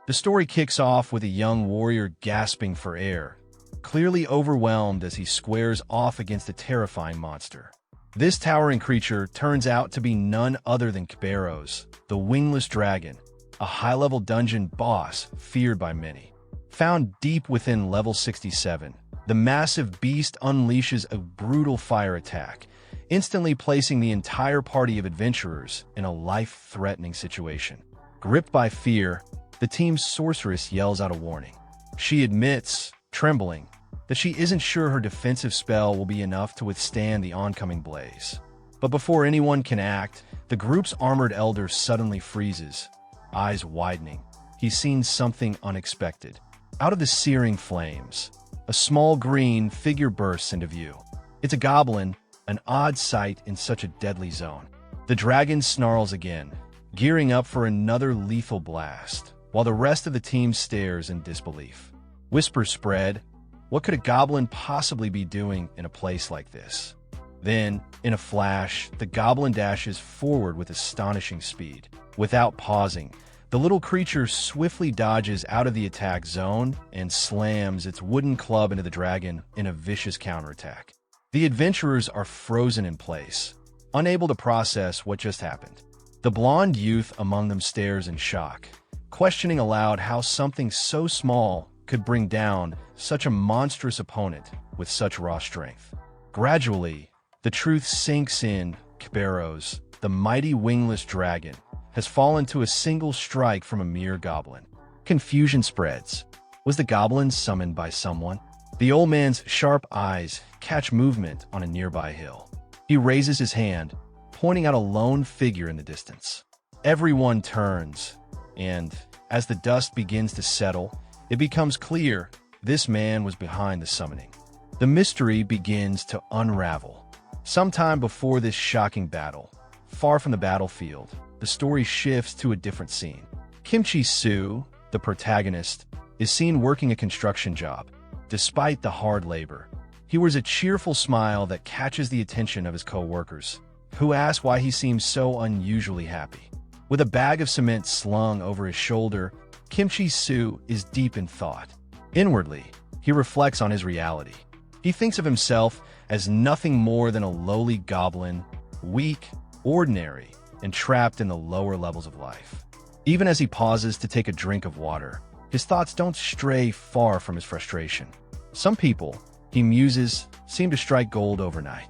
The story kicks off with a young warrior gasping for air, clearly overwhelmed as he squares off against a terrifying monster. This towering creature turns out to be none other than Kerberos, the wingless dragon, a high-level dungeon boss feared by many. Found deep within level 67, the massive beast unleashes a brutal fire attack, instantly placing the entire party of adventurers in a life-threatening situation. Gripped by fear, the team's sorceress yells out a warning. She admits, trembling, that she isn't sure her defensive spell will be enough to withstand the oncoming blaze. But before anyone can act, the group's armored elder suddenly freezes, eyes widening. He's seen something unexpected. Out of the searing flames, a small green figure bursts into view. It's a goblin, an odd sight in such a deadly zone. The dragon snarls again, gearing up for another lethal blast, while the rest of the team stares in disbelief. Whispers spread. What could a goblin possibly be doing in a place like this? Then, in a flash, the goblin dashes forward with astonishing speed. Without pausing, the little creature swiftly dodges out of the attack zone and slams its wooden club into the dragon in a vicious counterattack. The adventurers are frozen in place, unable to process what just happened. The blonde youth among them stares in shock, questioning aloud how something so small could bring down such a monstrous opponent with such raw strength. Gradually, the truth sinks in. Kerberos, the mighty wingless dragon, has fallen to a single strike from a mere goblin. Confusion spreads. Was the goblin summoned by someone? The old man's sharp eyes catch movement on a nearby hill. He raises his hand, pointing out a lone figure in the distance. Everyone turns, and as the dust begins to settle, it becomes clear this man was behind the summoning. The mystery begins to unravel. Sometime before this shocking battle, far from the battlefield, the story shifts to a different scene. Kimchi Soo, the protagonist, is seen working a construction job. Despite the hard labor, he wears a cheerful smile that catches the attention of his co-workers, who ask why he seems so unusually happy. With a bag of cement slung over his shoulder, Kimchi Soo is deep in thought. Inwardly, he reflects on his reality. He thinks of himself as nothing more than a lowly goblin, weak, ordinary, and trapped in the lower levels of life. Even as he pauses to take a drink of water, his thoughts don't stray far from his frustration. Some people, he muses, seem to strike gold overnight.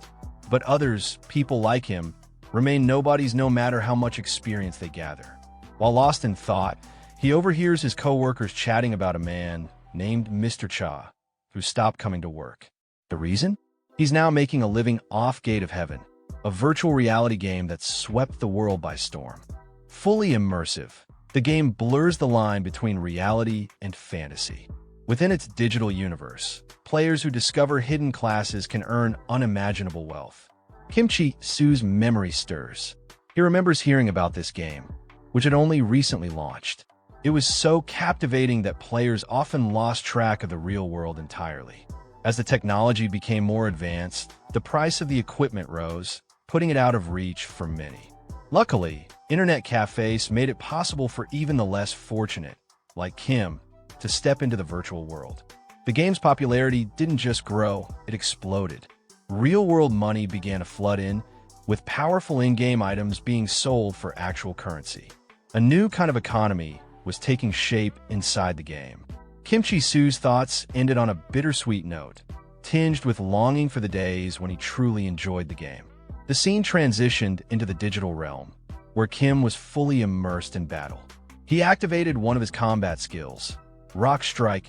But others, people like him, remain nobodies no matter how much experience they gather. While lost in thought, he overhears his co-workers chatting about a man named Mr. Cha, who stopped coming to work. The reason? He's now making a living off Gate of Heaven, a virtual reality game that swept the world by storm. Fully immersive, the game blurs the line between reality and fantasy. Within its digital universe, players who discover hidden classes can earn unimaginable wealth. Kimchi Soo's memory stirs. He remembers hearing about this game, which had only recently launched. It was so captivating that players often lost track of the real world entirely. As the technology became more advanced, the price of the equipment rose, putting it out of reach for many. Luckily, internet cafes made it possible for even the less fortunate, like Kim, to step into the virtual world. The game's popularity didn't just grow, it exploded. Real-world money began to flood in, with powerful in-game items being sold for actual currency. A new kind of economy was taking shape inside the game. Kimchi Soo's thoughts ended on a bittersweet note, tinged with longing for the days when he truly enjoyed the game. The scene transitioned into the digital realm, where Kim was fully immersed in battle. He activated one of his combat skills, Rock Strike,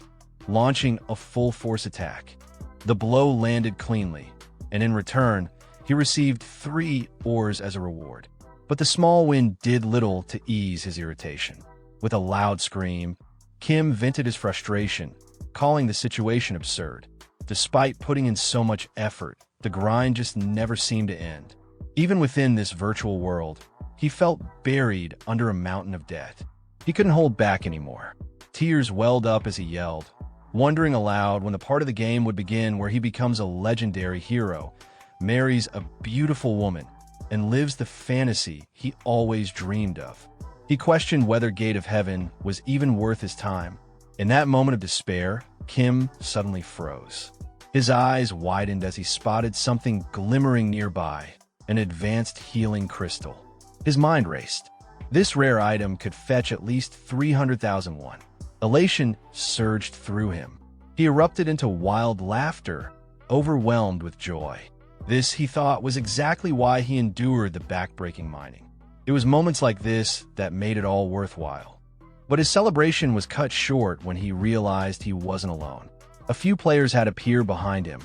launching a full-force attack. The blow landed cleanly, and in return, he received 3 ores as a reward. But the small win did little to ease his irritation. With a loud scream, Kim vented his frustration, calling the situation absurd. Despite putting in so much effort, the grind just never seemed to end. Even within this virtual world, he felt buried under a mountain of debt. He couldn't hold back anymore. Tears welled up as he yelled, wondering aloud when the part of the game would begin where he becomes a legendary hero, marries a beautiful woman, and lives the fantasy he always dreamed of. He questioned whether Gate of Heaven was even worth his time. In that moment of despair, Kim suddenly froze. His eyes widened as he spotted something glimmering nearby, an advanced healing crystal. His mind raced. This rare item could fetch at least 300,000 won. Elation surged through him. He erupted into wild laughter, overwhelmed with joy. This, he thought, was exactly why he endured the backbreaking mining. It was moments like this that made it all worthwhile. But his celebration was cut short when he realized he wasn't alone. A few players had appeared behind him,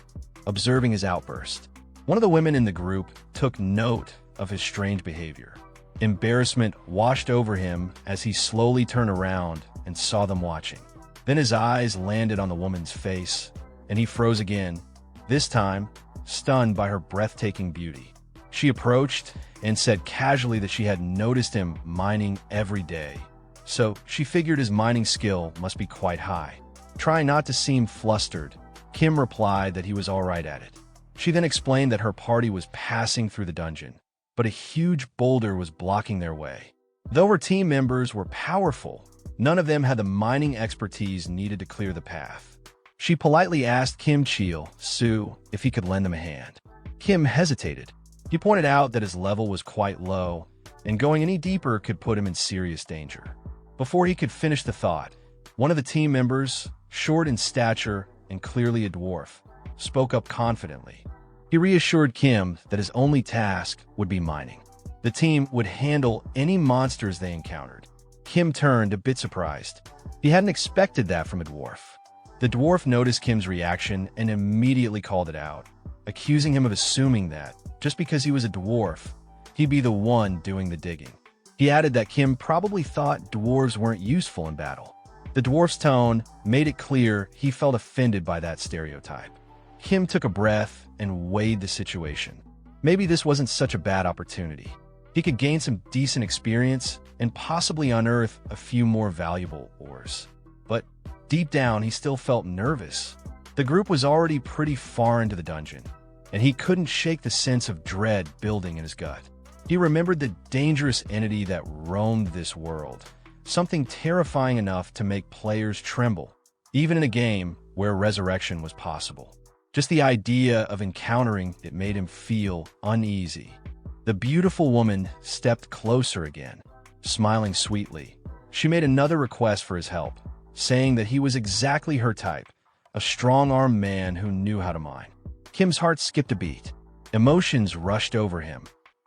observing his outburst. One of the women in the group took note of his strange behavior. Embarrassment washed over him as he slowly turned around and saw them watching. Then his eyes landed on the woman's face, and he froze again, this time stunned by her breathtaking beauty. She approached and said casually that she had noticed him mining every day, so she figured his mining skill must be quite high. Trying not to seem flustered, Kim replied that he was all right at it. She then explained that her party was passing through the dungeon, but a huge boulder was blocking their way. Though her team members were powerful, none of them had the mining expertise needed to clear the path. She politely asked Kim Chil-soo if he could lend them a hand. Kim hesitated. He pointed out that his level was quite low, and going any deeper could put him in serious danger. Before he could finish the thought, one of the team members, short in stature and clearly a dwarf, spoke up confidently. He reassured Kim that his only task would be mining. The team would handle any monsters they encountered. Kim turned a bit surprised. He hadn't expected that from a dwarf. The dwarf noticed Kim's reaction and immediately called it out, accusing him of assuming that, just because he was a dwarf, he'd be the one doing the digging. He added that Kim probably thought dwarves weren't useful in battle. The dwarf's tone made it clear he felt offended by that stereotype. Kim took a breath and weighed the situation. Maybe this wasn't such a bad opportunity. He could gain some decent experience and possibly unearth a few more valuable ores. But deep down, he still felt nervous. The group was already pretty far into the dungeon, and he couldn't shake the sense of dread building in his gut. He remembered the dangerous entity that roamed this world, something terrifying enough to make players tremble, even in a game where resurrection was possible. Just the idea of encountering it made him feel uneasy. The beautiful woman stepped closer again, smiling sweetly. She made another request for his help, saying that he was exactly her type, a strong-armed man who knew how to mine. Kim's heart skipped a beat. Emotions rushed over him,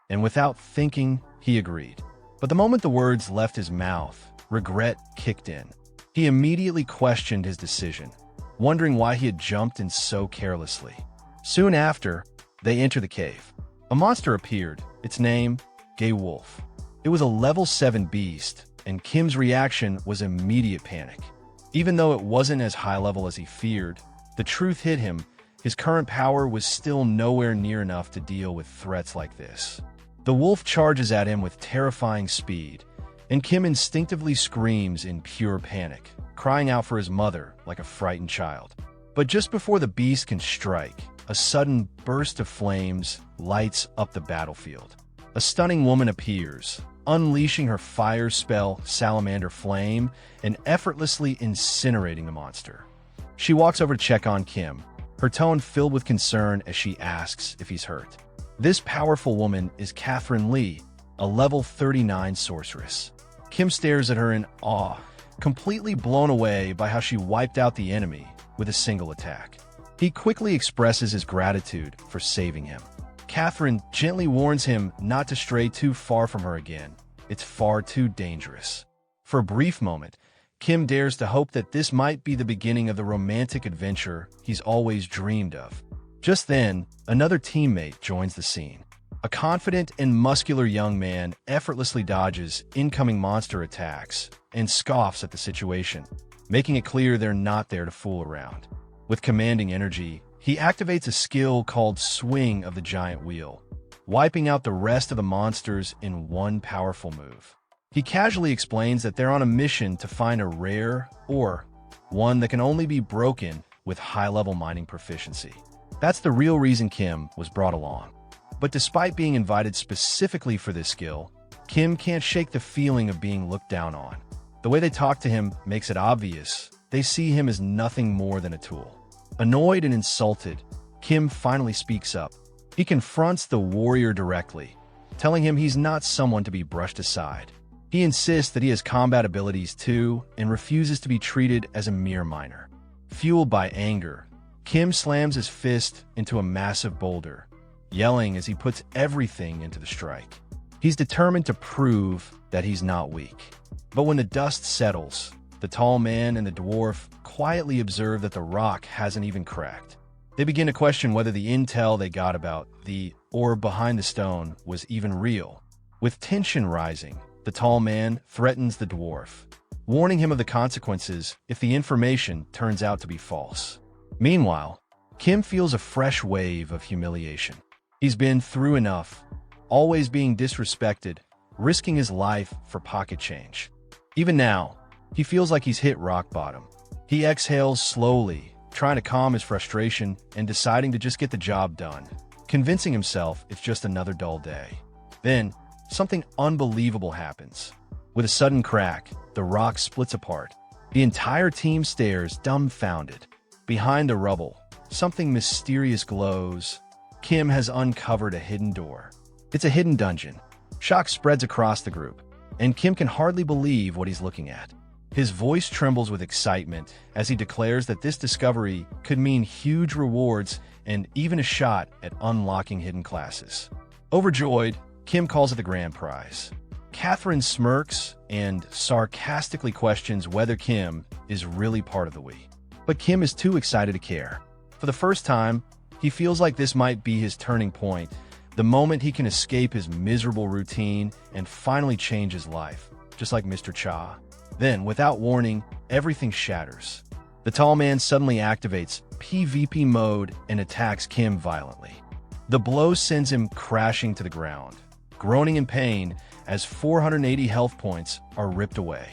and without thinking, he agreed. But the moment the words left his mouth, regret kicked in. He immediately questioned his decision, wondering why he had jumped in so carelessly. Soon after, they entered the cave. A monster appeared, its name, Gay Wolf. It was a level 7 beast, and Kim's reaction was immediate panic. Even though it wasn't as high level as he feared, the truth hit him. His current power was still nowhere near enough to deal with threats like this. The wolf charges at him with terrifying speed, and Kim instinctively screams in pure panic, crying out for his mother like a frightened child. But just before the beast can strike, a sudden burst of flames lights up the battlefield. A stunning woman appears, unleashing her fire spell, Salamander Flame, and effortlessly incinerating the monster. She walks over to check on Kim, her tone filled with concern as she asks if he's hurt. This powerful woman is Catherine Lee, a level 39 sorceress. Kim stares at her in awe, completely blown away by how she wiped out the enemy with a single attack. He quickly expresses his gratitude for saving him. Catherine gently warns him not to stray too far from her again. It's far too dangerous. For a brief moment, Kim dares to hope that this might be the beginning of the romantic adventure he's always dreamed of. Just then, another teammate joins the scene. A confident and muscular young man effortlessly dodges incoming monster attacks and scoffs at the situation, making it clear they're not there to fool around. With commanding energy, he activates a skill called Swing of the Giant Wheel, wiping out the rest of the monsters in one powerful move. He casually explains that they're on a mission to find a rare ore, one that can only be broken with high-level mining proficiency. That's the real reason Kim was brought along. But despite being invited specifically for this skill, Kim can't shake the feeling of being looked down on. The way they talk to him makes it obvious they see him as nothing more than a tool. Annoyed and insulted, Kim finally speaks up. He confronts the warrior directly, telling him he's not someone to be brushed aside. He insists that he has combat abilities too and refuses to be treated as a mere minor. Fueled by anger, Kim slams his fist into a massive boulder, yelling as he puts everything into the strike. He's determined to prove that he's not weak. But when the dust settles, the tall man and the dwarf quietly observe that the rock hasn't even cracked. They begin to question whether the intel they got about the orb behind the stone was even real. With tension rising, the tall man threatens the dwarf, warning him of the consequences if the information turns out to be false. Meanwhile, Kim feels a fresh wave of humiliation. He's been through enough, always being disrespected, risking his life for pocket change. Even now, he feels like he's hit rock bottom. He exhales slowly, trying to calm his frustration and deciding to just get the job done, convincing himself it's just another dull day. Then, something unbelievable happens. With a sudden crack, the rock splits apart. The entire team stares dumbfounded. Behind the rubble, something mysterious glows. Kim has uncovered a hidden door. It's a hidden dungeon. Shock spreads across the group, and Kim can hardly believe what he's looking at. His voice trembles with excitement as he declares that this discovery could mean huge rewards and even a shot at unlocking hidden classes. Overjoyed, Kim calls it the grand prize. Catherine smirks and sarcastically questions whether Kim is really part of the we. But Kim is too excited to care. For the first time, he feels like this might be his turning point, the moment he can escape his miserable routine and finally change his life, just like Mr. Cha. Then, without warning, everything shatters. The tall man suddenly activates PvP mode and attacks Kim violently. The blow sends him crashing to the ground, groaning in pain as 480 health points are ripped away.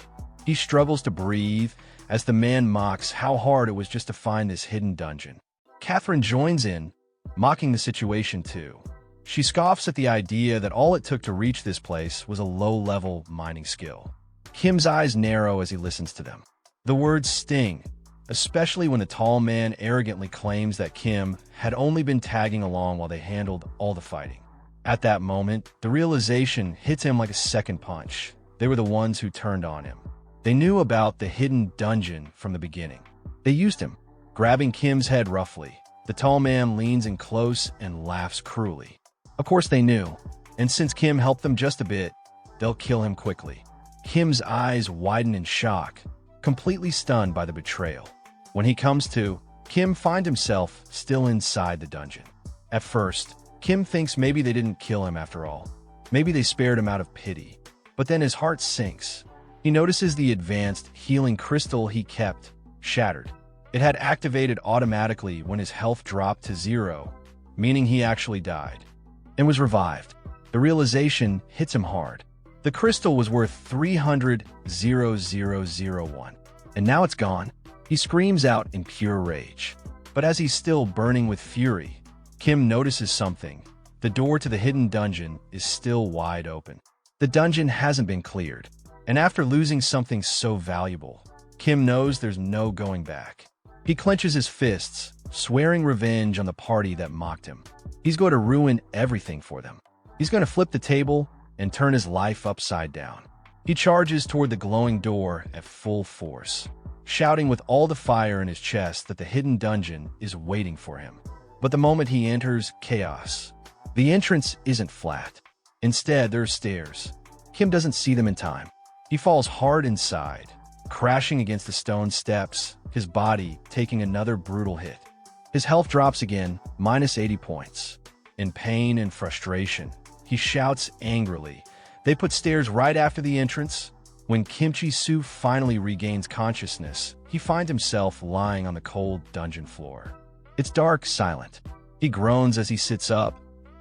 He struggles to breathe as the man mocks how hard it was just to find this hidden dungeon. Catherine joins in, mocking the situation too. She scoffs at the idea that all it took to reach this place was a low-level mining skill. Kim's eyes narrow as he listens to them. The words sting, especially when the tall man arrogantly claims that Kim had only been tagging along while they handled all the fighting. At that moment, the realization hits him like a second punch. They were the ones who turned on him. They knew about the hidden dungeon from the beginning. They used him. Grabbing Kim's head roughly, the tall man leans in close and laughs cruelly. Of course they knew, and since Kim helped them just a bit, they'll kill him quickly. Kim's eyes widen in shock, completely stunned by the betrayal. When he comes to, Kim finds himself still inside the dungeon. At first, Kim thinks maybe they didn't kill him after all. Maybe they spared him out of pity. But then his heart sinks. He notices the advanced healing crystal he kept shattered. It had activated automatically when his health dropped to 0, meaning he actually died, and was revived. The realization hits him hard. The crystal was worth 300,001, and now it's gone. He screams out in pure rage. But as he's still burning with fury, Kim notices something. The door to the hidden dungeon is still wide open. The dungeon hasn't been cleared, and after losing something so valuable, Kim knows there's no going back. He clenches his fists, swearing revenge on the party that mocked him. He's going to ruin everything for them. He's going to flip the table and turn his life upside down. He charges toward the glowing door at full force, shouting with all the fire in his chest that the hidden dungeon is waiting for him. But the moment he enters, chaos. The entrance isn't flat. Instead, there are stairs. Kim doesn't see them in time. He falls hard inside, crashing against the stone steps, his body taking another brutal hit. His health drops again, minus 80 points. In pain and frustration, he shouts angrily. They put stairs right after the entrance. When Kimchi Su finally regains consciousness, he finds himself lying on the cold dungeon floor. It's dark, silent. He groans as he sits up,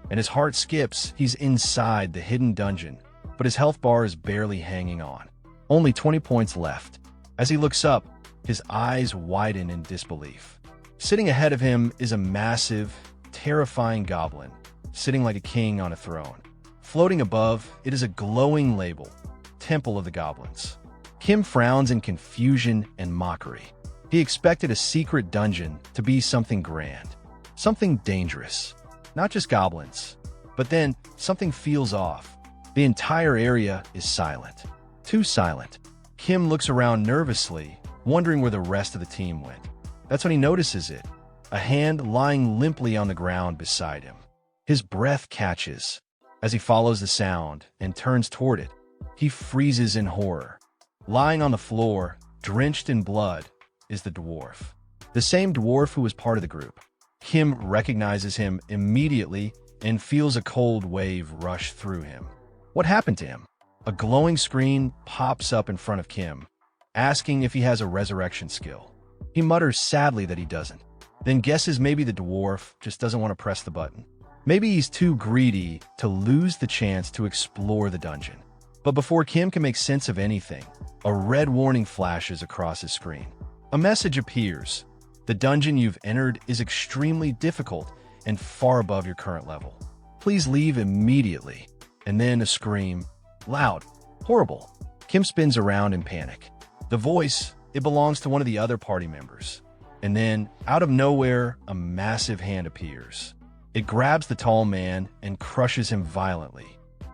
and his heart skips. He's inside the hidden dungeon, but his health bar is barely hanging on. Only 20 points left. As he looks up, his eyes widen in disbelief. Sitting ahead of him is a massive, terrifying goblin, sitting like a king on a throne. Floating above, it is a glowing label, Temple of the Goblins. Kim frowns in confusion and mockery. He expected a secret dungeon to be something grand, something dangerous. Not just goblins. But then, something feels off. The entire area is silent. Too silent. Kim looks around nervously, wondering where the rest of the team went. That's when he notices it, a hand lying limply on the ground beside him. His breath catches. As he follows the sound and turns toward it, he freezes in horror. Lying on the floor, drenched in blood, is the dwarf. The same dwarf who was part of the group. Kim recognizes him immediately and feels a cold wave rush through him. What happened to him? A glowing screen pops up in front of Kim, asking if he has a resurrection skill. He mutters sadly that he doesn't, then guesses maybe the dwarf just doesn't want to press the button. Maybe he's too greedy to lose the chance to explore the dungeon. But before Kim can make sense of anything, a red warning flashes across his screen. A message appears. The dungeon you've entered is extremely difficult and far above your current level. Please leave immediately. And then a scream. Loud. Horrible. Kim spins around in panic. The voice, it belongs to one of the other party members. And then, out of nowhere, a massive hand appears. It grabs the tall man and crushes him violently.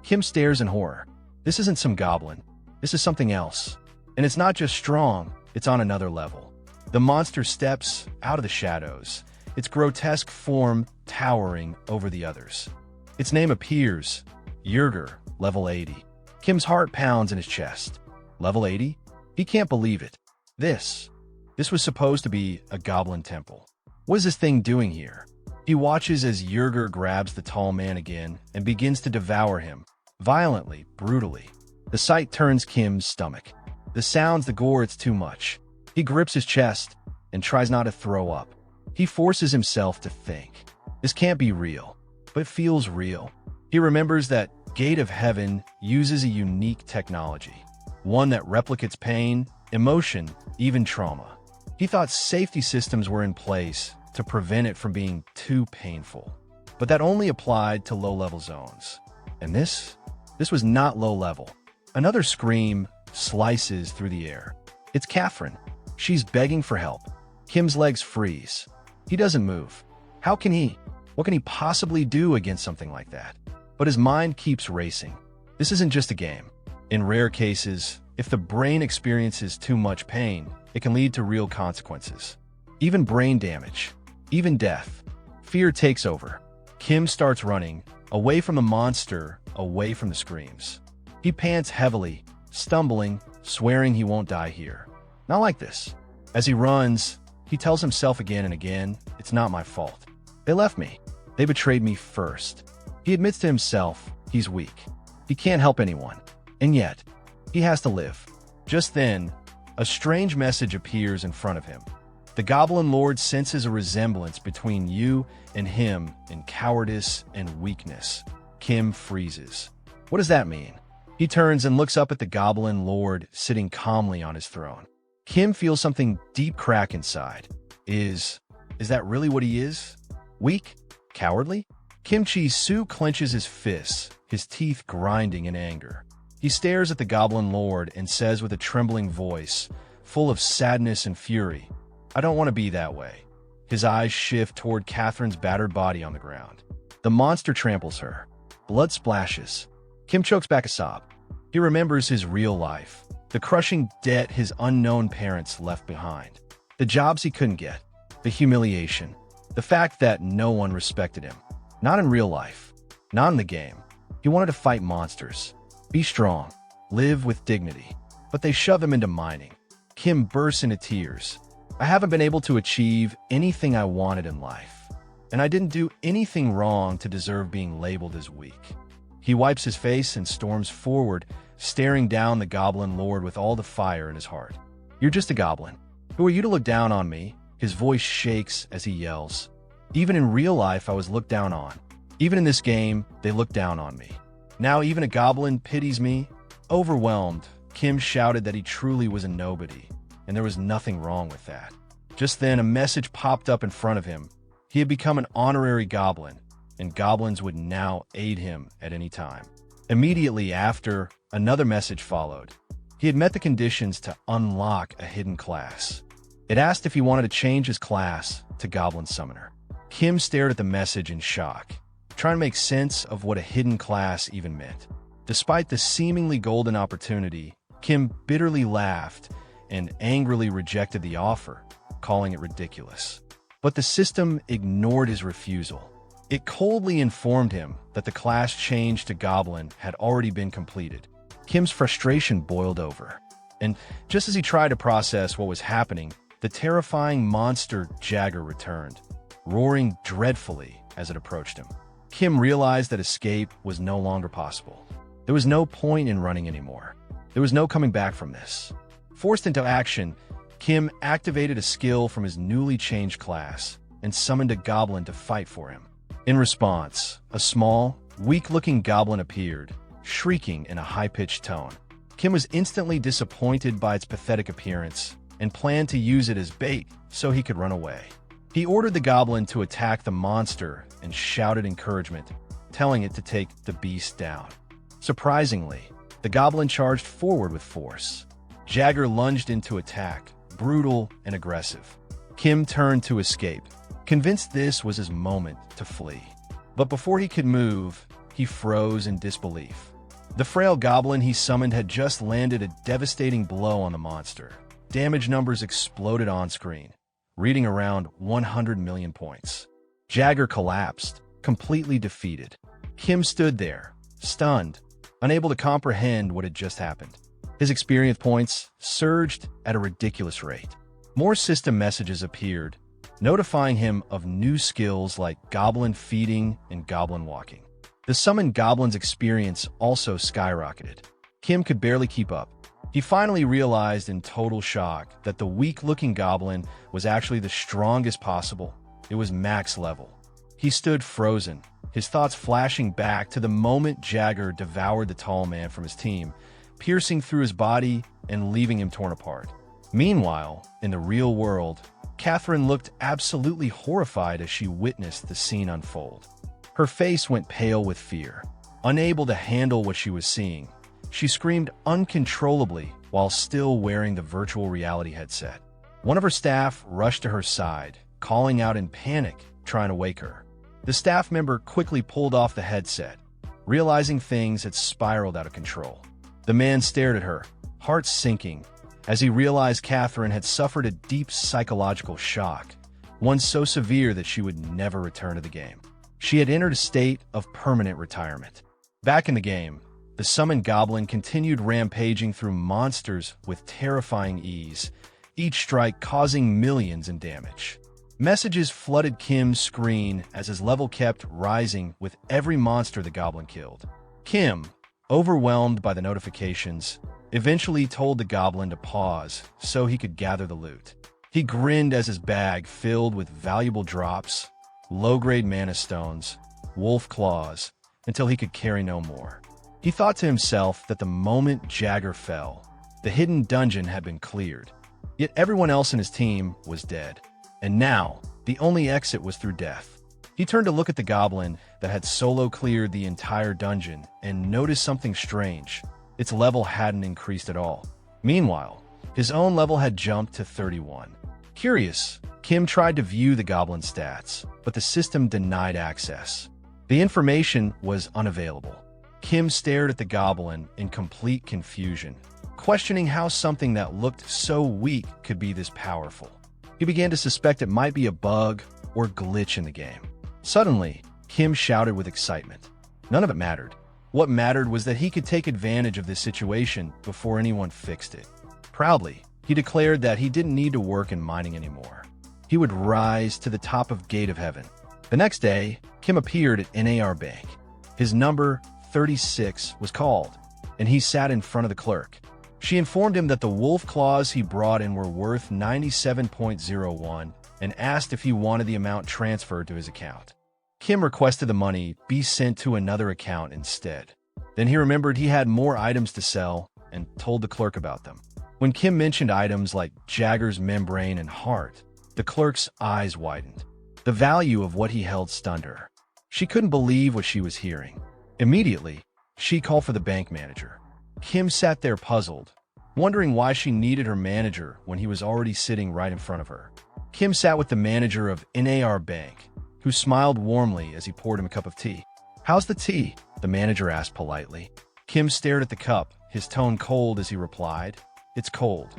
Kim stares in horror. This isn't some goblin. This is something else. And it's not just strong, it's on another level. The monster steps out of the shadows, its grotesque form towering over the others. Its name appears, Yerger, level 80. Kim's heart pounds in his chest. Level 80? He can't believe it. This was supposed to be a goblin temple. What is this thing doing here? He watches as Yerger grabs the tall man again and begins to devour him, violently, brutally. The sight turns Kim's stomach. The sounds, the gore, it's too much. He grips his chest and tries not to throw up. He forces himself to think. This can't be real, but it feels real. He remembers that Gate of Heaven uses a unique technology, one that replicates pain, emotion, even trauma. He thought safety systems were in place to prevent it from being too painful, but that only applied to low-level zones. And this was not low-level. Another scream slices through the air. It's Catherine. She's begging for help. Kim's legs freeze. He doesn't move. How can he? What can he possibly do against something like that? But his mind keeps racing. This isn't just a game. In rare cases, if the brain experiences too much pain, it can lead to real consequences. Even brain damage. Even death. Fear takes over. Kim starts running, away from the monster, away from the screams. He pants heavily, stumbling, swearing he won't die here. Not like this. As he runs, he tells himself again and again, it's not my fault. They left me. They betrayed me first. He admits to himself he's weak. He can't help anyone. And yet, he has to live. Just then, a strange message appears in front of him. The Goblin Lord senses a resemblance between you and him in cowardice and weakness. Kim freezes. What does that mean? He turns and looks up at the Goblin Lord sitting calmly on his throne. Kim feels something deep crack inside. Is that really what he is? Weak? Cowardly? Kim Chi-Su clenches his fists, his teeth grinding in anger. He stares at the Goblin Lord and says with a trembling voice, full of sadness and fury, I don't want to be that way. His eyes shift toward Catherine's battered body on the ground. The monster tramples her. Blood splashes. Kim chokes back a sob. He remembers his real life, the crushing debt his unknown parents left behind, the jobs he couldn't get, the humiliation, the fact that no one respected him. Not in real life, not in the game. He wanted to fight monsters, be strong, live with dignity, but they shoved him into mining. Kim bursts into tears. I haven't been able to achieve anything I wanted in life, and I didn't do anything wrong to deserve being labeled as weak. He wipes his face and storms forward, staring down the Goblin Lord with all the fire in his heart. You're just a goblin. Who are you to look down on me? His voice shakes as he yells. Even in real life, I was looked down on. Even in this game, they looked down on me. Now even a goblin pities me? Overwhelmed, Kim shouted that he truly was a nobody, and there was nothing wrong with that. Just then, a message popped up in front of him. He had become an honorary goblin, and goblins would now aid him at any time. Immediately after, another message followed. He had met the conditions to unlock a hidden class. It asked if he wanted to change his class to Goblin Summoner. Kim stared at the message in shock, trying to make sense of what a hidden class even meant. Despite the seemingly golden opportunity, Kim bitterly laughed and angrily rejected the offer, calling it ridiculous. But the system ignored his refusal. It coldly informed him that the class change to Goblin had already been completed. Kim's frustration boiled over, and just as he tried to process what was happening, the terrifying monster Jagger returned, roaring dreadfully as it approached him. Kim realized that escape was no longer possible. There was no point in running anymore. There was no coming back from this. Forced into action, Kim activated a skill from his newly changed class and summoned a goblin to fight for him. In response, a small, weak-looking goblin appeared, shrieking in a high-pitched tone. Kim was instantly disappointed by its pathetic appearance and planned to use it as bait so he could run away. He ordered the goblin to attack the monster and shouted encouragement, telling it to take the beast down. Surprisingly, the goblin charged forward with force. Jagger lunged into attack, brutal and aggressive. Kim turned to escape, convinced this was his moment to flee. But before he could move, he froze in disbelief. The frail goblin he summoned had just landed a devastating blow on the monster. Damage numbers exploded on screen, reading around 100 million points. Jagger collapsed, completely defeated. Kim stood there, stunned, unable to comprehend what had just happened. His experience points surged at a ridiculous rate. More system messages appeared, notifying him of new skills like goblin feeding and goblin walking. The summoned goblin's experience also skyrocketed. Kim could barely keep up. He finally realized in total shock that the weak-looking goblin was actually the strongest possible. It was max level. He stood frozen, his thoughts flashing back to the moment Jagger devoured the tall man from his team, piercing through his body and leaving him torn apart. Meanwhile, in the real world, Catherine looked absolutely horrified as she witnessed the scene unfold. Her face went pale with fear. Unable to handle what she was seeing, she screamed uncontrollably while still wearing the virtual reality headset. One of her staff rushed to her side, calling out in panic, trying to wake her. The staff member quickly pulled off the headset, realizing things had spiraled out of control. The man stared at her, heart sinking, as he realized Catherine had suffered a deep psychological shock, one so severe that she would never return to the game. She had entered a state of permanent retirement. Back in the game, the summoned goblin continued rampaging through monsters with terrifying ease, each strike causing millions in damage. Messages flooded Kim's screen as his level kept rising with every monster the goblin killed. Kim, overwhelmed by the notifications, eventually told the goblin to pause so he could gather the loot. He grinned as his bag filled with valuable drops, low-grade mana stones, wolf claws, until he could carry no more. He thought to himself that the moment Jagger fell, the hidden dungeon had been cleared. Yet everyone else in his team was dead. And now, the only exit was through death. He turned to look at the goblin that had solo cleared the entire dungeon and noticed something strange. Its level hadn't increased at all. Meanwhile, his own level had jumped to 31. Curious, Kim tried to view the goblin's stats, but the system denied access. The information was unavailable. Kim stared at the goblin in complete confusion, questioning how something that looked so weak could be this powerful. He began to suspect it might be a bug or glitch in the game. Suddenly, Kim shouted with excitement. None of it mattered. What mattered was that he could take advantage of this situation before anyone fixed it. Proudly, he declared that he didn't need to work in mining anymore. He would rise to the top of Gate of Heaven. The next day, Kim appeared at NAR Bank. His number 36 was called, and he sat in front of the clerk. She informed him that the wolf claws he brought in were worth 97.01 and asked if he wanted the amount transferred to his account. Kim requested the money be sent to another account instead. Then he remembered he had more items to sell and told the clerk about them. When Kim mentioned items like Jagger's membrane and heart, the clerk's eyes widened. The value of what he held stunned her. She couldn't believe what she was hearing. Immediately, She called for the bank manager. Kim sat there puzzled, wondering why she needed her manager when he was already sitting right in front of her. Kim sat with the manager of NAR Bank, who smiled warmly as he poured him a cup of tea. "How's the tea?" the manager asked politely. Kim stared at the cup, his tone cold as he replied, "It's cold."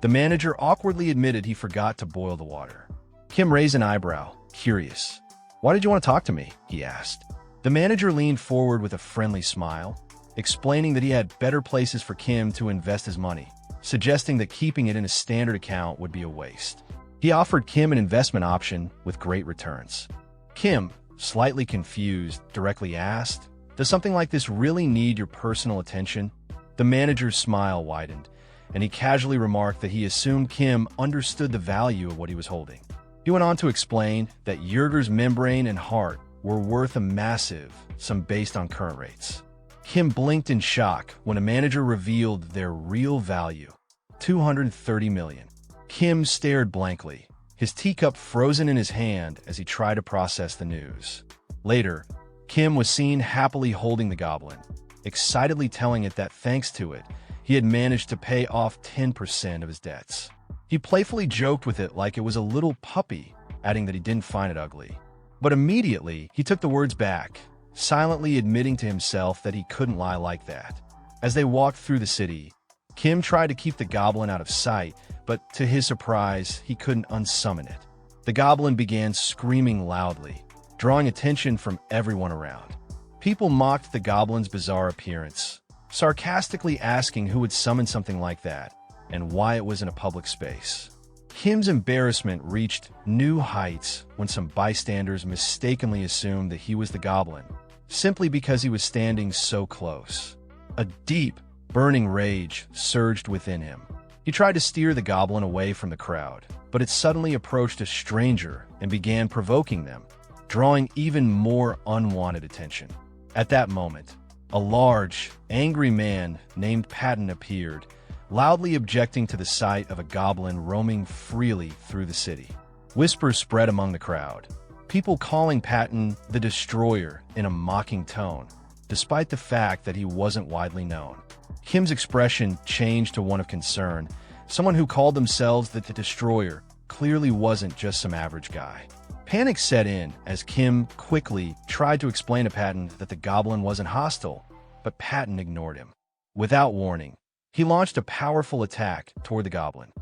The manager awkwardly admitted he forgot to boil the water. Kim raised an eyebrow, curious. "Why did you want to talk to me?" he asked. The manager leaned forward with a friendly smile, explaining that he had better places for Kim to invest his money, suggesting that keeping it in a standard account would be a waste. He offered Kim an investment option with great returns. Kim, slightly confused, directly asked, "Does something like this really need your personal attention?" The manager's smile widened, and he casually remarked that he assumed Kim understood the value of what he was holding. He went on to explain that Yerger's membrane and heart were worth a massive sum based on current rates. Kim blinked in shock when a manager revealed their real value, $230 million. Kim stared blankly, his teacup frozen in his hand as he tried to process the news. Later, Kim was seen happily holding the goblin, excitedly telling it that thanks to it, he had managed to pay off 10% of his debts. He playfully joked with it like it was a little puppy, adding that he didn't find it ugly. But immediately, he took the words back, silently admitting to himself that he couldn't lie like that. As they walked through the city, Kim tried to keep the goblin out of sight, but to his surprise, he couldn't unsummon it. The goblin began screaming loudly, drawing attention from everyone around. People mocked the goblin's bizarre appearance, sarcastically asking who would summon something like that and why it was in a public space. Kim's embarrassment reached new heights when some bystanders mistakenly assumed that he was the goblin, simply because he was standing so close. A deep, burning rage surged within him. He tried to steer the goblin away from the crowd, but it suddenly approached a stranger and began provoking them, drawing even more unwanted attention. At that moment, a large, angry man named Patton appeared, loudly objecting to the sight of a goblin roaming freely through the city. Whispers spread among the crowd, people calling Patton the Destroyer in a mocking tone, despite the fact that he wasn't widely known. Kim's expression changed to one of concern. Someone who called themselves the Destroyer clearly wasn't just some average guy. Panic set in as Kim quickly tried to explain to Patton that the goblin wasn't hostile, but Patton ignored him. Without warning, he launched a powerful attack toward the goblin.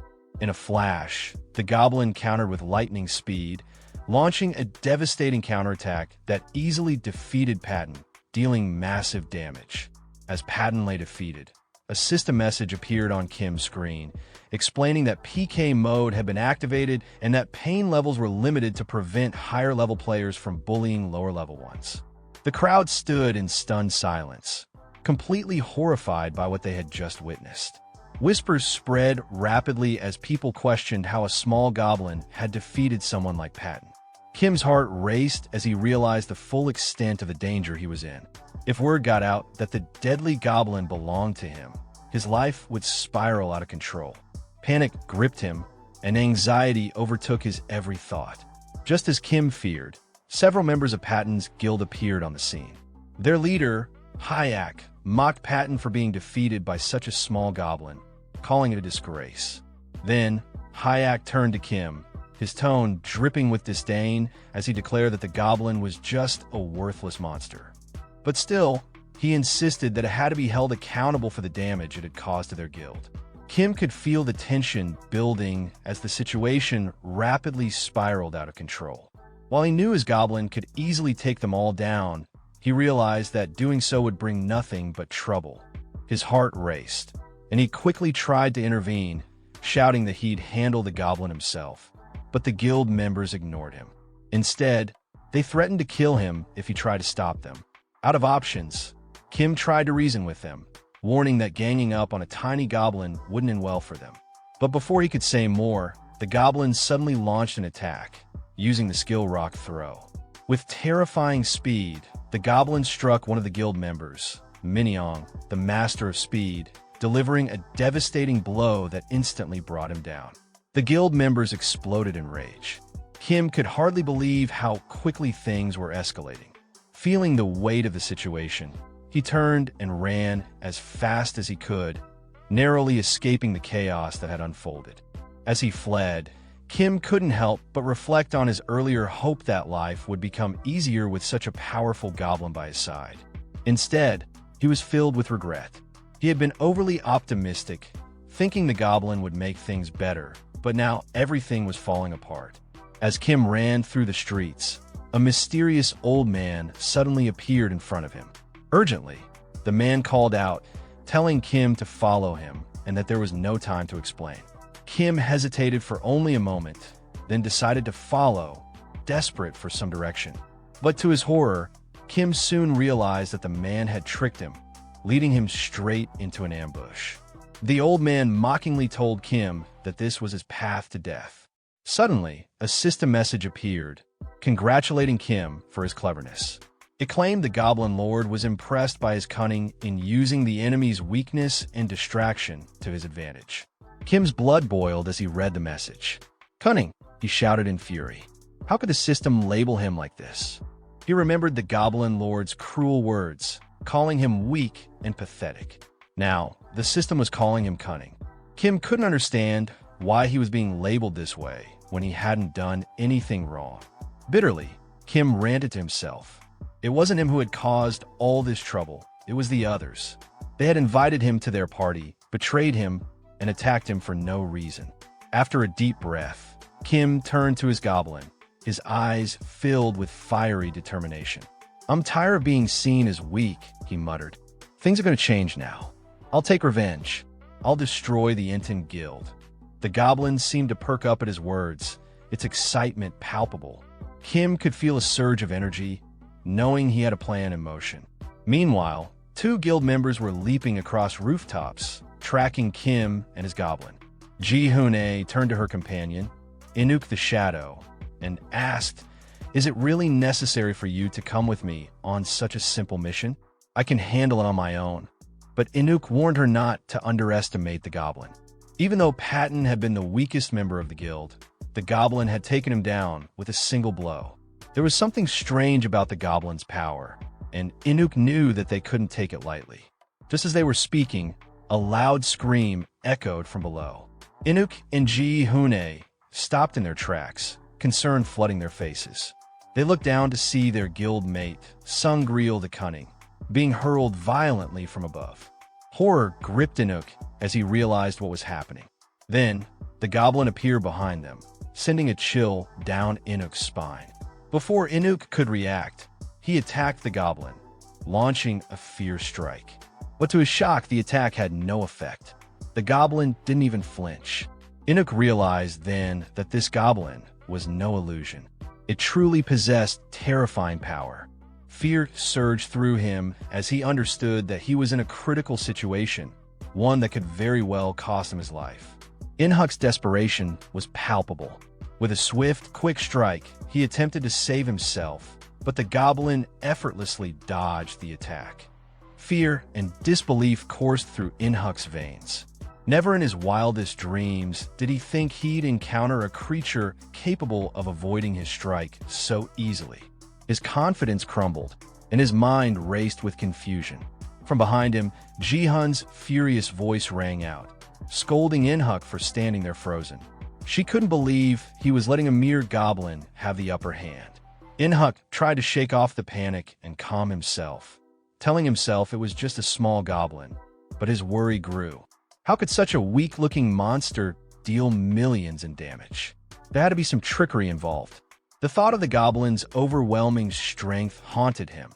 In a flash, the goblin countered with lightning speed, launching a devastating counterattack that easily defeated Patton, dealing massive damage. As Patton lay defeated, a system message appeared on Kim's screen, explaining that PK mode had been activated and that pain levels were limited to prevent higher-level players from bullying lower-level ones. The crowd stood in stunned silence, completely horrified by what they had just witnessed. Whispers spread rapidly as people questioned how a small goblin had defeated someone like Patton. Kim's heart raced as he realized the full extent of the danger he was in. If word got out that the deadly goblin belonged to him, his life would spiral out of control. Panic gripped him, and anxiety overtook his every thought. Just as Kim feared, several members of Patton's guild appeared on the scene. Their leader, Hyak, mocked Patton for being defeated by such a small goblin, calling it a disgrace. Then, Hyak turned to Kim, his tone dripping with disdain as he declared that the goblin was just a worthless monster. But still, he insisted that it had to be held accountable for the damage it had caused to their guild. Kim could feel the tension building as the situation rapidly spiraled out of control. While he knew his goblin could easily take them all down, he realized that doing so would bring nothing but trouble. His heart raced, and he quickly tried to intervene, shouting that he'd handle the goblin himself. But the guild members ignored him. Instead, they threatened to kill him if he tried to stop them. Out of options, Kim tried to reason with them, warning that ganging up on a tiny goblin wouldn't end well for them. But before he could say more, the goblin suddenly launched an attack, using the skill rock throw. With terrifying speed, the goblin struck one of the guild members, Minyoung, the master of speed, delivering a devastating blow that instantly brought him down. The guild members exploded in rage. Kim could hardly believe how quickly things were escalating. Feeling the weight of the situation, he He turned and ran as fast as he could, narrowly escaping the chaos that had unfolded. As he fled, Kim couldn't help but reflect on his earlier hope that life would become easier with such a powerful goblin by his side. Instead, he was filled with regret. He had been overly optimistic, thinking the goblin would make things better, but now everything was falling apart. As Kim ran through the streets, a mysterious old man suddenly appeared in front of him. Urgently, the man called out, telling Kim to follow him and that there was no time to explain. Kim hesitated for only a moment, then decided to follow, desperate for some direction. But to his horror, Kim soon realized that the man had tricked him, leading him straight into an ambush. The old man mockingly told Kim that this was his path to death. Suddenly, a system message appeared, congratulating Kim for his cleverness. It claimed the Goblin Lord was impressed by his cunning in using the enemy's weakness and distraction to his advantage. Kim's blood boiled as he read the message. "Cunning," he shouted in fury. How could the system label him like this? He remembered the Goblin Lord's cruel words, calling him weak and pathetic. Now, the system was calling him cunning. Kim couldn't understand why he was being labeled this way when he hadn't done anything wrong. Bitterly, Kim ranted to himself. It wasn't him who had caused all this trouble, it was the others. They had invited him to their party, betrayed him, and attacked him for no reason. After a deep breath, Kim turned to his goblin, his eyes filled with fiery determination. "I'm tired of being seen as weak," he muttered. "Things are going to change now. I'll take revenge. I'll destroy the Inten Guild." The goblin seemed to perk up at his words, its excitement palpable. Kim could feel a surge of energy, knowing he had a plan in motion. Meanwhile, two guild members were leaping across rooftops, tracking Kim and his goblin. Ji-Hoon turned to her companion, Inuk the Shadow, and asked, "Is it really necessary for you to come with me on such a simple mission? I can handle it on my own." But Inuk warned her not to underestimate the goblin. Even though Patton had been the weakest member of the guild, the goblin had taken him down with a single blow. There was something strange about the goblin's power, and Inuk knew that they couldn't take it lightly. Just as they were speaking, a loud scream echoed from below. Inuk and Ji-Hoon stopped in their tracks, concern flooding their faces. They looked down to see their guild mate, Sungreal the Cunning, being hurled violently from above. Horror gripped Inuk as he realized what was happening. Then, the goblin appeared behind them, sending a chill down Inuk's spine. Before Inuk could react, he attacked the goblin, launching a fierce strike. But to his shock, the attack had no effect. The goblin didn't even flinch. Inuk realized then that this goblin was no illusion. It truly possessed terrifying power. Fear surged through him as he understood that he was in a critical situation, one that could very well cost him his life. Inhuk's desperation was palpable. With a swift, quick strike, he attempted to save himself, but the goblin effortlessly dodged the attack. Fear and disbelief coursed through Inhuk's veins. Never in his wildest dreams did he think he'd encounter a creature capable of avoiding his strike so easily. His confidence crumbled, and his mind raced with confusion. From behind him, Ji-Hoon's furious voice rang out, scolding Inhuk for standing there frozen. She couldn't believe he was letting a mere goblin have the upper hand. Inhuk tried to shake off the panic and calm himself, telling himself it was just a small goblin, but his worry grew. How could such a weak-looking monster deal millions in damage? There had to be some trickery involved. The thought of the goblin's overwhelming strength haunted him,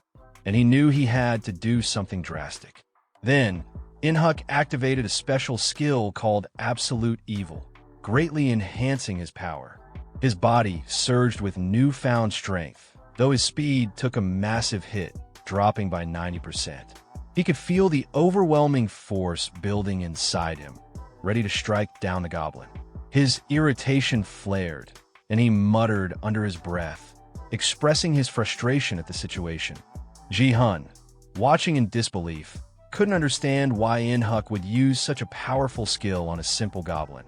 and he knew he had to do something drastic. Then, Inhuk activated a special skill called Absolute Evil, greatly enhancing his power. His body surged with newfound strength, though his speed took a massive hit, dropping by 90%. He could feel the overwhelming force building inside him, ready to strike down the goblin. His irritation flared, and he muttered under his breath, expressing his frustration at the situation. Ji-Hoon, watching in disbelief, couldn't understand why Inhuk would use such a powerful skill on a simple goblin,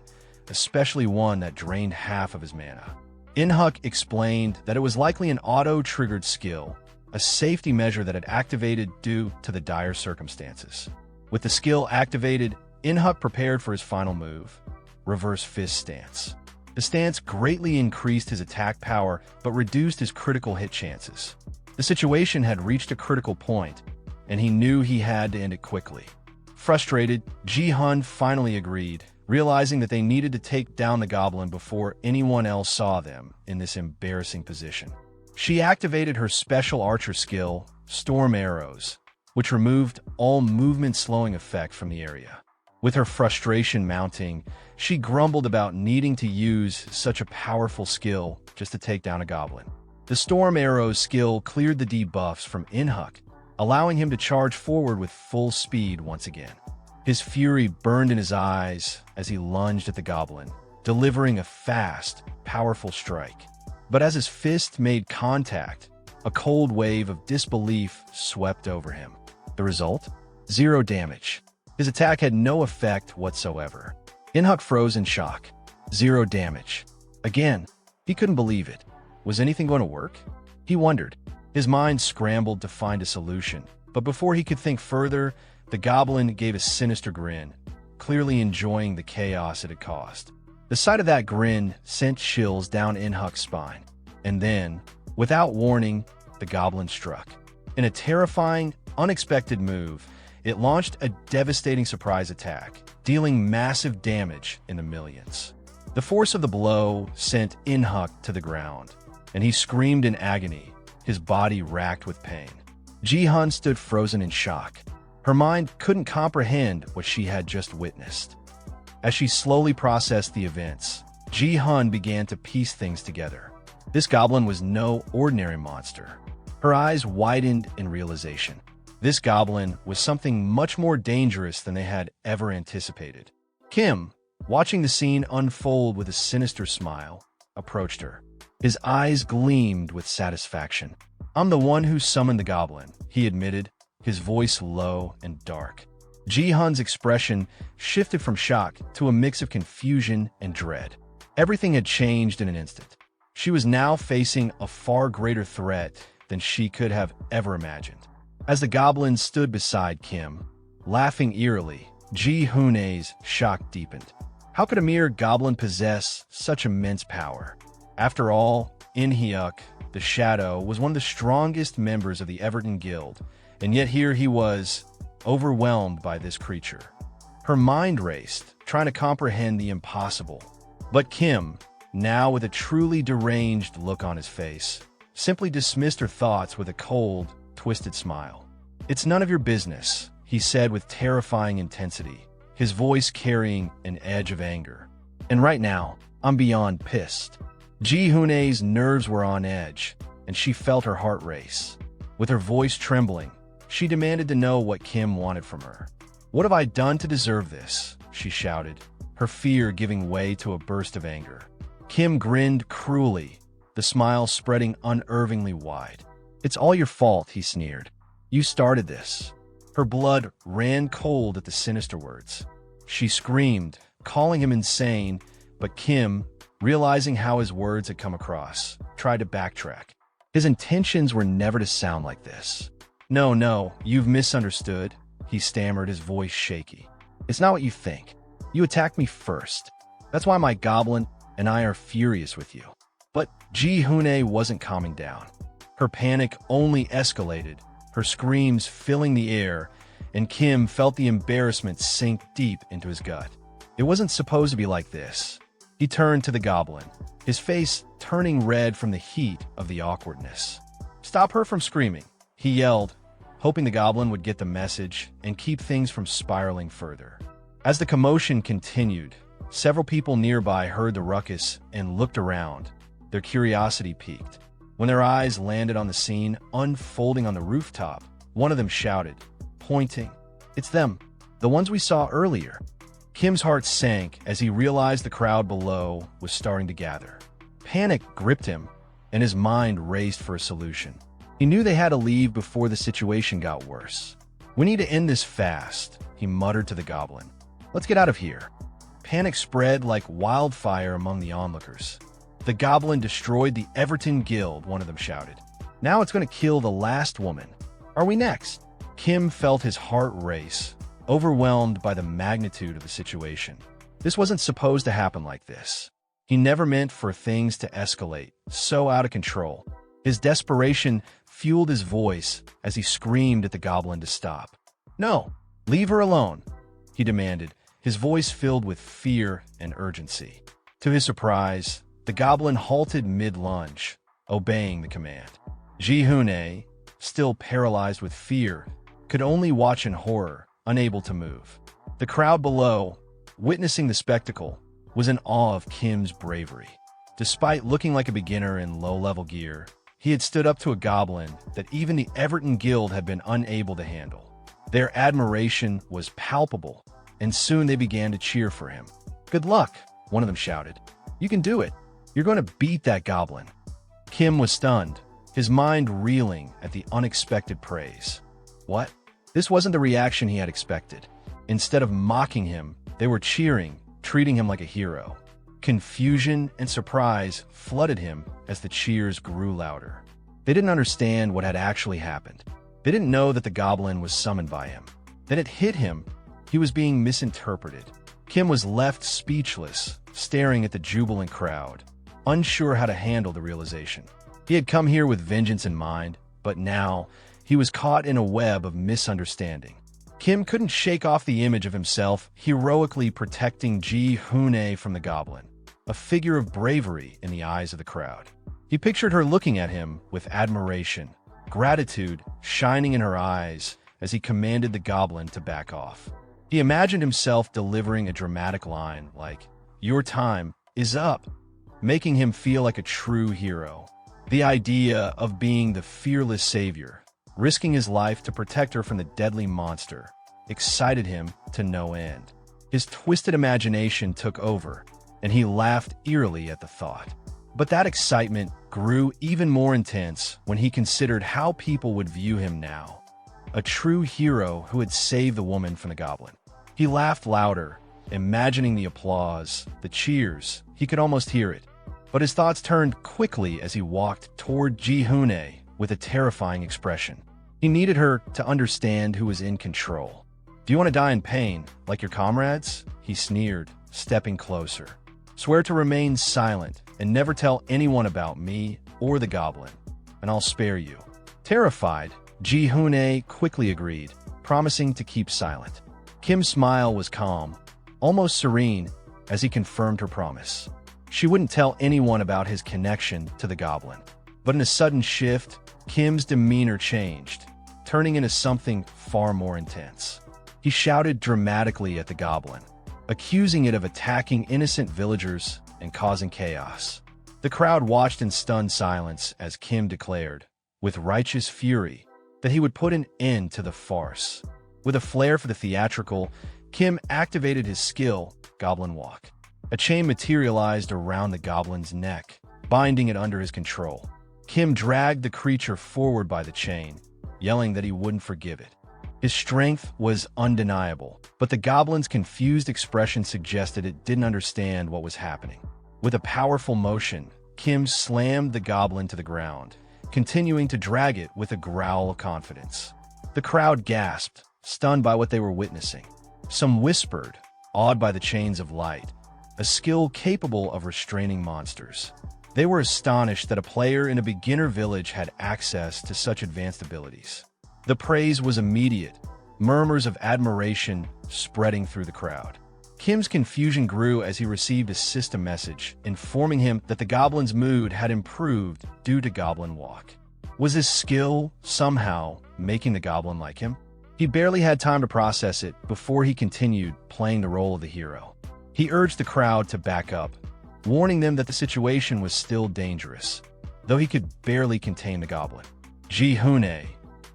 especially one that drained half of his mana. Inhuk explained that it was likely an auto-triggered skill, a safety measure that had activated due to the dire circumstances. With the skill activated, Inhuk prepared for his final move, Reverse Fist Stance. The stance greatly increased his attack power but reduced his critical hit chances. The situation had reached a critical point, and he knew he had to end it quickly. Frustrated, Ji-hun finally agreed, realizing that they needed to take down the goblin before anyone else saw them in this embarrassing position. She activated her special archer skill, Storm Arrows, which removed all movement-slowing effect from the area. With her frustration mounting, she grumbled about needing to use such a powerful skill just to take down a goblin. The Storm Arrows skill cleared the debuffs from Inhuk, allowing him to charge forward with full speed once again. His fury burned in his eyes as he lunged at the goblin, delivering a fast, powerful strike. But as his fist made contact, a cold wave of disbelief swept over him. The result? 0 damage. His attack had no effect whatsoever. Inhuk froze in shock. 0 damage. Again, he couldn't believe it. Was anything going to work? He wondered. His mind scrambled to find a solution, but before he could think further, the goblin gave a sinister grin, clearly enjoying the chaos it had caused. The sight of that grin sent chills down Inhuk's spine. And then, without warning, the goblin struck. In a terrifying, unexpected move, it launched a devastating surprise attack, dealing massive damage in the millions. The force of the blow sent Inhuk to the ground, and he screamed in agony, his body racked with pain. Ji-hun stood frozen in shock. Her mind couldn't comprehend what she had just witnessed. As she slowly processed the events, Ji-hun began to piece things together. This goblin was no ordinary monster. Her eyes widened in realization. This goblin was something much more dangerous than they had ever anticipated. Kim, watching the scene unfold with a sinister smile, approached her. His eyes gleamed with satisfaction. "I'm the one who summoned the goblin," he admitted, his voice low and dark. Ji-hun's expression shifted from shock to a mix of confusion and dread. Everything had changed in an instant. She was now facing a far greater threat than she could have ever imagined. As the goblin stood beside Kim, laughing eerily, Ji-hun's shock deepened. How could a mere goblin possess such immense power? After all, Inhyuk, the Shadow, was one of the strongest members of the Everton Guild, and yet here he was, overwhelmed by this creature. Her mind raced, trying to comprehend the impossible. But Kim, now with a truly deranged look on his face, simply dismissed her thoughts with a cold, twisted smile. "It's none of your business," he said with terrifying intensity, his voice carrying an edge of anger. "And right now, I'm beyond pissed." Ji-hun's nerves were on edge, and she felt her heart race. With her voice trembling, she demanded to know what Kim wanted from her. "What have I done to deserve this?" she shouted, her fear giving way to a burst of anger. Kim grinned cruelly, the smile spreading unervingly wide. "It's all your fault," he sneered. "You started this." Her blood ran cold at the sinister words. She screamed, calling him insane, but Kim, realizing how his words had come across, tried to backtrack. His intentions were never to sound like this. No, you've misunderstood," he stammered, his voice shaky. "It's not what you think. You attacked me first. That's why my goblin and I are furious with you." But Ji-hun wasn't calming down. Her panic only escalated, her screams filling the air, and Kim felt the embarrassment sink deep into his gut. It wasn't supposed to be like this. He turned to the goblin, his face turning red from the heat of the awkwardness. "Stop her from screaming," he yelled, hoping the goblin would get the message and keep things from spiraling further. As the commotion continued, several people nearby heard the ruckus and looked around, their curiosity piqued. When their eyes landed on the scene unfolding on the rooftop, one of them shouted, pointing, "It's them, the ones we saw earlier." Kim's heart sank as he realized the crowd below was starting to gather. Panic gripped him, and his mind raced for a solution. He knew they had to leave before the situation got worse. "We need to end this fast," he muttered to the goblin. "Let's get out of here." Panic spread like wildfire among the onlookers. "The goblin destroyed the Everton Guild," one of them shouted. Now it's going to kill the last woman. Are we next? Kim felt his heart race, overwhelmed by the magnitude of the situation. This wasn't supposed to happen like this. He never meant for things to escalate so out of control. His desperation fueled his voice as he screamed at the goblin to stop. "No, leave her alone," he demanded, his voice filled with fear and urgency. To his surprise, the goblin halted mid-lunge, obeying the command. Ji-hoon, still paralyzed with fear, could only watch in horror, unable to move. The crowd below, witnessing the spectacle, was in awe of Kim's bravery. Despite looking like a beginner in low-level gear, he had stood up to a goblin that even the Everton Guild had been unable to handle. Their admiration was palpable, and soon they began to cheer for him. "Good luck," one of them shouted. "You can do it. You're going to beat that goblin." Kim was stunned, his mind reeling at the unexpected praise. What? This wasn't the reaction he had expected. Instead of mocking him, they were cheering, treating him like a hero. Confusion and surprise flooded him as the cheers grew louder. They didn't understand what had actually happened. They didn't know that the goblin was summoned by him. Then it hit him. He was being misinterpreted. Kim was left speechless, staring at the jubilant crowd, unsure how to handle the realization. He had come here with vengeance in mind, but now he was caught in a web of misunderstanding. Kim couldn't shake off the image of himself heroically protecting Ji-hoon from the goblin, a figure of bravery in the eyes of the crowd. He pictured her looking at him with admiration, gratitude shining in her eyes as he commanded the goblin to back off. He imagined himself delivering a dramatic line like, "Your time is up," making him feel like a true hero. The idea of being the fearless savior, risking his life to protect her from the deadly monster, excited him to no end. His twisted imagination took over, and he laughed eerily at the thought. But that excitement grew even more intense when he considered how people would view him now. A true hero who had saved the woman from the goblin. He laughed louder, imagining the applause, the cheers. He could almost hear it. But his thoughts turned quickly as he walked toward Ji-hoon with a terrifying expression. He needed her to understand who was in control. "Do you want to die in pain, like your comrades?" he sneered, stepping closer. "Swear to remain silent and never tell anyone about me or the goblin, and I'll spare you." Terrified, Ji-hoon quickly agreed, promising to keep silent. Kim's smile was calm, almost serene, as he confirmed her promise. She wouldn't tell anyone about his connection to the goblin. But in a sudden shift, Kim's demeanor changed, turning into something far more intense. He shouted dramatically at the goblin, accusing it of attacking innocent villagers and causing chaos. The crowd watched in stunned silence as Kim declared, with righteous fury, that he would put an end to the farce. With a flair for the theatrical, Kim activated his skill, Goblin Walk. A chain materialized around the goblin's neck, binding it under his control. Kim dragged the creature forward by the chain, yelling that he wouldn't forgive it. His strength was undeniable, but the goblin's confused expression suggested it didn't understand what was happening. With a powerful motion, Kim slammed the goblin to the ground, continuing to drag it with a growl of confidence. The crowd gasped, stunned by what they were witnessing. Some whispered, awed by the chains of light, a skill capable of restraining monsters. They were astonished that a player in a beginner village had access to such advanced abilities. The praise was immediate, murmurs of admiration spreading through the crowd. Kim's confusion grew as he received a system message informing him that the goblin's mood had improved due to Goblin Walk. Was his skill somehow making the goblin like him? He barely had time to process it before he continued playing the role of the hero. He urged the crowd to back up, warning them that the situation was still dangerous, though he could barely contain the goblin. Ji-hoon,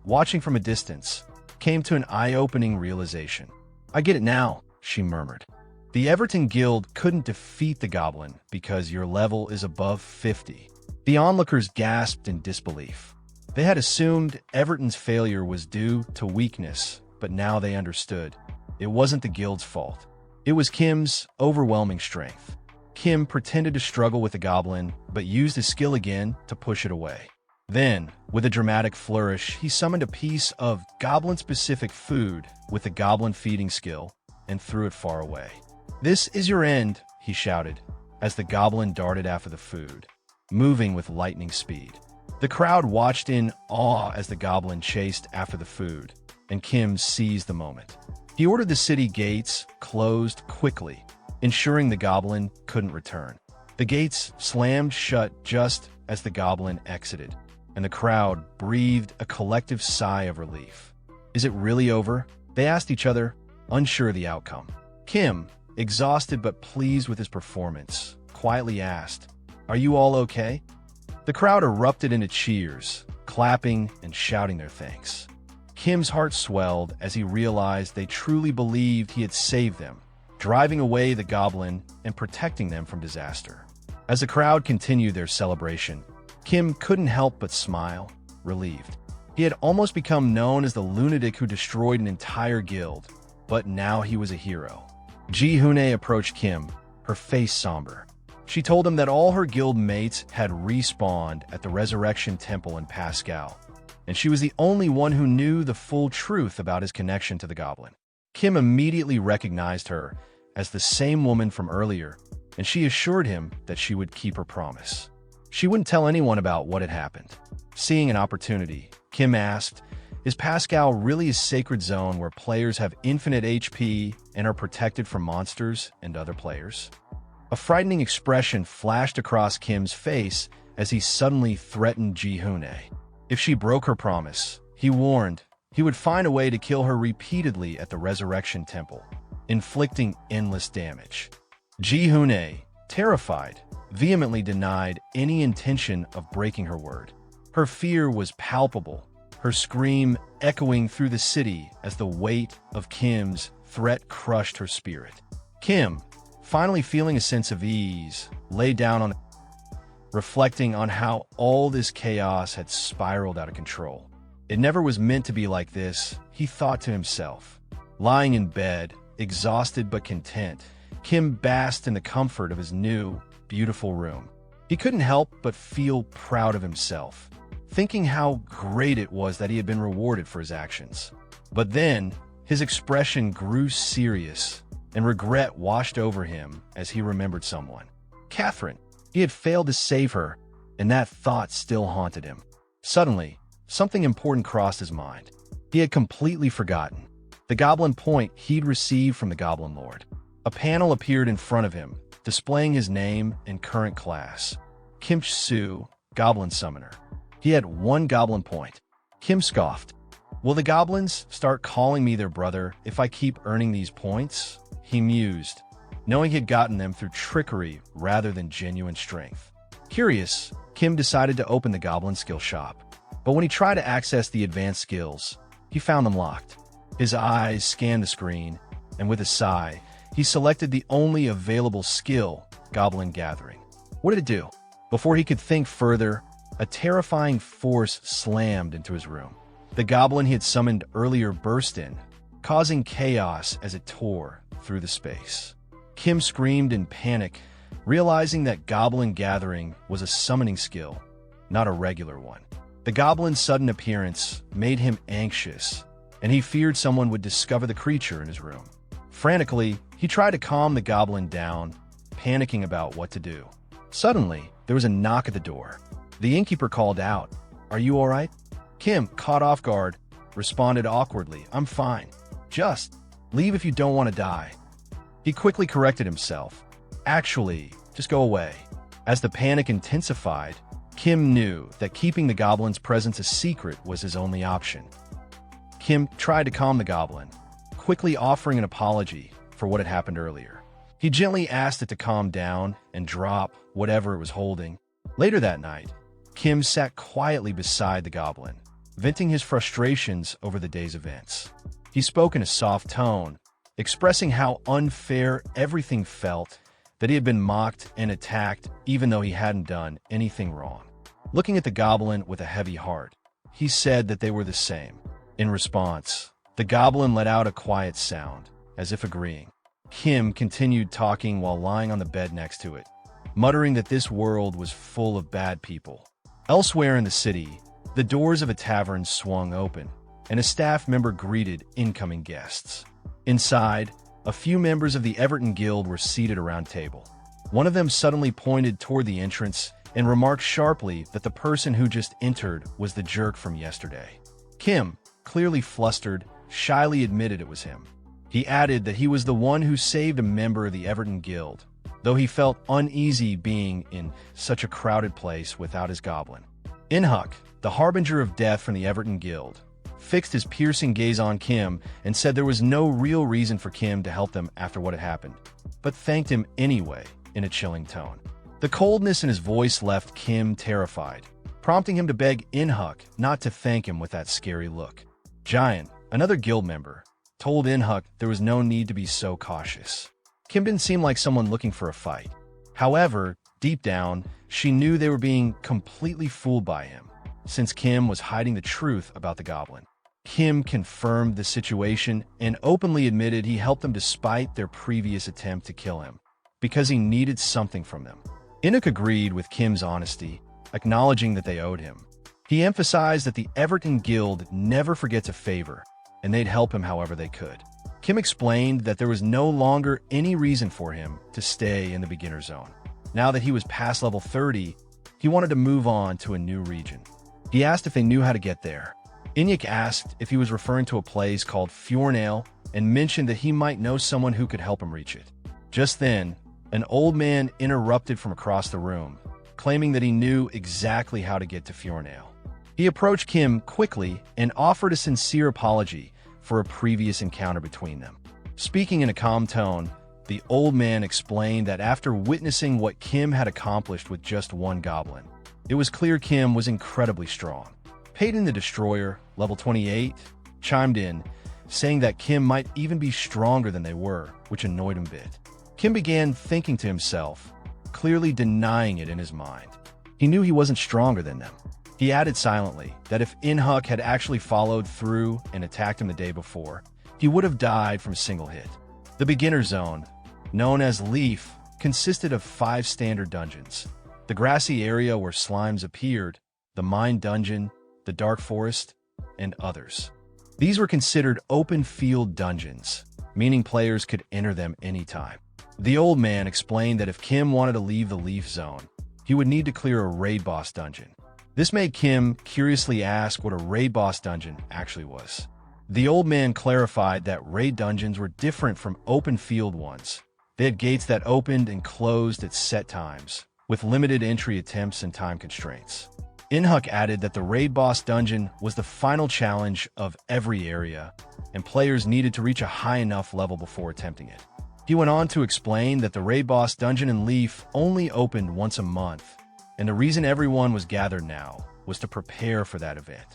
watching from a distance, came to an eye-opening realization. "I get it now," she murmured. "The Everton Guild couldn't defeat the goblin because your level is above 50. The onlookers gasped in disbelief. They had assumed Everton's failure was due to weakness, but now they understood. It wasn't the guild's fault. It was Kim's overwhelming strength. Kim pretended to struggle with the goblin, but used his skill again to push it away. Then, with a dramatic flourish, he summoned a piece of goblin-specific food with the goblin feeding skill and threw it far away. "This is your end," he shouted, as the goblin darted after the food, moving with lightning speed. The crowd watched in awe as the goblin chased after the food, and Kim seized the moment. He ordered the city gates closed quickly, ensuring the goblin couldn't return. The gates slammed shut just as the goblin exited, and the crowd breathed a collective sigh of relief. "Is it really over?" they asked each other, unsure of the outcome. Kim, exhausted but pleased with his performance, quietly asked, "Are you all okay?" The crowd erupted into cheers, clapping and shouting their thanks. Kim's heart swelled as he realized they truly believed he had saved them, driving away the goblin and protecting them from disaster. As the crowd continued their celebration, Kim couldn't help but smile, relieved. He had almost become known as the lunatic who destroyed an entire guild, but now he was a hero. Ji-hoon approached Kim, her face somber. She told him that all her guild mates had respawned at the Resurrection Temple in Pascal, and she was the only one who knew the full truth about his connection to the goblin. Kim immediately recognized her as the same woman from earlier, and she assured him that she would keep her promise. She wouldn't tell anyone about what had happened. Seeing an opportunity, Kim asked, "Is Pascal really a sacred zone where players have infinite HP and are protected from monsters and other players?" A frightening expression flashed across Kim's face as he suddenly threatened Ji-hoon. If she broke her promise, he warned, he would find a way to kill her repeatedly at the Resurrection Temple, inflicting endless damage. Ji-hoon, terrified, vehemently denied any intention of breaking her word. Her fear was palpable, her scream echoing through the city as the weight of Kim's threat crushed her spirit. Kim, finally feeling a sense of ease, lay down on, reflecting on how all this chaos had spiraled out of control. It never was meant to be like this, he thought to himself. Lying in bed, exhausted but content, Kim basked in the comfort of his new, beautiful room. He couldn't help but feel proud of himself, thinking how great it was that he had been rewarded for his actions. But then, his expression grew serious, and regret washed over him as he remembered someone. Catherine. He had failed to save her, and that thought still haunted him. Suddenly, something important crossed his mind. He had completely forgotten the goblin point he'd received from the Goblin Lord. A panel appeared in front of him, displaying his name and current class. Kim Su, Goblin Summoner. He had 1 goblin point. Kim scoffed. "Will the goblins start calling me their brother if I keep earning these points?" He mused, knowing he had gotten them through trickery rather than genuine strength. Curious, Kim decided to open the Goblin skill shop. But when he tried to access the advanced skills, he found them locked. His eyes scanned the screen, and with a sigh, he selected the only available skill, Goblin Gathering. What did it do? Before he could think further, a terrifying force slammed into his room. The goblin he had summoned earlier burst in, causing chaos as it tore through the space. Kim screamed in panic, realizing that Goblin Gathering was a summoning skill, not a regular one. The goblin's sudden appearance made him anxious, and he feared someone would discover the creature in his room. Frantically, he tried to calm the goblin down, panicking about what to do. Suddenly, there was a knock at the door. The innkeeper called out, "Are you all right?" Kim, caught off guard, responded awkwardly, "I'm fine. Just leave if you don't want to die." He quickly corrected himself. "Actually, just go away." As the panic intensified, Kim knew that keeping the goblin's presence a secret was his only option. Kim tried to calm the goblin, quickly offering an apology for what had happened earlier. He gently asked it to calm down and drop whatever it was holding. Later that night, Kim sat quietly beside the goblin, venting his frustrations over the day's events. He spoke in a soft tone, expressing how unfair everything felt, that he had been mocked and attacked even though he hadn't done anything wrong. Looking at the goblin with a heavy heart, he said that they were the same. In response, the goblin let out a quiet sound, as if agreeing. Kim continued talking while lying on the bed next to it, muttering that this world was full of bad people. Elsewhere in the city, the doors of a tavern swung open, and a staff member greeted incoming guests. Inside, a few members of the Everton Guild were seated around a table. One of them suddenly pointed toward the entrance and remarked sharply that the person who just entered was the jerk from yesterday. Kim, clearly flustered, shyly admitted it was him. He added that he was the one who saved a member of the Everton Guild, though he felt uneasy being in such a crowded place without his goblin. Inhuk, the harbinger of death from the Everton Guild, fixed his piercing gaze on Kim and said there was no real reason for Kim to help them after what had happened, but thanked him anyway in a chilling tone. The coldness in his voice left Kim terrified, prompting him to beg Inhuk not to thank him with that scary look. Giant, another guild member, told Inhuk there was no need to be so cautious. Kim didn't seem like someone looking for a fight. However, deep down, she knew they were being completely fooled by him, since Kim was hiding the truth about the goblin. Kim confirmed the situation and openly admitted he helped them despite their previous attempt to kill him, because he needed something from them. Inhuk agreed with Kim's honesty, acknowledging that they owed him. He emphasized that the Everton Guild never forgets a favor, and they'd help him however they could. Kim explained that there was no longer any reason for him to stay in the beginner zone. Now that he was past level 30, he wanted to move on to a new region. He asked if they knew how to get there. Inhuk asked if he was referring to a place called Fjornail and mentioned that he might know someone who could help him reach it. Just then, an old man interrupted from across the room, claiming that he knew exactly how to get to Fjornail. He approached Kim quickly and offered a sincere apology for a previous encounter between them. Speaking in a calm tone, the old man explained that after witnessing what Kim had accomplished with just one goblin, it was clear Kim was incredibly strong. Peyton the Destroyer, level 28, chimed in, saying that Kim might even be stronger than they were, which annoyed him a bit. Kim began thinking to himself, clearly denying it in his mind. He knew he wasn't stronger than them. He added silently that if Inhuk had actually followed through and attacked him the day before, he would have died from a single hit. The beginner zone, known as Leaf, consisted of 5 standard dungeons: the grassy area where slimes appeared, the mine dungeon, the dark forest, and others. These were considered open field dungeons, meaning players could enter them anytime. The old man explained that if Kim wanted to leave the Leaf zone, he would need to clear a raid boss dungeon. This made Kim curiously ask what a raid boss dungeon actually was. The old man clarified that raid dungeons were different from open field ones. They had gates that opened and closed at set times, with limited entry attempts and time constraints. Inhuk added that the raid boss dungeon was the final challenge of every area, and players needed to reach a high enough level before attempting it. He went on to explain that the raid boss dungeon in Leaf only opened once a month, and the reason everyone was gathered now was to prepare for that event.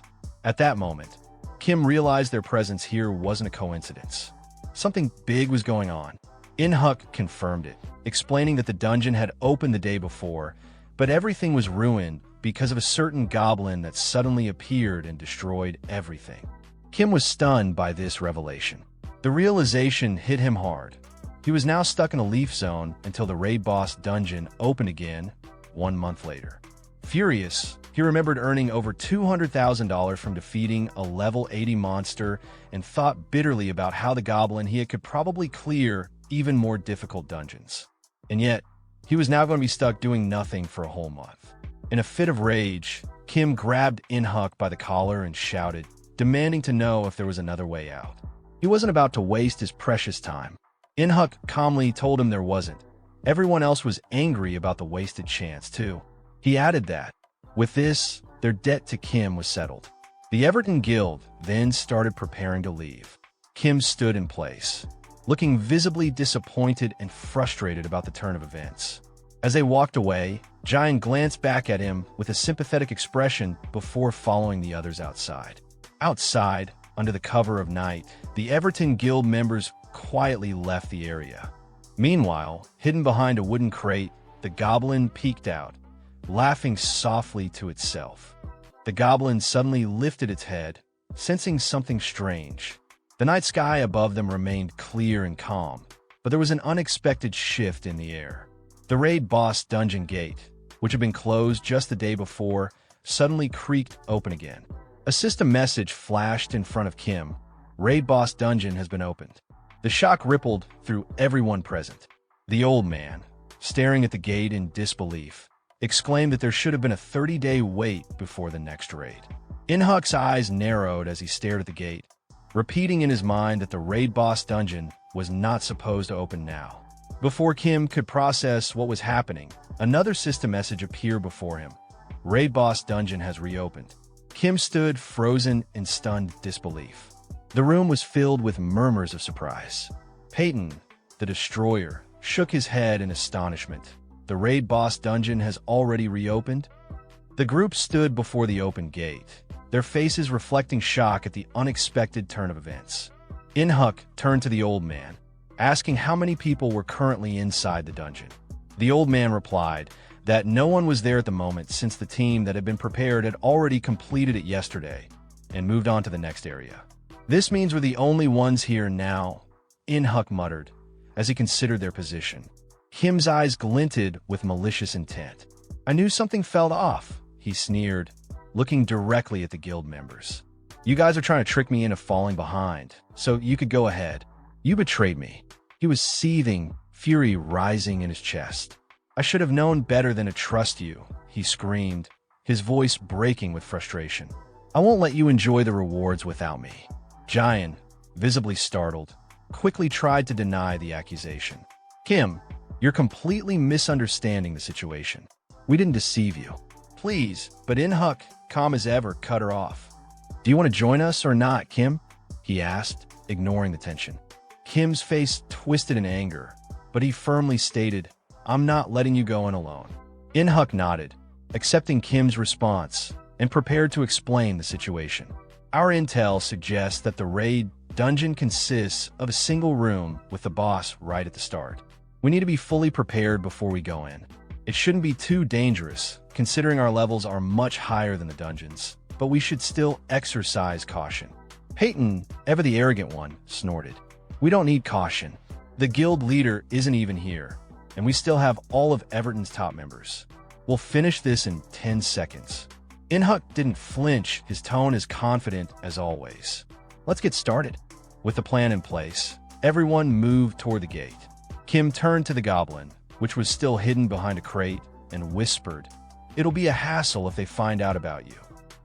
At that moment, Kim realized their presence here wasn't a coincidence. Something big was going on. Inhuk confirmed it, explaining that the dungeon had opened the day before, but everything was ruined because of a certain goblin that suddenly appeared and destroyed everything. Kim was stunned by this revelation. The realization hit him hard. He was now stuck in a Leaf zone until the raid boss dungeon opened again 1 month later. Furious, he remembered earning over $200,000 from defeating a level 80 monster and thought bitterly about how the goblin he could probably clear even more difficult dungeons. And yet, he was now going to be stuck doing nothing for a whole month. In a fit of rage, Kim grabbed Inhuk by the collar and shouted, demanding to know if there was another way out. He wasn't about to waste his precious time. Inhuk calmly told him there wasn't. Everyone else was angry about the wasted chance, too. He added that, with this, their debt to Kim was settled. The Everton Guild then started preparing to leave. Kim stood in place, looking visibly disappointed and frustrated about the turn of events. As they walked away, Giant glanced back at him with a sympathetic expression before following the others outside. Outside, under the cover of night, the Everton Guild members quietly left the area. Meanwhile, hidden behind a wooden crate, the goblin peeked out, laughing softly to itself. The goblin suddenly lifted its head, sensing something strange. The night sky above them remained clear and calm, but there was an unexpected shift in the air. The raid boss dungeon gate, which had been closed just the day before, suddenly creaked open again. A system message flashed in front of Kim. Raid Boss Dungeon has been opened. The shock rippled through everyone present. The old man, staring at the gate in disbelief, exclaimed that there should have been a 30-day wait before the next raid. Inhuck's eyes narrowed as he stared at the gate, repeating in his mind that the Raid Boss Dungeon was not supposed to open now. Before Kim could process what was happening, another system message appeared before him. Raid Boss Dungeon has reopened. Kim stood frozen in stunned disbelief. The room was filled with murmurs of surprise. Peyton, the Destroyer, shook his head in astonishment. The Raid Boss Dungeon has already reopened? The group stood before the open gate, their faces reflecting shock at the unexpected turn of events. Inhuck turned to the old man, asking how many people were currently inside the dungeon. The old man replied that no one was there at the moment since the team that had been prepared had already completed it yesterday and moved on to the next area. This means we're the only ones here now, Inhuck muttered as he considered their position. Kim's eyes glinted with malicious intent. I knew something felt off, he sneered, looking directly at the guild members. You guys are trying to trick me into falling behind, so you could go ahead. You betrayed me. He was seething, fury rising in his chest. I should have known better than to trust you, he screamed, his voice breaking with frustration. I won't let you enjoy the rewards without me. Giant, visibly startled, quickly tried to deny the accusation. Kim, you're completely misunderstanding the situation. We didn't deceive you. Please, but Inhuck, calm as ever, cut her off. Do you want to join us or not, Kim? He asked, ignoring the tension. Kim's face twisted in anger, but he firmly stated, I'm not letting you go in alone. Inhuck nodded, accepting Kim's response, and prepared to explain the situation. Our intel suggests that the raid dungeon consists of a single room with the boss right at the start. We need to be fully prepared before we go in. It shouldn't be too dangerous, considering our levels are much higher than the dungeons, but we should still exercise caution. Peyton, ever the arrogant one, snorted. We don't need caution. The guild leader isn't even here, and we still have all of Everton's top members. We'll finish this in 10 seconds. Inhuck didn't flinch, his tone as confident as always. Let's get started. With the plan in place, everyone moved toward the gate. Kim turned to the Goblin, which was still hidden behind a crate, and whispered, It'll be a hassle if they find out about you.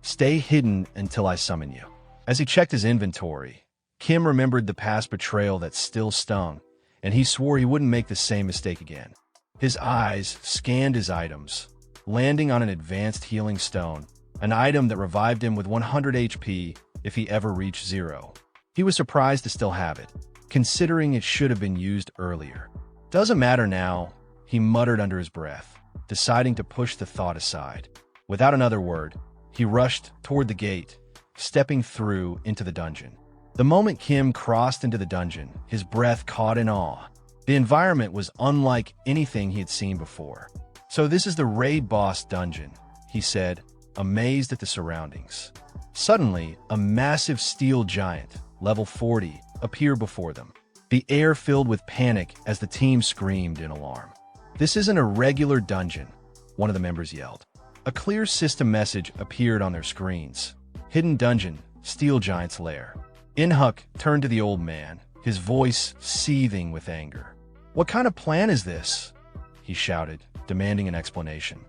Stay hidden until I summon you. As he checked his inventory, Kim remembered the past betrayal that still stung, and he swore he wouldn't make the same mistake again. His eyes scanned his items, landing on an advanced healing stone, an item that revived him with 100 HP if he ever reached 0. He was surprised to still have it, considering it should have been used earlier. Doesn't matter now, he muttered under his breath, deciding to push the thought aside. Without another word, he rushed toward the gate, stepping through into the dungeon. The moment Kim crossed into the dungeon, his breath caught in awe. The environment was unlike anything he had seen before. So this is the Raid Boss Dungeon, he said, amazed at the surroundings. Suddenly, a massive steel giant, level 40, appeared before them. The air filled with panic as the team screamed in alarm. This isn't a regular dungeon, one of the members yelled. A clear system message appeared on their screens. Hidden dungeon, steel giant's lair. Inhuck turned to the old man, his voice seething with anger. What kind of plan is this? He shouted, demanding an explanation.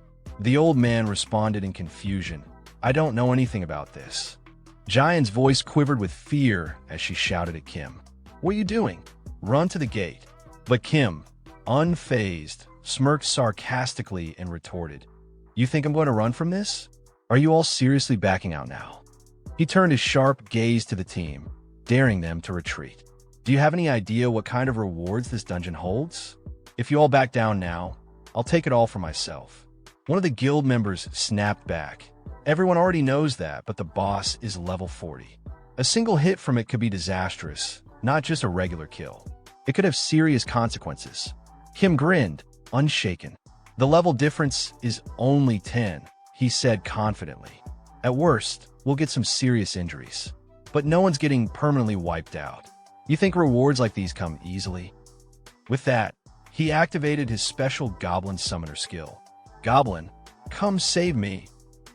The old man responded in confusion. I don't know anything about this. Giant's voice quivered with fear as she shouted at Kim. What are you doing? Run to the gate. But Kim, unfazed, smirked sarcastically and retorted. You think I'm going to run from this? Are you all seriously backing out now? He turned his sharp gaze to the team, daring them to retreat. Do you have any idea what kind of rewards this dungeon holds? If you all back down now, I'll take it all for myself. One of the guild members snapped back. Everyone already knows that, but the boss is level 40. A single hit from it could be disastrous, not just a regular kill. It could have serious consequences. Kim grinned, unshaken. The level difference is only 10, he said confidently. At worst, we'll get some serious injuries. But no one's getting permanently wiped out. You think rewards like these come easily? With that, he activated his special Goblin Summoner skill. Goblin, come save me,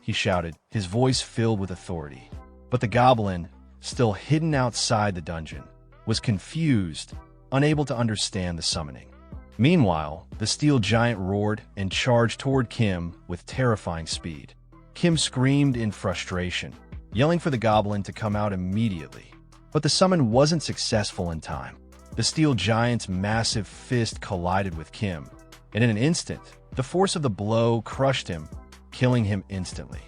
he shouted, his voice filled with authority. But the goblin, still hidden outside the dungeon, was confused, unable to understand the summoning. Meanwhile, the steel giant roared and charged toward Kim with terrifying speed. Kim screamed in frustration, yelling for the goblin to come out immediately. But the summon wasn't successful in time. The steel giant's massive fist collided with Kim, and in an instant, the force of the blow crushed him, killing him instantly.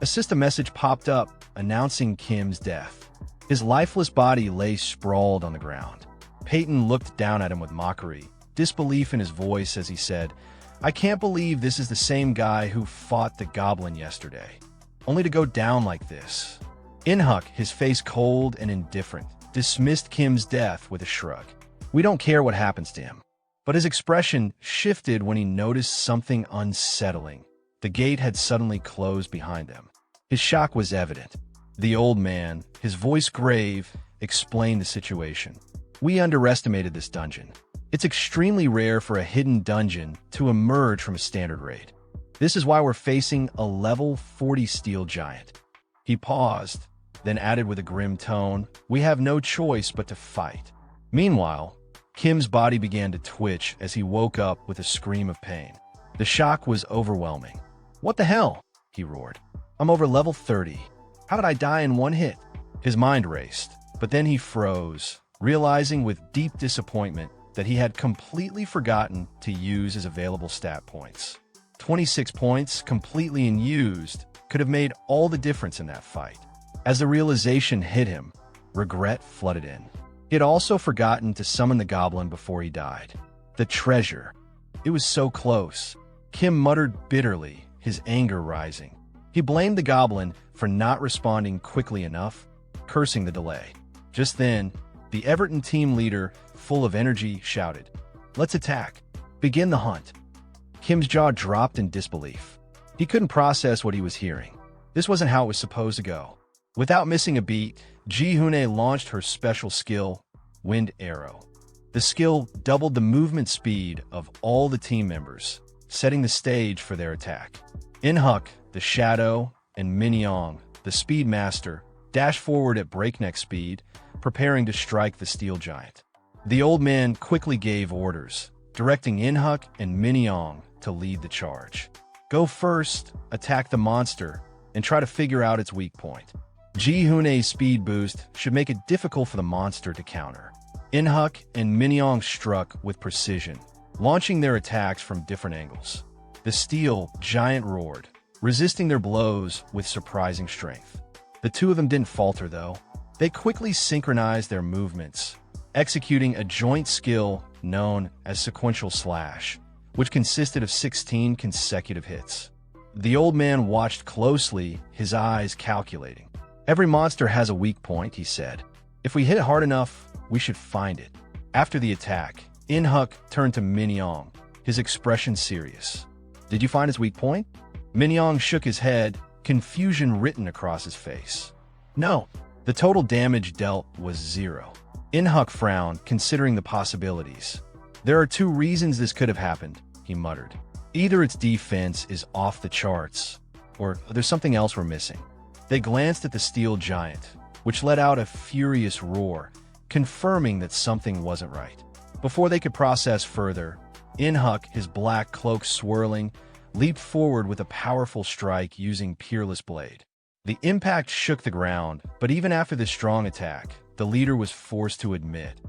A system message popped up, announcing Kim's death. His lifeless body lay sprawled on the ground. Peyton looked down at him with mockery, disbelief in his voice as he said, "I can't believe this is the same guy who fought the goblin yesterday. Only to go down like this." Inhuk, his face cold and indifferent, dismissed Kim's death with a shrug. "We don't care what happens to him." But his expression shifted when he noticed something unsettling. The gate had suddenly closed behind them. His shock was evident. The old man, his voice grave, explained the situation. "We underestimated this dungeon. It's extremely rare for a hidden dungeon to emerge from a standard raid. This is why we're facing a level 40 steel giant." He paused, then added with a grim tone, "We have no choice but to fight." Meanwhile, Kim's body began to twitch as he woke up with a scream of pain. The shock was overwhelming. "What the hell?" he roared. "I'm over level 30. How did I die in one hit?" His mind raced, but then he froze, realizing with deep disappointment that he had completely forgotten to use his available stat points. 26 points, completely unused, could have made all the difference in that fight. As the realization hit him, regret flooded in. He had also forgotten to summon the goblin before he died. The treasure. It was so close. Kim muttered bitterly, his anger rising. He blamed the goblin for not responding quickly enough, cursing the delay. Just then, the Everton team leader, full of energy, shouted, "Let's attack. Begin the hunt." Kim's jaw dropped in disbelief. He couldn't process what he was hearing. This wasn't how it was supposed to go. Without missing a beat, Ji-Hoon launched her special skill, Wind Arrow. The skill doubled the movement speed of all the team members, setting the stage for their attack. Inhuk, the Shadow, and Minyong, the Speed Master, dashed forward at breakneck speed, preparing to strike the steel giant. The old man quickly gave orders, directing Inhuk and Minyong to lead the charge. "Go first, attack the monster, and try to figure out its weak point." Ji-Hoon's speed boost should make it difficult for the monster to counter. Inhuk and Minyong struck with precision, launching their attacks from different angles. The steel giant roared, resisting their blows with surprising strength. The two of them didn't falter, though. They quickly synchronized their movements, executing a joint skill known as Sequential Slash, which consisted of 16 consecutive hits. The old man watched closely, his eyes calculating. "Every monster has a weak point," he said. "If we hit hard enough, we should find it." After the attack, Inhuk turned to Minyong, his expression serious. "Did you find his weak point?" Minyong shook his head, confusion written across his face. "No." The total damage dealt was 0. Inhuk frowned, considering the possibilities. "There are 2 reasons this could have happened," he muttered. "Either its defense is off the charts, or there's something else we're missing." They glanced at the steel giant, which let out a furious roar, confirming that something wasn't right. Before they could process further, Inhuk, his black cloak swirling, leaped forward with a powerful strike using Peerless Blade. The impact shook the ground, but even after this strong attack, the leader was forced to admit,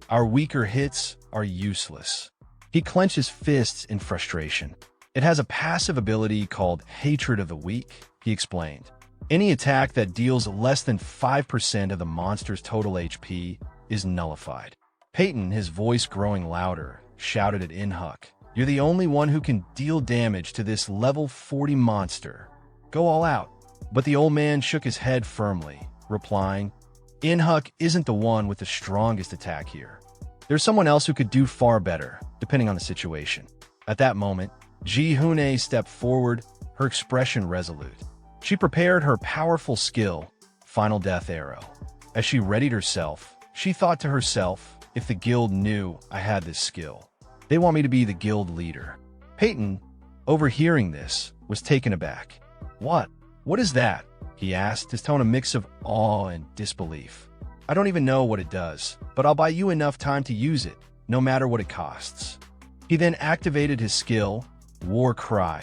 "Our weaker hits are useless." He clenched his fists in frustration. "It has a passive ability called Hatred of the Weak," he explained. "Any attack that deals less than 5% of the monster's total HP is nullified." Peyton, his voice growing louder, shouted at Inhuk, "You're the only one who can deal damage to this level 40 monster. Go all out." But the old man shook his head firmly, replying, "Inhuk isn't the one with the strongest attack here. There's someone else who could do far better, depending on the situation." At that moment, Ji-Hoon stepped forward, her expression resolute. She prepared her powerful skill, Final Death Arrow. As she readied herself, she thought to herself, "If the guild knew I had this skill, they want me to be the guild leader." Peyton, overhearing this, was taken aback. "What? "What is that?" he asked, his tone a mix of awe and disbelief. "I don't even know what it does, but I'll buy you enough time to use it, no matter what it costs." He then activated his skill, War Cry,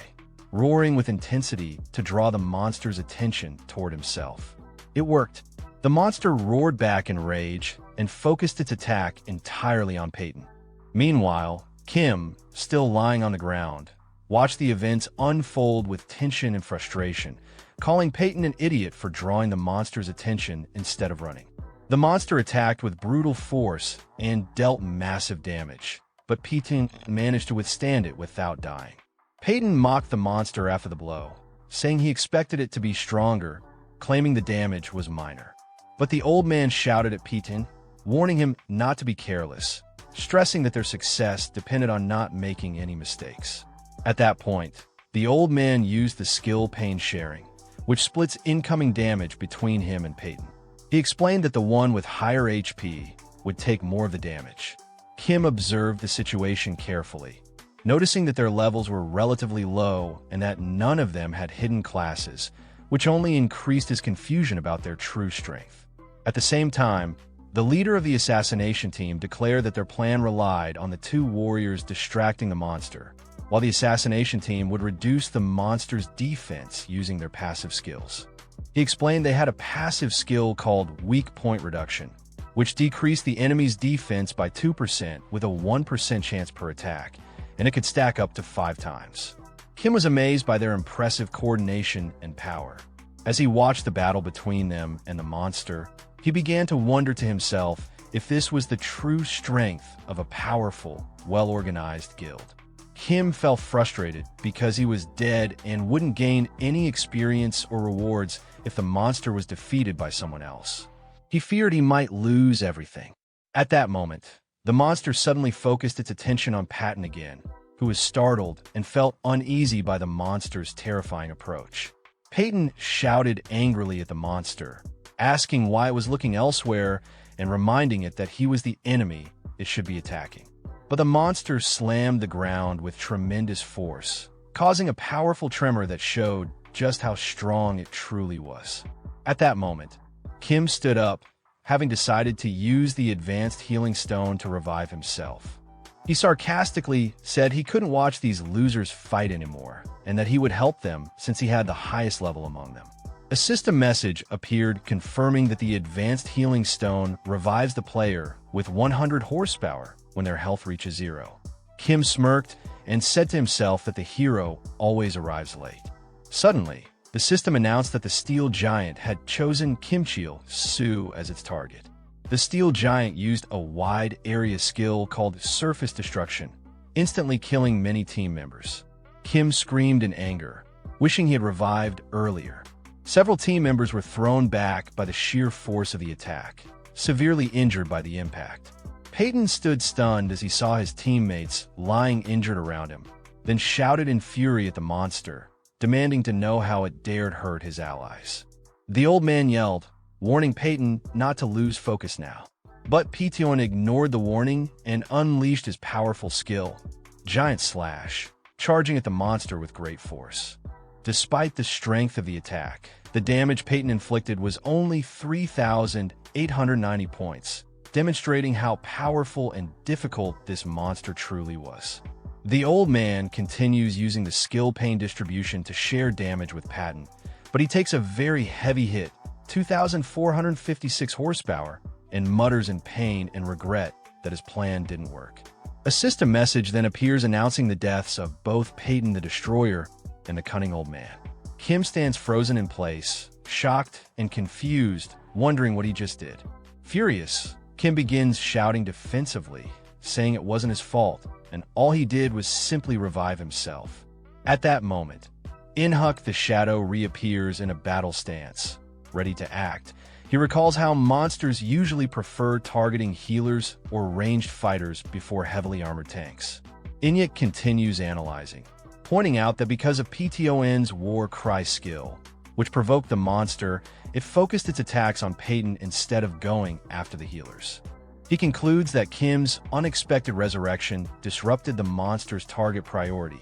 roaring with intensity to draw the monster's attention toward himself. It worked. The monster roared back in rage and focused its attack entirely on Peyton. Meanwhile, Kim, still lying on the ground, watched the events unfold with tension and frustration, calling Peyton an idiot for drawing the monster's attention instead of running. The monster attacked with brutal force and dealt massive damage, but Peyton managed to withstand it without dying. Peyton mocked the monster after the blow, saying he expected it to be stronger, claiming the damage was minor. But the old man shouted at Peyton, warning him not to be careless, stressing that their success depended on not making any mistakes. At that point, the old man used the skill pain sharing, which splits incoming damage between him and Peyton. He explained that the one with higher HP would take more of the damage. Kim observed the situation carefully, noticing that their levels were relatively low and that none of them had hidden classes, which only increased his confusion about their true strength. At the same time, the leader of the assassination team declared that their plan relied on the two warriors distracting the monster, while the assassination team would reduce the monster's defense using their passive skills. He explained they had a passive skill called Weak Point Reduction, which decreased the enemy's defense by 2% with a 1% chance per attack, and it could stack up to 5 times. Kim was amazed by their impressive coordination and power. As he watched the battle between them and the monster, he began to wonder to himself if this was the true strength of a powerful, well-organized guild. Kim felt frustrated because he was dead and wouldn't gain any experience or rewards if the monster was defeated by someone else. He feared he might lose everything. At that moment, the monster suddenly focused its attention on Patton again, who was startled and felt uneasy by the monster's terrifying approach. Peyton shouted angrily at the monster, asking why it was looking elsewhere and reminding it that he was the enemy it should be attacking. But the monster slammed the ground with tremendous force, causing a powerful tremor that showed just how strong it truly was. At that moment, Kim stood up, having decided to use the advanced healing stone to revive himself. He sarcastically said he couldn't watch these losers fight anymore, and that he would help them since he had the highest level among them. A system message appeared confirming that the advanced healing stone revives the player with 100 horsepower when their health reaches 0. Kim smirked and said to himself that the hero always arrives late. Suddenly, the system announced that the Steel Giant had chosen Kimchil Su as its target. The Steel Giant used a wide area skill called Surface Destruction, instantly killing many team members. Kim screamed in anger, wishing he had revived earlier. Several team members were thrown back by the sheer force of the attack, severely injured by the impact. Peyton stood stunned as he saw his teammates lying injured around him, then shouted in fury at the monster, demanding to know how it dared hurt his allies. The old man yelled, warning Peyton not to lose focus now. But Peyton ignored the warning and unleashed his powerful skill, Giant Slash, charging at the monster with great force. Despite the strength of the attack, the damage Peyton inflicted was only 3,890 points, demonstrating how powerful and difficult this monster truly was. The old man continues using the skill pain distribution to share damage with Patton, but he takes a very heavy hit, 2,456 horsepower, and mutters in pain and regret that his plan didn't work. A system message then appears announcing the deaths of both Peyton the Destroyer and the cunning old man. Kim stands frozen in place, shocked and confused, wondering what he just did. Furious, Kim begins shouting defensively, saying it wasn't his fault, and all he did was simply revive himself. At that moment, Inhuk the Shadow reappears in a battle stance, ready to act. He recalls how monsters usually prefer targeting healers or ranged fighters before heavily armored tanks. Inyuk continues analyzing, pointing out that because of PTON's War Cry skill, which provoked the monster, it focused its attacks on Peyton instead of going after the healers. He concludes that Kim's unexpected resurrection disrupted the monster's target priority,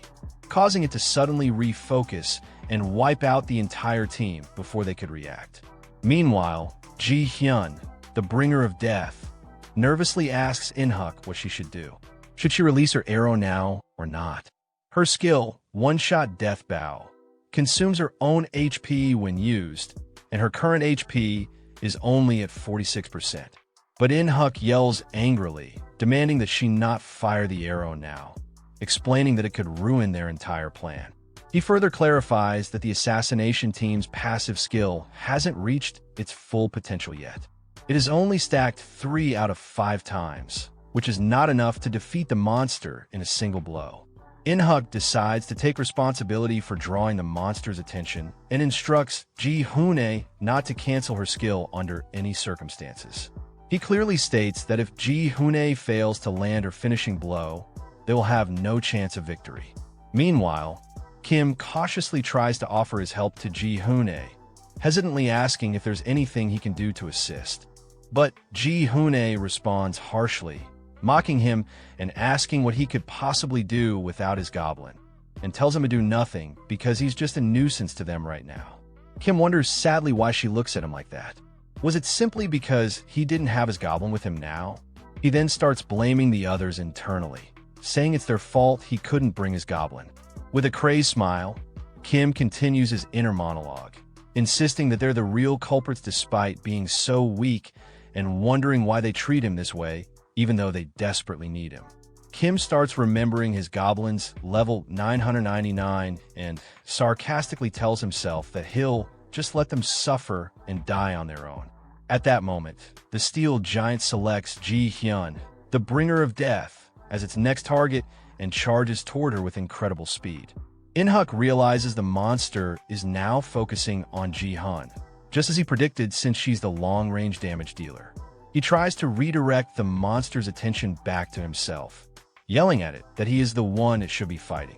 causing it to suddenly refocus and wipe out the entire team before they could react. Meanwhile, Ji-hyun, the bringer of death, nervously asks In-huk what she should do. Should she release her arrow now or not? Her skill, one-shot death bow, consumes her own HP when used, and her current HP is only at 46%. But In-huk yells angrily, demanding that she not fire the arrow now, explaining that it could ruin their entire plan. He further clarifies that the assassination team's passive skill hasn't reached its full potential yet. It is only stacked 3 out of 5 times, which is not enough to defeat the monster in a single blow. In-huk decides to take responsibility for drawing the monster's attention and instructs Ji-hyun not to cancel her skill under any circumstances. He clearly states that if Ji-hyun fails to land her finishing blow, they will have no chance of victory. Meanwhile, Kim cautiously tries to offer his help to Ji-hyun, hesitantly asking if there's anything he can do to assist. But Ji-hyun responds harshly, mocking him and asking what he could possibly do without his goblin, and tells him to do nothing because he's just a nuisance to them right now. Kim wonders sadly why she looks at him like that. Was it simply because he didn't have his goblin with him now? He then starts blaming the others internally, saying it's their fault he couldn't bring his goblin. With a crazed smile, Kim continues his inner monologue, insisting that they're the real culprits despite being so weak and wondering why they treat him this way, even though they desperately need him. Kim starts remembering his goblin's level 999 and sarcastically tells himself that he'll just let them suffer and die on their own. At that moment, the steel giant selects Ji-hyun, the bringer of death, as its next target and charges toward her with incredible speed. In-huk realizes the monster is now focusing on Ji-hyun, just as he predicted since she's the long-range damage dealer. He tries to redirect the monster's attention back to himself, yelling at it that he is the one it should be fighting.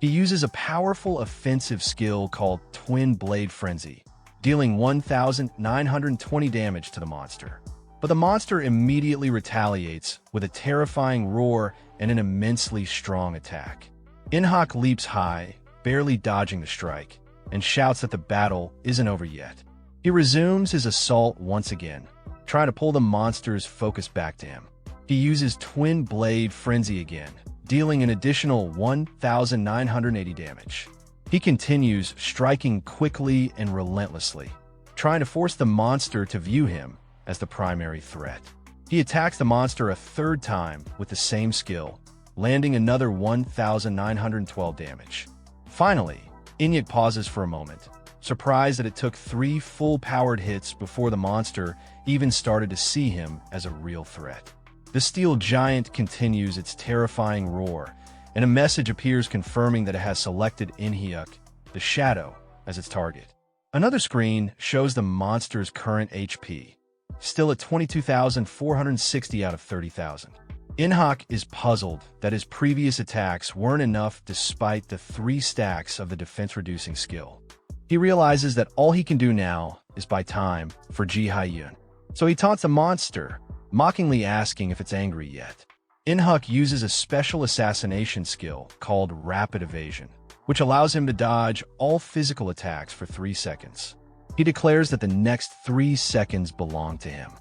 He uses a powerful offensive skill called Twin Blade Frenzy, dealing 1,920 damage to the monster. But the monster immediately retaliates with a terrifying roar and an immensely strong attack. In-huk leaps high, barely dodging the strike, and shouts that the battle isn't over yet. He resumes his assault once again, trying to pull the monster's focus back to him. He uses Twin Blade Frenzy again, dealing an additional 1,980 damage. He continues striking quickly and relentlessly, trying to force the monster to view him as the primary threat. He attacks the monster a third time with the same skill, landing another 1,912 damage. Finally, In-huk pauses for a moment, surprised that it took 3 full-powered hits before the monster even started to see him as a real threat. The steel giant continues its terrifying roar, and a message appears confirming that it has selected In-huk, the shadow, as its target. Another screen shows the monster's current HP, still at 22,460 out of 30,000. In-huk is puzzled that his previous attacks weren't enough despite the 3 stacks of the defense-reducing skill. He realizes that all he can do now is buy time for Ji-hyun. So he taunts the monster, mockingly asking if it's angry yet. In-huk uses a special assassination skill called Rapid Evasion, which allows him to dodge all physical attacks for 3 seconds. He declares that the next 3 seconds belong to him.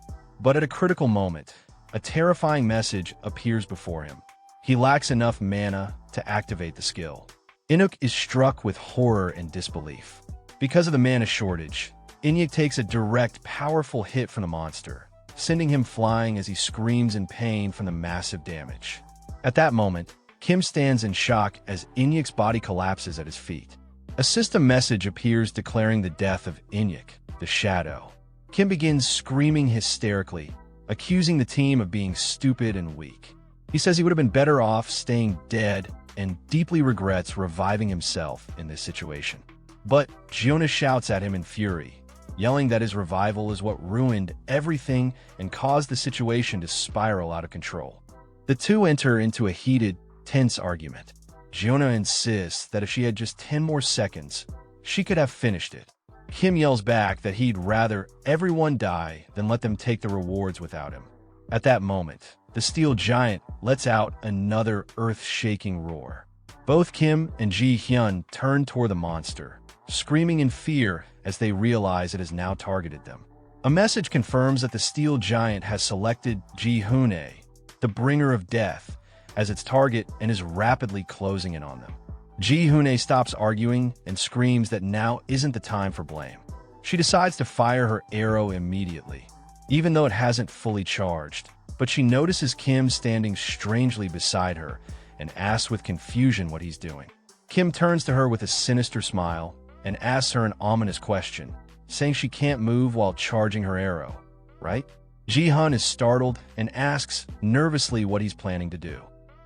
But at a critical moment, a terrifying message appears before him. He lacks enough mana to activate the skill. In-huk is struck with horror and disbelief. Because of the mana shortage, In-huk takes a direct, powerful hit from the monster, sending him flying as he screams in pain from the massive damage. At that moment, Kim stands in shock as In-huk's body collapses at his feet. A system message appears declaring the death of In-huk, the shadow. Kim begins screaming hysterically, accusing the team of being stupid and weak. He says he would have been better off staying dead and deeply regrets reviving himself in this situation. But Giona shouts at him in fury, yelling that his revival is what ruined everything and caused the situation to spiral out of control. The two enter into a heated, tense argument. Giona insists that if she had just 10 more seconds, she could have finished it. Kim yells back that he'd rather everyone die than let them take the rewards without him. At that moment, the steel giant lets out another earth-shaking roar. Both Kim and Ji Hyun turn toward the monster, screaming in fear as they realize it has now targeted them. A message confirms that the steel giant has selected Ji Hyun, the bringer of death, as its target and is rapidly closing in on them. Ji Hyun stops arguing and screams that now isn't the time for blame. She decides to fire her arrow immediately, even though it hasn't fully charged, but she notices Kim standing strangely beside her and asks with confusion what he's doing. Kim turns to her with a sinister smile and asks her an ominous question, saying she can't move while charging her arrow, right? Ji-hun is startled and asks nervously what he's planning to do.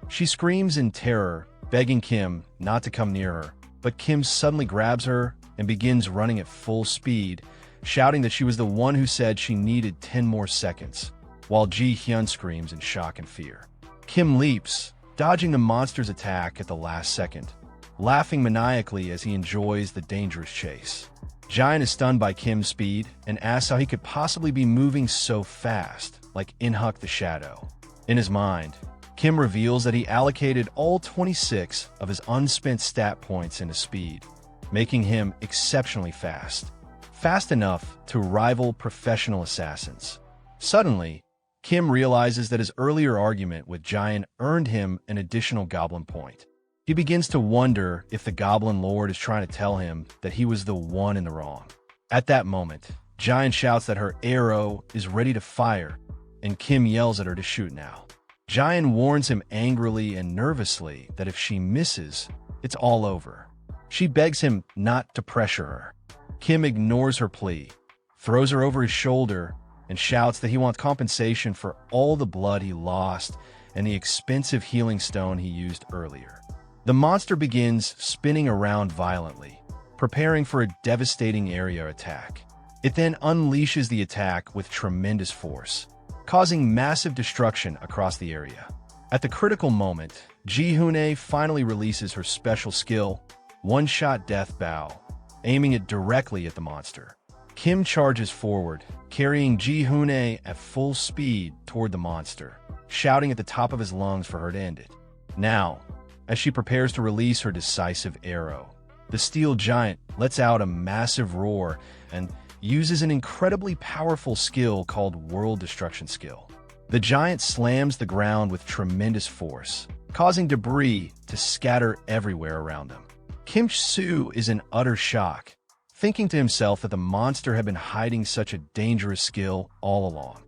She screams in terror, begging Kim not to come near her, but Kim suddenly grabs her and begins running at full speed, shouting that she was the one who said she needed 10 more seconds, while Ji-hyun screams in shock and fear. Kim leaps, dodging the monster's attack at the last second, laughing maniacally as he enjoys the dangerous chase. Jian is stunned by Kim's speed and asks how he could possibly be moving so fast, like Inhuk the Shadow. In his mind, Kim reveals that he allocated all 26 of his unspent stat points into speed, making him exceptionally fast. Fast enough to rival professional assassins. Suddenly, Kim realizes that his earlier argument with Jian earned him an additional Goblin point. He begins to wonder if the Goblin Lord is trying to tell him that he was the one in the wrong. At that moment, Jian shouts that her arrow is ready to fire, and Kim yells at her to shoot now. Jian warns him angrily and nervously that if she misses, it's all over. She begs him not to pressure her. Kim ignores her plea, throws her over his shoulder, and shouts that he wants compensation for all the blood he lost and the expensive healing stone he used earlier. The monster begins spinning around violently, preparing for a devastating area attack. It then unleashes the attack with tremendous force, causing massive destruction across the area. At the critical moment, Ji Hyun finally releases her special skill, One-Shot Death Bow, aiming it directly at the monster. Kim charges forward, carrying Ji Hyun at full speed toward the monster, shouting at the top of his lungs for her to end it. Now, as she prepares to release her decisive arrow, the steel giant lets out a massive roar and uses an incredibly powerful skill called World Destruction Skill. The giant slams the ground with tremendous force, causing debris to scatter everywhere around them. Kim Soo is in utter shock, thinking to himself that the monster had been hiding such a dangerous skill all along.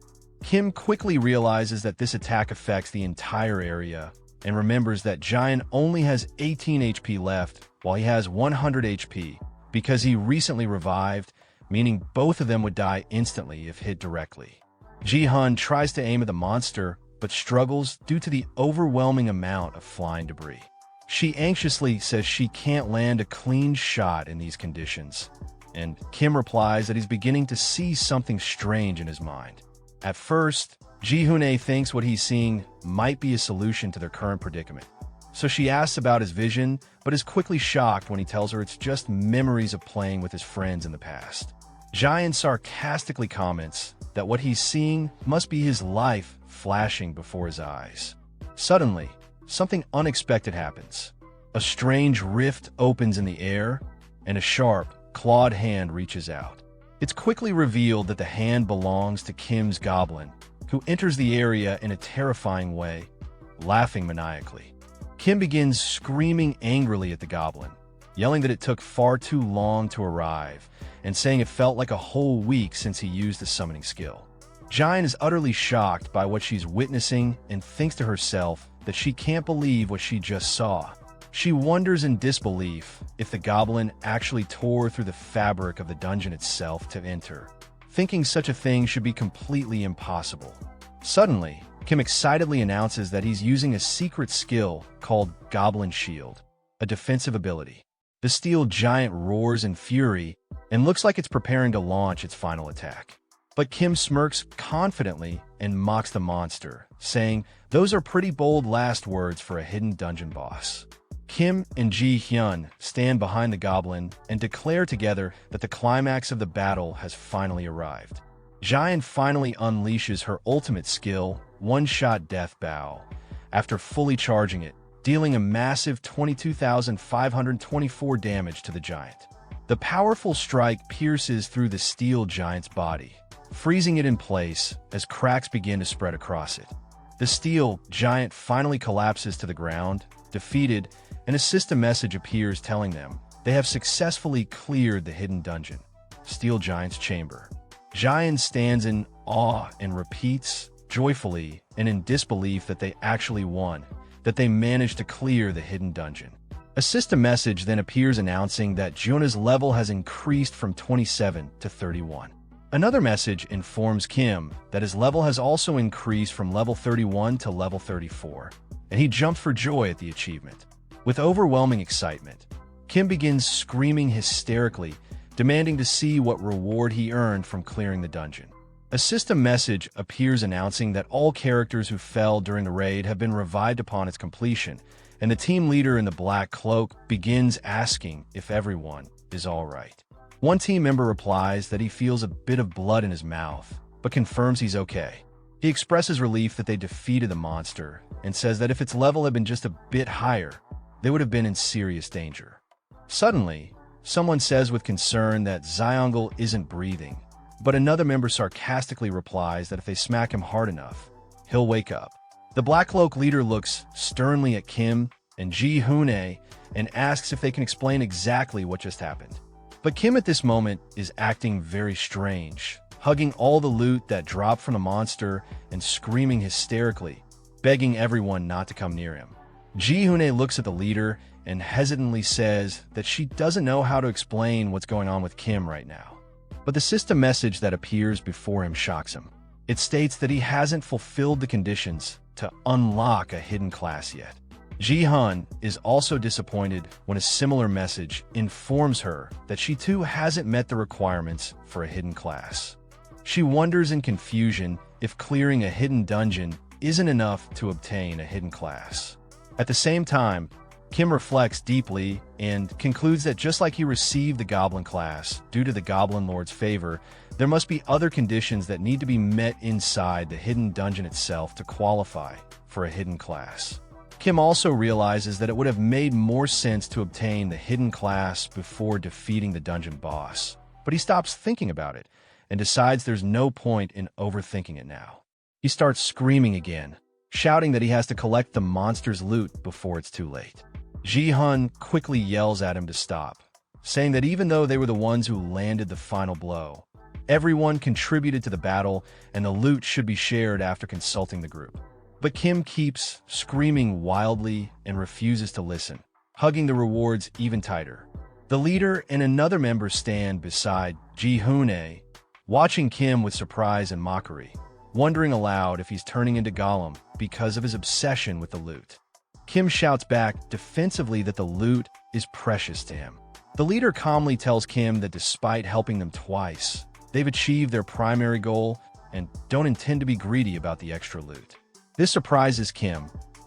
Kim quickly realizes that this attack affects the entire area and remembers that Jian only has 18 HP left while he has 100 HP because he recently revived, meaning both of them would die instantly if hit directly. Ji-hun tries to aim at the monster but struggles due to the overwhelming amount of flying debris. She anxiously says she can't land a clean shot in these conditions, and Kim replies that he's beginning to see something strange in his mind. At first, Ji Hyun thinks what he's seeing might be a solution to their current predicament, so she asks about his vision, but is quickly shocked when he tells her it's just memories of playing with his friends in the past. Jian sarcastically comments that what he's seeing must be his life flashing before his eyes. Suddenly, something unexpected happens. A strange rift opens in the air, and a sharp, clawed hand reaches out. It's quickly revealed that the hand belongs to Kim's Goblin, who enters the area in a terrifying way, laughing maniacally. Kim begins screaming angrily at the Goblin, yelling that it took far too long to arrive, and saying it felt like a whole week since he used the summoning skill. Jian is utterly shocked by what she's witnessing and thinks to herself that she can't believe what she just saw. She wonders in disbelief if the Goblin actually tore through the fabric of the dungeon itself to enter, thinking such a thing should be completely impossible. Suddenly, Kim excitedly announces that he's using a secret skill called Goblin Shield, a defensive ability. The steel giant roars in fury and looks like it's preparing to launch its final attack. But Kim smirks confidently and mocks the monster, saying, "Those are pretty bold last words for a hidden dungeon boss." Kim and Ji Hyun stand behind the Goblin and declare together that the climax of the battle has finally arrived. Jian finally unleashes her ultimate skill, One-Shot Death Bow. After fully charging it, dealing a massive 22,524 damage to the giant. The powerful strike pierces through the steel giant's body, freezing it in place as cracks begin to spread across it. The steel giant finally collapses to the ground, defeated, and a system message appears telling them they have successfully cleared the hidden dungeon, Steel Giant's chamber. Jian stands in awe and repeats, joyfully and in disbelief, that they actually won, that they managed to clear the hidden dungeon. A system message then appears announcing that Juna's level has increased from 27 to 31. Another message informs Kim that his level has also increased from level 31 to level 34, and he jumped for joy at the achievement. With overwhelming excitement, Kim begins screaming hysterically, demanding to see what reward he earned from clearing the dungeon. A system message appears announcing that all characters who fell during the raid have been revived upon its completion, and the team leader in the black cloak begins asking if everyone is all right. One team member replies that he feels a bit of blood in his mouth, but confirms he's okay. He expresses relief that they defeated the monster and says that if its level had been just a bit higher, they would have been in serious danger. Suddenly, someone says with concern that Zyongle isn't breathing, but another member sarcastically replies that if they smack him hard enough, he'll wake up. The Black Cloak leader looks sternly at Kim and Ji Hoon-ae and asks if they can explain exactly what just happened. But Kim at this moment is acting very strange, hugging all the loot that dropped from the monster and screaming hysterically, begging everyone not to come near him. Ji Hoon-ae looks at the leader and hesitantly says that she doesn't know how to explain what's going on with Kim right now. But the system message that appears before him shocks him. It states that he hasn't fulfilled the conditions to unlock a hidden class yet. Ji-hun is also disappointed when a similar message informs her that she too hasn't met the requirements for a hidden class. She wonders in confusion if clearing a hidden dungeon isn't enough to obtain a hidden class. At the same time, Kim reflects deeply and concludes that just like he received the Goblin class due to the Goblin Lord's favor, there must be other conditions that need to be met inside the hidden dungeon itself to qualify for a hidden class. Kim also realizes that it would have made more sense to obtain the hidden class before defeating the dungeon boss, but he stops thinking about it and decides there's no point in overthinking it now. He starts screaming again, shouting that he has to collect the monster's loot before it's too late. Ji-hun quickly yells at him to stop, saying that even though they were the ones who landed the final blow, everyone contributed to the battle and the loot should be shared after consulting the group. But Kim keeps screaming wildly and refuses to listen, hugging the rewards even tighter. The leader and another member stand beside Ji Hoon-ae, watching Kim with surprise and mockery, wondering aloud if he's turning into Gollum because of his obsession with the loot. Kim shouts back defensively that the loot is precious to him. The leader calmly tells Kim that despite helping them twice, they've achieved their primary goal and don't intend to be greedy about the extra loot. This surprises Kim,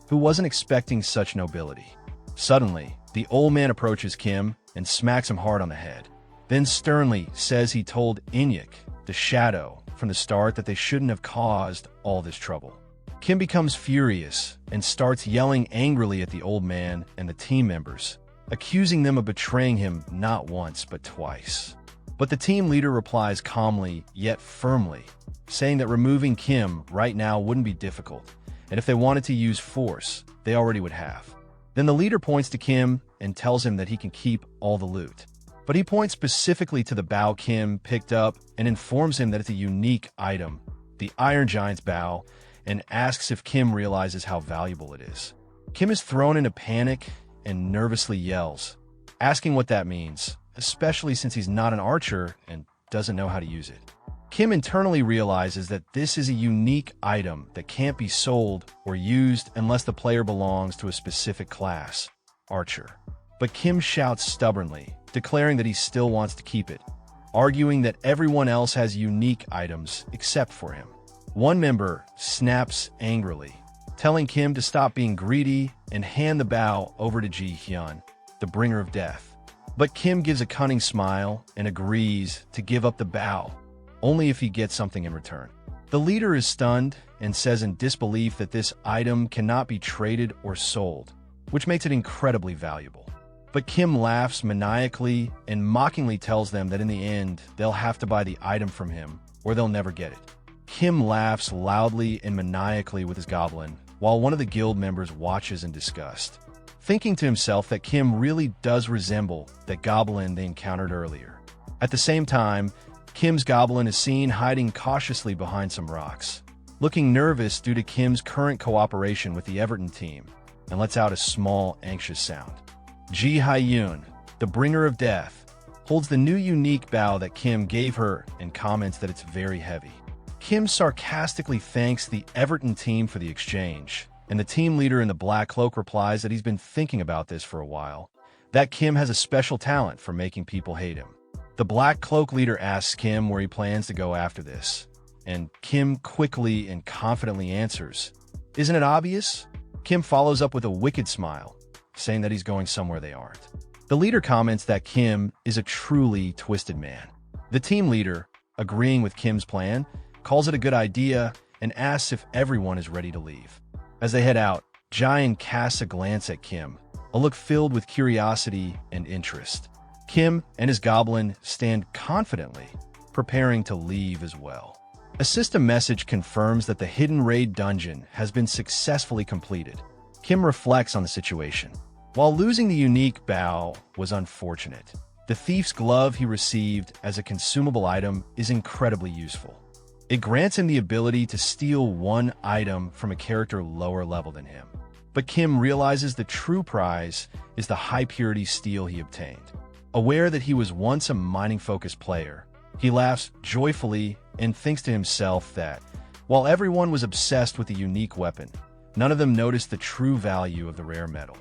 who wasn't expecting such nobility. Suddenly, the old man approaches Kim and smacks him hard on the head, then sternly says he told Inyuk, the shadow, from the start that they shouldn't have caused all this trouble. Kim becomes furious and starts yelling angrily at the old man and the team members, accusing them of betraying him not once but twice. But the team leader replies calmly yet firmly, saying that removing Kim right now wouldn't be difficult, and if they wanted to use force, they already would have. Then the leader points to Kim and tells him that he can keep all the loot. But he points specifically to the bow Kim picked up and informs him that it's a unique item, the Iron Giant's bow, and asks if Kim realizes how valuable it is. Kim is thrown into panic and nervously yells, asking what that means, especially since he's not an archer and doesn't know how to use it. Kim internally realizes that this is a unique item that can't be sold or used unless the player belongs to a specific class, archer. But Kim shouts stubbornly, declaring that he still wants to keep it, arguing that everyone else has unique items except for him. One member snaps angrily, telling Kim to stop being greedy and hand the bow over to Ji-hyun, the bringer of death. But Kim gives a cunning smile and agrees to give up the bow, only if he gets something in return. The leader is stunned and says in disbelief that this item cannot be traded or sold, which makes it incredibly valuable. But Kim laughs maniacally and mockingly tells them that in the end, they'll have to buy the item from him, or they'll never get it. Kim laughs loudly and maniacally with his goblin, while one of the guild members watches in disgust, thinking to himself that Kim really does resemble that goblin they encountered earlier. At the same time, Kim's goblin is seen hiding cautiously behind some rocks, looking nervous due to Kim's current cooperation with the Everton team, and lets out a small, anxious sound. Ji Hyun, the bringer of death, holds the new unique bow that Kim gave her and comments that it's very heavy. Kim sarcastically thanks the Everton team for the exchange, and the team leader in the black cloak replies that he's been thinking about this for a while, that Kim has a special talent for making people hate him. The black cloak leader asks Kim where he plans to go after this, and Kim quickly and confidently answers, "Isn't it obvious?" Kim follows up with a wicked smile, saying that he's going somewhere they aren't. The leader comments that Kim is a truly twisted man. The team leader, agreeing with Kim's plan, calls it a good idea and asks if everyone is ready to leave. As they head out, Jian casts a glance at Kim, a look filled with curiosity and interest. Kim and his goblin stand confidently, preparing to leave as well. A system message confirms that the hidden raid dungeon has been successfully completed. Kim reflects on the situation. While losing the unique bow was unfortunate, the thief's glove he received as a consumable item is incredibly useful. It grants him the ability to steal one item from a character lower level than him. But Kim realizes the true prize is the high-purity steel he obtained. Aware that he was once a mining-focused player, he laughs joyfully and thinks to himself that, while everyone was obsessed with the unique weapon, none of them noticed the true value of the rare metal.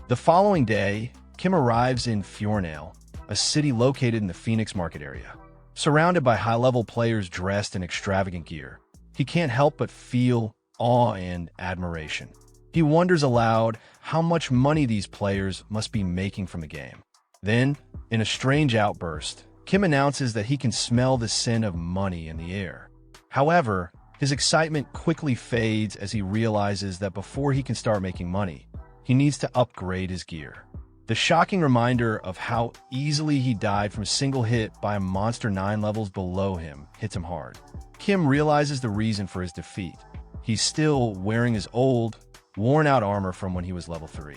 The following day, Kim arrives in Fjornale, a city located in the Phoenix Market area. Surrounded by high-level players dressed in extravagant gear, he can't help but feel awe and admiration. He wonders aloud how much money these players must be making from the game. Then, in a strange outburst, Kim announces that he can smell the scent of money in the air. However, his excitement quickly fades as he realizes that before he can start making money, he needs to upgrade his gear. The shocking reminder of how easily he died from a single hit by a monster 9 levels below him hits him hard. Kim realizes the reason for his defeat. He's still wearing his old, worn-out armor from when he was level 3.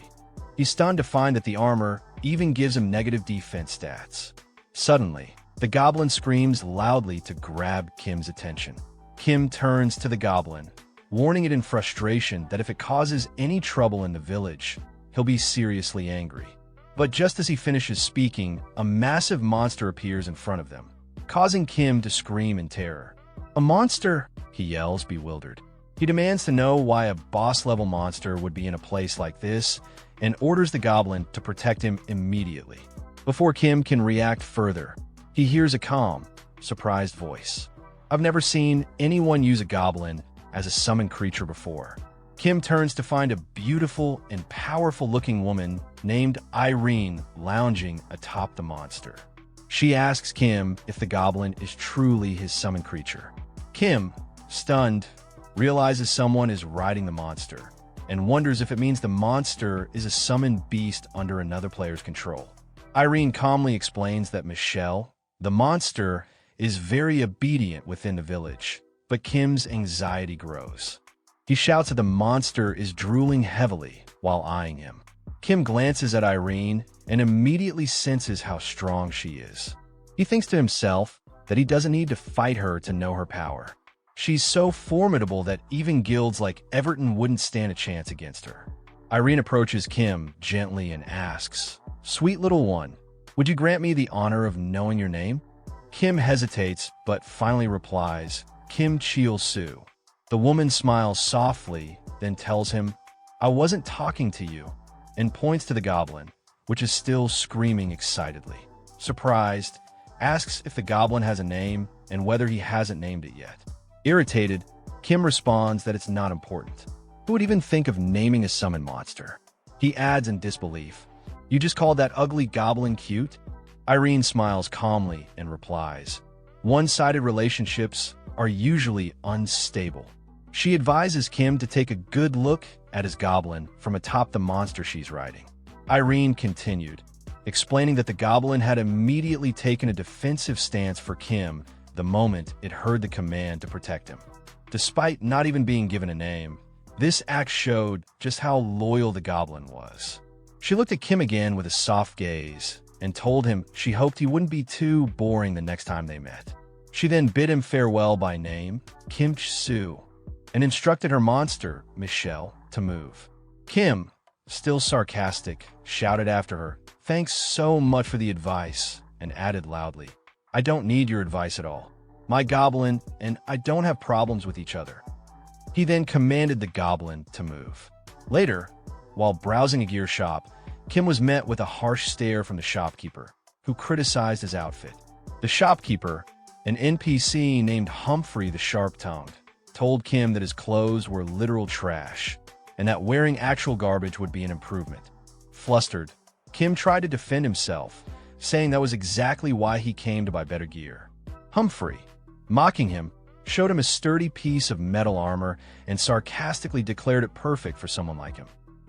He's stunned to find that the armor even gives him negative defense stats. Suddenly, the goblin screams loudly to grab Kim's attention. Kim turns to the goblin, warning it in frustration that if it causes any trouble in the village, he'll be seriously angry. But just as he finishes speaking, a massive monster appears in front of them, causing Kim to scream in terror. "A monster!" he yells, bewildered. He demands to know why a boss-level monster would be in a place like this, and orders the goblin to protect him immediately. Before Kim can react further, he hears a calm, surprised voice. "I've never seen anyone use a goblin as a summoned creature before." Kim turns to find a beautiful and powerful-looking woman named Irene lounging atop the monster. She asks Kim if the goblin is truly his summoned creature. Kim, stunned, realizes someone is riding the monster, and wonders if it means the monster is a summoned beast under another player's control. Irene calmly explains that Michelle, the monster, is very obedient within the village, but Kim's anxiety grows. He shouts that the monster is drooling heavily while eyeing him. Kim glances at Irene and immediately senses how strong she is. He thinks to himself that he doesn't need to fight her to know her power. She's so formidable that even guilds like Everton wouldn't stand a chance against her. Irene approaches Kim gently and asks, "Sweet little one, would you grant me the honor of knowing your name?" Kim hesitates, but finally replies, "Kim Cheol-soo." The woman smiles softly, then tells him, "I wasn't talking to you," and points to the goblin, which is still screaming excitedly. Surprised, asks if the goblin has a name and whether he hasn't named it yet. Irritated, Kim responds that it's not important. Who would even think of naming a summon monster? He adds in disbelief, "You just called that ugly goblin cute?" Irene smiles calmly and replies, "One-sided relationships are usually unstable." She advises Kim to take a good look at his goblin from atop the monster she's riding. Irene continued, explaining that the goblin had immediately taken a defensive stance for Kim the moment it heard the command to protect him. Despite not even being given a name, this act showed just how loyal the goblin was. She looked at Kim again with a soft gaze and told him she hoped he wouldn't be too boring the next time they met. She then bid him farewell by name, Kim Ch-soo, and instructed her monster, Michelle, to move. Kim, still sarcastic, shouted after her, "Thanks so much for the advice," and added loudly, "I don't need your advice at all. My goblin and I don't have problems with each other." He then commanded the goblin to move. Later, while browsing a gear shop, Kim was met with a harsh stare from the shopkeeper, who criticized his outfit. The shopkeeper, an NPC named Humphrey the Sharp-Tongued, told Kim that his clothes were literal trash, and that wearing actual garbage would be an improvement. Flustered, Kim tried to defend himself, saying that was exactly why he came to buy better gear. Humphrey, mocking him, showed him a sturdy piece of metal armor and sarcastically declared it perfect for someone like him.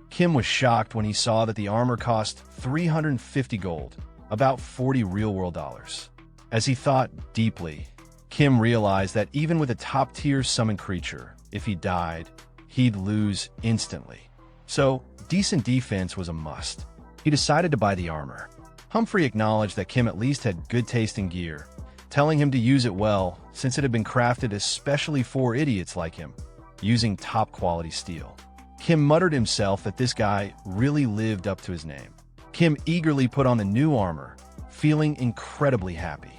Kim was shocked when he saw that the armor cost 350 gold, about 40 real-world dollars. As he thought deeply, Kim realized that even with a top-tier summon creature, if he died, he'd lose instantly. So, decent defense was a must. He decided to buy the armor. Humphrey acknowledged that Kim at least had good taste in gear, telling him to use it well since it had been crafted especially for idiots like him, using top-quality steel. Kim muttered himself that this guy really lived up to his name. Kim eagerly put on the new armor, feeling incredibly happy.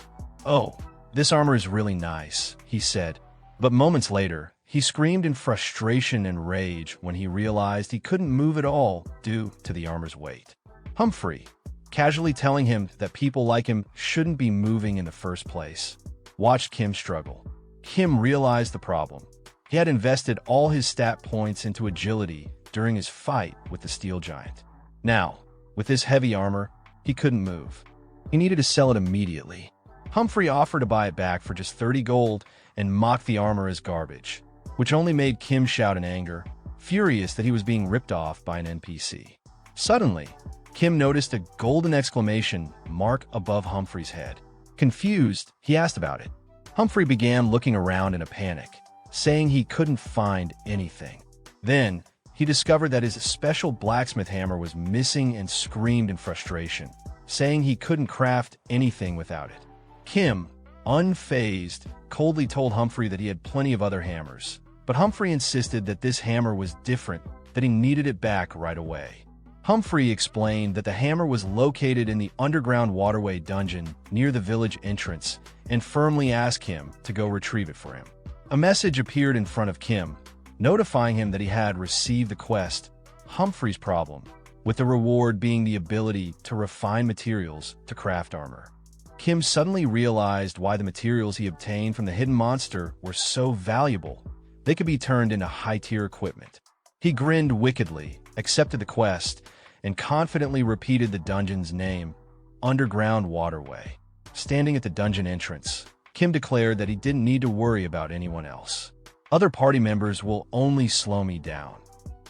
"Oh, this armor is really nice," he said. But moments later, he screamed in frustration and rage when he realized he couldn't move at all due to the armor's weight. Humphrey, casually telling him that people like him shouldn't be moving in the first place, watched Kim struggle. Kim realized the problem. He had invested all his stat points into agility during his fight with the steel giant. Now, with this heavy armor, he couldn't move. He needed to sell it immediately. Humphrey offered to buy it back for just 30 gold and mocked the armor as garbage, which only made Kim shout in anger, furious that he was being ripped off by an NPC. Suddenly, Kim noticed a golden exclamation mark above Humphrey's head. Confused, he asked about it. Humphrey began looking around in a panic, saying he couldn't find anything. Then, he discovered that his special blacksmith hammer was missing and screamed in frustration, saying he couldn't craft anything without it. Kim, unfazed, coldly told Humphrey that he had plenty of other hammers, but Humphrey insisted that this hammer was different, that he needed it back right away. Humphrey explained that the hammer was located in the underground waterway dungeon near the village entrance and firmly asked him to go retrieve it for him. A message appeared in front of Kim, notifying him that he had received the quest, Humphrey's problem, with the reward being the ability to refine materials to craft armor. Kim suddenly realized why the materials he obtained from the hidden monster were so valuable. They could be turned into high-tier equipment. He grinned wickedly, accepted the quest, and confidently repeated the dungeon's name, Underground Waterway. Standing at the dungeon entrance, Kim declared that he didn't need to worry about anyone else. "Other party members will only slow me down,"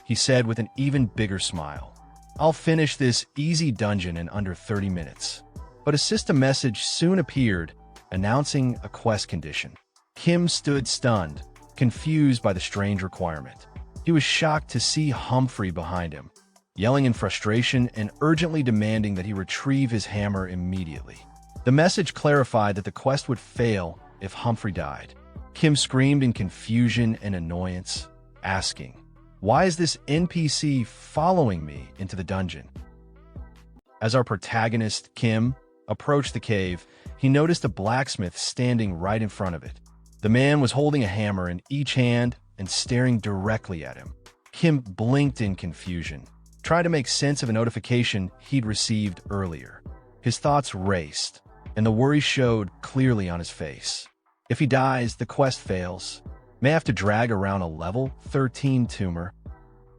he said with an even bigger smile. "I'll finish this easy dungeon in under 30 minutes. But a system message soon appeared, announcing a quest condition. Kim stood stunned, confused by the strange requirement. He was shocked to see Humphrey behind him, yelling in frustration and urgently demanding that he retrieve his hammer immediately. The message clarified that the quest would fail if Humphrey died. Kim screamed in confusion and annoyance, asking, "Why is this NPC following me into the dungeon?" As our protagonist, Kim, approached the cave, he noticed a blacksmith standing right in front of it. The man was holding a hammer in each hand and staring directly at him. Kim blinked in confusion, trying to make sense of a notification he'd received earlier. His thoughts raced, and the worry showed clearly on his face. If he dies, the quest fails. May have to drag around a level 13 tumor.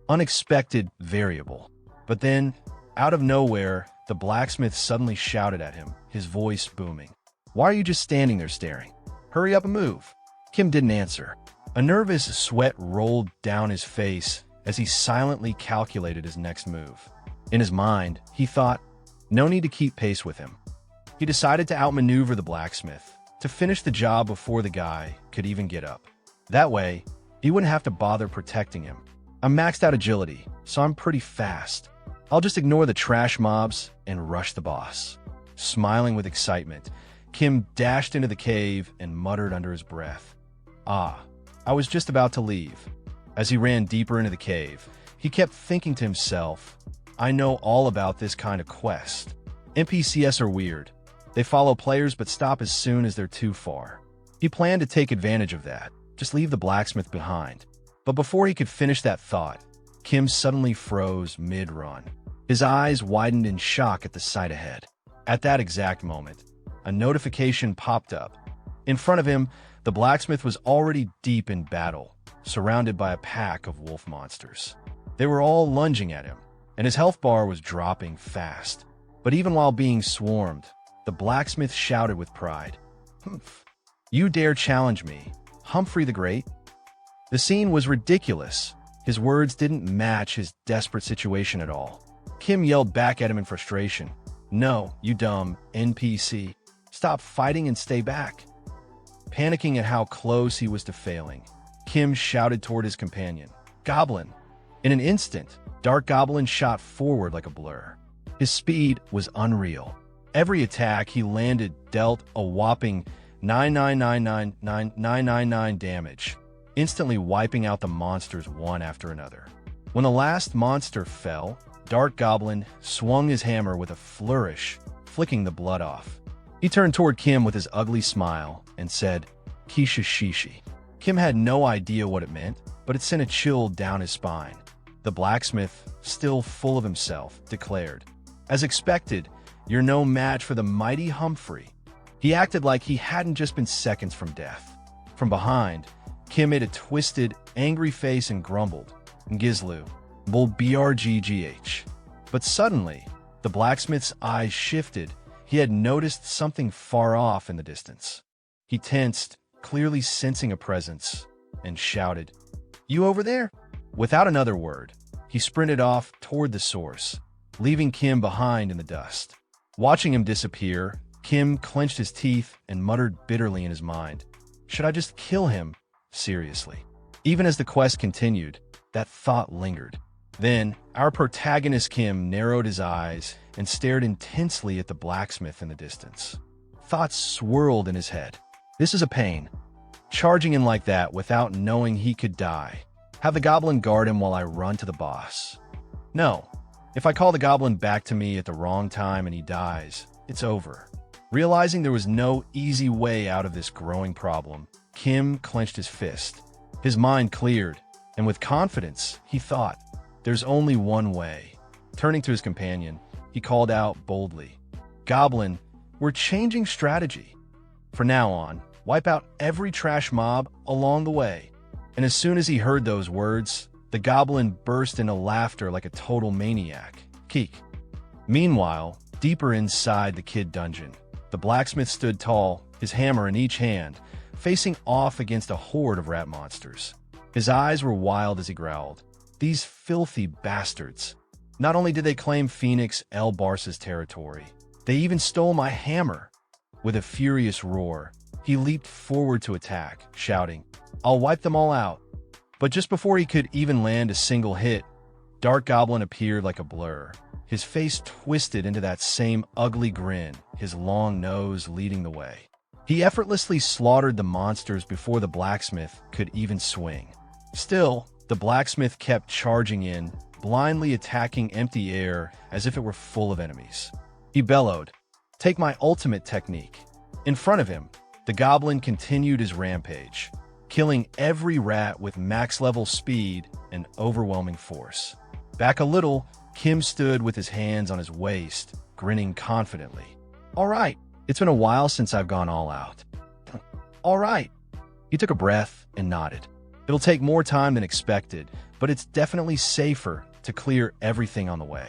Unexpected variable. But then, out of nowhere, the blacksmith suddenly shouted at him, his voice booming. "Why are you just standing there staring? Hurry up and move." Kim didn't answer. A nervous sweat rolled down his face as he silently calculated his next move. In his mind, he thought, no need to keep pace with him. He decided to outmaneuver the blacksmith, to finish the job before the guy could even get up. That way, he wouldn't have to bother protecting him. I'm maxed out agility, so I'm pretty fast. I'll just ignore the trash mobs and rush the boss. Smiling with excitement, Kim dashed into the cave and muttered under his breath, "Ah, I was just about to leave." As he ran deeper into the cave, he kept thinking to himself, I know all about this kind of quest. NPCs are weird. They follow players but stop as soon as they're too far. He planned to take advantage of that, just leave the blacksmith behind. But before he could finish that thought, Kim suddenly froze mid-run. His eyes widened in shock at the sight ahead. At that exact moment, a notification popped up. In front of him, the blacksmith was already deep in battle, surrounded by a pack of wolf monsters. They were all lunging at him, and his health bar was dropping fast. But even while being swarmed, the blacksmith shouted with pride, "Humph! You dare challenge me, Humphrey the Great?" The scene was ridiculous. His words didn't match his desperate situation at all. Kim yelled back at him in frustration, "No, you dumb NPC. Stop fighting and stay back." Panicking at how close he was to failing, Kim shouted toward his companion, "Goblin!" In an instant, Dark Goblin shot forward like a blur. His speed was unreal. Every attack he landed dealt a whopping 9999999 damage, instantly wiping out the monsters one after another. When the last monster fell, Dark Goblin swung his hammer with a flourish, flicking the blood off. He turned toward Kim with his ugly smile and said, "Kisha Shishi." Kim had no idea what it meant, but it sent a chill down his spine. The blacksmith, still full of himself, declared, "As expected, you're no match for the mighty Humphrey." He acted like he hadn't just been seconds from death. From behind, Kim made a twisted, angry face and grumbled, "Gizlu, bull brggh." But suddenly, the blacksmith's eyes shifted. He had noticed something far off in the distance. He tensed, clearly sensing a presence, and shouted, "You over there?" Without another word, he sprinted off toward the source, leaving Kim behind in the dust. Watching him disappear, Kim clenched his teeth and muttered bitterly in his mind, "Should I just kill him? Seriously." Even as the quest continued, that thought lingered. Then, our protagonist Kim narrowed his eyes and stared intensely at the blacksmith in the distance. Thoughts swirled in his head. This is a pain. Charging in like that without knowing he could die. Have the goblin guard him while I run to the boss. No. If I call the goblin back to me at the wrong time and he dies, it's over. Realizing there was no easy way out of this growing problem, Kim clenched his fist. His mind cleared, and with confidence, he thought, there's only one way. Turning to his companion, he called out boldly, "Goblin, we're changing strategy. For now on, wipe out every trash mob along the way." And as soon as he heard those words, the goblin burst into laughter like a total maniac. Keek. Meanwhile, deeper inside the kid dungeon, the blacksmith stood tall, his hammer in each hand, facing off against a horde of rat monsters. His eyes were wild as he growled, "These filthy bastards. Not only did they claim Phoenix El Barsa's territory, they even stole my hammer." With a furious roar, he leaped forward to attack, shouting, "I'll wipe them all out." But just before he could even land a single hit, Dark Goblin appeared like a blur, his face twisted into that same ugly grin, his long nose leading the way. He effortlessly slaughtered the monsters before the blacksmith could even swing. Still, the blacksmith kept charging in, blindly attacking empty air as if it were full of enemies. He bellowed, "Take my ultimate technique." In front of him, the goblin continued his rampage, killing every rat with max-level speed and overwhelming force. Back a little, Kim stood with his hands on his waist, grinning confidently. "All right, it's been a while since I've gone all out." "All right." He took a breath and nodded. "It'll take more time than expected, but it's definitely safer to clear everything on the way.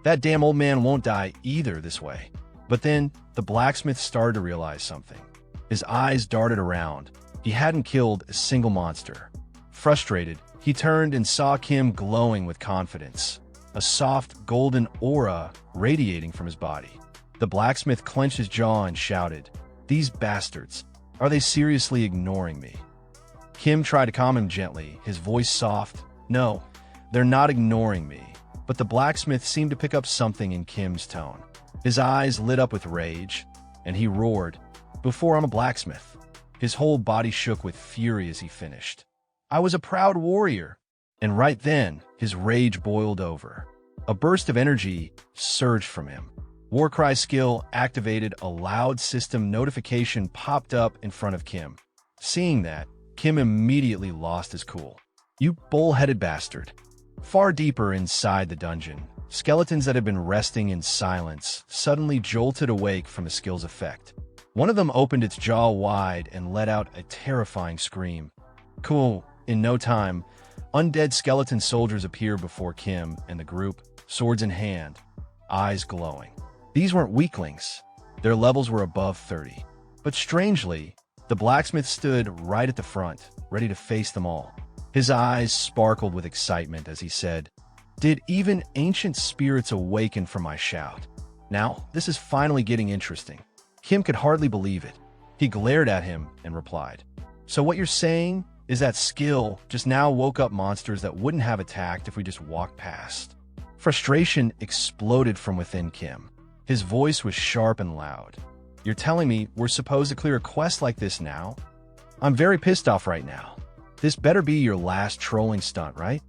That damn old man won't die either this way." But then, the blacksmith started to realize something. His eyes darted around, He hadn't killed a single monster. Frustrated, he turned and saw Kim glowing with confidence, a soft golden aura radiating from his body. The blacksmith clenched his jaw and shouted, "These bastards! Are they seriously ignoring me?" Kim tried to calm him gently, his voice soft. "No, they're not ignoring me." But the blacksmith seemed to pick up something in Kim's tone. His eyes lit up with rage, and he roared, "Before I'm a blacksmith." His whole body shook with fury as he finished. "I was a proud warrior." And right then, his rage boiled over. A burst of energy surged from him. Warcry skill activated, a loud system notification popped up in front of Kim. Seeing that, Kim immediately lost his cool. "You bull-headed bastard." Far deeper inside the dungeon, skeletons that had been resting in silence suddenly jolted awake from the skill's effect. One of them opened its jaw wide and let out a terrifying scream. Cool. In no time, undead skeleton soldiers appeared before Kim and the group, swords in hand, eyes glowing. These weren't weaklings. Their levels were above 30. But strangely, the blacksmith stood right at the front, ready to face them all. His eyes sparkled with excitement as he said, "Did even ancient spirits awaken from my shout? Now, this is finally getting interesting." Kim could hardly believe it. He glared at him and replied, "So what you're saying is that skill just now woke up monsters that wouldn't have attacked if we just walked past?" Frustration exploded from within Kim. His voice was sharp and loud. "You're telling me we're supposed to clear a quest like this now? I'm very pissed off right now. This better be your last trolling stunt, right?"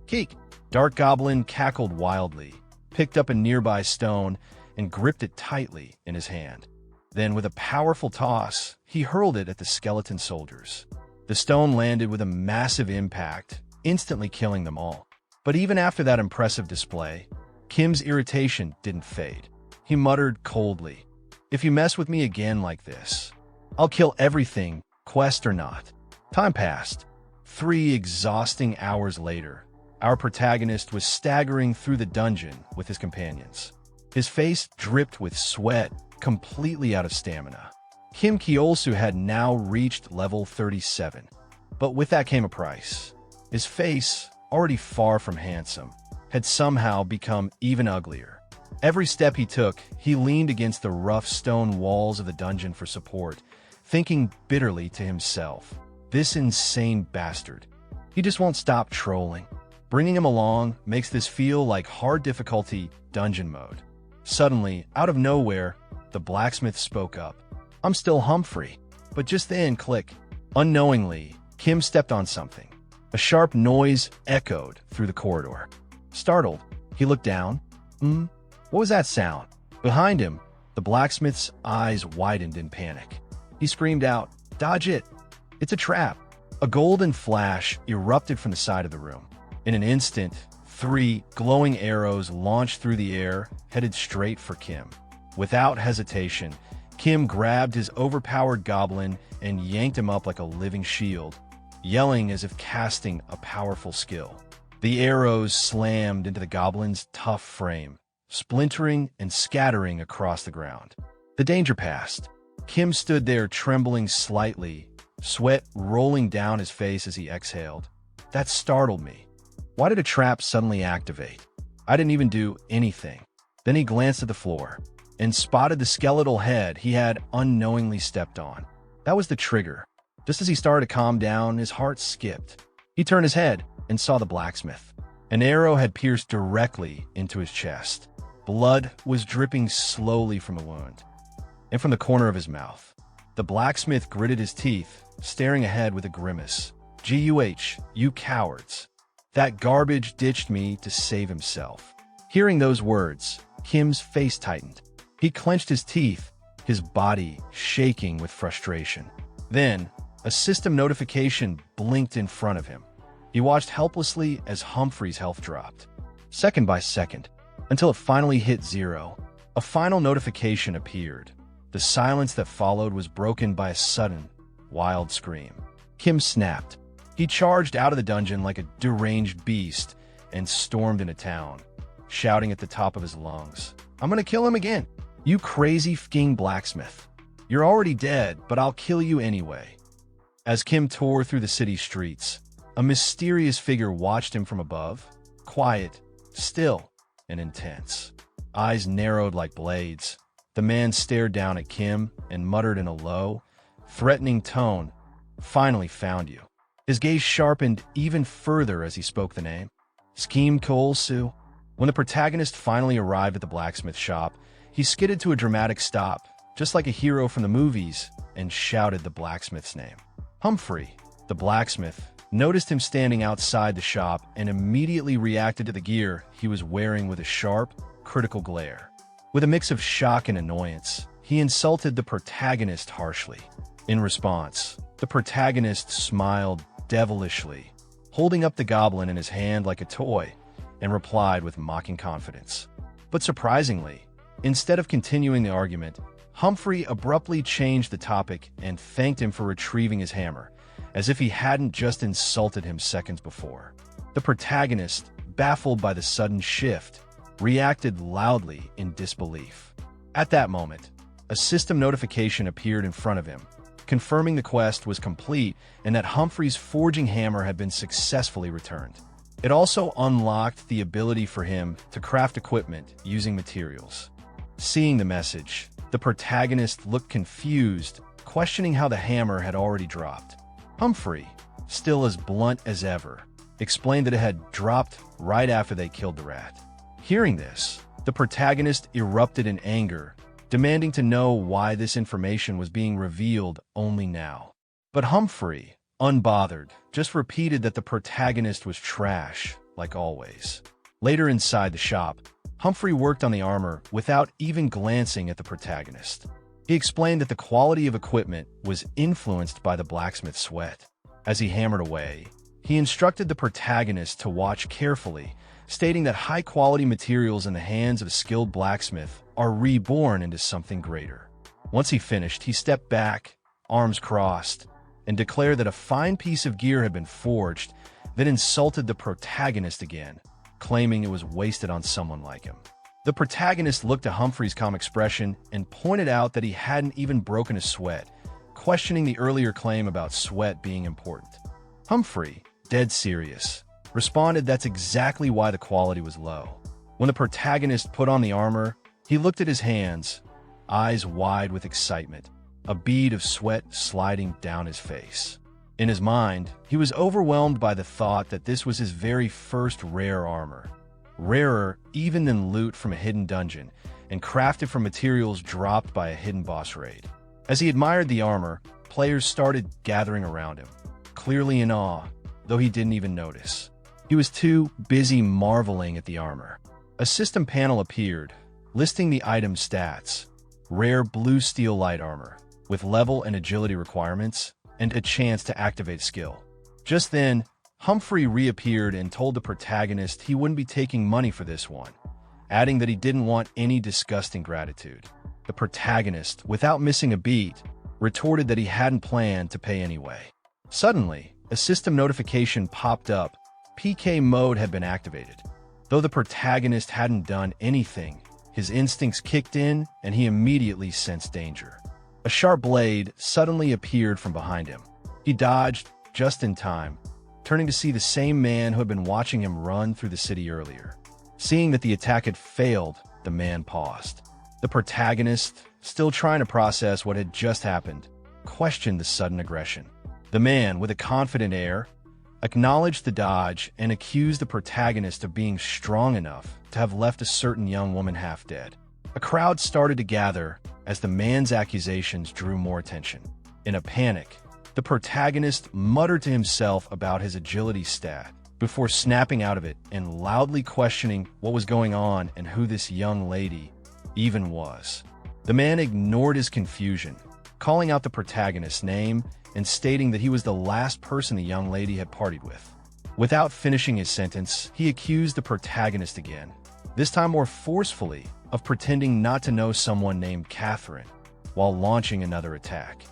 Keek! Dark Goblin cackled wildly, picked up a nearby stone, and gripped it tightly in his hand. Then, with a powerful toss, he hurled it at the skeleton soldiers. The stone landed with a massive impact, instantly killing them all. But even after that impressive display, Kim's irritation didn't fade. He muttered coldly, "If you mess with me again like this, I'll kill everything, quest or not." Time passed. 3 exhausting hours later, our protagonist was staggering through the dungeon with his companions. His face dripped with sweat, completely out of stamina. Kim Kyolsu had now reached level 37, but with that came a price. His face, already far from handsome, had somehow become even uglier. Every step he took, he leaned against the rough stone walls of the dungeon for support, thinking bitterly to himself, "This insane bastard. He just won't stop trolling." Bringing him along makes this feel like hard difficulty dungeon mode. Suddenly, out of nowhere, the blacksmith spoke up. "I'm still Humphrey." But just then, click. Unknowingly, Kim stepped on something. A sharp noise echoed through the corridor. Startled, he looked down. What was that sound? Behind him, the blacksmith's eyes widened in panic. He screamed out, "Dodge it! It's a trap!" A golden flash erupted from the side of the room. In an instant, 3 glowing arrows launched through the air, headed straight for Kim. Without hesitation, Kim grabbed his overpowered goblin and yanked him up like a living shield, yelling as if casting a powerful skill. The arrows slammed into the goblin's tough frame, splintering and scattering across the ground. The danger passed. Kim stood there trembling slightly, sweat rolling down his face as he exhaled. That startled me. Why did a trap suddenly activate? I didn't even do anything. Then he glanced at the floor and spotted the skeletal head he had unknowingly stepped on. That was the trigger. Just as he started to calm down, his heart skipped. He turned his head and saw the blacksmith. An arrow had pierced directly into his chest. Blood was dripping slowly from the wound and from the corner of his mouth. The blacksmith gritted his teeth, staring ahead with a grimace. "Guh, you cowards. That garbage ditched me to save himself." Hearing those words, Kim's face tightened. He clenched his teeth, his body shaking with frustration. Then, a system notification blinked in front of him. He watched helplessly as Humphrey's health dropped, second by second, until it finally hit 0. A final notification appeared. The silence that followed was broken by a sudden, wild scream. Kim snapped. He charged out of the dungeon like a deranged beast and stormed into town, shouting at the top of his lungs, "I'm gonna kill him again! You crazy f***ing blacksmith! You're already dead, but I'll kill you anyway." As Kim tore through the city streets, a mysterious figure watched him from above, quiet, still, and intense. Eyes narrowed like blades, the man stared down at Kim and muttered in a low, threatening tone, "Finally found you." His gaze sharpened even further as he spoke the name. Scheme Kool-Soo. When the protagonist finally arrived at the blacksmith shop, he skidded to a dramatic stop, just like a hero from the movies, and shouted the blacksmith's name. Humphrey, the blacksmith, noticed him standing outside the shop and immediately reacted to the gear he was wearing with a sharp, critical glare. With a mix of shock and annoyance, he insulted the protagonist harshly. In response, the protagonist smiled devilishly, holding up the goblin in his hand like a toy, and replied with mocking confidence. But surprisingly, instead of continuing the argument, Humphrey abruptly changed the topic and thanked him for retrieving his hammer, as if he hadn't just insulted him seconds before. The protagonist, baffled by the sudden shift, reacted loudly in disbelief. At that moment, a system notification appeared in front of him, confirming the quest was complete and that Humphrey's forging hammer had been successfully returned. It also unlocked the ability for him to craft equipment using materials. Seeing the message, the protagonist looked confused, questioning how the hammer had already dropped. Humphrey, still as blunt as ever, explained that it had dropped right after they killed the rat. Hearing this, the protagonist erupted in anger, demanding to know why this information was being revealed only now. But Humphrey, unbothered, just repeated that the protagonist was trash, like always. Later inside the shop, Humphrey worked on the armor without even glancing at the protagonist. He explained that the quality of equipment was influenced by the blacksmith's sweat. As he hammered away, he instructed the protagonist to watch carefully, stating that high-quality materials in the hands of a skilled blacksmith are reborn into something greater. Once he finished, he stepped back, arms crossed, and declared that a fine piece of gear had been forged, then insulted the protagonist again, claiming it was wasted on someone like him. The protagonist looked at Humphrey's calm expression and pointed out that he hadn't even broken a sweat, questioning the earlier claim about sweat being important. Humphrey, dead serious, responded that's exactly why the quality was low. When the protagonist put on the armor, he looked at his hands, eyes wide with excitement, a bead of sweat sliding down his face. In his mind, he was overwhelmed by the thought that this was his very first rare armor, rarer even than loot from a hidden dungeon, and crafted from materials dropped by a hidden boss raid. As he admired the armor, players started gathering around him, clearly in awe, though he didn't even notice. He was too busy marveling at the armor. A system panel appeared, listing the item stats: rare blue steel light armor, with level and agility requirements, and a chance to activate skill. Just then, Humphrey reappeared and told the protagonist he wouldn't be taking money for this one, adding that he didn't want any disgusting gratitude. The protagonist, without missing a beat, retorted that he hadn't planned to pay anyway. Suddenly, a system notification popped up. PK mode had been activated. Though the protagonist hadn't done anything, his instincts kicked in and he immediately sensed danger. A sharp blade suddenly appeared from behind him. He dodged just in time, turning to see the same man who had been watching him run through the city earlier. Seeing that the attack had failed, the man paused. The protagonist, still trying to process what had just happened, questioned the sudden aggression. The man, with a confident air, acknowledged the dodge and accused the protagonist of being strong enough to have left a certain young woman half dead. A crowd started to gather as the man's accusations drew more attention. In a panic, the protagonist muttered to himself about his agility stat before snapping out of it and loudly questioning what was going on and who this young lady even was. The man ignored his confusion, calling out the protagonist's name and stating that he was the last person the young lady had partied with. Without finishing his sentence, he accused the protagonist again, this time more forcefully, of pretending not to know someone named Catherine, while launching another attack.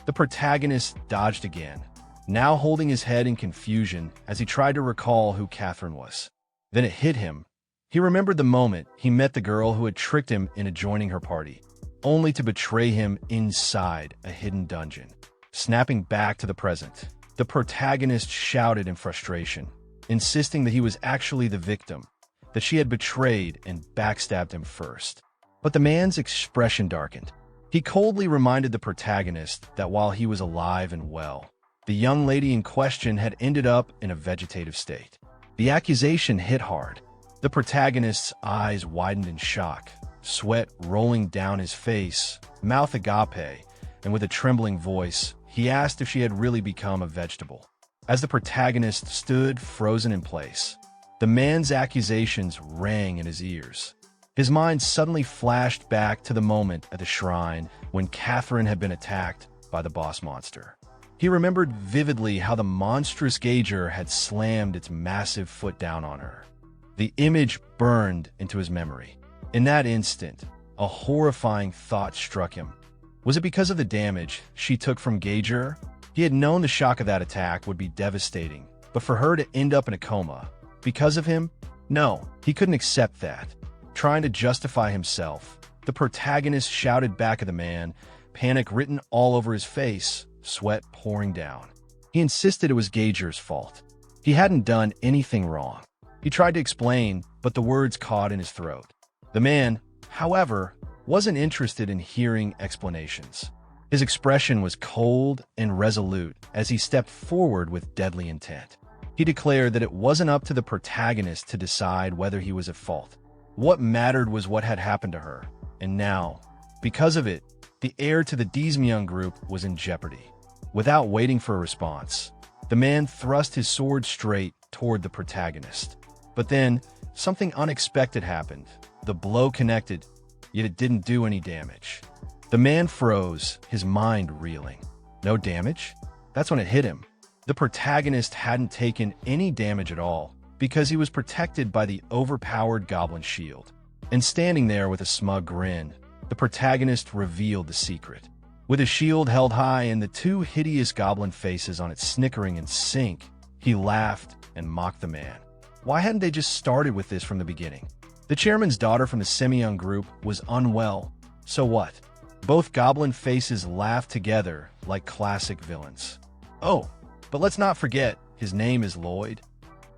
The protagonist dodged again, now holding his head in confusion as he tried to recall who Catherine was. Then it hit him. He remembered the moment he met the girl who had tricked him into joining her party, only to betray him inside a hidden dungeon. Snapping back to the present, the protagonist shouted in frustration, insisting that he was actually the victim, that she had betrayed and backstabbed him first. But the man's expression darkened. He coldly reminded the protagonist that while he was alive and well, the young lady in question had ended up in a vegetative state. The accusation hit hard. The protagonist's eyes widened in shock, sweat rolling down his face, mouth agape, and with a trembling voice, he asked if she had really become a vegetable. As the protagonist stood frozen in place, the man's accusations rang in his ears. His mind suddenly flashed back to the moment at the shrine when Catherine had been attacked by the boss monster. He remembered vividly how the monstrous gauger had slammed its massive foot down on her. The image burned into his memory. In that instant, a horrifying thought struck him. Was it because of the damage she took from Gauger? He had known the shock of that attack would be devastating, but for her to end up in a coma, because of him? No, he couldn't accept that. Trying to justify himself, the protagonist shouted back at the man, panic written all over his face, sweat pouring down. He insisted it was Gauger's fault. He hadn't done anything wrong. He tried to explain, but the words caught in his throat. The man, however, wasn't interested in hearing explanations. His expression was cold and resolute as he stepped forward with deadly intent. He declared that it wasn't up to the protagonist to decide whether he was at fault. What mattered was what had happened to her, and now, because of it, the heir to the Dizmyeon group was in jeopardy. Without waiting for a response, the man thrust his sword straight toward the protagonist. But then, something unexpected happened. The blow connected, yet it didn't do any damage. The man froze, his mind reeling. No damage? That's when it hit him. The protagonist hadn't taken any damage at all because he was protected by the overpowered Goblin shield. And standing there with a smug grin, the protagonist revealed the secret. With his shield held high and the two hideous Goblin faces on it snickering in sync, he laughed and mocked the man. Why hadn't they just started with this from the beginning? The chairman's daughter from the Semyeon group was unwell. So what? Both Goblin faces laughed together like classic villains. Oh, but let's not forget, his name is Lloyd.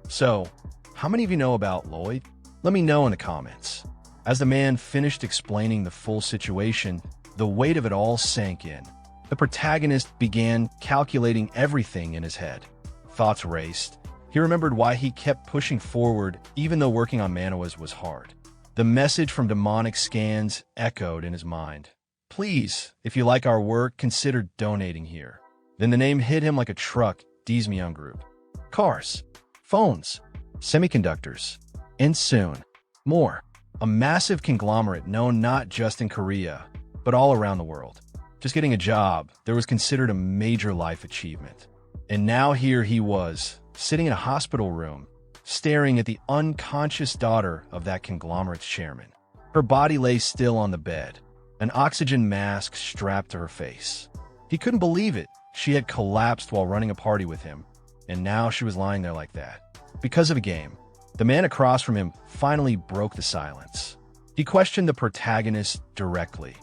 So, how many of you know about Lloyd? Let me know in the comments. As the man finished explaining the full situation, the weight of it all sank in. The protagonist began calculating everything in his head. Thoughts raced. He remembered why he kept pushing forward even though working on manhwas was hard. The message from demonic scans echoed in his mind. Please, if you like our work, consider donating here. Then the name hit him like a truck, Dizmyeon Group. Cars, phones, semiconductors, and soon, more. A massive conglomerate known not just in Korea, but all around the world. Just getting a job, there was considered a major life achievement. And now here he was, sitting in a hospital room, staring at the unconscious daughter of that conglomerate's chairman. Her body lay still on the bed, an oxygen mask strapped to her face. He couldn't believe it. She had collapsed while running a party with him, and now she was lying there like that. Because of a game, the man across from him finally broke the silence. He questioned the protagonist directly,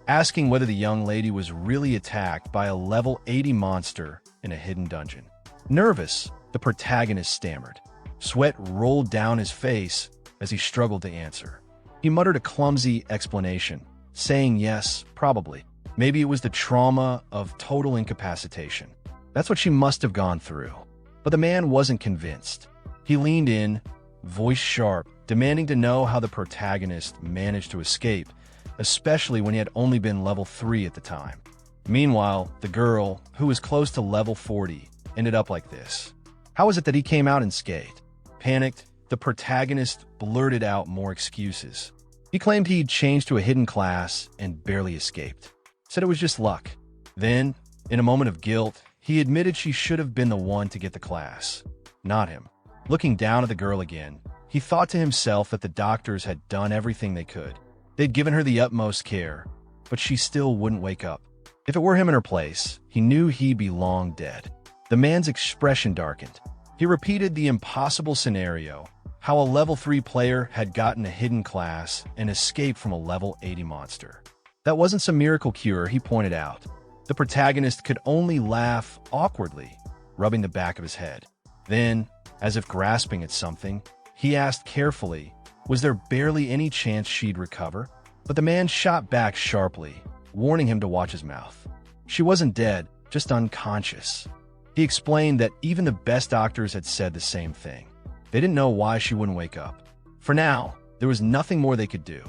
asking whether the young lady was really attacked by a level 80 monster in a hidden dungeon. Nervous, the protagonist stammered. Sweat rolled down his face as he struggled to answer. He muttered a clumsy explanation, saying yes, probably. Maybe it was the trauma of total incapacitation. That's what she must have gone through. But the man wasn't convinced. He leaned in, voice sharp, demanding to know how the protagonist managed to escape, especially when he had only been level 3 at the time. Meanwhile, the girl, who was close to level 40, ended up like this. How was it that he came out unscathed? Panicked, the protagonist blurted out more excuses. He claimed he'd changed to a hidden class and barely escaped. Said it was just luck. Then, in a moment of guilt, he admitted she should have been the one to get the class, not him. Looking down at the girl again, he thought to himself that the doctors had done everything they could. They'd given her the utmost care, but she still wouldn't wake up. If it were him in her place, he knew he'd be long dead. The man's expression darkened. He repeated the impossible scenario, how a level 3 player had gotten a hidden class and escaped from a level 80 monster. That wasn't some miracle cure, he pointed out. The protagonist could only laugh awkwardly, rubbing the back of his head. Then, as if grasping at something, he asked carefully, was there barely any chance she'd recover? But the man shot back sharply, warning him to watch his mouth. She wasn't dead, just unconscious. He explained that even the best doctors had said the same thing. They didn't know why she wouldn't wake up. For now, there was nothing more they could do.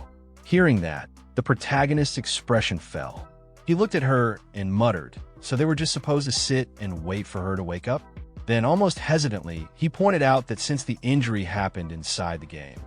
Hearing that, the protagonist's expression fell. He looked at her and muttered, so they were just supposed to sit and wait for her to wake up? Then, almost hesitantly, he pointed out that since the injury happened inside the game.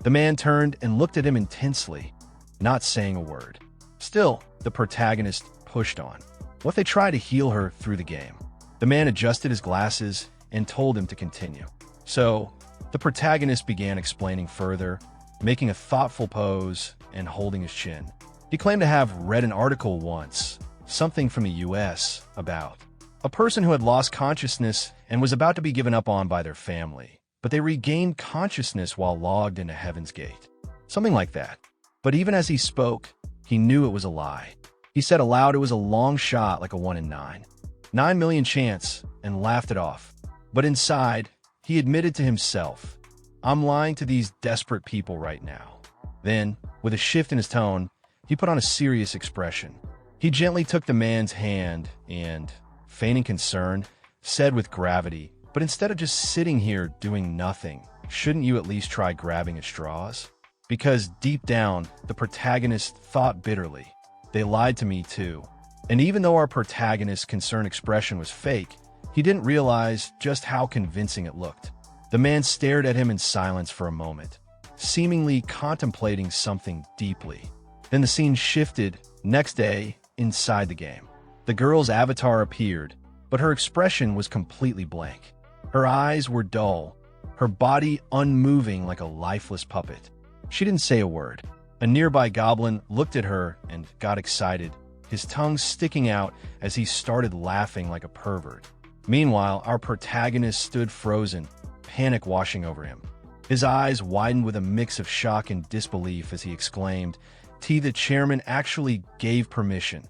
The man turned and looked at him intensely, not saying a word. Still, the protagonist pushed on. What if they tried to heal her through the game? The man adjusted his glasses and told him to continue. So, the protagonist began explaining further, making a thoughtful pose and holding his chin. He claimed to have read an article once, something from the US, about a person who had lost consciousness and was about to be given up on by their family, but they regained consciousness while logged into Heaven's Gate. Something like that. But even as he spoke, he knew it was a lie. He said aloud it was a long shot like a 1 in 9. 9 million chance, and laughed it off. But inside, he admitted to himself, I'm lying to these desperate people right now. Then, with a shift in his tone, he put on a serious expression. He gently took the man's hand and, feigning concern, said with gravity, but instead of just sitting here doing nothing, shouldn't you at least try grabbing at straws? Because deep down, the protagonist thought bitterly, they lied to me too. And even though our protagonist's concerned expression was fake, he didn't realize just how convincing it looked. The man stared at him in silence for a moment, seemingly contemplating something deeply. Then the scene shifted. Next day, inside the game. The girl's avatar appeared, but her expression was completely blank. Her eyes were dull, her body unmoving like a lifeless puppet. She didn't say a word. A nearby goblin looked at her and got excited, his tongue sticking out as he started laughing like a pervert. Meanwhile, our protagonist stood frozen, panic washing over him. His eyes widened with a mix of shock and disbelief as he exclaimed, the chairman actually gave permission.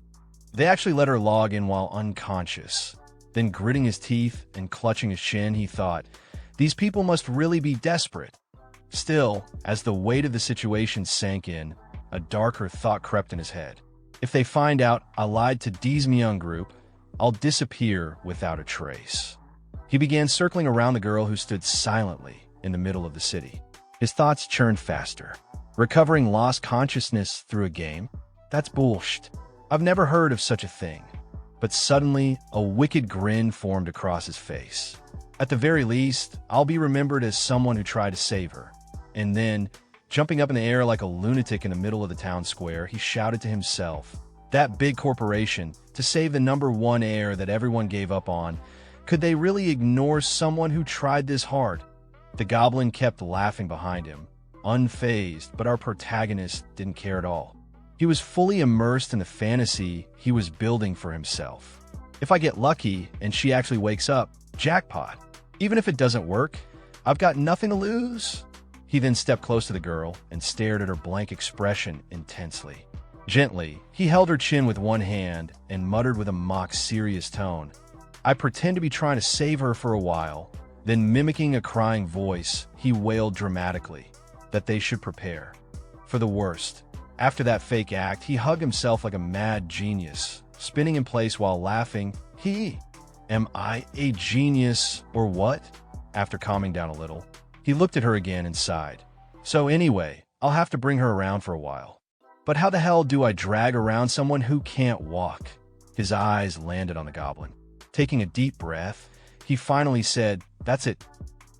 They actually let her log in while unconscious. Then gritting his teeth and clutching his chin, he thought, these people must really be desperate. Still, as the weight of the situation sank in, a darker thought crept in his head. If they find out I lied to Dee's Myung group, I'll disappear without a trace. He began circling around the girl who stood silently in the middle of the city. His thoughts churned faster. Recovering lost consciousness through a game? That's bullshit. I've never heard of such a thing. But suddenly, a wicked grin formed across his face. At the very least, I'll be remembered as someone who tried to save her. And then, jumping up in the air like a lunatic in the middle of the town square, he shouted to himself, that big corporation, to save the #1 heir that everyone gave up on, could they really ignore someone who tried this hard? The goblin kept laughing behind him, unfazed, but our protagonist didn't care at all. He was fully immersed in the fantasy he was building for himself. If I get lucky and she actually wakes up, jackpot. Even if it doesn't work, I've got nothing to lose. He then stepped close to the girl and stared at her blank expression intensely. Gently, he held her chin with one hand and muttered with a mock serious tone, I pretend to be trying to save her for a while. Then mimicking a crying voice, he wailed dramatically that they should prepare for the worst. After that fake act, he hugged himself like a mad genius, spinning in place while laughing. Am I a genius or what? After calming down a little, he looked at her again and sighed. So anyway, I'll have to bring her around for a while. But how the hell do I drag around someone who can't walk? His eyes landed on the goblin. Taking a deep breath, he finally said, that's it.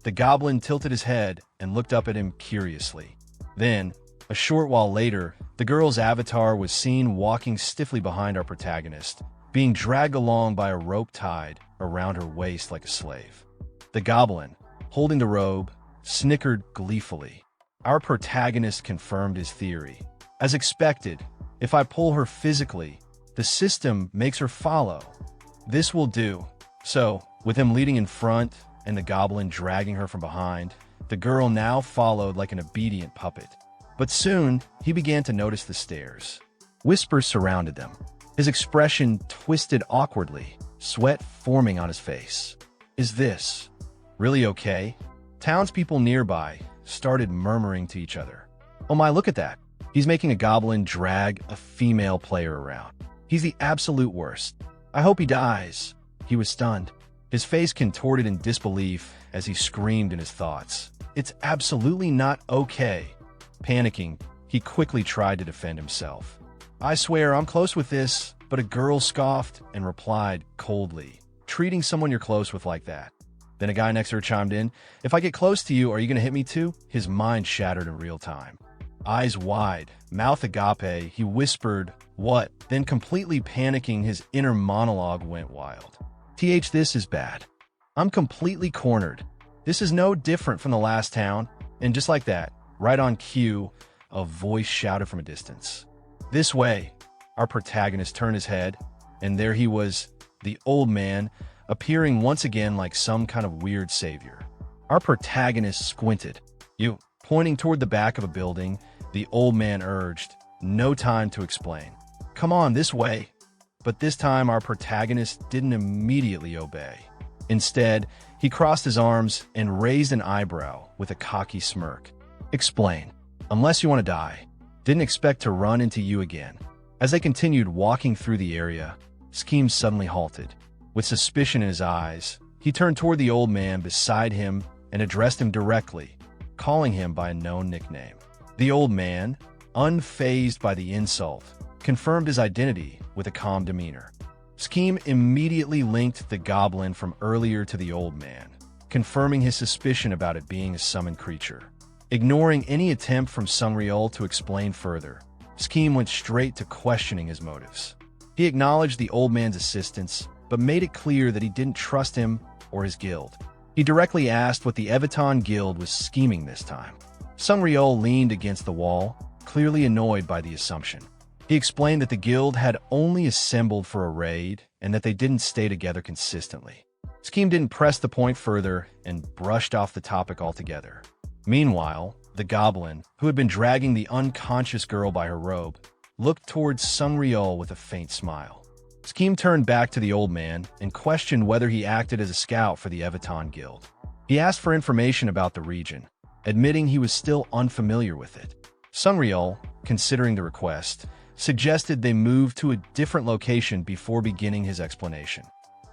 The goblin tilted his head and looked up at him curiously. Then, a short while later, the girl's avatar was seen walking stiffly behind our protagonist, being dragged along by a rope tied around her waist like a slave. The goblin, holding the robe, snickered gleefully. Our protagonist confirmed his theory. As expected, if I pull her physically, the system makes her follow. This will do. So, with him leading in front and the goblin dragging her from behind, the girl now followed like an obedient puppet. But soon, he began to notice the stairs. Whispers surrounded them. His expression twisted awkwardly, sweat forming on his face. Is this really okay? Townspeople nearby started murmuring to each other. Oh my, look at that. He's making a goblin drag a female player around. He's the absolute worst. I hope he dies. He was stunned. His face contorted in disbelief as he screamed in his thoughts. It's absolutely not okay. Panicking, he quickly tried to defend himself. I swear I'm close with this, but a girl scoffed and replied coldly, treating someone you're close with like that. Then a guy next to her chimed in, if I get close to you, are you going to hit me too? His mind shattered in real time. Eyes wide, mouth agape, he whispered, what? Then completely panicking, his inner monologue went wild. This is bad. I'm completely cornered. This is no different from the last town. And just like that, right on cue, a voice shouted from a distance. This way. Our protagonist turned his head, and there he was, the old man, appearing once again like some kind of weird savior. Our protagonist squinted. You, pointing toward the back of a building, the old man urged, no time to explain. Come on, this way. But this time our protagonist didn't immediately obey. Instead, he crossed his arms and raised an eyebrow with a cocky smirk. Explain. Unless you want to die. Didn't expect to run into you again. As they continued walking through the area, Scheme suddenly halted. With suspicion in his eyes, he turned toward the old man beside him and addressed him directly, calling him by a known nickname. The old man, unfazed by the insult, confirmed his identity with a calm demeanor. Scheme immediately linked the goblin from earlier to the old man, confirming his suspicion about it being a summoned creature. Ignoring any attempt from Sungryul to explain further, Scheme went straight to questioning his motives. He acknowledged the old man's assistance, but made it clear that he didn't trust him or his guild. He directly asked what the Evaton guild was scheming this time. Sungryul leaned against the wall, clearly annoyed by the assumption. He explained that the guild had only assembled for a raid and that they didn't stay together consistently. Scheme didn't press the point further and brushed off the topic altogether. Meanwhile, the goblin, who had been dragging the unconscious girl by her robe, looked towards Sungryul with a faint smile. Scheme turned back to the old man and questioned whether he acted as a scout for the Evaton guild. He asked for information about the region, admitting he was still unfamiliar with it. Sungryul, considering the request, suggested they move to a different location before beginning his explanation.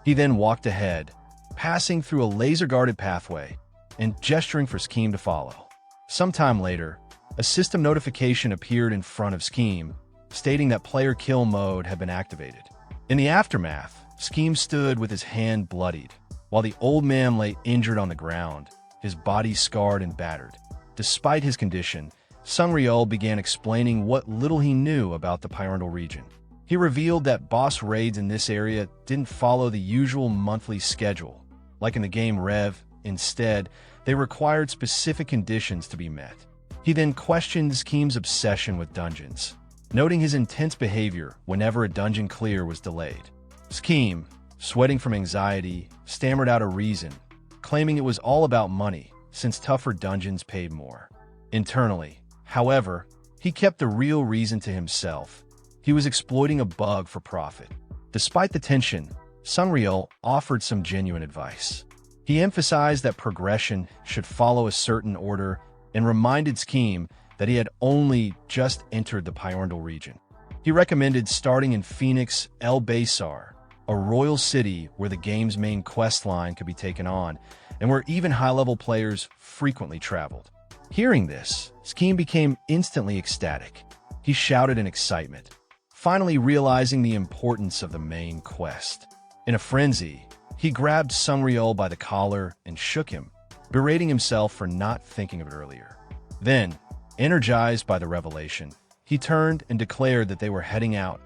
He then walked ahead, passing through a laser-guarded pathway and gesturing for Scheme to follow. Sometime later, a system notification appeared in front of Scheme, stating that player kill mode had been activated. In the aftermath, Scheme stood with his hand bloodied, while the old man lay injured on the ground, his body scarred and battered. Despite his condition, Sungryul began explaining what little he knew about the Pyramidal region. He revealed that boss raids in this area didn't follow the usual monthly schedule. Like in the game Rev, instead, they required specific conditions to be met. He then questioned Scheme's obsession with dungeons, noting his intense behavior whenever a dungeon clear was delayed. Scheme, sweating from anxiety, stammered out a reason, claiming it was all about money, since tougher dungeons paid more. Internally, however, he kept the real reason to himself. He was exploiting a bug for profit. Despite the tension, Sungryul offered some genuine advice. He emphasized that progression should follow a certain order and reminded Scheme that he had only just entered the Pyramidal region. He recommended starting in Phoenix El Baysar, a royal city where the game's main quest line could be taken on and where even high-level players frequently traveled. Hearing this, Scheme became instantly ecstatic. He shouted in excitement, finally realizing the importance of the main quest. In a frenzy, he grabbed Sungryul by the collar and shook him, berating himself for not thinking of it earlier. Then, energized by the revelation, he turned and declared that they were heading out,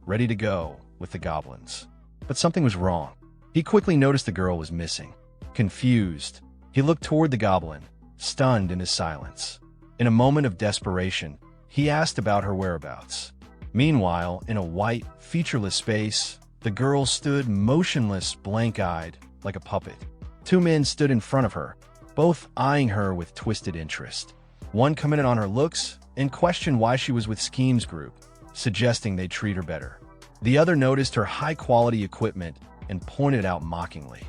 ready to go, with the goblins. But something was wrong. He quickly noticed the girl was missing. Confused, he looked toward the goblin, stunned in his silence. In a moment of desperation, he asked about her whereabouts. Meanwhile, in a white, featureless space, the girl stood motionless, blank-eyed, like a puppet. Two men stood in front of her, both eyeing her with twisted interest. One commented on her looks and questioned why she was with Scheme's group, suggesting they treat her better. The other noticed her high-quality equipment and pointed out mockingly.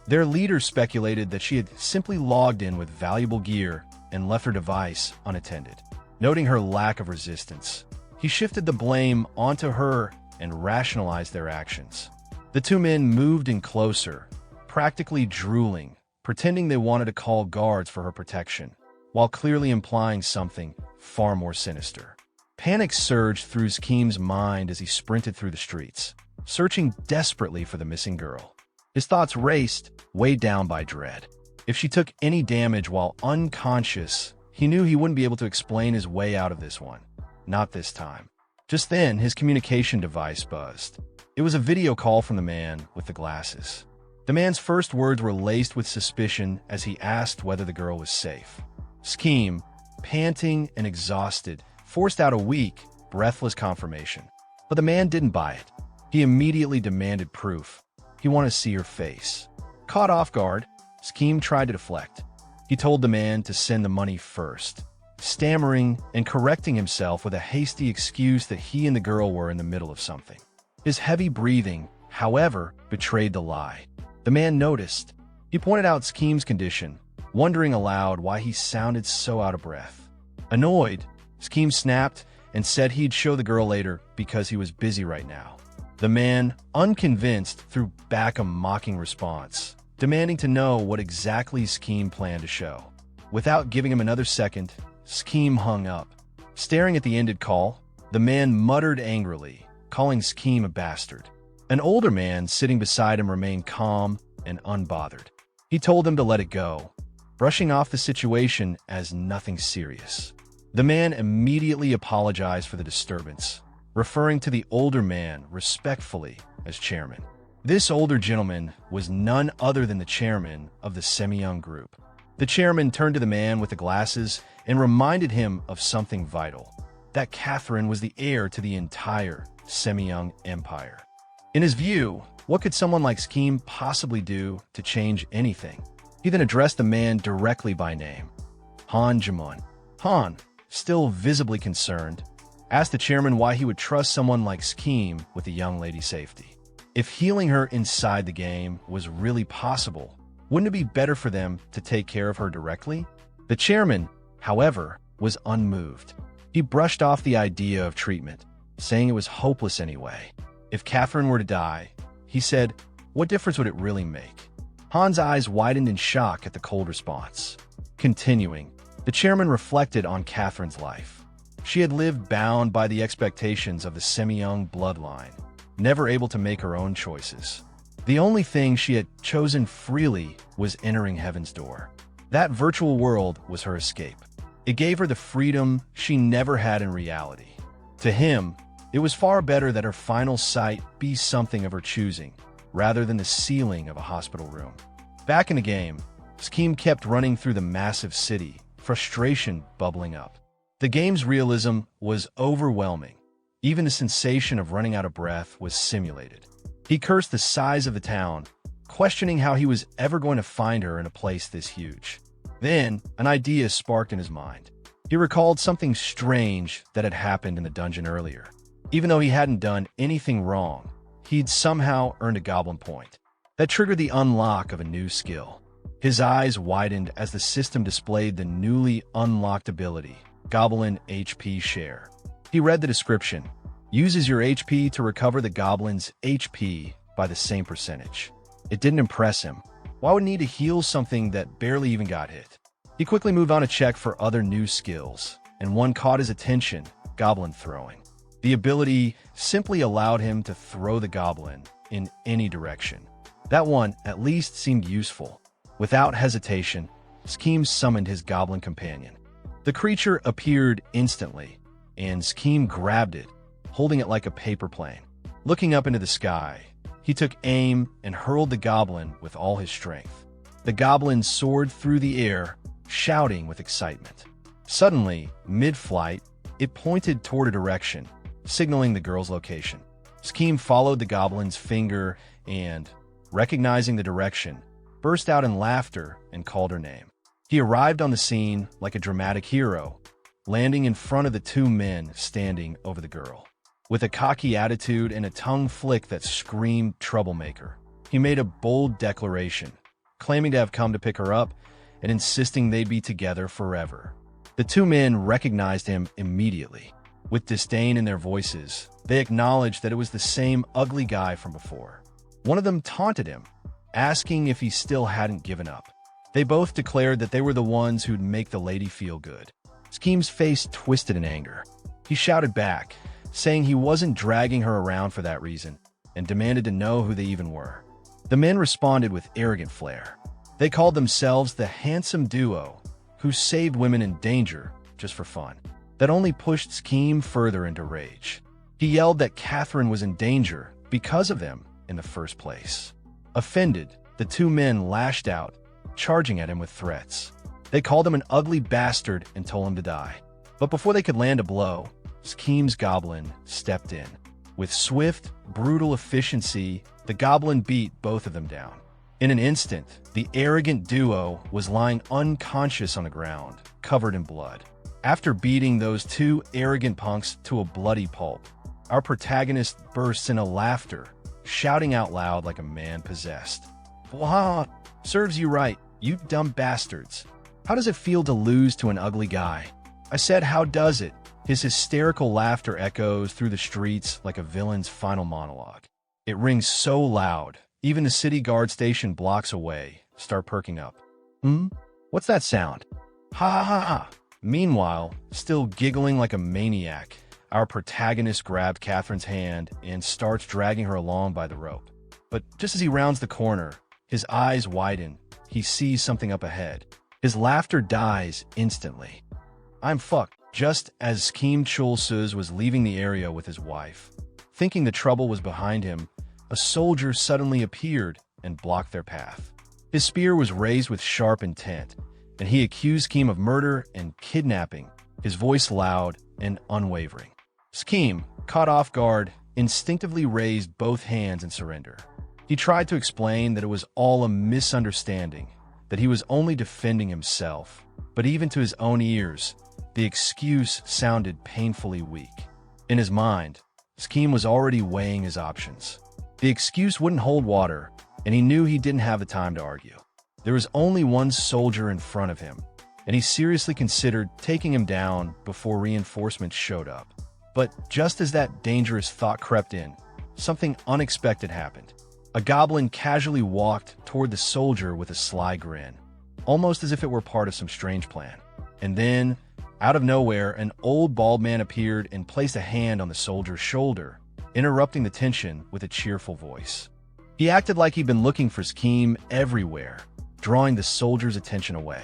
Their leader speculated that she had simply logged in with valuable gear and left her device unattended. Noting her lack of resistance, he shifted the blame onto her and rationalized their actions. The two men moved in closer, practically drooling, pretending they wanted to call guards for her protection, while clearly implying something far more sinister. Panic surged through Schem's mind as he sprinted through the streets, searching desperately for the missing girl. His thoughts raced, weighed down by dread. If she took any damage while unconscious, he knew he wouldn't be able to explain his way out of this one. Not this time. Just then, his communication device buzzed. It was a video call from the man with the glasses. The man's first words were laced with suspicion as he asked whether the girl was safe. Schem, panting and exhausted, forced out a weak, breathless confirmation. But the man didn't buy it. He immediately demanded proof. He wanted to see her face. Caught off guard, Schem tried to deflect. He told the man to send the money first, stammering and correcting himself with a hasty excuse that he and the girl were in the middle of something. His heavy breathing, however, betrayed the lie. The man noticed. He pointed out Schem's condition, wondering aloud why he sounded so out of breath. Annoyed, Schem snapped and said he'd show the girl later because he was busy right now. The man, unconvinced, threw back a mocking response, demanding to know what exactly Schem planned to show. Without giving him another second, Schem hung up. Staring at the ended call, the man muttered angrily, calling Schem a bastard. An older man sitting beside him remained calm and unbothered. He told him to let it go, brushing off the situation as nothing serious. The man immediately apologized for the disturbance, referring to the older man respectfully as chairman. This older gentleman was none other than the chairman of the semi-young group. The chairman turned to the man with the glasses and reminded him of something vital, that Catherine was the heir to the entire semi-young empire. In his view, what could someone like Schem possibly do to change anything? He then addressed the man directly by name. Han Jamun. Han, still visibly concerned, asked the chairman why he would trust someone like Schem with the young lady's safety. If healing her inside the game was really possible, wouldn't it be better for them to take care of her directly? The chairman, however, was unmoved. He brushed off the idea of treatment, saying it was hopeless anyway. If Catherine were to die, he said, what difference would it really make? Han's eyes widened in shock at the cold response. Continuing, the chairman reflected on Catherine's life. She had lived bound by the expectations of the semi-young bloodline, never able to make her own choices. The only thing she had chosen freely was entering heaven's door. That virtual world was her escape. It gave her the freedom she never had in reality. To him, it was far better that her final sight be something of her choosing, rather than the ceiling of a hospital room. Back in the game, Schem kept running through the massive city, frustration bubbling up. The game's realism was overwhelming. Even the sensation of running out of breath was simulated. He cursed the size of the town, questioning how he was ever going to find her in a place this huge. Then, an idea sparked in his mind. He recalled something strange that had happened in the dungeon earlier. Even though he hadn't done anything wrong, he'd somehow earned a goblin point. That triggered the unlock of a new skill. His eyes widened as the system displayed the newly unlocked ability, Goblin HP Share. He read the description. Uses your HP to recover the goblin's HP by the same percentage. It didn't impress him. Why would he need to heal something that barely even got hit? He quickly moved on to check for other new skills, and one caught his attention, Goblin Throwing. The ability simply allowed him to throw the goblin in any direction. That one at least seemed useful. Without hesitation, Schem summoned his goblin companion. The creature appeared instantly, and Schem grabbed it, holding it like a paper plane. Looking up into the sky, he took aim and hurled the goblin with all his strength. The goblin soared through the air, shouting with excitement. Suddenly, mid-flight, it pointed toward a direction, signaling the girl's location. Schem followed the goblin's finger and, recognizing the direction, burst out in laughter and called her name. He arrived on the scene like a dramatic hero, landing in front of the two men standing over the girl. With a cocky attitude and a tongue flick that screamed troublemaker, he made a bold declaration, claiming to have come to pick her up and insisting they'd be together forever. The two men recognized him immediately. With disdain in their voices, they acknowledged that it was the same ugly guy from before. One of them taunted him, asking if he still hadn't given up. They both declared that they were the ones who'd make the lady feel good. Scheme's face twisted in anger. He shouted back, saying he wasn't dragging her around for that reason, and demanded to know who they even were. The men responded with arrogant flair. They called themselves the handsome duo who saved women in danger just for fun. That only pushed Scheme further into rage. He yelled that Catherine was in danger because of them in the first place. Offended, the two men lashed out, charging at him with threats. They called him an ugly bastard and told him to die. But before they could land a blow, Scheme's Goblin stepped in. With swift, brutal efficiency, the Goblin beat both of them down. In an instant, the arrogant duo was lying unconscious on the ground, covered in blood. After beating those two arrogant punks to a bloody pulp, our protagonist bursts into laughter, shouting out loud like a man possessed. "Wah! Serves you right, you dumb bastards. How does it feel to lose to an ugly guy?" I said, "How does it?" His hysterical laughter echoes through the streets like a villain's final monologue. It rings so loud, even the city guard station blocks away start perking up. What's that sound? Ha ha ha ha. Meanwhile, still giggling like a maniac, our protagonist grabbed Catherine's hand and starts dragging her along by the rope. But just as he rounds the corner, his eyes widen. He sees something up ahead. His laughter dies instantly. I'm fucked. Just as Scheme Chul-Suz was leaving the area with his wife, thinking the trouble was behind him, a soldier suddenly appeared and blocked their path. His spear was raised with sharp intent, and he accused Scheme of murder and kidnapping, his voice loud and unwavering. Scheme, caught off guard, instinctively raised both hands in surrender. He tried to explain that it was all a misunderstanding, that he was only defending himself, but even to his own ears, the excuse sounded painfully weak. In his mind, Scheme was already weighing his options. The excuse wouldn't hold water, and he knew he didn't have the time to argue. There was only one soldier in front of him, and he seriously considered taking him down before reinforcements showed up. But just as that dangerous thought crept in, something unexpected happened. A goblin casually walked toward the soldier with a sly grin, almost as if it were part of some strange plan. And then, out of nowhere, an old bald man appeared and placed a hand on the soldier's shoulder, interrupting the tension with a cheerful voice. He acted like he'd been looking for Scheme everywhere, drawing the soldier's attention away.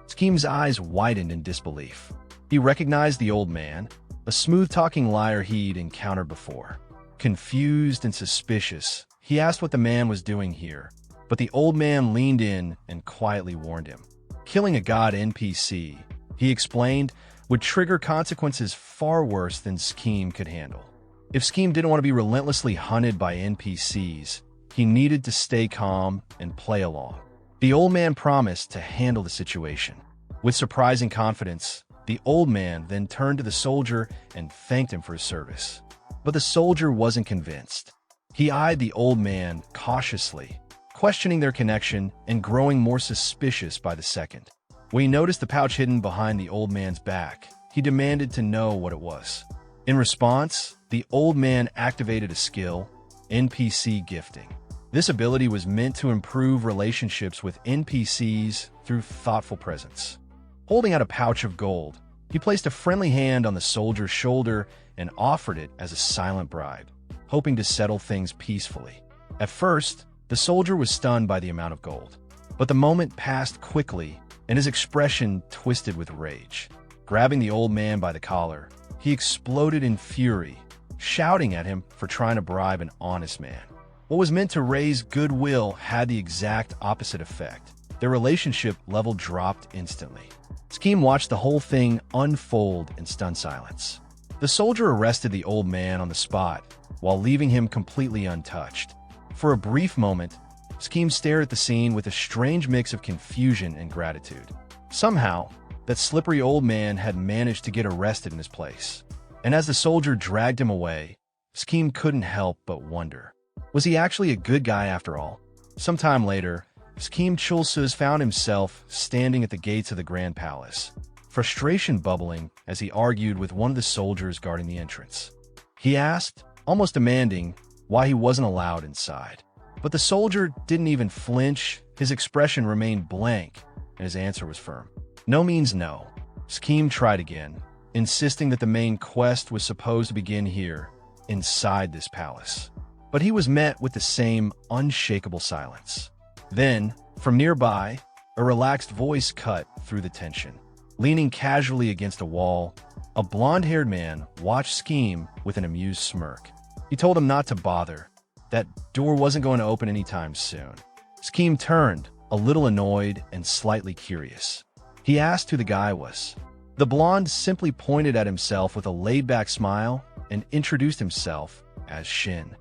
Scheme's eyes widened in disbelief. He recognized the old man, a smooth-talking liar he'd encountered before. Confused and suspicious, he asked what the man was doing here, but the old man leaned in and quietly warned him. Killing a god NPC, he explained, would trigger consequences far worse than Scheme could handle. If Scheme didn't want to be relentlessly hunted by NPCs, he needed to stay calm and play along. The old man promised to handle the situation. With surprising confidence, the old man then turned to the soldier and thanked him for his service. But the soldier wasn't convinced. He eyed the old man cautiously, questioning their connection and growing more suspicious by the second. When he noticed the pouch hidden behind the old man's back, he demanded to know what it was. In response, the old man activated a skill, NPC gifting. This ability was meant to improve relationships with NPCs through thoughtful presence. Holding out a pouch of gold, he placed a friendly hand on the soldier's shoulder and offered it as a silent bribe, hoping to settle things peacefully. At first, the soldier was stunned by the amount of gold, but the moment passed quickly and his expression twisted with rage. Grabbing the old man by the collar, he exploded in fury, shouting at him for trying to bribe an honest man. What was meant to raise goodwill had the exact opposite effect. Their relationship level dropped instantly. Scheme watched the whole thing unfold in stunned silence. The soldier arrested the old man on the spot, while leaving him completely untouched. For a brief moment, Scheme stared at the scene with a strange mix of confusion and gratitude. Somehow, that slippery old man had managed to get arrested in his place. And as the soldier dragged him away, Scheme couldn't help but wonder. Was he actually a good guy after all? Sometime later, Scheme Chulsuz found himself standing at the gates of the Grand Palace, frustration bubbling as he argued with one of the soldiers guarding the entrance. He asked, almost demanding, why he wasn't allowed inside. But the soldier didn't even flinch. His expression remained blank, and his answer was firm. No means no. Scheme tried again, insisting that the main quest was supposed to begin here, inside this palace. But he was met with the same unshakable silence. Then, from nearby, a relaxed voice cut through the tension. Leaning casually against a wall, a blonde-haired man watched Scheme with an amused smirk. He told him not to bother. That door wasn't going to open anytime soon. Scheme turned, a little annoyed and slightly curious. He asked who the guy was. The blonde simply pointed at himself with a laid-back smile and introduced himself as Shin.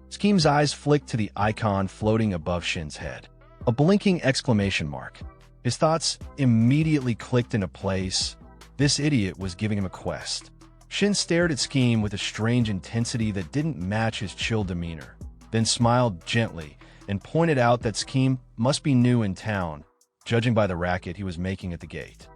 Scheme's eyes flicked to the icon floating above Shin's head. A blinking exclamation mark. His thoughts immediately clicked into place. This idiot was giving him a quest. Shin stared at Scheme with a strange intensity that didn't match his chill demeanor, then smiled gently and pointed out that Scheme must be new in town, judging by the racket he was making at the gate.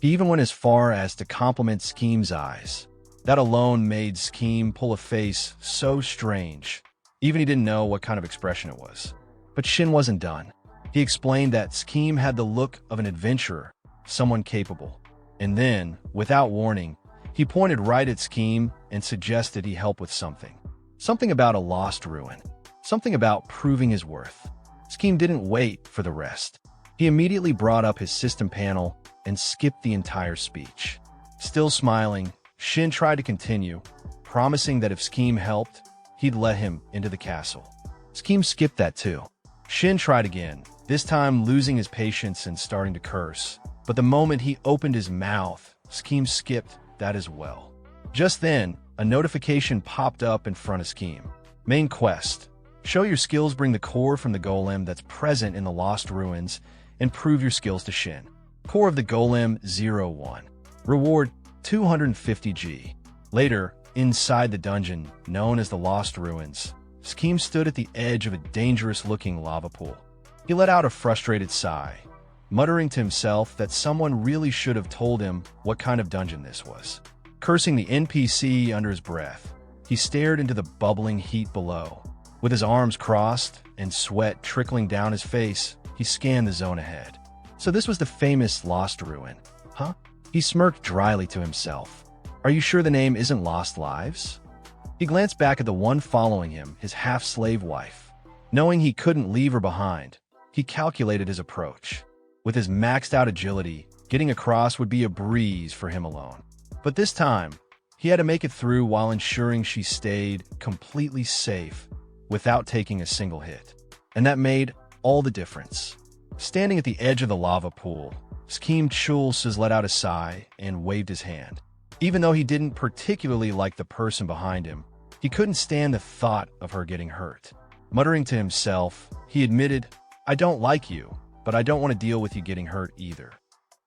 He even went as far as to compliment Scheme's eyes. That alone made Scheme pull a face so strange. Even he didn't know what kind of expression it was. But Shin wasn't done. He explained that Scheme had the look of an adventurer, someone capable. And then, without warning, he pointed right at Scheme and suggested he help with something. Something about a lost ruin. Something about proving his worth. Scheme didn't wait for the rest. He immediately brought up his system panel and skipped the entire speech. Still smiling, Shin tried to continue, promising that if Scheme helped, he'd let him into the castle. Scheme skipped that too. Shin tried again, this time losing his patience and starting to curse. But the moment he opened his mouth, Scheme skipped that as well. Just then, a notification popped up in front of Scheme. Main quest. Show your skills, bring the core from the golem that's present in the lost ruins, and prove your skills to Shin. Core of the Golem 01. Reward 250G. Later, inside the dungeon, known as the Lost Ruins, Scheme stood at the edge of a dangerous-looking lava pool. He let out a frustrated sigh, muttering to himself that someone really should have told him what kind of dungeon this was. Cursing the NPC under his breath, he stared into the bubbling heat below. With his arms crossed and sweat trickling down his face, he scanned the zone ahead. So this was the famous Lost Ruin, huh? He smirked dryly to himself. Are you sure the name isn't Lost Lives? He glanced back at the one following him, his half-slave wife. Knowing he couldn't leave her behind, he calculated his approach. With his maxed-out agility, getting across would be a breeze for him alone. But this time, he had to make it through while ensuring she stayed completely safe without taking a single hit. And that made all the difference. Standing at the edge of the lava pool, Scheme Chulsuz let out a sigh and waved his hand. Even though he didn't particularly like the person behind him, he couldn't stand the thought of her getting hurt. Muttering to himself, he admitted, I don't like you, but I don't want to deal with you getting hurt either.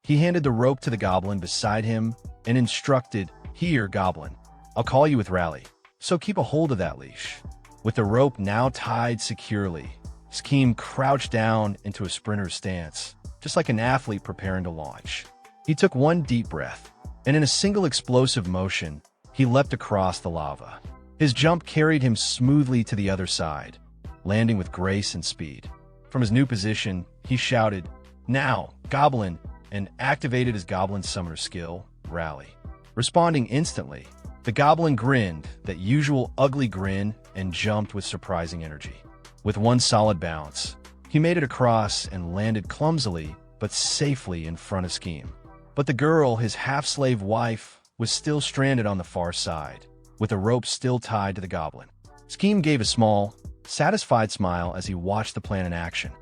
He handed the rope to the goblin beside him and instructed, Here, goblin, I'll call you with Rally, so keep a hold of that leash. With the rope now tied securely, Scheme crouched down into a sprinter's stance, just like an athlete preparing to launch. He took one deep breath, and in a single explosive motion, he leapt across the lava. His jump carried him smoothly to the other side, landing with grace and speed. From his new position, he shouted, Now, Goblin, and activated his Goblin summoner skill, Rally. Responding instantly, the Goblin grinned that usual ugly grin and jumped with surprising energy. With one solid bounce, he made it across and landed clumsily but safely in front of Scheme. But the girl, his half-slave wife, was still stranded on the far side, with a rope still tied to the goblin. Scheme gave a small, satisfied smile as he watched the plan in action.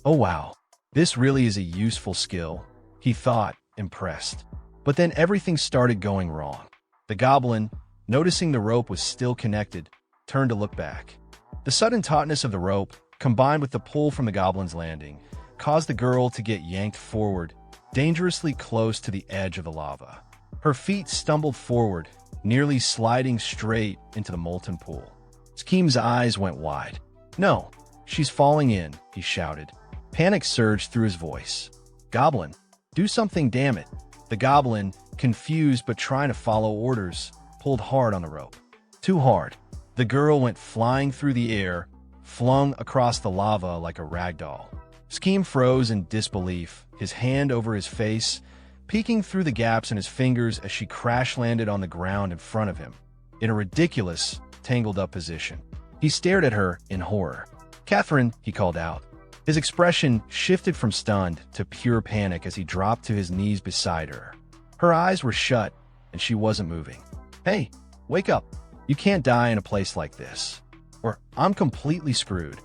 Oh wow, this really is a useful skill, he thought, impressed. But then everything started going wrong. The goblin, noticing the rope was still connected, turned to look back. The sudden tautness of the rope, combined with the pull from the goblin's landing, caused the girl to get yanked forward, dangerously close to the edge of the lava. Her feet stumbled forward, nearly sliding straight into the molten pool. Schem's eyes went wide. "No, she's falling in," he shouted. Panic surged through his voice. "Goblin, do something, damn it." The goblin, confused but trying to follow orders, pulled hard on the rope. Too hard. The girl went flying through the air, flung across the lava like a rag doll. Scheme froze in disbelief, his hand over his face, peeking through the gaps in his fingers as she crash-landed on the ground in front of him, in a ridiculous, tangled-up position. He stared at her in horror. "Catherine," he called out. His expression shifted from stunned to pure panic as he dropped to his knees beside her. Her eyes were shut, and she wasn't moving. "Hey, wake up. You can't die in a place like this, or I'm completely screwed."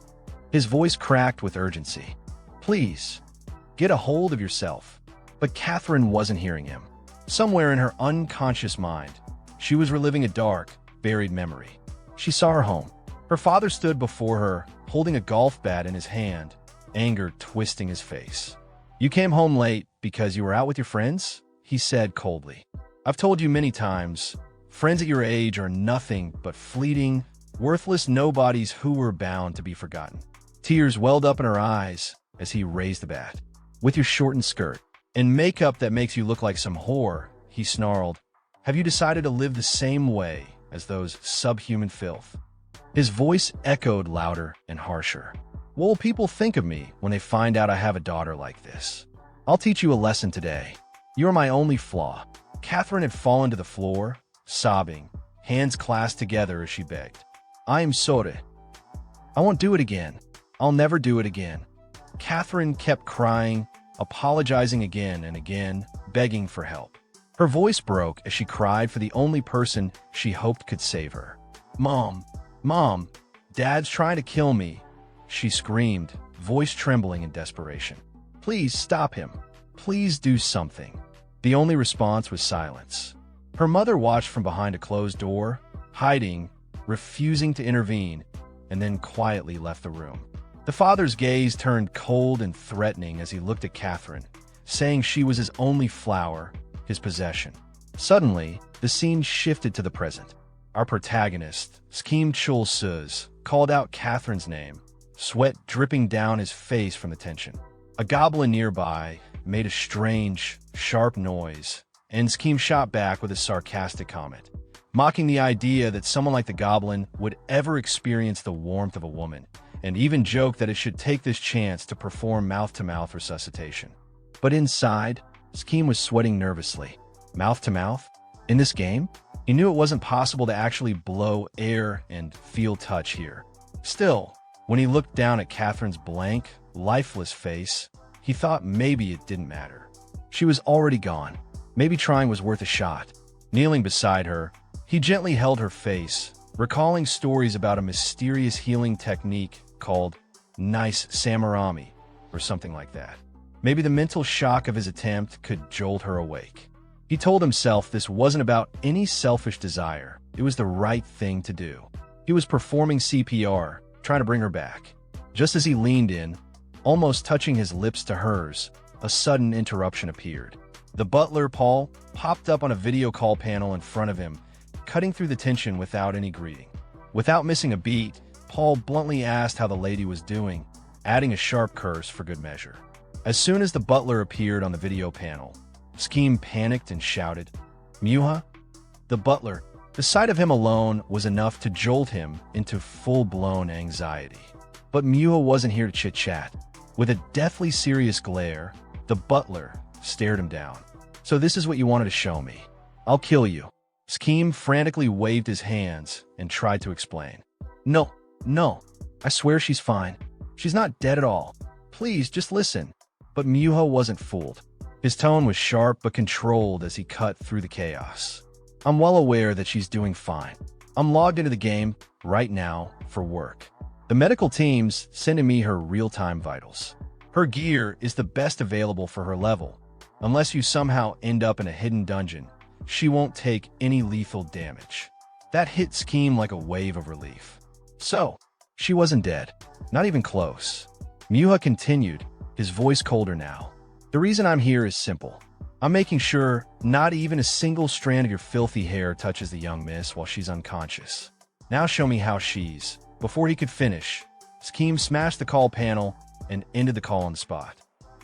His voice cracked with urgency. "Please, get a hold of yourself." But Catherine wasn't hearing him. Somewhere in her unconscious mind, she was reliving a dark, buried memory. She saw her home. Her father stood before her, holding a golf bat in his hand, anger twisting his face. "You came home late because you were out with your friends?" he said coldly. "I've told you many times, friends at your age are nothing but fleeting, worthless nobodies who were bound to be forgotten." Tears welled up in her eyes as he raised the bat. "With your shortened skirt and makeup that makes you look like some whore," he snarled, "have you decided to live the same way as those subhuman filth?" His voice echoed louder and harsher. "What will people think of me when they find out I have a daughter like this? I'll teach you a lesson today. You are my only flaw." Catherine had fallen to the floor, sobbing, hands clasped together as she begged. "I am sorry. I won't do it again. I'll never do it again." Catherine kept crying, apologizing again and again, begging for help. Her voice broke as she cried for the only person she hoped could save her. Mom, Dad's trying to kill me," she screamed, voice trembling in desperation. "Please stop him. Please do something." The only response was silence. Her mother watched from behind a closed door, hiding, refusing to intervene, and then quietly left the room. The father's gaze turned cold and threatening as he looked at Catherine, saying she was his only flower, his possession. Suddenly, the scene shifted to the present. Our protagonist, Scheme Chul-Suz, called out Catherine's name, sweat dripping down his face from the tension. A goblin nearby made a strange, sharp noise, and Scheme shot back with a sarcastic comment, mocking the idea that someone like the goblin would ever experience the warmth of a woman, and even joked that it should take this chance to perform mouth-to-mouth resuscitation. But inside, Scheme was sweating nervously. Mouth-to-mouth? In this game? He knew it wasn't possible to actually blow air and feel touch here. Still, when he looked down at Catherine's blank, lifeless face, he thought maybe it didn't matter. She was already gone. Maybe trying was worth a shot. Kneeling beside her, he gently held her face, recalling stories about a mysterious healing technique called Nice Samarami, or something like that. Maybe the mental shock of his attempt could jolt her awake. He told himself this wasn't about any selfish desire. It was the right thing to do. He was performing CPR, trying to bring her back. Just as he leaned in, almost touching his lips to hers, a sudden interruption appeared. The butler, Paul, popped up on a video call panel in front of him, cutting through the tension without any greeting. Without missing a beat, Paul bluntly asked how the lady was doing, adding a sharp curse for good measure. As soon as the butler appeared on the video panel, Scheme panicked and shouted, "Manhwa?" The butler. The sight of him alone was enough to jolt him into full-blown anxiety. But Manhwa wasn't here to chit-chat. With a deathly serious glare, the butler stared him down. "So this is what you wanted to show me. I'll kill you." Scheme frantically waved his hands and tried to explain. No, I swear she's fine. She's not dead at all. Please, just listen." But Manhwa wasn't fooled. His tone was sharp but controlled as he cut through the chaos. "I'm well aware that she's doing fine. I'm logged into the game right now for work. The medical team's sending me her real-time vitals. Her gear is the best available for her level. Unless you somehow end up in a hidden dungeon, she won't take any lethal damage." That hit Scheme like a wave of relief. So, she wasn't dead. Not even close. Manhwa continued, his voice colder now. "The reason I'm here is simple. I'm making sure not even a single strand of your filthy hair touches the young miss while she's unconscious. Now show me how she's. Before he could finish, Scheme smashed the call panel and ended the call on the spot.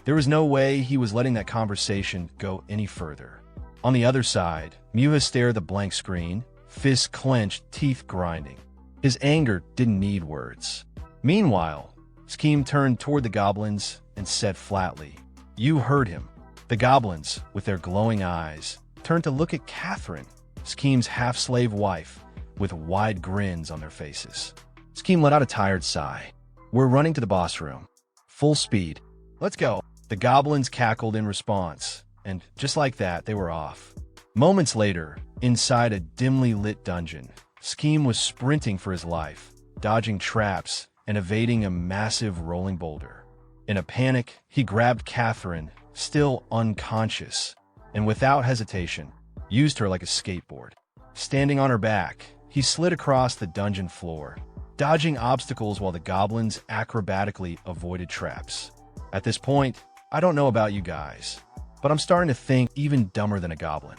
There was no way he was letting that conversation go any further. On the other side, Manhwa stared at the blank screen, fists clenched, teeth grinding. His anger didn't need words. Meanwhile, Scheme turned toward the goblins and said flatly, "You heard him." The goblins, with their glowing eyes, turned to look at Catherine, Scheme's half-slave wife, with wide grins on their faces. Scheme let out a tired sigh. "We're running to the boss room. Full speed. Let's go." The goblins cackled in response, and just like that, they were off. Moments later, inside a dimly lit dungeon, Scheme was sprinting for his life, dodging traps and evading a massive rolling boulder. In a panic, he grabbed Catherine, still unconscious, and without hesitation, used her like a skateboard. Standing on her back, he slid across the dungeon floor, dodging obstacles while the goblins acrobatically avoided traps. At this point, I don't know about you guys, but I'm starting to think even dumber than a goblin.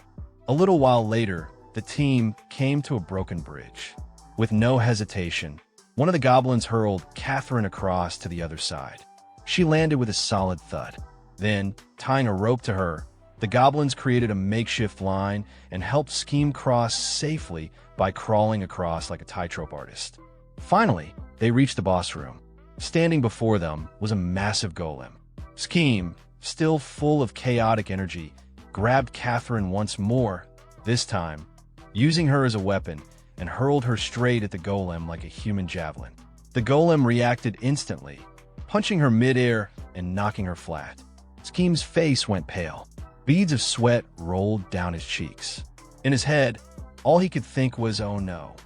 A little while later, the team came to a broken bridge. With no hesitation, one of the goblins hurled Catherine across to the other side. She landed with a solid thud. Then, tying a rope to her, the goblins created a makeshift line and helped Scheme cross safely by crawling across like a tightrope artist. Finally, they reached the boss room. Standing before them was a massive golem. Scheme, still full of chaotic energy, grabbed Catherine once more, this time using her as a weapon, and hurled her straight at the golem like a human javelin. The golem reacted instantly, punching her midair and knocking her flat. Scheme's face went pale. Beads of sweat rolled down his cheeks. In his head, all he could think was, "Oh no.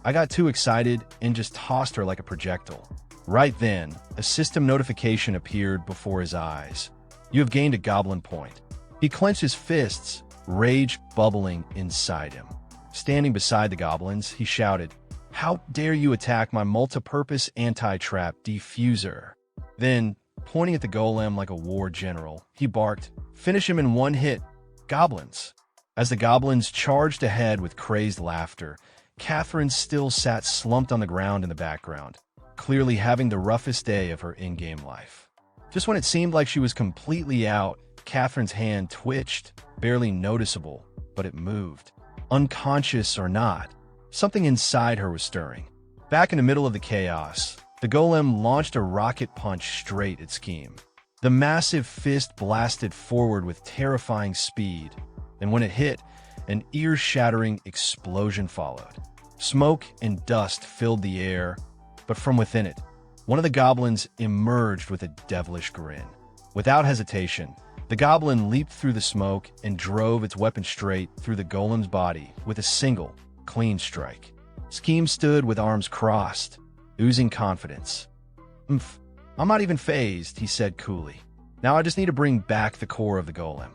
I got too excited and just tossed her like a projectile." Right then, a system notification appeared before his eyes. "You have gained a goblin point." He clenched his fists, rage bubbling inside him. Standing beside the goblins, he shouted, "How dare you attack my multi-purpose anti-trap diffuser?" Then, pointing at the golem like a war general, he barked, "Finish him in one hit, goblins." As the goblins charged ahead with crazed laughter, Catherine still sat slumped on the ground in the background, clearly having the roughest day of her in-game life. Just when it seemed like she was completely out, Catherine's hand twitched, barely noticeable, but it moved. Unconscious or not, something inside her was stirring. Back in the middle of the chaos, the golem launched a rocket punch straight at Scheme. The massive fist blasted forward with terrifying speed, and when it hit, an ear-shattering explosion followed. Smoke and dust filled the air, but from within it, one of the goblins emerged with a devilish grin. Without hesitation, the goblin leaped through the smoke and drove its weapon straight through the golem's body with a single, clean strike. Scheme stood with arms crossed, oozing confidence. I'm not even phased," he said coolly. "Now I just need to bring back the core of the golem."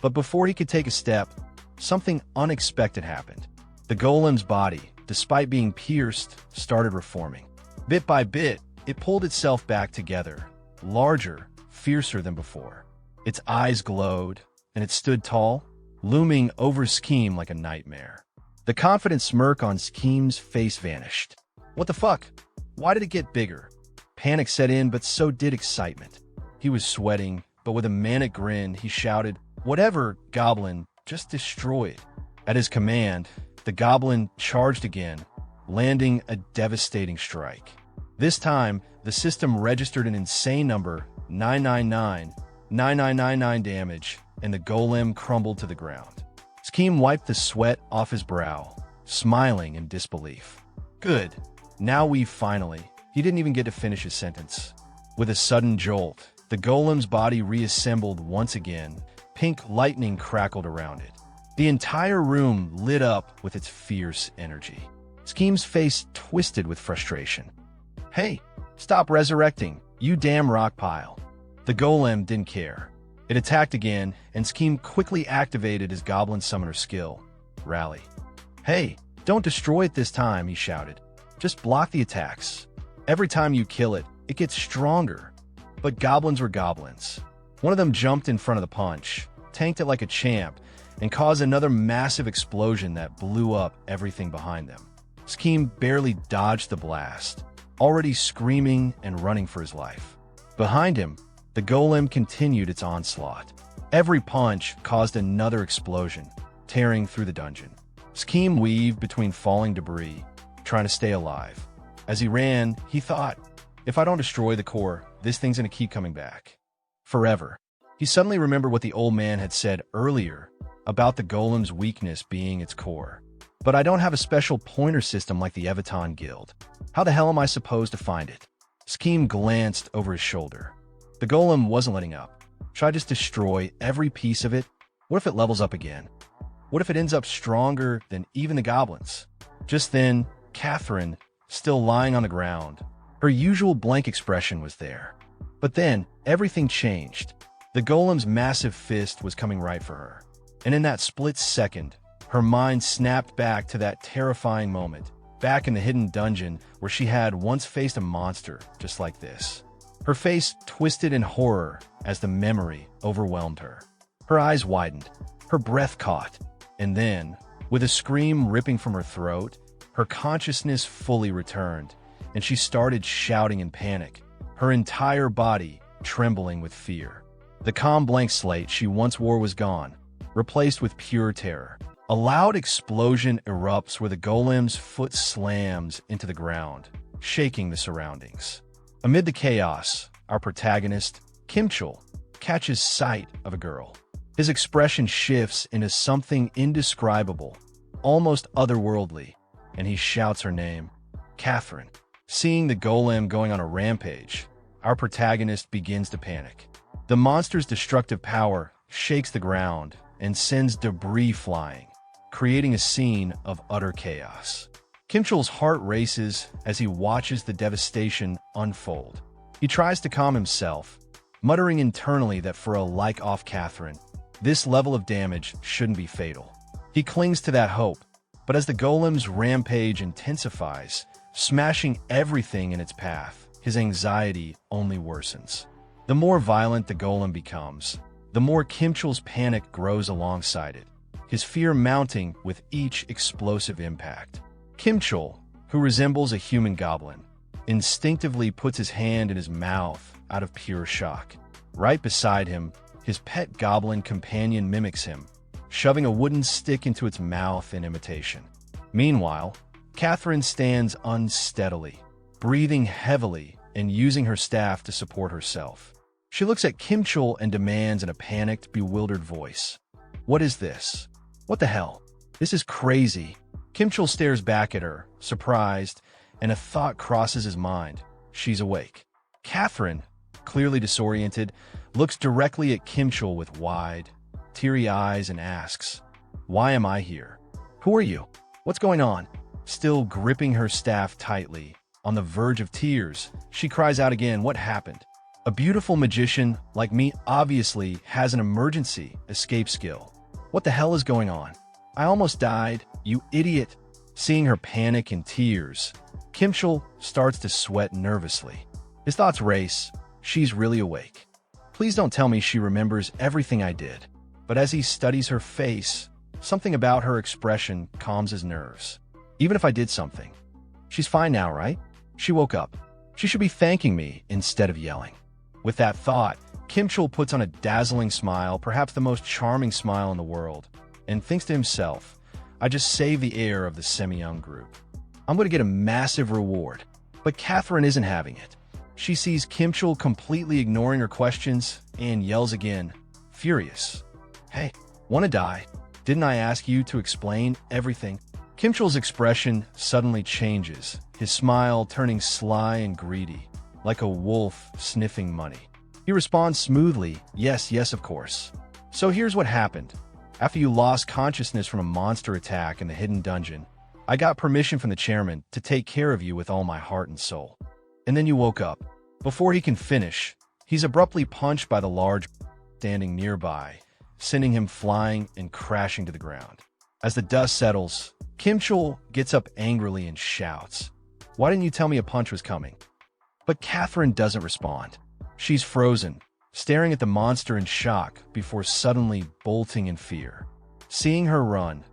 But before he could take a step, something unexpected happened. The golem's body, despite being pierced, started reforming. Bit by bit, it pulled itself back together, larger, fiercer than before. Its eyes glowed, and it stood tall, looming over Scheme like a nightmare. The confident smirk on Scheme's face vanished. What the fuck? Why did it get bigger? Panic set in, but so did excitement. He was sweating, but with a manic grin, he shouted, "Whatever, Goblin, just destroy it." At his command, the Goblin charged again, landing a devastating strike. This time, the system registered an insane number, 999 damage, and the golem crumbled to the ground. Scheme wiped the sweat off his brow, smiling in disbelief. "Good. Now we've finally..." He didn't even get to finish his sentence. With a sudden jolt, the golem's body reassembled once again. Pink lightning crackled around it. The entire room lit up with its fierce energy. Scheme's face twisted with frustration. "Hey, stop resurrecting, you damn rock pile." The golem didn't care. It attacked again, and Scheme quickly activated his goblin summoner skill, Rally. "Hey, don't destroy it this time," he shouted. "Just block the attacks. Every time you kill it, it gets stronger." But goblins were goblins. One of them jumped in front of the punch, tanked it like a champ, and caused another massive explosion that blew up everything behind them. Scheme barely dodged the blast, already screaming and running for his life. Behind him, the golem continued its onslaught. Every punch caused another explosion, tearing through the dungeon. Scheme weaved between falling debris, trying to stay alive. As he ran, he thought, if I don't destroy the core, this thing's gonna keep coming back. Forever. He suddenly remembered what the old man had said earlier about the golem's weakness being its core. But I don't have a special pointer system like the Evaton Guild. How the hell am I supposed to find it? Scheme glanced over his shoulder. The golem wasn't letting up. Should I just destroy every piece of it? What if it levels up again? What if it ends up stronger than even the goblins? Just then, Catherine, still lying on the ground, her usual blank expression was there. But then, everything changed. The golem's massive fist was coming right for her. And in that split second, her mind snapped back to that terrifying moment, back in the hidden dungeon where she had once faced a monster just like this. Her face twisted in horror as the memory overwhelmed her. Her eyes widened, her breath caught, and then, with a scream ripping from her throat, her consciousness fully returned, and she started shouting in panic, her entire body trembling with fear. The calm blank slate she once wore was gone, replaced with pure terror. A loud explosion erupts where the golem's foot slams into the ground, shaking the surroundings. Amid the chaos, our protagonist, Kimchul, catches sight of a girl. His expression shifts into something indescribable, almost otherworldly, and he shouts her name, Catherine. Seeing the golem going on a rampage, our protagonist begins to panic. The monster's destructive power shakes the ground and sends debris flying, creating a scene of utter chaos. Kimchul's heart races as he watches the devastation unfold. He tries to calm himself, muttering internally that for a like-off Catherine, this level of damage shouldn't be fatal. He clings to that hope, but as the golem's rampage intensifies, smashing everything in its path, his anxiety only worsens. The more violent the golem becomes, the more Kimchul's panic grows alongside it, his fear mounting with each explosive impact. Kimchul, who resembles a human goblin, instinctively puts his hand in his mouth out of pure shock. Right beside him, his pet goblin companion mimics him, shoving a wooden stick into its mouth in imitation. Meanwhile, Catherine stands unsteadily, breathing heavily and using her staff to support herself. She looks at Kimchul and demands in a panicked, bewildered voice, "What is this? What the hell? This is crazy." Kimchul stares back at her, surprised, and a thought crosses his mind. She's awake. Catherine, clearly disoriented, looks directly at Kimchul with wide, teary eyes and asks, "Why am I here? Who are you? What's going on?" Still gripping her staff tightly, on the verge of tears, she cries out again, "What happened? A beautiful magician like me obviously has an emergency escape skill. What the hell is going on? I almost died, you idiot." Seeing her panic and tears, Kimchul starts to sweat nervously. His thoughts race. She's really awake. Please don't tell me she remembers everything I did. But as he studies her face, something about her expression calms his nerves. Even if I did something. She's fine now, right? She woke up. She should be thanking me instead of yelling. With that thought, Kimchul puts on a dazzling smile, perhaps the most charming smile in the world, and thinks to himself, I just saved the heir of the semi-young group. I'm going to get a massive reward. But Catherine isn't having it. She sees Kimchul completely ignoring her questions and yells again, furious. "Hey, wanna die? Didn't I ask you to explain everything?" Kimchul's expression suddenly changes, his smile turning sly and greedy, like a wolf sniffing money. He responds smoothly, yes, of course. "So here's what happened. After you lost consciousness from a monster attack in the hidden dungeon, I got permission from the chairman to take care of you with all my heart and soul. And then you woke up." Before he can finish, he's abruptly punched by the large standing nearby, sending him flying and crashing to the ground. As the dust settles, Kimchul gets up angrily and shouts, "Why didn't you tell me a punch was coming?" But Catherine doesn't respond. She's frozen, staring at the monster in shock before suddenly bolting in fear. Seeing her run,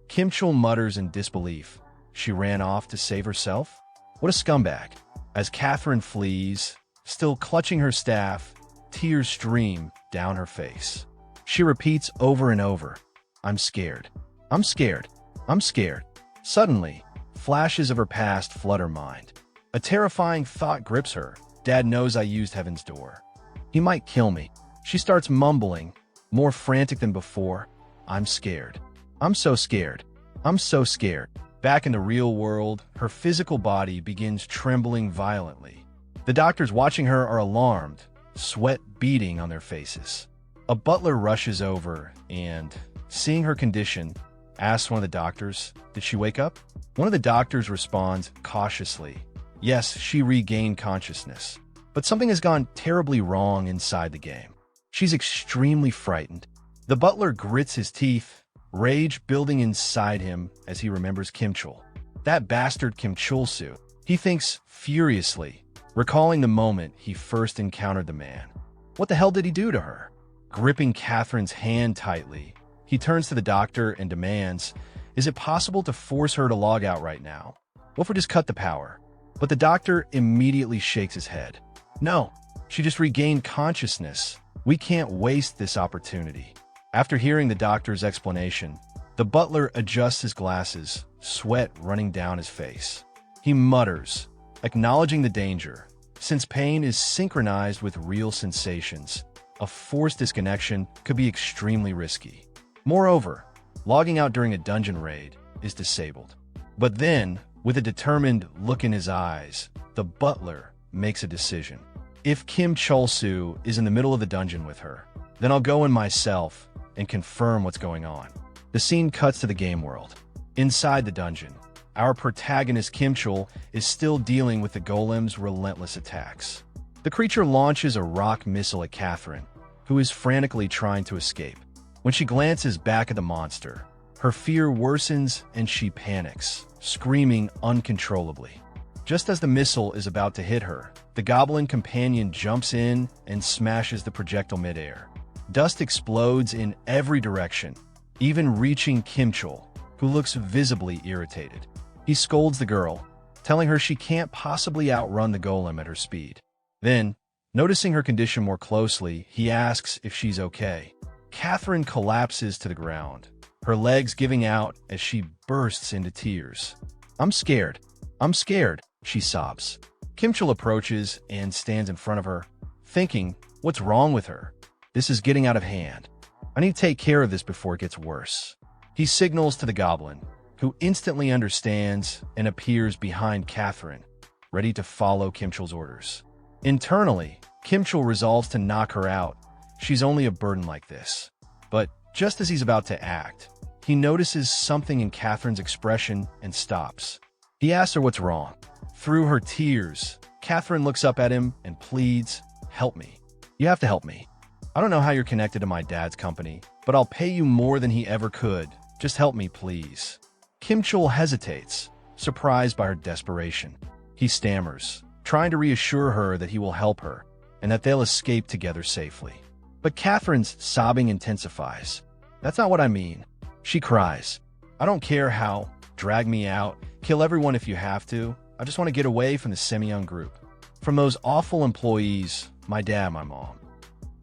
Kimchul mutters in disbelief, she ran off to save herself? What a scumbag. As Catherine flees, still clutching her staff, tears stream down her face. She repeats over and over, "I'm scared. I'm scared. I'm scared." Suddenly, flashes of her past flood her mind. A terrifying thought grips her. Dad knows I used Heaven's Door. He might kill me. She starts mumbling, more frantic than before. "I'm scared. I'm so scared. I'm so scared." Back in the real world, her physical body begins trembling violently. The doctors watching her are alarmed, sweat beading on their faces. A butler rushes over and, seeing her condition, asks one of the doctors, "Did she wake up?" One of the doctors responds cautiously, "Yes, she regained consciousness. But something has gone terribly wrong inside the game. She's extremely frightened." The butler grits his teeth, rage building inside him as he remembers Kim Chul. That bastard Kim Chul-soo. He thinks furiously, recalling the moment he first encountered the man. What the hell did he do to her? Gripping Catherine's hand tightly, he turns to the doctor and demands, "Is it possible to force her to log out right now? What if we just cut the power?" But the doctor immediately shakes his head. "No, she just regained consciousness. We can't waste this opportunity." After hearing the doctor's explanation, the butler adjusts his glasses, sweat running down his face. He mutters, acknowledging the danger. Since pain is synchronized with real sensations, a forced disconnection could be extremely risky. Moreover, logging out during a dungeon raid is disabled. But then, with a determined look in his eyes, the butler makes a decision. If Kim Chul-soo is in the middle of the dungeon with her, then I'll go in myself and confirm what's going on. The scene cuts to the game world. Inside the dungeon, our protagonist Kim Chul is still dealing with the golem's relentless attacks. The creature launches a rock missile at Catherine, who is frantically trying to escape. When she glances back at the monster, her fear worsens and she panics, screaming uncontrollably. Just as the missile is about to hit her, the goblin companion jumps in and smashes the projectile midair. Dust explodes in every direction, even reaching Kim Chul, who looks visibly irritated. He scolds the girl, telling her she can't possibly outrun the golem at her speed. Then, noticing her condition more closely, he asks if she's okay. Catherine collapses to the ground, her legs giving out as she bursts into tears. "I'm scared. I'm scared," she sobs. Kim Chul approaches and stands in front of her, thinking, what's wrong with her? This is getting out of hand. I need to take care of this before it gets worse. He signals to the goblin, who instantly understands and appears behind Catherine, ready to follow Kim Chul's orders. Internally, Kim Chul resolves to knock her out. She's only a burden like this. But just as he's about to act, he notices something in Catherine's expression and stops. He asks her what's wrong. Through her tears, Catherine looks up at him and pleads, "Help me. You have to help me. I don't know how you're connected to my dad's company, but I'll pay you more than he ever could. Just help me, please." Kim Chul hesitates, surprised by her desperation. He stammers, trying to reassure her that he will help her and that they'll escape together safely. But Catherine's sobbing intensifies. "That's not what I mean." She cries, "I don't care how. Drag me out. Kill everyone if you have to. I just want to get away from the Semyon group. From those awful employees, my dad, my mom.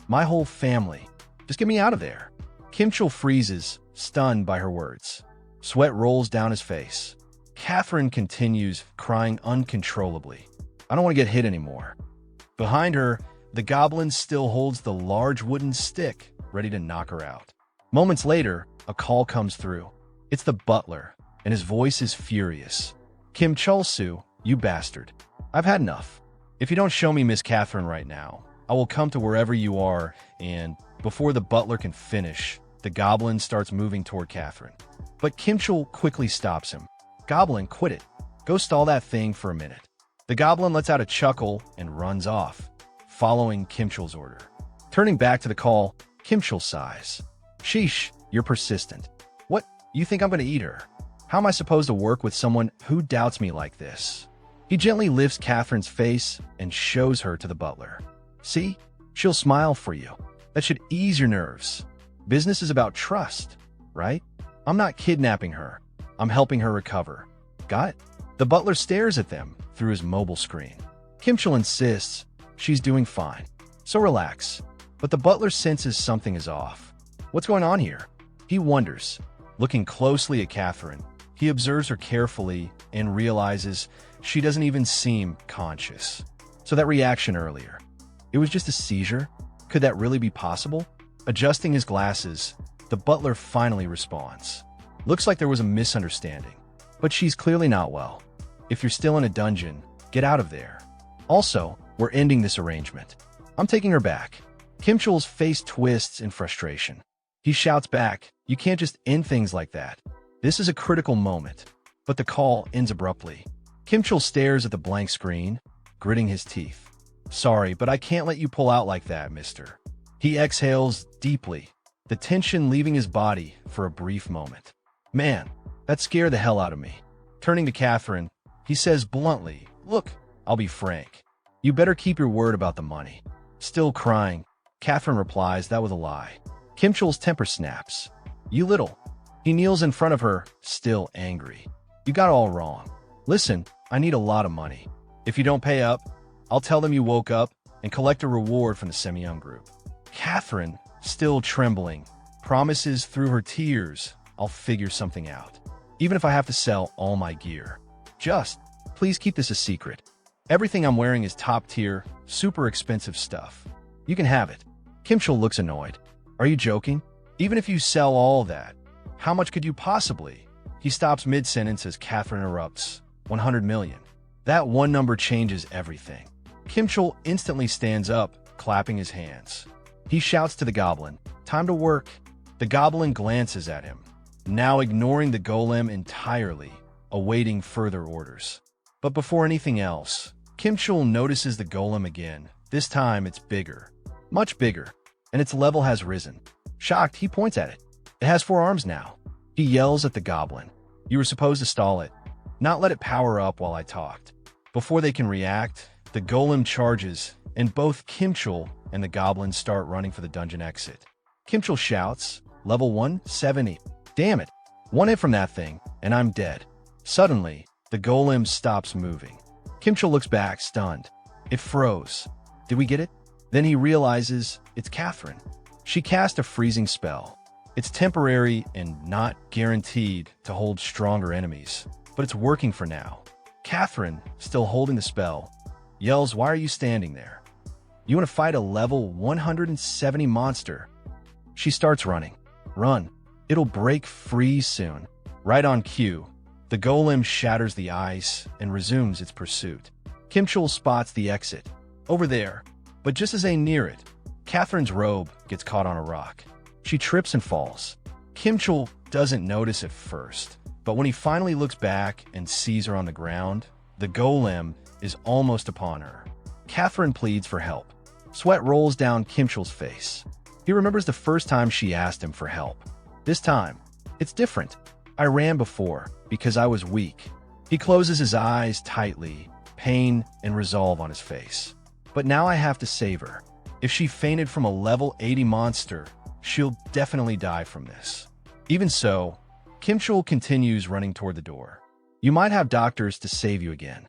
My whole family. Just get me out of there." Kim Chul freezes, stunned by her words. Sweat rolls down his face. Catherine continues, crying uncontrollably. "I don't want to get hit anymore." Behind her, the goblin still holds the large wooden stick, ready to knock her out. Moments later, a call comes through. It's the butler, and his voice is furious. "Kim Chul-soo, you bastard. I've had enough. If you don't show me Miss Catherine right now, I will come to wherever you are," and before the butler can finish, the goblin starts moving toward Catherine. But Kim Chul quickly stops him. "Goblin, quit it. Go stall that thing for a minute." The goblin lets out a chuckle and runs off, following Kim Chul's order. Turning back to the call, Kim Chul sighs. "Sheesh, you're persistent. What, you think I'm going to eat her? How am I supposed to work with someone who doubts me like this?" He gently lifts Catherine's face and shows her to the butler. "See? She'll smile for you. That should ease your nerves. Business is about trust, right? I'm not kidnapping her. I'm helping her recover." Got it? The butler stares at them through his mobile screen. Kimchul insists she's doing fine, so relax. But the butler senses something is off. What's going on here? He wonders. Looking closely at Catherine, he observes her carefully and realizes she doesn't even seem conscious. So that reaction earlier, it was just a seizure? Could that really be possible? Adjusting his glasses, the butler finally responds. Looks like there was a misunderstanding, but she's clearly not well. If you're still in a dungeon, get out of there. Also, we're ending this arrangement. I'm taking her back. Kimchul's face twists in frustration. He shouts back, you can't just end things like that. This is a critical moment. But the call ends abruptly. Kimchul stares at the blank screen, gritting his teeth. Sorry, but I can't let you pull out like that, mister. He exhales deeply, the tension leaving his body for a brief moment. Man, that scared the hell out of me. Turning to Catherine, he says bluntly, look, I'll be frank. You better keep your word about the money. Still crying, Catherine replies that was a lie. Kimchul's temper snaps. You little. He kneels in front of her, still angry. You got it all wrong. Listen, I need a lot of money. If you don't pay up, I'll tell them you woke up and collect a reward from the Semyon group. Catherine, still trembling, promises through her tears, I'll figure something out. Even if I have to sell all my gear. Just, please keep this a secret. Everything I'm wearing is top tier, super expensive stuff. You can have it. Kimchul looks annoyed. Are you joking? Even if you sell all that, how much could you possibly? He stops mid-sentence as Catherine erupts. 100 million. That one number changes everything. Kimchul instantly stands up, clapping his hands. He shouts to the Goblin, time to work. The Goblin glances at him, now ignoring the Golem entirely, awaiting further orders. But before anything else, Kimchul notices the Golem again. This time it's bigger, much bigger, and its level has risen. Shocked, he points at it. It has 4 arms now. He yells at the Goblin. You were supposed to stall it, not let it power up while I talked. Before they can react, the Golem charges, and both Kimchul and the Goblin start running for the dungeon exit. Kimchul shouts, level 170. Damn it, one hit from that thing, and I'm dead. Suddenly, the Golem stops moving. Kimchul looks back, stunned. It froze. Did we get it? Then he realizes it's Catherine. She cast a freezing spell. It's temporary and not guaranteed to hold stronger enemies, but it's working for now. Catherine, still holding the spell, yells, why are you standing there? You want to fight a level 170 monster? She starts running. Run. It'll break free soon. Right on cue, the Golem shatters the ice and resumes its pursuit. Kimchul spots the exit. Over there. But just as they near it, Catherine's robe gets caught on a rock. She trips and falls. Kimchul doesn't notice at first, but when he finally looks back and sees her on the ground, the Golem is almost upon her. Catherine pleads for help. Sweat rolls down Kimchul's face. He remembers the first time she asked him for help. This time, it's different. I ran before because I was weak. He closes his eyes tightly, pain and resolve on his face. But now I have to save her. If she fainted from a level 80 monster, she'll definitely die from this. Even so, Kimchul continues running toward the door. You might have doctors to save you again.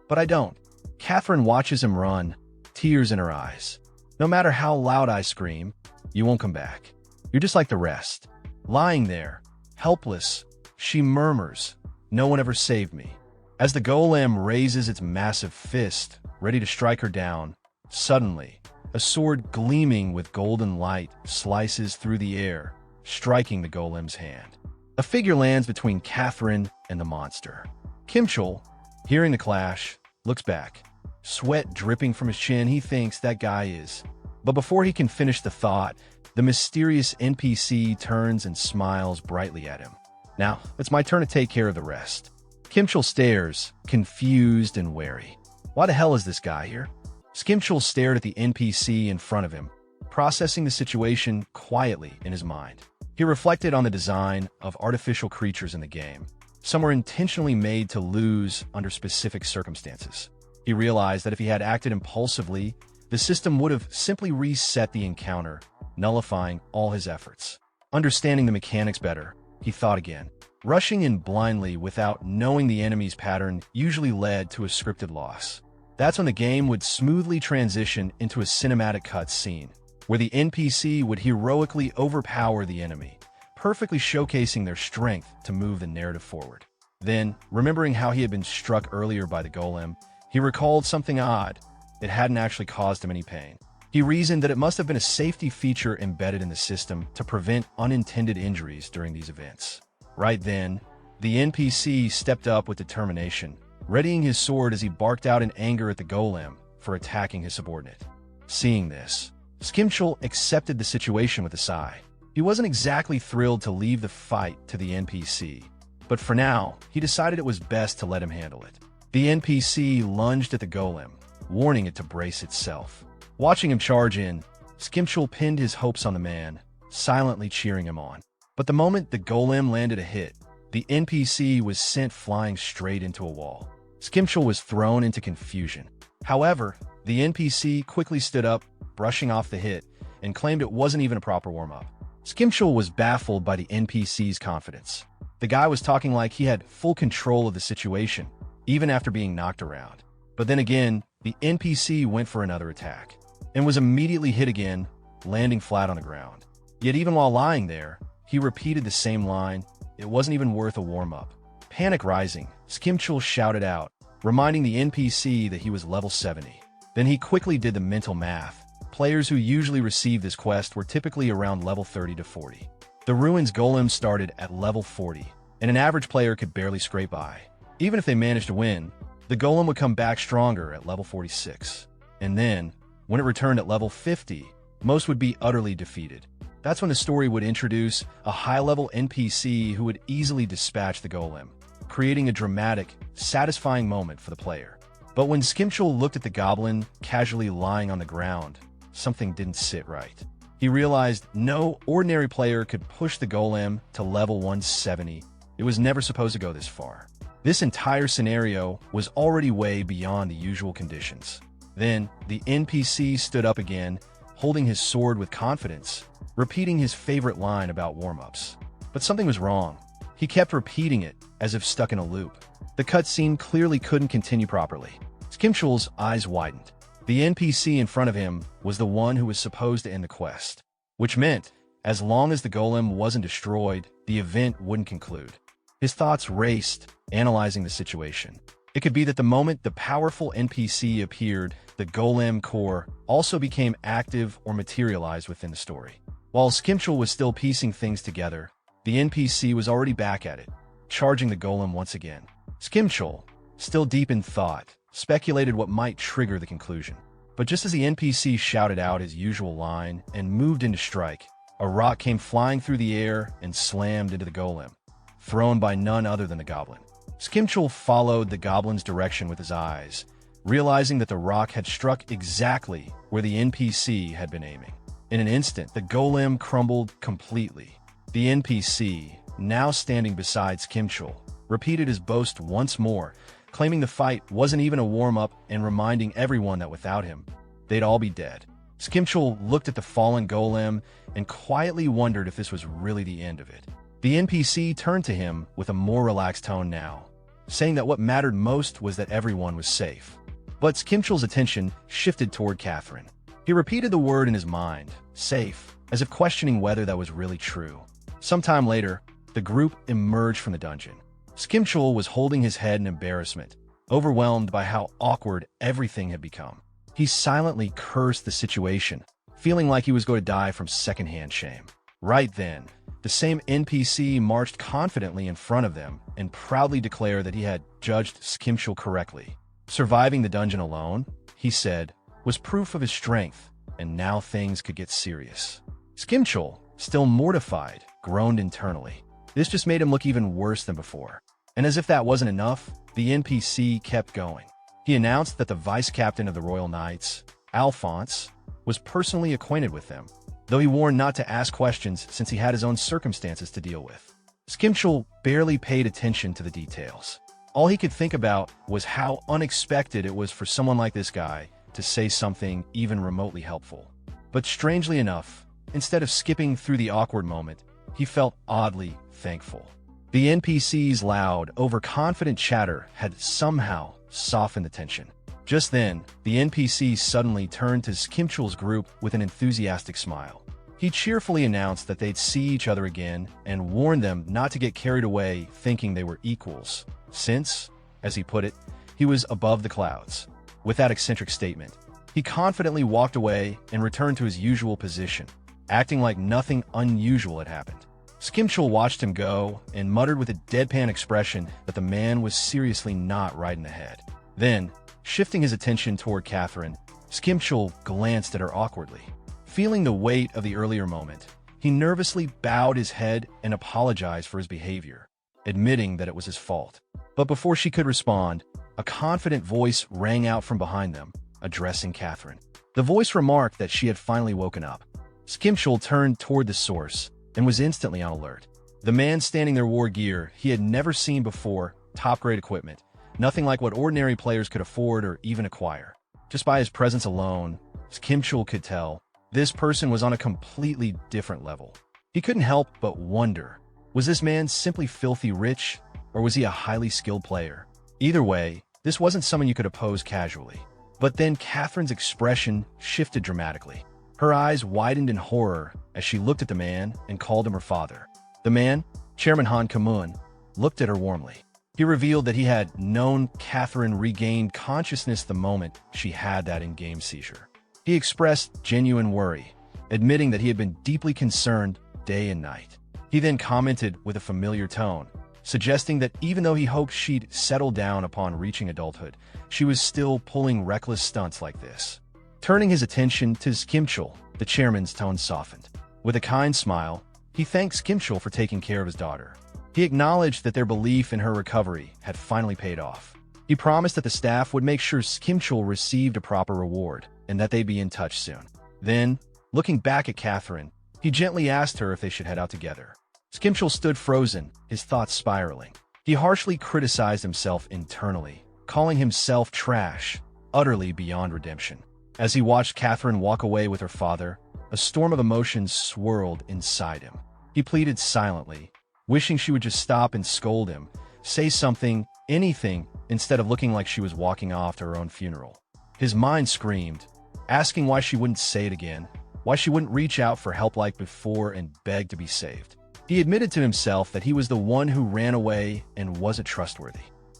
But I don't. Catherine watches him run, tears in her eyes. No matter how loud I scream, you won't come back. You're just like the rest. Lying there, helpless, she murmurs, no one ever saved me. As the Golem raises its massive fist, ready to strike her down, suddenly, a sword gleaming with golden light slices through the air, striking the Golem's hand. A figure lands between Catherine and the monster. Kimchul, hearing the clash, looks back. Sweat dripping from his chin, he thinks that guy is. But before he can finish the thought, the mysterious NPC turns and smiles brightly at him. Now, it's my turn to take care of the rest. Kimchul stares, confused and wary. Why the hell is this guy here? Kimchul stared at the NPC in front of him, processing the situation quietly in his mind. He reflected on the design of artificial creatures in the game. Some were intentionally made to lose under specific circumstances. He realized that if he had acted impulsively, the system would have simply reset the encounter, nullifying all his efforts. Understanding the mechanics better, he thought again. Rushing in blindly without knowing the enemy's pattern usually led to a scripted loss. That's when the game would smoothly transition into a cinematic cutscene, where the NPC would heroically overpower the enemy, perfectly showcasing their strength to move the narrative forward. Then, remembering how he had been struck earlier by the golem, he recalled something odd. It hadn't actually caused him any pain. He reasoned that it must have been a safety feature embedded in the system to prevent unintended injuries during these events. Right then, the NPC stepped up with determination, readying his sword as he barked out in anger at the golem for attacking his subordinate. Seeing this, Skimchul accepted the situation with a sigh. He wasn't exactly thrilled to leave the fight to the NPC, but for now, he decided it was best to let him handle it. The NPC lunged at the golem, warning it to brace itself. Watching him charge in, Skimchul pinned his hopes on the man, silently cheering him on. But the moment the golem landed a hit, the NPC was sent flying straight into a wall. Skimchul was thrown into confusion. However, the NPC quickly stood up, brushing off the hit, and claimed it wasn't even a proper warm-up. Skimchul was baffled by the NPC's confidence. The guy was talking like he had full control of the situation, even after being knocked around. But then again, the NPC went for another attack, and was immediately hit again, landing flat on the ground. Yet even while lying there, he repeated the same line, "It wasn't even worth a warm-up." Panic rising, Skimchul shouted out, reminding the NPC that he was level 70. Then he quickly did the mental math. Players who usually receive this quest were typically around level 30 to 40. The Ruins Golem started at level 40, and an average player could barely scrape by. Even if they managed to win, the Golem would come back stronger at level 46. And then, when it returned at level 50, most would be utterly defeated. That's when the story would introduce a high-level NPC who would easily dispatch the golem, creating a dramatic, satisfying moment for the player. But when Skimchul looked at the goblin casually lying on the ground, something didn't sit right. He realized no ordinary player could push the golem to level 170. It was never supposed to go this far. This entire scenario was already way beyond the usual conditions. Then, the NPC stood up again, holding his sword with confidence, repeating his favorite line about warm-ups. But something was wrong. He kept repeating it, as if stuck in a loop. The cutscene clearly couldn't continue properly. Skimchul's eyes widened. The NPC in front of him was the one who was supposed to end the quest, which meant, as long as the golem wasn't destroyed, the event wouldn't conclude. His thoughts raced, analyzing the situation. It could be that the moment the powerful NPC appeared, the golem core also became active or materialized within the story. While Skimchul was still piecing things together, the NPC was already back at it, charging the golem once again. Skimchul, still deep in thought, speculated what might trigger the conclusion. But just as the NPC shouted out his usual line and moved into strike, a rock came flying through the air and slammed into the golem, thrown by none other than the goblin. Skimchul followed the goblin's direction with his eyes, realizing that the rock had struck exactly where the NPC had been aiming. In an instant, the golem crumbled completely. The NPC, now standing beside Skimchul, repeated his boast once more, claiming the fight wasn't even a warm-up and reminding everyone that without him, they'd all be dead. Skimchul looked at the fallen golem and quietly wondered if this was really the end of it. The NPC turned to him with a more relaxed tone now, saying that what mattered most was that everyone was safe. But Skimchul's attention shifted toward Catherine. He repeated the word in his mind, safe, as if questioning whether that was really true. Sometime later, the group emerged from the dungeon. Skimchul was holding his head in embarrassment, overwhelmed by how awkward everything had become. He silently cursed the situation, feeling like he was going to die from secondhand shame. Right then, the same NPC marched confidently in front of them and proudly declared that he had judged Skimchul correctly. Surviving the dungeon alone, he said, was proof of his strength, and now things could get serious. Skimchul, still mortified, groaned internally. This just made him look even worse than before. And as if that wasn't enough, the NPC kept going. He announced that the vice-captain of the Royal Knights, Alphonse, was personally acquainted with them, though he warned not to ask questions since he had his own circumstances to deal with. Skimchul barely paid attention to the details. All he could think about was how unexpected it was for someone like this guy to say something even remotely helpful. But strangely enough, instead of skipping through the awkward moment, he felt oddly thankful. The NPC's loud, overconfident chatter had somehow softened the tension. Just then, the NPC suddenly turned to Skimchul's group with an enthusiastic smile. He cheerfully announced that they'd see each other again and warned them not to get carried away thinking they were equals, since, as he put it, he was above the clouds. With that eccentric statement, he confidently walked away and returned to his usual position, acting like nothing unusual had happened. Skimchul watched him go and muttered with a deadpan expression that the man was seriously not right in the head. Then, shifting his attention toward Catherine, Skimchul glanced at her awkwardly. Feeling the weight of the earlier moment, he nervously bowed his head and apologized for his behavior, admitting that it was his fault. But before she could respond, a confident voice rang out from behind them, addressing Catherine. The voice remarked that she had finally woken up. Skimchul turned toward the source and was instantly on alert. The man standing there wore gear he had never seen before, top-grade equipment, nothing like what ordinary players could afford or even acquire. Just by his presence alone, Skimchul could tell this person was on a completely different level. He couldn't help but wonder, was this man simply filthy rich, or was he a highly skilled player? Either way, this wasn't someone you could oppose casually. But then Catherine's expression shifted dramatically. Her eyes widened in horror as she looked at the man and called him her father. The man, Chairman Han Kamun, looked at her warmly. He revealed that he had known Catherine regained consciousness the moment she had that in-game seizure. He expressed genuine worry, admitting that he had been deeply concerned day and night. He then commented with a familiar tone, suggesting that even though he hoped she'd settle down upon reaching adulthood, she was still pulling reckless stunts like this. Turning his attention to Skimchul, the chairman's tone softened. With a kind smile, he thanked Skimchul for taking care of his daughter. He acknowledged that their belief in her recovery had finally paid off. He promised that the staff would make sure Skimchul received a proper reward and that they'd be in touch soon. Then, looking back at Catherine, he gently asked her if they should head out together. Skimchul stood frozen, his thoughts spiraling. He harshly criticized himself internally, calling himself trash, utterly beyond redemption. As he watched Catherine walk away with her father, a storm of emotions swirled inside him. He pleaded silently, wishing she would just stop and scold him, say something, anything, instead of looking like she was walking off to her own funeral. His mind screamed, asking why she wouldn't say it again, why she wouldn't reach out for help like before and beg to be saved. He admitted to himself that he was the one who ran away and wasn't trustworthy.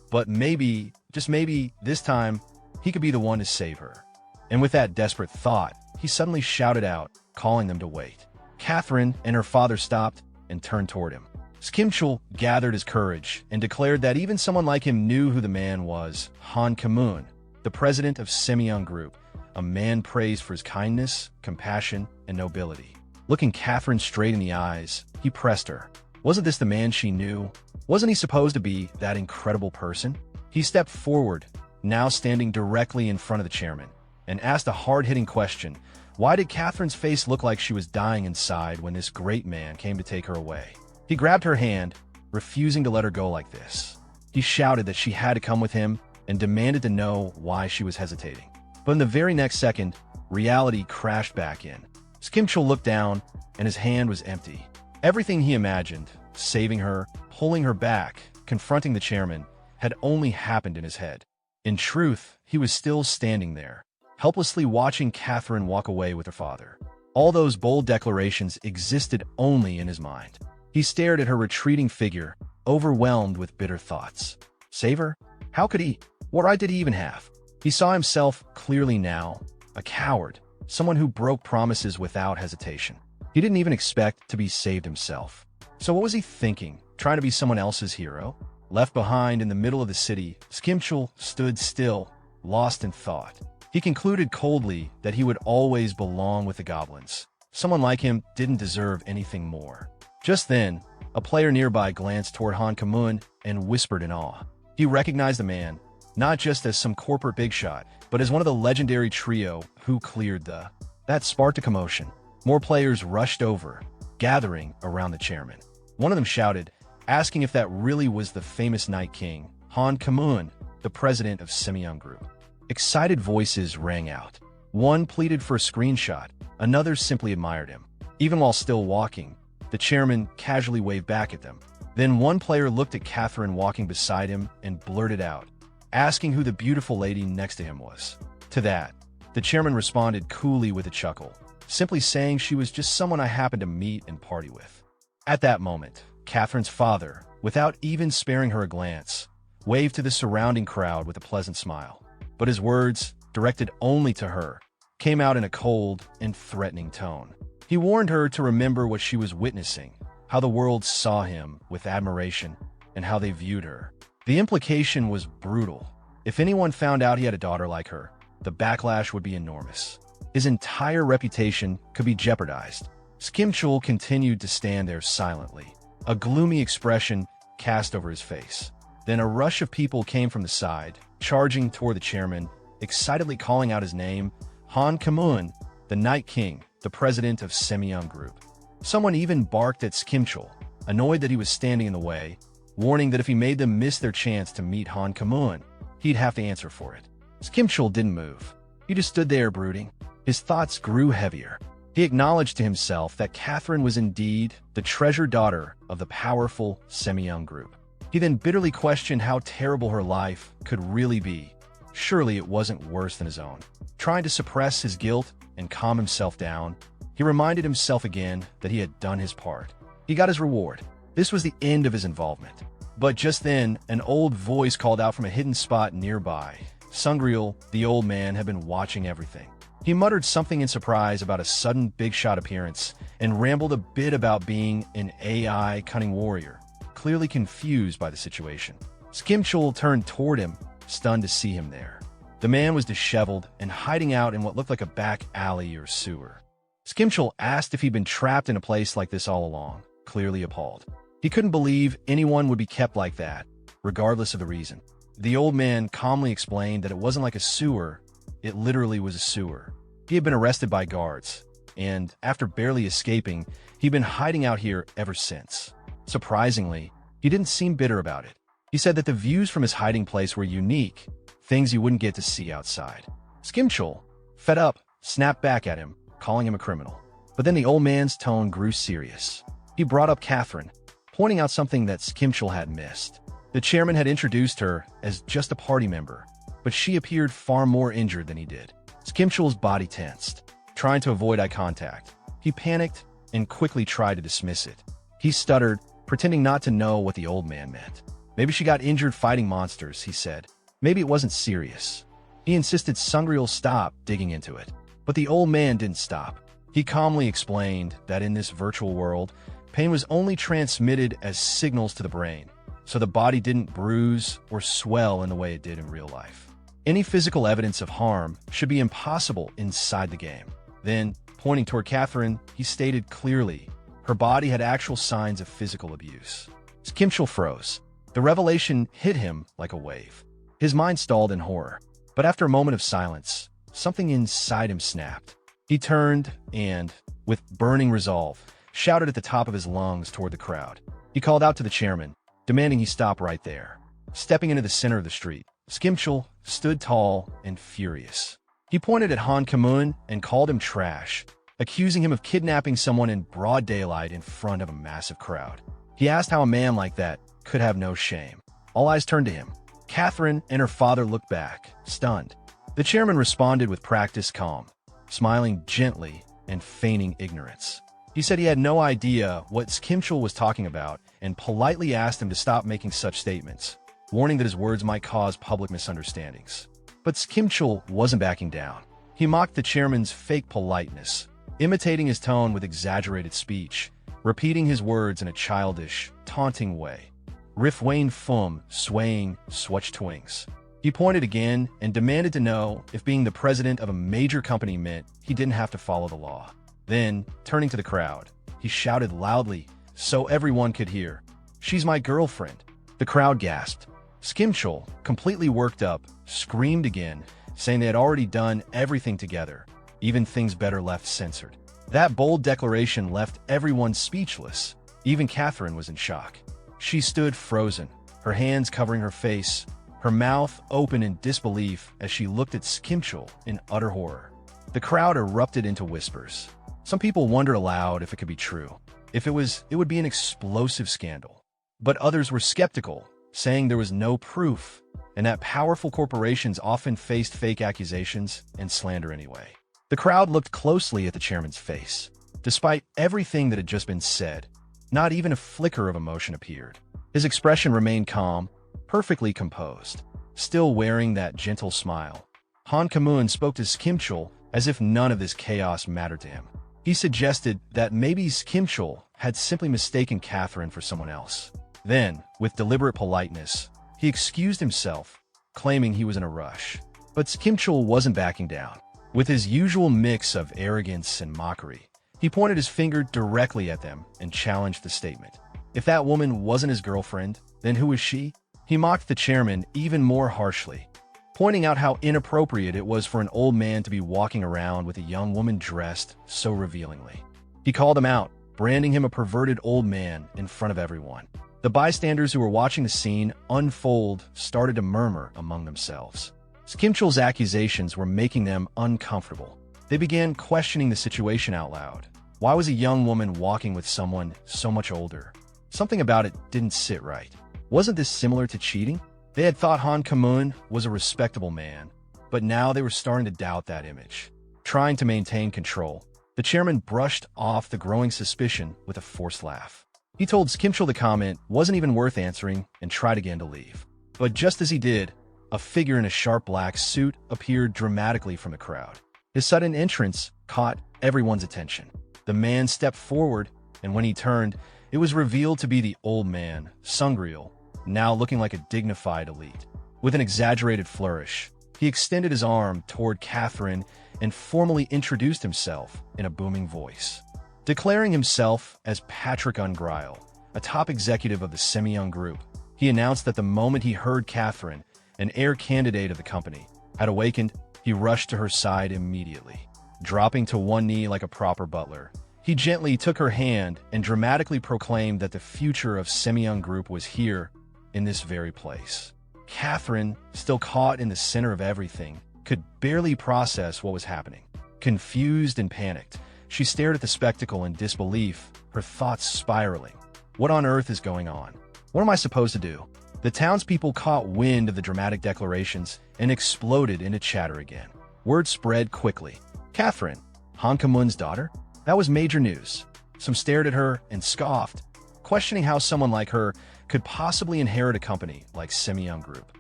But maybe, just maybe, this time, he could be the one to save her. And with that desperate thought, he suddenly shouted out, calling them to wait. Catherine and her father stopped and turned toward him. Skimchul gathered his courage and declared that even someone like him knew who the man was, Han Kamun, the president of Semyeon Group, a man praised for his kindness, compassion, and nobility. Looking Catherine straight in the eyes, he pressed her. Wasn't this the man she knew? Wasn't he supposed to be that incredible person? He stepped forward, now standing directly in front of the chairman, and asked a hard-hitting question. Why did Catherine's face look like she was dying inside when this great man came to take her away? He grabbed her hand, refusing to let her go like this. He shouted that she had to come with him and demanded to know why she was hesitating. But in the very next second, reality crashed back in. Skimchul looked down, and his hand was empty. Everything he imagined, saving her, pulling her back, confronting the chairman, had only happened in his head. In truth, he was still standing there, helplessly watching Catherine walk away with her father. All those bold declarations existed only in his mind. He stared at her retreating figure, overwhelmed with bitter thoughts. Save her? How could he? What right did he even have? He saw himself clearly now, a coward, someone who broke promises without hesitation. He didn't even expect to be saved himself. So what was he thinking? Trying to be someone else's hero? Left behind in the middle of the city, Skimchul stood still, lost in thought. He concluded coldly that he would always belong with the goblins. Someone like him didn't deserve anything more. Just then, a player nearby glanced toward Han Kamun and whispered in awe. He recognized the man, not just as some corporate big shot, but as one of the legendary trio who cleared the... That sparked a commotion. More players rushed over, gathering around the chairman. One of them shouted, asking if that really was the famous Night King, Han Kamun, the president of Semyeon Group. Excited voices rang out. One pleaded for a screenshot, another simply admired him. Even while still walking, the chairman casually waved back at them, Then one player looked at Catherine walking beside him and blurted out, asking who the beautiful lady next to him was. To that, the chairman responded coolly with a chuckle, simply saying she was just someone I happened to meet and party with. At that moment, Catherine's father, without even sparing her a glance, waved to the surrounding crowd with a pleasant smile. But his words, directed only to her, came out in a cold and threatening tone. He warned her to remember what she was witnessing, how the world saw him with admiration, and how they viewed her. The implication was brutal. If anyone found out he had a daughter like her, the backlash would be enormous. His entire reputation could be jeopardized. Skimchul continued to stand there silently, a gloomy expression cast over his face. Then a rush of people came from the side, charging toward the chairman, excitedly calling out his name, Han Kamun, the Night King, the president of Semyeon Group. Someone even barked at Skimchul, annoyed that he was standing in the way, warning that if he made them miss their chance to meet Han Kamun, he'd have to answer for it. Skimchul didn't move. He just stood there brooding. His thoughts grew heavier. He acknowledged to himself that Catherine was indeed the treasured daughter of the powerful Semyeon Group. He then bitterly questioned how terrible her life could really be. Surely it wasn't worse than his own. Trying to suppress his guilt and calm himself down, he reminded himself again that he had done his part. He got his reward. This was the end of his involvement. But just then, an old voice called out from a hidden spot nearby. Sungryul, the old man, had been watching everything. He muttered something in surprise about a sudden big shot appearance and rambled a bit about being an AI cunning warrior, clearly confused by the situation. Skimchul turned toward him, stunned to see him there. The man was disheveled and hiding out in what looked like a back alley or sewer. Skimchul asked if he'd been trapped in a place like this all along, clearly appalled. He couldn't believe anyone would be kept like that, regardless of the reason. The old man calmly explained that it wasn't like a sewer, it literally was a sewer. He had been arrested by guards, and after barely escaping, he'd been hiding out here ever since. Surprisingly, he didn't seem bitter about it. He said that the views from his hiding place were unique, things you wouldn't get to see outside. Skimchul, fed up, snapped back at him, calling him a criminal. But then the old man's tone grew serious. He brought up Catherine, pointing out something that Skimchul had missed. The chairman had introduced her as just a party member, but she appeared far more injured than he did. Skimchul's body tensed, trying to avoid eye contact. He panicked and quickly tried to dismiss it. He stuttered, pretending not to know what the old man meant. Maybe she got injured fighting monsters, he said. Maybe it wasn't serious. He insisted Sungryul stop digging into it. But the old man didn't stop. He calmly explained that in this virtual world, pain was only transmitted as signals to the brain, so the body didn't bruise or swell in the way it did in real life. Any physical evidence of harm should be impossible inside the game. Then, pointing toward Catherine, he stated clearly, her body had actual signs of physical abuse. Skimchul froze. The revelation hit him like a wave. His mind stalled in horror. But after a moment of silence, something inside him snapped. He turned and, with burning resolve, shouted at the top of his lungs toward the crowd. He called out to the chairman, demanding he stop right there. Stepping into the center of the street, Skimchul stood tall and furious. He pointed at Han Kamun and called him trash, accusing him of kidnapping someone in broad daylight in front of a massive crowd. He asked how a man like that could have no shame. All eyes turned to him. Catherine and her father looked back, stunned. The chairman responded with practiced calm, smiling gently and feigning ignorance. He said he had no idea what Skimchul was talking about and politely asked him to stop making such statements, warning that his words might cause public misunderstandings. But Skimchul wasn't backing down. He mocked the chairman's fake politeness, imitating his tone with exaggerated speech, repeating his words in a childish, taunting way. Riff Wayne Fum, swaying, swatch twings. He pointed again and demanded to know if being the president of a major company meant he didn't have to follow the law. Then, turning to the crowd, he shouted loudly so everyone could hear, "She's my girlfriend." The crowd gasped. Skimchul, completely worked up, screamed again, saying they had already done everything together, even things better left censored. That bold declaration left everyone speechless. Even Catherine was in shock. She stood frozen, her hands covering her face, her mouth open in disbelief as she looked at Skimchul in utter horror. The crowd erupted into whispers. Some people wondered aloud if it could be true. If it was, it would be an explosive scandal. But others were skeptical, saying there was no proof, and that powerful corporations often faced fake accusations and slander anyway. The crowd looked closely at the chairman's face. Despite everything that had just been said, not even a flicker of emotion appeared. His expression remained calm, perfectly composed, still wearing that gentle smile. Han Kamun spoke to Skimchul as if none of this chaos mattered to him. He suggested that maybe Skimchul had simply mistaken Catherine for someone else. Then, with deliberate politeness, he excused himself, claiming he was in a rush. But Skimchul wasn't backing down. With his usual mix of arrogance and mockery, he pointed his finger directly at them and challenged the statement. If that woman wasn't his girlfriend, then who was she? He mocked the chairman even more harshly, pointing out how inappropriate it was for an old man to be walking around with a young woman dressed so revealingly. He called him out, branding him a perverted old man in front of everyone. The bystanders who were watching the scene unfold started to murmur among themselves. Skimchul's accusations were making them uncomfortable. They began questioning the situation out loud. Why was a young woman walking with someone so much older? Something about it didn't sit right. Wasn't this similar to cheating? They had thought Han Kamun was a respectable man, but now they were starting to doubt that image. Trying to maintain control, the chairman brushed off the growing suspicion with a forced laugh. He told Skimchul the comment wasn't even worth answering and tried again to leave. But just as he did, a figure in a sharp black suit appeared dramatically from the crowd. His sudden entrance caught everyone's attention. The man stepped forward, and when he turned, it was revealed to be the old man, Sungreal, now looking like a dignified elite. With an exaggerated flourish, he extended his arm toward Catherine and formally introduced himself in a booming voice. Declaring himself as Patrick Ungreil, a top executive of the Semyoung Group, he announced that the moment he heard Catherine, an heir candidate of the company, had awakened, he rushed to her side immediately. Dropping to one knee like a proper butler, he gently took her hand and dramatically proclaimed that the future of Semyoung Group was here, in this very place. Catherine, still caught in the center of everything, could barely process what was happening. Confused and panicked, she stared at the spectacle in disbelief, her thoughts spiraling. What on earth is going on? What am I supposed to do? The townspeople caught wind of the dramatic declarations and exploded into chatter again. Word spread quickly. Catherine, Han Kamun's daughter? That was major news. Some stared at her and scoffed, questioning how someone like her could possibly inherit a company like Semyoung Group.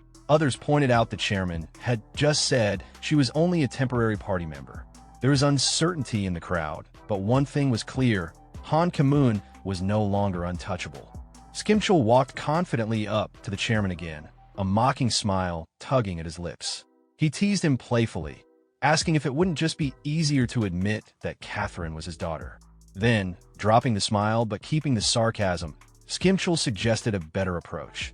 Others pointed out the chairman had just said she was only a temporary party member. There was uncertainty in the crowd, but one thing was clear: Han Kamun was no longer untouchable. Skimchul walked confidently up to the chairman again, a mocking smile tugging at his lips. He teased him playfully, asking if it wouldn't just be easier to admit that Catherine was his daughter. Then, dropping the smile but keeping the sarcasm, Skimchul suggested a better approach.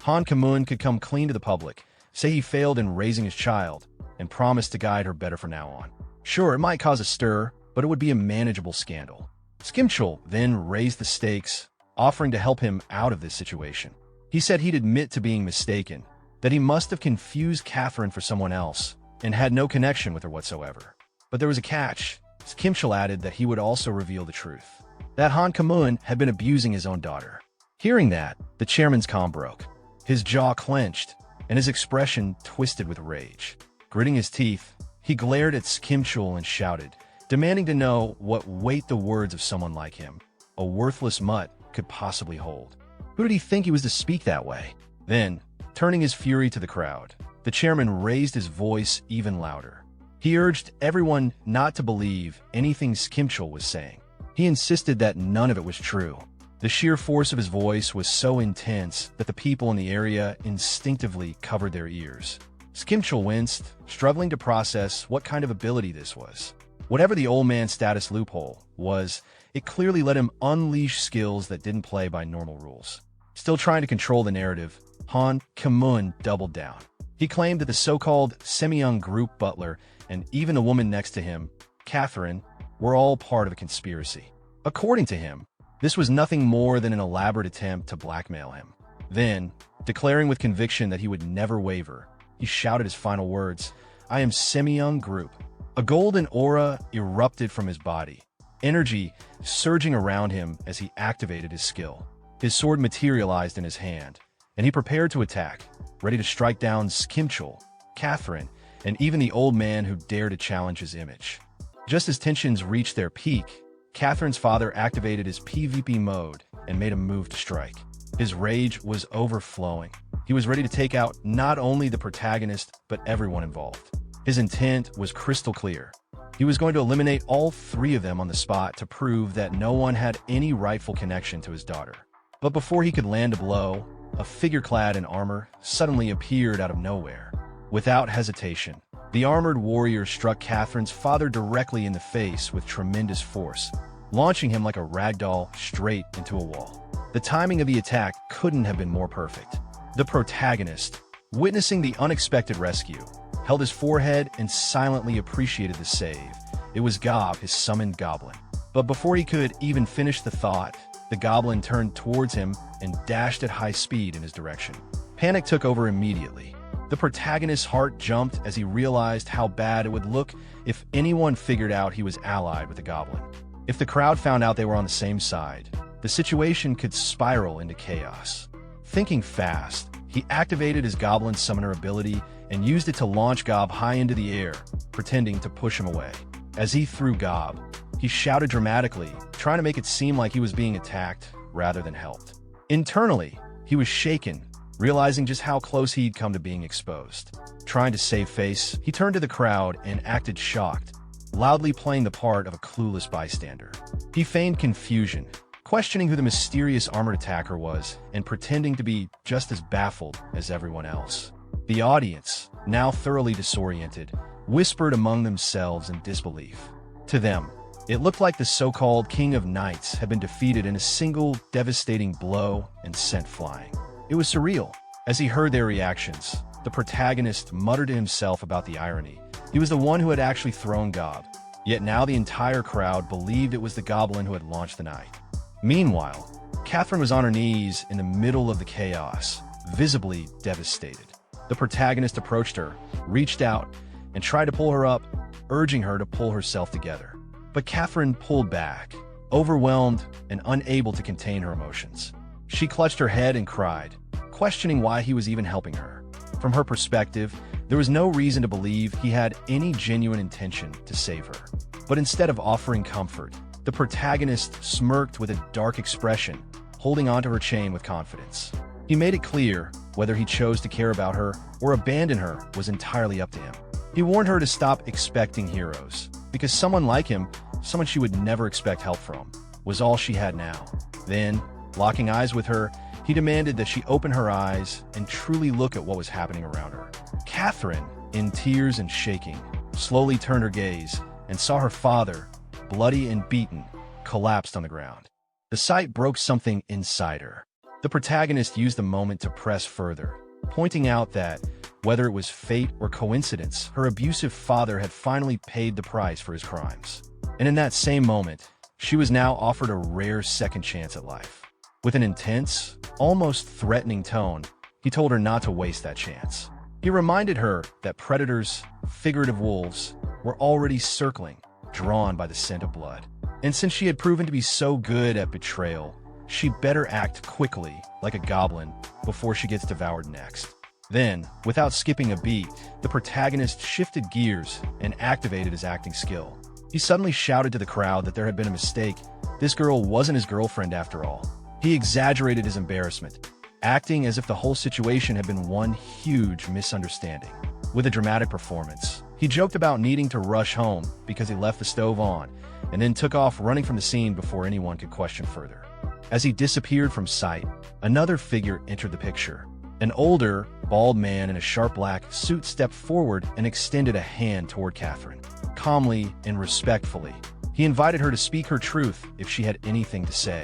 Han Kamun could come clean to the public, say he failed in raising his child, and promise to guide her better from now on. Sure, it might cause a stir, but it would be a manageable scandal. Skimchul then raised the stakes, offering to help him out of this situation. He said he'd admit to being mistaken, that he must have confused Catherine for someone else, and had no connection with her whatsoever. But there was a catch. Skimchul added that he would also reveal the truth, that Han Kamun had been abusing his own daughter. Hearing that, the chairman's calm broke. His jaw clenched, and his expression twisted with rage. Gritting his teeth, he glared at Skimchul and shouted, demanding to know what weight the words of someone like him, a worthless mutt, could possibly hold. Who did he think he was to speak that way? Then, turning his fury to the crowd, the chairman raised his voice even louder. He urged everyone not to believe anything Skimchul was saying. He insisted that none of it was true. The sheer force of his voice was so intense that the people in the area instinctively covered their ears. Skimchul winced, struggling to process what kind of ability this was. Whatever the old man's status loophole was, it clearly let him unleash skills that didn't play by normal rules. Still trying to control the narrative, Han Kamun doubled down. He claimed that the so-called Semyoung Group butler and even the woman next to him, Catherine, were all part of a conspiracy. According to him, this was nothing more than an elaborate attempt to blackmail him. Then, declaring with conviction that he would never waver, he shouted his final words, "I am Semyoung Group." A golden aura erupted from his body, energy surging around him as he activated his skill. His sword materialized in his hand, and he prepared to attack, ready to strike down Skimchul, Catherine, and even the old man who dared to challenge his image. Just as tensions reached their peak, Catherine's father activated his PvP mode and made a move to strike. His rage was overflowing. He was ready to take out not only the protagonist, but everyone involved. His intent was crystal clear. He was going to eliminate all three of them on the spot to prove that no one had any rightful connection to his daughter. But before he could land a blow, a figure clad in armor suddenly appeared out of nowhere. Without hesitation, the armored warrior struck Catherine's father directly in the face with tremendous force, launching him like a ragdoll straight into a wall. The timing of the attack couldn't have been more perfect. The protagonist, witnessing the unexpected rescue, held his forehead and silently appreciated the save. It was Gob, his summoned goblin. But before he could even finish the thought, the goblin turned towards him and dashed at high speed in his direction. Panic took over immediately. The protagonist's heart jumped as he realized how bad it would look if anyone figured out he was allied with the goblin. If the crowd found out they were on the same side, the situation could spiral into chaos. Thinking fast, he activated his goblin summoner ability and used it to launch Gob high into the air, pretending to push him away. As he threw Gob, he shouted dramatically, trying to make it seem like he was being attacked rather than helped. Internally, he was shaken, realizing just how close he'd come to being exposed. Trying to save face, he turned to the crowd and acted shocked, loudly playing the part of a clueless bystander. He feigned confusion, questioning who the mysterious armored attacker was and pretending to be just as baffled as everyone else. The audience, now thoroughly disoriented, whispered among themselves in disbelief. To them, it looked like the so-called King of Knights had been defeated in a single devastating blow and sent flying. It was surreal. As he heard their reactions, the protagonist muttered to himself about the irony. He was the one who had actually thrown Gob, yet now the entire crowd believed it was the goblin who had launched the knight. Meanwhile, Catherine was on her knees in the middle of the chaos, visibly devastated. The protagonist approached her, reached out, and tried to pull her up, urging her to pull herself together. But Catherine pulled back, overwhelmed and unable to contain her emotions. She clutched her head and cried, questioning why he was even helping her. From her perspective, there was no reason to believe he had any genuine intention to save her. But instead of offering comfort, the protagonist smirked with a dark expression, holding onto her chain with confidence. He made it clear whether he chose to care about her or abandon her was entirely up to him. He warned her to stop expecting heroes, because someone like him, someone she would never expect help from, was all she had now. Then, locking eyes with her, he demanded that she open her eyes and truly look at what was happening around her. Catherine, in tears and shaking, slowly turned her gaze and saw her father, bloody and beaten, collapsed on the ground. The sight broke something inside her. The protagonist used the moment to press further, pointing out that, whether it was fate or coincidence, her abusive father had finally paid the price for his crimes. And in that same moment, she was now offered a rare second chance at life. With an intense, almost threatening tone, he told her not to waste that chance. He reminded her that predators, figurative wolves, were already circling, drawn by the scent of blood. And since she had proven to be so good at betrayal, she better act quickly, like a goblin, before she gets devoured next. Then, without skipping a beat, the protagonist shifted gears and activated his acting skill. He suddenly shouted to the crowd that there had been a mistake. This girl wasn't his girlfriend after all. He exaggerated his embarrassment, acting as if the whole situation had been one huge misunderstanding. With a dramatic performance, he joked about needing to rush home because he left the stove on, and then took off running from the scene before anyone could question further. As he disappeared from sight, another figure entered the picture. An older, bald man in a sharp black suit stepped forward and extended a hand toward Catherine. Calmly and respectfully, he invited her to speak her truth if she had anything to say.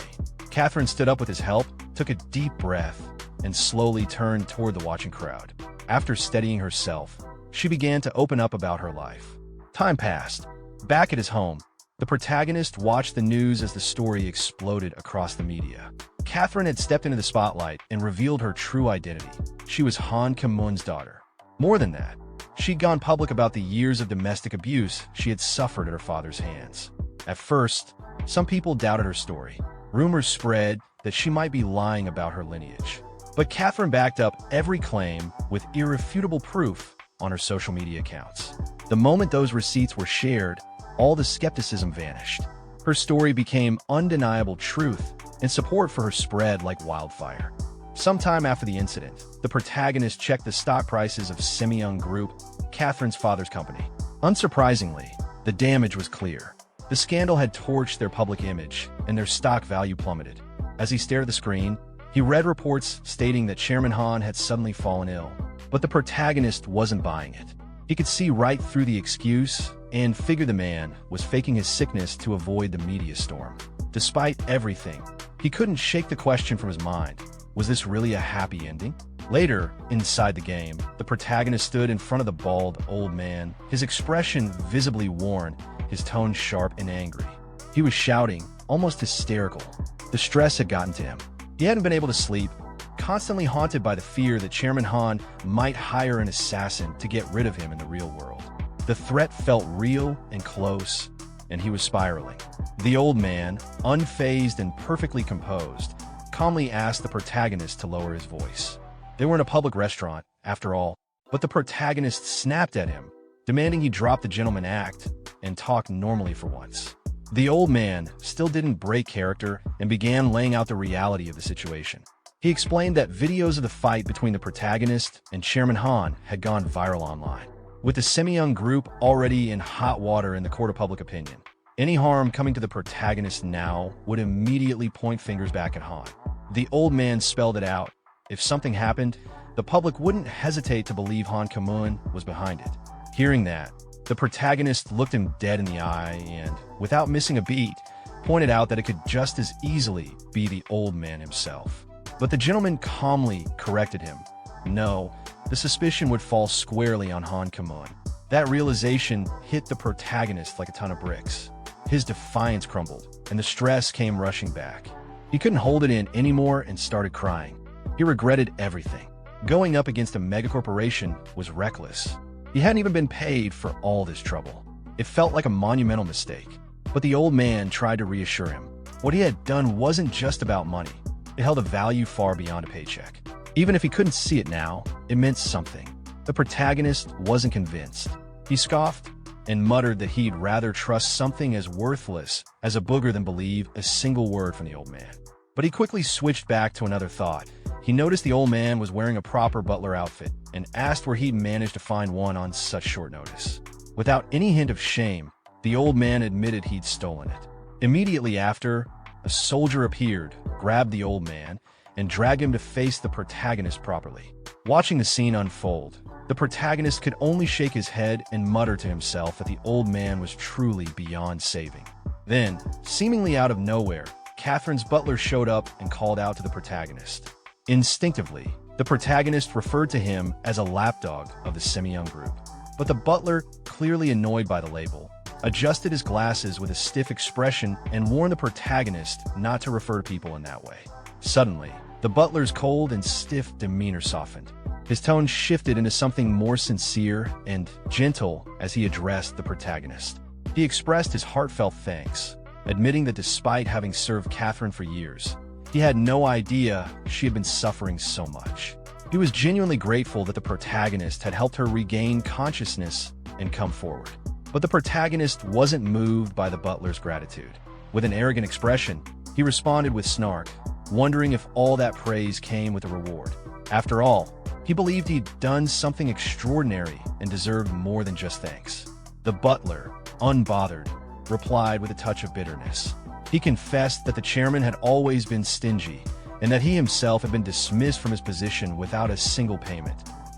Catherine stood up with his help, took a deep breath, and slowly turned toward the watching crowd. After steadying herself, she began to open up about her life. Time passed. Back at his home, the protagonist watched the news as the story exploded across the media. Catherine had stepped into the spotlight and revealed her true identity. She was Han Kamun's daughter. More than that, she'd gone public about the years of domestic abuse she had suffered at her father's hands. At first, some people doubted her story. Rumors spread that she might be lying about her lineage. But Catherine backed up every claim with irrefutable proof on her social media accounts. The moment those receipts were shared, all the skepticism vanished. Her story became undeniable truth, and support for her spread like wildfire. Sometime after the incident, the protagonist checked the stock prices of Semyoung Group, Catherine's father's company. Unsurprisingly, the damage was clear. The scandal had torched their public image, and their stock value plummeted. As he stared at the screen, he read reports stating that Chairman Han had suddenly fallen ill, but the protagonist wasn't buying it. He could see right through the excuse and figured the man was faking his sickness to avoid the media storm. Despite everything, he couldn't shake the question from his mind. Was this really a happy ending? Later, inside the game, the protagonist stood in front of the bald old man, his expression visibly worn, his tone sharp and angry. He was shouting, almost hysterical. The stress had gotten to him. He hadn't been able to sleep, constantly haunted by the fear that Chairman Han might hire an assassin to get rid of him in the real world. The threat felt real and close, and he was spiraling. The old man, unfazed and perfectly composed, calmly asked the protagonist to lower his voice. They were in a public restaurant, after all, but the protagonist snapped at him, demanding he drop the gentleman act and talk normally for once. The old man still didn't break character and began laying out the reality of the situation. He explained that videos of the fight between the protagonist and Chairman Han had gone viral online, with the Semyoung Group already in hot water in the court of public opinion. Any harm coming to the protagonist now would immediately point fingers back at Han. The old man spelled it out. If something happened, the public wouldn't hesitate to believe Han Kamun was behind it. Hearing that, the protagonist looked him dead in the eye and, without missing a beat, pointed out that it could just as easily be the old man himself. But the gentleman calmly corrected him. No, the suspicion would fall squarely on Han Kamun. That realization hit the protagonist like a ton of bricks. His defiance crumbled, and the stress came rushing back. He couldn't hold it in anymore and started crying. He regretted everything. Going up against a megacorporation was reckless. He hadn't even been paid for all this trouble. It felt like a monumental mistake. But the old man tried to reassure him. What he had done wasn't just about money. It held a value far beyond a paycheck. Even if he couldn't see it now, it meant something. The protagonist wasn't convinced. He scoffed and muttered that he'd rather trust something as worthless as a booger than believe a single word from the old man. But he quickly switched back to another thought. He noticed the old man was wearing a proper butler outfit and asked where he'd managed to find one on such short notice. Without any hint of shame, the old man admitted he'd stolen it. Immediately after, a soldier appeared, grabbed the old man, and dragged him to face the protagonist properly. Watching the scene unfold, the protagonist could only shake his head and mutter to himself that the old man was truly beyond saving. Then, seemingly out of nowhere, Catherine's butler showed up and called out to the protagonist. Instinctively, the protagonist referred to him as a lapdog of the Semyoung Group. But the butler, clearly annoyed by the label, adjusted his glasses with a stiff expression and warned the protagonist not to refer to people in that way. Suddenly, the butler's cold and stiff demeanor softened. His tone shifted into something more sincere and gentle as he addressed the protagonist. He expressed his heartfelt thanks, admitting that despite having served Catherine for years, he had no idea she had been suffering so much. He was genuinely grateful that the protagonist had helped her regain consciousness and come forward. But the protagonist wasn't moved by the butler's gratitude. With an arrogant expression, he responded with snark, wondering if all that praise came with a reward. After all, he believed he'd done something extraordinary and deserved more than just thanks. The butler, unbothered, replied with a touch of bitterness. He confessed that the chairman had always been stingy and that he himself had been dismissed from his position without a single payment,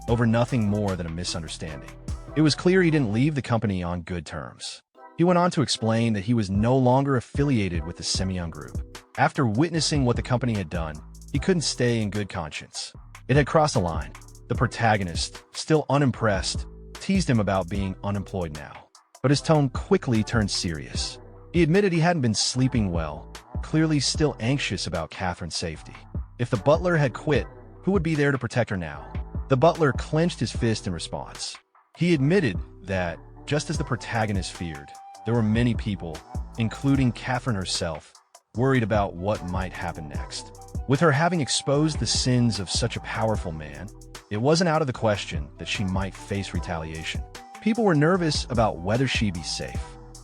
over nothing more than a misunderstanding. It was clear he didn't leave the company on good terms. He went on to explain that he was no longer affiliated with the Semyoung Group. After witnessing what the company had done, he couldn't stay in good conscience. It had crossed a line. The protagonist, still unimpressed, teased him about being unemployed now. But his tone quickly turned serious. He admitted he hadn't been sleeping well, clearly still anxious about Catherine's safety. If the butler had quit, who would be there to protect her now? The butler clenched his fist in response. He admitted that, just as the protagonist feared, there were many people, including Catherine herself, worried about what might happen next. With her having exposed the sins of such a powerful man, it wasn't out of the question that she might face retaliation. People were nervous about whether she'd be safe.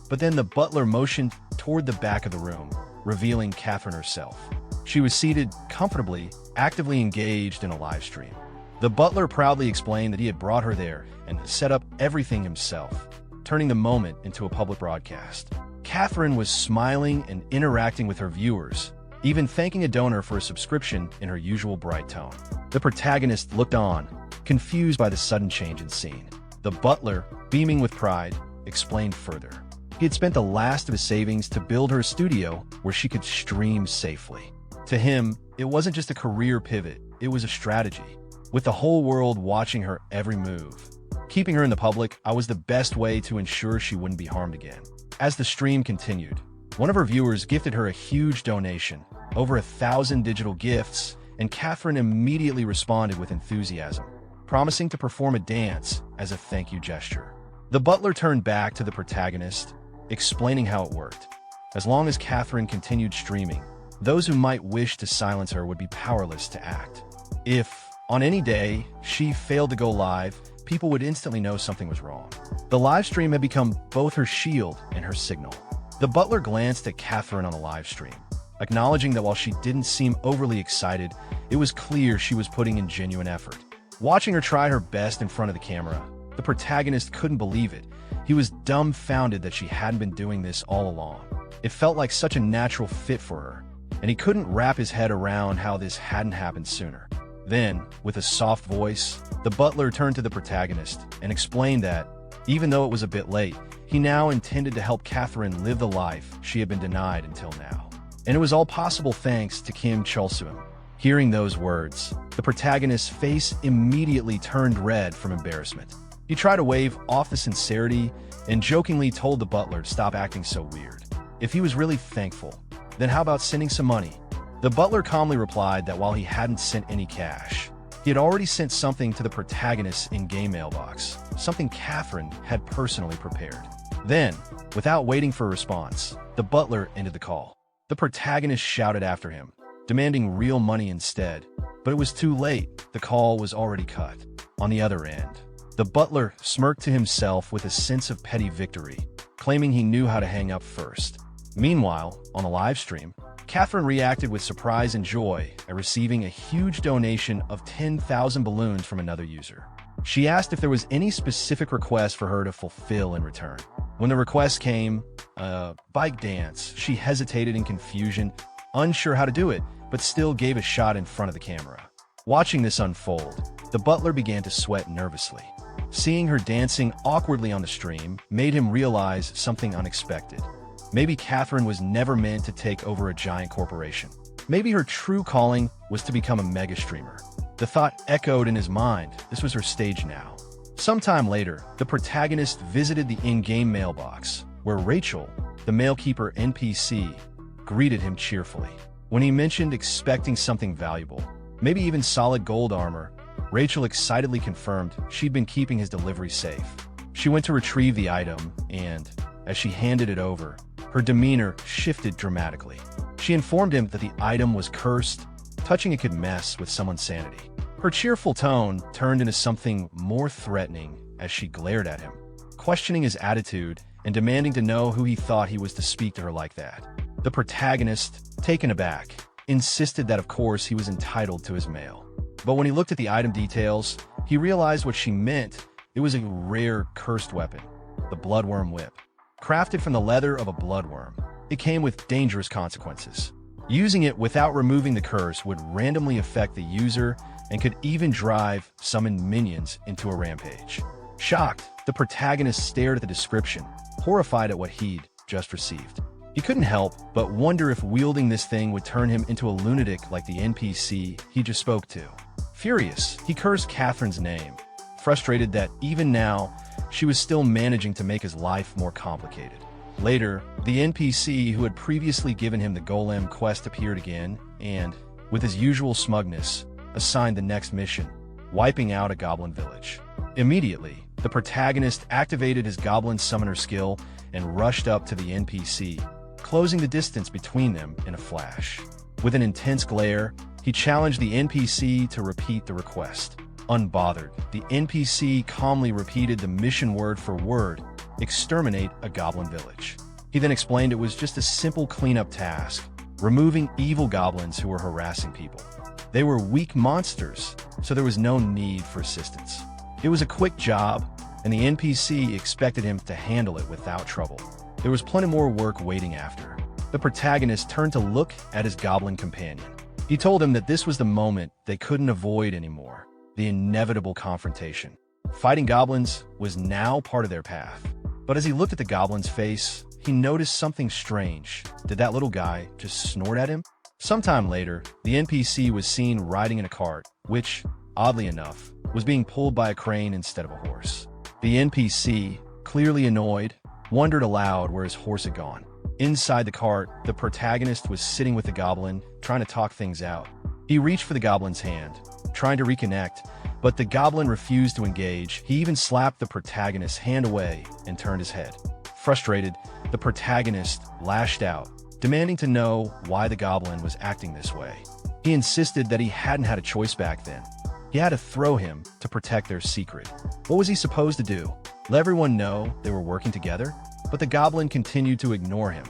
But then the butler motioned toward the back of the room, revealing Catherine herself. She was seated comfortably, actively engaged in a live stream. The butler proudly explained that he had brought her there and set up everything himself, turning the moment into a public broadcast. Catherine was smiling and interacting with her viewers, even thanking a donor for a subscription in her usual bright tone. The protagonist looked on, confused by the sudden change in scene. The butler, beaming with pride, explained further. He had spent the last of his savings to build her a studio where she could stream safely. To him, it wasn't just a career pivot, it was a strategy, with the whole world watching her every move. Keeping her in the public was the best way to ensure she wouldn't be harmed again. As the stream continued, one of her viewers gifted her a huge donation, over 1,000 digital gifts, and Catherine immediately responded with enthusiasm, promising to perform a dance as a thank you gesture. The butler turned back to the protagonist, explaining how it worked. As long as Catherine continued streaming, those who might wish to silence her would be powerless to act. If, on any day, she failed to go live, people would instantly know something was wrong. The live stream had become both her shield and her signal. The butler glanced at Catherine on the live stream, acknowledging that while she didn't seem overly excited, it was clear she was putting in genuine effort. Watching her try her best in front of the camera, the protagonist couldn't believe it. He was dumbfounded that she hadn't been doing this all along. It felt like such a natural fit for her, and he couldn't wrap his head around how this hadn't happened sooner. Then, with a soft voice, the butler turned to the protagonist and explained that, even though it was a bit late, he now intended to help Catherine live the life she had been denied until now. And it was all possible thanks to Kim Chulsuim. Hearing those words, the protagonist's face immediately turned red from embarrassment. He tried to wave off the sincerity and jokingly told the butler to stop acting so weird. If he was really thankful, then how about sending some money? The butler calmly replied that while he hadn't sent any cash, he had already sent something to the protagonist's in-game mailbox, something Catherine had personally prepared. Then, without waiting for a response, the butler ended the call. The protagonist shouted after him, demanding real money instead, but it was too late. The call was already cut. On the other end, the butler smirked to himself with a sense of petty victory, claiming he knew how to hang up first. Meanwhile, on the live stream, Catherine reacted with surprise and joy at receiving a huge donation of 10,000 balloons from another user. She asked if there was any specific request for her to fulfill in return. When the request came, bike dance, she hesitated in confusion, unsure how to do it, but still gave a shot in front of the camera. Watching this unfold, the butler began to sweat nervously. Seeing her dancing awkwardly on the stream made him realize something unexpected. Maybe Catherine was never meant to take over a giant corporation. Maybe her true calling was to become a mega streamer. The thought echoed in his mind. This was her stage now. Sometime later, the protagonist visited the in-game mailbox, where Rachel, the mailkeeper NPC, greeted him cheerfully. When he mentioned expecting something valuable, maybe even solid gold armor, Rachel excitedly confirmed she'd been keeping his delivery safe. She went to retrieve the item, and, as she handed it over, her demeanor shifted dramatically. She informed him that the item was cursed. Touching it could mess with someone's sanity. Her cheerful tone turned into something more threatening as she glared at him, questioning his attitude and demanding to know who he thought he was to speak to her like that. The protagonist, taken aback, insisted that of course he was entitled to his mail. But when he looked at the item details, he realized what she meant. It was a rare cursed weapon, the Bloodworm Whip. Crafted from the leather of a bloodworm, it came with dangerous consequences. Using it without removing the curse would randomly affect the user and could even drive summoned minions into a rampage. Shocked, the protagonist stared at the description, horrified at what he'd just received. He couldn't help but wonder if wielding this thing would turn him into a lunatic like the NPC he just spoke to. Furious, he cursed Catherine's name, frustrated that even now, she was still managing to make his life more complicated. Later, the NPC who had previously given him the Golem quest appeared again and, with his usual smugness, assigned the next mission, wiping out a goblin village. Immediately, the protagonist activated his goblin summoner skill and rushed up to the NPC, closing the distance between them in a flash. With an intense glare, he challenged the NPC to repeat the request. Unbothered, the NPC calmly repeated the mission word for word: exterminate a goblin village. He then explained it was just a simple cleanup task, removing evil goblins who were harassing people. They were weak monsters, so there was no need for assistance. It was a quick job, and the NPC expected him to handle it without trouble. There was plenty more work waiting after. The protagonist turned to look at his goblin companion. He told him that this was the moment they couldn't avoid anymore, the inevitable confrontation. Fighting goblins was now part of their path. But as he looked at the goblin's face, he noticed something strange. Did that little guy just snort at him? Sometime later, the NPC was seen riding in a cart, which, oddly enough, was being pulled by a crane instead of a horse. The NPC, clearly annoyed, wondered aloud where his horse had gone. Inside the cart, the protagonist was sitting with the goblin, trying to talk things out. He reached for the goblin's hand, trying to reconnect, but the goblin refused to engage. He even slapped the protagonist's hand away and turned his head. Frustrated, the protagonist lashed out, demanding to know why the goblin was acting this way. He insisted that he hadn't had a choice back then. He had to throw him to protect their secret. What was he supposed to do? Let everyone know they were working together? But the goblin continued to ignore him,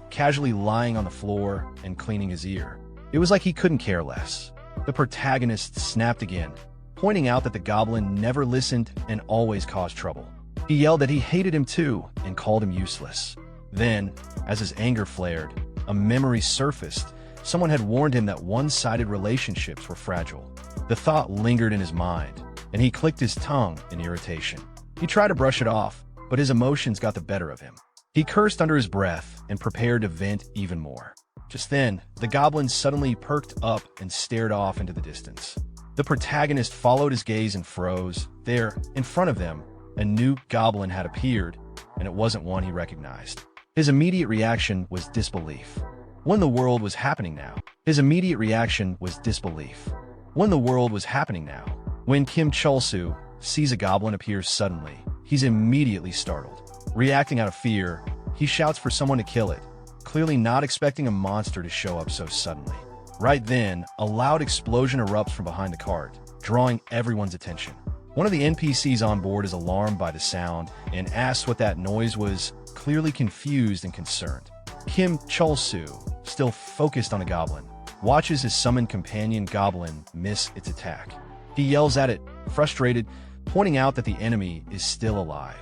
casually lying on the floor and cleaning his ear. It was like he couldn't care less. The protagonist snapped again, pointing out that the goblin never listened and always caused trouble. He yelled that he hated him too and called him useless. Then, as his anger flared, a memory surfaced. Someone had warned him that one-sided relationships were fragile. The thought lingered in his mind, and he clicked his tongue in irritation. He tried to brush it off, but his emotions got the better of him. He cursed under his breath and prepared to vent even more. Just then, the goblin suddenly perked up and stared off into the distance. The protagonist followed his gaze and froze. There, in front of them, a new goblin had appeared, and it wasn't one he recognized. His immediate reaction was disbelief. What in the world was happening now? His immediate reaction was disbelief. What in the world was happening now? When Kim Chulsu sees a goblin appear suddenly, he's immediately startled. Reacting out of fear, he shouts for someone to kill it, clearly not expecting a monster to show up so suddenly. Right then, a loud explosion erupts from behind the cart, drawing everyone's attention. One of the NPCs on board is alarmed by the sound and asks what that noise was, clearly confused and concerned. Kim Chulsu, still focused on a goblin, watches his summoned companion goblin miss its attack. He yells at it, frustrated, pointing out that the enemy is still alive.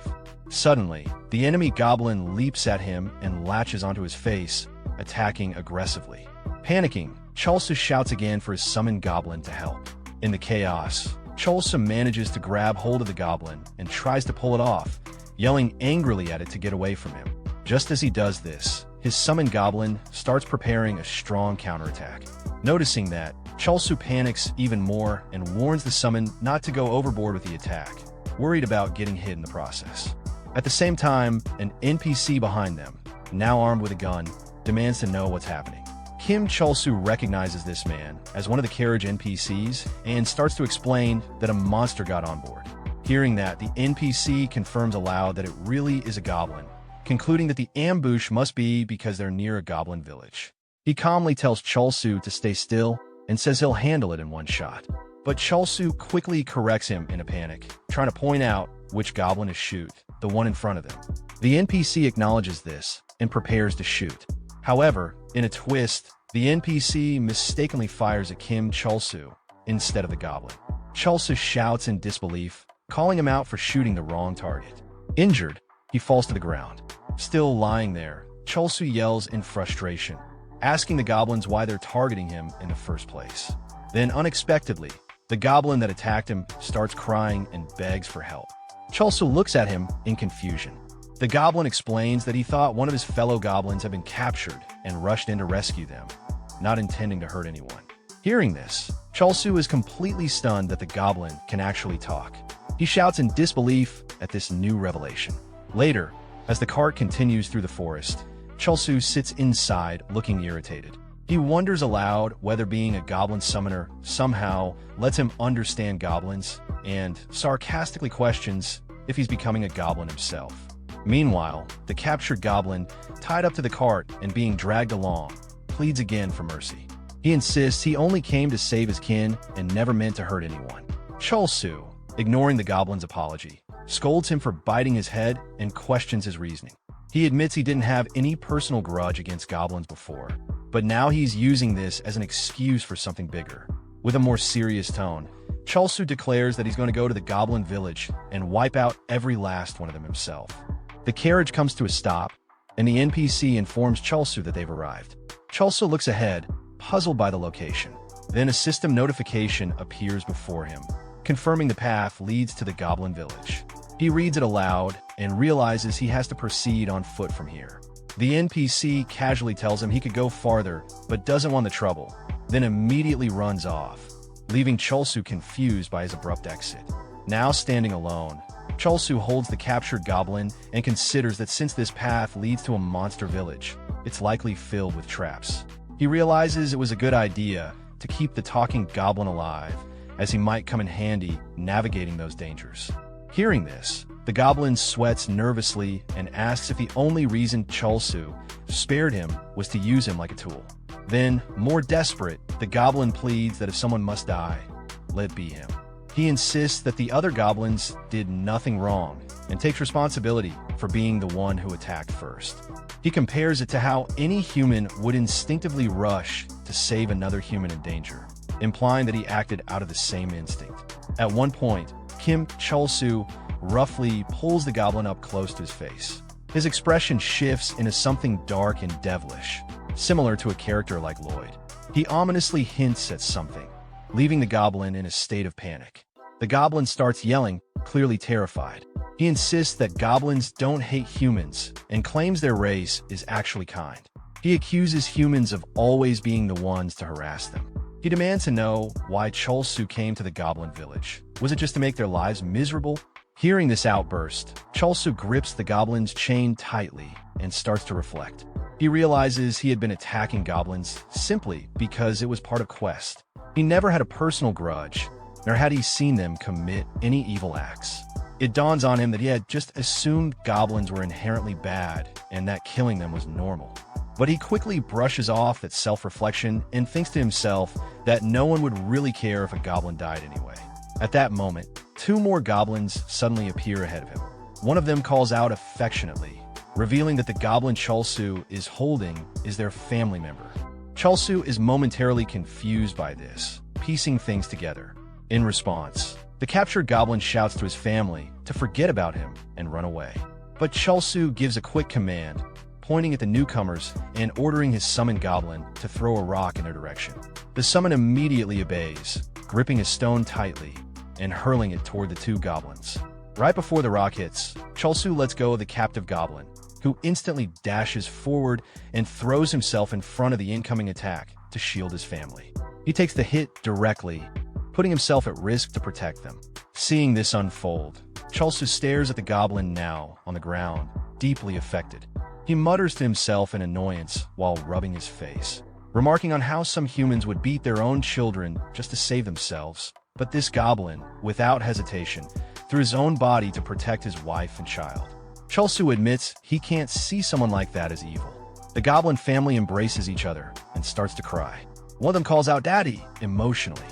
Suddenly, the enemy goblin leaps at him and latches onto his face, attacking aggressively. Panicking, Chulsu shouts again for his summoned goblin to help. In the chaos, Chulsu manages to grab hold of the goblin and tries to pull it off, yelling angrily at it to get away from him. Just as he does this, his summoned goblin starts preparing a strong counterattack. Noticing that, Chulsu panics even more and warns the summon not to go overboard with the attack, worried about getting hit in the process. At the same time, an NPC behind them, now armed with a gun, demands to know what's happening. Kim Chulsu recognizes this man as one of the carriage NPCs and starts to explain that a monster got on board. Hearing that, the NPC confirms aloud that it really is a goblin, concluding that the ambush must be because they're near a goblin village. He calmly tells Chulsu to stay still and says he'll handle it in one shot. But Chulsu quickly corrects him in a panic, trying to point out which goblin to shoot, the one in front of them. The NPC acknowledges this and prepares to shoot. However, in a twist, the NPC mistakenly fires at Kim Chulsu instead of the goblin. Chulsu shouts in disbelief, calling him out for shooting the wrong target. Injured, he falls to the ground. Still lying there, Chulsu yells in frustration, asking the goblins why they're targeting him in the first place. Then, unexpectedly, the goblin that attacked him starts crying and begs for help. Chulsu looks at him in confusion. The goblin explains that he thought one of his fellow goblins had been captured and rushed in to rescue them, not intending to hurt anyone. Hearing this, Chulsu is completely stunned that the goblin can actually talk. He shouts in disbelief at this new revelation. Later, as the cart continues through the forest, Chulsu sits inside looking irritated. He wonders aloud whether being a goblin summoner somehow lets him understand goblins, and sarcastically questions if he's becoming a goblin himself. Meanwhile, the captured goblin, tied up to the cart and being dragged along, pleads again for mercy. He insists he only came to save his kin and never meant to hurt anyone. Chulsu, ignoring the goblin's apology, scolds him for biting his head and questions his reasoning. He admits he didn't have any personal grudge against goblins before, but now he's using this as an excuse for something bigger. With a more serious tone, Chulsu declares that he's going to go to the goblin village and wipe out every last one of them himself. The carriage comes to a stop, and the NPC informs Chulsu that they've arrived. Chulsu looks ahead, puzzled by the location. Then a system notification appears before him, confirming the path leads to the goblin village. He reads it aloud and realizes he has to proceed on foot from here. The NPC casually tells him he could go farther, but doesn't want the trouble, then immediately runs off, leaving Chulsu confused by his abrupt exit. Now standing alone, Chulsu holds the captured goblin and considers that since this path leads to a monster village, it's likely filled with traps. He realizes it was a good idea to keep the talking goblin alive, as he might come in handy navigating those dangers. Hearing this, the goblin sweats nervously and asks if the only reason Chulsu spared him was to use him like a tool. Then, more desperate, the goblin pleads that if someone must die, let it be him. He insists that the other goblins did nothing wrong and takes responsibility for being the one who attacked first. He compares it to how any human would instinctively rush to save another human in danger, implying that he acted out of the same instinct. At one point, Kim Chulsu roughly pulls the goblin up close to his face. His expression shifts into something dark and devilish, similar to a character like Lloyd. He ominously hints at something, leaving the goblin in a state of panic. The goblin starts yelling, clearly terrified. He insists that goblins don't hate humans and claims their race is actually kind. He accuses humans of always being the ones to harass them. He demands to know why Chulsu came to the goblin village. Was it just to make their lives miserable? Hearing this outburst, Chulsu grips the goblin's chain tightly and starts to reflect. He realizes he had been attacking goblins simply because it was part of quest. He never had a personal grudge, nor had he seen them commit any evil acts. It dawns on him that he had just assumed goblins were inherently bad and that killing them was normal. But he quickly brushes off that self-reflection and thinks to himself that no one would really care if a goblin died anyway. At that moment, two more goblins suddenly appear ahead of him. One of them calls out affectionately, revealing that the goblin Chulsu is holding is their family member. Chulsu is momentarily confused by this, piecing things together. In response, the captured goblin shouts to his family to forget about him and run away. But Chulsu gives a quick command, pointing at the newcomers and ordering his summoned goblin to throw a rock in their direction. The summon immediately obeys, gripping a stone tightly and hurling it toward the two goblins. Right before the rock hits, Chulsu lets go of the captive goblin, who instantly dashes forward and throws himself in front of the incoming attack to shield his family. He takes the hit directly, putting himself at risk to protect them. Seeing this unfold, Chulsu stares at the goblin now on the ground, deeply affected. He mutters to himself in annoyance while rubbing his face, remarking on how some humans would beat their own children just to save themselves. But this goblin, without hesitation, threw his own body to protect his wife and child. Chulsu admits he can't see someone like that as evil. The goblin family embraces each other and starts to cry. One of them calls out "Daddy" emotionally.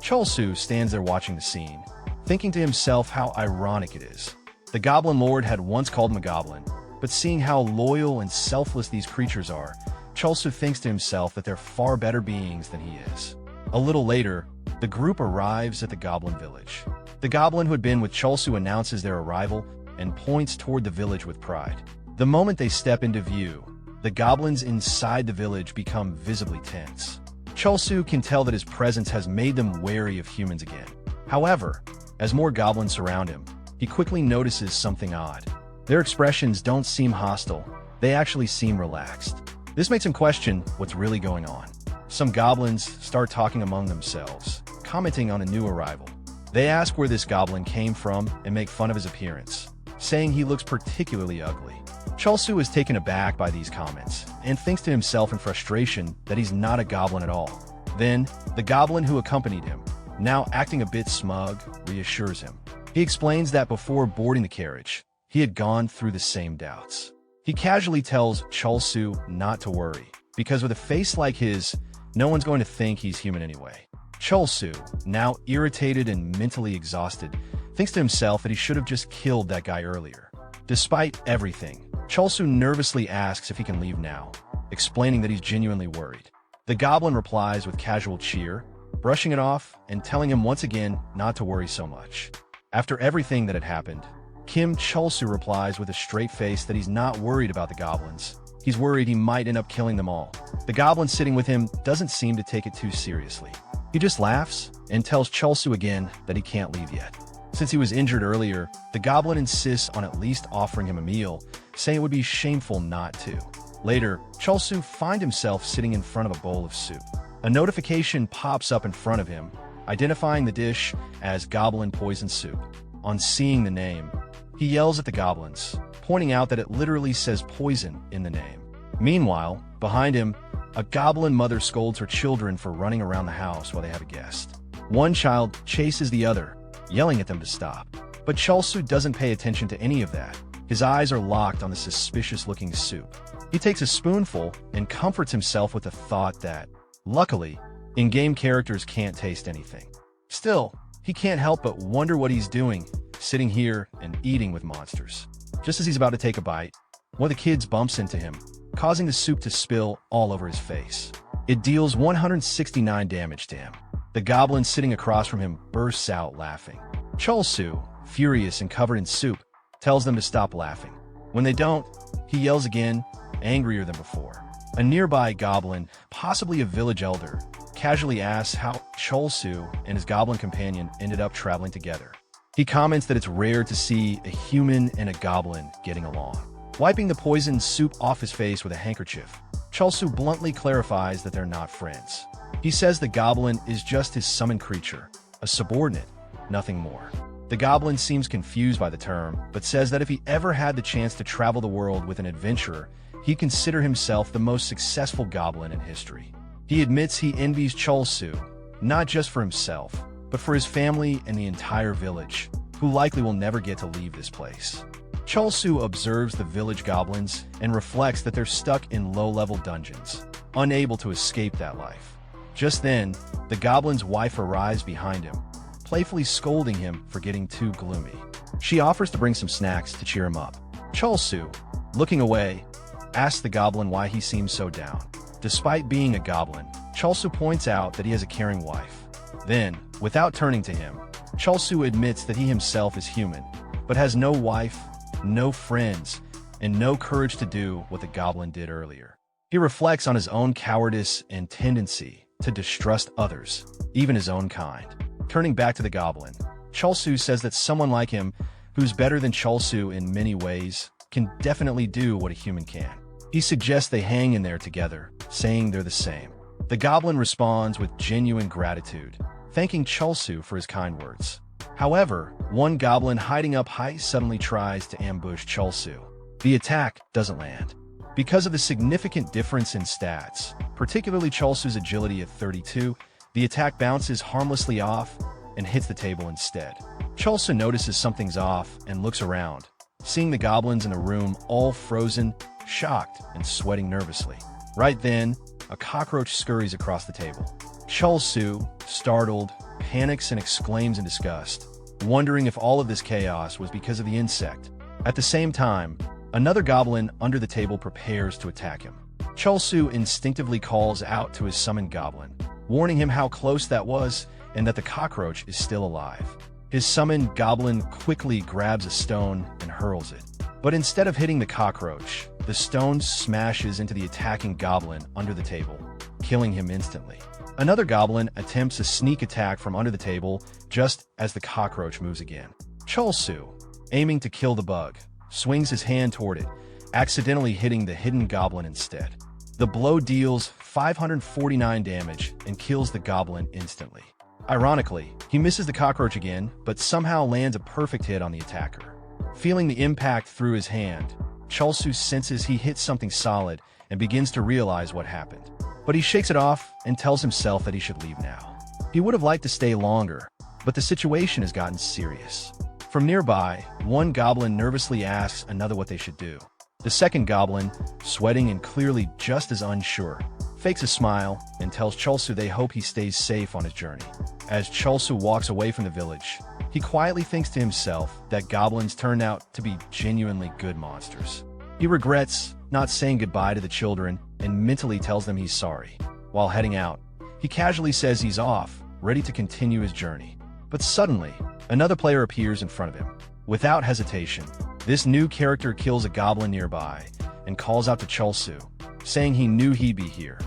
Chulsu stands there watching the scene, thinking to himself how ironic it is. The Goblin Lord had once called him a goblin, but seeing how loyal and selfless these creatures are, Chulsu thinks to himself that they're far better beings than he is. A little later, the group arrives at the Goblin Village. The goblin who had been with Chulsu announces their arrival and points toward the village with pride. The moment they step into view, the goblins inside the village become visibly tense. Chulsu can tell that his presence has made them wary of humans again. However, as more goblins surround him, he quickly notices something odd. Their expressions don't seem hostile, they actually seem relaxed. This makes him question what's really going on. Some goblins start talking among themselves, commenting on a new arrival. They ask where this goblin came from and make fun of his appearance, saying he looks particularly ugly. Chulsu is taken aback by these comments and thinks to himself in frustration that he's not a goblin at all. Then, the goblin who accompanied him, now acting a bit smug, reassures him. He explains that before boarding the carriage, he had gone through the same doubts. He casually tells Chol-soo not to worry, because with a face like his, no one's going to think he's human anyway. Chol-soo, now irritated and mentally exhausted, thinks to himself that he should have just killed that guy earlier. Despite everything, Chol-soo nervously asks if he can leave now, explaining that he's genuinely worried. The goblin replies with casual cheer, brushing it off and telling him once again not to worry so much. After everything that had happened, Kim Chol-soo replies with a straight face that he's not worried about the goblins. He's worried he might end up killing them all. The goblin sitting with him doesn't seem to take it too seriously. He just laughs and tells Chol-soo again that he can't leave yet. Since he was injured earlier, the goblin insists on at least offering him a meal, saying it would be shameful not to. Later, Chol-soo finds himself sitting in front of a bowl of soup. A notification pops up in front of him, identifying the dish as Goblin Poison Soup. On seeing the name, he yells at the goblins, pointing out that it literally says poison in the name. Meanwhile, behind him, a goblin mother scolds her children for running around the house while they have a guest. One child chases the other, yelling at them to stop. But Chol-soo doesn't pay attention to any of that. His eyes are locked on the suspicious-looking soup. He takes a spoonful and comforts himself with the thought that, luckily, in-game characters can't taste anything. Still, he can't help but wonder what he's doing, sitting here and eating with monsters. Just as he's about to take a bite, one of the kids bumps into him, causing the soup to spill all over his face. It deals 169 damage to him. The goblin sitting across from him bursts out laughing. Chol-soo, furious and covered in soup, tells them to stop laughing. When they don't, he yells again, angrier than before. A nearby goblin, possibly a village elder, casually asks how Chol-soo and his goblin companion ended up traveling together. He comments that it's rare to see a human and a goblin getting along. Wiping the poisoned soup off his face with a handkerchief, Chol-soo bluntly clarifies that they're not friends. He says the goblin is just his summoned creature, a subordinate, nothing more. The goblin seems confused by the term, but says that if he ever had the chance to travel the world with an adventurer, he'd consider himself the most successful goblin in history. He admits he envies Chol-soo, not just for himself, but for his family and the entire village, who likely will never get to leave this place. Chol-soo observes the village goblins and reflects that they're stuck in low-level dungeons, unable to escape that life. Just then, the goblin's wife arrives behind him, playfully scolding him for getting too gloomy. She offers to bring some snacks to cheer him up. Chol-soo, looking away, asks the goblin why he seems so down. Despite being a goblin, Chol-soo points out that he has a caring wife. Then, without turning to him, Chol-soo admits that he himself is human, but has no wife, no friends, and no courage to do what the goblin did earlier. He reflects on his own cowardice and tendency to distrust others, even his own kind. Turning back to the goblin, Chol-soo says that someone like him, who's better than Chol-soo in many ways, can definitely do what a human can. He suggests they hang in there together, saying they're the same. The goblin responds with genuine gratitude, thanking Chol-soo for his kind words. However, one goblin hiding up high suddenly tries to ambush Chol-soo. The attack doesn't land. Because of the significant difference in stats, particularly Chol-soo's agility at 32, the attack bounces harmlessly off and hits the table instead. Chol-soo notices something's off and looks around, seeing the goblins in a room all frozen, shocked, and sweating nervously. Right then, a cockroach scurries across the table. Chol-soo, startled, panics and exclaims in disgust, wondering if all of this chaos was because of the insect. At the same time, another goblin under the table prepares to attack him. Chol-soo instinctively calls out to his summoned goblin, warning him how close that was and that the cockroach is still alive. His summoned goblin quickly grabs a stone and hurls it. But instead of hitting the cockroach, the stone smashes into the attacking goblin under the table, killing him instantly. Another goblin attempts a sneak attack from under the table just as the cockroach moves again. Chol-soo, aiming to kill the bug, swings his hand toward it, accidentally hitting the hidden goblin instead. The blow deals 549 damage and kills the goblin instantly. Ironically, he misses the cockroach again, but somehow lands a perfect hit on the attacker. Feeling the impact through his hand, Chol-soo senses he hit something solid and begins to realize what happened. But he shakes it off and tells himself that he should leave now. He would have liked to stay longer, but the situation has gotten serious. From nearby, one goblin nervously asks another what they should do. The second goblin, sweating and clearly just as unsure, fakes a smile and tells Chulsu they hope he stays safe on his journey. As Chulsu walks away from the village, he quietly thinks to himself that goblins turn out to be genuinely good monsters. He regrets not saying goodbye to the children and mentally tells them he's sorry. While heading out, he casually says he's off, ready to continue his journey. But suddenly, another player appears in front of him. Without hesitation, this new character kills a goblin nearby and calls out to Chulsu, saying he knew he'd be here.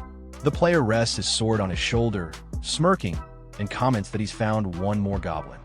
The player rests his sword on his shoulder, smirking, and comments that he's found one more goblin.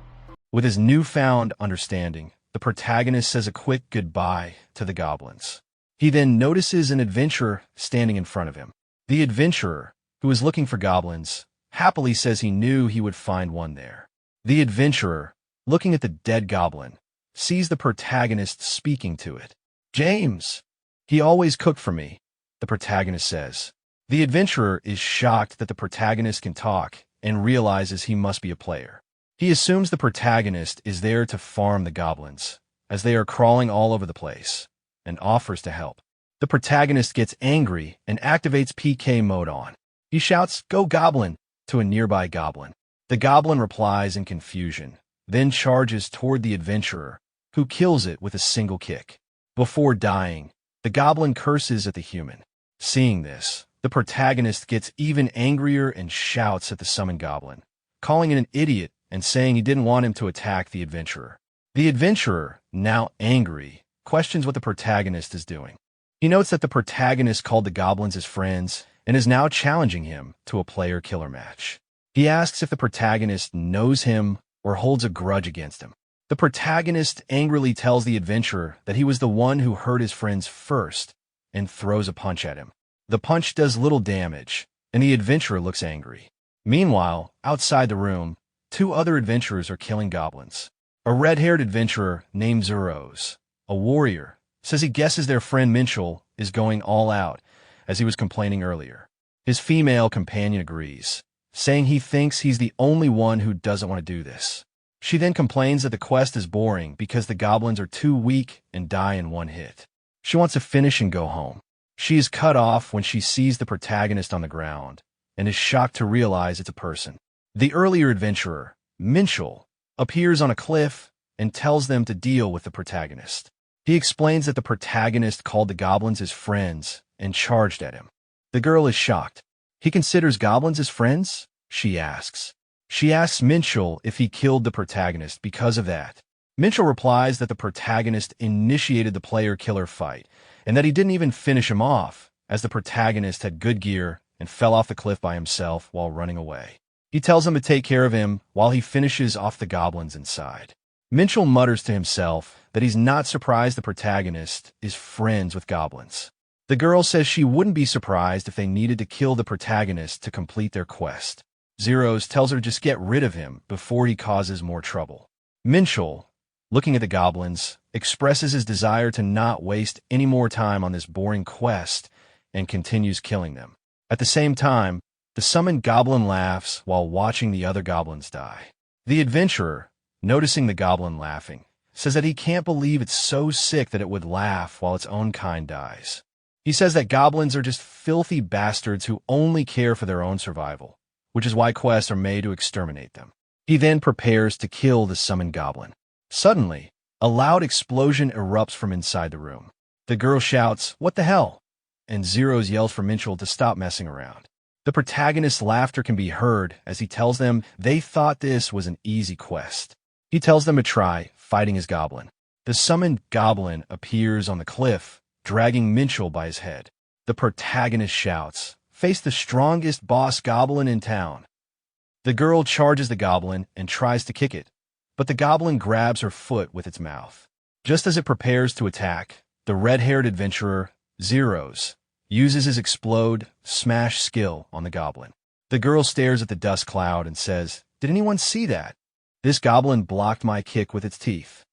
With his newfound understanding, the protagonist says a quick goodbye to the goblins. He then notices an adventurer standing in front of him. The adventurer, who is looking for goblins, happily says he knew he would find one there. The adventurer, looking at the dead goblin, sees the protagonist speaking to it. "James, he always cooked for me," the protagonist says. The adventurer is shocked that the protagonist can talk and realizes he must be a player. He assumes the protagonist is there to farm the goblins, as they are crawling all over the place, and offers to help. The protagonist gets angry and activates PK mode on. He shouts, "Go Goblin!" to a nearby goblin. The goblin replies in confusion, then charges toward the adventurer, who kills it with a single kick. Before dying, the goblin curses at the human. Seeing this, the protagonist gets even angrier and shouts at the summoned goblin, calling it an idiot and saying he didn't want him to attack the adventurer. The adventurer, now angry, questions what the protagonist is doing. He notes that the protagonist called the goblins his friends and is now challenging him to a player-killer match. He asks if the protagonist knows him or holds a grudge against him. The protagonist angrily tells the adventurer that he was the one who hurt his friends first and throws a punch at him. The punch does little damage, and the adventurer looks angry. Meanwhile, outside the room, two other adventurers are killing goblins. A red-haired adventurer named Zeros, a warrior, says he guesses their friend Minchel is going all out, as he was complaining earlier. His female companion agrees, saying he thinks he's the only one who doesn't want to do this. She then complains that the quest is boring because the goblins are too weak and die in one hit. She wants to finish and go home. She is cut off when she sees the protagonist on the ground and is shocked to realize it's a person. The earlier adventurer, Minchel, appears on a cliff and tells them to deal with the protagonist. He explains that the protagonist called the goblins his friends and charged at him. The girl is shocked. He considers goblins as friends? She asks. She asks Minchel if he killed the protagonist because of that. Minchel replies that the protagonist initiated the player-killer fight and that he didn't even finish him off, as the protagonist had good gear and fell off the cliff by himself while running away. He tells him to take care of him while he finishes off the goblins inside. Minchel mutters to himself that he's not surprised the protagonist is friends with goblins. The girl says she wouldn't be surprised if they needed to kill the protagonist to complete their quest. Zeros tells her to just get rid of him before he causes more trouble. Minchel, looking at the goblins, expresses his desire to not waste any more time on this boring quest and continues killing them. At the same time, the summoned goblin laughs while watching the other goblins die. The adventurer, noticing the goblin laughing, says that he can't believe it's so sick that it would laugh while its own kind dies. He says that goblins are just filthy bastards who only care for their own survival, which is why quests are made to exterminate them. He then prepares to kill the summoned goblin. Suddenly, a loud explosion erupts from inside the room. The girl shouts, "What the hell?" and Zeros yells for Minchel to stop messing around. The protagonist's laughter can be heard as he tells them they thought this was an easy quest. He tells them to try fighting his goblin. The summoned goblin appears on the cliff, dragging Minchel by his head. The protagonist shouts, "Face the strongest boss goblin in town." The girl charges the goblin and tries to kick it, but the goblin grabs her foot with its mouth. Just as it prepares to attack, the red-haired adventurer, Zeros, uses his explode, smash skill on the goblin. The girl stares at the dust cloud and says, "Did anyone see that? This goblin blocked my kick with its teeth."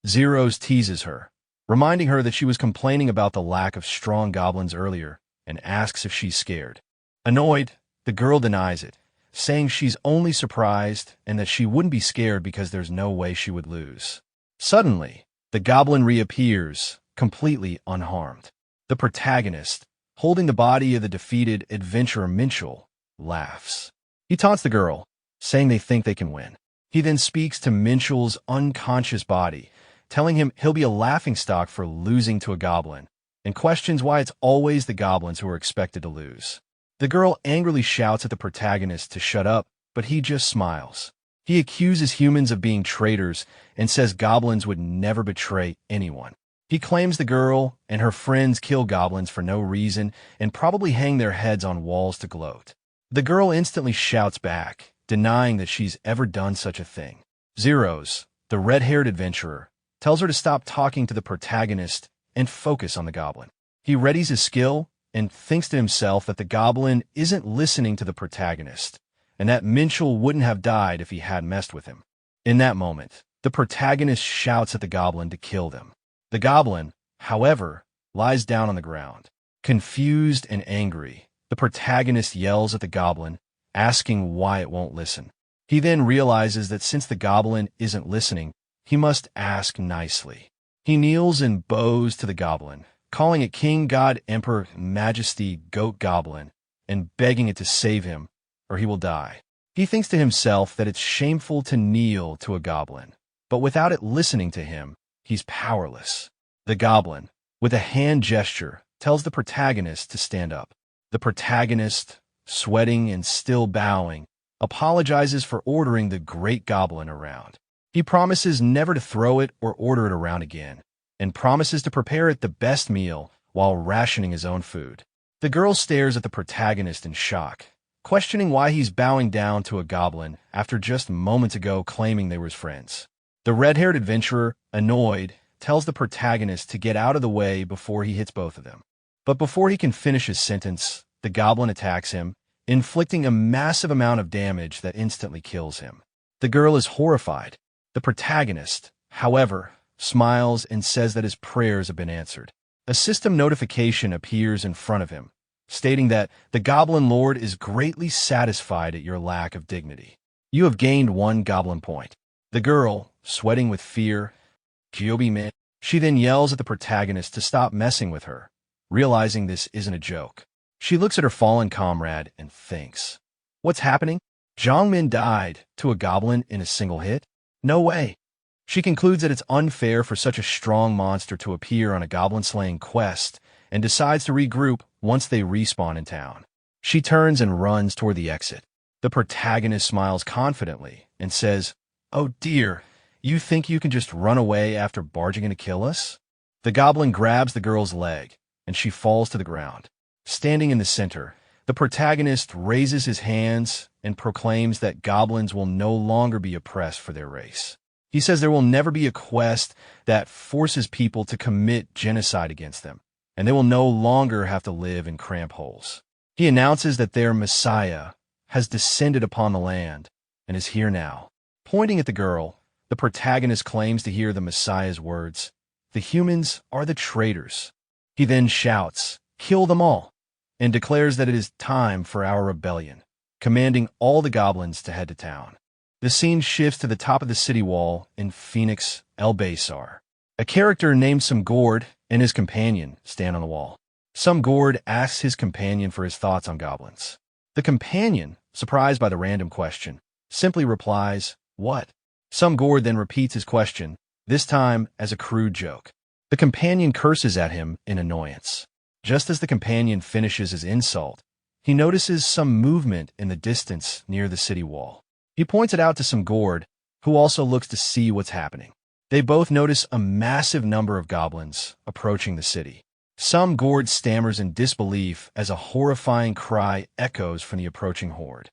Zeros teases her, reminding her that she was complaining about the lack of strong goblins earlier, and asks if she's scared. Annoyed, the girl denies it, saying she's only surprised and that she wouldn't be scared because there's no way she would lose. Suddenly, the goblin reappears, completely unharmed. The protagonist, holding the body of the defeated adventurer Minchel, laughs. He taunts the girl, saying they think they can win. He then speaks to Minchel's unconscious body, telling him he'll be a laughingstock for losing to a goblin, and questions why it's always the goblins who are expected to lose. The girl angrily shouts at the protagonist to shut up, but he just smiles. He accuses humans of being traitors and says goblins would never betray anyone. He claims the girl and her friends kill goblins for no reason and probably hang their heads on walls to gloat. The girl instantly shouts back, denying that she's ever done such a thing. Zeros, the red-haired adventurer, tells her to stop talking to the protagonist and focus on the goblin. He readies his skill and thinks to himself that the goblin isn't listening to the protagonist, and that Minchel wouldn't have died if he had messed with him. In that moment, the protagonist shouts at the goblin to kill them. The goblin, however, lies down on the ground. Confused and angry, the protagonist yells at the goblin, asking why it won't listen. He then realizes that since the goblin isn't listening, he must ask nicely. He kneels and bows to the goblin, calling it King God Emperor Majesty Goat Goblin, and begging it to save him, or he will die. He thinks to himself that it's shameful to kneel to a goblin, but without it listening to him, he's powerless. The goblin, with a hand gesture, tells the protagonist to stand up. The protagonist, sweating and still bowing, apologizes for ordering the great goblin around. He promises never to throw it or order it around again, and promises to prepare it the best meal while rationing his own food. The girl stares at the protagonist in shock, questioning why he's bowing down to a goblin after just moments ago claiming they were his friends. The red-haired adventurer, annoyed, tells the protagonist to get out of the way before he hits both of them. But before he can finish his sentence, the goblin attacks him, inflicting a massive amount of damage that instantly kills him. The girl is horrified. The protagonist, however, smiles and says that his prayers have been answered. A system notification appears in front of him, stating that the Goblin Lord is greatly satisfied at your lack of dignity. You have gained 1 goblin point. The girl, sweating with fear, she then yells at the protagonist to stop messing with her, realizing this isn't a joke. She looks at her fallen comrade and thinks, what's happening? Zhongmin died to a goblin in a single hit? No way. She concludes that it's unfair for such a strong monster to appear on a goblin-slaying quest and decides to regroup once they respawn in town. She turns and runs toward the exit. The protagonist smiles confidently and says, "Oh dear, you think you can just run away after barging in to kill us?" The goblin grabs the girl's leg, and she falls to the ground. Standing in the center, the protagonist raises his hands and proclaims that goblins will no longer be oppressed for their race. He says there will never be a quest that forces people to commit genocide against them, and they will no longer have to live in cramped holes. He announces that their Messiah has descended upon the land and is here now. Pointing at the girl, the protagonist claims to hear the Messiah's words, "The humans are the traitors." He then shouts, "Kill them all," and declares that it is time for our rebellion, commanding all the goblins to head to town. The scene shifts to the top of the city wall in Phoenix, El-Baysar. A character named Samgord and his companion stand on the wall. Samgord asks his companion for his thoughts on goblins. The companion, surprised by the random question, simply replies, "What?" Samgord then repeats his question, this time as a crude joke. The companion curses at him in annoyance. Just as the companion finishes his insult, he notices some movement in the distance near the city wall. He points it out to Samgord, who also looks to see what's happening. They both notice a massive number of goblins approaching the city. Samgord stammers in disbelief as a horrifying cry echoes from the approaching horde.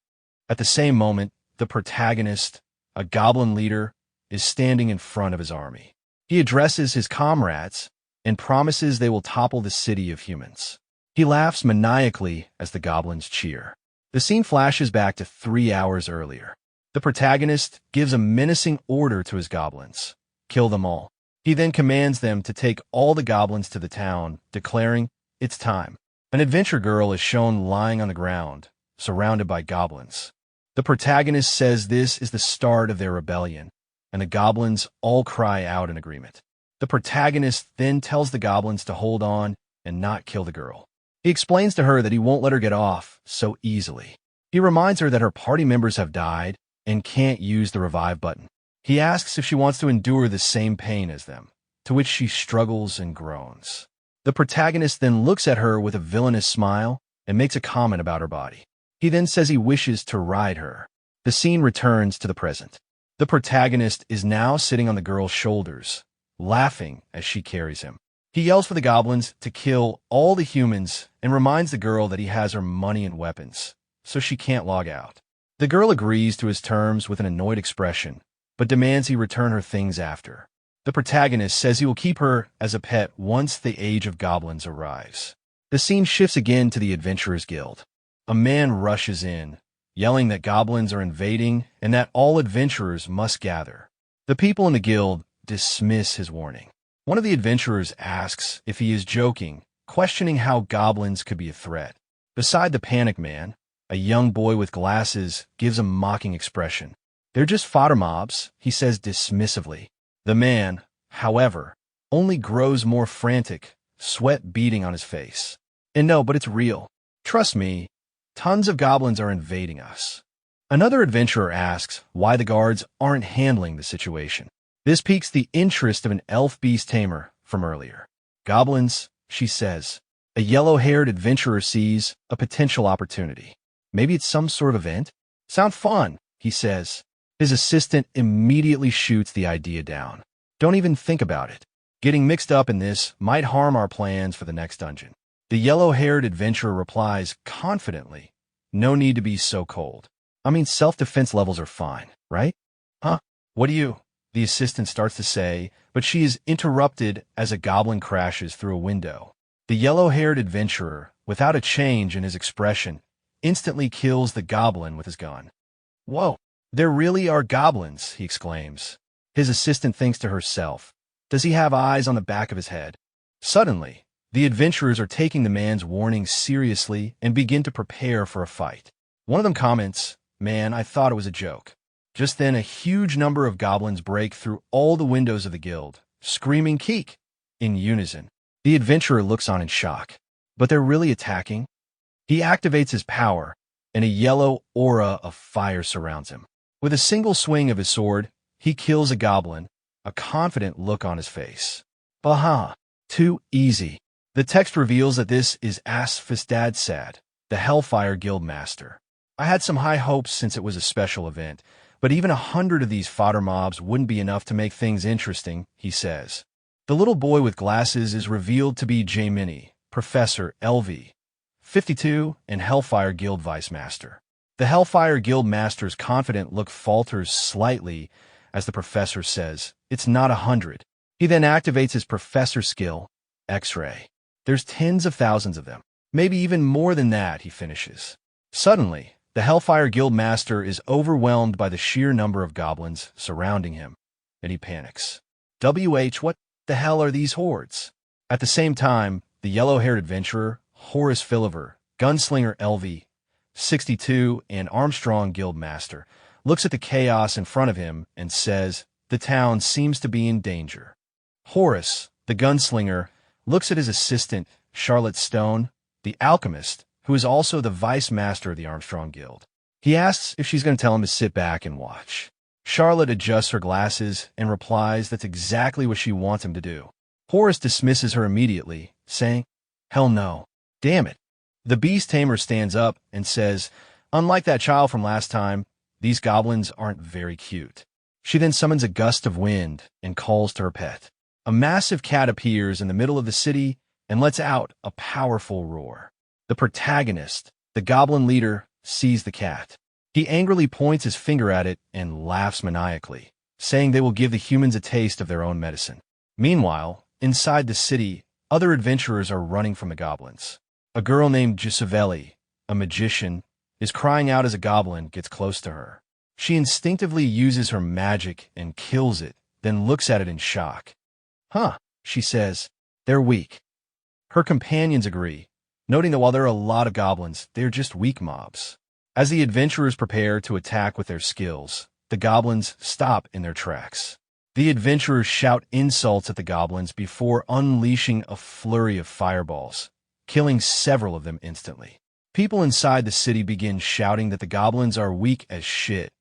At the same moment, the protagonist, a goblin leader, is standing in front of his army. He addresses his comrades and promises they will topple the city of humans. He laughs maniacally as the goblins cheer. The scene flashes back to 3 hours earlier. The protagonist gives a menacing order to his goblins, "Kill them all." He then commands them to take all the goblins to the town, declaring, "It's time." An adventure girl is shown lying on the ground, surrounded by goblins. The protagonist says this is the start of their rebellion, and the goblins all cry out in agreement. The protagonist then tells the goblins to hold on and not kill the girl. He explains to her that he won't let her get off so easily. He reminds her that her party members have died and can't use the revive button. He asks if she wants to endure the same pain as them, to which she struggles and groans. The protagonist then looks at her with a villainous smile and makes a comment about her body. He then says he wishes to ride her. The scene returns to the present. The protagonist is now sitting on the girl's shoulders, laughing as she carries him. He yells for the goblins to kill all the humans and reminds the girl that he has her money and weapons, so she can't log out. The girl agrees to his terms with an annoyed expression, but demands he return her things after. The protagonist says he will keep her as a pet once the age of goblins arrives. The scene shifts again to the Adventurers Guild. A man rushes in, yelling that goblins are invading and that all adventurers must gather. The people in the guild dismiss his warning. One of the adventurers asks if he is joking, questioning how goblins could be a threat. Beside the panic man, a young boy with glasses gives a mocking expression. "They're just fodder mobs," he says dismissively. The man, however, only grows more frantic, sweat beading on his face. "And no, but it's real. Trust me, tons of goblins are invading us." Another adventurer asks why the guards aren't handling the situation. This piques the interest of an elf beast tamer from earlier. "Goblins," she says. A yellow-haired adventurer sees a potential opportunity. "Maybe it's some sort of event? Sound fun," he says. His assistant immediately shoots the idea down. "Don't even think about it. Getting mixed up in this might harm our plans for the next dungeon." The yellow-haired adventurer replies confidently, "No need to be so cold. I mean, self-defense levels are fine, right?" "Huh? What do you—" the assistant starts to say, but she is interrupted as a goblin crashes through a window. The yellow-haired adventurer, without a change in his expression, instantly kills the goblin with his gun. "Whoa, there really are goblins," he exclaims. His assistant thinks to herself, "Does he have eyes on the back of his head?" Suddenly, the adventurers are taking the man's warning seriously and begin to prepare for a fight. One of them comments, "Man, I thought it was a joke." Just then, a huge number of goblins break through all the windows of the guild, screaming "Keek!" in unison. The adventurer looks on in shock. But they're really attacking? He activates his power, and a yellow aura of fire surrounds him. With a single swing of his sword, he kills a goblin, a confident look on his face. Baha! Too easy. The text reveals that this is Asfistad, the Hellfire Guild Master. "I had some high hopes since it was a special event, but even 100 of these fodder mobs wouldn't be enough to make things interesting," he says. The little boy with glasses is revealed to be Jaimini, Professor LV, 52, and Hellfire Guild Vice Master. The Hellfire Guild Master's confident look falters slightly as the professor says, "It's not 100. He then activates his professor skill, X-ray. "There's tens of thousands of them. Maybe even more than that," he finishes. Suddenly, the Hellfire Guild Master is overwhelmed by the sheer number of goblins surrounding him, and he panics. What the hell are these hordes? At the same time, the yellow-haired adventurer, Horace Philiver, Gunslinger LV, 62, and Armstrong Guild Master, looks at the chaos in front of him and says, "The town seems to be in danger." Horace, the gunslinger, looks at his assistant, Charlotte Stone, the alchemist, who is also the vice master of the Armstrong Guild. He asks if she's going to tell him to sit back and watch. Charlotte adjusts her glasses and replies that's exactly what she wants him to do. Horace dismisses her immediately, saying, "Hell no. Damn it." The beast tamer stands up and says, "Unlike that child from last time, these goblins aren't very cute." She then summons a gust of wind and calls to her pet. A massive cat appears in the middle of the city and lets out a powerful roar. The protagonist, the goblin leader, sees the cat. He angrily points his finger at it and laughs maniacally, saying they will give the humans a taste of their own medicine. Meanwhile, inside the city, other adventurers are running from the goblins. A girl named Giusevelli, a magician, is crying out as a goblin gets close to her. She instinctively uses her magic and kills it, then looks at it in shock. "Huh," she says, "they're weak." Her companions agree, noting that while there are a lot of goblins, they're just weak mobs. As the adventurers prepare to attack with their skills, the goblins stop in their tracks. The adventurers shout insults at the goblins before unleashing a flurry of fireballs, killing several of them instantly. People inside the city begin shouting that the goblins are weak as shit,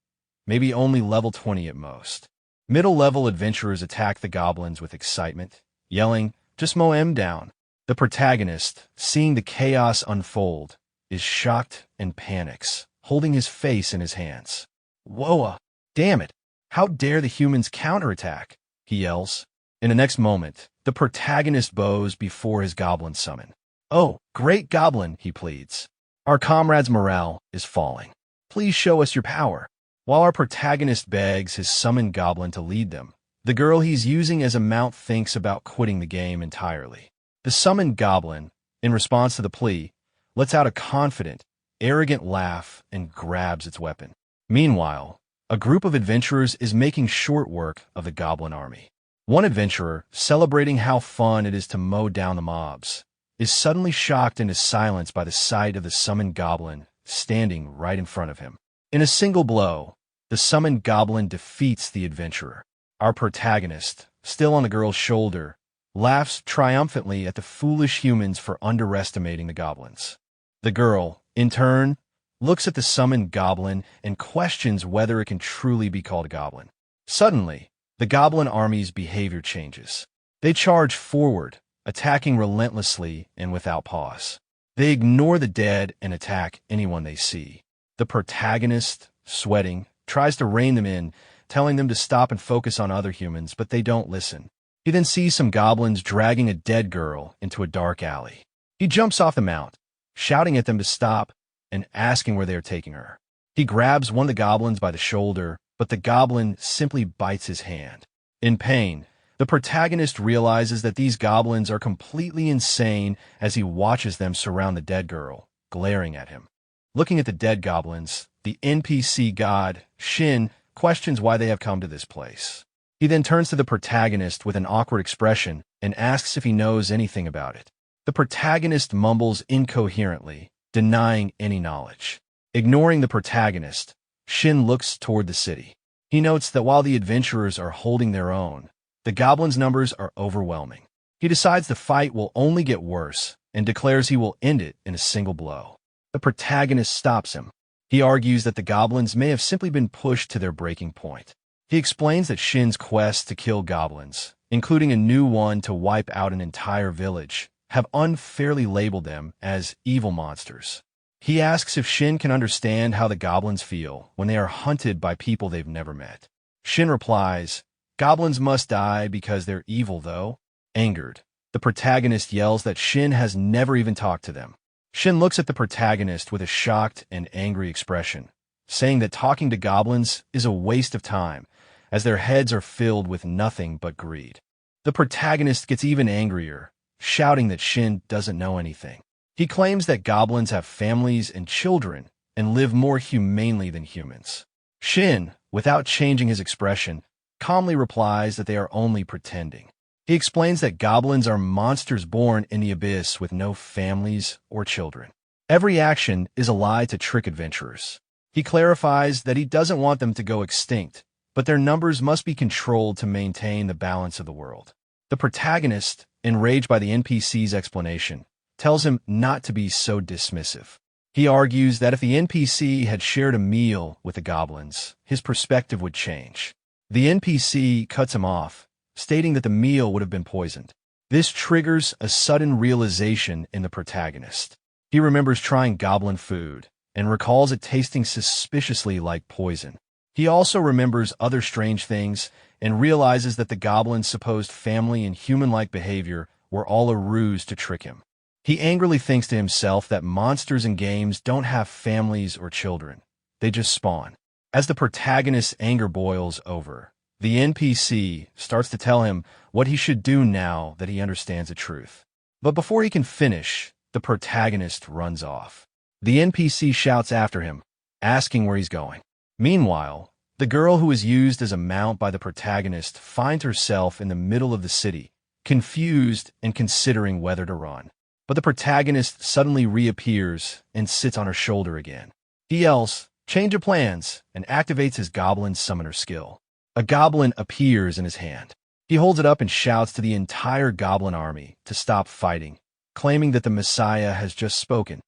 maybe only level 20 at most. Middle-level adventurers attack the goblins with excitement, yelling, "Just mow him down." The protagonist, seeing the chaos unfold, is shocked and panics, holding his face in his hands. "Whoa, damn it! How dare the humans counterattack?" he yells. In the next moment, the protagonist bows before his goblin summon. "Oh, great goblin," he pleads. "Our comrades' morale is falling. Please show us your power." While our protagonist begs his summoned goblin to lead them, the girl he's using as a mount thinks about quitting the game entirely. The summoned goblin, in response to the plea, lets out a confident, arrogant laugh and grabs its weapon. Meanwhile, a group of adventurers is making short work of the goblin army. One adventurer, celebrating how fun it is to mow down the mobs, is suddenly shocked into silence by the sight of the summoned goblin standing right in front of him. In a single blow, the summoned goblin defeats the adventurer. Our protagonist, still on the girl's shoulder, laughs triumphantly at the foolish humans for underestimating the goblins. The girl, in turn, looks at the summoned goblin and questions whether it can truly be called a goblin. Suddenly, the goblin army's behavior changes. They charge forward, attacking relentlessly and without pause. They ignore the dead and attack anyone they see. The protagonist, sweating, tries to rein them in, telling them to stop and focus on other humans, but they don't listen. He then sees some goblins dragging a dead girl into a dark alley. He jumps off the mount, shouting at them to stop and asking where they are taking her. He grabs one of the goblins by the shoulder, but the goblin simply bites his hand. In pain, the protagonist realizes that these goblins are completely insane as he watches them surround the dead girl, glaring at him. Looking at the dead goblins, the NPC god, Shin, questions why they have come to this place. He then turns to the protagonist with an awkward expression and asks if he knows anything about it. The protagonist mumbles incoherently, denying any knowledge. Ignoring the protagonist, Shin looks toward the city. He notes that while the adventurers are holding their own, the goblins' numbers are overwhelming. He decides the fight will only get worse and declares he will end it in a single blow. The protagonist stops him. He argues that the goblins may have simply been pushed to their breaking point. He explains that Shin's quest to kill goblins, including a new one to wipe out an entire village, have unfairly labeled them as evil monsters. He asks if Shin can understand how the goblins feel when they are hunted by people they've never met. Shin replies, "Goblins must die because they're evil, though." Angered, the protagonist yells that Shin has never even talked to them. Shin looks at the protagonist with a shocked and angry expression, saying that talking to goblins is a waste of time, as their heads are filled with nothing but greed. The protagonist gets even angrier, shouting that Shin doesn't know anything. He claims that goblins have families and children and live more humanely than humans. Shin, without changing his expression, calmly replies that they are only pretending. He explains that goblins are monsters born in the abyss with no families or children. Every action is a lie to trick adventurers. He clarifies that he doesn't want them to go extinct, but their numbers must be controlled to maintain the balance of the world. The protagonist, enraged by the NPC's explanation, tells him not to be so dismissive. He argues that if the NPC had shared a meal with the goblins, his perspective would change. The NPC cuts him off, stating that the meal would have been poisoned. This triggers a sudden realization in the protagonist. He remembers trying goblin food and recalls it tasting suspiciously like poison. He also remembers other strange things and realizes that the goblin's supposed family and human-like behavior were all a ruse to trick him. He angrily thinks to himself that monsters in games don't have families or children. They just spawn. As the protagonist's anger boils over, the NPC starts to tell him what he should do now that he understands the truth. But before he can finish, the protagonist runs off. The NPC shouts after him, asking where he's going. Meanwhile, the girl who is used as a mount by the protagonist finds herself in the middle of the city, confused and considering whether to run. But the protagonist suddenly reappears and sits on her shoulder again. He yells, change of plans, and activates his Goblin Summoner skill. A goblin appears in his hand. He holds it up and shouts to the entire goblin army to stop fighting, claiming that the Messiah has just spoken.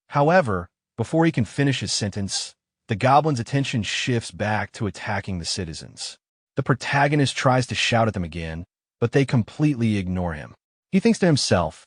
However, before he can finish his sentence, the goblin's attention shifts back to attacking the citizens. The protagonist tries to shout at them again, but they completely ignore him. He thinks to himself,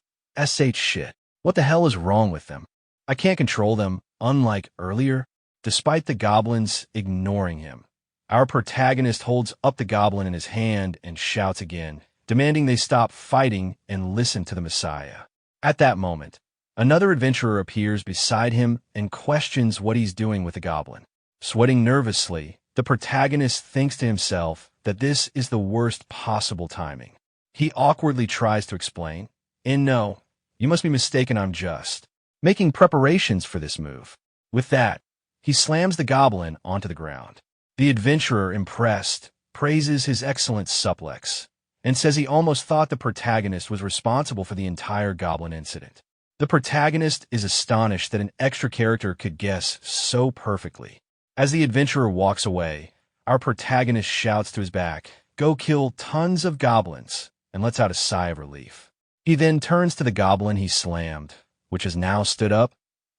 shit, what the hell is wrong with them? I can't control them, unlike earlier. Despite the goblins ignoring him, our protagonist holds up the goblin in his hand and shouts again, demanding they stop fighting and listen to the Messiah. At that moment, another adventurer appears beside him and questions what he's doing with the goblin. Sweating nervously, the protagonist thinks to himself that this is the worst possible timing. He awkwardly tries to explain, and no, you must be mistaken, I'm just making preparations for this move. With that, he slams the goblin onto the ground. The adventurer, impressed, praises his excellent suplex and says he almost thought the protagonist was responsible for the entire goblin incident. The protagonist is astonished that an extra character could guess so perfectly. As the adventurer walks away, our protagonist shouts to his back, "Go kill tons of goblins," and lets out a sigh of relief. He then turns to the goblin he slammed, which has now stood up,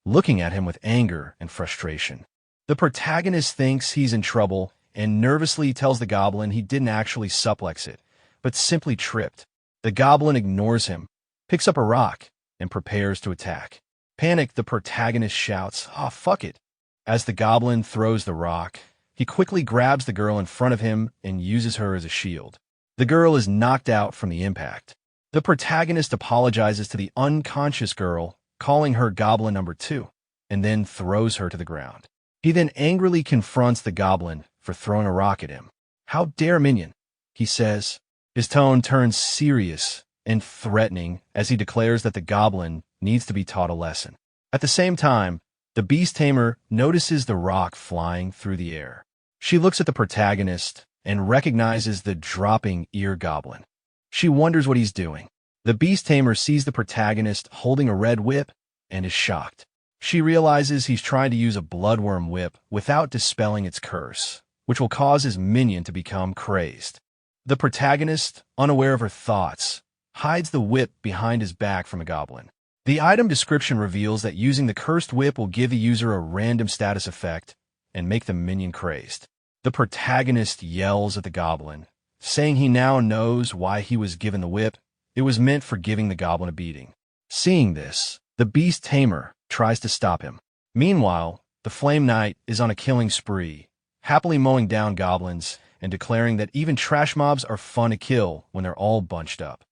looking at him with anger and frustration. The protagonist thinks he's in trouble and nervously tells the goblin he didn't actually suplex it, but simply tripped. The goblin ignores him, picks up a rock, and prepares to attack. Panicked, the protagonist shouts, fuck it." As the goblin throws the rock, he quickly grabs the girl in front of him and uses her as a shield. The girl is knocked out from the impact. The protagonist apologizes to the unconscious girl, calling her Goblin number 2, and then throws her to the ground. He then angrily confronts the goblin for throwing a rock at him. "How dare, minion," he says. His tone turns serious and threatening as he declares that the goblin needs to be taught a lesson. At the same time, the beast tamer notices the rock flying through the air. She looks at the protagonist and recognizes the dropping ear goblin. She wonders what he's doing. The beast tamer sees the protagonist holding a red whip and is shocked. She realizes he's trying to use a bloodworm whip without dispelling its curse, which will cause his minion to become crazed. The protagonist, unaware of her thoughts, hides the whip behind his back from a goblin. The item description reveals that using the cursed whip will give the user a random status effect and make the minion crazed. The protagonist yells at the goblin, saying he now knows why he was given the whip. It was meant for giving the goblin a beating. Seeing this, the beast tamer tries to stop him. Meanwhile, the Flame Knight is on a killing spree, happily mowing down goblins and declaring that even trash mobs are fun to kill when they're all bunched up.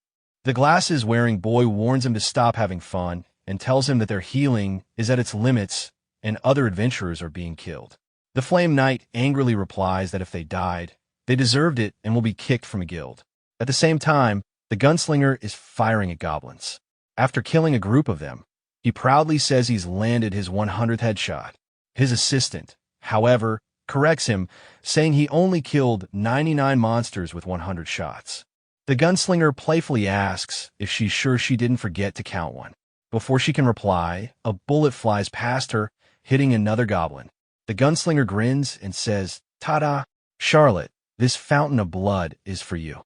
The glasses-wearing boy warns him to stop having fun and tells him that their healing is at its limits and other adventurers are being killed. The Flame Knight angrily replies that if they died, they deserved it and will be kicked from a guild. At the same time, the gunslinger is firing at goblins. After killing a group of them, he proudly says he's landed his 100th headshot. His assistant, however, corrects him, saying he only killed 99 monsters with 100 shots. The gunslinger playfully asks if she's sure she didn't forget to count one. Before she can reply, a bullet flies past her, hitting another goblin. The gunslinger grins and says, "Ta-da, Charlotte, this fountain of blood is for you."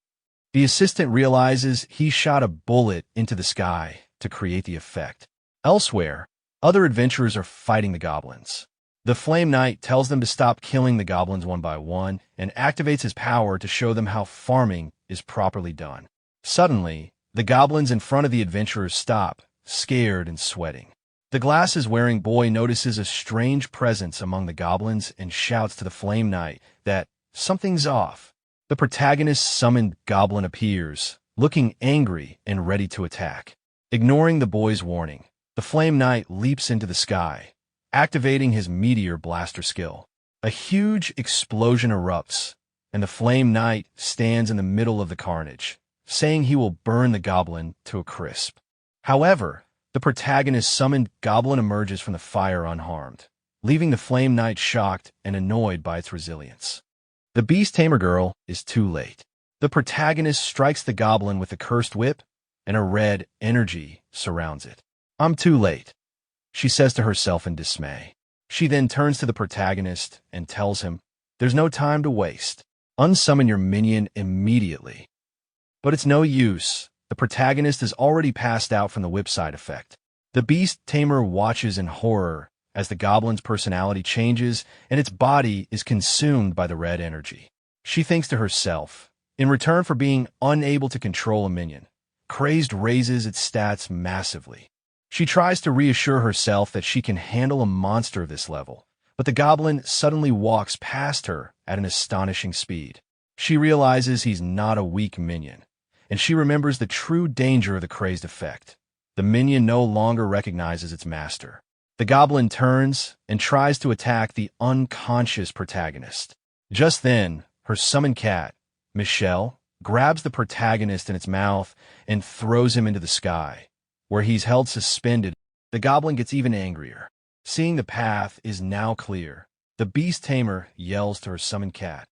The assistant realizes he shot a bullet into the sky to create the effect. Elsewhere, other adventurers are fighting the goblins. The Flame Knight tells them to stop killing the goblins one by one and activates his power to show them how farming is properly done. Suddenly, the goblins in front of the adventurers stop, scared and sweating. The glasses-wearing boy notices a strange presence among the goblins and shouts to the Flame Knight that something's off. The protagonist's summoned goblin appears, looking angry and ready to attack. Ignoring the boy's warning, the Flame Knight leaps into the sky, activating his meteor blaster skill. A huge explosion erupts, and the Flame Knight stands in the middle of the carnage, saying he will burn the goblin to a crisp. However, the protagonist's summoned goblin emerges from the fire unharmed, leaving the Flame Knight shocked and annoyed by its resilience. The Beast Tamer girl is too late. The protagonist strikes the goblin with the cursed whip, and a red energy surrounds it. "I'm too late," she says to herself in dismay. She then turns to the protagonist and tells him, "There's no time to waste. Unsummon your minion immediately." But it's no use. The protagonist is already passed out from the whip side effect. The beast tamer watches in horror as the goblin's personality changes and its body is consumed by the red energy. She thinks to herself, in return for being unable to control a minion, Crazed raises its stats massively. She tries to reassure herself that she can handle a monster of this level, but the goblin suddenly walks past her at an astonishing speed. She realizes he's not a weak minion, and she remembers the true danger of the crazed effect. The minion no longer recognizes its master. The goblin turns and tries to attack the unconscious protagonist. Just then, her summoned cat, Michelle, grabs the protagonist in its mouth and throws him into the sky, where he's held suspended. The goblin gets even angrier. Seeing the path is now clear, the beast tamer yells to her summoned cat,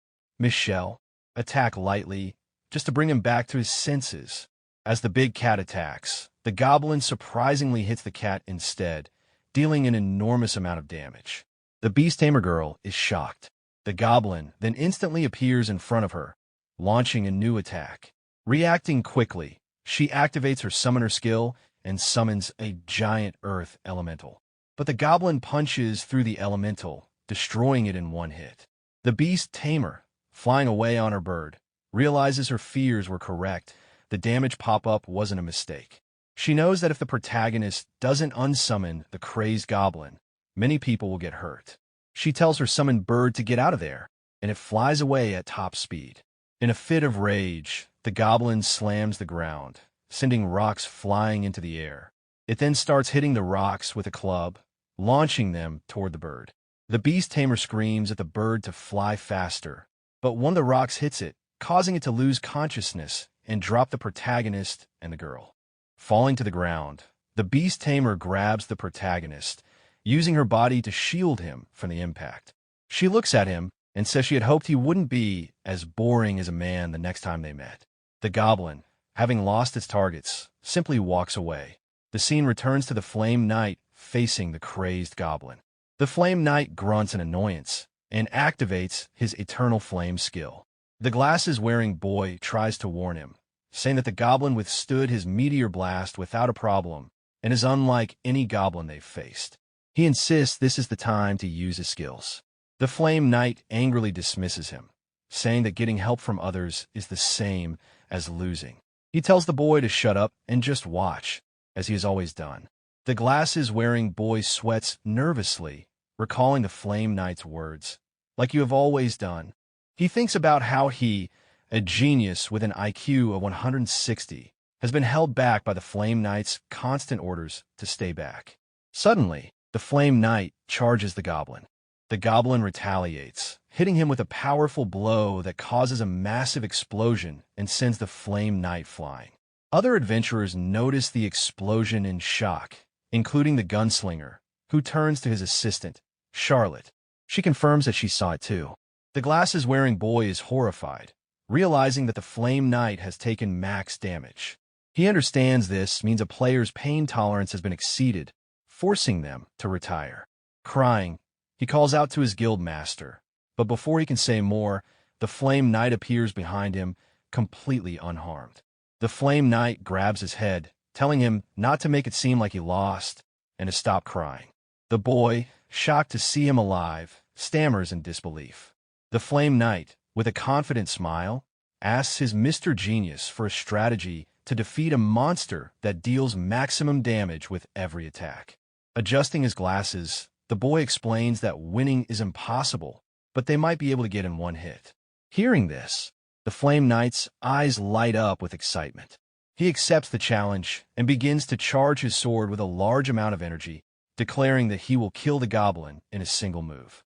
"Michelle, attack lightly, just to bring him back to his senses." As the big cat attacks, the goblin surprisingly hits the cat instead, dealing an enormous amount of damage. The beast tamer girl is shocked. The goblin then instantly appears in front of her, launching a new attack. Reacting quickly, she activates her summoner skill and summons a giant earth elemental. But the goblin punches through the elemental, destroying it in one hit. The beast tamer, flying away on her bird, realizes her fears were correct. The damage pop-up wasn't a mistake. She knows that if the protagonist doesn't unsummon the crazed goblin, many people will get hurt. She tells her summoned bird to get out of there, and it flies away at top speed. In a fit of rage, the goblin slams the ground, sending rocks flying into the air. It then starts hitting the rocks with a club, launching them toward the bird. The beast tamer screams at the bird to fly faster, but one of the rocks hits it, causing it to lose consciousness and drop the protagonist and the girl. Falling to the ground, the beast tamer grabs the protagonist, using her body to shield him from the impact. She looks at him and says she had hoped he wouldn't be as boring as a man the next time they met. The goblin, having lost its targets, simply walks away. The scene returns to the Flame Knight facing the crazed goblin. The Flame Knight grunts in annoyance and activates his Eternal Flame skill. The glasses-wearing boy tries to warn him, saying that the goblin withstood his meteor blast without a problem and is unlike any goblin they've faced. He insists this is the time to use his skills. The Flame Knight angrily dismisses him, saying that getting help from others is the same as losing. He tells the boy to shut up and just watch, as he has always done. The glasses-wearing boy sweats nervously, recalling the Flame Knight's words, "Like you have always done." He thinks about how he, a genius with an IQ of 160, has been held back by the Flame Knight's constant orders to stay back. Suddenly, the Flame Knight charges the goblin. The goblin retaliates, hitting him with a powerful blow that causes a massive explosion and sends the Flame Knight flying. Other adventurers notice the explosion in shock, including the gunslinger, who turns to his assistant, Charlotte. She confirms that she saw it too. The glasses-wearing boy is horrified, realizing that the Flame Knight has taken max damage. He understands this means a player's pain tolerance has been exceeded, forcing them to retire. Crying, he calls out to his guild master, but before he can say more, the Flame Knight appears behind him, completely unharmed. The Flame Knight grabs his head, telling him not to make it seem like he lost, and to stop crying. The boy, shocked to see him alive, stammers in disbelief. The Flame Knight, with a confident smile, asks his Mr. Genius for a strategy to defeat a monster that deals maximum damage with every attack. Adjusting his glasses, the boy explains that winning is impossible, but they might be able to get in one hit. Hearing this, the Flame Knight's eyes light up with excitement. He accepts the challenge and begins to charge his sword with a large amount of energy, declaring that he will kill the goblin in a single move.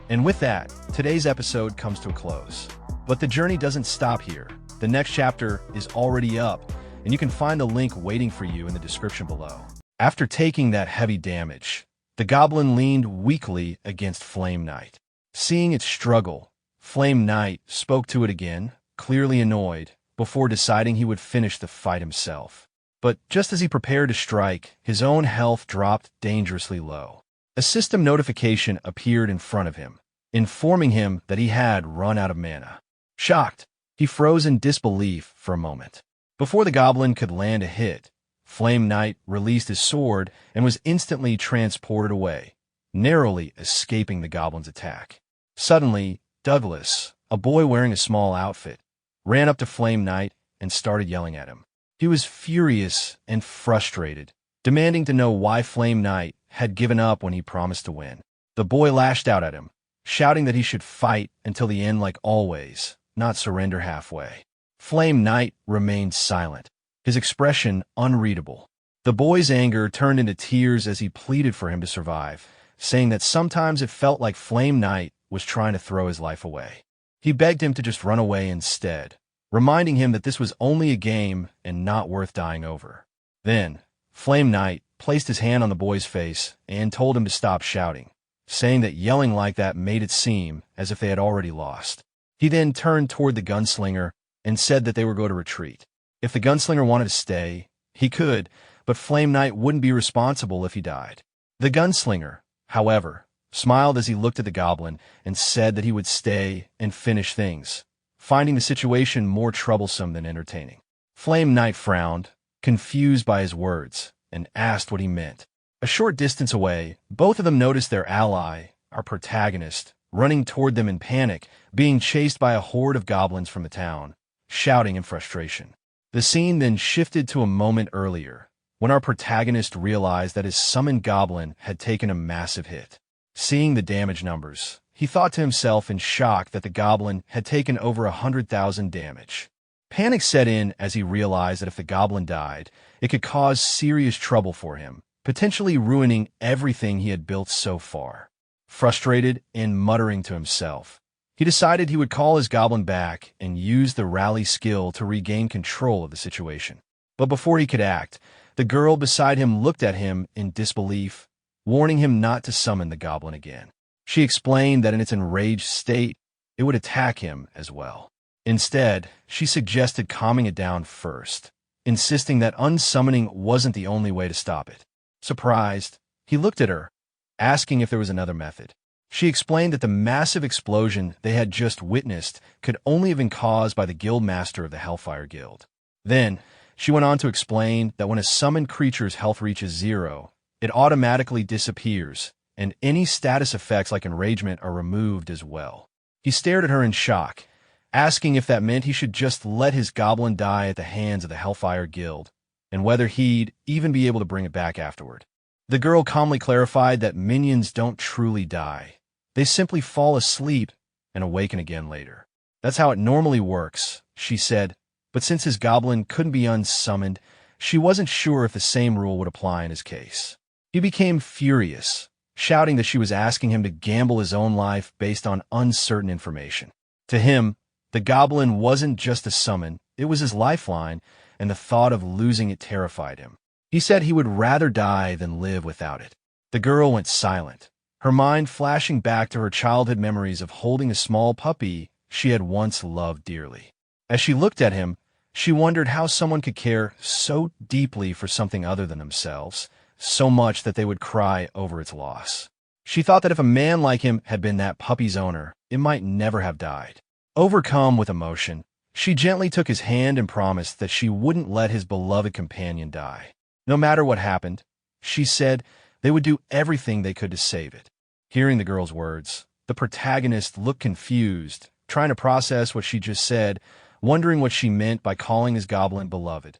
And with that, today's episode comes to a close. But the journey doesn't stop here. The next chapter is already up, and you can find the link waiting for you in the description below. After taking that heavy damage, the goblin leaned weakly against Flame Knight. Seeing it struggle, Flame Knight spoke to it again, clearly annoyed, before deciding he would finish the fight himself. But just as he prepared to strike, his own health dropped dangerously low. A system notification appeared in front of him, informing him that he had run out of mana. Shocked, he froze in disbelief for a moment. Before the goblin could land a hit, Flame Knight released his sword and was instantly transported away, narrowly escaping the goblin's attack. Suddenly, Douglas, a boy wearing a small outfit, ran up to Flame Knight and started yelling at him. He was furious and frustrated, demanding to know why Flame Knight had given up when he promised to win. The boy lashed out at him, shouting that he should fight until the end like always, not surrender halfway. Flame Knight remained silent, his expression unreadable. The boy's anger turned into tears as he pleaded for him to survive, saying that sometimes it felt like Flame Knight was trying to throw his life away. He begged him to just run away instead, reminding him that this was only a game and not worth dying over. Then, Flame Knight placed his hand on the boy's face and told him to stop shouting, saying that yelling like that made it seem as if they had already lost. He then turned toward the gunslinger and said that they were going to retreat. If the gunslinger wanted to stay, he could, but Flame Knight wouldn't be responsible if he died. The gunslinger, however, smiled as he looked at the goblin and said that he would stay and finish things, finding the situation more troublesome than entertaining. Flame Knight frowned, confused by his words, and asked what he meant. A short distance away, both of them noticed their ally, our protagonist, running toward them in panic, being chased by a horde of goblins from the town, shouting in frustration. The scene then shifted to a moment earlier, when our protagonist realized that his summoned goblin had taken a massive hit. Seeing the damage numbers, he thought to himself in shock that the goblin had taken over 100,000 damage. Panic set in as he realized that if the goblin died, it could cause serious trouble for him, potentially ruining everything he had built so far. Frustrated and muttering to himself, he decided he would call his goblin back and use the rally skill to regain control of the situation. But before he could act, the girl beside him looked at him in disbelief, warning him not to summon the goblin again. She explained that in its enraged state, it would attack him as well. Instead, she suggested calming it down first, insisting that unsummoning wasn't the only way to stop it. Surprised, he looked at her, asking if there was another method. She explained that the massive explosion they had just witnessed could only have been caused by the guild master of the Hellfire Guild. Then, she went on to explain that when a summoned creature's health reaches 0, it automatically disappears, and any status effects like enragement are removed as well. He stared at her in shock, asking if that meant he should just let his goblin die at the hands of the Hellfire Guild, and whether he'd even be able to bring it back afterward. The girl calmly clarified that minions don't truly die. They simply fall asleep and awaken again later. That's how it normally works, she said, but since his goblin couldn't be unsummoned, she wasn't sure if the same rule would apply in his case. He became furious, shouting that she was asking him to gamble his own life based on uncertain information. To him, the goblin wasn't just a summon, it was his lifeline, and the thought of losing it terrified him. He said he would rather die than live without it. The girl went silent, her mind flashing back to her childhood memories of holding a small puppy she had once loved dearly. As she looked at him, she wondered how someone could care so deeply for something other than themselves, so much that they would cry over its loss. She thought that if a man like him had been that puppy's owner, it might never have died. Overcome with emotion, she gently took his hand and promised that she wouldn't let his beloved companion die. No matter what happened, she said they would do everything they could to save it. Hearing the girl's words, the protagonist looked confused, trying to process what she just said, wondering what she meant by calling his goblin beloved.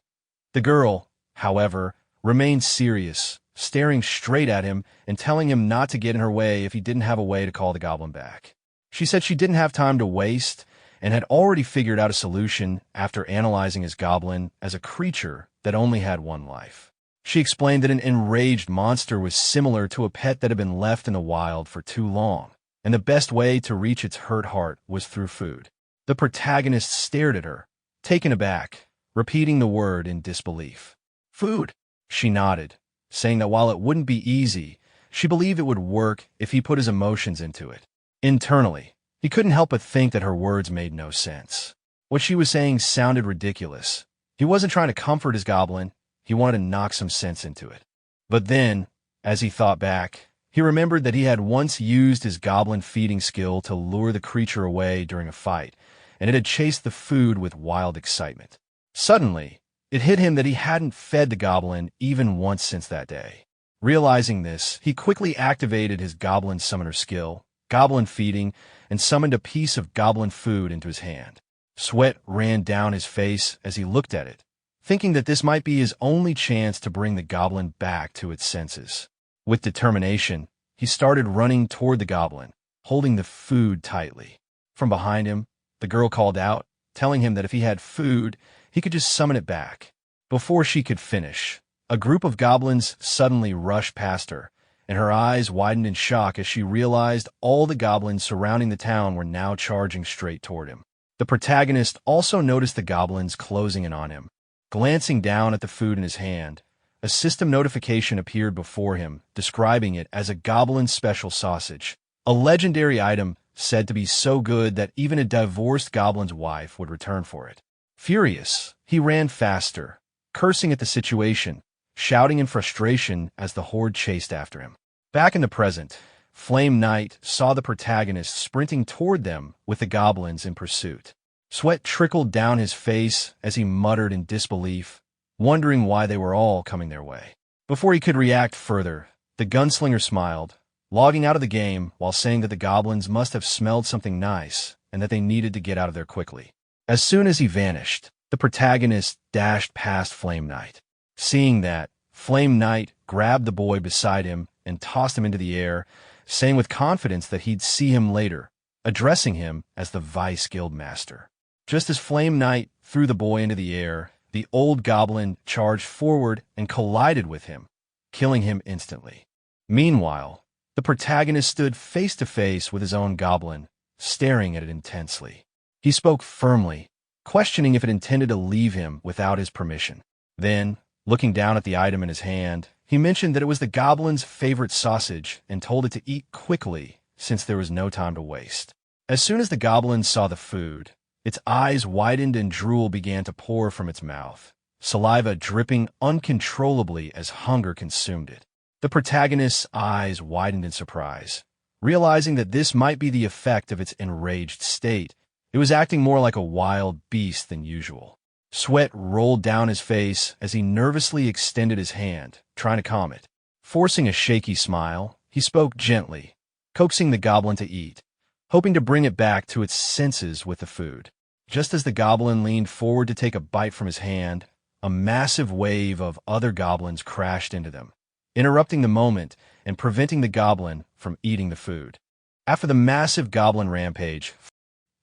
The girl, however, remained serious, staring straight at him and telling him not to get in her way if he didn't have a way to call the goblin back. She said she didn't have time to waste and had already figured out a solution after analyzing his goblin as a creature that only had one life. She explained that an enraged monster was similar to a pet that had been left in the wild for too long, and the best way to reach its hurt heart was through food. The protagonist stared at her, taken aback, repeating the word in disbelief. Food. She nodded, saying that while it wouldn't be easy, she believed it would work if he put his emotions into it. Internally, he couldn't help but think that her words made no sense. What she was saying sounded ridiculous. He wasn't trying to comfort his goblin, he wanted to knock some sense into it. But then, as he thought back, He remembered that he had once used his goblin feeding skill to lure the creature away during a fight, and it had chased the food with wild excitement. Suddenly, it hit him that he hadn't fed the goblin even once since that day. Realizing this, he quickly activated his goblin summoner skill, goblin feeding, and summoned a piece of goblin food into his hand. Sweat ran down his face as he looked at it, thinking that this might be his only chance to bring the goblin back to its senses. With determination, he started running toward the goblin, holding the food tightly. From behind him, the girl called out, telling him that if he had food, he could just summon it back. Before she could finish, a group of goblins suddenly rushed past her, and her eyes widened in shock as she realized all the goblins surrounding the town were now charging straight toward him. The protagonist also noticed the goblins closing in on him. Glancing down at the food in his hand, a system notification appeared before him, describing it as a goblin special sausage, a legendary item said to be so good that even a divorced goblin's wife would return for it. Furious, he ran faster, cursing at the situation, shouting in frustration as the horde chased after him. Back in the present, Flame Knight saw the protagonist sprinting toward them with the goblins in pursuit. Sweat trickled down his face as he muttered in disbelief, wondering why they were all coming their way. Before he could react further, the gunslinger smiled, logging out of the game while saying that the goblins must have smelled something nice and that they needed to get out of there quickly. As soon as he vanished, the protagonist dashed past Flame Knight. Seeing that, Flame Knight grabbed the boy beside him and tossed him into the air, saying with confidence that he'd see him later, addressing him as the Vice Guild Master. Just as Flame Knight threw the boy into the air, the old goblin charged forward and collided with him, killing him instantly. Meanwhile, the protagonist stood face to face with his own goblin, staring at it intensely. He spoke firmly, questioning if it intended to leave him without his permission. Then, looking down at the item in his hand, he mentioned that it was the goblin's favorite sausage and told it to eat quickly since there was no time to waste. As soon as the goblin saw the food, its eyes widened and drool began to pour from its mouth, saliva dripping uncontrollably as hunger consumed it. The protagonist's eyes widened in surprise. Realizing that this might be the effect of its enraged state, it was acting more like a wild beast than usual. Sweat rolled down his face as he nervously extended his hand, trying to calm it. Forcing a shaky smile, he spoke gently, coaxing the goblin to eat, hoping to bring it back to its senses with the food. Just as the goblin leaned forward to take a bite from his hand, a massive wave of other goblins crashed into them, interrupting the moment and preventing the goblin from eating the food. After the massive goblin rampage,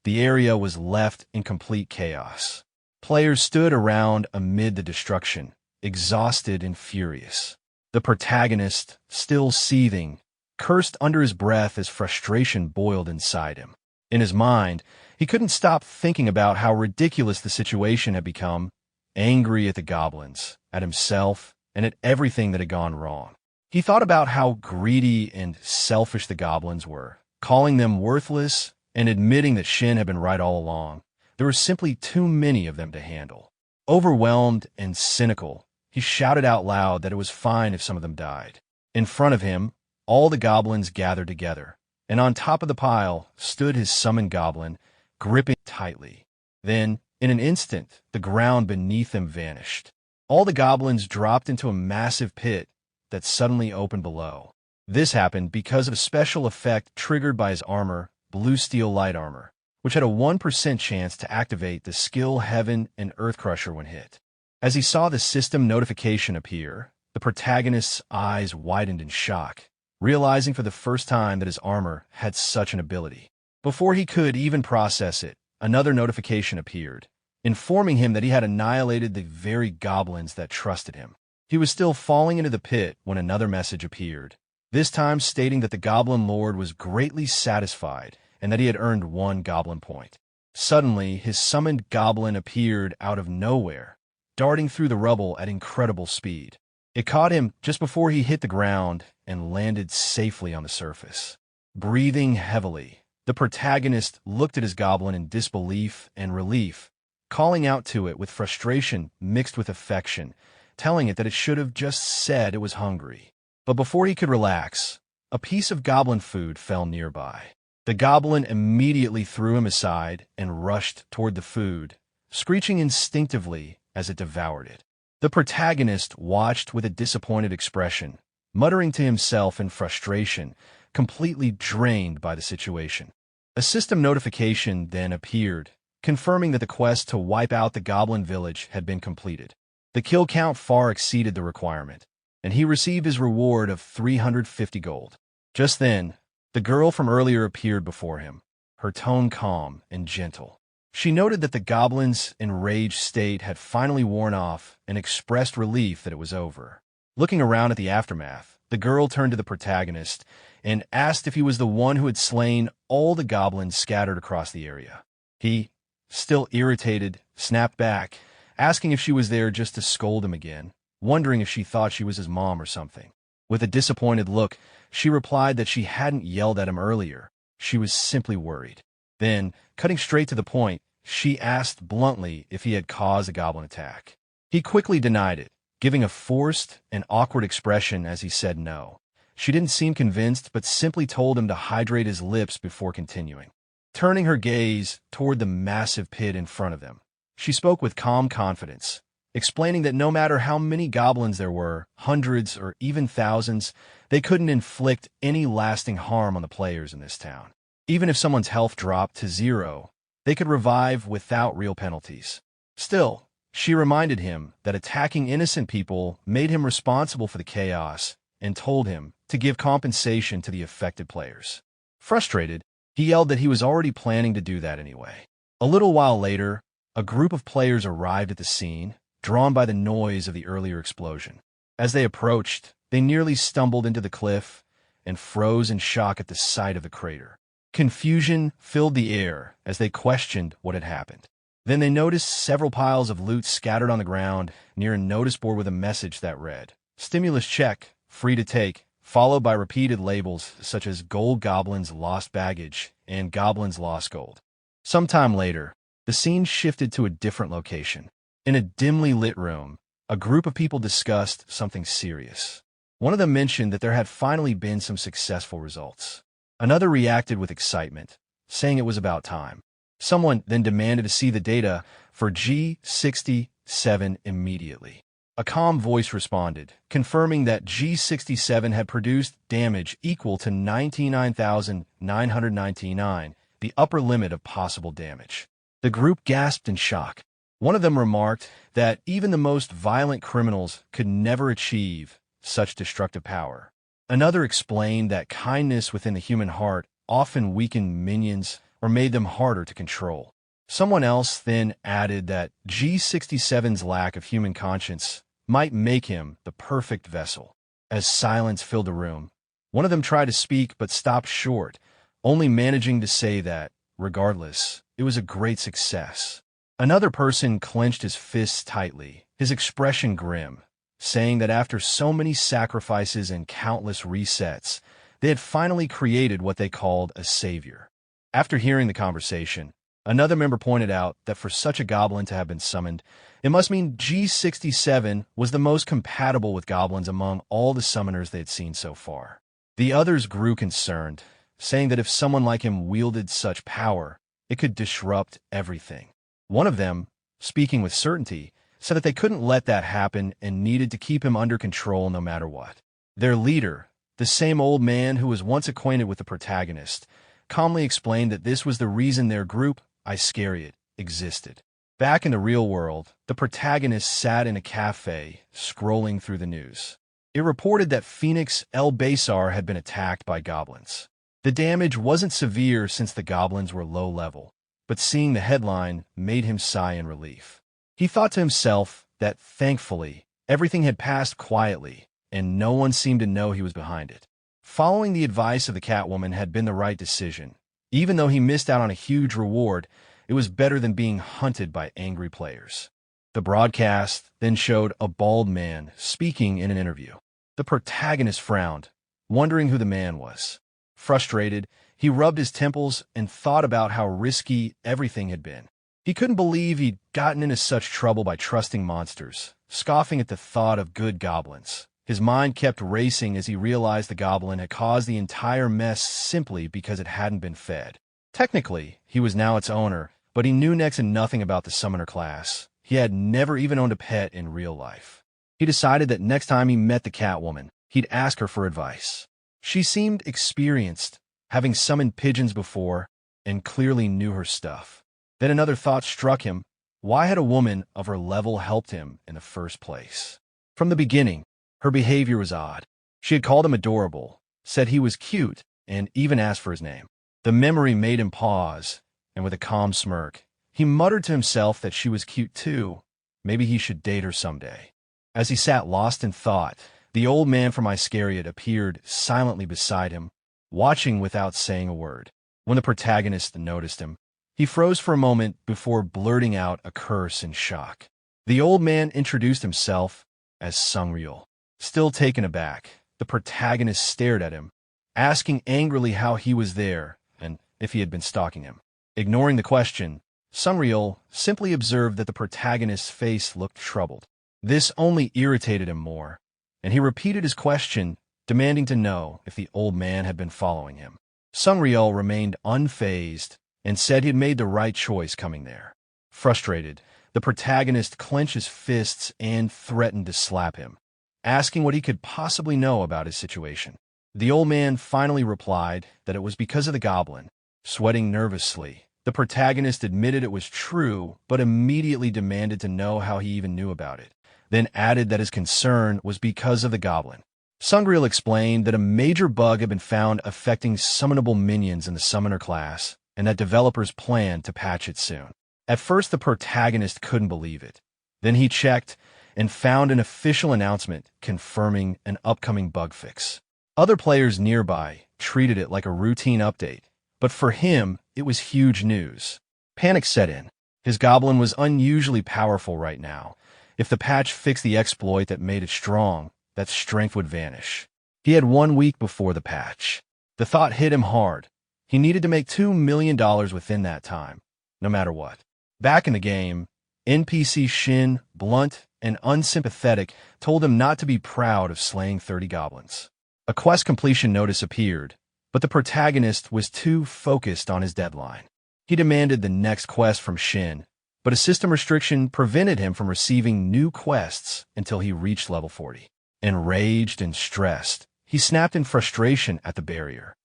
the area was left in complete chaos. Players stood around amid the destruction, exhausted and furious. The protagonist, still seething, cursed under his breath as frustration boiled inside him. In his mind, he couldn't stop thinking about how ridiculous the situation had become, angry at the goblins, at himself, and at everything that had gone wrong. He thought about how greedy and selfish the goblins were, calling them worthless and admitting that Shin had been right all along. There were simply too many of them to handle. Overwhelmed and cynical, he shouted out loud that it was fine if some of them died. In front of him, all the goblins gathered together, and on top of the pile stood his summoned goblin, gripping tightly. Then, in an instant, the ground beneath them vanished. All the goblins dropped into a massive pit that suddenly opened below. This happened because of a special effect triggered by his armor, Blue Steel Light Armor, which had a 1% chance to activate the skill Heaven and Earth Crusher when hit. As he saw the system notification appear, the protagonist's eyes widened in shock, realizing for the first time that his armor had such an ability. Before he could even process it, another notification appeared, informing him that he had annihilated the very goblins that trusted him. He was still falling into the pit when another message appeared, this time stating that the Goblin Lord was greatly satisfied and that he had earned 1 goblin point. Suddenly, his summoned goblin appeared out of nowhere, darting through the rubble at incredible speed. It caught him just before he hit the ground and landed safely on the surface. Breathing heavily, the protagonist looked at his goblin in disbelief and relief, calling out to it with frustration mixed with affection, telling it that it should have just said it was hungry. But before he could relax, a piece of goblin food fell nearby. The goblin immediately threw him aside and rushed toward the food, screeching instinctively as it devoured it. The protagonist watched with a disappointed expression, muttering to himself in frustration, completely drained by the situation. A system notification then appeared, confirming that the quest to wipe out the goblin village had been completed. The kill count far exceeded the requirement, and he received his reward of 350 gold. Just then, the girl from earlier appeared before him, her tone calm and gentle. She noted that the goblin's enraged state had finally worn off and expressed relief that it was over. Looking around at the aftermath, the girl turned to the protagonist and asked if he was the one who had slain all the goblins scattered across the area. He, still irritated, snapped back, asking if she was there just to scold him again, wondering if she thought she was his mom or something. With a disappointed look, she replied that she hadn't yelled at him earlier. She was simply worried. Then, cutting straight to the point, she asked bluntly if he had caused a goblin attack. He quickly denied it, giving a forced and awkward expression as he said no. She didn't seem convinced, but simply told him to hydrate his lips before continuing. Turning her gaze toward the massive pit in front of them, she spoke with calm confidence, explaining that no matter how many goblins there were, hundreds or even thousands, they couldn't inflict any lasting harm on the players in this town. Even if someone's health dropped to 0, they could revive without real penalties. Still, she reminded him that attacking innocent people made him responsible for the chaos and told him to give compensation to the affected players. Frustrated, he yelled that he was already planning to do that anyway. A little while later, a group of players arrived at the scene, drawn by the noise of the earlier explosion. As they approached, they nearly stumbled into the cliff and froze in shock at the sight of the crater. Confusion filled the air as they questioned what had happened. Then they noticed several piles of loot scattered on the ground near a notice board with a message that read, "Stimulus check, free to take," followed by repeated labels such as "Gold Goblin's Lost Baggage" and "Goblin's Lost Gold." Sometime later, the scene shifted to a different location. In a dimly lit room, a group of people discussed something serious. One of them mentioned that there had finally been some successful results. Another reacted with excitement, saying it was about time. Someone then demanded to see the data for G67 immediately. A calm voice responded, confirming that G67 had produced damage equal to 99,999, the upper limit of possible damage. The group gasped in shock. One of them remarked that even the most violent criminals could never achieve such destructive power. Another explained that kindness within the human heart often weakened minions or made them harder to control. Someone else then added that G67's lack of human conscience might make him the perfect vessel. As silence filled the room, one of them tried to speak but stopped short, only managing to say that, regardless, it was a great success. Another person clenched his fists tightly, his expression grim, saying that after so many sacrifices and countless resets, they had finally created what they called a savior. After hearing the conversation, another member pointed out that for such a goblin to have been summoned, it must mean G67 was the most compatible with goblins among all the summoners they had seen so far. The others grew concerned, saying that if someone like him wielded such power, it could disrupt everything. One of them, speaking with certainty, said that they couldn't let that happen and needed to keep him under control no matter what. Their leader, the same old man who was once acquainted with the protagonist, calmly explained that this was the reason their group, Iscariot, existed. Back in the real world, the protagonist sat in a cafe, scrolling through the news. It reported that Phoenix El Basar had been attacked by goblins. The damage wasn't severe since the goblins were low level, but seeing the headline made him sigh in relief. He thought to himself that, thankfully, everything had passed quietly, and no one seemed to know he was behind it. Following the advice of the Catwoman had been the right decision. Even though he missed out on a huge reward, it was better than being hunted by angry players. The broadcast then showed a bald man speaking in an interview. The protagonist frowned, wondering who the man was. Frustrated, he rubbed his temples and thought about how risky everything had been. He couldn't believe he'd gotten into such trouble by trusting monsters, scoffing at the thought of good goblins. His mind kept racing as he realized the goblin had caused the entire mess simply because it hadn't been fed. Technically, he was now its owner, but he knew next to nothing about the summoner class. He had never even owned a pet in real life. He decided that next time he met the Catwoman, he'd ask her for advice. She seemed experienced, having summoned pigeons before, and clearly knew her stuff. Then another thought struck him. Why had a woman of her level helped him in the first place? From the beginning, her behavior was odd. She had called him adorable, said he was cute, and even asked for his name. The memory made him pause, and with a calm smirk, he muttered to himself that she was cute too. Maybe he should date her someday. As he sat lost in thought, the old man from Iscariot appeared silently beside him, watching without saying a word. When the protagonist noticed him, he froze for a moment before blurting out a curse in shock. The old man introduced himself as Sungryul. Still taken aback, the protagonist stared at him, asking angrily how he was there and if he had been stalking him. Ignoring the question, Sungryul simply observed that the protagonist's face looked troubled. This only irritated him more, and he repeated his question, demanding to know if the old man had been following him. Sungryul remained unfazed and said he had made the right choice coming there. Frustrated, the protagonist clenched his fists and threatened to slap him, asking what he could possibly know about his situation. The old man finally replied that it was because of the goblin. Sweating nervously, the protagonist admitted it was true, but immediately demanded to know how he even knew about it, then added that his concern was because of the goblin. Sungryul explained that a major bug had been found affecting summonable minions in the summoner class, and that developers planned to patch it soon. At first, the protagonist couldn't believe it. Then he checked and found an official announcement confirming an upcoming bug fix. Other players nearby treated it like a routine update, but for him, it was huge news. Panic set in. His goblin was unusually powerful right now. If the patch fixed the exploit that made it strong, that strength would vanish. He had 1 week before the patch. The thought hit him hard. He needed to make $2 million within that time, no matter what. Back in the game, NPC Shin, blunt and unsympathetic, told him not to be proud of slaying 30 goblins. A quest completion notice appeared, but the protagonist was too focused on his deadline. He demanded the next quest from Shin, but a system restriction prevented him from receiving new quests until he reached level 40. Enraged and stressed, he snapped in frustration at the barrier.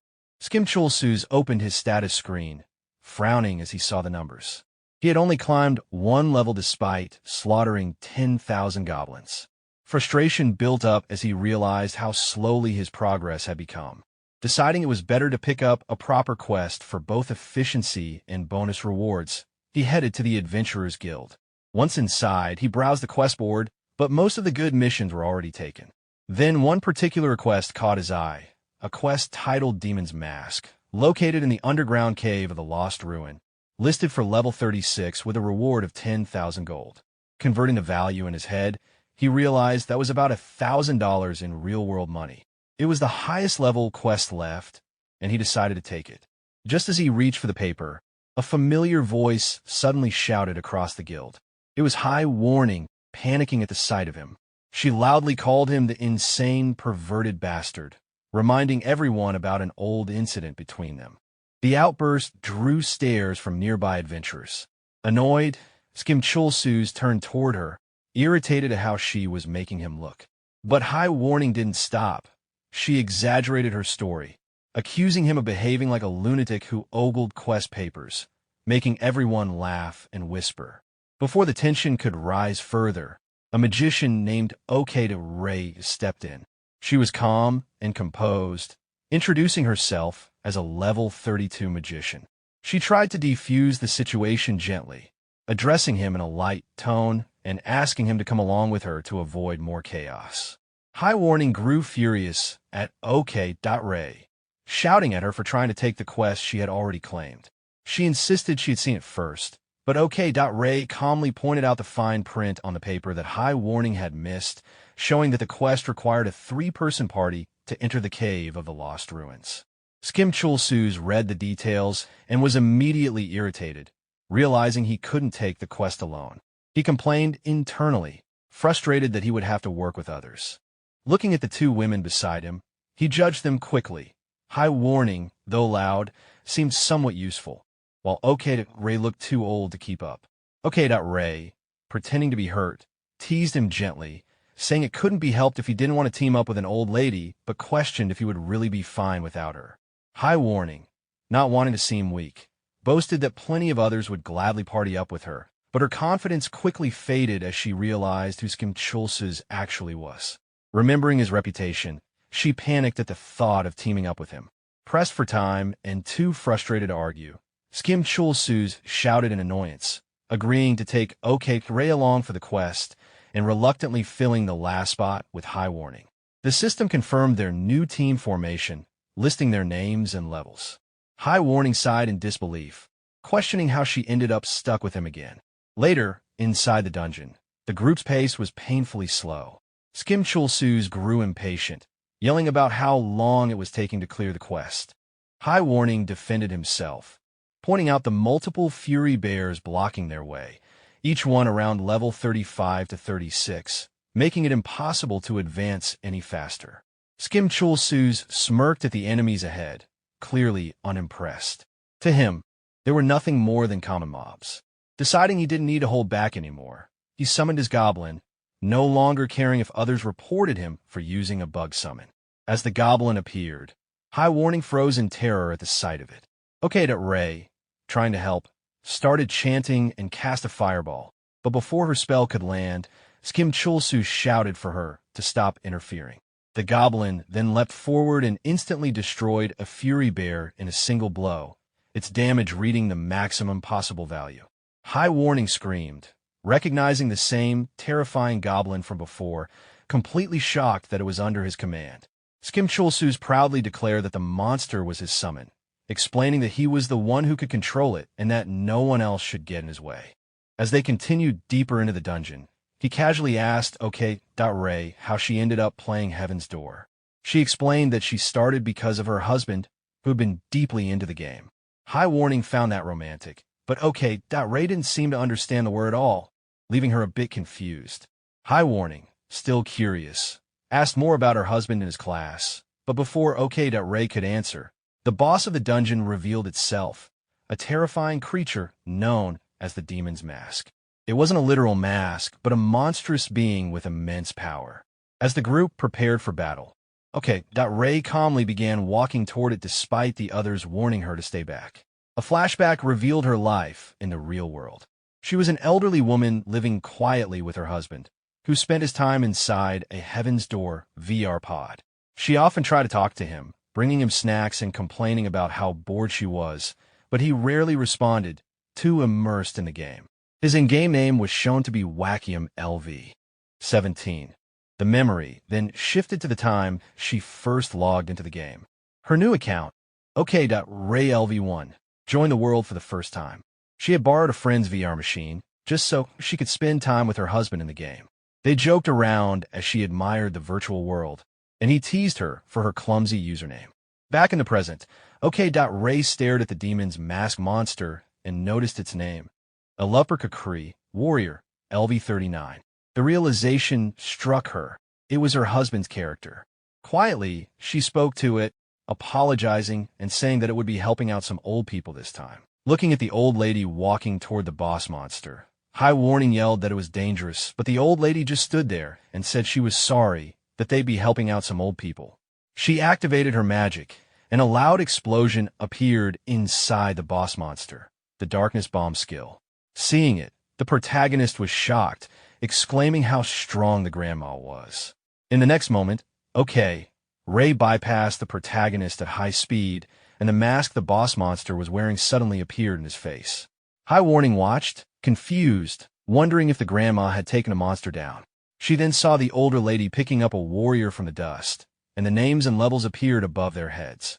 Skimchulsus opened his status screen, frowning as he saw the numbers. He had only climbed 1 level despite slaughtering 10,000 goblins. Frustration built up as he realized how slowly his progress had become. Deciding it was better to pick up a proper quest for both efficiency and bonus rewards, he headed to the Adventurers Guild. Once inside, he browsed the quest board, but most of the good missions were already taken. Then one particular request caught his eye, a quest titled Demon's Mask, located in the underground cave of the Lost Ruin, listed for level 36 with a reward of 10,000 gold. Converting the value in his head, he realized that was about $1,000 in real-world money. It was the highest level quest left, and he decided to take it. Just as he reached for the paper, a familiar voice suddenly shouted across the guild. It was High Warning, panicking at the sight of him. She loudly called him the insane, perverted bastard, reminding everyone about an old incident between them. The outburst drew stares from nearby adventurers. Annoyed, Skimchulsus turned toward her, irritated at how she was making him look. But High Warning didn't stop. She exaggerated her story, accusing him of behaving like a lunatic who ogled quest papers, making everyone laugh and whisper. Before the tension could rise further, a magician named Okeda Ray stepped in. She was calm and composed, introducing herself as a level 32 magician. She tried to defuse the situation gently, addressing him in a light tone and asking him to come along with her to avoid more chaos. High Warning grew furious at OK.Ray, shouting at her for trying to take the quest she had already claimed. She insisted she had seen it first, but OK.Ray calmly pointed out the fine print on the paper that High Warning had missed, showing that the quest required a 3-person party to enter the cave of the Lost Ruins. Skimchulsus read the details and was immediately irritated, realizing he couldn't take the quest alone. He complained internally, frustrated that he would have to work with others. Looking at the two women beside him, he judged them quickly. High warning, though loud, seemed somewhat useful, while OK.Ray looked too old to keep up. OK.Ray, pretending to be hurt, teased him gently, saying it couldn't be helped if he didn't want to team up with an old lady, but questioned if he would really be fine without her. High warning, not wanting to seem weak, boasted that plenty of others would gladly party up with her, but her confidence quickly faded as she realized who Kim Chulsu's actually was. Remembering his reputation, she panicked at the thought of teaming up with him. Pressed for time and too frustrated to argue, Kim Chulsu's shouted in annoyance, agreeing to take OK.Ray along for the quest and reluctantly filling the last spot with high warning. The system confirmed their new team formation, listing their names and levels. High warning sighed in disbelief, questioning how she ended up stuck with him again. Later, inside the dungeon, the group's pace was painfully slow. Kim Chulsu's grew impatient, yelling about how long it was taking to clear the quest. High warning defended himself, pointing out the multiple fury bears blocking their way, each one around level 35 to 36, making it impossible to advance any faster. Kim Chulsu's smirked at the enemies ahead, clearly unimpressed. To him, they were nothing more than common mobs. Deciding he didn't need to hold back anymore, he summoned his Goblin, no longer caring if others reported him for using a bug summon. As the Goblin appeared, High warning froze in terror at the sight of it. OK.Ray, trying to help, started chanting and cast a fireball, but before her spell could land, Kim Chulsu shouted for her to stop interfering. The Goblin then leapt forward and instantly destroyed a Fury Bear in a single blow, its damage reaching the maximum possible value. High warning screamed, recognizing the same terrifying Goblin from before, completely shocked that it was under his command. Kim Chulsu proudly declared that the monster was his summon, explaining that he was the one who could control it and that no one else should get in his way. As they continued deeper into the dungeon, he casually asked OK.Ray how she ended up playing Heaven's Door. She explained that she started because of her husband, who had been deeply into the game. High warning found that romantic, but OK.Ray didn't seem to understand the word at all, leaving her a bit confused. High warning, still curious, asked more about her husband and his class, but before OK.Ray could answer, the boss of the dungeon revealed itself, a terrifying creature known as the Demon's Mask. It wasn't a literal mask, but a monstrous being with immense power. As the group prepared for battle, OK.Ray calmly began walking toward it despite the others warning her to stay back. A flashback revealed her life in the real world. She was an elderly woman living quietly with her husband, who spent his time inside a Heaven's Door VR pod. She often tried to talk to him, bringing him snacks and complaining about how bored she was, but he rarely responded, too immersed in the game. His in-game name was shown to be Wackium LV. 17. The memory then shifted to the time she first logged into the game. Her new account, OK.Ray LV1, joined the world for the first time. She had borrowed a friend's VR machine, just so she could spend time with her husband in the game. They joked around as she admired the virtual world, and he teased her for her clumsy username. Back in the present, OK.Ray stared at the Demon's Mask monster and noticed its name. Alupper Warrior, LV39. The realization struck her. It was her husband's character. Quietly, she spoke to it, apologizing and saying that it would be helping out some old people this time. Looking at the old lady walking toward the boss monster, High warning yelled that it was dangerous, but the old lady just stood there and said she was sorry that they'd be helping out some old people. She activated her magic, and a loud explosion appeared inside the boss monster, the Darkness Bomb skill. Seeing it, the protagonist was shocked, exclaiming how strong the grandma was. In the next moment, Ray bypassed the protagonist at high speed, and the mask the boss monster was wearing suddenly appeared in his face. High warning watched, confused, wondering if the grandma had taken a monster down. She then saw the older lady picking up a warrior from the dust, and the names and levels appeared above their heads.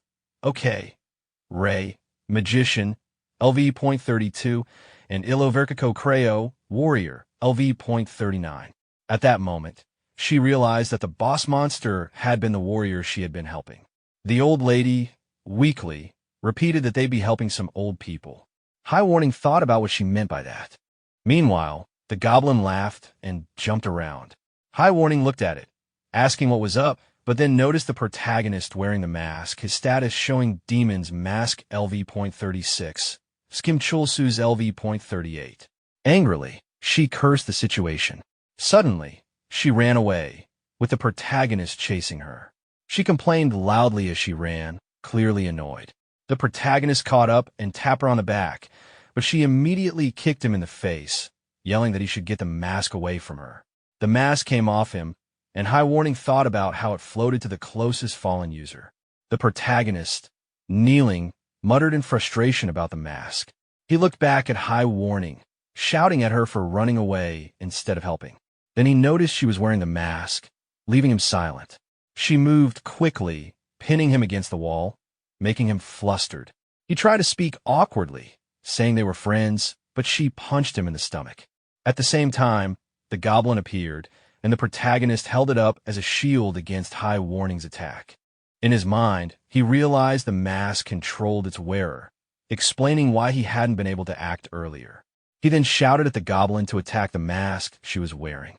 Ray, Magician, LV.32, and Iloverkiko Creo, Warrior, LV.39. At that moment, she realized that the boss monster had been the warrior she had been helping. The old lady, weakly, repeated that they'd be helping some old people. High warning thought about what she meant by that. Meanwhile, the Goblin laughed and jumped around. High warning looked at it, asking what was up, but then noticed the protagonist wearing the mask, his status showing Demon's Mask LV.36, Skimchulsu's LV.38. Angrily, she cursed the situation. Suddenly, she ran away, with the protagonist chasing her. She complained loudly as she ran, clearly annoyed. The protagonist caught up and tapped her on the back, but she immediately kicked him in the face, yelling that he should get the mask away from her. The mask came off him, and High Warning thought about how it floated to the closest fallen user. The protagonist, kneeling, muttered in frustration about the mask. He looked back at High Warning, shouting at her for running away instead of helping. Then he noticed she was wearing the mask, leaving him silent. She moved quickly, pinning him against the wall, making him flustered. He tried to speak awkwardly, saying they were friends, but she punched him in the stomach. At the same time, the goblin appeared, and the protagonist held it up as a shield against High Warning's attack. In his mind, he realized the mask controlled its wearer, explaining why he hadn't been able to act earlier. He then shouted at the goblin to attack the mask she was wearing.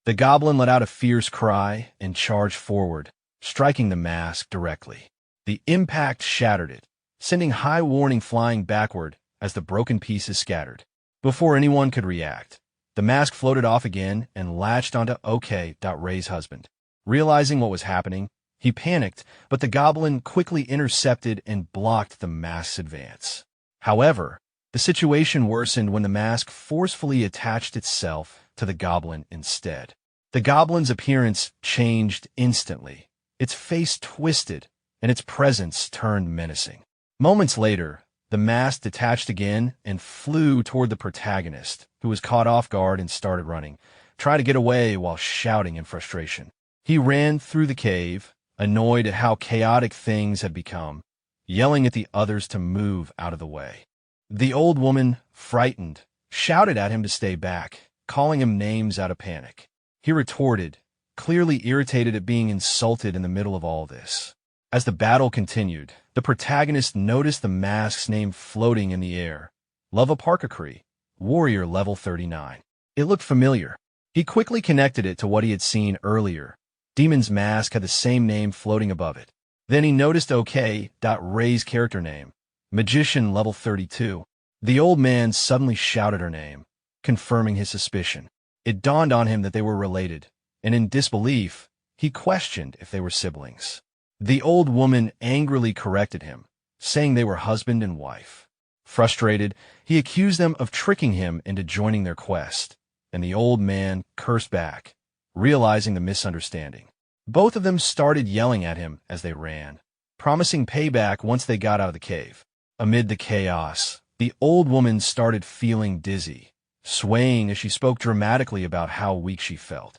The goblin let out a fierce cry and charged forward, striking the mask directly. The impact shattered it, sending High Warning flying backward as the broken pieces scattered. Before anyone could react, the mask floated off again and latched onto OK.Ray's husband. Realizing what was happening, he panicked, but the goblin quickly intercepted and blocked the mask's advance. However, the situation worsened when the mask forcefully attached itself to the goblin instead. The goblin's appearance changed instantly. Its face twisted, and its presence turned menacing. Moments later, the mask detached again and flew toward the protagonist, who was caught off guard and started running, trying to get away while shouting in frustration. He ran through the cave, annoyed at how chaotic things had become, yelling at the others to move out of the way. The old woman, frightened, shouted at him to stay back, calling him names out of panic. He retorted, clearly irritated at being insulted in the middle of all this. As the battle continued, the protagonist noticed the mask's name floating in the air. Lovaparkakri, Warrior level 39. It looked familiar. He quickly connected it to what he had seen earlier. Demon's mask had the same name floating above it. Then he noticed OK.Ray's character name, Magician level 32. The old man suddenly shouted her name, confirming his suspicion. It dawned on him that they were related, and in disbelief, he questioned if they were siblings. The old woman angrily corrected him, saying they were husband and wife. Frustrated, he accused them of tricking him into joining their quest, and the old man cursed back, realizing the misunderstanding. Both of them started yelling at him as they ran, promising payback once they got out of the cave. Amid the chaos, the old woman started feeling dizzy, swaying as she spoke dramatically about how weak she felt.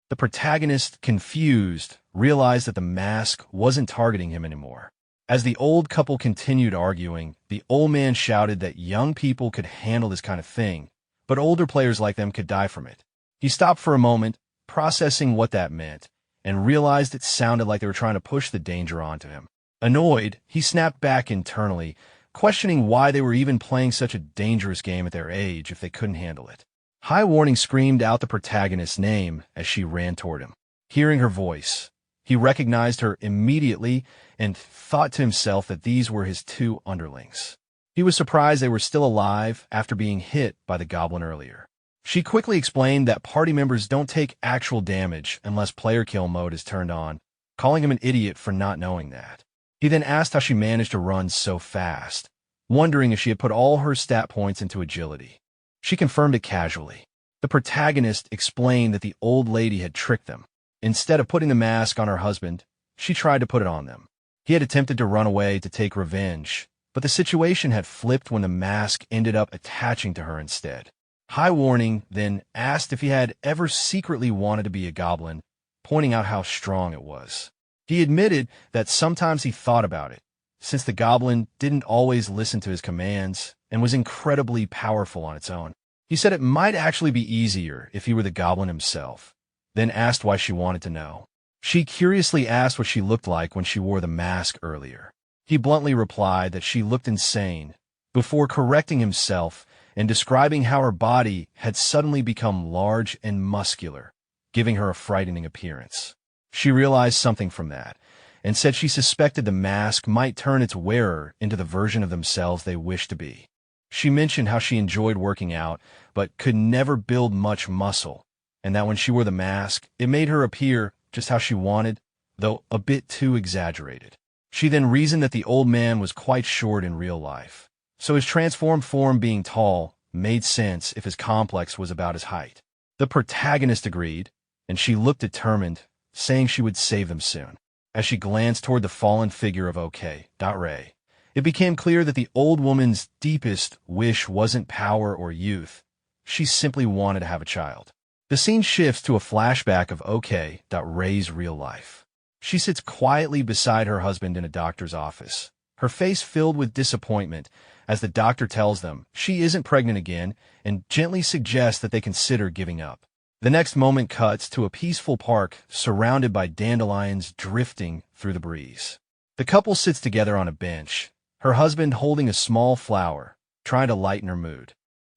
The protagonist, confused, realized that the mask wasn't targeting him anymore. As the old couple continued arguing, the old man shouted that young people could handle this kind of thing, but older players like them could die from it. He stopped for a moment, processing what that meant, and realized it sounded like they were trying to push the danger onto him. Annoyed, he snapped back internally, questioning why they were even playing such a dangerous game at their age if they couldn't handle it. High Warning screamed out the protagonist's name as she ran toward him. Hearing her voice, he recognized her immediately and thought to himself that these were his two underlings. He was surprised they were still alive after being hit by the goblin earlier. She quickly explained that party members don't take actual damage unless player kill mode is turned on, calling him an idiot for not knowing that. He then asked how she managed to run so fast, wondering if she had put all her stat points into agility. She confirmed it casually. The protagonist explained that the old lady had tricked them. Instead of putting the mask on her husband, she tried to put it on them. He had attempted to run away to take revenge, but the situation had flipped when the mask ended up attaching to her instead. High Warning then asked if he had ever secretly wanted to be a goblin, pointing out how strong it was. He admitted that sometimes he thought about it, since the goblin didn't always listen to his commands and was incredibly powerful on its own. He said it might actually be easier if he were the goblin himself, then asked why she wanted to know. She curiously asked what she looked like when she wore the mask earlier. He bluntly replied that she looked insane, before correcting himself and describing how her body had suddenly become large and muscular, giving her a frightening appearance. She realized something from that, and said she suspected the mask might turn its wearer into the version of themselves they wished to be. She mentioned how she enjoyed working out, but could never build much muscle, and that when she wore the mask, it made her appear just how she wanted, though a bit too exaggerated. She then reasoned that the old man was quite short in real life, so his transformed form being tall made sense if his complex was about his height. The protagonist agreed, and she looked determined, saying she would save them soon. As she glanced toward the fallen figure of OK.Ray, it became clear that the old woman's deepest wish wasn't power or youth. She simply wanted to have a child. The scene shifts to a flashback of OK.Ray's real life. She sits quietly beside her husband in a doctor's office, her face filled with disappointment as the doctor tells them she isn't pregnant again and gently suggests that they consider giving up. The next moment cuts to a peaceful park surrounded by dandelions drifting through the breeze. The couple sits together on a bench, her husband holding a small flower, trying to lighten her mood.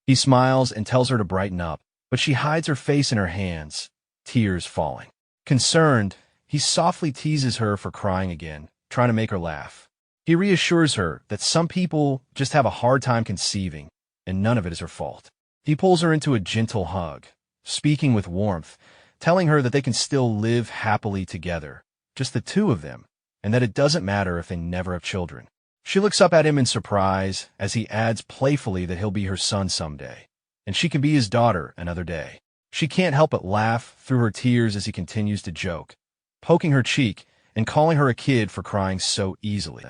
He smiles and tells her to brighten up, but she hides her face in her hands, tears falling. Concerned, he softly teases her for crying again, trying to make her laugh. He reassures her that some people just have a hard time conceiving, and none of it is her fault. He pulls her into a gentle hug, speaking with warmth, telling her that they can still live happily together, just the two of them, and that it doesn't matter if they never have children. She looks up at him in surprise as he adds playfully that he'll be her son someday, and she can be his daughter another day. She can't help but laugh through her tears as he continues to joke, poking her cheek and calling her a kid for crying so easily.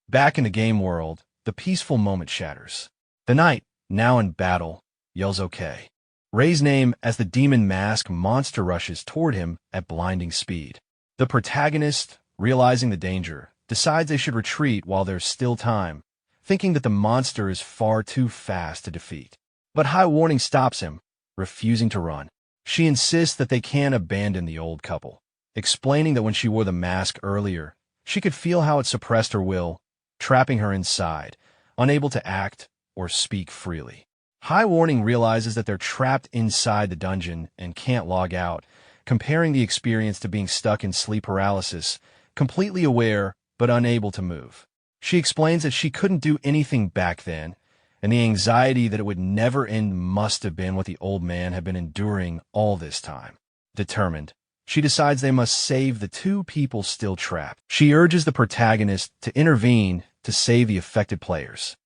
Back in the game world, the peaceful moment shatters. The knight, now in battle, yells OK. Ray's name as the demon mask monster rushes toward him at blinding speed. The protagonist, realizing the danger, decides they should retreat while there's still time, thinking that the monster is far too fast to defeat. But High Warning stops him, refusing to run. She insists that they can't abandon the old couple, explaining that when she wore the mask earlier, she could feel how it suppressed her will, trapping her inside, unable to act or speak freely. High Warning realizes that they're trapped inside the dungeon and can't log out, comparing the experience to being stuck in sleep paralysis, completely aware but unable to move. She explains that she couldn't do anything back then, and the anxiety that it would never end must have been what the old man had been enduring all this time. Determined, she decides they must save the two people still trapped. She urges the protagonist to intervene to save the affected players.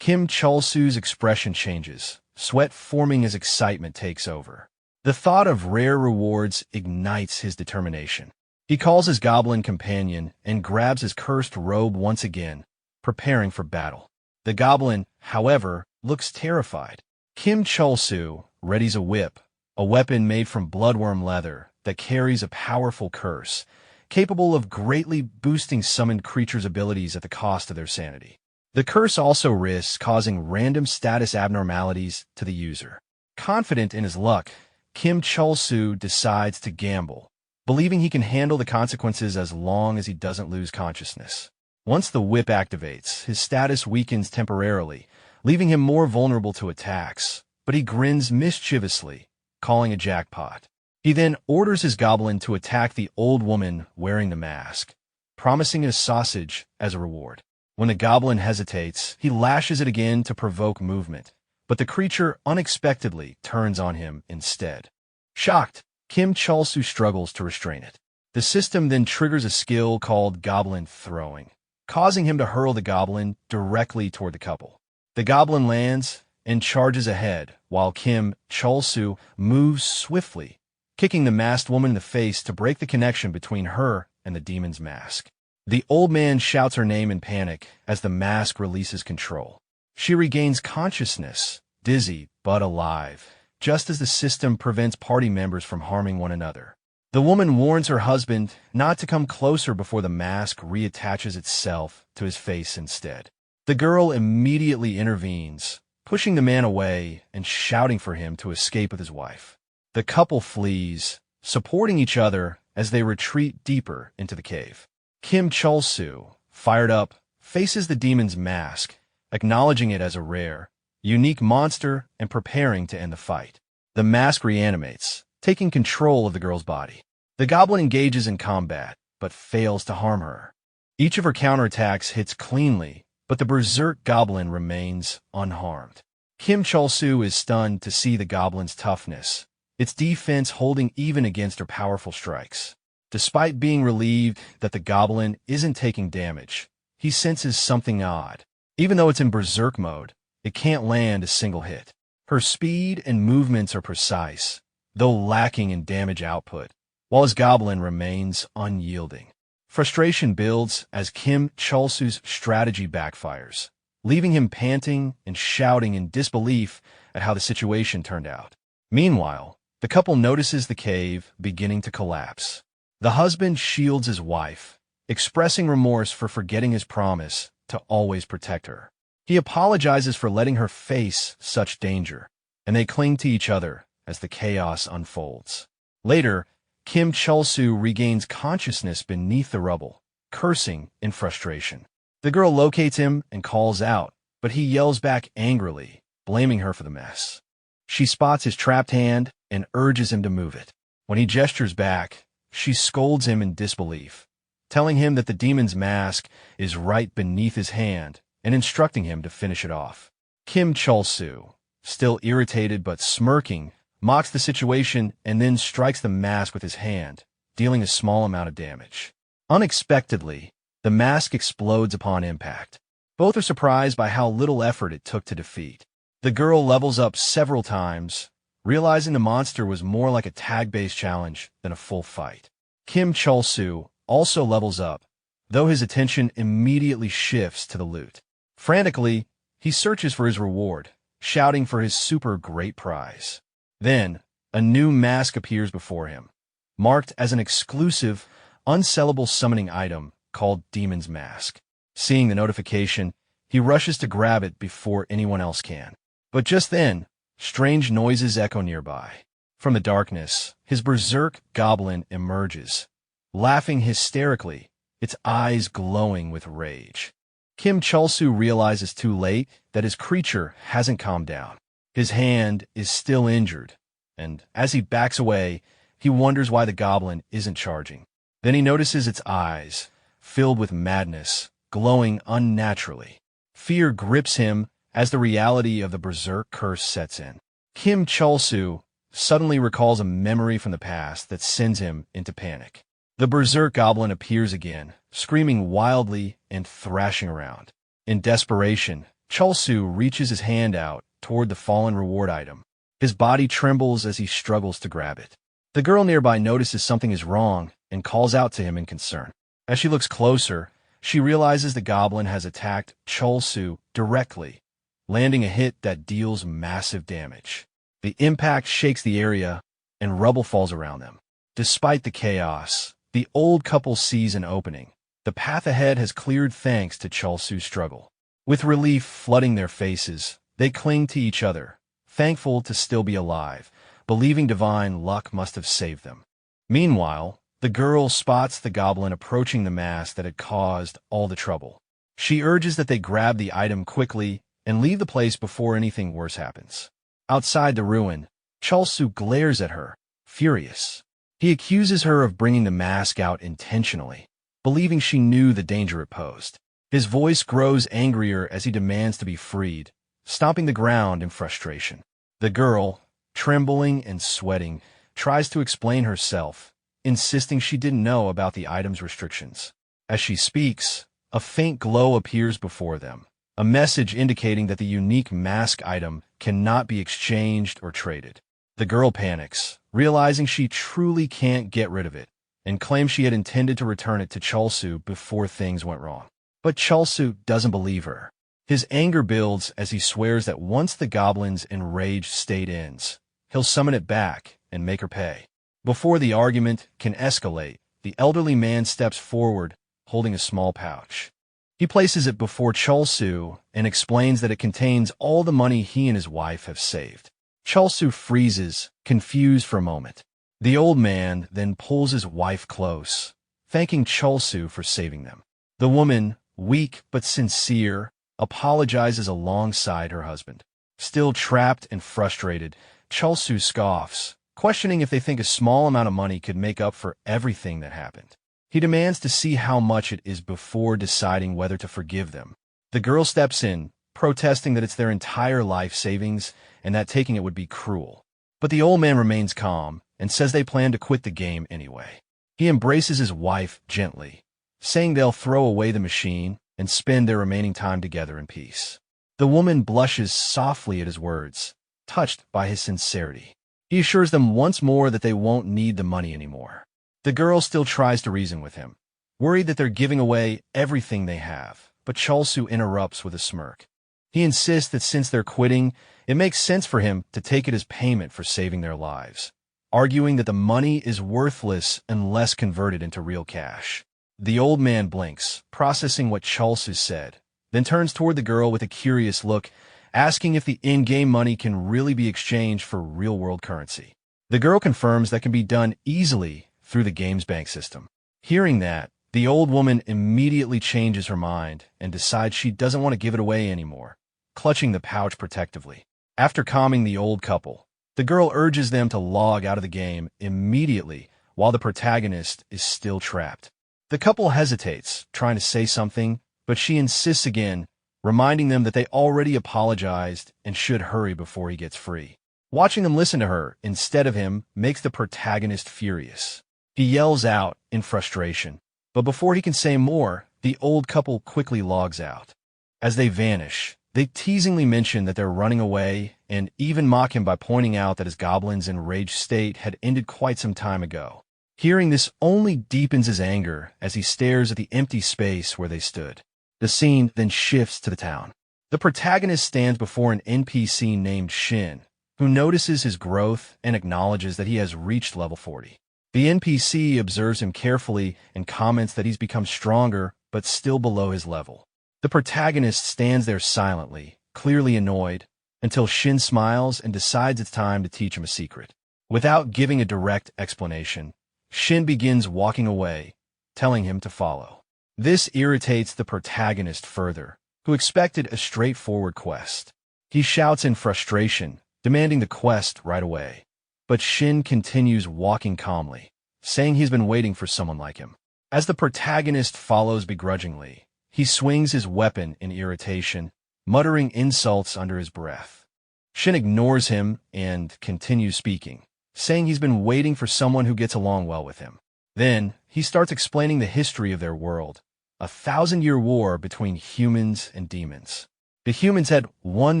Kim Chul-soo's expression changes, sweat forming as excitement takes over. The thought of rare rewards ignites his determination. He calls his goblin companion and grabs his cursed robe once again, preparing for battle. The goblin, however, looks terrified. Kim Chul-soo readies a whip, a weapon made from bloodworm leather that carries a powerful curse, capable of greatly boosting summoned creatures' abilities at the cost of their sanity. The curse also risks causing random status abnormalities to the user. Confident in his luck, Kim Chul-soo decides to gamble, believing he can handle the consequences as long as he doesn't lose consciousness. Once the whip activates, his status weakens temporarily, leaving him more vulnerable to attacks, but he grins mischievously, calling a jackpot. He then orders his goblin to attack the old woman wearing the mask, promising a sausage as a reward. When the goblin hesitates, he lashes it again to provoke movement, but the creature unexpectedly turns on him instead. Shocked, Kim Chul-soo struggles to restrain it. The system then triggers a skill called Goblin Throwing, causing him to hurl the goblin directly toward the couple. The goblin lands and charges ahead, while Kim Chul-soo moves swiftly, kicking the masked woman in the face to break the connection between her and the demon's mask. The old man shouts her name in panic as the mask releases control. She regains consciousness, dizzy but alive, just as the system prevents party members from harming one another. The woman warns her husband not to come closer before the mask reattaches itself to his face instead. The girl immediately intervenes, pushing the man away and shouting for him to escape with his wife. The couple flees, supporting each other as they retreat deeper into the cave. Kim Chul-soo, fired up, faces the demon's mask, acknowledging it as a rare, unique monster and preparing to end the fight. The mask reanimates, taking control of the girl's body. The The goblin engages in combat, but fails to harm her. Each of her counterattacks hits cleanly, but the berserk goblin remains unharmed. Kim Chol-soo is stunned to see the goblin's toughness, its defense holding even against her powerful strikes. Despite being relieved that the goblin isn't taking damage, he senses something odd. Even though it's in berserk mode, it can't land a single hit. Her speed and movements are precise, though lacking in damage output, while his goblin remains unyielding. Frustration builds as Kim Chol-soo's strategy backfires, leaving him panting and shouting in disbelief at how the situation turned out. Meanwhile, the couple notices the cave beginning to collapse. The husband shields his wife, expressing remorse for forgetting his promise to always protect her. He apologizes for letting her face such danger, and they cling to each other as the chaos unfolds. Later, Kim Chol-soo regains consciousness beneath the rubble, cursing in frustration. The girl locates him and calls out, but he yells back angrily, blaming her for the mess. She spots his trapped hand and urges him to move it. When he gestures back, she scolds him in disbelief, telling him that the demon's mask is right beneath his hand and instructing him to finish it off. Kim Chol-soo, still irritated but smirking, mocks the situation and then strikes the mask with his hand, dealing a small amount of damage. Unexpectedly, the mask explodes upon impact. Both are surprised by how little effort it took to defeat. The girl levels up several times, realizing the monster was more like a tag-based challenge than a full fight. Kim Chol-soo also levels up, though his attention immediately shifts to the loot. Frantically, he searches for his reward, shouting for his super great prize. Then, a new mask appears before him, marked as an exclusive, unsellable summoning item called Demon's Mask. Seeing the notification, he rushes to grab it before anyone else can. But just then, strange noises echo nearby. From the darkness, his berserk goblin emerges, laughing hysterically, its eyes glowing with rage. Kim Chol-soo realizes too late that his creature hasn't calmed down. His hand is still injured, and as he backs away, he wonders why the goblin isn't charging. Then he notices its eyes, filled with madness, glowing unnaturally. Fear grips him as the reality of the berserk curse sets in. Kim Chol-soo suddenly recalls a memory from the past that sends him into panic. The berserk goblin appears again, screaming wildly and thrashing around. In desperation, Chol-soo reaches his hand out toward the fallen reward item. His body trembles as he struggles to grab it. The girl nearby notices something is wrong and calls out to him in concern. As she looks closer, she realizes the goblin has attacked Chol-soo directly, landing a hit that deals massive damage. The impact shakes the area, and rubble falls around them. Despite the chaos, the old couple sees an opening. The path ahead has cleared thanks to Chol-soo's struggle. With relief flooding their faces, they cling to each other, thankful to still be alive, believing divine luck must have saved them. Meanwhile, the girl spots the goblin approaching the mask that had caused all the trouble. She urges that they grab the item quickly and leave the place before anything worse happens. Outside the ruin, Chol-soo glares at her, furious. He accuses her of bringing the mask out intentionally, believing she knew the danger it posed. His voice grows angrier as he demands to be freed, stomping the ground in frustration. The girl, trembling and sweating, tries to explain herself, insisting she didn't know about the item's restrictions. As she speaks, a faint glow appears before them, a message indicating that the unique mask item cannot be exchanged or traded. The girl panics, realizing she truly can't get rid of it, and claims she had intended to return it to Chol-soo before things went wrong. But Chol-soo doesn't believe her. His anger builds as he swears that once the goblin's enraged state ends, he'll summon it back and make her pay. Before the argument can escalate, the elderly man steps forward, holding a small pouch. He places it before Chol-soo and explains that it contains all the money he and his wife have saved. Chol-soo freezes, confused for a moment. The old man then pulls his wife close, thanking Chol-soo for saving them. The woman, weak but sincere, apologizes alongside her husband. Still trapped and frustrated, Chol-soo scoffs, questioning if they think a small amount of money could make up for everything that happened. He demands to see how much it is before deciding whether to forgive them. The girl steps in, protesting that it's their entire life savings and that taking it would be cruel. But the old man remains calm and says they plan to quit the game anyway. He embraces his wife gently, saying they'll throw away the machine and spend their remaining time together in peace. The woman blushes softly at his words, touched by his sincerity. He assures them once more that they won't need the money anymore. The girl still tries to reason with him, worried that they're giving away everything they have, but Cholsu interrupts with a smirk. He insists that since they're quitting, it makes sense for him to take it as payment for saving their lives, arguing that the money is worthless unless converted into real cash. The old man blinks, processing what Cholsu said, then turns toward the girl with a curious look, asking if the in-game money can really be exchanged for real-world currency. The girl confirms that can be done easily through the game's bank system. Hearing that, the old woman immediately changes her mind and decides she doesn't want to give it away anymore, clutching the pouch protectively. After calming the old couple, the girl urges them to log out of the game immediately while the protagonist is still trapped. The couple hesitates, trying to say something, but she insists again, reminding them that they already apologized and should hurry before he gets free. Watching them listen to her instead of him makes the protagonist furious. He yells out in frustration, but before he can say more, the old couple quickly logs out. As they vanish, they teasingly mention that they're running away and even mock him by pointing out that his goblin's enraged state had ended quite some time ago. Hearing this only deepens his anger as he stares at the empty space where they stood. The scene then shifts to the town. The protagonist stands before an NPC named Shin, who notices his growth and acknowledges that he has reached level 40. The NPC observes him carefully and comments that he's become stronger, but still below his level. The protagonist stands there silently, clearly annoyed, until Shin smiles and decides it's time to teach him a secret. Without giving a direct explanation, Shin begins walking away, telling him to follow. This irritates the protagonist further, who expected a straightforward quest. He shouts in frustration, demanding the quest right away. But Shin continues walking calmly, saying he's been waiting for someone like him. As the protagonist follows begrudgingly, he swings his weapon in irritation, muttering insults under his breath. Shin ignores him and continues speaking, saying he's been waiting for someone who gets along well with him. Then, he starts explaining the history of their world, a 1,000-year war between humans and demons. The humans had won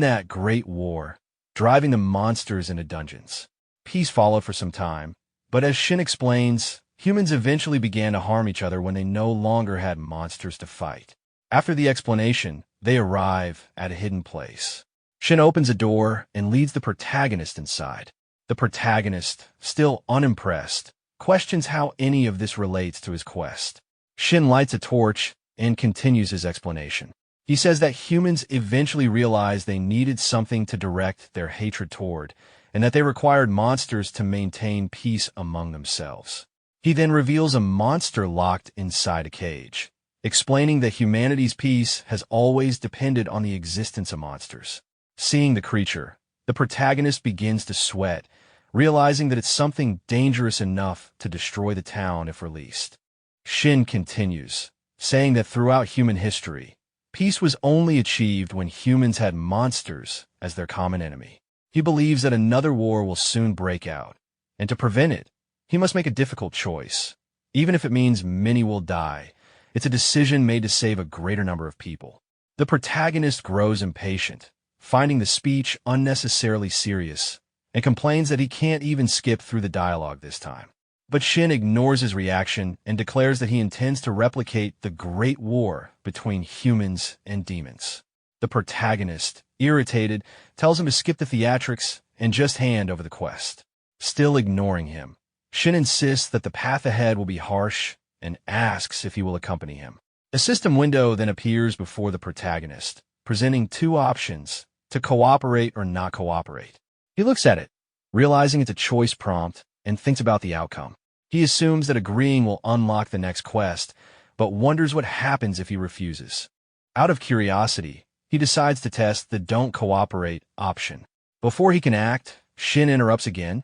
that great war, driving the monsters into dungeons. Peace followed for some time, but as Shin explains, humans eventually began to harm each other when they no longer had monsters to fight. After the explanation, they arrive at a hidden place. Shin opens a door and leads the protagonist inside. The protagonist, still unimpressed, questions how any of this relates to his quest. Shin lights a torch and continues his explanation. He says that humans eventually realized they needed something to direct their hatred toward, and that they required monsters to maintain peace among themselves. He then reveals a monster locked inside a cage, explaining that humanity's peace has always depended on the existence of monsters. Seeing the creature, the protagonist begins to sweat, realizing that it's something dangerous enough to destroy the town if released. Shin continues, saying that throughout human history, peace was only achieved when humans had monsters as their common enemy. He believes that another war will soon break out, and to prevent it, he must make a difficult choice. Even if it means many will die, it's a decision made to save a greater number of people. The protagonist grows impatient, finding the speech unnecessarily serious, and complains that he can't even skip through the dialogue this time. But Shin ignores his reaction and declares that he intends to replicate the Great War between humans and demons. The protagonist, irritated, tells him to skip the theatrics and just hand over the quest. Still ignoring him, Shin insists that the path ahead will be harsh and asks if he will accompany him. A system window then appears before the protagonist, presenting two options, to cooperate or not cooperate. He looks at it, realizing it's a choice prompt, and thinks about the outcome. He assumes that agreeing will unlock the next quest, but wonders what happens if he refuses. Out of curiosity, he decides to test the don't cooperate option. Before he can act, Shin interrupts again,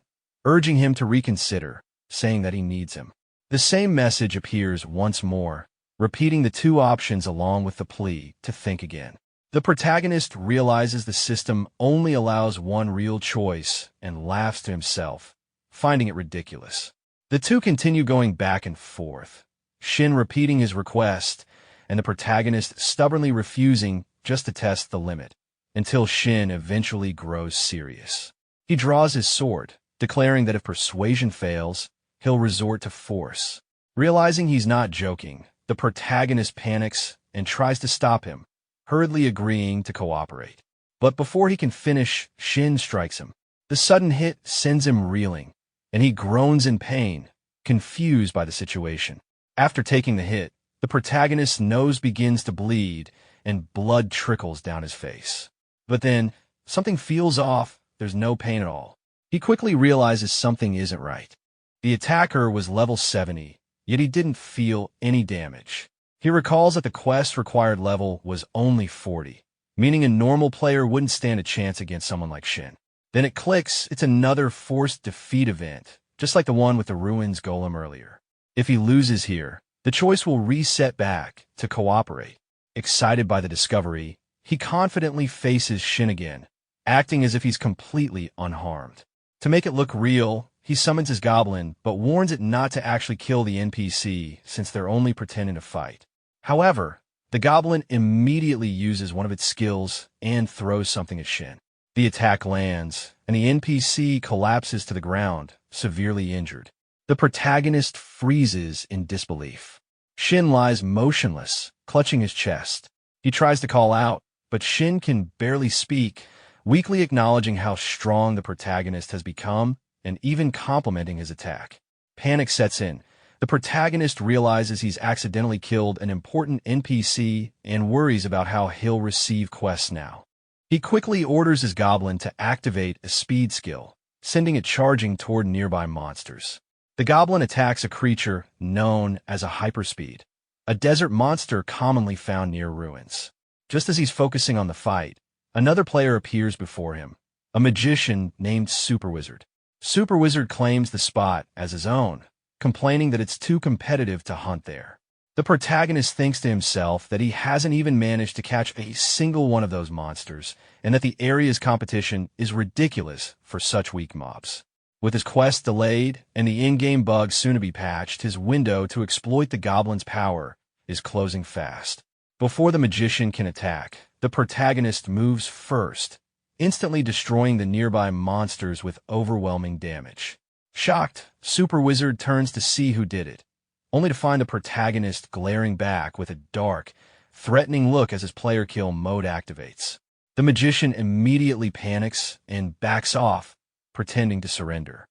urging him to reconsider, saying that he needs him. The same message appears once more, repeating the two options along with the plea to think again. The protagonist realizes the system only allows one real choice and laughs to himself, finding it ridiculous. The two continue going back and forth, Shin repeating his request, and the protagonist stubbornly refusing just to test the limit, until Shin eventually grows serious. He draws his sword, declaring that if persuasion fails, he'll resort to force. Realizing he's not joking, the protagonist panics and tries to stop him, hurriedly agreeing to cooperate. But before he can finish, Shin strikes him. The sudden hit sends him reeling, and he groans in pain, confused by the situation. After taking the hit, the protagonist's nose begins to bleed, and blood trickles down his face. But then, something feels off. There's no pain at all. He quickly realizes something isn't right. The attacker was level 70, yet he didn't feel any damage. He recalls that the quest required level was only 40, meaning a normal player wouldn't stand a chance against someone like Shin. Then it clicks, it's another forced defeat event, just like the one with the Ruins Golem earlier. If he loses here, the choice will reset back to cooperate. Excited by the discovery, he confidently faces Shin again, acting as if he's completely unharmed. To make it look real, he summons his Goblin, but warns it not to actually kill the NPC since they're only pretending to fight. However, the Goblin immediately uses one of its skills and throws something at Shin. The attack lands, and the NPC collapses to the ground, severely injured. The protagonist freezes in disbelief. Shin lies motionless, clutching his chest. He tries to call out, but Shin can barely speak, weakly acknowledging how strong the protagonist has become and even complimenting his attack. Panic sets in. The protagonist realizes he's accidentally killed an important NPC and worries about how he'll receive quests now. He quickly orders his Goblin to activate a speed skill, sending it charging toward nearby monsters. The Goblin attacks a creature known as a hyperspeed, a desert monster commonly found near ruins. Just as he's focusing on the fight, another player appears before him, a magician named Super Wizard. Super Wizard claims the spot as his own, complaining that it's too competitive to hunt there. The protagonist thinks to himself that he hasn't even managed to catch a single one of those monsters, and that the area's competition is ridiculous for such weak mobs. With his quest delayed and the in-game bug soon to be patched, his window to exploit the Goblin's power is closing fast. Before the magician can attack, the protagonist moves first, instantly destroying the nearby monsters with overwhelming damage. Shocked, Super Wizard turns to see who did it, only to find the protagonist glaring back with a dark, threatening look as his player kill mode activates. The magician immediately panics and backs off, pretending to surrender.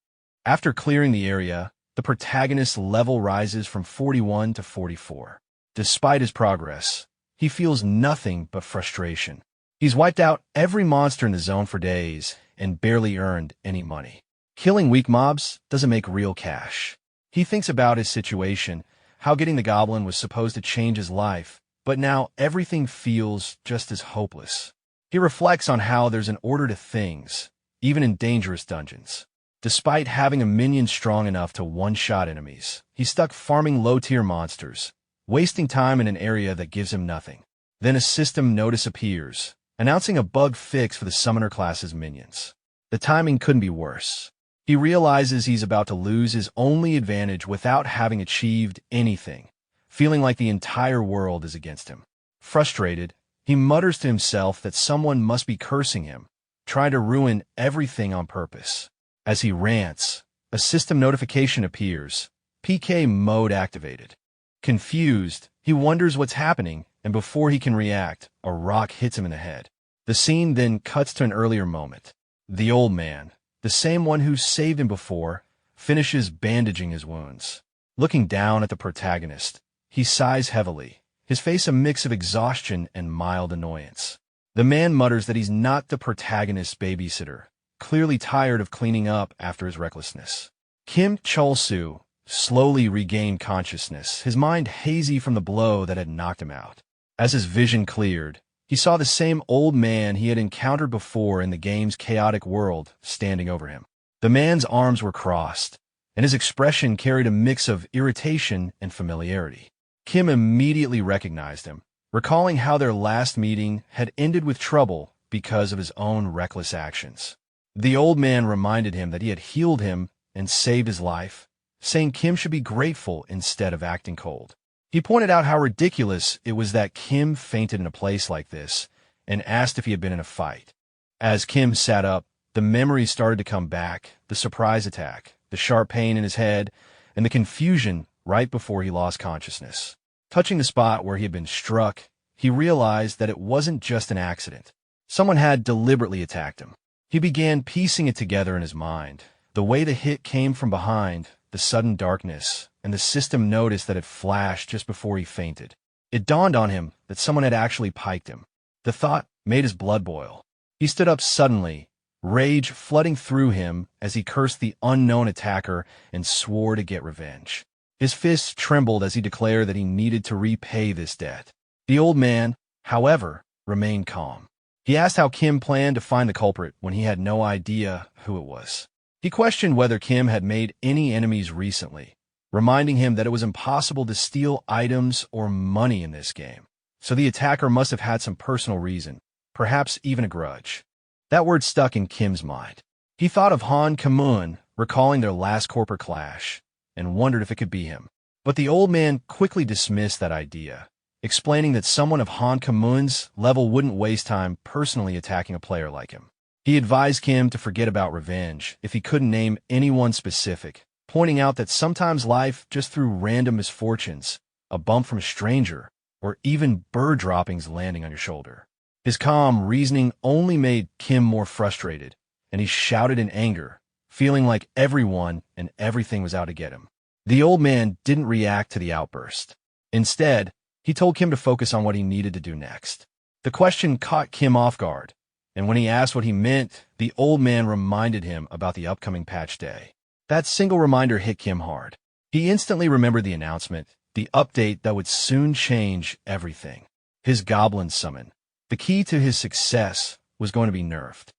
After clearing the area, the protagonist's level rises from 41 to 44. Despite his progress, he feels nothing but frustration. He's wiped out every monster in the zone for days and barely earned any money. Killing weak mobs doesn't make real cash. He thinks about his situation, how getting the Goblin was supposed to change his life, but now everything feels just as hopeless. He reflects on how there's an order to things, even in dangerous dungeons. Despite having a minion strong enough to one-shot enemies, he's stuck farming low-tier monsters, wasting time in an area that gives him nothing. Then a system notice appears, announcing a bug fix for the Summoner class's minions. The timing couldn't be worse. He realizes he's about to lose his only advantage without having achieved anything, feeling like the entire world is against him. Frustrated, he mutters to himself that someone must be cursing him, trying to ruin everything on purpose. As he rants, a system notification appears, PK mode activated. Confused, he wonders what's happening, and before he can react, a rock hits him in the head. The scene then cuts to an earlier moment. The old man, the same one who saved him before, finishes bandaging his wounds. Looking down at the protagonist, he sighs heavily, his face a mix of exhaustion and mild annoyance. The man mutters that he's not the protagonist's babysitter, clearly tired of cleaning up after his recklessness. Kim Chol-soo slowly regained consciousness, his mind hazy from the blow that had knocked him out. As his vision cleared, he saw the same old man he had encountered before in the game's chaotic world standing over him. The man's arms were crossed, and his expression carried a mix of irritation and familiarity. Kim immediately recognized him, recalling how their last meeting had ended with trouble because of his own reckless actions. The old man reminded him that he had healed him and saved his life, saying Kim should be grateful instead of acting cold. He pointed out how ridiculous it was that Kim fainted in a place like this and asked if he had been in a fight. As Kim sat up, the memories started to come back, the surprise attack, the sharp pain in his head, and the confusion right before he lost consciousness. Touching the spot where he had been struck, he realized that it wasn't just an accident. Someone had deliberately attacked him. He began piecing it together in his mind. The way the hit came from behind, the sudden darkness, and the system notice that it flashed just before he fainted. It dawned on him that someone had actually piked him. The thought made his blood boil. He stood up suddenly, rage flooding through him as he cursed the unknown attacker and swore to get revenge. His fists trembled as he declared that he needed to repay this debt. The old man, however, remained calm. He asked how Kim planned to find the culprit when he had no idea who it was. He questioned whether Kim had made any enemies recently, reminding him that it was impossible to steal items or money in this game. So the attacker must have had some personal reason, perhaps even a grudge. That word stuck in Kim's mind. He thought of Han Kamun, recalling their last corporate clash, and wondered if it could be him. But the old man quickly dismissed that idea, explaining that someone of Han Kamun's level wouldn't waste time personally attacking a player like him. He advised Kim to forget about revenge if he couldn't name anyone specific, pointing out that sometimes life just threw random misfortunes, a bump from a stranger, or even bird droppings landing on your shoulder. His calm reasoning only made Kim more frustrated, and he shouted in anger, feeling like everyone and everything was out to get him. The old man didn't react to the outburst. Instead, he told Kim to focus on what he needed to do next. The question caught Kim off guard, and when he asked what he meant, the old man reminded him about the upcoming patch day. That single reminder hit Kim hard. He instantly remembered the announcement, the update that would soon change everything. His Goblin summon. The key to his success was going to be nerfed.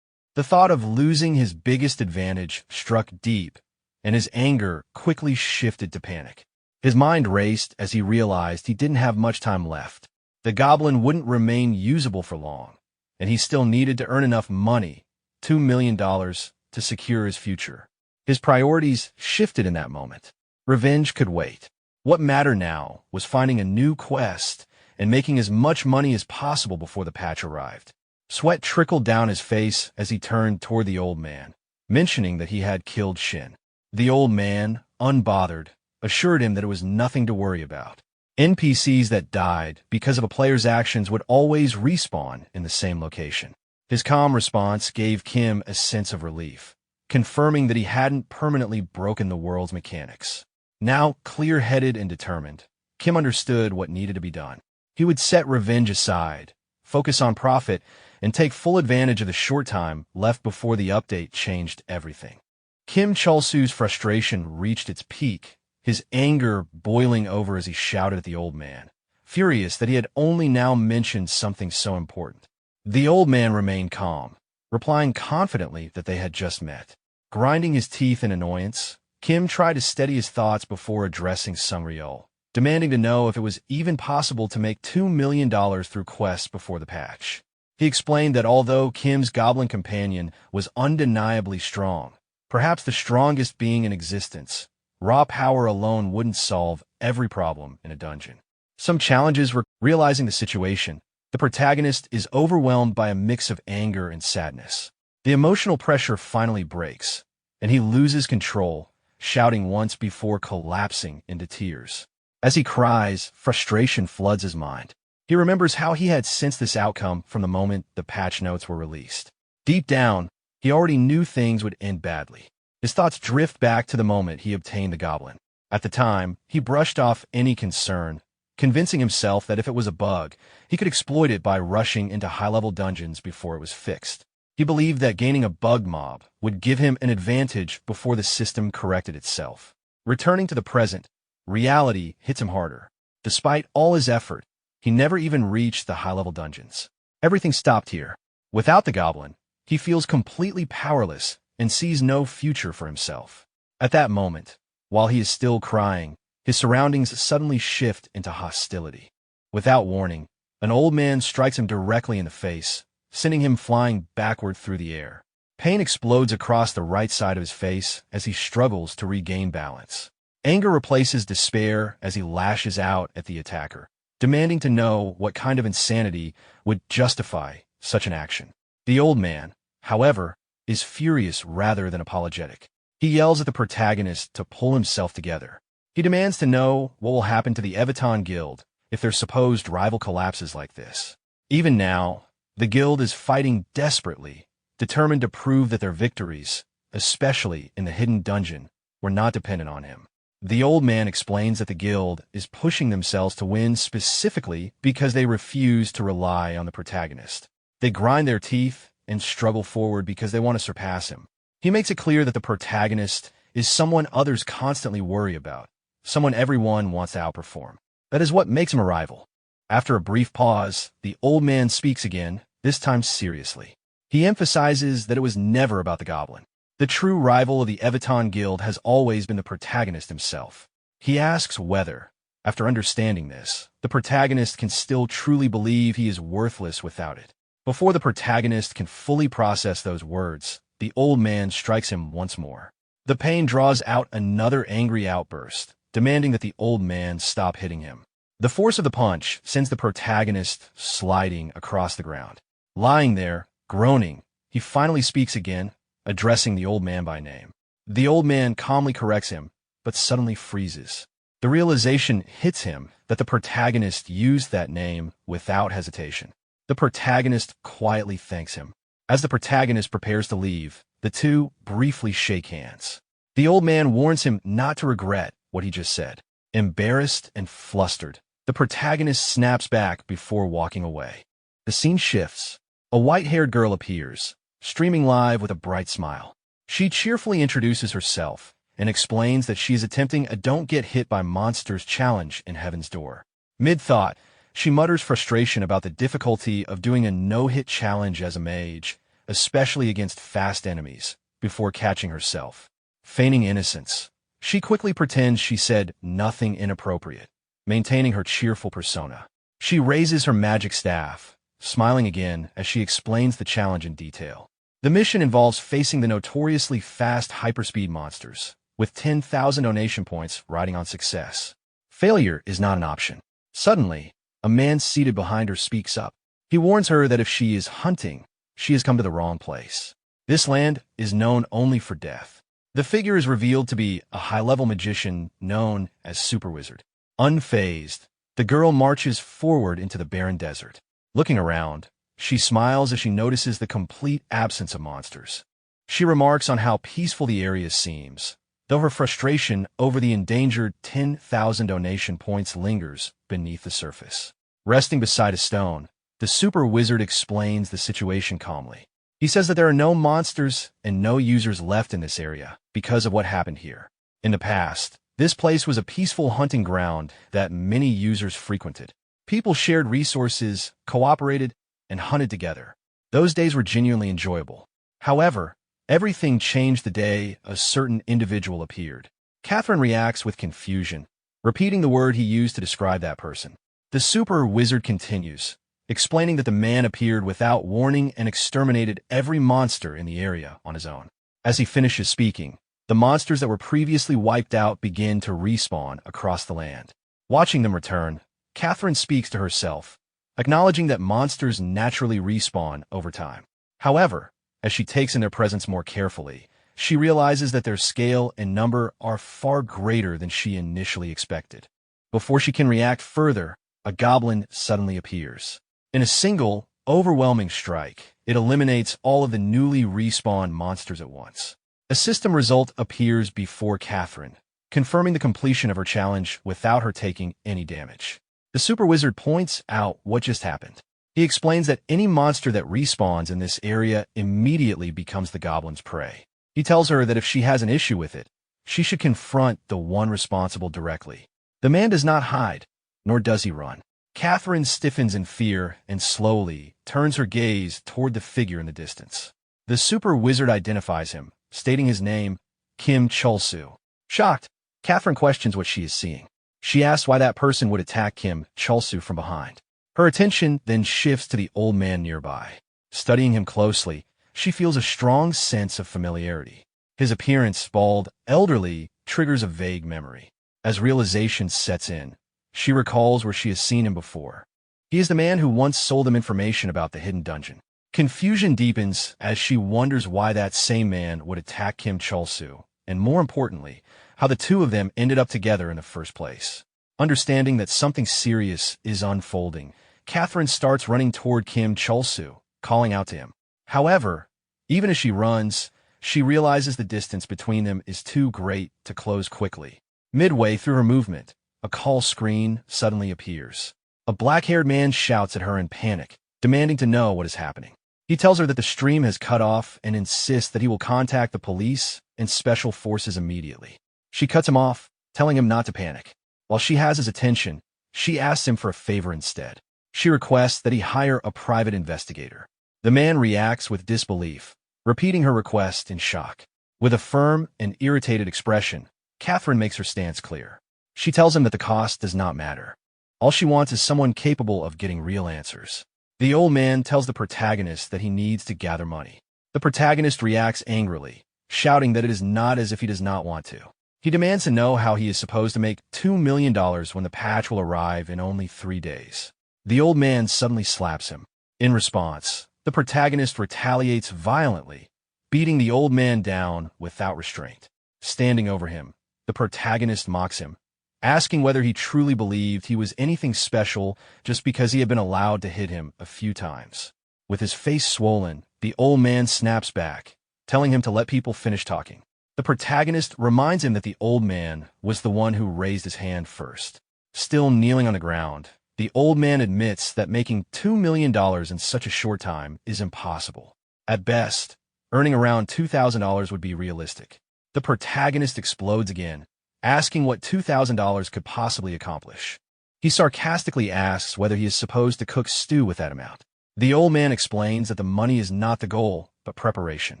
The thought of losing his biggest advantage struck deep, and his anger quickly shifted to panic. His mind raced as he realized he didn't have much time left. The Goblin wouldn't remain usable for long, and he still needed to earn enough money, $2 million, to secure his future. His priorities shifted in that moment. Revenge could wait. What mattered now was finding a new quest and making as much money as possible before the patch arrived. Sweat trickled down his face as he turned toward the old man, mentioning that he had killed Shin. The old man, unbothered, assured him that it was nothing to worry about. NPCs that died because of a player's actions would always respawn in the same location. His calm response gave Kim a sense of relief, confirming that he hadn't permanently broken the world's mechanics. Now clear-headed and determined, Kim understood what needed to be done. He would set revenge aside, focus on profit, and take full advantage of the short time left before the update changed everything. Kim Chulsu's frustration reached its peak, his anger boiling over as he shouted at the old man, furious that he had only now mentioned something so important. The old man remained calm, replying confidently that they had just met. Grinding his teeth in annoyance, Kim tried to steady his thoughts before addressing Sungryul, demanding to know if it was even possible to make $2 million through quests before the patch. He explained that although Kim's Goblin companion was undeniably strong, perhaps the strongest being in existence, raw power alone wouldn't solve every problem in a dungeon. Some challenges were realizing the situation. The protagonist is overwhelmed by a mix of anger and sadness. The emotional pressure finally breaks, and he loses control, shouting once before collapsing into tears. As he cries, frustration floods his mind. He remembers how he had sensed this outcome from the moment the patch notes were released. Deep down, he already knew things would end badly. His thoughts drift back to the moment he obtained the Goblin. At the time, he brushed off any concern, convincing himself that if it was a bug, he could exploit it by rushing into high-level dungeons before it was fixed. He believed that gaining a bug mob would give him an advantage before the system corrected itself. Returning to the present, reality hits him harder. Despite all his effort, he never even reached the high-level dungeons. Everything stopped here. Without the Goblin, he feels completely powerless and sees no future for himself. At that moment, while he is still crying, his surroundings suddenly shift into hostility. Without warning, an old man strikes him directly in the face, sending him flying backward through the air. Pain explodes across the right side of his face as he struggles to regain balance. Anger replaces despair as he lashes out at the attacker, demanding to know what kind of insanity would justify such an action. The old man, however, is furious rather than apologetic. He yells at the protagonist to pull himself together. He demands to know what will happen to the Evaton Guild if their supposed rival collapses like this. Even now, the guild is fighting desperately, determined to prove that their victories, especially in the hidden dungeon, were not dependent on him. The old man explains that the guild is pushing themselves to win specifically because they refuse to rely on the protagonist. They grind their teeth and struggle forward because they want to surpass him. He makes it clear that the protagonist is someone others constantly worry about, someone everyone wants to outperform. That is what makes him a rival. After a brief pause, the old man speaks again, this time seriously. He emphasizes that it was never about the Goblin. The true rival of the Evaton Guild has always been the protagonist himself. He asks whether, after understanding this, the protagonist can still truly believe he is worthless without it. Before the protagonist can fully process those words, the old man strikes him once more. The pain draws out another angry outburst, demanding that the old man stop hitting him. The force of the punch sends the protagonist sliding across the ground. Lying there, groaning, he finally speaks again, addressing the old man by name. The old man calmly corrects him, but suddenly freezes. The realization hits him that the protagonist used that name without hesitation. The protagonist quietly thanks him. As the protagonist prepares to leave, the two briefly shake hands. The old man warns him not to regret what he just said. Embarrassed and flustered, the protagonist snaps back before walking away. The scene shifts. A white-haired girl appears, streaming live with a bright smile. She cheerfully introduces herself and explains that she is attempting a Don't Get Hit by Monsters challenge in Heaven's Door. Mid-thought, she mutters frustration about the difficulty of doing a no-hit challenge as a mage, especially against fast enemies, before catching herself. Feigning innocence, she quickly pretends she said nothing inappropriate, maintaining her cheerful persona. She raises her magic staff, smiling again as she explains the challenge in detail. The mission involves facing the notoriously fast hyperspeed monsters, with 10,000 donation points riding on success. Failure is not an option. Suddenly, a man seated behind her speaks up. He warns her that if she is hunting, she has come to the wrong place. This land is known only for death. The figure is revealed to be a high-level magician known as Super Wizard. Unfazed, the girl marches forward into the barren desert. Looking around, she smiles as she notices the complete absence of monsters. She remarks on how peaceful the area seems, though her frustration over the endangered 10,000 donation points lingers beneath the surface. Resting beside a stone, the Super Wizard explains the situation calmly. He says that there are no monsters and no users left in this area because of what happened here. In the past, this place was a peaceful hunting ground that many users frequented. People shared resources, cooperated, and hunted together. Those days were genuinely enjoyable. However, everything changed the day a certain individual appeared. Catherine reacts with confusion, repeating the word he used to describe that person. The Super Wizard continues, explaining that the man appeared without warning and exterminated every monster in the area on his own. As he finishes speaking, the monsters that were previously wiped out begin to respawn across the land. Watching them return, Catherine speaks to herself, acknowledging that monsters naturally respawn over time. However, as she takes in their presence more carefully, she realizes that their scale and number are far greater than she initially expected. Before she can react further, a goblin suddenly appears. In a single, overwhelming strike, it eliminates all of the newly respawned monsters at once. A system result appears before Catherine, confirming the completion of her challenge without her taking any damage. The Super Wizard points out what just happened. He explains that any monster that respawns in this area immediately becomes the goblin's prey. He tells her that if she has an issue with it, she should confront the one responsible directly. The man does not hide, nor does he run. Catherine stiffens in fear and slowly turns her gaze toward the figure in the distance. The Super Wizard identifies him, stating his name, Kim Chulsu. Shocked, Catherine questions what she is seeing. She asks why that person would attack Kim Chulsu from behind. Her attention then shifts to the old man nearby. Studying him closely, she feels a strong sense of familiarity. His appearance, bald, elderly, triggers a vague memory. As realization sets in, she recalls where she has seen him before. He is the man who once sold them information about the hidden dungeon. Confusion deepens as she wonders why that same man would attack Kim Chulsu, and more importantly, how the two of them ended up together in the first place. Understanding that something serious is unfolding, Catherine starts running toward Kim Chulsu, calling out to him. However, even as she runs, she realizes the distance between them is too great to close quickly. Midway through her movement, a call screen suddenly appears. A black-haired man shouts at her in panic, demanding to know what is happening. He tells her that the stream has cut off and insists that he will contact the police and special forces immediately. She cuts him off, telling him not to panic. While she has his attention, she asks him for a favor instead. She requests that he hire a private investigator. The man reacts with disbelief, repeating her request in shock. With a firm and irritated expression, Catherine makes her stance clear. She tells him that the cost does not matter. All she wants is someone capable of getting real answers. The old man tells the protagonist that he needs to gather money. The protagonist reacts angrily, shouting that it is not as if he does not want to. He demands to know how he is supposed to make $2 million when the patch will arrive in only 3 days. The old man suddenly slaps him. In response, the protagonist retaliates violently, beating the old man down without restraint. Standing over him, the protagonist mocks him, asking whether he truly believed he was anything special just because he had been allowed to hit him a few times. With his face swollen, the old man snaps back, telling him to let people finish talking. The protagonist reminds him that the old man was the one who raised his hand first. Still kneeling on the ground, the old man admits that making $2 million in such a short time is impossible. At best, earning around $2,000 would be realistic. The protagonist explodes again, asking what $2,000 could possibly accomplish. He sarcastically asks whether he is supposed to cook stew with that amount. The old man explains that the money is not the goal, but preparation.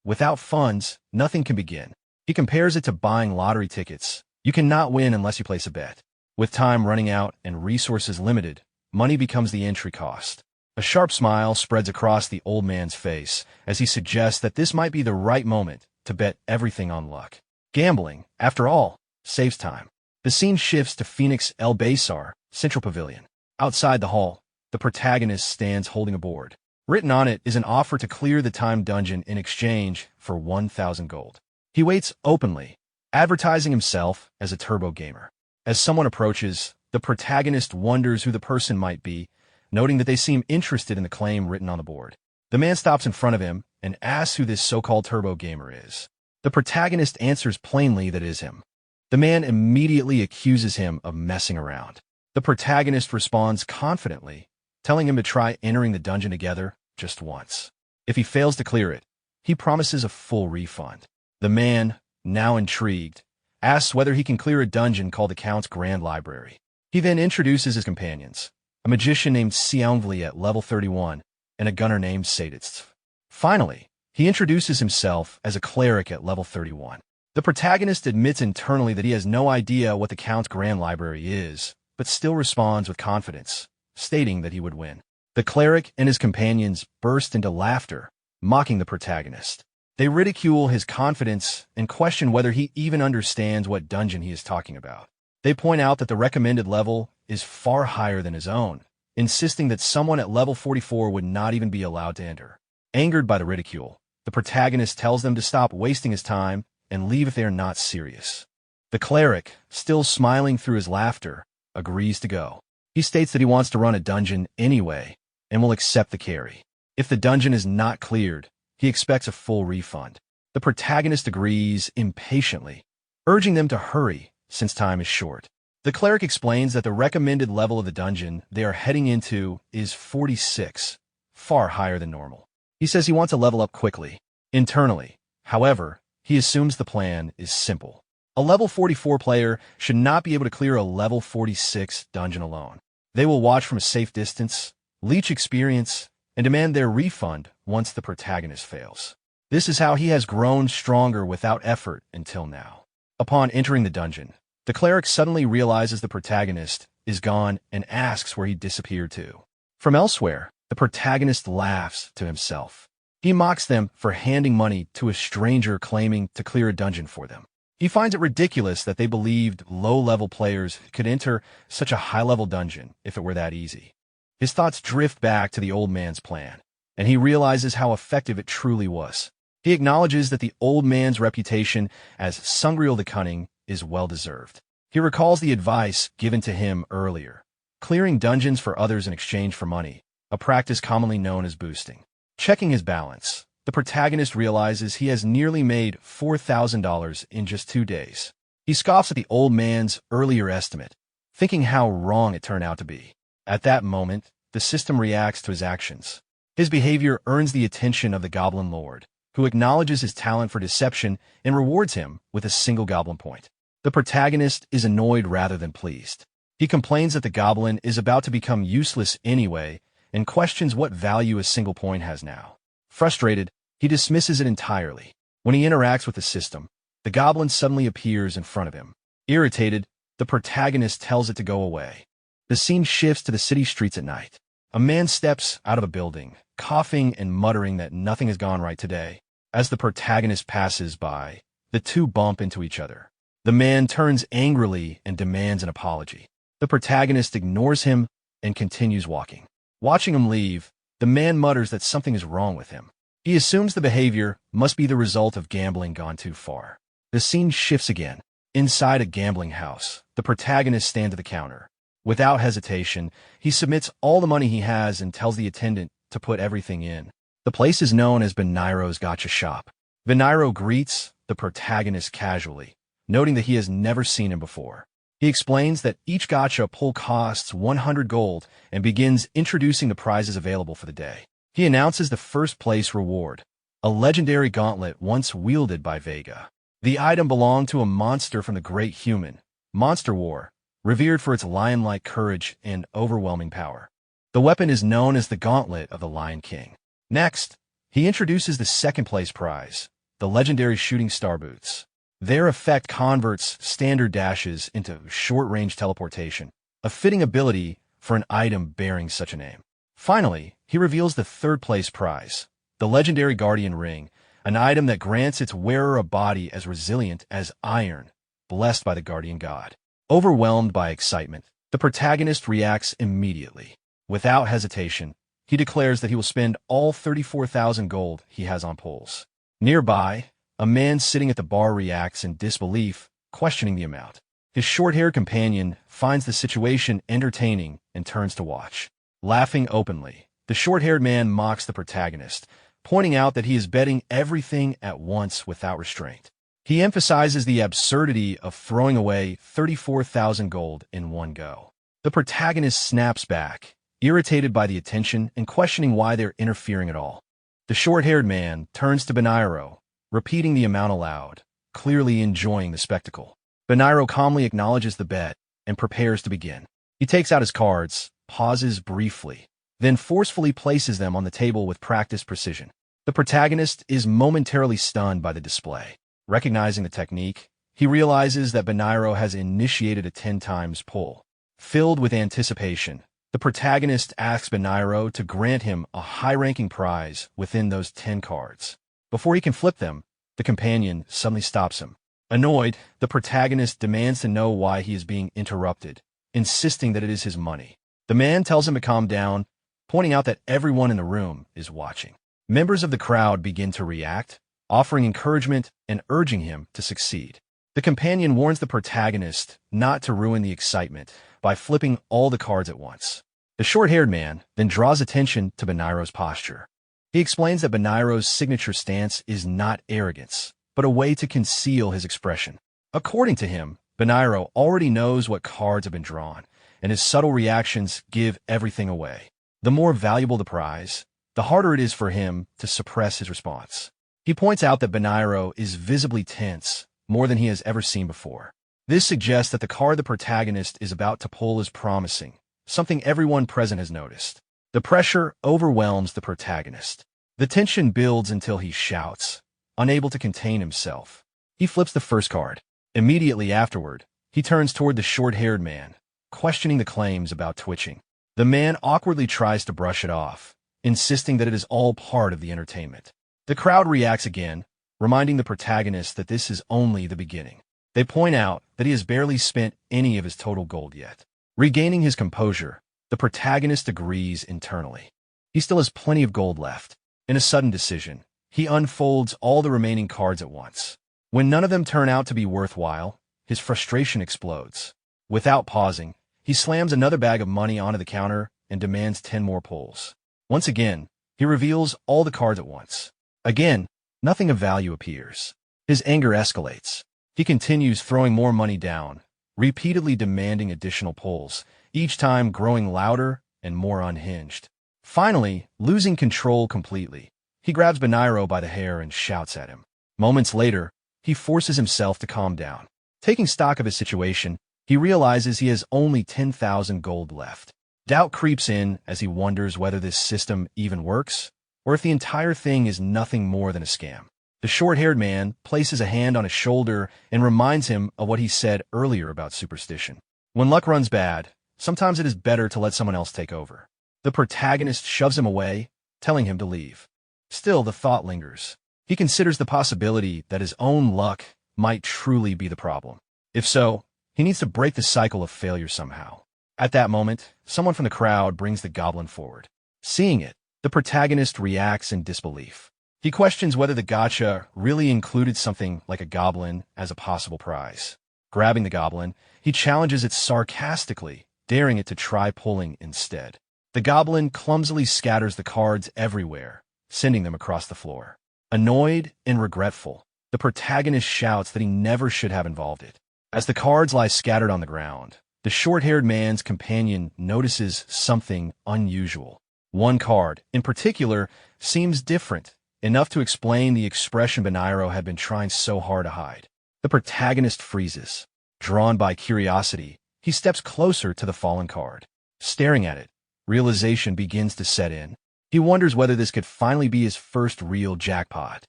Without funds, nothing can begin. He compares it to buying lottery tickets. You cannot win unless you place a bet. With time running out and resources limited, money becomes the entry cost. A sharp smile spreads across the old man's face as he suggests that this might be the right moment to bet everything on luck. Gambling, after all, saves time. The scene shifts to Phoenix El Baysar, Central Pavilion. Outside the hall, the protagonist stands holding a board. Written on it is an offer to clear the time dungeon in exchange for 1,000 gold. He waits openly, advertising himself as a turbo gamer. As someone approaches, the protagonist wonders who the person might be, noting that they seem interested in the claim written on the board. The man stops in front of him and asks who this so-called turbo gamer is. The protagonist answers plainly that it is him. The man immediately accuses him of messing around. The protagonist responds confidently, telling him to try entering the dungeon together just once. If he fails to clear it, he promises a full refund. The man, now intrigued, asks whether he can clear a dungeon called the Count's Grand Library. He then introduces his companions, a magician named Xiangvli at level 31 and a gunner named Sadist. Finally, he introduces himself as a cleric at level 31. The protagonist admits internally that he has no idea what the Count's Grand Library is, but still responds with confidence, stating that he would win. The cleric and his companions burst into laughter, mocking the protagonist. They ridicule his confidence and question whether he even understands what dungeon he is talking about. They point out that the recommended level is far higher than his own, insisting that someone at level 44 would not even be allowed to enter. Angered by the ridicule, the protagonist tells them to stop wasting his time and leave if they are not serious. The cleric, still smiling through his laughter, agrees to go. He states that he wants to run a dungeon anyway and will accept the carry. If the dungeon is not cleared, he expects a full refund. The protagonist agrees impatiently, urging them to hurry since time is short. The cleric explains that the recommended level of the dungeon they are heading into is 46, far higher than normal. He says he wants to level up quickly. Internally, however, he assumes the plan is simple. A level 44 player should not be able to clear a level 46 dungeon alone. They will watch from a safe distance, leech experience, and demand their refund once the protagonist fails. This is how he has grown stronger without effort until now. Upon entering the dungeon, the cleric suddenly realizes the protagonist is gone and asks where he disappeared to. From elsewhere, the protagonist laughs to himself. He mocks them for handing money to a stranger claiming to clear a dungeon for them. He finds it ridiculous that they believed low-level players could enter such a high-level dungeon if it were that easy. His thoughts drift back to the old man's plan, and he realizes how effective it truly was. He acknowledges that the old man's reputation as Sungreal the Cunning is well-deserved. He recalls the advice given to him earlier, clearing dungeons for others in exchange for money, a practice commonly known as boosting. Checking his balance, the protagonist realizes he has nearly made $4,000 in just 2 days. He scoffs at the old man's earlier estimate, thinking how wrong it turned out to be. At that moment, the system reacts to his actions. His behavior earns the attention of the Goblin Lord, who acknowledges his talent for deception and rewards him with a single goblin point. The protagonist is annoyed rather than pleased. He complains that the goblin is about to become useless anyway and questions what value a single point has now. Frustrated, he dismisses it entirely. When he interacts with the system, the goblin suddenly appears in front of him. Irritated, the protagonist tells it to go away. The scene shifts to the city streets at night. A man steps out of a building, coughing and muttering that nothing has gone right today. As the protagonist passes by, the two bump into each other. The man turns angrily and demands an apology. The protagonist ignores him and continues walking. Watching him leave, the man mutters that something is wrong with him. He assumes the behavior must be the result of gambling gone too far. The scene shifts again. Inside a gambling house, the protagonist stands at the counter. Without hesitation, he submits all the money he has and tells the attendant to put everything in. The place is known as Benairo's Gotcha Shop. Benairo greets the protagonist casually, noting that he has never seen him before. He explains that each gotcha pull costs 100 gold and begins introducing the prizes available for the day. He announces the first place reward, a legendary gauntlet once wielded by Vega. The item belonged to a monster from the Great Human Monster War, revered for its lion-like courage and overwhelming power. The weapon is known as the Gauntlet of the Lion King. Next, he introduces the second place prize, the legendary Shooting Star Boots. Their effect converts standard dashes into short-range teleportation, a fitting ability for an item bearing such a name. Finally, he reveals the third-place prize, the legendary Guardian Ring, an item that grants its wearer a body as resilient as iron, blessed by the Guardian God. Overwhelmed by excitement, the protagonist reacts immediately. Without hesitation, he declares that he will spend all 34,000 gold he has on pulls. Nearby, a man sitting at the bar reacts in disbelief, questioning the amount. His short-haired companion finds the situation entertaining and turns to watch. Laughing openly, the short-haired man mocks the protagonist, pointing out that he is betting everything at once without restraint. He emphasizes the absurdity of throwing away 34,000 gold in one go. The protagonist snaps back, irritated by the attention and questioning why they're interfering at all. The short-haired man turns to Benairo, repeating the amount aloud, clearly enjoying the spectacle. Benairo calmly acknowledges the bet and prepares to begin. He takes out his cards, pauses briefly, then forcefully places them on the table with practiced precision. The protagonist is momentarily stunned by the display. Recognizing the technique, he realizes that Benairo has initiated a 10 times pull. Filled with anticipation, the protagonist asks Benairo to grant him a high-ranking prize within those 10 cards. Before he can flip them, the companion suddenly stops him. Annoyed, the protagonist demands to know why he is being interrupted, insisting that it is his money. The man tells him to calm down, pointing out that everyone in the room is watching. Members of the crowd begin to react, offering encouragement and urging him to succeed. The companion warns the protagonist not to ruin the excitement by flipping all the cards at once. The short-haired man then draws attention to Benairo's posture. He explains that Benairo's signature stance is not arrogance, but a way to conceal his expression. According to him, Benairo already knows what cards have been drawn, and his subtle reactions give everything away. The more valuable the prize, the harder it is for him to suppress his response. He points out that Benairo is visibly tense, more than he has ever seen before. This suggests that the card the protagonist is about to pull is promising, something everyone present has noticed. The pressure overwhelms the protagonist. The tension builds until he shouts, unable to contain himself. He flips the first card. Immediately afterward, he turns toward the short-haired man, questioning the claims about twitching. The man awkwardly tries to brush it off, insisting that it is all part of the entertainment. The crowd reacts again, reminding the protagonist that this is only the beginning. They point out that he has barely spent any of his total gold yet. Regaining his composure, the protagonist agrees internally. He still has plenty of gold left. In a sudden decision, he unfolds all the remaining cards at once. When none of them turn out to be worthwhile, his frustration explodes. Without pausing, he slams another bag of money onto the counter and demands 10 more pulls. Once again, he reveals all the cards at once. Again, nothing of value appears. His anger escalates. He continues throwing more money down, repeatedly demanding additional pulls, each time growing louder and more unhinged. Finally, losing control completely, he grabs Benairo by the hair and shouts at him. Moments later, he forces himself to calm down. Taking stock of his situation, he realizes he has only 10,000 gold left. Doubt creeps in as he wonders whether this system even works, or if the entire thing is nothing more than a scam. The short-haired man places a hand on his shoulder and reminds him of what he said earlier about superstition. When luck runs bad, sometimes it is better to let someone else take over. The protagonist shoves him away, telling him to leave. Still, the thought lingers. He considers the possibility that his own luck might truly be the problem. If so, he needs to break the cycle of failure somehow. At that moment, someone from the crowd brings the goblin forward. Seeing it, the protagonist reacts in disbelief. He questions whether the gacha really included something like a goblin as a possible prize. Grabbing the goblin, he challenges it sarcastically, daring it to try pulling instead. The goblin clumsily scatters the cards everywhere, sending them across the floor. Annoyed and regretful, the protagonist shouts that he never should have involved it. As the cards lie scattered on the ground, the short-haired man's companion notices something unusual. One card, in particular, seems different, enough to explain the expression Benairo had been trying so hard to hide. The protagonist freezes. Drawn by curiosity, he steps closer to the fallen card. Staring at it, realization begins to set in. He wonders whether this could finally be his first real jackpot.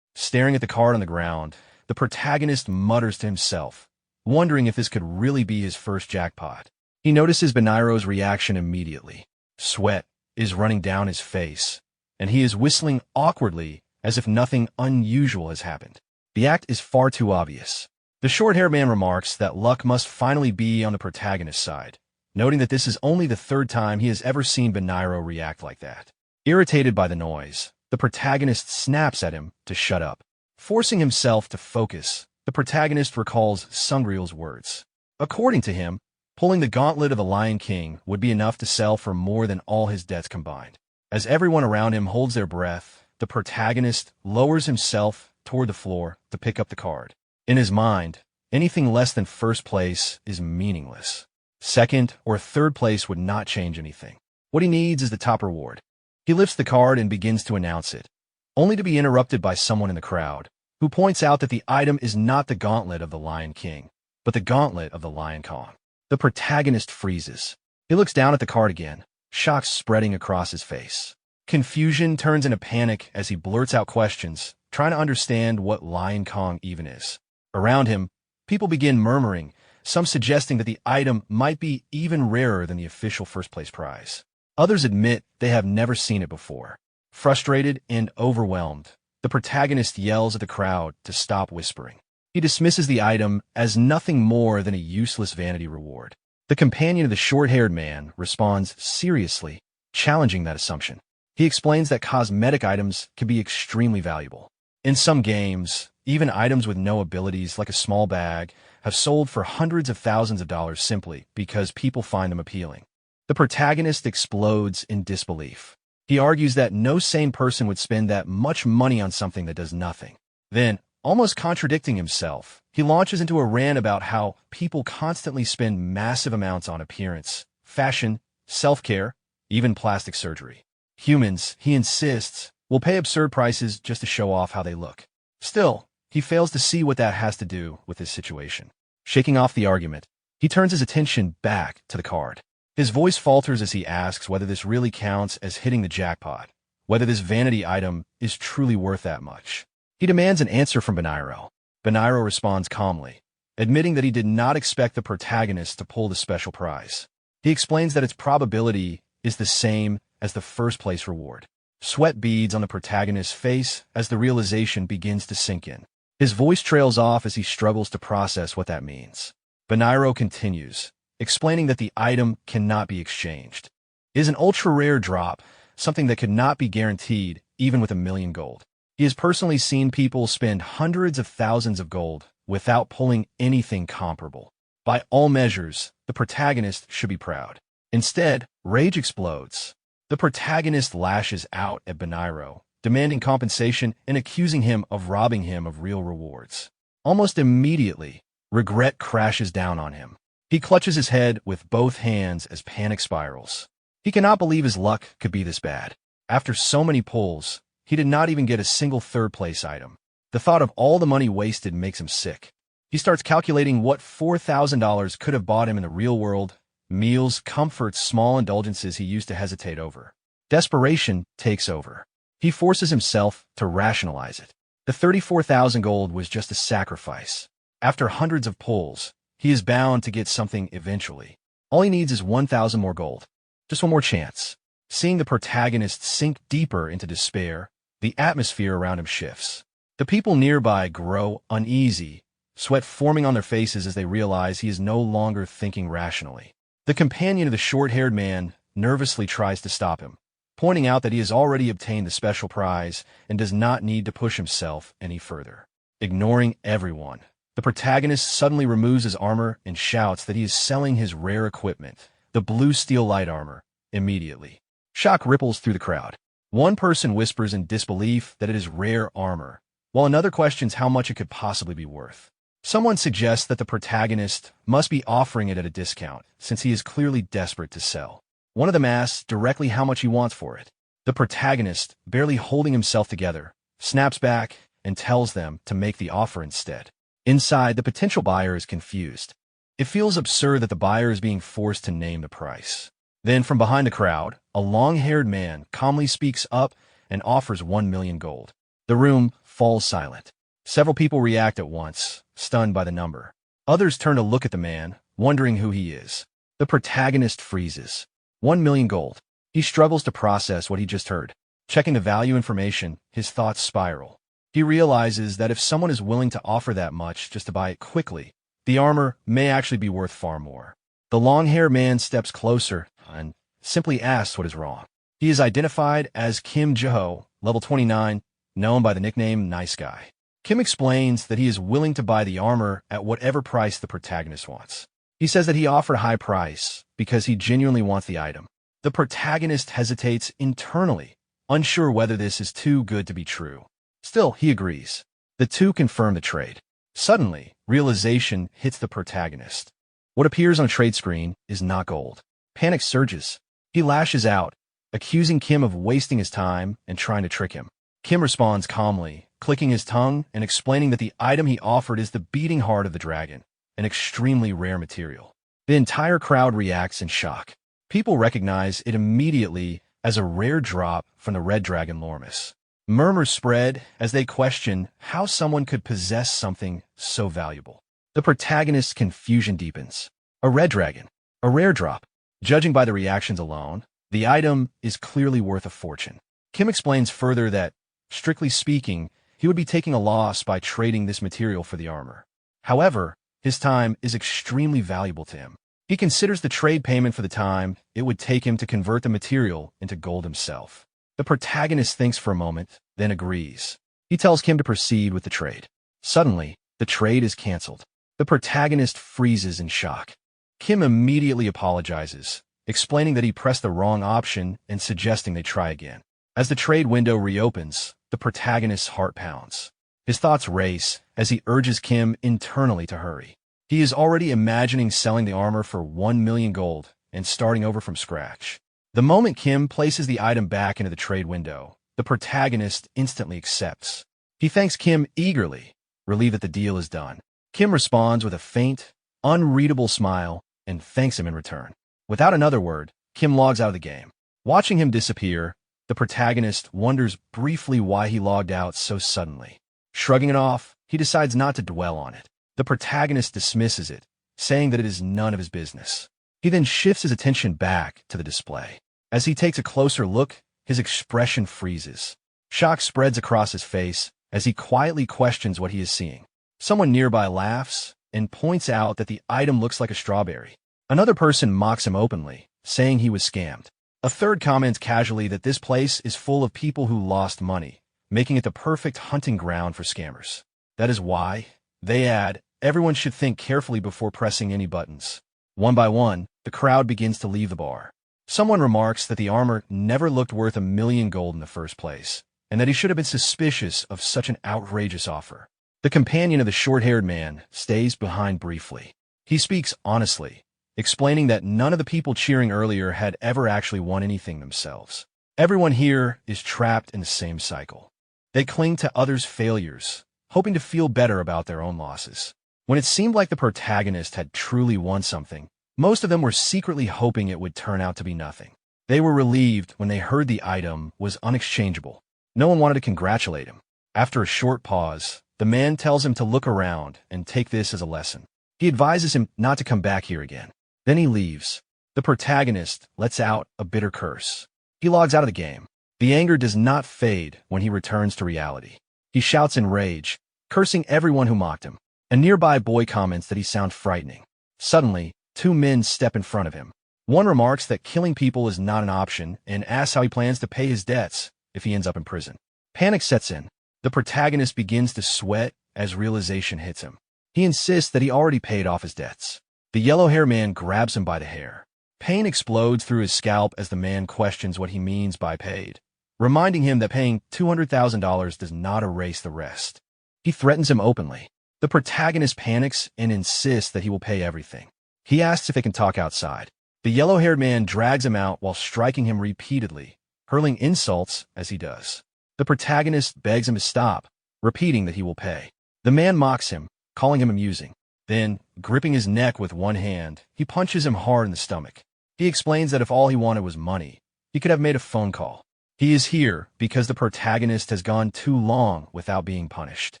Staring at the card on the ground, the protagonist mutters to himself, wondering if this could really be his first jackpot. He notices Benairo's reaction immediately. Sweat is running down his face, and he is whistling awkwardly as if nothing unusual has happened. The act is far too obvious. The short-haired man remarks that luck must finally be on the protagonist's side, noting that this is only the third time he has ever seen Benairo react like that. Irritated by the noise, the protagonist snaps at him to shut up. Forcing himself to focus, the protagonist recalls Sungreel's words. According to him, pulling the gauntlet of the Lion King would be enough to sell for more than all his debts combined. As everyone around him holds their breath, the protagonist lowers himself toward the floor to pick up the card. In his mind, anything less than first place is meaningless. Second or third place would not change anything. What he needs is the top reward. He lifts the card and begins to announce it, only to be interrupted by someone in the crowd, who points out that the item is not the gauntlet of the Lion King, but the gauntlet of the Lion Kong. The protagonist freezes. He looks down at the card again, shock spreading across his face. Confusion turns into panic as he blurts out questions, trying to understand what Lion Kong even is. Around him, people begin murmuring, some suggesting that the item might be even rarer than the official first-place prize. Others admit they have never seen it before. Frustrated and overwhelmed, the protagonist yells at the crowd to stop whispering. He dismisses the item as nothing more than a useless vanity reward. The companion of the short-haired man responds seriously, challenging that assumption. He explains that cosmetic items can be extremely valuable. In some games, even items with no abilities, like a small bag, have sold for hundreds of thousands of dollars simply because people find them appealing. The protagonist explodes in disbelief. He argues that no sane person would spend that much money on something that does nothing. Then, almost contradicting himself, he launches into a rant about how people constantly spend massive amounts on appearance, fashion, self-care, even plastic surgery. Humans, he insists, will pay absurd prices just to show off how they look. Still, he fails to see what that has to do with his situation. Shaking off the argument, he turns his attention back to the card. His voice falters as he asks whether this really counts as hitting the jackpot, whether this vanity item is truly worth that much. He demands an answer from Baniro. Baniro responds calmly, admitting that he did not expect the protagonist to pull the special prize. He explains that its probability is the same as the first-place reward. Sweat beads on the protagonist's face as the realization begins to sink in. His voice trails off as he struggles to process what that means. Baniro continues, explaining that the item cannot be exchanged. It is an ultra-rare drop, something that could not be guaranteed even with 1,000,000 gold. He has personally seen people spend hundreds of thousands of gold without pulling anything comparable. By all measures, the protagonist should be proud. Instead, rage explodes. The protagonist lashes out at Baniro, demanding compensation and accusing him of robbing him of real rewards. Almost immediately, regret crashes down on him. He clutches his head with both hands as panic spirals. He cannot believe his luck could be this bad. After so many pulls, he did not even get a single third-place item. The thought of all the money wasted makes him sick. He starts calculating what $4,000 could have bought him in the real world: meals, comforts, small indulgences he used to hesitate over. Desperation takes over. He forces himself to rationalize it. The 34,000 gold was just a sacrifice. After hundreds of pulls, he is bound to get something eventually. All he needs is 1,000 more gold. Just one more chance. Seeing the protagonist sink deeper into despair, the atmosphere around him shifts. The people nearby grow uneasy, sweat forming on their faces as they realize he is no longer thinking rationally. The companion of the short-haired man nervously tries to stop him, pointing out that he has already obtained the special prize and does not need to push himself any further. Ignoring everyone, the protagonist suddenly removes his armor and shouts that he is selling his rare equipment, the blue steel light armor, immediately. Shock ripples through the crowd. One person whispers in disbelief that it is rare armor, while another questions how much it could possibly be worth. Someone suggests that the protagonist must be offering it at a discount, since he is clearly desperate to sell. One of them asks directly how much he wants for it. The protagonist, barely holding himself together, snaps back and tells them to make the offer instead. Inside, the potential buyer is confused. It feels absurd that the buyer is being forced to name the price. Then, from behind the crowd, a long-haired man calmly speaks up and offers 1,000,000 gold. The room falls silent. Several people react at once, stunned by the number. Others turn to look at the man, wondering who he is. The protagonist freezes. 1,000,000 gold. He struggles to process what he just heard. Checking the value information, his thoughts spiral. He realizes that if someone is willing to offer that much just to buy it quickly, the armor may actually be worth far more. The long-haired man steps closer and simply asks what is wrong. He is identified as Kim Jaho, level 29, known by the nickname Nice Guy. Kim explains that he is willing to buy the armor at whatever price the protagonist wants. He says that he offered a high price because he genuinely wants the item. The protagonist hesitates internally, unsure whether this is too good to be true. Still, he agrees. The two confirm the trade. Suddenly, realization hits the protagonist. What appears on a trade screen is not gold. Panic surges. He lashes out, accusing Kim of wasting his time and trying to trick him. Kim responds calmly, clicking his tongue and explaining that the item he offered is the beating heart of the dragon, an extremely rare material. The entire crowd reacts in shock. People recognize it immediately as a rare drop from the red dragon Lormus. Murmurs spread as they question how someone could possess something so valuable. The protagonist's confusion deepens. A red dragon. A rare drop. Judging by the reactions alone, the item is clearly worth a fortune. Kim explains further that, strictly speaking, he would be taking a loss by trading this material for the armor. However, his time is extremely valuable to him. He considers the trade payment for the time it would take him to convert the material into gold himself. The protagonist thinks for a moment, then agrees. He tells Kim to proceed with the trade. Suddenly, the trade is canceled. The protagonist freezes in shock. Kim immediately apologizes, explaining that he pressed the wrong option and suggesting they try again. As the trade window reopens, the protagonist's heart pounds. His thoughts race as he urges Kim internally to hurry. He is already imagining selling the armor for 1,000,000 gold and starting over from scratch. The moment Kim places the item back into the trade window, the protagonist instantly accepts. He thanks Kim eagerly, relieved that the deal is done. Kim responds with a faint, unreadable smile and thanks him in return. Without another word, Kim logs out of the game. Watching him disappear, The protagonist wonders briefly why he logged out so suddenly. Shrugging it off, he decides not to dwell on it. The protagonist dismisses it, saying that it is none of his business. He then shifts his attention back to the display. As he takes a closer look, his expression freezes. Shock spreads across his face as he quietly questions what he is seeing. Someone nearby laughs and points out that the item looks like a strawberry. Another person mocks him openly, saying he was scammed. A third comments casually that this place is full of people who lost money, making it the perfect hunting ground for scammers. That is why, they add, everyone should think carefully before pressing any buttons. One by one, the crowd begins to leave the bar. Someone remarks that the armor never looked worth $1 million gold in the first place, and that he should have been suspicious of such an outrageous offer. The companion of the short-haired man stays behind briefly. He speaks honestly, explaining that none of the people cheering earlier had ever actually won anything themselves. Everyone here is trapped in the same cycle. They cling to others' failures, hoping to feel better about their own losses. When it seemed like the protagonist had truly won something, most of them were secretly hoping it would turn out to be nothing. They were relieved when they heard the item was unexchangeable. No one wanted to congratulate him. After a short pause, the man tells him to look around and take this as a lesson. He advises him not to come back here again. Then he leaves. The protagonist lets out a bitter curse. He logs out of the game. The anger does not fade when he returns to reality. He shouts in rage, cursing everyone who mocked him. A nearby boy comments that he sounds frightening. Suddenly, two men step in front of him. One remarks that killing people is not an option and asks how he plans to pay his debts if he ends up in prison. Panic sets in. The protagonist begins to sweat as realization hits him. He insists that he already paid off his debts. The yellow-haired man grabs him by the hair. Pain explodes through his scalp as the man questions what he means by paid, reminding him that paying $200,000 does not erase the rest. He threatens him openly. The protagonist panics and insists that he will pay everything. He asks if they can talk outside. The yellow-haired man drags him out while striking him repeatedly, hurling insults as he does. The protagonist begs him to stop, repeating that he will pay. The man mocks him, calling him amusing. Then, gripping his neck with one hand, he punches him hard in the stomach. He explains that if all he wanted was money, he could have made a phone call. He is here because the protagonist has gone too long without being punished.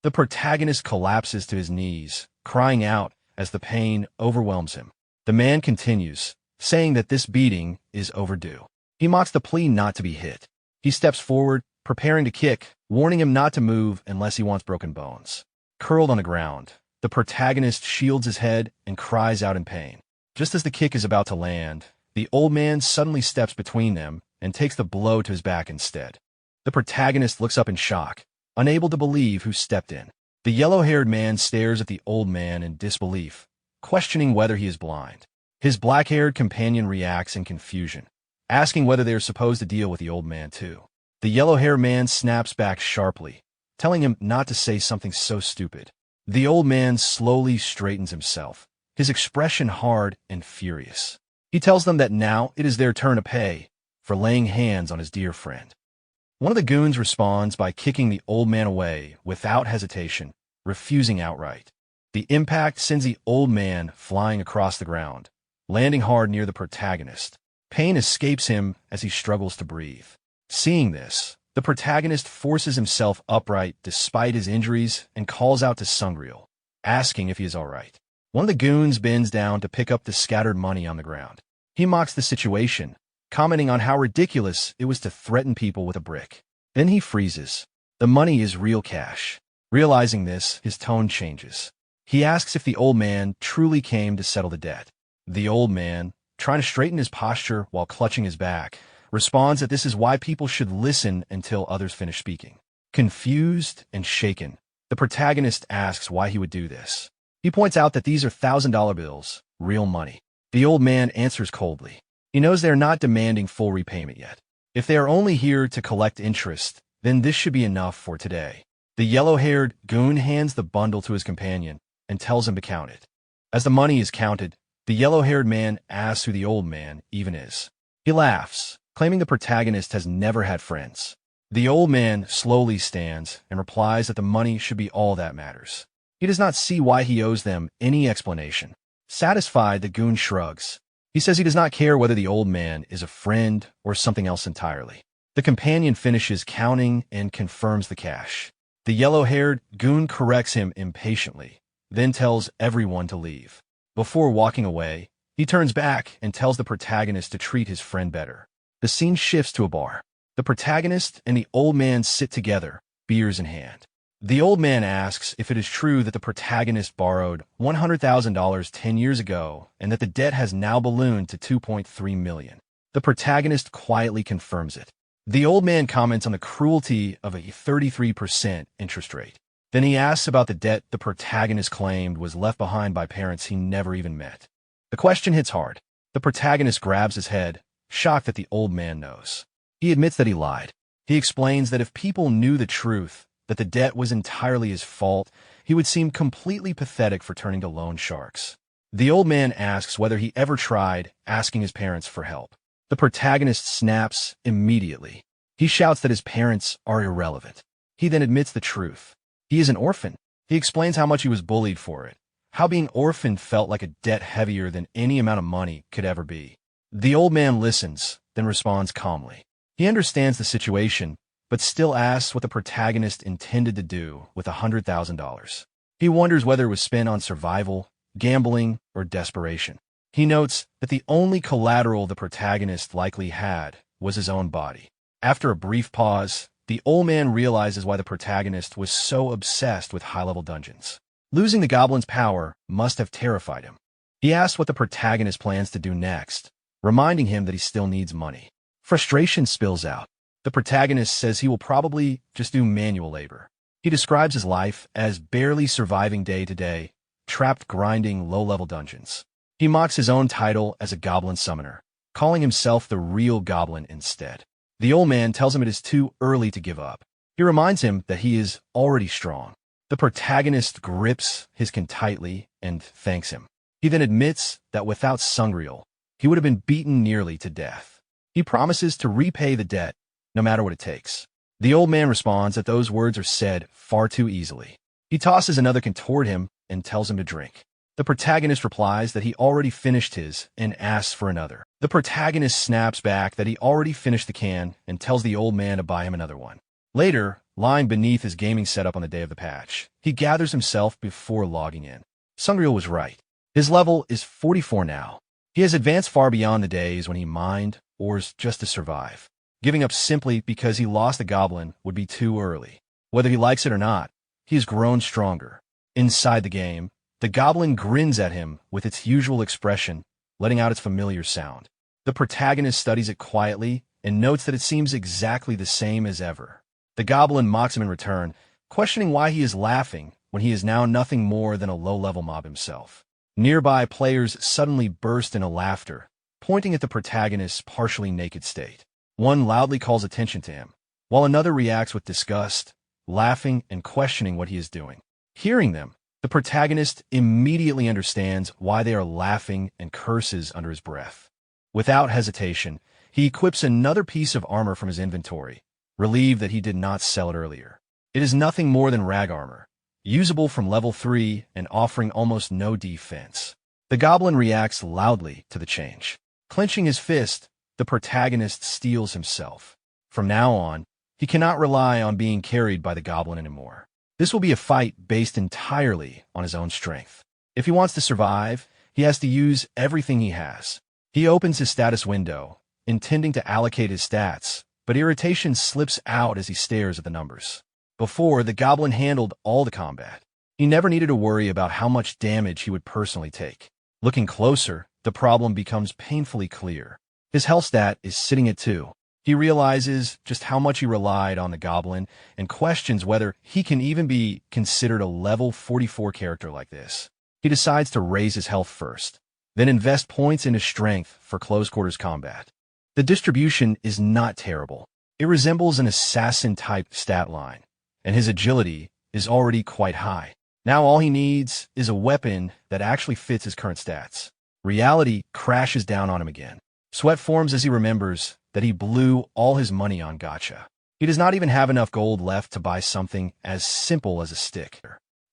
The protagonist collapses to his knees, crying out as the pain overwhelms him. The man continues, saying that this beating is overdue. He mocks the plea not to be hit. He steps forward, preparing to kick, warning him not to move unless he wants broken bones. Curled on the ground, the protagonist shields his head and cries out in pain. Just as the kick is about to land, the old man suddenly steps between them and takes the blow to his back instead. The protagonist looks up in shock, unable to believe who stepped in. The yellow-haired man stares at the old man in disbelief, questioning whether he is blind. His black-haired companion reacts in confusion, asking whether they are supposed to deal with the old man too. The yellow-haired man snaps back sharply, telling him not to say something so stupid. The old man slowly straightens himself, his expression hard and furious. He tells them that now it is their turn to pay for laying hands on his dear friend. One of the goons responds by kicking the old man away without hesitation, refusing outright. The impact sends the old man flying across the ground, landing hard near the protagonist. Pain escapes him as he struggles to breathe. Seeing this, the protagonist forces himself upright despite his injuries and calls out to Sungreal, asking if he is all right. One of the goons bends down to pick up the scattered money on the ground. He mocks the situation, commenting on how ridiculous it was to threaten people with a brick. Then he freezes. The money is real cash. Realizing this, his tone changes. He asks if the old man truly came to settle the debt. The old man, trying to straighten his posture while clutching his back, responds that this is why people should listen until others finish speaking. Confused and shaken, the protagonist asks why he would do this. He points out that these are $1,000 bills, real money. The old man answers coldly. He knows they are not demanding full repayment yet. If they are only here to collect interest, then this should be enough for today. The yellow-haired goon hands the bundle to his companion and tells him to count it. As the money is counted, the yellow-haired man asks who the old man even is. He laughs, claiming the protagonist has never had friends. The old man slowly stands and replies that the money should be all that matters. He does not see why he owes them any explanation. Satisfied, the goon shrugs. He says he does not care whether the old man is a friend or something else entirely. The companion finishes counting and confirms the cash. The yellow-haired goon corrects him impatiently, then tells everyone to leave. Before walking away, he turns back and tells the protagonist to treat his friend better. The scene shifts to a bar. The protagonist and the old man sit together, beers in hand. The old man asks if it is true that the protagonist borrowed $100,000 10 years ago and that the debt has now ballooned to $2.3 million. The protagonist quietly confirms it. The old man comments on the cruelty of a 33% interest rate. Then he asks about the debt the protagonist claimed was left behind by parents he never even met. The question hits hard. The protagonist grabs his head, shocked that the old man knows. He admits that he lied. He explains that if people knew the truth, that the debt was entirely his fault, he would seem completely pathetic for turning to loan sharks. The old man asks whether he ever tried asking his parents for help. The protagonist snaps immediately. He shouts that his parents are irrelevant. He then admits the truth. He is an orphan. He explains how much he was bullied for it, how being orphaned felt like a debt heavier than any amount of money could ever be. The old man listens, then responds calmly. He understands the situation, but still asks what the protagonist intended to do with $100,000. He wonders whether it was spent on survival, gambling, or desperation. He notes that the only collateral the protagonist likely had was his own body. After a brief pause, the old man realizes why the protagonist was so obsessed with high-level dungeons. Losing the goblin's power must have terrified him. He asks what the protagonist plans to do next, reminding him that he still needs money. Frustration spills out. The protagonist says he will probably just do manual labor. He describes his life as barely surviving day to day, trapped grinding low-level dungeons. He mocks his own title as a goblin summoner, calling himself the real goblin instead. The old man tells him it is too early to give up. He reminds him that he is already strong. The protagonist grips his kin tightly and thanks him. He then admits that without Sungreal, he would have been beaten nearly to death. He promises to repay the debt, no matter what it takes. The old man responds that those words are said far too easily. He tosses another can toward him and tells him to drink. The protagonist replies that he already finished his and asks for another. The protagonist snaps back that he already finished the can and tells the old man to buy him another one. Later, lying beneath his gaming setup on the day of the patch, he gathers himself before logging in. Sungreal was right. His level is 44 now. He has advanced far beyond the days when he mined ores just to survive. Giving up simply because he lost the goblin would be too early. Whether he likes it or not, he has grown stronger. Inside the game, the goblin grins at him with its usual expression, letting out its familiar sound. The protagonist studies it quietly and notes that it seems exactly the same as ever. The goblin mocks him in return, questioning why he is laughing when he is now nothing more than a low-level mob himself. Nearby players suddenly burst into laughter, pointing at the protagonist's partially naked state. One loudly calls attention to him, while another reacts with disgust, laughing and questioning what he is doing. Hearing them, the protagonist immediately understands why they are laughing and curses under his breath. Without hesitation, he equips another piece of armor from his inventory, relieved that he did not sell it earlier. It is nothing more than rag armor, usable from level 3 and offering almost no defense. The goblin reacts loudly to the change. Clenching his fist, the protagonist steels himself. From now on, he cannot rely on being carried by the goblin anymore. This will be a fight based entirely on his own strength. If he wants to survive, he has to use everything he has. He opens his status window, intending to allocate his stats, but irritation slips out as he stares at the numbers. Before, the goblin handled all the combat. He never needed to worry about how much damage he would personally take. Looking closer, the problem becomes painfully clear. His health stat is sitting at 2. He realizes just how much he relied on the goblin and questions whether he can even be considered a level 44 character like this. He decides to raise his health first, then invest points into strength for close-quarters combat. The distribution is not terrible. It resembles an assassin-type stat line, and his agility is already quite high. Now all he needs is a weapon that actually fits his current stats. Reality crashes down on him again. Sweat forms as he remembers that he blew all his money on gacha. He does not even have enough gold left to buy something as simple as a stick.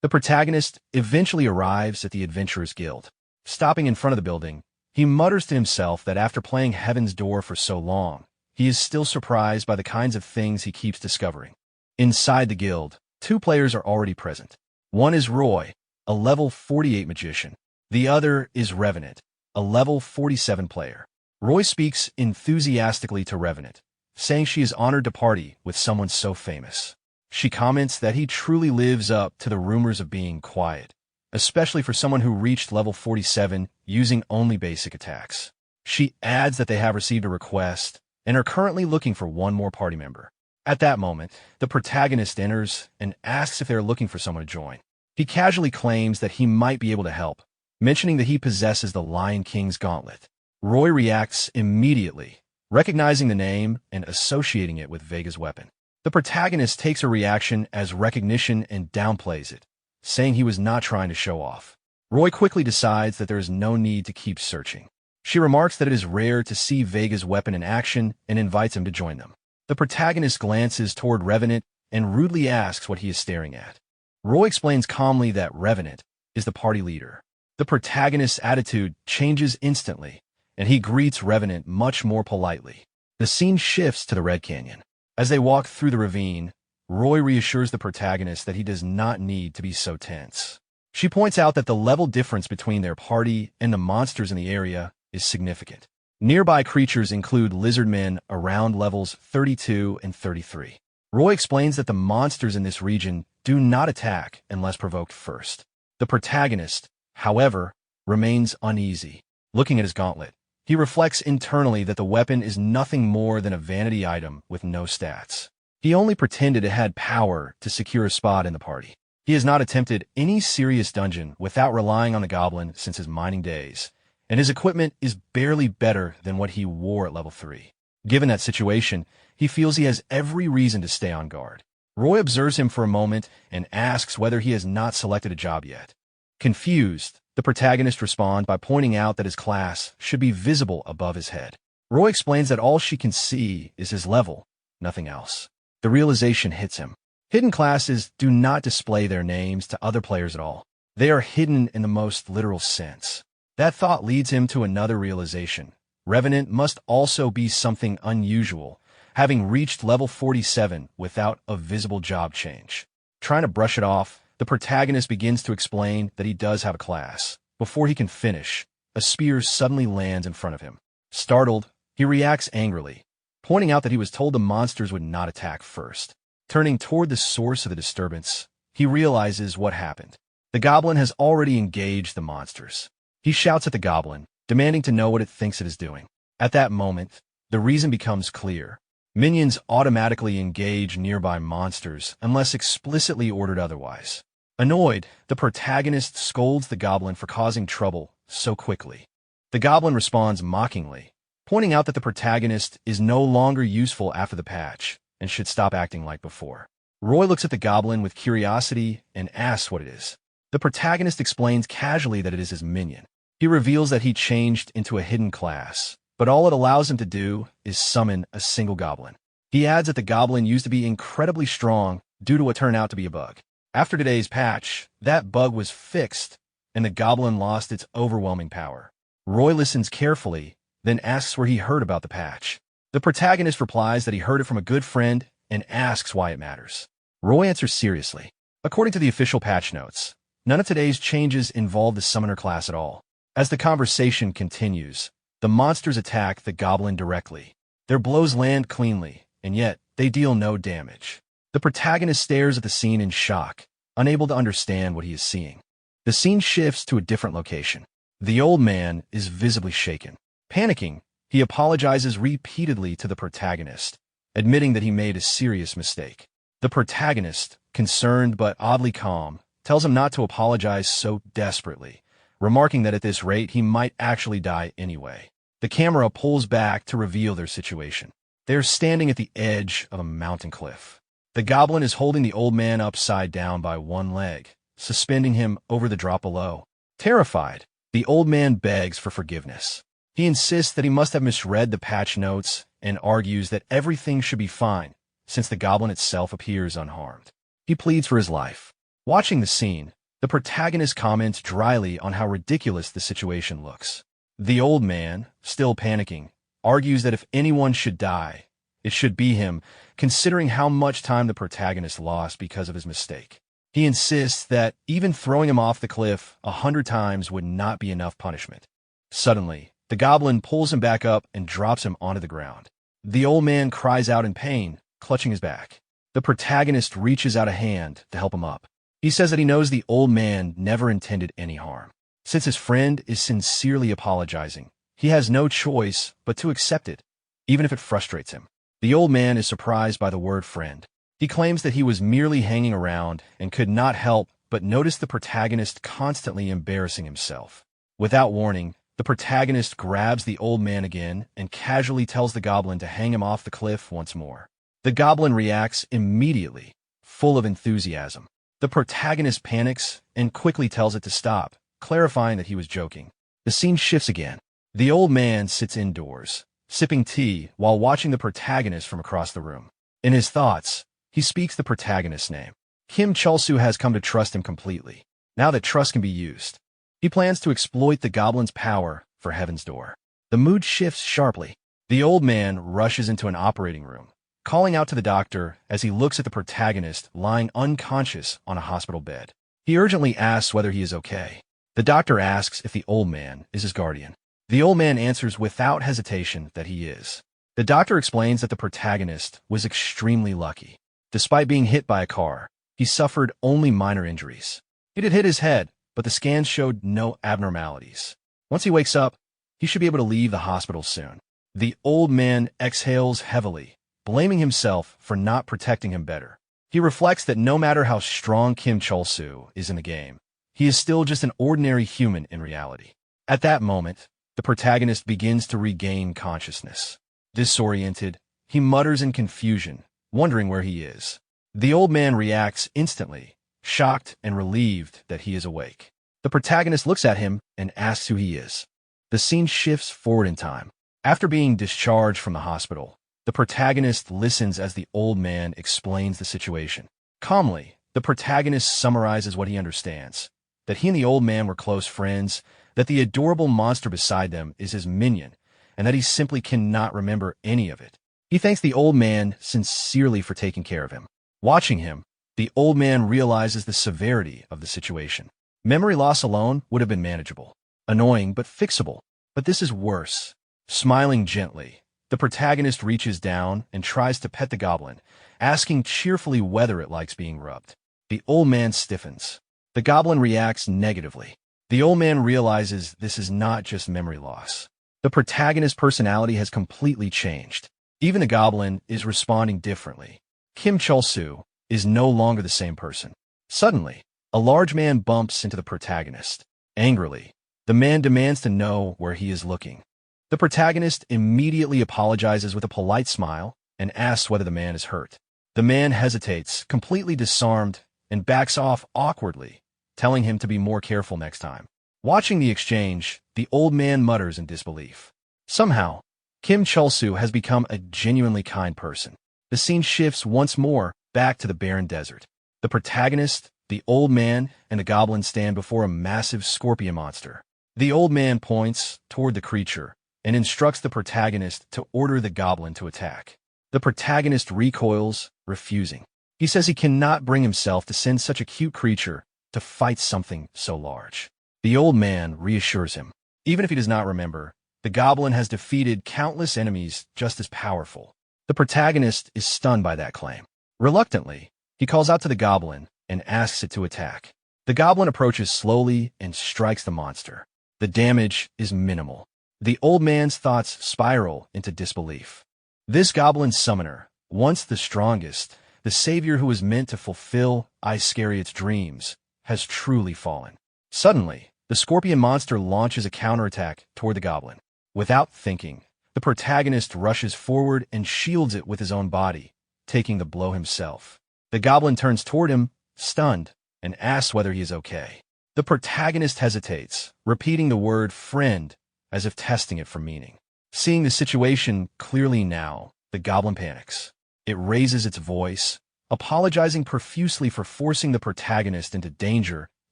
The protagonist eventually arrives at the Adventurers Guild. Stopping in front of the building, he mutters to himself that after playing Heaven's Door for so long, he is still surprised by the kinds of things he keeps discovering. Inside the guild, two players are already present. One is Roy, a level 48 magician. The other is Revenant, a level 47 player. Roy speaks enthusiastically to Revenant, saying she is honored to party with someone so famous. She comments that he truly lives up to the rumors of being quiet, especially for someone who reached level 47 using only basic attacks. She adds that they have received a request and are currently looking for one more party member. At that moment, the protagonist enters and asks if they are looking for someone to join. He casually claims that he might be able to help, mentioning that he possesses the Lion King's gauntlet. Roy reacts immediately, recognizing the name and associating it with Vega's weapon. The protagonist takes her reaction as recognition and downplays it, saying he was not trying to show off. Roy quickly decides that there is no need to keep searching. She remarks that it is rare to see Vega's weapon in action and invites him to join them. The protagonist glances toward Revenant and rudely asks what he is staring at. Roy explains calmly that Revenant is the party leader. The protagonist's attitude changes instantly, and he greets Revenant much more politely. The scene shifts to the Red Canyon. As they walk through the ravine, Roy reassures the protagonist that he does not need to be so tense. She points out that the level difference between their party and the monsters in the area is significant. Nearby creatures include lizard men around levels 32 and 33. Roy explains that the monsters in this region do not attack unless provoked first. The protagonist, however, remains uneasy. Looking at his gauntlet, he reflects internally that the weapon is nothing more than a vanity item with no stats. He only pretended it had power to secure a spot in the party. He has not attempted any serious dungeon without relying on the Goblin since his mining days, and his equipment is barely better than what he wore at level 3. Given that situation, he feels he has every reason to stay on guard. Roy observes him for a moment and asks whether he has not selected a job yet. Confused, the protagonist responds by pointing out that his class should be visible above his head. Roy explains that all she can see is his level, nothing else. The realization hits him. Hidden classes do not display their names to other players at all. They are hidden in the most literal sense. That thought leads him to another realization. Revenant must also be something unusual, having reached level 47 without a visible job change. Trying to brush it off, the protagonist begins to explain that he does have a class. Before he can finish, a spear suddenly lands in front of him. Startled, he reacts angrily, pointing out that he was told the monsters would not attack first. Turning toward the source of the disturbance, he realizes what happened. The Goblin has already engaged the monsters. He shouts at the Goblin, demanding to know what it thinks it is doing. At that moment, the reason becomes clear. Minions automatically engage nearby monsters unless explicitly ordered otherwise. Annoyed, the protagonist scolds the Goblin for causing trouble so quickly. The Goblin responds mockingly, pointing out that the protagonist is no longer useful after the patch and should stop acting like before. Roy looks at the Goblin with curiosity and asks what it is. The protagonist explains casually that it is his minion. He reveals that he changed into a hidden class, but all it allows him to do is summon a single Goblin. He adds that the Goblin used to be incredibly strong due to what turned out to be a bug. After today's patch, that bug was fixed, and the Goblin lost its overwhelming power. Roy listens carefully, then asks where he heard about the patch. The protagonist replies that he heard it from a good friend and asks why it matters. Roy answers seriously. According to the official patch notes, none of today's changes involve the summoner class at all. As the conversation continues, the monsters attack the Goblin directly. Their blows land cleanly, and yet they deal no damage. The protagonist stares at the scene in shock, unable to understand what he is seeing. The scene shifts to a different location. The old man is visibly shaken. Panicking, he apologizes repeatedly to the protagonist, admitting that he made a serious mistake. The protagonist, concerned but oddly calm, tells him not to apologize so desperately, remarking that at this rate he might actually die anyway. The camera pulls back to reveal their situation. They are standing at the edge of a mountain cliff. The Goblin is holding the old man upside down by one leg, suspending him over the drop below. Terrified, the old man begs for forgiveness. He insists that he must have misread the patch notes and argues that everything should be fine, since the Goblin itself appears unharmed. He pleads for his life. Watching the scene, the protagonist comments dryly on how ridiculous the situation looks. The old man, still panicking, argues that if anyone should die, it should be him, considering how much time the protagonist lost because of his mistake. He insists that even throwing him off the cliff 100 times would not be enough punishment. Suddenly, the goblin pulls him back up and drops him onto the ground. The old man cries out in pain, clutching his back. The protagonist reaches out a hand to help him up. He says that he knows the old man never intended any harm. Since his friend is sincerely apologizing, he has no choice but to accept it, even if it frustrates him. The old man is surprised by the word friend. He claims that he was merely hanging around and could not help but notice the protagonist constantly embarrassing himself. Without warning, the protagonist grabs the old man again and casually tells the goblin to hang him off the cliff once more. The goblin reacts immediately, full of enthusiasm. The protagonist panics and quickly tells it to stop, clarifying that he was joking. The scene shifts again. The old man sits indoors, sipping tea while watching the protagonist from across the room. In his thoughts, he speaks the protagonist's name. Kim Chul-soo has come to trust him completely. Now that trust can be used, he plans to exploit the goblin's power for Heaven's Door. The mood shifts sharply. The old man rushes into an operating room, calling out to the doctor as he looks at the protagonist lying unconscious on a hospital bed. He urgently asks whether he is okay. The doctor asks if the old man is his guardian. The old man answers without hesitation that he is. The doctor explains that the protagonist was extremely lucky. Despite being hit by a car, he suffered only minor injuries. It had hit his head, but the scans showed no abnormalities. Once he wakes up, he should be able to leave the hospital soon. The old man exhales heavily, blaming himself for not protecting him better. He reflects that no matter how strong Kim Chul-soo is in the game, he is still just an ordinary human in reality. At that moment, the protagonist begins to regain consciousness. Disoriented, he mutters in confusion, wondering where he is. The old man reacts instantly, shocked and relieved that he is awake. The protagonist looks at him and asks who he is. The scene shifts forward in time. After being discharged from the hospital, the protagonist listens as the old man explains the situation. Calmly, the protagonist summarizes what he understands: that he and the old man were close friends, that the adorable monster beside them is his minion, and that he simply cannot remember any of it. He thanks the old man sincerely for taking care of him. Watching him, the old man realizes the severity of the situation. Memory loss alone would have been manageable, annoying but fixable. But this is worse. Smiling gently, the protagonist reaches down and tries to pet the goblin, asking cheerfully whether it likes being rubbed. The old man stiffens. The goblin reacts negatively. The old man realizes this is not just memory loss. The protagonist's personality has completely changed. Even the goblin is responding differently. Kim Chul-soo is no longer the same person. Suddenly, a large man bumps into the protagonist. Angrily, the man demands to know where he is looking. The protagonist immediately apologizes with a polite smile and asks whether the man is hurt. The man hesitates, completely disarmed, and backs off awkwardly, telling him to be more careful next time. Watching the exchange, the old man mutters in disbelief. Somehow, Kim Chul-soo has become a genuinely kind person. The scene shifts once more back to the barren desert. The protagonist, the old man, and the goblin stand before a massive scorpion monster. The old man points toward the creature and instructs the protagonist to order the goblin to attack. The protagonist recoils, refusing. He says he cannot bring himself to send such a cute creature to fight something so large. The old man reassures him. Even if he does not remember, the goblin has defeated countless enemies just as powerful. The protagonist is stunned by that claim. Reluctantly, he calls out to the goblin and asks it to attack. The goblin approaches slowly and strikes the monster. The damage is minimal. The old man's thoughts spiral into disbelief. This goblin summoner, once the strongest, the savior who was meant to fulfill Iscariot's dreams, has truly fallen. Suddenly, the scorpion monster launches a counterattack toward the goblin. Without thinking, the protagonist rushes forward and shields it with his own body, taking the blow himself. The goblin turns toward him, stunned, and asks whether he is okay. The protagonist hesitates, repeating the word friend as if testing it for meaning. Seeing the situation clearly now, the goblin panics. It raises its voice, apologizing profusely for forcing the protagonist into danger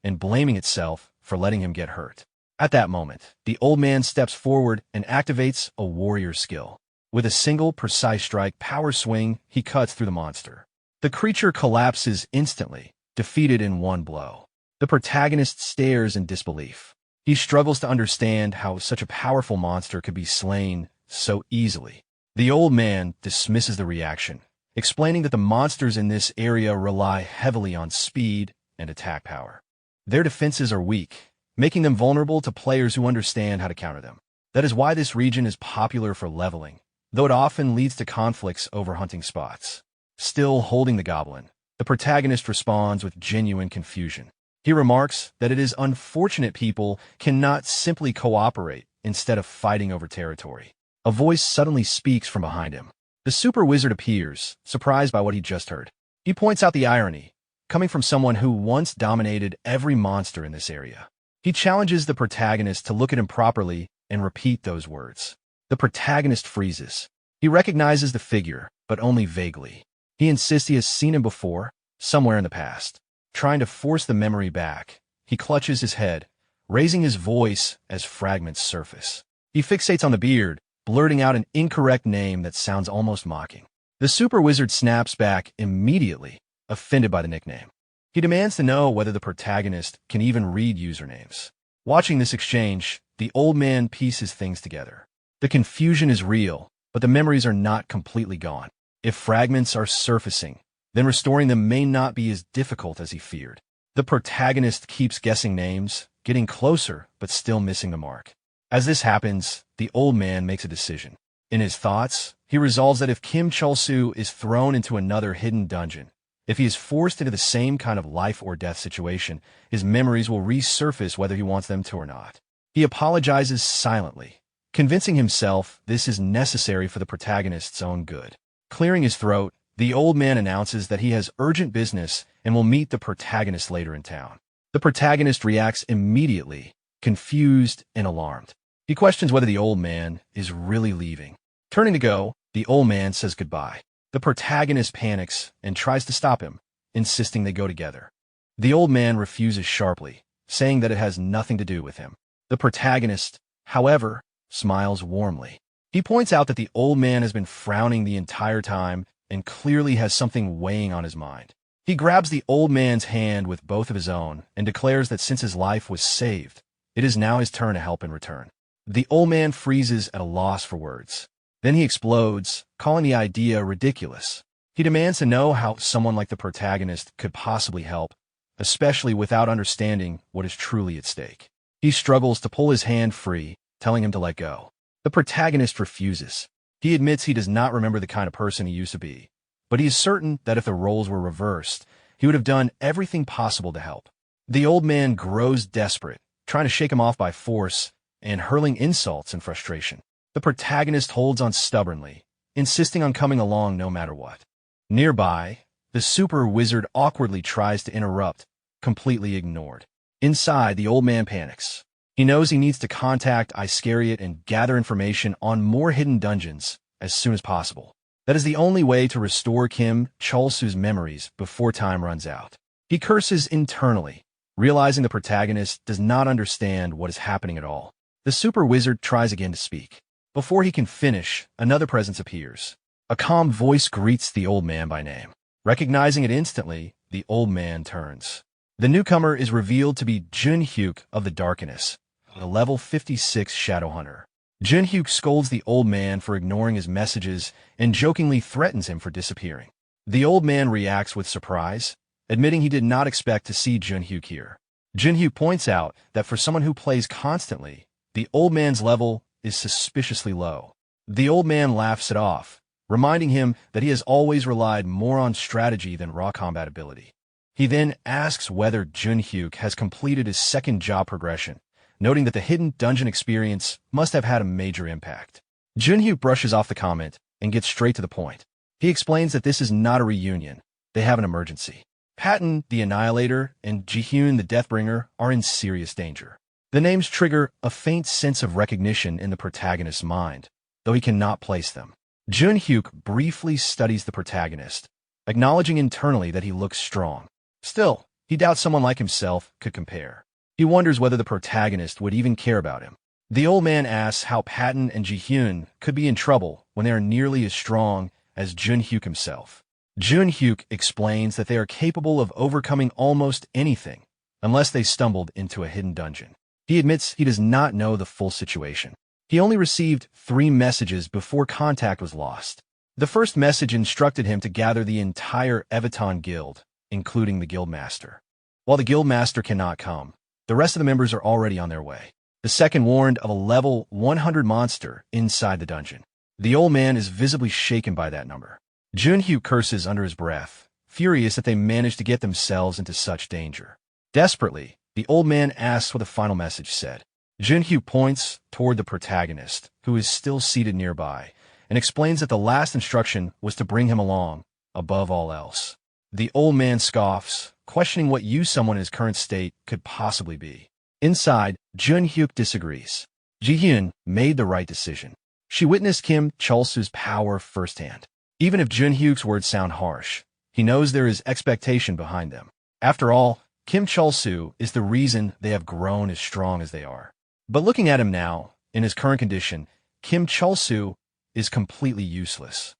and blaming itself for letting him get hurt. At that moment, the old man steps forward and activates a warrior skill. With a single, precise strike power swing, he cuts through the monster. The creature collapses instantly, defeated in one blow. The protagonist stares in disbelief. He struggles to understand how such a powerful monster could be slain so easily. The old man dismisses the reaction, explaining that the monsters in this area rely heavily on speed and attack power. Their defenses are weak, making them vulnerable to players who understand how to counter them. That is why this region is popular for leveling, though it often leads to conflicts over hunting spots. Still holding the goblin, the protagonist responds with genuine confusion. He remarks that it is unfortunate people cannot simply cooperate instead of fighting over territory. A voice suddenly speaks from behind him. The super wizard appears, surprised by what he just heard. He points out the irony, coming from someone who once dominated every monster in this area. He challenges the protagonist to look at him properly and repeat those words. The protagonist freezes. He recognizes the figure, but only vaguely. He insists he has seen him before, somewhere in the past. Trying to force the memory back, he clutches his head, raising his voice as fragments surface. He fixates on the beard, blurting out an incorrect name that sounds almost mocking. The super wizard snaps back immediately, offended by the nickname. He demands to know whether the protagonist can even read usernames. Watching this exchange, the old man pieces things together. The confusion is real, but the memories are not completely gone. If fragments are surfacing, then restoring them may not be as difficult as he feared. The protagonist keeps guessing names, getting closer, but still missing the mark. As this happens, the old man makes a decision. In his thoughts, he resolves that if Kim Chul-soo is thrown into another hidden dungeon, if he is forced into the same kind of life or death situation, his memories will resurface whether he wants them to or not. He apologizes silently, convincing himself this is necessary for the protagonist's own good. Clearing his throat, the old man announces that he has urgent business and will meet the protagonist later in town. The protagonist reacts immediately, confused and alarmed. He questions whether the old man is really leaving. Turning to go, the old man says goodbye. The protagonist panics and tries to stop him, insisting they go together. The old man refuses sharply, saying that it has nothing to do with him. The protagonist, however, smiles warmly. He points out that the old man has been frowning the entire time and clearly has something weighing on his mind. He grabs the old man's hand with both of his own and declares that since his life was saved, it is now his turn to help in return. The old man freezes at a loss for words. Then he explodes, calling the idea ridiculous. He demands to know how someone like the protagonist could possibly help, especially without understanding what is truly at stake. He struggles to pull his hand free, telling him to let go. The protagonist refuses. He admits he does not remember the kind of person he used to be, but he is certain that if the roles were reversed, he would have done everything possible to help. The old man grows desperate, trying to shake him off by force and hurling insults in frustration. The protagonist holds on stubbornly, insisting on coming along no matter what. Nearby, the super wizard awkwardly tries to interrupt, completely ignored. Inside, the old man panics. He knows he needs to contact Iscariot and gather information on more hidden dungeons as soon as possible. That is the only way to restore Kim Chul-soo's memories before time runs out. He curses internally, realizing the protagonist does not understand what is happening at all. The super wizard tries again to speak. Before he can finish, another presence appears. A calm voice greets the old man by name. Recognizing it instantly, the old man turns. The newcomer is revealed to be Junhyuk of the Darkness, a level 56 Shadow Hunter. Junhyuk scolds the old man for ignoring his messages and jokingly threatens him for disappearing. The old man reacts with surprise, admitting he did not expect to see Junhyuk here. Junhyuk points out that for someone who plays constantly, the old man's level is suspiciously low. The old man laughs it off, reminding him that he has always relied more on strategy than raw combat ability. He then asks whether Junhyuk has completed his second job progression, noting that the hidden dungeon experience must have had a major impact. Junhyuk brushes off the comment and gets straight to the point. He explains that this is not a reunion. They have an emergency. Patton, the Annihilator, and Jihyun, the Deathbringer, are in serious danger. The names trigger a faint sense of recognition in the protagonist's mind, though he cannot place them. Junhyuk briefly studies the protagonist, acknowledging internally that he looks strong. Still, he doubts someone like himself could compare. He wonders whether the protagonist would even care about him. The old man asks how Patton and Jihyun could be in trouble when they are nearly as strong as Junhyuk himself. Junhyuk explains that they are capable of overcoming almost anything, unless they stumbled into a hidden dungeon. He admits he does not know the full situation. He only received 3 messages before contact was lost. The first message instructed him to gather the entire Evaton guild, including the guildmaster. While the guildmaster cannot come, the rest of the members are already on their way. The second warned of a level 100 monster inside the dungeon. The old man is visibly shaken by that number. Junhyuk curses under his breath, furious that they managed to get themselves into such danger. Desperately, the old man asks what the final message said. Junhyuk points toward the protagonist, who is still seated nearby, and explains that the last instruction was to bring him along, above all else. The old man scoffs, questioning what use someone in his current state could possibly be. Inside, Junhyuk disagrees. Jihyun made the right decision. She witnessed Kim Chulsu's power firsthand. Even if Junhyuk's words sound harsh, he knows there is expectation behind them. After all, Kim Chulsu is the reason they have grown as strong as they are. But looking at him now, in his current condition, Kim Chulsu is completely useless.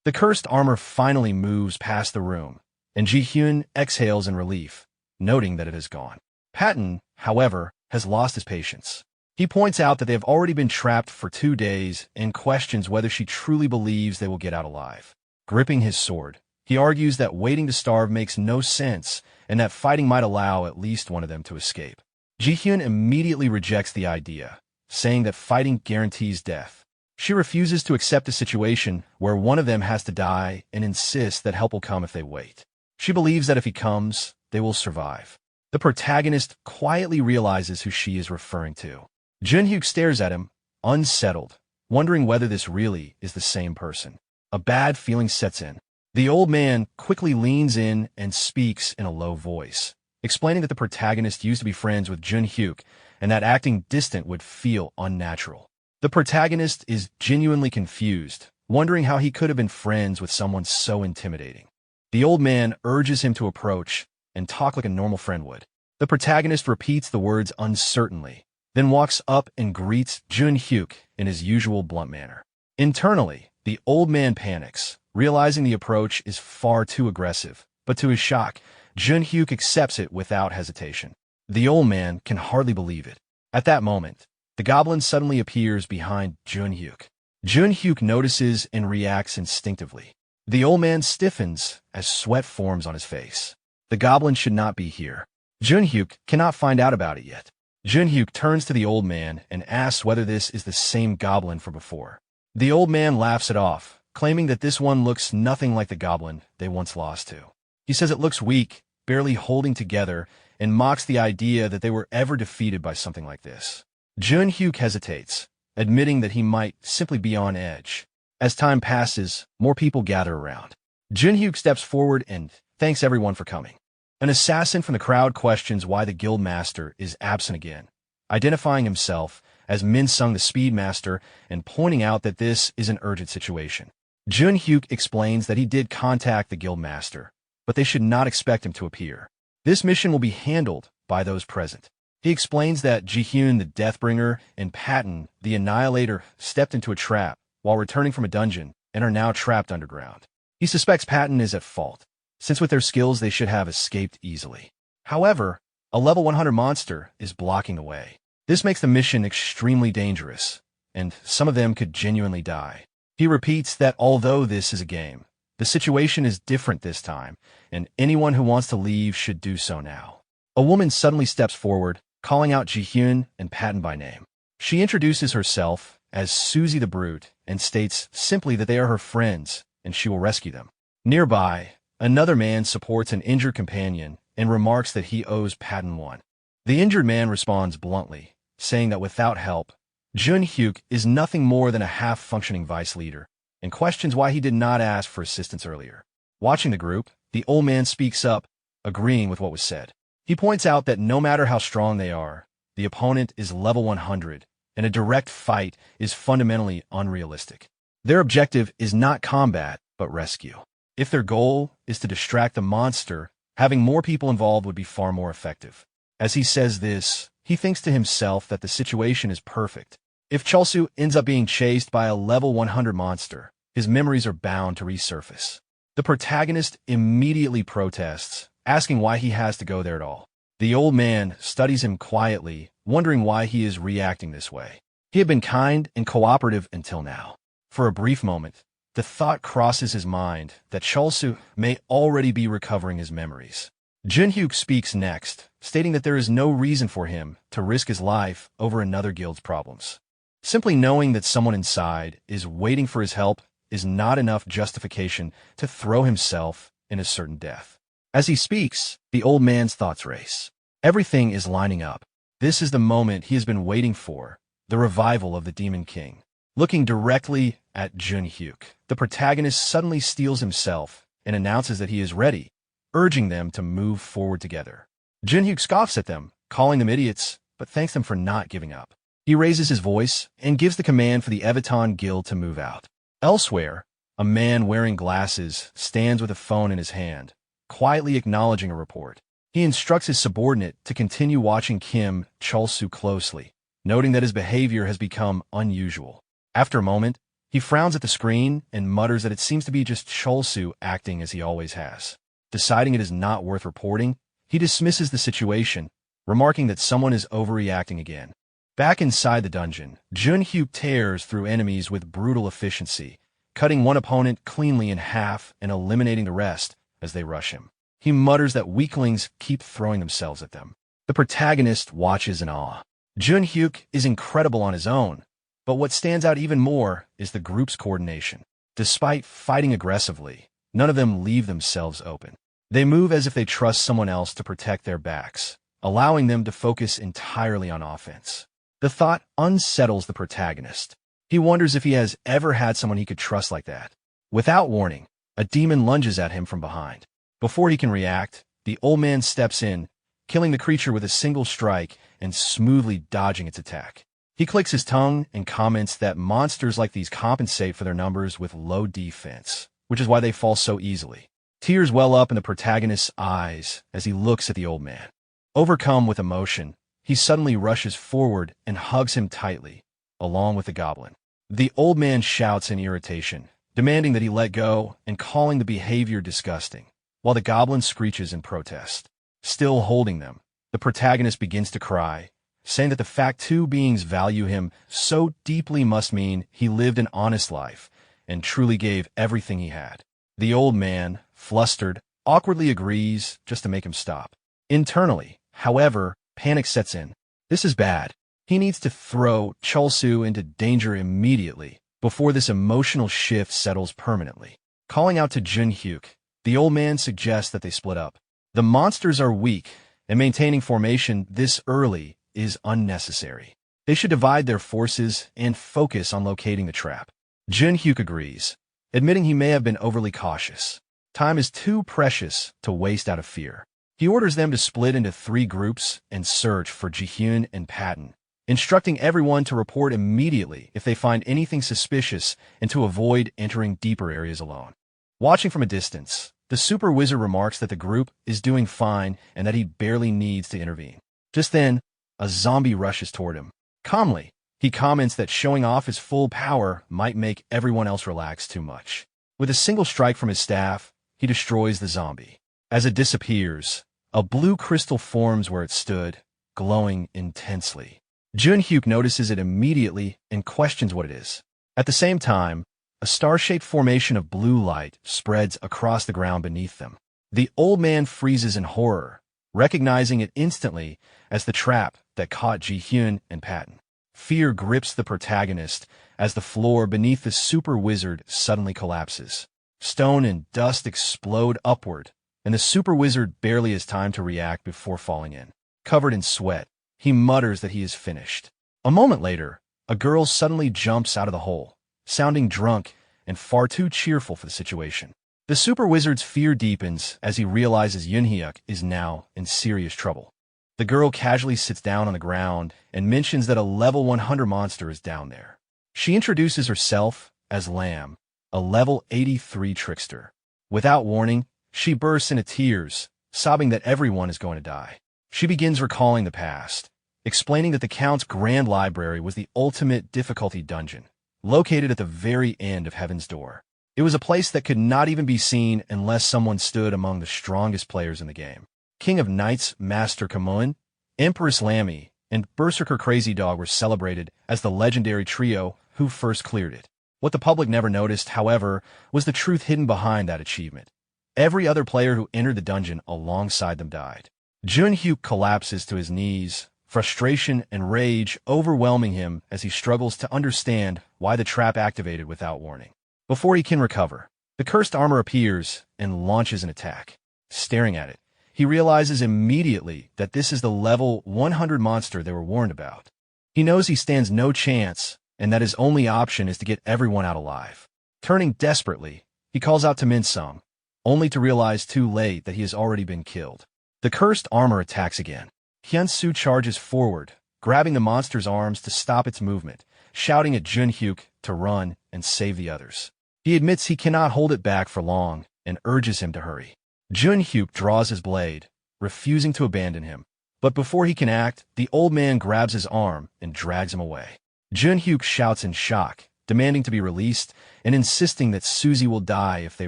The cursed armor finally moves past the room, and Jihyun exhales in relief, noting that it has gone. Patton, however, has lost his patience. He points out that they have already been trapped for 2 days and questions whether she truly believes they will get out alive. Gripping his sword, he argues that waiting to starve makes no sense and that fighting might allow at least one of them to escape. Jihyun immediately rejects the idea, saying that fighting guarantees death. She refuses to accept a situation where one of them has to die and insists that help will come if they wait. She believes that if he comes, they will survive. The protagonist quietly realizes who she is referring to. Junhyuk stares at him, unsettled, wondering whether this really is the same person. A bad feeling sets in. The old man quickly leans in and speaks in a low voice, explaining that the protagonist used to be friends with Junhyuk and that acting distant would feel unnatural. The protagonist is genuinely confused, wondering how he could have been friends with someone so intimidating. The old man urges him to approach and talk like a normal friend would. The protagonist repeats the words uncertainly, then walks up and greets Junhyuk in his usual blunt manner. Internally, the old man panics, realizing the approach is far too aggressive, but to his shock, Junhyuk accepts it without hesitation. The old man can hardly believe it. At that moment, the goblin suddenly appears behind Junhyuk. Junhyuk notices and reacts instinctively. The old man stiffens as sweat forms on his face. The goblin should not be here. Junhyuk cannot find out about it yet. Junhyuk turns to the old man and asks whether this is the same goblin from before. The old man laughs it off, claiming that this one looks nothing like the goblin they once lost to. He says it looks weak, barely holding together, and mocks the idea that they were ever defeated by something like this. Junhyuk hesitates, admitting that he might simply be on edge. As time passes, more people gather around. Junhyuk steps forward and thanks everyone for coming. An assassin from the crowd questions why the guildmaster is absent again, identifying himself as Min-sung the Speedmaster and pointing out that this is an urgent situation. Junhyuk explains that he did contact the guildmaster, but they should not expect him to appear. This mission will be handled by those present. He explains that Jihyun the Deathbringer and Patton the Annihilator stepped into a trap while returning from a dungeon and are now trapped underground. He suspects Patton is at fault, since with their skills they should have escaped easily. However, a level 100 monster is blocking the way. This makes the mission extremely dangerous, and some of them could genuinely die. He repeats that although this is a game, the situation is different this time, and anyone who wants to leave should do so now. A woman suddenly steps forward, calling out Jihyun and Patton by name. She introduces herself as Susie the Brute and states simply that they are her friends and she will rescue them. Nearby, another man supports an injured companion and remarks that he owes Patton one. The injured man responds bluntly, saying that without help, Junhyuk is nothing more than a half-functioning vice leader, and questions why he did not ask for assistance earlier. Watching the group, the old man speaks up, agreeing with what was said. He points out that no matter how strong they are, the opponent is level 100, and a direct fight is fundamentally unrealistic. Their objective is not combat, but rescue. If their goal is to distract the monster, having more people involved would be far more effective. As he says this, he thinks to himself that the situation is perfect, If Chulsu ends up being chased by a level 100 monster, his memories are bound to resurface. The protagonist immediately protests, asking why he has to go there at all. The old man studies him quietly, wondering why he is reacting this way. He had been kind and cooperative until now. For a brief moment, the thought crosses his mind that Chulsu may already be recovering his memories. Junhyuk speaks next, stating that there is no reason for him to risk his life over another guild's problems. Simply knowing that someone inside is waiting for his help is not enough justification to throw himself in a certain death. As he speaks, the old man's thoughts race. Everything is lining up. This is the moment he has been waiting for, the revival of the Demon King. Looking directly at Junhyuk, the protagonist suddenly steels himself and announces that he is ready, urging them to move forward together. Junhyuk scoffs at them, calling them idiots, but thanks them for not giving up. He raises his voice and gives the command for the Evaton Guild to move out. Elsewhere, a man wearing glasses stands with a phone in his hand, quietly acknowledging a report. He instructs his subordinate to continue watching Kim Chulsu closely, noting that his behavior has become unusual. After a moment, he frowns at the screen and mutters that it seems to be just Chulsu acting as he always has. Deciding it is not worth reporting, he dismisses the situation, remarking that someone is overreacting again. Back inside the dungeon, Junhyuk tears through enemies with brutal efficiency, cutting one opponent cleanly in half and eliminating the rest as they rush him. He mutters that weaklings keep throwing themselves at them. The protagonist watches in awe. Junhyuk is incredible on his own, but what stands out even more is the group's coordination. Despite fighting aggressively, none of them leave themselves open. They move as if they trust someone else to protect their backs, allowing them to focus entirely on offense. The thought unsettles the protagonist. He wonders if he has ever had someone he could trust like that. Without warning, a demon lunges at him from behind. Before he can react, the old man steps in, killing the creature with a single strike and smoothly dodging its attack. He clicks his tongue and comments that monsters like these compensate for their numbers with low defense, which is why they fall so easily. Tears well up in the protagonist's eyes as he looks at the old man. Overcome with emotion, he suddenly rushes forward and hugs him tightly, along with the goblin. The old man shouts in irritation, demanding that he let go and calling the behavior disgusting, while the goblin screeches in protest. Still holding them, the protagonist begins to cry, saying that the fact two beings value him so deeply must mean he lived an honest life and truly gave everything he had. The old man, flustered, awkwardly agrees just to make him stop. Internally, however, panic sets in. This is bad. He needs to throw Chulsu into danger immediately before this emotional shift settles permanently. Calling out to Junhyuk, the old man suggests that they split up. The monsters are weak, and maintaining formation this early is unnecessary. They should divide their forces and focus on locating the trap. Junhyuk agrees, admitting he may have been overly cautious. Time is too precious to waste out of fear. He orders them to split into 3 groups and search for Jihyun and Patton, instructing everyone to report immediately if they find anything suspicious and to avoid entering deeper areas alone. Watching from a distance, the super wizard remarks that the group is doing fine and that he barely needs to intervene. Just then, a zombie rushes toward him. Calmly, he comments that showing off his full power might make everyone else relax too much. With a single strike from his staff, he destroys the zombie. As it disappears, a blue crystal forms where it stood, glowing intensely. Junhyuk notices it immediately and questions what it is. At the same time, a star-shaped formation of blue light spreads across the ground beneath them. The old man freezes in horror, recognizing it instantly as the trap that caught Jihyun and Patton. Fear grips the protagonist as the floor beneath the super wizard suddenly collapses. Stone and dust explode upward, and the super wizard barely has time to react before falling in. Covered in sweat, he mutters that he is finished. A moment later, a girl suddenly jumps out of the hole, sounding drunk and far too cheerful for the situation. The super wizard's fear deepens as he realizes Junhyuk is now in serious trouble. The girl casually sits down on the ground and mentions that a level 100 monster is down there. She introduces herself as Lamb, a level 83 trickster. Without warning, she bursts into tears, sobbing that everyone is going to die. She begins recalling the past, explaining that the Count's Grand Library was the ultimate difficulty dungeon, located at the very end of Heaven's Door. It was a place that could not even be seen unless someone stood among the strongest players in the game. King of Knights Master Kamoin, Empress Lammy, and Berserker Crazy Dog were celebrated as the legendary trio who first cleared it. What the public never noticed, however, was the truth hidden behind that achievement. Every other player who entered the dungeon alongside them died. Junhyuk collapses to his knees, frustration and rage overwhelming him as he struggles to understand why the trap activated without warning. Before he can recover, the cursed armor appears and launches an attack. Staring at it, he realizes immediately that this is the level 100 monster they were warned about. He knows he stands no chance, and that his only option is to get everyone out alive. Turning desperately, he calls out to Minsung, only to realize too late that he has already been killed. The cursed armor attacks again. Hyunsu charges forward, grabbing the monster's arms to stop its movement, shouting at Junhyuk to run and save the others. He admits he cannot hold it back for long and urges him to hurry. Junhyuk draws his blade, refusing to abandon him. But before he can act, the old man grabs his arm and drags him away. Junhyuk shouts in shock, demanding to be released and insisting that Suzy will die if they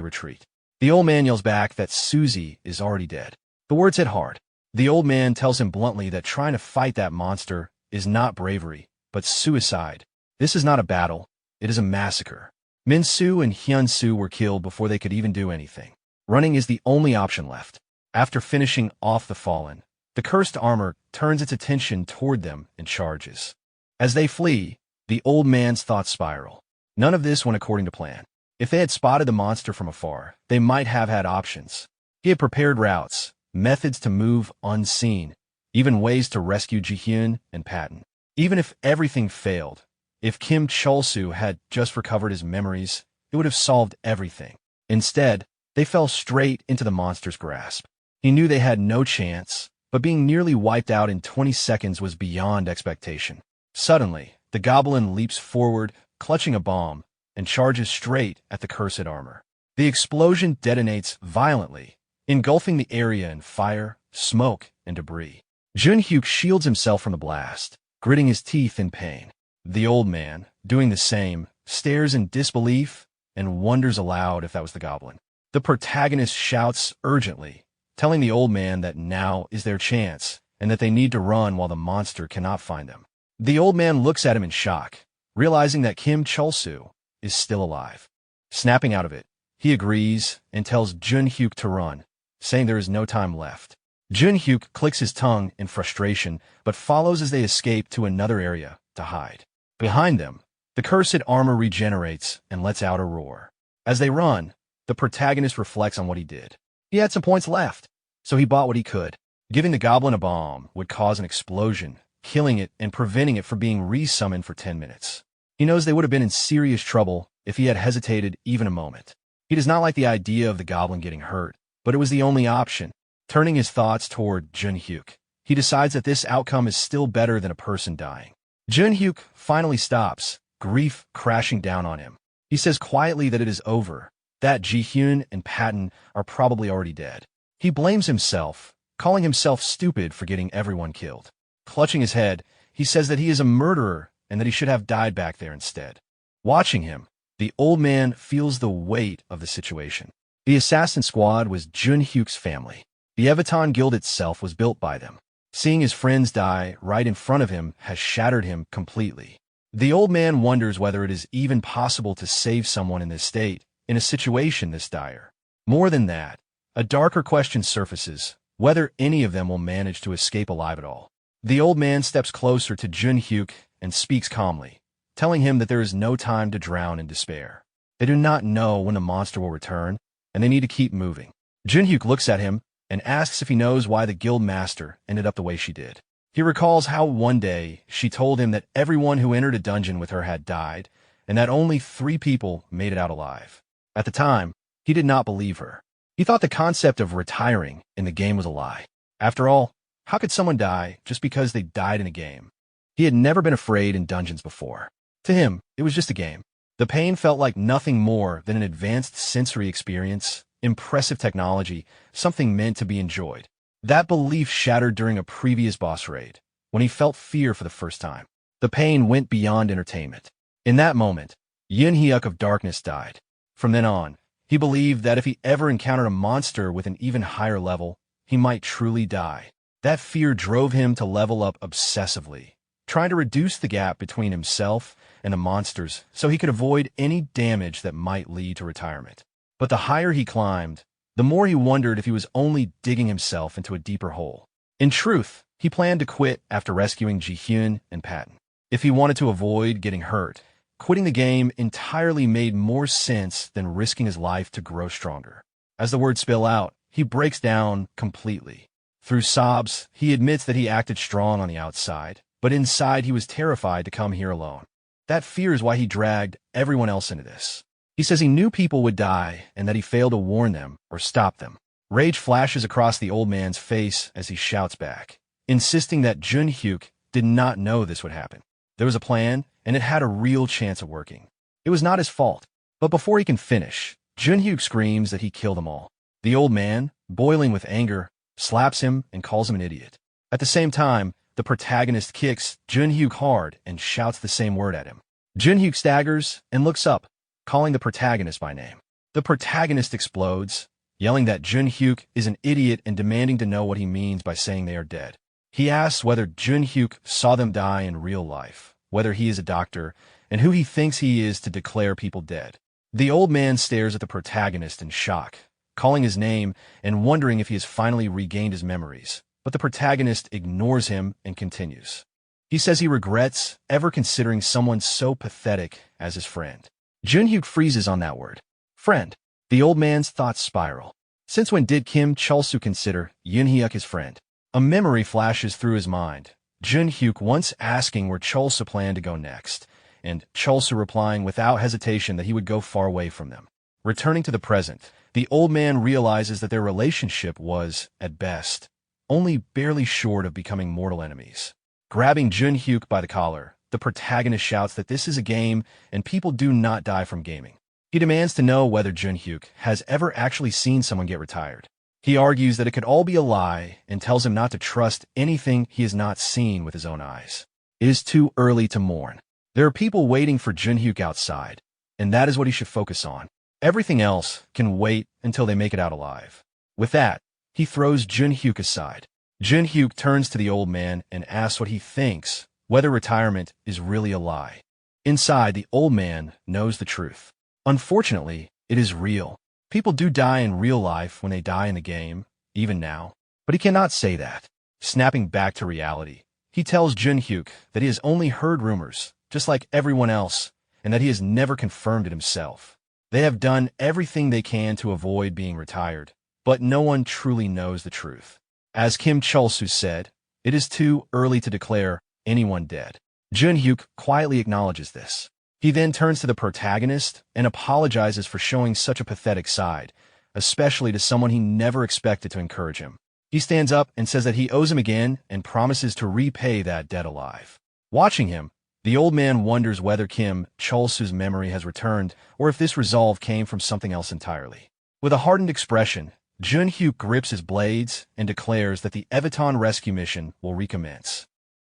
retreat. The old man yells back that Suzy is already dead. The words hit hard. The old man tells him bluntly that trying to fight that monster is not bravery, but suicide. This is not a battle, it is a massacre. Minsu and Hyunsu were killed before they could even do anything. Running is the only option left. After finishing off the fallen, the cursed armor turns its attention toward them and charges. As they flee, the old man's thoughts spiral. None of this went according to plan. If they had spotted the monster from afar, they might have had options. He had prepared routes, methods to move unseen, even ways to rescue Jihyun and Patton. Even if everything failed, if Kim Chulsu had just recovered his memories, it would have solved everything. Instead, they fell straight into the monster's grasp. He knew they had no chance, but being nearly wiped out in 20 seconds was beyond expectation. Suddenly, the goblin leaps forward, clutching a bomb, and charges straight at the cursed armor. The explosion detonates violently, engulfing the area in fire, smoke, and debris. Junhyuk shields himself from the blast, gritting his teeth in pain. The old man, doing the same, stares in disbelief and wonders aloud if that was the goblin. The protagonist shouts urgently, telling the old man that now is their chance and that they need to run while the monster cannot find them. The old man looks at him in shock, realizing that Kim Chulsu is still alive. Snapping out of it, he agrees and tells Junhyuk to run, saying there is no time left. Junhyuk clicks his tongue in frustration, but follows as they escape to another area to hide. Behind them, the cursed armor regenerates and lets out a roar. As they run, the protagonist reflects on what he did. He had some points left, so he bought what he could. Giving the goblin a bomb would cause an explosion, killing it and preventing it from being resummoned for 10 minutes. He knows they would have been in serious trouble if he had hesitated even a moment. He does not like the idea of the goblin getting hurt, but it was the only option. Turning his thoughts toward Junhyuk, he decides that this outcome is still better than a person dying. Junhyuk finally stops, grief crashing down on him. He says quietly that it is over, that Jihyun and Patton are probably already dead. He blames himself, calling himself stupid for getting everyone killed. Clutching his head, he says that he is a murderer and that he should have died back there instead. Watching him, the old man feels the weight of the situation. The assassin squad was Junhyuk's family. The Evaton Guild itself was built by them. Seeing his friends die right in front of him has shattered him completely. The old man wonders whether it is even possible to save someone in this state, in a situation this dire. More than that, a darker question surfaces, whether any of them will manage to escape alive at all. The old man steps closer to Junhyuk and speaks calmly, telling him that there is no time to drown in despair. They do not know when the monster will return, and they need to keep moving. Junhyuk looks at him and asks if he knows why the guild master ended up the way she did. He recalls how one day she told him that everyone who entered a dungeon with her had died, and that only 3 people made it out alive. At the time, he did not believe her. He thought the concept of retiring in the game was a lie. After all, how could someone die just because they died in a game? He had never been afraid in dungeons before. To him, it was just a game. The pain felt like nothing more than an advanced sensory experience, impressive technology, something meant to be enjoyed. That belief shattered during a previous boss raid. when he felt fear for the first time. The pain went beyond entertainment. In that moment, Yin-hyuk of Darkness died. From then on, he believed that if he ever encountered a monster with an even higher level, he might truly die. That fear drove him to level up obsessively, trying to reduce the gap between himself and the monsters so he could avoid any damage that might lead to retirement. But the higher he climbed, the more he wondered if he was only digging himself into a deeper hole. In truth, he planned to quit after rescuing Ji-hyun and Patton. If he wanted to avoid getting hurt, quitting the game entirely made more sense than risking his life to grow stronger. As the words spill out, he breaks down completely. Through sobs, he admits that he acted strong on the outside, but inside he was terrified to come here alone. That fear is why he dragged everyone else into this. He says he knew people would die and that he failed to warn them or stop them. Rage flashes across the old man's face as he shouts back, insisting that Jun-hyuk did not know this would happen. There was a plan, and it had a real chance of working. It was not his fault. But before he can finish, Jun-hyuk screams that he killed them all. The old man, boiling with anger, slaps him and calls him an idiot. At the same time, the protagonist kicks Jun-hyuk hard and shouts the same word at him. Jun-hyuk staggers and looks up, calling the protagonist by name. The protagonist explodes, yelling that Jun-hyuk is an idiot and demanding to know what he means by saying they are dead. He asks whether Jun-hyuk saw them die in real life, whether he is a doctor, and who he thinks he is to declare people dead. The old man stares at the protagonist in shock, calling his name and wondering if he has finally regained his memories. But the protagonist ignores him and continues. He says he regrets ever considering someone so pathetic as his friend. Jun-hyuk freezes on that word. Friend. The old man's thoughts spiral. Since when did Kim Chul-soo consider Yin-hyuk his friend? A memory flashes through his mind. Jun-hyuk once asking where Chul-soo planned to go next, and Chul-soo replying without hesitation that he would go far away from them. Returning to the present, the old man realizes that their relationship was, at best, only barely short of becoming mortal enemies. Grabbing Jun-hyuk by the collar, the protagonist shouts that this is a game and people do not die from gaming. He demands to know whether Jun-hyuk has ever actually seen someone get retired. He argues that it could all be a lie and tells him not to trust anything he has not seen with his own eyes. It is too early to mourn. There are people waiting for Jun-hyuk outside, and that is what he should focus on. Everything else can wait until they make it out alive. With that, he throws Jun-hyuk aside. Jun-hyuk turns to the old man and asks what he thinks, whether retirement is really a lie. Inside, the old man knows the truth. Unfortunately, it is real. People do die in real life when they die in the game, even now. But he cannot say that. Snapping back to reality, he tells Jun-hyuk that he has only heard rumors, just like everyone else, and that he has never confirmed it himself. They have done everything they can to avoid being retired, but no one truly knows the truth. As Kim Chul-soo said, it is too early to declare anyone dead. Jun-hyuk quietly acknowledges this. He then turns to the protagonist and apologizes for showing such a pathetic side, especially to someone he never expected to encourage him. He stands up and says that he owes him again and promises to repay that debt alive. Watching him, the old man wonders whether Kim Chul-soo's memory has returned or if this resolve came from something else entirely. With a hardened expression, Jun-hyuk grips his blades and declares that the Evaton rescue mission will recommence.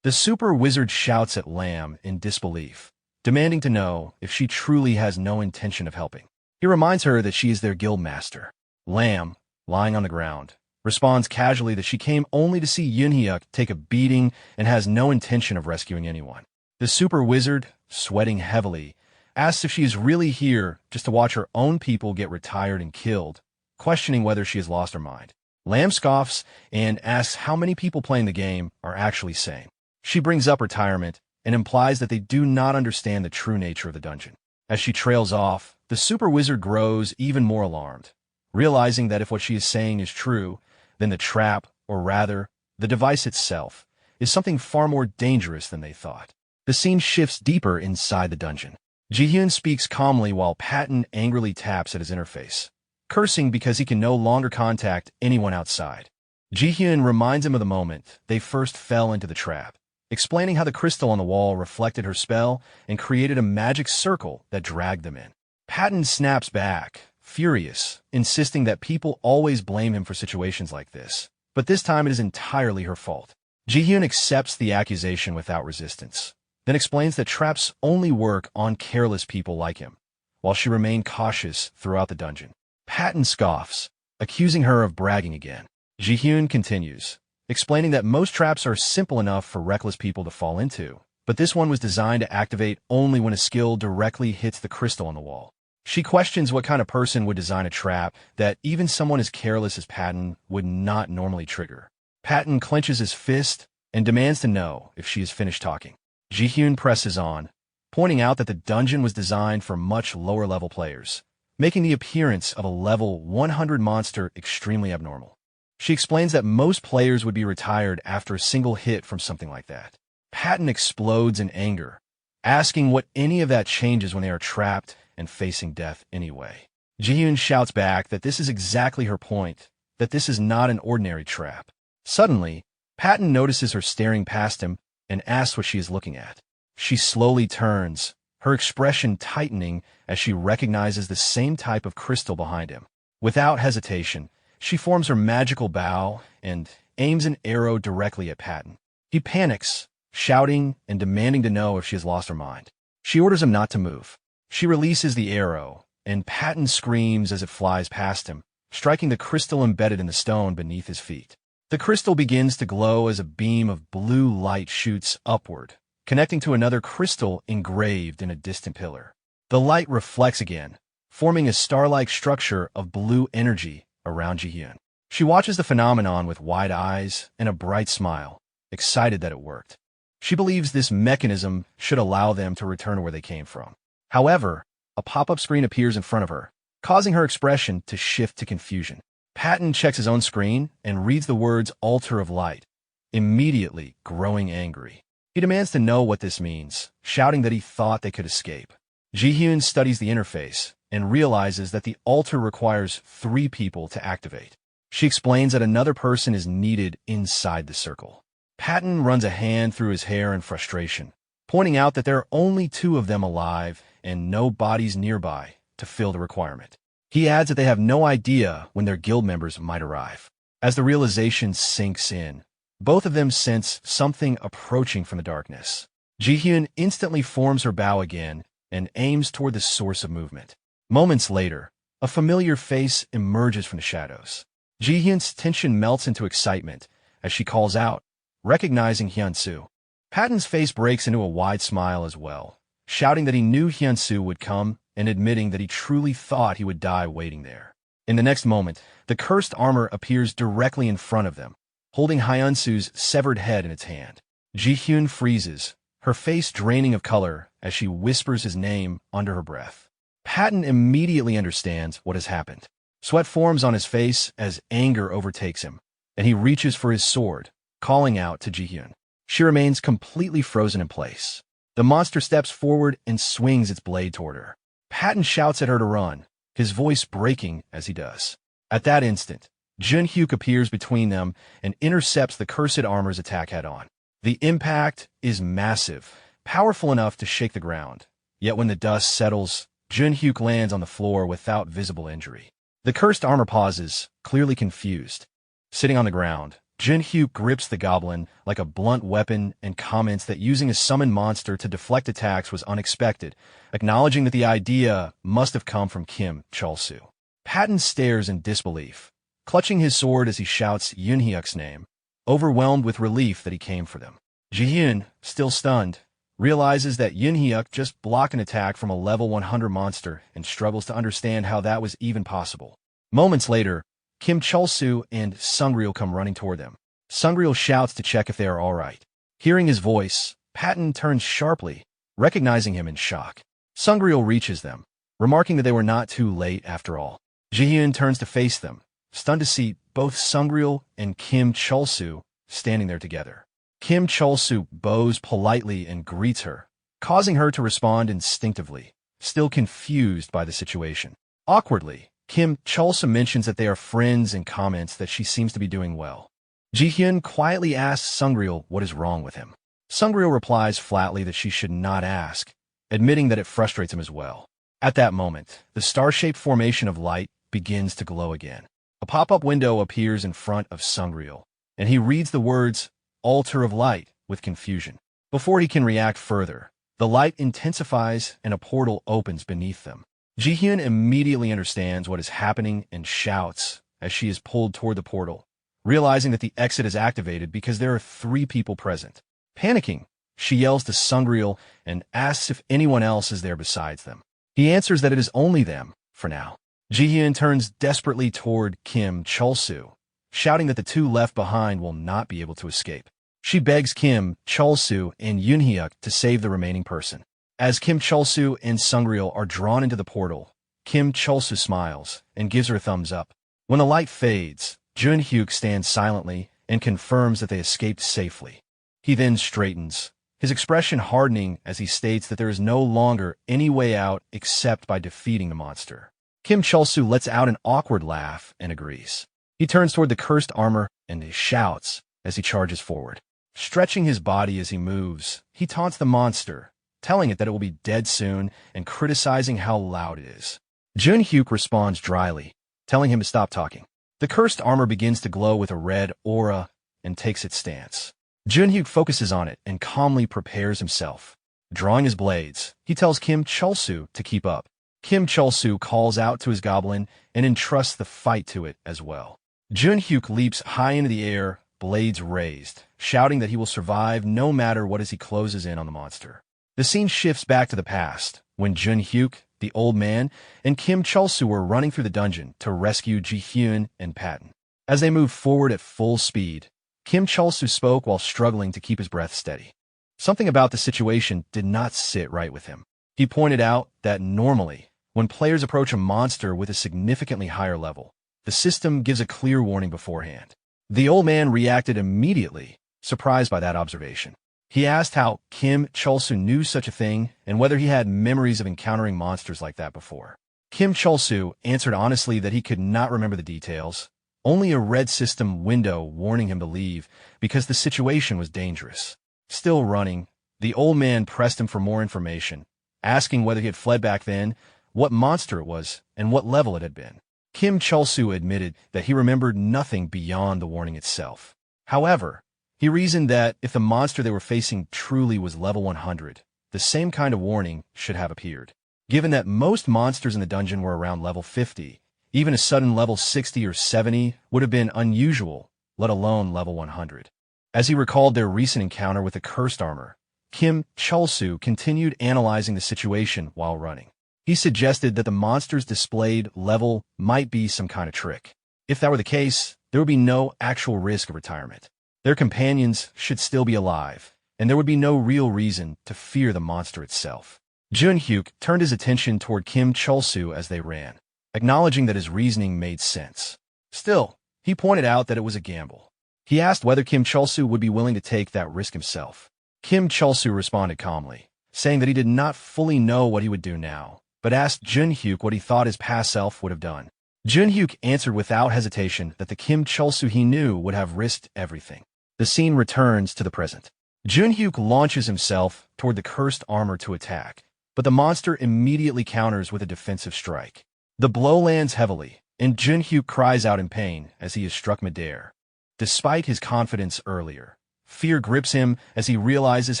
The super wizard shouts at Lam in disbelief, demanding to know if she truly has no intention of helping. He reminds her that she is their guild master. Lam, lying on the ground, responds casually that she came only to see Yin-hyuk take a beating and has no intention of rescuing anyone. The super wizard, sweating heavily, asks if she is really here just to watch her own people get retired and killed, questioning whether she has lost her mind. Lam scoffs and asks how many people playing the game are actually sane. She brings up retirement and implies that they do not understand the true nature of the dungeon. As she trails off, the super wizard grows even more alarmed, realizing that if what she is saying is true, then the trap, or rather, the device itself, is something far more dangerous than they thought. The scene shifts deeper inside the dungeon. Ji-hyun speaks calmly while Patton angrily taps at his interface, cursing because he can no longer contact anyone outside. Ji-hyun reminds him of the moment they first fell into the trap, explaining how the crystal on the wall reflected her spell and created a magic circle that dragged them in. Patton snaps back, furious, insisting that people always blame him for situations like this, but this time it is entirely her fault. Ji-hyun accepts the accusation without resistance, then explains that traps only work on careless people like him, while she remained cautious throughout the dungeon. Patton scoffs, accusing her of bragging again. Ji-hyun continues, explaining that most traps are simple enough for reckless people to fall into, but this one was designed to activate only when a skill directly hits the crystal on the wall. She questions what kind of person would design a trap that even someone as careless as Patton would not normally trigger. Patton clenches his fist and demands to know if she is finished talking. Ji-hyun presses on, pointing out that the dungeon was designed for much lower-level players, making the appearance of a level 100 monster extremely abnormal. She explains that most players would be retired after a single hit from something like that. Patton explodes in anger, asking what any of that changes when they are trapped and facing death anyway. Ji-hyun shouts back that this is exactly her point, that this is not an ordinary trap. Suddenly, Patton notices her staring past him and asks what she is looking at. She slowly turns, her expression tightening as she recognizes the same type of crystal behind him. Without hesitation, she forms her magical bow and aims an arrow directly at Patton. He panics, shouting and demanding to know if she has lost her mind. She orders him not to move. She releases the arrow, and Patton screams as it flies past him, striking the crystal embedded in the stone beneath his feet. The crystal begins to glow as a beam of blue light shoots upward, connecting to another crystal engraved in a distant pillar. The light reflects again, forming a star-like structure of blue energy around Ji-hyun. She watches the phenomenon with wide eyes and a bright smile, excited that it worked. She believes this mechanism should allow them to return to where they came from. However, a pop-up screen appears in front of her, causing her expression to shift to confusion. Patton checks his own screen and reads the words Altar of Light, immediately growing angry. He demands to know what this means, shouting that he thought they could escape. Ji-hyun studies the interface and realizes that the altar requires 3 people to activate. She explains that another person is needed inside the circle. Patton runs a hand through his hair in frustration, pointing out that there are only 2 of them alive and no bodies nearby to fill the requirement. He adds that they have no idea when their guild members might arrive. As the realization sinks in, both of them sense something approaching from the darkness. Ji-hyun instantly forms her bow again and aims toward the source of movement. Moments later, a familiar face emerges from the shadows. Ji-hyun's tension melts into excitement as she calls out, recognizing Hyun-soo. Patton's face breaks into a wide smile as well, shouting that he knew Hyun-soo would come and admitting that he truly thought he would die waiting there. In the next moment, the cursed armor appears directly in front of them, holding Hyun-soo's severed head in its hand. Ji-hyun freezes, her face draining of color as she whispers his name under her breath. Patton immediately understands what has happened. Sweat forms on his face as anger overtakes him, and he reaches for his sword, calling out to Ji-hyun. She remains completely frozen in place. The monster steps forward and swings its blade toward her. Patton shouts at her to run, his voice breaking as he does. At that instant, Jun-hyuk appears between them and intercepts the cursed armor's attack head-on. The impact is massive, powerful enough to shake the ground. Yet when the dust settles, Jun-hyuk lands on the floor without visible injury. The cursed armor pauses, clearly confused. Sitting on the ground, Jun-hyuk grips the goblin like a blunt weapon and comments that using a summoned monster to deflect attacks was unexpected, acknowledging that the idea must have come from Kim Chol-soo. Patton stares in disbelief, clutching his sword as he shouts Yoon-hyuk's name, overwhelmed with relief that he came for them. Ji-hyun, still stunned, realizes that Yoon-hyuk just blocked an attack from a level 100 monster and struggles to understand how that was even possible. Moments later, Kim Chol-soo and Sungryul come running toward them. Sungryul shouts to check if they are all right. Hearing his voice, Patton turns sharply, recognizing him in shock. Sungryul reaches them, remarking that they were not too late after all. Ji-hyun turns to face them, stunned to see both Sungryul and Kim Chol-soo standing there together. Kim Chol-soo bows politely and greets her, causing her to respond instinctively, still confused by the situation. Awkwardly, Kim Chol-soo mentions that they are friends and comments that she seems to be doing well. Ji-hyun quietly asks Sungryul what is wrong with him. Sungryul replies flatly that she should not ask, admitting that it frustrates him as well. At that moment, the star-shaped formation of light begins to glow again. A pop-up window appears in front of Sungryul, and he reads the words, altar of light with confusion. Before he can react further, the light intensifies and a portal opens beneath them. Ji-hyun immediately understands what is happening and shouts as she is pulled toward the portal, realizing that the exit is activated because there are 3 people present. Panicking, she yells to Sungryul and asks if anyone else is there besides them. He answers that it is only them, for now. Ji-hyun turns desperately toward Kim Chol-soo, shouting that the 2 left behind will not be able to escape. She begs Kim Chol-soo and Yoon-hyuk to save the remaining person. As Kim Chol-soo and Sungryul are drawn into the portal, Kim Chol-soo smiles and gives her a thumbs up. When the light fades, Joon-hyuk stands silently and confirms that they escaped safely. He then straightens, his expression hardening as he states that there is no longer any way out except by defeating the monster. Kim Chol-soo lets out an awkward laugh and agrees. He turns toward the cursed armor and he shouts as he charges forward. Stretching his body as he moves, he taunts the monster, telling it that it will be dead soon and criticizing how loud it is. Joon-hyuk responds dryly, telling him to stop talking. The cursed armor begins to glow with a red aura and takes its stance. Joon-hyuk focuses on it and calmly prepares himself. Drawing his blades, he tells Kim Chol-soo to keep up. Kim Chol-soo calls out to his goblin and entrusts the fight to it as well. Joon-hyuk leaps high into the air, blades raised, shouting that he will survive no matter what as he closes in on the monster. The scene shifts back to the past, when Joon-hyuk, the old man, and Kim Chol-soo were running through the dungeon to rescue Ji-hyun and Patton. As they moved forward at full speed, Kim Chol-soo spoke while struggling to keep his breath steady. Something about the situation did not sit right with him. He pointed out that normally, when players approach a monster with a significantly higher level, the system gives a clear warning beforehand. The old man reacted immediately, surprised by that observation. He asked how Kim Chol-soo knew such a thing and whether he had memories of encountering monsters like that before. Kim Chol-soo answered honestly that he could not remember the details, only a red system window warning him to leave because the situation was dangerous. Still running, the old man pressed him for more information, asking whether he had fled back then, what monster it was, and what level it had been. Kim Chol-soo admitted that he remembered nothing beyond the warning itself. However, he reasoned that if the monster they were facing truly was level 100, the same kind of warning should have appeared. Given that most monsters in the dungeon were around level 50, even a sudden level 60 or 70 would have been unusual, let alone level 100. As he recalled their recent encounter with the cursed armor, Kim Chol-soo continued analyzing the situation while running. He suggested that the monster's displayed level might be some kind of trick. If that were the case, there would be no actual risk of retirement. Their companions should still be alive, and there would be no real reason to fear the monster itself. Joon-hyuk turned his attention toward Kim Chol-soo as they ran, acknowledging that his reasoning made sense. Still, he pointed out that it was a gamble. He asked whether Kim Chol-soo would be willing to take that risk himself. Kim Chol-soo responded calmly, saying that he did not fully know what he would do now, but asked Joon-hyuk what he thought his past self would have done. Joon-hyuk answered without hesitation that the Kim Chol-soo he knew would have risked everything. The scene returns to the present. Joon-hyuk launches himself toward the cursed armor to attack, but the monster immediately counters with a defensive strike. The blow lands heavily, and Joon-hyuk cries out in pain as he is struck midair. Despite his confidence earlier, fear grips him as he realizes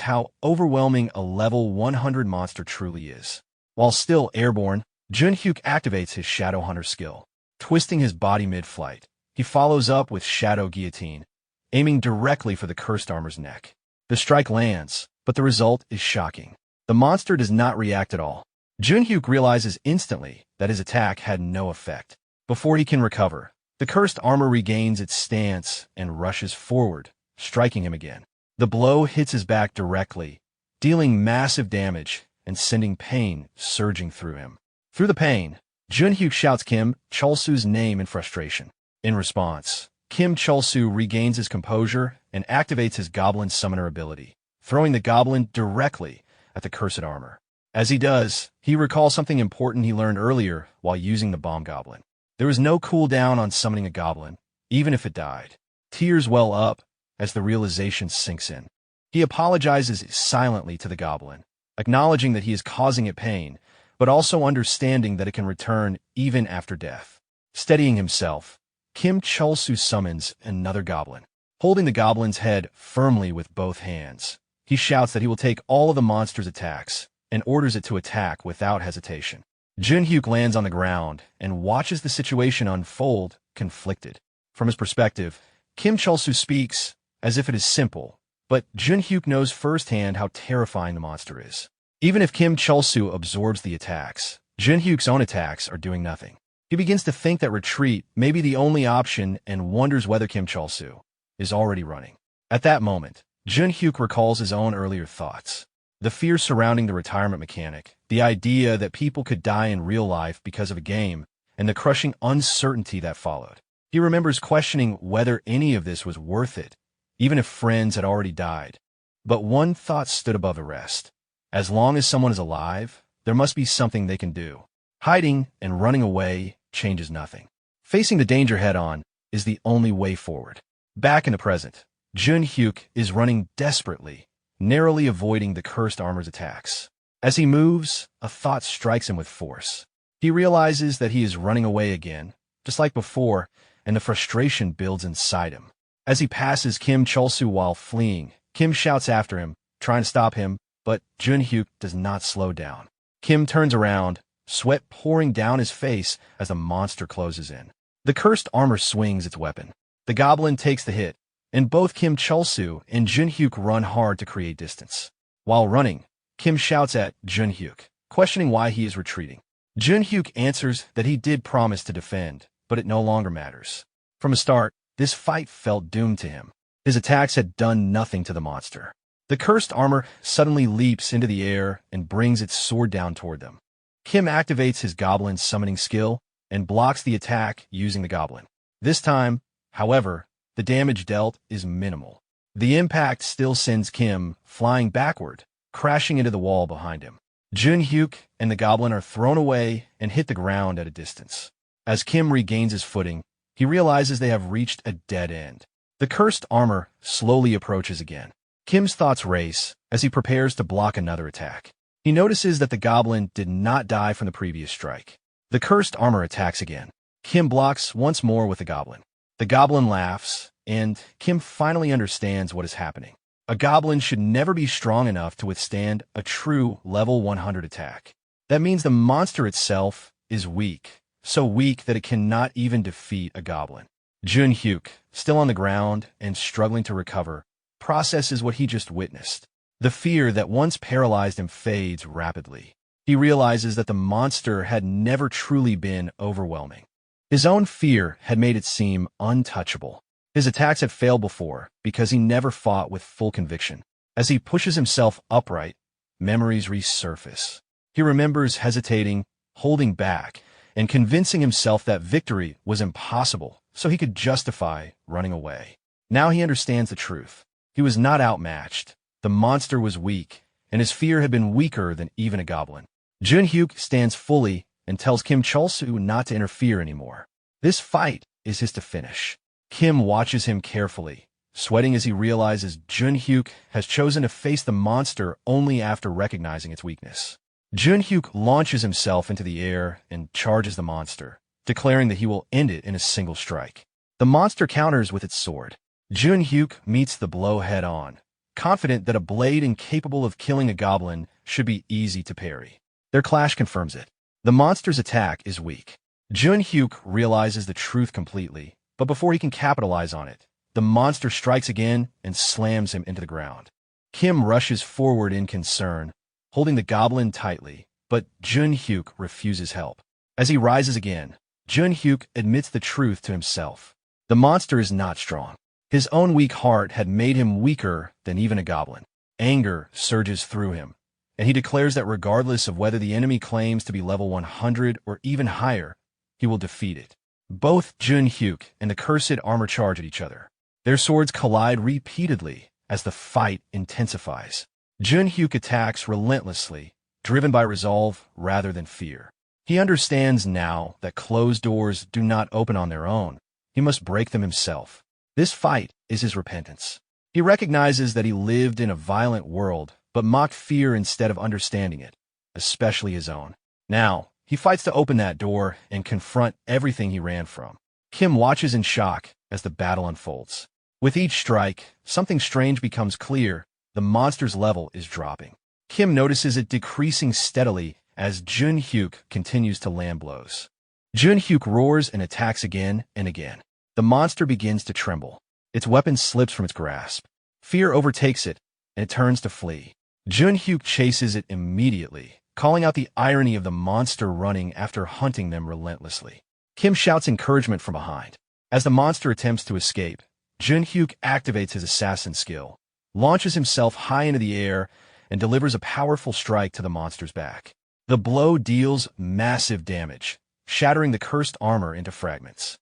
how overwhelming a level 100 monster truly is. While still airborne, Joon-hyuk activates his Shadow Hunter skill. Twisting his body mid-flight, he follows up with Shadow Guillotine, aiming directly for the cursed armor's neck. The strike lands, but the result is shocking. The monster does not react at all. Joon-hyuk realizes instantly that his attack had no effect. Before he can recover, the cursed armor regains its stance and rushes forward, striking him again. The blow hits his back directly, dealing massive damage and sending pain surging through him. Through the pain, Joon-hyuk shouts Kim Chol-soo's name in frustration. In response, Kim Chol-soo regains his composure and activates his Goblin Summoner ability, throwing the Goblin directly at the cursed armor. As he does, he recalls something important he learned earlier while using the Bomb Goblin. There is no cooldown on summoning a Goblin, even if it died. Tears well up as the realization sinks in. He apologizes silently to the Goblin, acknowledging that he is causing it pain, but also understanding that it can return even after death. Steadying himself, Kim Chol-soo summons another Goblin. Holding the goblin's head firmly with both hands, he shouts that he will take all of the monster's attacks and orders it to attack without hesitation. Junhyuk lands on the ground and watches the situation unfold, conflicted. From his perspective, Kim Chulsoo speaks as if it is simple, but Junhyuk knows firsthand how terrifying the monster is. Even if Kim Chulsoo absorbs the attacks, Junhyuk's own attacks are doing nothing. He begins to think that retreat may be the only option and wonders whether Kim Chulsoo is already running. At that moment, Junhyuk recalls his own earlier thoughts. The fear surrounding the retirement mechanic, the idea that people could die in real life because of a game, and the crushing uncertainty that followed. He remembers questioning whether any of this was worth it, even if friends had already died. But one thought stood above the rest. As long as someone is alive, there must be something they can do. Hiding and running away changes nothing. Facing the danger head-on is the only way forward. Back in the present, Junhyuk is running desperately, narrowly avoiding the cursed armor's attacks. As he moves, a thought strikes him with force. He realizes that he is running away again, just like before, and the frustration builds inside him. As he passes Kim Chulsoo while fleeing, Kim shouts after him, trying to stop him, but Junhyuk does not slow down. Kim turns around, sweat pouring down his face as the monster closes in. The cursed armor swings its weapon. The goblin takes the hit, and both Kim Chulsoo and Junhyuk run hard to create distance. While running, Kim shouts at Junhyuk, questioning why he is retreating. Junhyuk answers that he did promise to defend, but it no longer matters. From the start, this fight felt doomed to him. His attacks had done nothing to the monster. The cursed armor suddenly leaps into the air and brings its sword down toward them. Kim activates his goblin summoning skill and blocks the attack using the goblin. This time, however, the damage dealt is minimal. The impact still sends Kim flying backward, crashing into the wall behind him. Junhyuk and the goblin are thrown away and hit the ground at a distance. As Kim regains his footing, he realizes they have reached a dead end. The cursed armor slowly approaches again. Kim's thoughts race as he prepares to block another attack. He notices that the goblin did not die from the previous strike. The cursed armor attacks again. Kim blocks once more with the goblin. The goblin laughs, and Kim finally understands what is happening. A goblin should never be strong enough to withstand a true level 100 attack. That means the monster itself is weak, so weak that it cannot even defeat a goblin. Junhyuk, still on the ground and struggling to recover, processes what he just witnessed. The fear that once paralyzed him fades rapidly. He realizes that the monster had never truly been overwhelming. His own fear had made it seem untouchable. His attacks had failed before because he never fought with full conviction. As he pushes himself upright, memories resurface. He remembers hesitating, holding back, and convincing himself that victory was impossible so he could justify running away. Now he understands the truth. He was not outmatched. The monster was weak, and his fear had been weaker than even a goblin. Junhyuk stands fully and tells Kim Chulsoo not to interfere anymore. This fight is his to finish. Kim watches him carefully, sweating as he realizes Junhyuk has chosen to face the monster only after recognizing its weakness. Junhyuk launches himself into the air and charges the monster, declaring that he will end it in a single strike. The monster counters with its sword. Junhyuk meets the blow head-on, confident that a blade incapable of killing a goblin should be easy to parry. Their clash confirms it. The monster's attack is weak. Junhyuk realizes the truth completely, but before he can capitalize on it, the monster strikes again and slams him into the ground. Kim rushes forward in concern, holding the goblin tightly, but Junhyuk refuses help. As he rises again, Junhyuk admits the truth to himself. The monster is not strong. His own weak heart had made him weaker than even a goblin. Anger surges through him, and he declares that regardless of whether the enemy claims to be level 100 or even higher, he will defeat it. Both Junhyuk and the cursed armor charge at each other. Their swords collide repeatedly as the fight intensifies. Junhyuk attacks relentlessly, driven by resolve rather than fear. He understands now that closed doors do not open on their own. He must break them himself. This fight is his repentance. He recognizes that he lived in a violent world, but mocked fear instead of understanding it, especially his own. Now, he fights to open that door and confront everything he ran from. Kim watches in shock as the battle unfolds. With each strike, something strange becomes clear. The monster's level is dropping. Kim notices it decreasing steadily as Jun-hyuk continues to land blows. Jun-hyuk roars and attacks again and again. The monster begins to tremble. Its weapon slips from its grasp. Fear overtakes it, and it turns to flee. Jun-hyuk chases it immediately, calling out the irony of the monster running after hunting them relentlessly. Kim shouts encouragement from behind. As the monster attempts to escape, Jun-hyuk activates his assassin skill, launches himself high into the air, and delivers a powerful strike to the monster's back. The blow deals massive damage, shattering the cursed armor into fragments.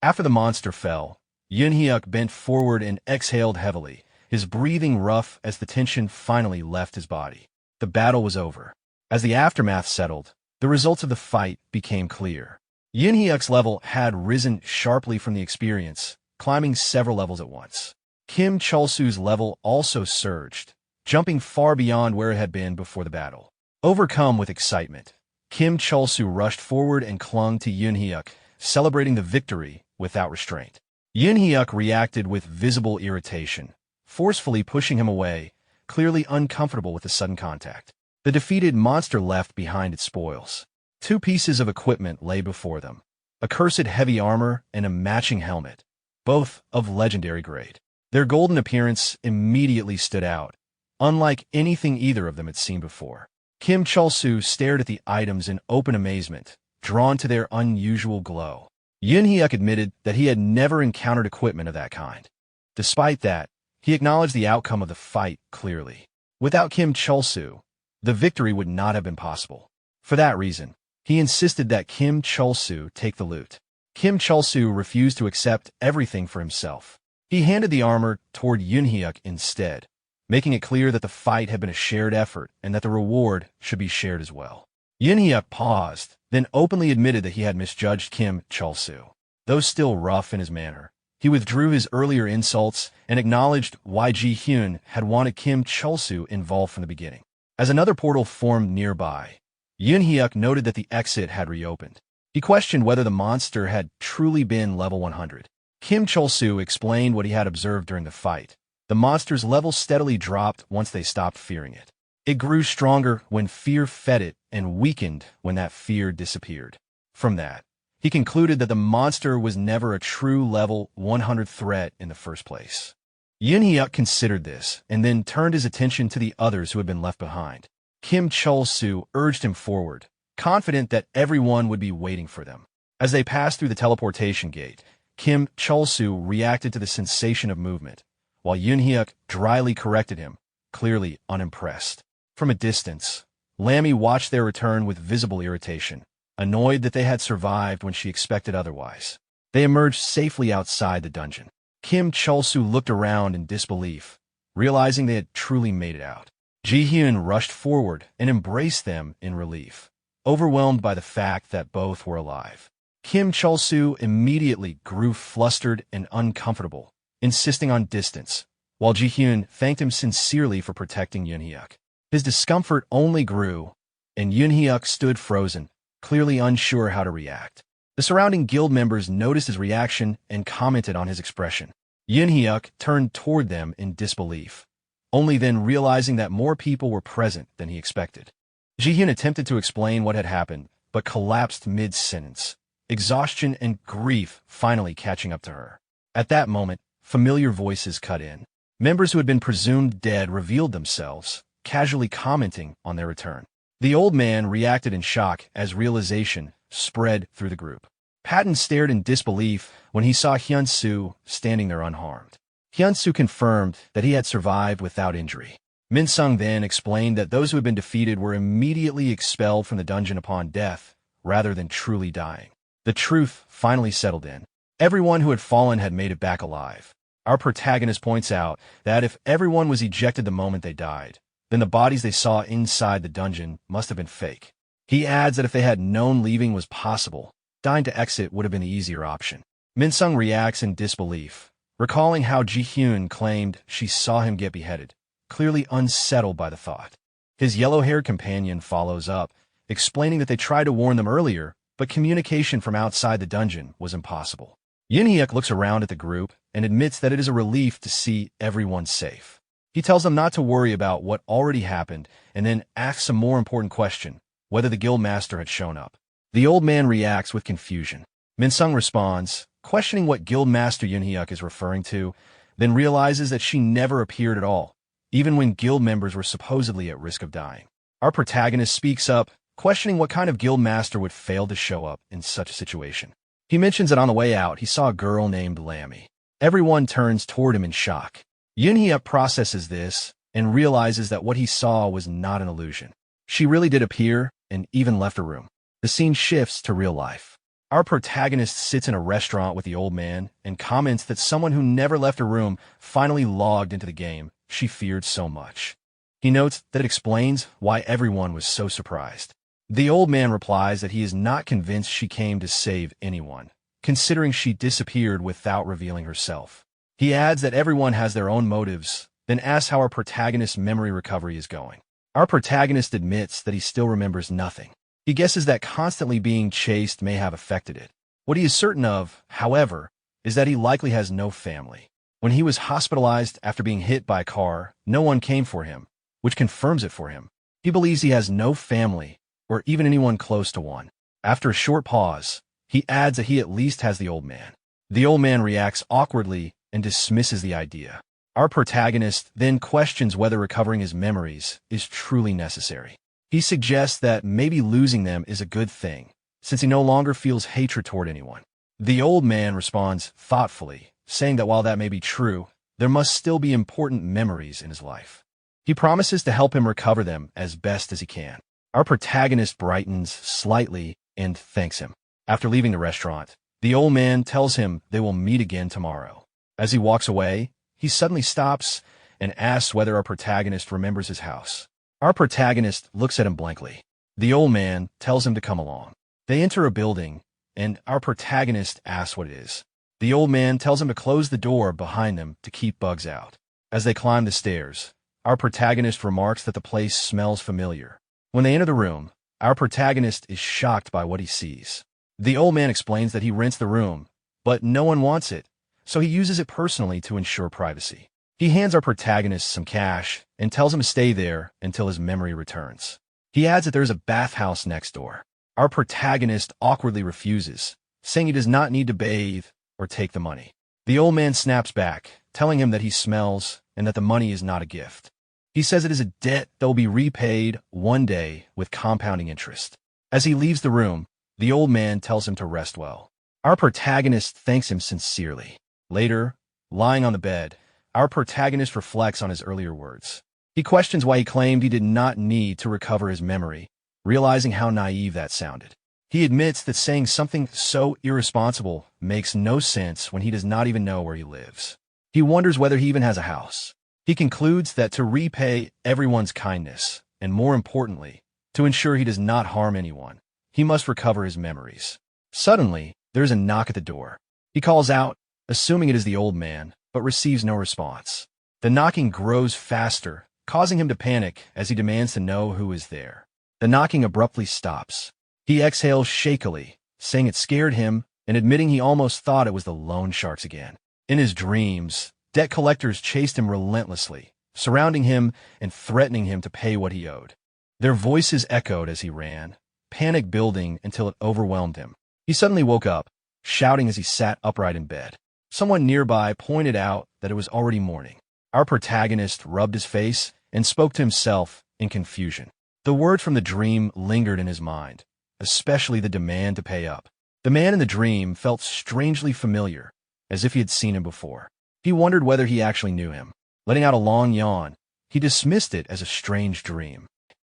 After the monster fell, Jun-hyuk bent forward and exhaled heavily, his breathing rough as the tension finally left his body. The battle was over. As the aftermath settled, the results of the fight became clear. Jun-hyuk's level had risen sharply from the experience, climbing several levels at once. Kim Chul-soo's level also surged, jumping far beyond where it had been before the battle. Overcome with excitement, Kim Chul-soo rushed forward and clung to Jun-hyuk, celebrating the victory without restraint. Jun-hyuk reacted with visible irritation, forcefully pushing him away, clearly uncomfortable with the sudden contact. The defeated monster left behind its spoils. 2 pieces of equipment lay before them, a cursed heavy armor and a matching helmet, both of legendary grade. Their golden appearance immediately stood out, unlike anything either of them had seen before. Kim Chul-soo stared at the items in open amazement, drawn to their unusual glow. Jun-hyuk admitted that he had never encountered equipment of that kind. Despite that, he acknowledged the outcome of the fight clearly. Without Kim Chul-soo, the victory would not have been possible. For that reason, he insisted that Kim Chul-soo take the loot. Kim Chul-soo refused to accept everything for himself. He handed the armor toward Jun-hyuk instead, making it clear that the fight had been a shared effort and that the reward should be shared as well. Jun-hyuk paused, then openly admitted that he had misjudged Kim Chul-soo. Though still rough in his manner, he withdrew his earlier insults and acknowledged why Ji-hyun had wanted Kim Chul-soo involved from the beginning. As another portal formed nearby, Jun-hyuk noted that the exit had reopened. He questioned whether the monster had truly been level 100. Kim Chul-soo explained what he had observed during the fight. The monster's level steadily dropped once they stopped fearing it. It grew stronger when fear fed it and weakened when that fear disappeared. From that, he concluded that the monster was never a true level 100 threat in the first place. Jun-hyuk considered this and then turned his attention to the others who had been left behind. Kim Chul-soo urged him forward, confident that everyone would be waiting for them. As they passed through the teleportation gate, Kim Chul-soo reacted to the sensation of movement, while Jun-hyuk dryly corrected him, clearly unimpressed. From a distance, Lammy watched their return with visible irritation, annoyed that they had survived when she expected otherwise. They emerged safely outside the dungeon. Kim Chul-soo looked around in disbelief, realizing they had truly made it out. Ji-hyun rushed forward and embraced them in relief, overwhelmed by the fact that both were alive. Kim Chul-soo immediately grew flustered and uncomfortable, insisting on distance, while Ji-hyun thanked him sincerely for protecting Jun-hyuk. His discomfort only grew, and Jun-hyuk stood frozen, clearly unsure how to react. The surrounding guild members noticed his reaction and commented on his expression. Jun-hyuk turned toward them in disbelief, only then realizing that more people were present than he expected. Ji-hyun attempted to explain what had happened, but collapsed mid-sentence, exhaustion and grief finally catching up to her. At that moment, familiar voices cut in. Members who had been presumed dead revealed themselves, casually commenting on their return. The old man reacted in shock as realization spread through the group. Patton stared in disbelief when he saw Hyun-soo standing there unharmed. Hyun-soo confirmed that he had survived without injury. Min-sung then explained that those who had been defeated were immediately expelled from the dungeon upon death, rather than truly dying. The truth finally settled in. Everyone who had fallen had made it back alive. Our protagonist points out that if everyone was ejected the moment they died, then the bodies they saw inside the dungeon must have been fake. He adds that if they had known leaving was possible, dying to exit would have been the easier option. Min-sung reacts in disbelief, recalling how Ji-hyun claimed she saw him get beheaded, clearly unsettled by the thought. His yellow-haired companion follows up, explaining that they tried to warn them earlier, but communication from outside the dungeon was impossible. Jun-hyuk looks around at the group and admits that it is a relief to see everyone safe. He tells them not to worry about what already happened and then asks a more important question, whether the guild master had shown up. The old man reacts with confusion. Minsung responds, questioning what guild master Yunhyuk is referring to, then realizes that she never appeared at all, even when guild members were supposedly at risk of dying. Our protagonist speaks up, questioning what kind of guild master would fail to show up in such a situation. He mentions that on the way out, he saw a girl named Lammy. Everyone turns toward him in shock. Yunhyuk processes this and realizes that what he saw was not an illusion. She really did appear and even left her room. The scene shifts to real life. Our protagonist sits in a restaurant with the old man and comments that someone who never left her room finally logged into the game she feared so much. He notes that it explains why everyone was so surprised. The old man replies that he is not convinced she came to save anyone, considering she disappeared without revealing herself. He adds that everyone has their own motives, then asks how our protagonist's memory recovery is going. Our protagonist admits that he still remembers nothing. He guesses that constantly being chased may have affected it. What he is certain of, however, is that he likely has no family. When he was hospitalized after being hit by a car, no one came for him, which confirms it for him. He believes he has no family, or even anyone close to one. After a short pause, he adds that he at least has the old man. The old man reacts awkwardly and dismisses the idea. Our protagonist then questions whether recovering his memories is truly necessary. He suggests that maybe losing them is a good thing, since he no longer feels hatred toward anyone. The old man responds thoughtfully, saying that while that may be true, there must still be important memories in his life. He promises to help him recover them as best as he can. Our protagonist brightens slightly and thanks him. After leaving the restaurant, the old man tells him they will meet again tomorrow. As he walks away, he suddenly stops and asks whether our protagonist remembers his house. Our protagonist looks at him blankly. The old man tells him to come along. They enter a building, and our protagonist asks what it is. The old man tells him to close the door behind them to keep bugs out. As they climb the stairs, our protagonist remarks that the place smells familiar. When they enter the room, our protagonist is shocked by what he sees. The old man explains that he rents the room, but no one wants it, so he uses it personally to ensure privacy. He hands our protagonist some cash and tells him to stay there until his memory returns. He adds that there is a bathhouse next door. Our protagonist awkwardly refuses, saying he does not need to bathe or take the money. The old man snaps back, telling him that he smells and that the money is not a gift. He says it is a debt that will be repaid one day with compounding interest. As he leaves the room, the old man tells him to rest well. Our protagonist thanks him sincerely. Later, lying on the bed, our protagonist reflects on his earlier words. He questions why he claimed he did not need to recover his memory, realizing how naive that sounded. He admits that saying something so irresponsible makes no sense when he does not even know where he lives. He wonders whether he even has a house. He concludes that to repay everyone's kindness, and more importantly, to ensure he does not harm anyone, he must recover his memories. Suddenly, there is a knock at the door. He calls out, assuming it is the old man, but receives no response. The knocking grows faster, causing him to panic as he demands to know who is there. The knocking abruptly stops. He exhales shakily, saying it scared him and admitting he almost thought it was the loan sharks again. In his dreams, debt collectors chased him relentlessly, surrounding him and threatening him to pay what he owed. Their voices echoed as he ran, panic building until it overwhelmed him. He suddenly woke up, shouting as he sat upright in bed. Someone nearby pointed out that it was already morning. Our protagonist rubbed his face and spoke to himself in confusion. The word from the dream lingered in his mind, especially the demand to pay up. The man in the dream felt strangely familiar, as if he had seen him before. He wondered whether he actually knew him. Letting out a long yawn, he dismissed it as a strange dream.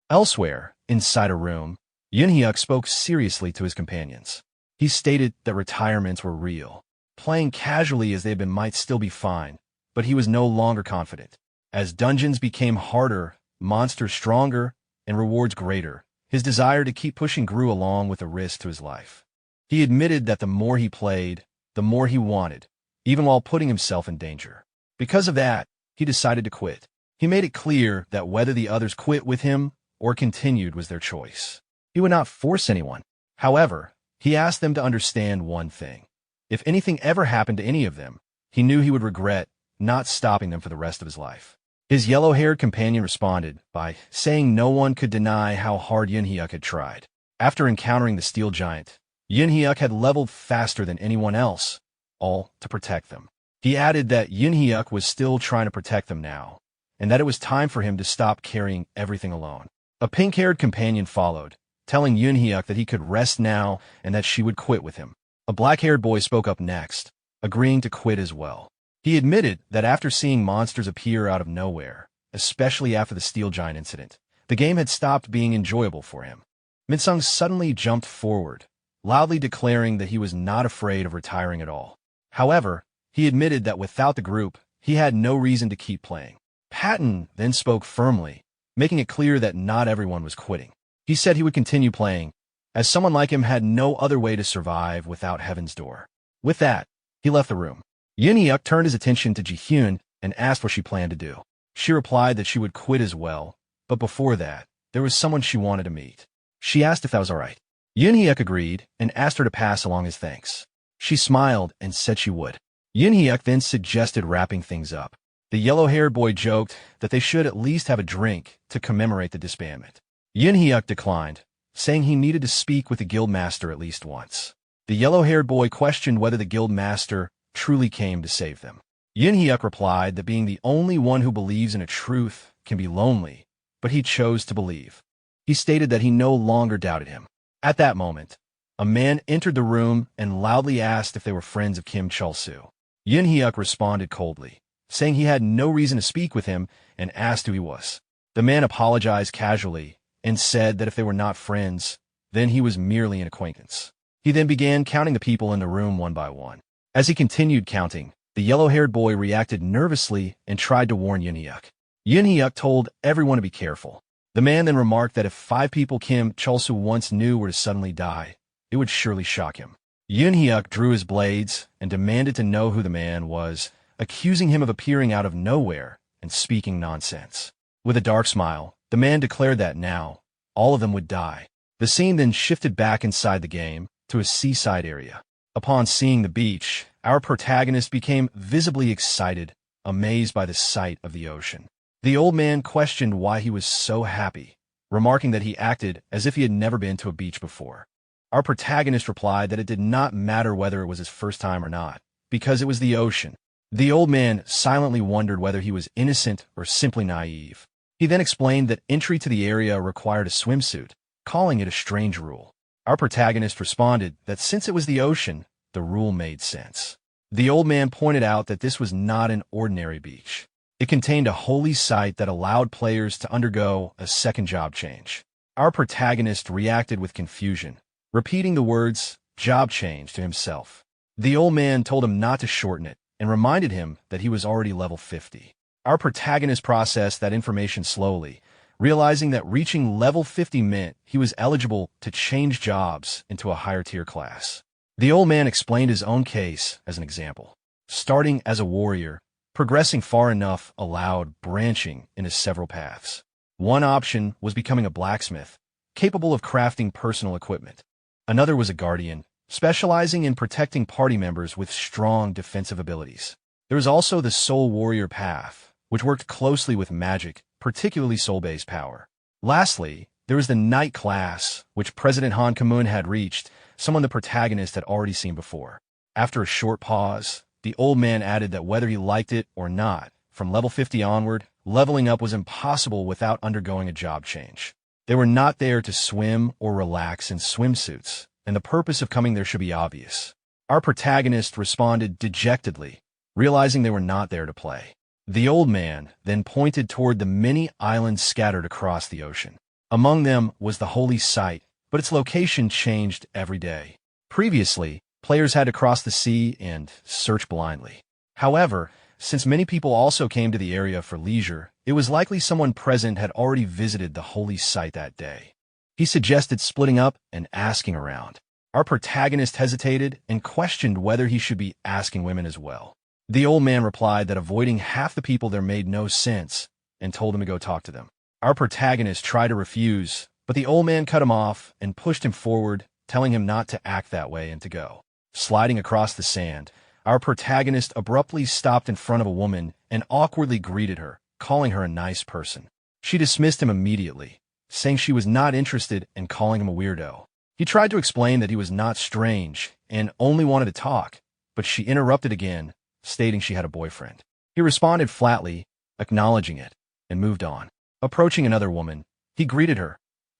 Elsewhere, inside a room, Yunhyuk spoke seriously to his companions. He stated that retirements were real. Playing casually as they had been might still be fine, but he was no longer confident. As dungeons became harder, monsters stronger, and rewards greater, his desire to keep pushing grew along with the risk to his life. He admitted that the more he played, the more he wanted, even while putting himself in danger. Because of that, he decided to quit. He made it clear that whether the others quit with him or continued was their choice. He would not force anyone. However, he asked them to understand one thing. If anything ever happened to any of them, he knew he would regret not stopping them for the rest of his life. His yellow-haired companion responded by saying no one could deny how hard Yunhyuk had tried. After encountering the steel giant, Yunhyuk had leveled faster than anyone else, all to protect them. He added that Yunhyuk was still trying to protect them now, and that it was time for him to stop carrying everything alone. A pink-haired companion followed, telling Yunhyuk that he could rest now and that she would quit with him. A black-haired boy spoke up next, agreeing to quit as well. He admitted that after seeing monsters appear out of nowhere, especially after the steel giant incident, the game had stopped being enjoyable for him. Minsung suddenly jumped forward, loudly declaring that he was not afraid of retiring at all. However, he admitted that without the group, he had no reason to keep playing. Patton then spoke firmly, making it clear that not everyone was quitting. He said he would continue playing, as someone like him had no other way to survive without Heaven's Door. With that, he left the room. Yunhyuk turned his attention to Jihyun and asked what she planned to do. She replied that she would quit as well, but before that, there was someone she wanted to meet. She asked if that was all right. Yunhyuk agreed and asked her to pass along his thanks. She smiled and said she would. Yunhyuk then suggested wrapping things up. The yellow-haired boy joked that they should at least have a drink to commemorate the disbandment. Yunhyuk declined, saying he needed to speak with the guildmaster at least once. The yellow-haired boy questioned whether the guildmaster truly came to save them. Yunhyuk replied that being the only one who believes in a truth can be lonely, but he chose to believe. He stated that he no longer doubted him. At that moment, a man entered the room and loudly asked if they were friends of Kim Chul-soo. Yunhyuk responded coldly, saying he had no reason to speak with him and asked who he was. The man apologized casually and said that if they were not friends, then he was merely an acquaintance. He then began counting the people in the room one by one. As he continued counting, the yellow-haired boy reacted nervously and tried to warn Yunhyuk. Yunhyuk told everyone to be careful. The man then remarked that if 5 people Kim Chul-soo once knew were to suddenly die, it would surely shock him. Yunhyuk drew his blades and demanded to know who the man was, accusing him of appearing out of nowhere and speaking nonsense. With a dark smile, the man declared that now, all of them would die. The scene then shifted back inside the game to a seaside area. Upon seeing the beach, our protagonist became visibly excited, amazed by the sight of the ocean. The old man questioned why he was so happy, remarking that he acted as if he had never been to a beach before. Our protagonist replied that it did not matter whether it was his first time or not, because it was the ocean. The old man silently wondered whether he was innocent or simply naive. He then explained that entry to the area required a swimsuit, calling it a strange rule. Our protagonist responded that since it was the ocean, the rule made sense. The old man pointed out that this was not an ordinary beach. It contained a holy site that allowed players to undergo a second job change. Our protagonist reacted with confusion, repeating the words, job change, to himself. The old man told him not to shorten it and reminded him that he was already level 50. Our protagonist processed that information slowly, realizing that reaching level 50 meant he was eligible to change jobs into a higher tier class. The old man explained his own case as an example. Starting as a warrior, progressing far enough allowed branching into several paths. One option was becoming a blacksmith, capable of crafting personal equipment. Another was a guardian, specializing in protecting party members with strong defensive abilities. There was also the soul warrior path, which worked closely with magic, particularly soul-based power. Lastly, there was the knight class, which President Han Kamun had reached, someone the protagonist had already seen before. After a short pause, the old man added that whether he liked it or not, from level 50 onward, leveling up was impossible without undergoing a job change. They were not there to swim or relax in swimsuits, and the purpose of coming there should be obvious. Our protagonist responded dejectedly, realizing they were not there to play. The old man then pointed toward the many islands scattered across the ocean. Among them was the holy site, but its location changed every day. Previously, players had to cross the sea and search blindly. However, since many people also came to the area for leisure, it was likely someone present had already visited the holy site that day. He suggested splitting up and asking around. Our protagonist hesitated and questioned whether he should be asking women as well. The old man replied that avoiding half the people there made no sense and told him to go talk to them. Our protagonist tried to refuse, but the old man cut him off and pushed him forward, telling him not to act that way and to go. Sliding across the sand, our protagonist abruptly stopped in front of a woman and awkwardly greeted her, calling her a nice person. She dismissed him immediately, saying she was not interested and calling him a weirdo. He tried to explain that he was not strange and only wanted to talk, but she interrupted again, stating she had a boyfriend. He responded flatly, acknowledging it, and moved on. Approaching another woman, he greeted her,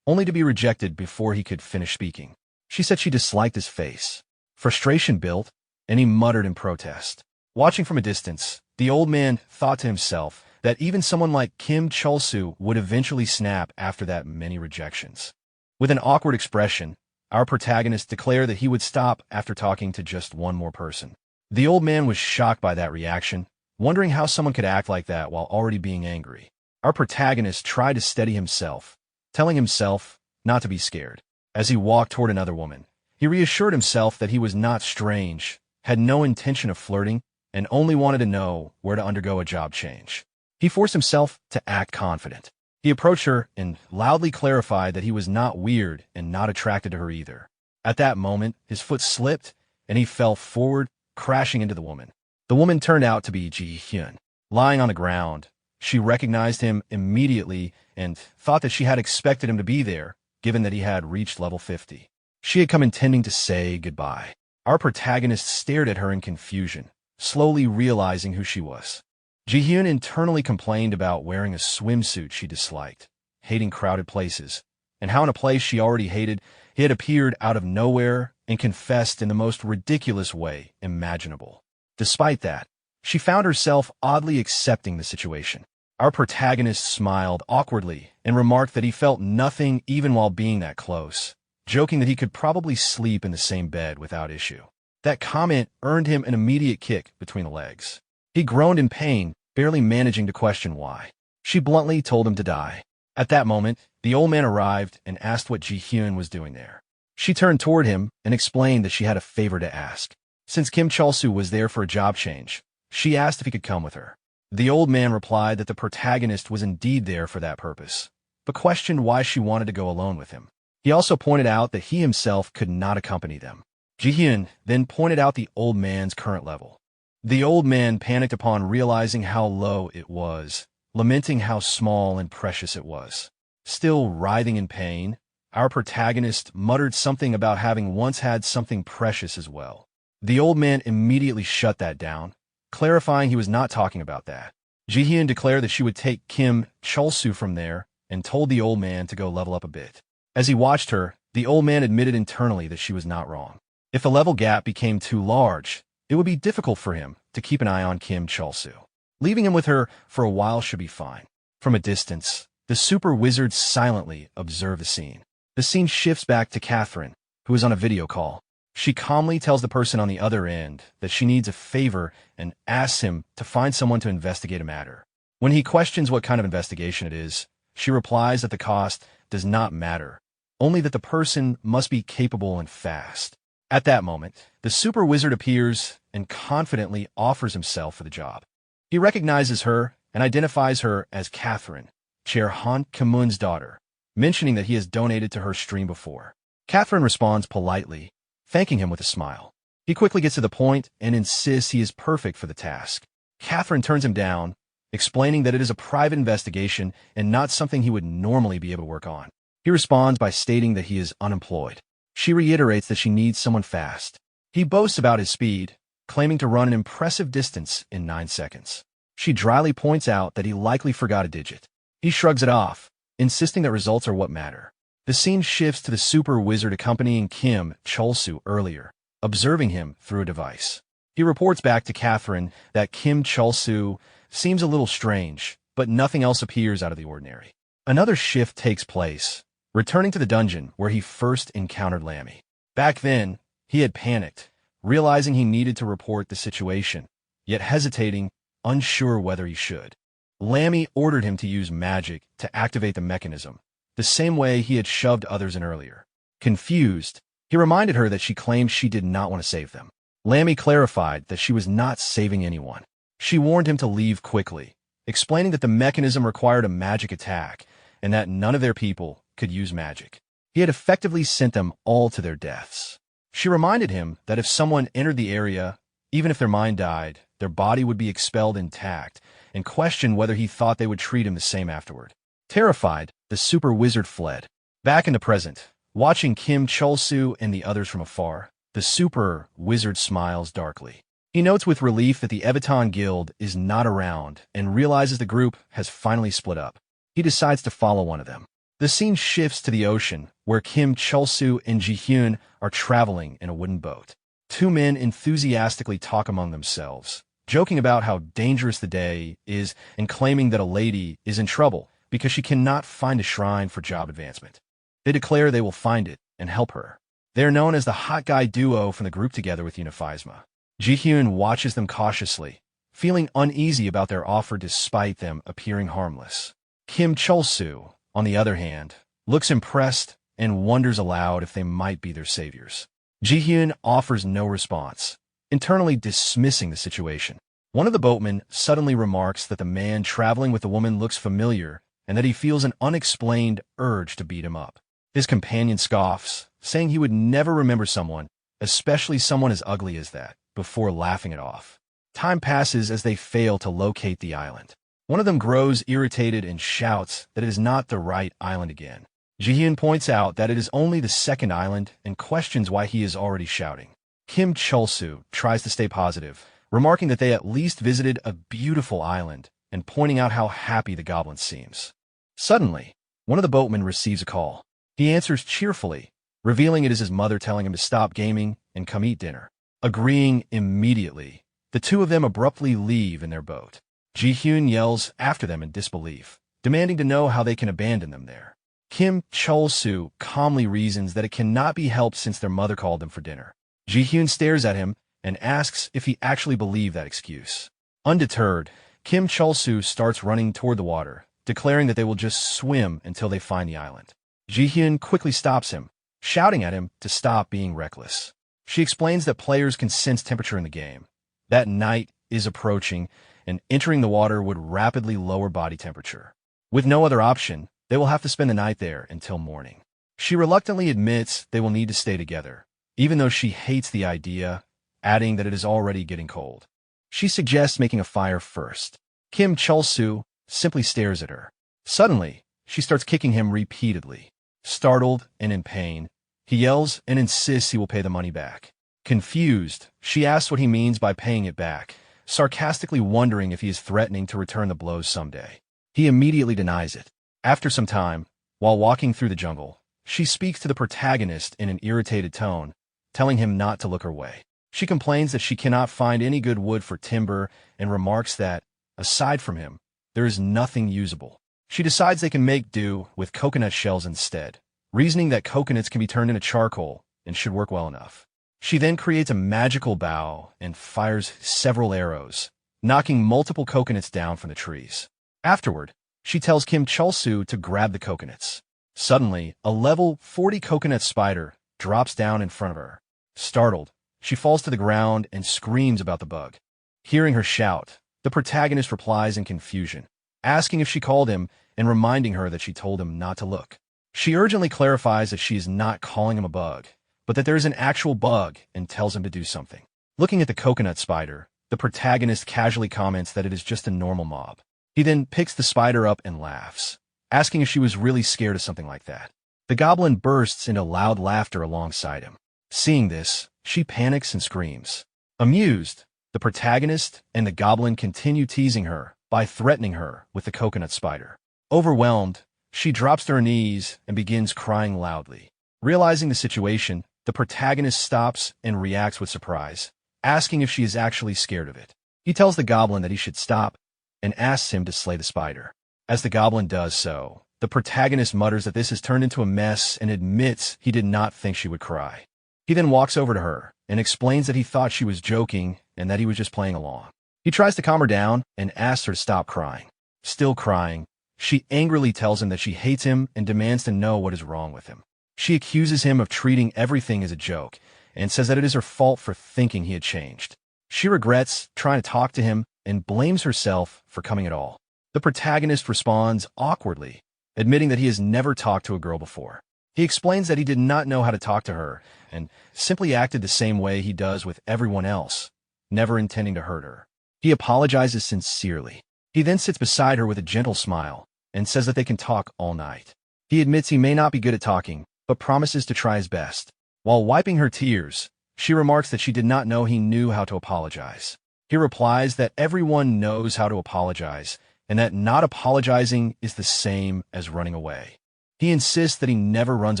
only to be rejected before he could finish speaking. She said she disliked his face. Frustration built, and he muttered in protest. Watching from a distance, the old man thought to himself that even someone like Kim Chol-soo would eventually snap after that many rejections. With an awkward expression, our protagonist declared that he would stop after talking to just one more person. The old man was shocked by that reaction, wondering how someone could act like that while already being angry. Our protagonist tried to steady himself, telling himself not to be scared. As he walked toward another woman, he reassured himself that he was not strange, had no intention of flirting, and only wanted to know where to undergo a job change. He forced himself to act confident. He approached her and loudly clarified that he was not weird and not attracted to her either. At that moment, his foot slipped, and he fell forward, crashing into the woman. The woman turned out to be Ji-hyun. Lying on the ground, she recognized him immediately and thought that she had expected him to be there, given that he had reached level 50. She had come intending to say goodbye. Our protagonist stared at her in confusion, slowly realizing who she was. Ji-hyun internally complained about wearing a swimsuit she disliked, hating crowded places, and how in a place she already hated, he had appeared out of nowhere and confessed in the most ridiculous way imaginable. Despite that, she found herself oddly accepting the situation. Our protagonist smiled awkwardly and remarked that he felt nothing even while being that close, joking that he could probably sleep in the same bed without issue. That comment earned him an immediate kick between the legs. He groaned in pain, barely managing to question why. She bluntly told him to die. At that moment, the old man arrived and asked what Ji-hyun was doing there. She turned toward him and explained that she had a favor to ask. Since Kim Chol-soo was there for a job change, she asked if he could come with her. The old man replied that the protagonist was indeed there for that purpose, but questioned why she wanted to go alone with him. He also pointed out that he himself could not accompany them. Ji-hyun then pointed out the old man's current level. The old man panicked upon realizing how low it was, lamenting how small and precious it was. Still writhing in pain, our protagonist muttered something about having once had something precious as well. The old man immediately shut that down, clarifying he was not talking about that. Ji-hyun declared that she would take Kim Chol-soo from there and told the old man to go level up a bit. As he watched her, the old man admitted internally that she was not wrong. If the level gap became too large, it would be difficult for him to keep an eye on Kim Chol-soo. Leaving him with her for a while should be fine. From a distance, the super wizard silently observed the scene. The scene shifts back to Catherine, who is on a video call. She calmly tells the person on the other end that she needs a favor and asks him to find someone to investigate a matter. When he questions what kind of investigation it is, she replies that the cost does not matter, only that the person must be capable and fast. At that moment, the super wizard appears and confidently offers himself for the job. He recognizes her and identifies her as Catherine, Chair Han Kamun's daughter, mentioning that he has donated to her stream before. Catherine responds politely, thanking him with a smile. He quickly gets to the point and insists he is perfect for the task. Catherine turns him down, explaining that it is a private investigation and not something he would normally be able to work on. He responds by stating that he is unemployed. She reiterates that she needs someone fast. He boasts about his speed, claiming to run an impressive distance in 9 seconds. She dryly points out that he likely forgot a digit. He shrugs it off, insisting that results are what matter. The scene shifts to the super wizard accompanying Kim Chol-soo earlier, observing him through a device. He reports back to Catherine that Kim Chol-soo seems a little strange, but nothing else appears out of the ordinary. Another shift takes place, returning to the dungeon where he first encountered Lammy. Back then, he had panicked, realizing he needed to report the situation, yet hesitating, unsure whether he should. Lammy ordered him to use magic to activate the mechanism, the same way he had shoved others in earlier. Confused, he reminded her that she claimed she did not want to save them. Lammy clarified that she was not saving anyone. She warned him to leave quickly, explaining that the mechanism required a magic attack and that none of their people could use magic. He had effectively sent them all to their deaths. She reminded him that if someone entered the area, Even if their mind died, their body would be expelled intact, and questioned whether he thought they would treat him the same afterward. Terrified, the super wizard fled. Back in the present, watching Kim Chol-soo and the others from afar, the super wizard smiles darkly. He notes with relief that the Evaton Guild is not around and realizes the group has finally split up. He decides to follow one of them. The scene shifts to the ocean, where Kim Chol-soo and Ji-hyun are traveling in a wooden boat. Two men enthusiastically talk among themselves, joking about how dangerous the day is and claiming that a lady is in trouble because she cannot find a shrine for job advancement. They declare they will find it and help her. They are known as the hot guy duo from the group together with Uniphysma. Ji-hyun watches them cautiously, feeling uneasy about their offer despite them appearing harmless. Kim Chol-soo, on the other hand, looks impressed and wonders aloud if they might be their saviors. Ji-hyun offers no response, internally dismissing the situation. One of the boatmen suddenly remarks that the man traveling with the woman looks familiar and that he feels an unexplained urge to beat him up. His companion scoffs, saying he would never remember someone, especially someone as ugly as that, before laughing it off. Time passes as they fail to locate the island. One of them grows irritated and shouts that it is not the right island again. Ji-hyun points out that it is only the second island and questions why he is already shouting. Kim Chol-soo tries to stay positive, remarking that they at least visited a beautiful island and pointing out how happy the goblin seems. Suddenly, one of the boatmen receives a call. He answers cheerfully, revealing it is his mother telling him to stop gaming and come eat dinner. Agreeing immediately, the two of them abruptly leave in their boat. Ji-hyun yells after them in disbelief, demanding to know how they can abandon them there. Kim Chol-soo calmly reasons that it cannot be helped since their mother called them for dinner. Ji-hyun stares at him and asks if he actually believed that excuse. Undeterred, Kim Chol-soo starts running toward the water, declaring that they will just swim until they find the island. Ji-hyun quickly stops him, shouting at him to stop being reckless. She explains that players can sense temperature in the game. That night is approaching, and entering the water would rapidly lower body temperature. With no other option, they will have to spend the night there until morning. She reluctantly admits they will need to stay together, even though she hates the idea, adding that it is already getting cold. She suggests making a fire first. Kim Chol-soo simply stares at her. Suddenly, she starts kicking him repeatedly. Startled and in pain, he yells and insists he will pay the money back. Confused, she asks what he means by paying it back, sarcastically wondering if he is threatening to return the blows someday. He immediately denies it. After some time, while walking through the jungle, she speaks to the protagonist in an irritated tone, telling him not to look her way. She complains that she cannot find any good wood for timber and remarks that, aside from him, there is nothing usable. She decides they can make do with coconut shells instead, reasoning that coconuts can be turned into charcoal and should work well enough. She then creates a magical bow and fires several arrows, knocking multiple coconuts down from the trees. Afterward, she tells Kim Chol-soo to grab the coconuts. Suddenly, a level 40 coconut spider drops down in front of her. Startled, she falls to the ground and screams about the bug. Hearing her shout, the protagonist replies in confusion, asking if she called him and reminding her that she told him not to look. She urgently clarifies that she is not calling him a bug, but that there is an actual bug and tells him to do something. Looking at the coconut spider, the protagonist casually comments that it is just a normal mob. He then picks the spider up and laughs, asking if she was really scared of something like that. The goblin bursts into loud laughter alongside him. Seeing this, she panics and screams. Amused, the protagonist and the goblin continue teasing her by threatening her with the coconut spider. Overwhelmed, she drops to her knees and begins crying loudly. Realizing the situation, the protagonist stops and reacts with surprise, asking if she is actually scared of it. He tells the goblin that he should stop and asks him to slay the spider. As the goblin does so, the protagonist mutters that this has turned into a mess and admits he did not think she would cry. He then walks over to her and explains that he thought she was joking and that he was just playing along. He tries to calm her down and asks her to stop crying. Still crying, she angrily tells him that she hates him and demands to know what is wrong with him. She accuses him of treating everything as a joke and says that it is her fault for thinking he had changed. She regrets trying to talk to him and blames herself for coming at all. The protagonist responds awkwardly, admitting that he has never talked to a girl before. He explains that he did not know how to talk to her and simply acted the same way he does with everyone else, never intending to hurt her. He apologizes sincerely. He then sits beside her with a gentle smile and says that they can talk all night. He admits he may not be good at talking, but promises to try his best. While wiping her tears, she remarks that she did not know he knew how to apologize. He replies that everyone knows how to apologize, and that not apologizing is the same as running away. He insists that he never runs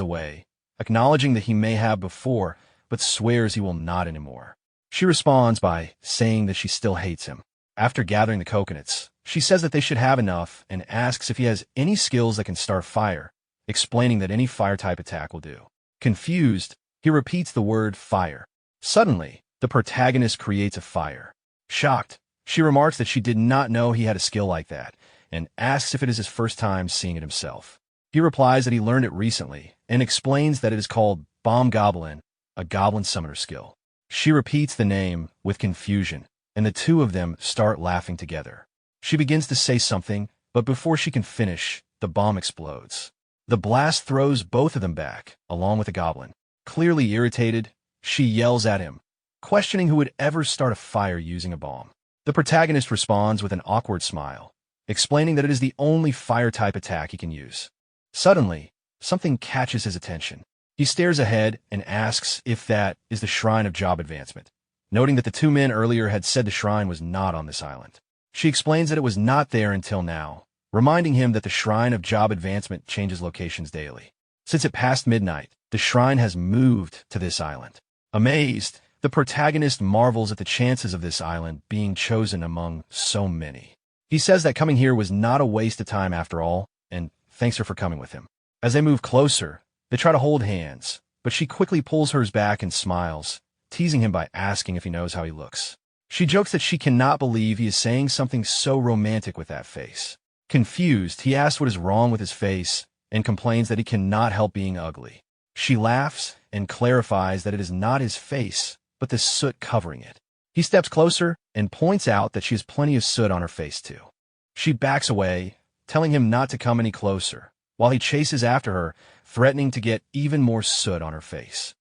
away, acknowledging that he may have before, but swears he will not anymore. She responds by saying that she still hates him. After gathering the coconuts, she says that they should have enough and asks if he has any skills that can start fire, explaining that any fire-type attack will do. Confused, he repeats the word fire. Suddenly, the protagonist creates a fire. Shocked, she remarks that she did not know he had a skill like that, and asks if it is his first time seeing it himself. He replies that he learned it recently, and explains that it is called Bomb Goblin, a goblin summoner skill. She repeats the name with confusion, and the two of them start laughing together. She begins to say something, but before she can finish, the bomb explodes. The blast throws both of them back, along with the goblin. Clearly irritated, she yells at him, questioning who would ever start a fire using a bomb. The protagonist responds with an awkward smile, explaining that it is the only fire-type attack he can use. Suddenly, something catches his attention. He stares ahead and asks if that is the Shrine of Job Advancement, noting that the two men earlier had said the shrine was not on this island. She explains that it was not there until now, reminding him that the Shrine of Job Advancement changes locations daily. Since it passed midnight, the shrine has moved to this island. Amazed, the protagonist marvels at the chances of this island being chosen among so many. He says that coming here was not a waste of time after all, and thanks her for coming with him. As they move closer, they try to hold hands, but she quickly pulls hers back and smiles, teasing him by asking if he knows how he looks. She jokes that she cannot believe he is saying something so romantic with that face. Confused, he asks what is wrong with his face and complains that he cannot help being ugly. She laughs and clarifies that it is not his face, but the soot covering it. He steps closer and points out that she has plenty of soot on her face too. She backs away, telling him not to come any closer, while he chases after her, threatening to get even more soot on her face.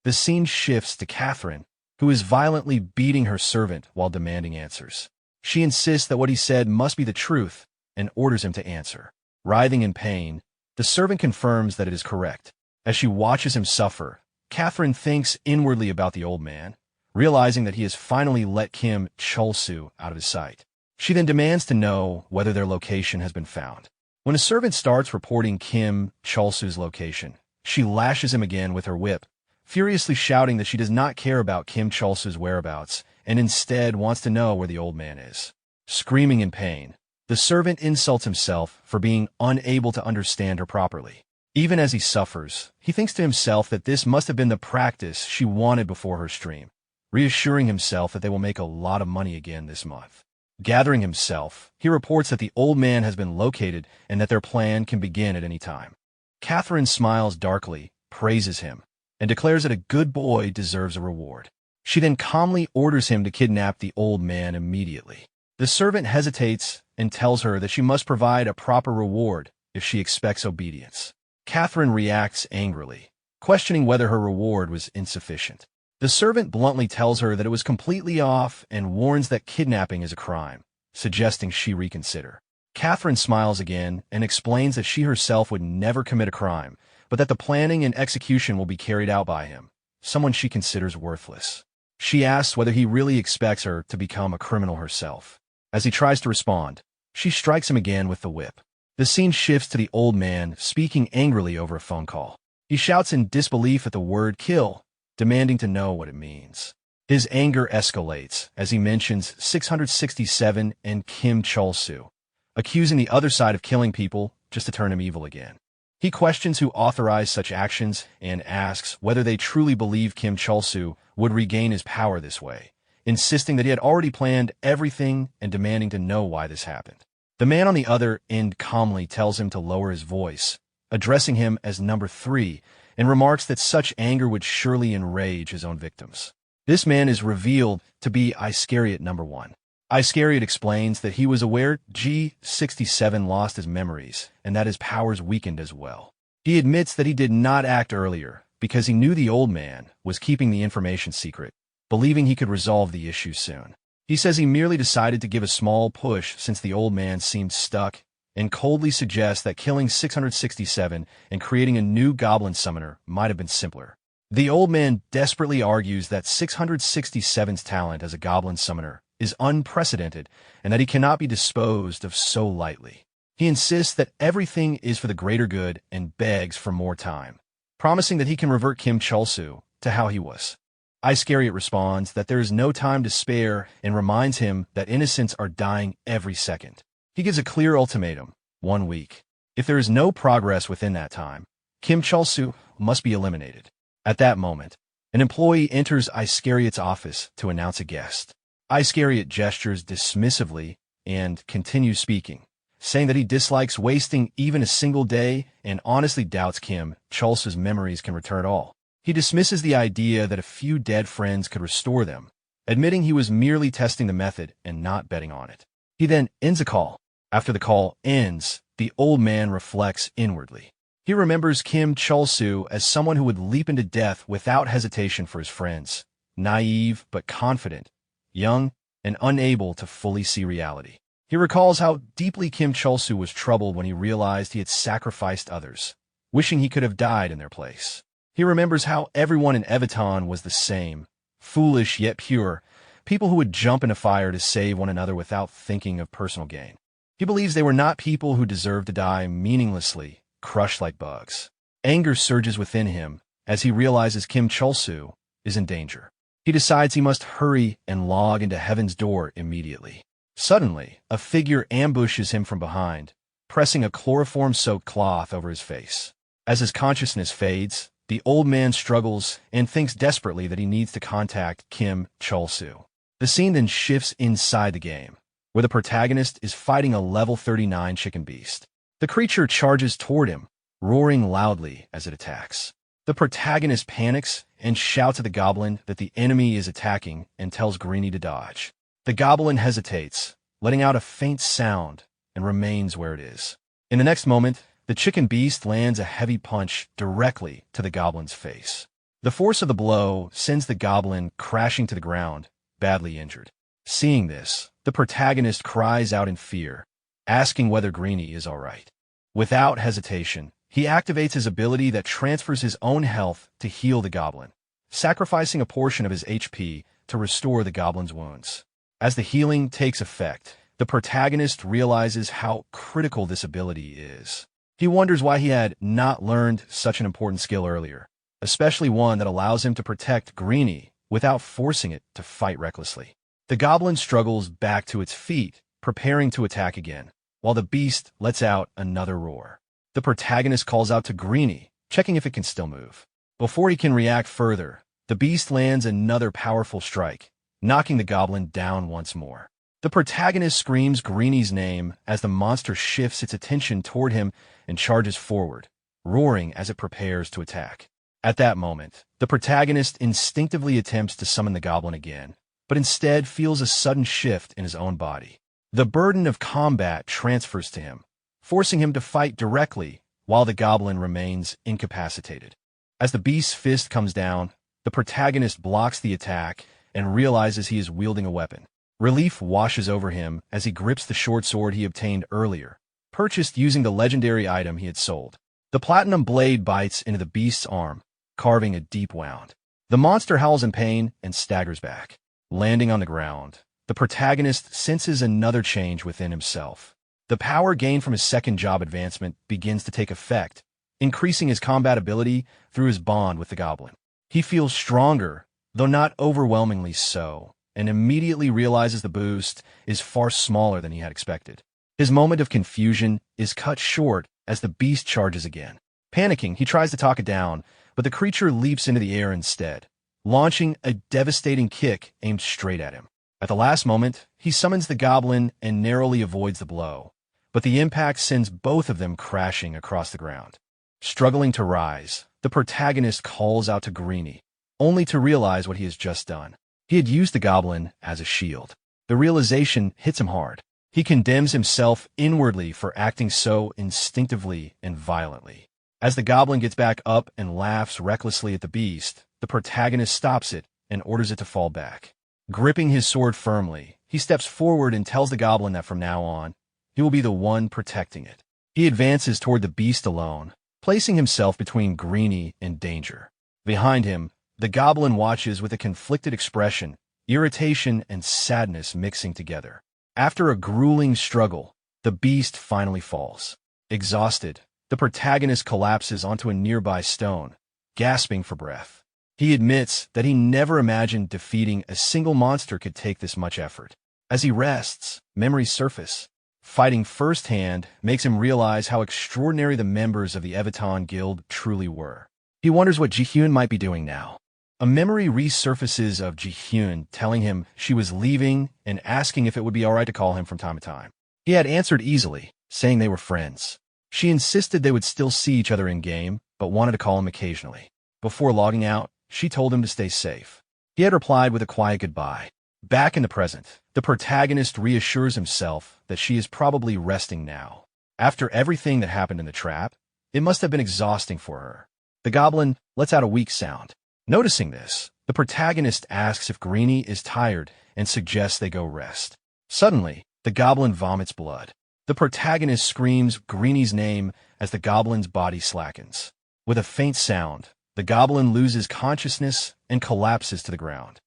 The scene shifts to Catherine, who is violently beating her servant while demanding answers. She insists that what he said must be the truth and orders him to answer. Writhing in pain, the servant confirms that it is correct. As she watches him suffer, Catherine thinks inwardly about the old man, realizing that he has finally let Kim Chol-soo out of his sight. She then demands to know whether their location has been found. When a servant starts reporting Kim Chol-soo's location, she lashes him again with her whip, furiously shouting that she does not care about Kim Chol-soo's whereabouts and instead wants to know where the old man is. Screaming in pain, the servant insults himself for being unable to understand her properly. Even as he suffers, he thinks to himself that this must have been the practice she wanted before her stream, reassuring himself that they will make a lot of money again this month. Gathering himself, he reports that the old man has been located and that their plan can begin at any time. Catherine smiles darkly, praises him, and declares that a good boy deserves a reward. She then calmly orders him to kidnap the old man immediately. The servant hesitates and tells her that she must provide a proper reward if she expects obedience. Catherine reacts angrily, questioning whether her reward was insufficient. The servant bluntly tells her that it was completely off and warns that kidnapping is a crime, suggesting she reconsider. Catherine smiles again and explains that she herself would never commit a crime, but that the planning and execution will be carried out by him, someone she considers worthless. She asks whether he really expects her to become a criminal herself. As he tries to respond, she strikes him again with the whip. The scene shifts to the old man speaking angrily over a phone call. He shouts in disbelief at the word kill, demanding to know what it means. His anger escalates as he mentions 667 and Kim Chol-soo, accusing the other side of killing people just to turn him evil again. He questions who authorized such actions and asks whether they truly believe Kim Chol-soo would regain his power this way, insisting that he had already planned everything and demanding to know why this happened. The man on the other end calmly tells him to lower his voice, addressing him as number 3, and remarks that such anger would surely enrage his own victims. This man is revealed to be Iscariot number 1. Iscariot explains that he was aware G67 lost his memories and that his powers weakened as well. He admits that he did not act earlier because he knew the old man was keeping the information secret, believing he could resolve the issue soon. He says he merely decided to give a small push since the old man seemed stuck, and coldly suggests that killing 667 and creating a new goblin summoner might have been simpler. The old man desperately argues that 667's talent as a goblin summoner is unprecedented and that he cannot be disposed of so lightly. He insists that everything is for the greater good and begs for more time, promising that he can revert Kim Chulsu to how he was. Iscariot responds that there is no time to spare and reminds him that innocents are dying every second. He gives a clear ultimatum: 1 week. If there is no progress within that time, Kim Chulsu must be eliminated. At that moment, an employee enters Iscariot's office to announce a guest. Iscariot gestures dismissively and continues speaking, saying that he dislikes wasting even a single day and honestly doubts Kim Chulsu's memories can return at all. He dismisses the idea that a few dead friends could restore them, admitting he was merely testing the method and not betting on it. He then ends a call. After the call ends, the old man reflects inwardly. He remembers Kim Chulsu as someone who would leap into death without hesitation for his friends, naive but confident, young and unable to fully see reality. He recalls how deeply Kim Chulsu was troubled when he realized he had sacrificed others, wishing he could have died in their place. He remembers how everyone in Evitan was the same, foolish yet pure, people who would jump into fire to save one another without thinking of personal gain. He believes they were not people who deserved to die meaninglessly, crushed like bugs. Anger surges within him as he realizes Kim Chulsu is in danger. He decides he must hurry and log into Heaven's Door immediately. Suddenly, a figure ambushes him from behind, pressing a chloroform-soaked cloth over his face. As his consciousness fades, the old man struggles and thinks desperately that he needs to contact Kim Chulsu. The scene then shifts inside the game, where the protagonist is fighting a level 39 chicken beast. The creature charges toward him, roaring loudly as it attacks. The protagonist panics and shouts at the goblin that the enemy is attacking and tells Greeny to dodge. The goblin hesitates, letting out a faint sound, and remains where it is. In the next moment, the chicken beast lands a heavy punch directly to the goblin's face. The force of the blow sends the goblin crashing to the ground, badly injured. Seeing this, the protagonist cries out in fear, asking whether Greeny is all right. Without hesitation, he activates his ability that transfers his own health to heal the goblin, sacrificing a portion of his HP to restore the goblin's wounds. As the healing takes effect, the protagonist realizes how critical this ability is. He wonders why he had not learned such an important skill earlier, especially one that allows him to protect Greeny without forcing it to fight recklessly. The goblin struggles back to its feet, preparing to attack again, while the beast lets out another roar. The protagonist calls out to Greeny, checking if it can still move. Before he can react further, the beast lands another powerful strike, knocking the goblin down once more. The protagonist screams Greeny's name as the monster shifts its attention toward him and charges forward, roaring as it prepares to attack. At that moment, the protagonist instinctively attempts to summon the goblin again, but instead feels a sudden shift in his own body. The burden of combat transfers to him, forcing him to fight directly while the goblin remains incapacitated. As the beast's fist comes down, the protagonist blocks the attack and realizes he is wielding a weapon. Relief washes over him as he grips the short sword he obtained earlier, purchased using the legendary item he had sold. The platinum blade bites into the beast's arm, carving a deep wound. The monster howls in pain and staggers back. Landing on the ground, the protagonist senses another change within himself. The power gained from his second job advancement begins to take effect, increasing his combat ability through his bond with the goblin. He feels stronger, though not overwhelmingly so, and immediately realizes the boost is far smaller than he had expected. His moment of confusion is cut short as the beast charges again. Panicking, he tries to talk it down, but the creature leaps into the air instead, launching a devastating kick aimed straight at him. At the last moment, he summons the goblin and narrowly avoids the blow, but the impact sends both of them crashing across the ground. Struggling to rise, the protagonist calls out to Greeny, only to realize what he has just done. He had used the goblin as a shield. The realization hits him hard. He condemns himself inwardly for acting so instinctively and violently. As the goblin gets back up and laughs recklessly at the beast, the protagonist stops it and orders it to fall back. Gripping his sword firmly, he steps forward and tells the goblin that from now on, he will be the one protecting it. He advances toward the beast alone, placing himself between Greenie and danger. Behind him, the goblin watches with a conflicted expression, irritation and sadness mixing together. After a grueling struggle, the beast finally falls. Exhausted, the protagonist collapses onto a nearby stone, gasping for breath. He admits that he never imagined defeating a single monster could take this much effort. As he rests, memories surface. Fighting firsthand makes him realize how extraordinary the members of the Evaton Guild truly were. He wonders what Ji-hyun might be doing now. A memory resurfaces of Ji-hyun telling him she was leaving and asking if it would be all right to call him from time to time. He had answered easily, saying they were friends. She insisted they would still see each other in-game, but wanted to call him occasionally. Before logging out, she told him to stay safe. He had replied with a quiet goodbye. Back in the present, the protagonist reassures himself that she is probably resting now. After everything that happened in the trap, it must have been exhausting for her. The goblin lets out a weak sound. Noticing this, the protagonist asks if Greenie is tired and suggests they go rest. Suddenly, the goblin vomits blood. The protagonist screams Greenie's name as the goblin's body slackens. With a faint sound, the goblin loses consciousness and collapses to the ground.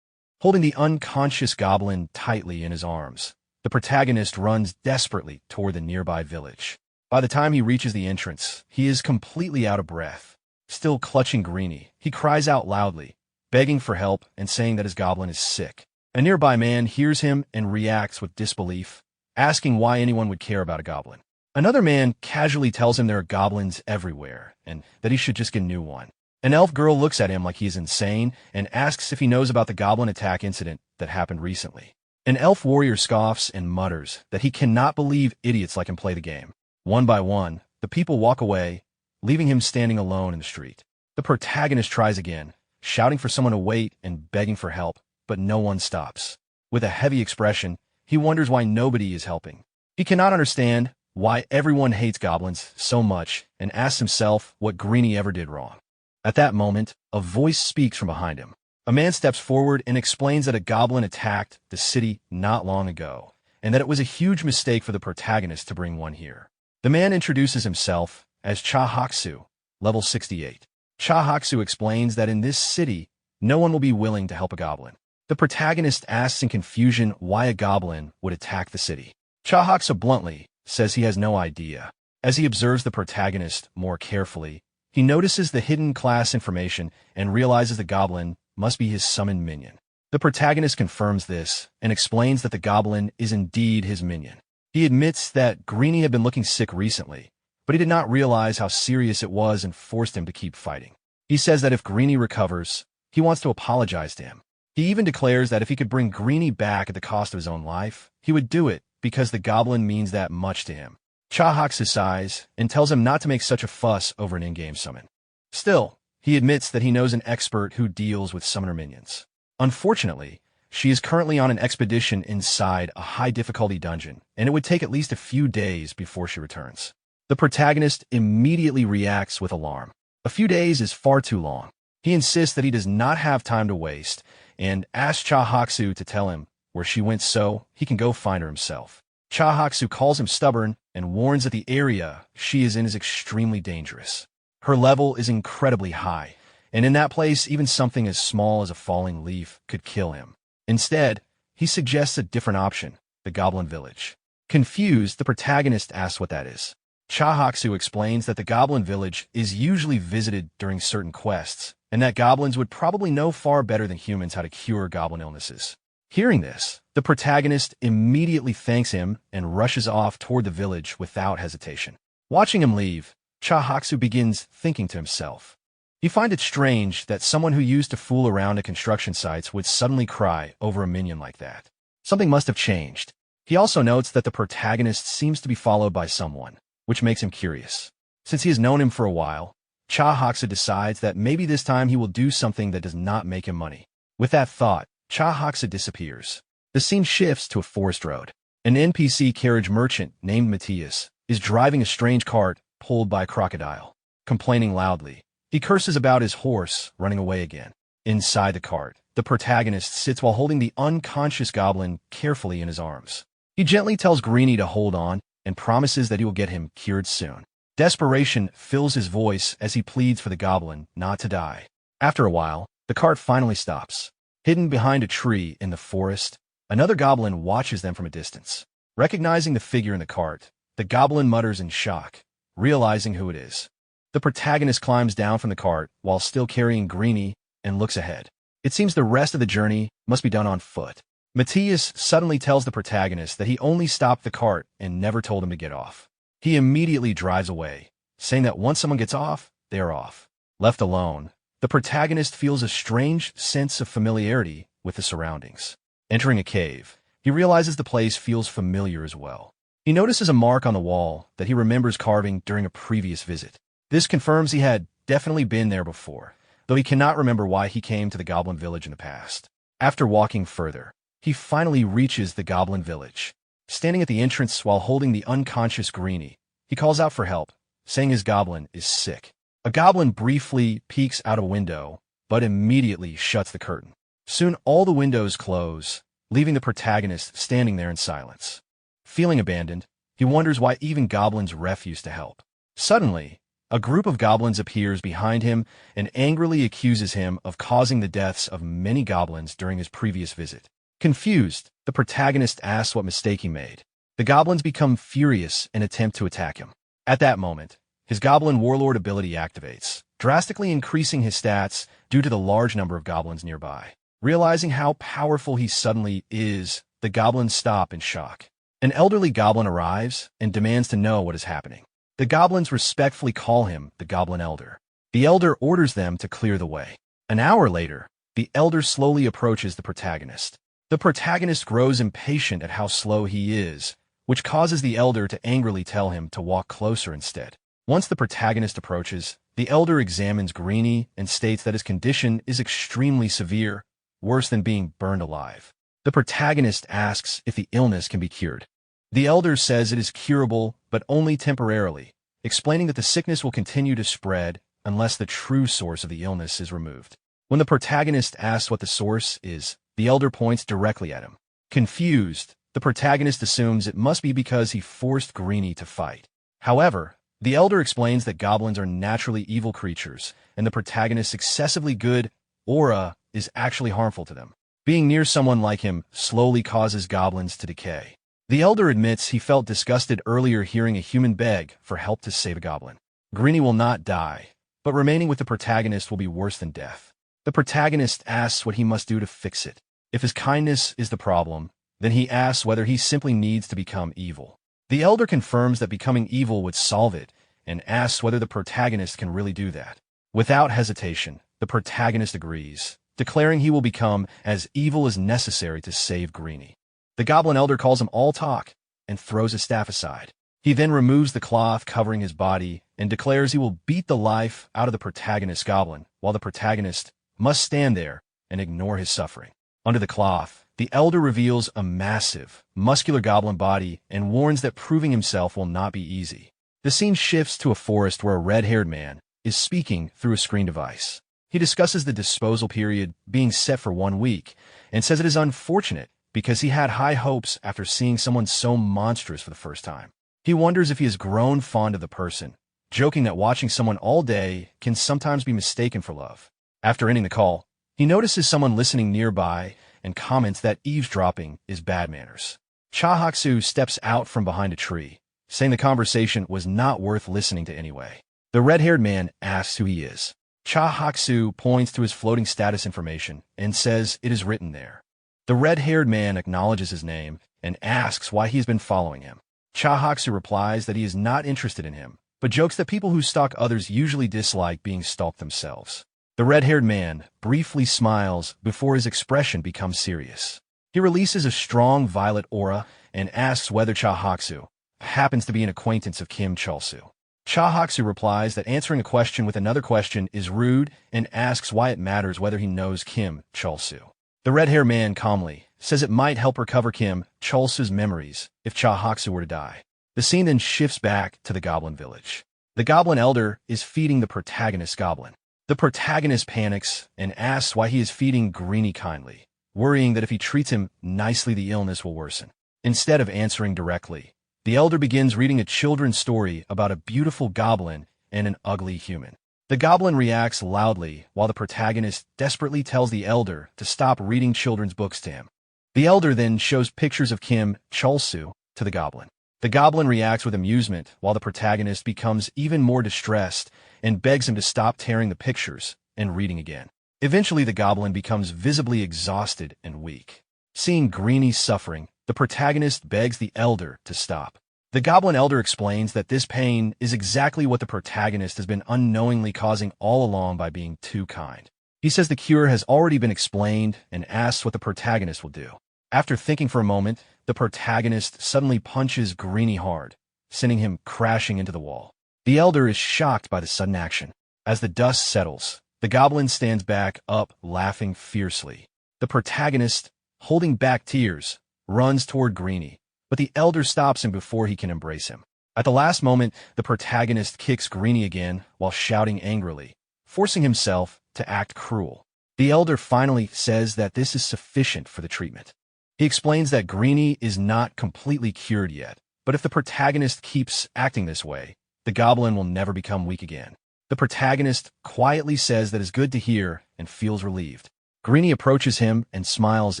Holding the unconscious goblin tightly in his arms, the protagonist runs desperately toward the nearby village. By the time he reaches the entrance, he is completely out of breath. Still clutching Greenie, he cries out loudly, begging for help and saying that his goblin is sick. A nearby man hears him and reacts with disbelief, asking why anyone would care about a goblin. Another man casually tells him there are goblins everywhere and that he should just get a new one. An elf girl looks at him like he's insane and asks if he knows about the goblin attack incident that happened recently. An elf warrior scoffs and mutters that he cannot believe idiots like him play the game. One by one, the people walk away, leaving him standing alone in the street. The protagonist tries again, shouting for someone to wait and begging for help, but no one stops. With a heavy expression, he wonders why nobody is helping. He cannot understand why everyone hates goblins so much and asks himself what Greenie ever did wrong. At that moment, a voice speaks from behind him. A man steps forward and explains that a goblin attacked the city not long ago, and that it was a huge mistake for the protagonist to bring one here. The man introduces himself as Cha Haksu, level 68. Cha Haksu explains that in this city, no one will be willing to help a goblin. The protagonist asks in confusion why a goblin would attack the city. Cha Haksu bluntly says he has no idea. As he observes the protagonist more carefully, he notices the hidden class information and realizes the goblin must be his summoned minion. The protagonist confirms this and explains that the goblin is indeed his minion. He admits that Greenie had been looking sick recently, but he did not realize how serious it was and forced him to keep fighting. He says that if Greenie recovers, he wants to apologize to him. He even declares that if he could bring Greenie back at the cost of his own life, he would do it because the goblin means that much to him. Cha Haksu sighs and tells him not to make such a fuss over an in-game summon. Still, he admits that he knows an expert who deals with summoner minions. Unfortunately, she is currently on an expedition inside a high-difficulty dungeon, and it would take at least a few days before she returns. The protagonist immediately reacts with alarm. A few days is far too long. He insists that he does not have time to waste, and asks Cha Haksu to tell him where she went so he can go find her himself. Cha Haksu calls him stubborn and warns that the area she is in is extremely dangerous. Her level is incredibly high, and in that place even something as small as a falling leaf could kill him. Instead, he suggests a different option, the Goblin Village. Confused, the protagonist asks what that is. Cha Haksu explains that the Goblin Village is usually visited during certain quests, and that goblins would probably know far better than humans how to cure goblin illnesses. Hearing this, the protagonist immediately thanks him and rushes off toward the village without hesitation. Watching him leave, Cha Haksu begins thinking to himself. He finds it strange that someone who used to fool around at construction sites would suddenly cry over a minion like that. Something must have changed. He also notes that the protagonist seems to be followed by someone, which makes him curious. Since he has known him for a while, Cha Haksu decides that maybe this time he will do something that does not make him money. With that thought, Cha Haksu disappears. The scene shifts to a forest road. An NPC carriage merchant named Matthias is driving a strange cart pulled by a crocodile. Complaining loudly, he curses about his horse running away again. Inside the cart, the protagonist sits while holding the unconscious goblin carefully in his arms. He gently tells Greenie to hold on and promises that he will get him cured soon. Desperation fills his voice as he pleads for the goblin not to die. After a while, the cart finally stops. Hidden behind a tree in the forest, another goblin watches them from a distance. Recognizing the figure in the cart, the goblin mutters in shock, realizing who it is. The protagonist climbs down from the cart while still carrying Greenie and looks ahead. It seems the rest of the journey must be done on foot. Matthias suddenly tells the protagonist that he only stopped the cart and never told him to get off. He immediately drives away, saying that once someone gets off, they are off. Left alone, the protagonist feels a strange sense of familiarity with the surroundings. Entering a cave, he realizes the place feels familiar as well. He notices a mark on the wall that he remembers carving during a previous visit. This confirms he had definitely been there before, though he cannot remember why he came to the Goblin Village in the past. After walking further, he finally reaches the Goblin Village. Standing at the entrance while holding the unconscious Greenie, he calls out for help, saying his goblin is sick. A goblin briefly peeks out a window, but immediately shuts the curtain. Soon all the windows close, leaving the protagonist standing there in silence. Feeling abandoned, he wonders why even goblins refuse to help. Suddenly, a group of goblins appears behind him and angrily accuses him of causing the deaths of many goblins during his previous visit. Confused, the protagonist asks what mistake he made. The goblins become furious and attempt to attack him. At that moment, his Goblin Warlord ability activates, drastically increasing his stats due to the large number of goblins nearby. Realizing how powerful he suddenly is, the goblins stop in shock. An elderly goblin arrives and demands to know what is happening. The goblins respectfully call him the Goblin Elder. The Elder orders them to clear the way. An hour later, the Elder slowly approaches the protagonist. The protagonist grows impatient at how slow he is, which causes the Elder to angrily tell him to walk closer instead. Once the protagonist approaches, the Elder examines Greenie and states that his condition is extremely severe, worse than being burned alive. The protagonist asks if the illness can be cured. The Elder says it is curable, but only temporarily, explaining that the sickness will continue to spread unless the true source of the illness is removed. When the protagonist asks what the source is, the Elder points directly at him. Confused, the protagonist assumes it must be because he forced Greenie to fight. However, the Elder explains that goblins are naturally evil creatures, and the protagonist's excessively good aura is actually harmful to them. Being near someone like him slowly causes goblins to decay. The Elder admits he felt disgusted earlier hearing a human beg for help to save a goblin. Greenie will not die, but remaining with the protagonist will be worse than death. The protagonist asks what he must do to fix it. If his kindness is the problem, then he asks whether he simply needs to become evil. The Elder confirms that becoming evil would solve it, and asks whether the protagonist can really do that. Without hesitation, the protagonist agrees, declaring he will become as evil as necessary to save Greenie. The Goblin Elder calls him all talk and throws his staff aside. He then removes the cloth covering his body and declares he will beat the life out of the protagonist's goblin, while the protagonist must stand there and ignore his suffering. Under the cloth, the Elder reveals a massive, muscular goblin body and warns that proving himself will not be easy. The scene shifts to a forest where a red-haired man is speaking through a screen device. He discusses the disposal period being set for 1 week and says it is unfortunate because he had high hopes after seeing someone so monstrous for the first time. He wonders if he has grown fond of the person, joking that watching someone all day can sometimes be mistaken for love. After ending the call, he notices someone listening nearby and comments that eavesdropping is bad manners. Chahaksu steps out from behind a tree, saying the conversation was not worth listening to anyway. The red-haired man asks who he is. Chahaksu points to his floating status information and says it is written there. The red-haired man acknowledges his name and asks why he has been following him. Chahaksu replies that he is not interested in him, but jokes that people who stalk others usually dislike being stalked themselves. The red-haired man briefly smiles before his expression becomes serious. He releases a strong violet aura and asks whether Chahaksu happens to be an acquaintance of Kim Chulsu. Chahaksu replies that answering a question with another question is rude and asks why it matters whether he knows Kim Chulsu. The red-haired man calmly says it might help recover Kim Chulsu's memories if Chahaksu were to die. The scene then shifts back to the Goblin Village. The Goblin Elder is feeding the protagonist's goblin. The protagonist panics and asks why he is feeding Greenie kindly, worrying that if he treats him nicely the illness will worsen. Instead of answering directly, the elder begins reading a children's story about a beautiful goblin and an ugly human. The goblin reacts loudly while the protagonist desperately tells the elder to stop reading children's books to him. The elder then shows pictures of Kim Chulsu to the goblin. The goblin reacts with amusement while the protagonist becomes even more distressed and begs him to stop tearing the pictures and reading again. Eventually, the goblin becomes visibly exhausted and weak. Seeing Greenie suffering, the protagonist begs the elder to stop. The goblin elder explains that this pain is exactly what the protagonist has been unknowingly causing all along by being too kind. He says the cure has already been explained and asks what the protagonist will do. After thinking for a moment, the protagonist suddenly punches Greenie hard, sending him crashing into the wall. The elder is shocked by the sudden action. As the dust settles, the goblin stands back up, laughing fiercely. The protagonist, holding back tears, runs toward Greenie, but the elder stops him before he can embrace him. At the last moment, the protagonist kicks Greenie again while shouting angrily, forcing himself to act cruel. The elder finally says that this is sufficient for the treatment. He explains that Greenie is not completely cured yet, but if the protagonist keeps acting this way, the goblin will never become weak again. The protagonist quietly says that is good to hear and feels relieved. Greenie approaches him and smiles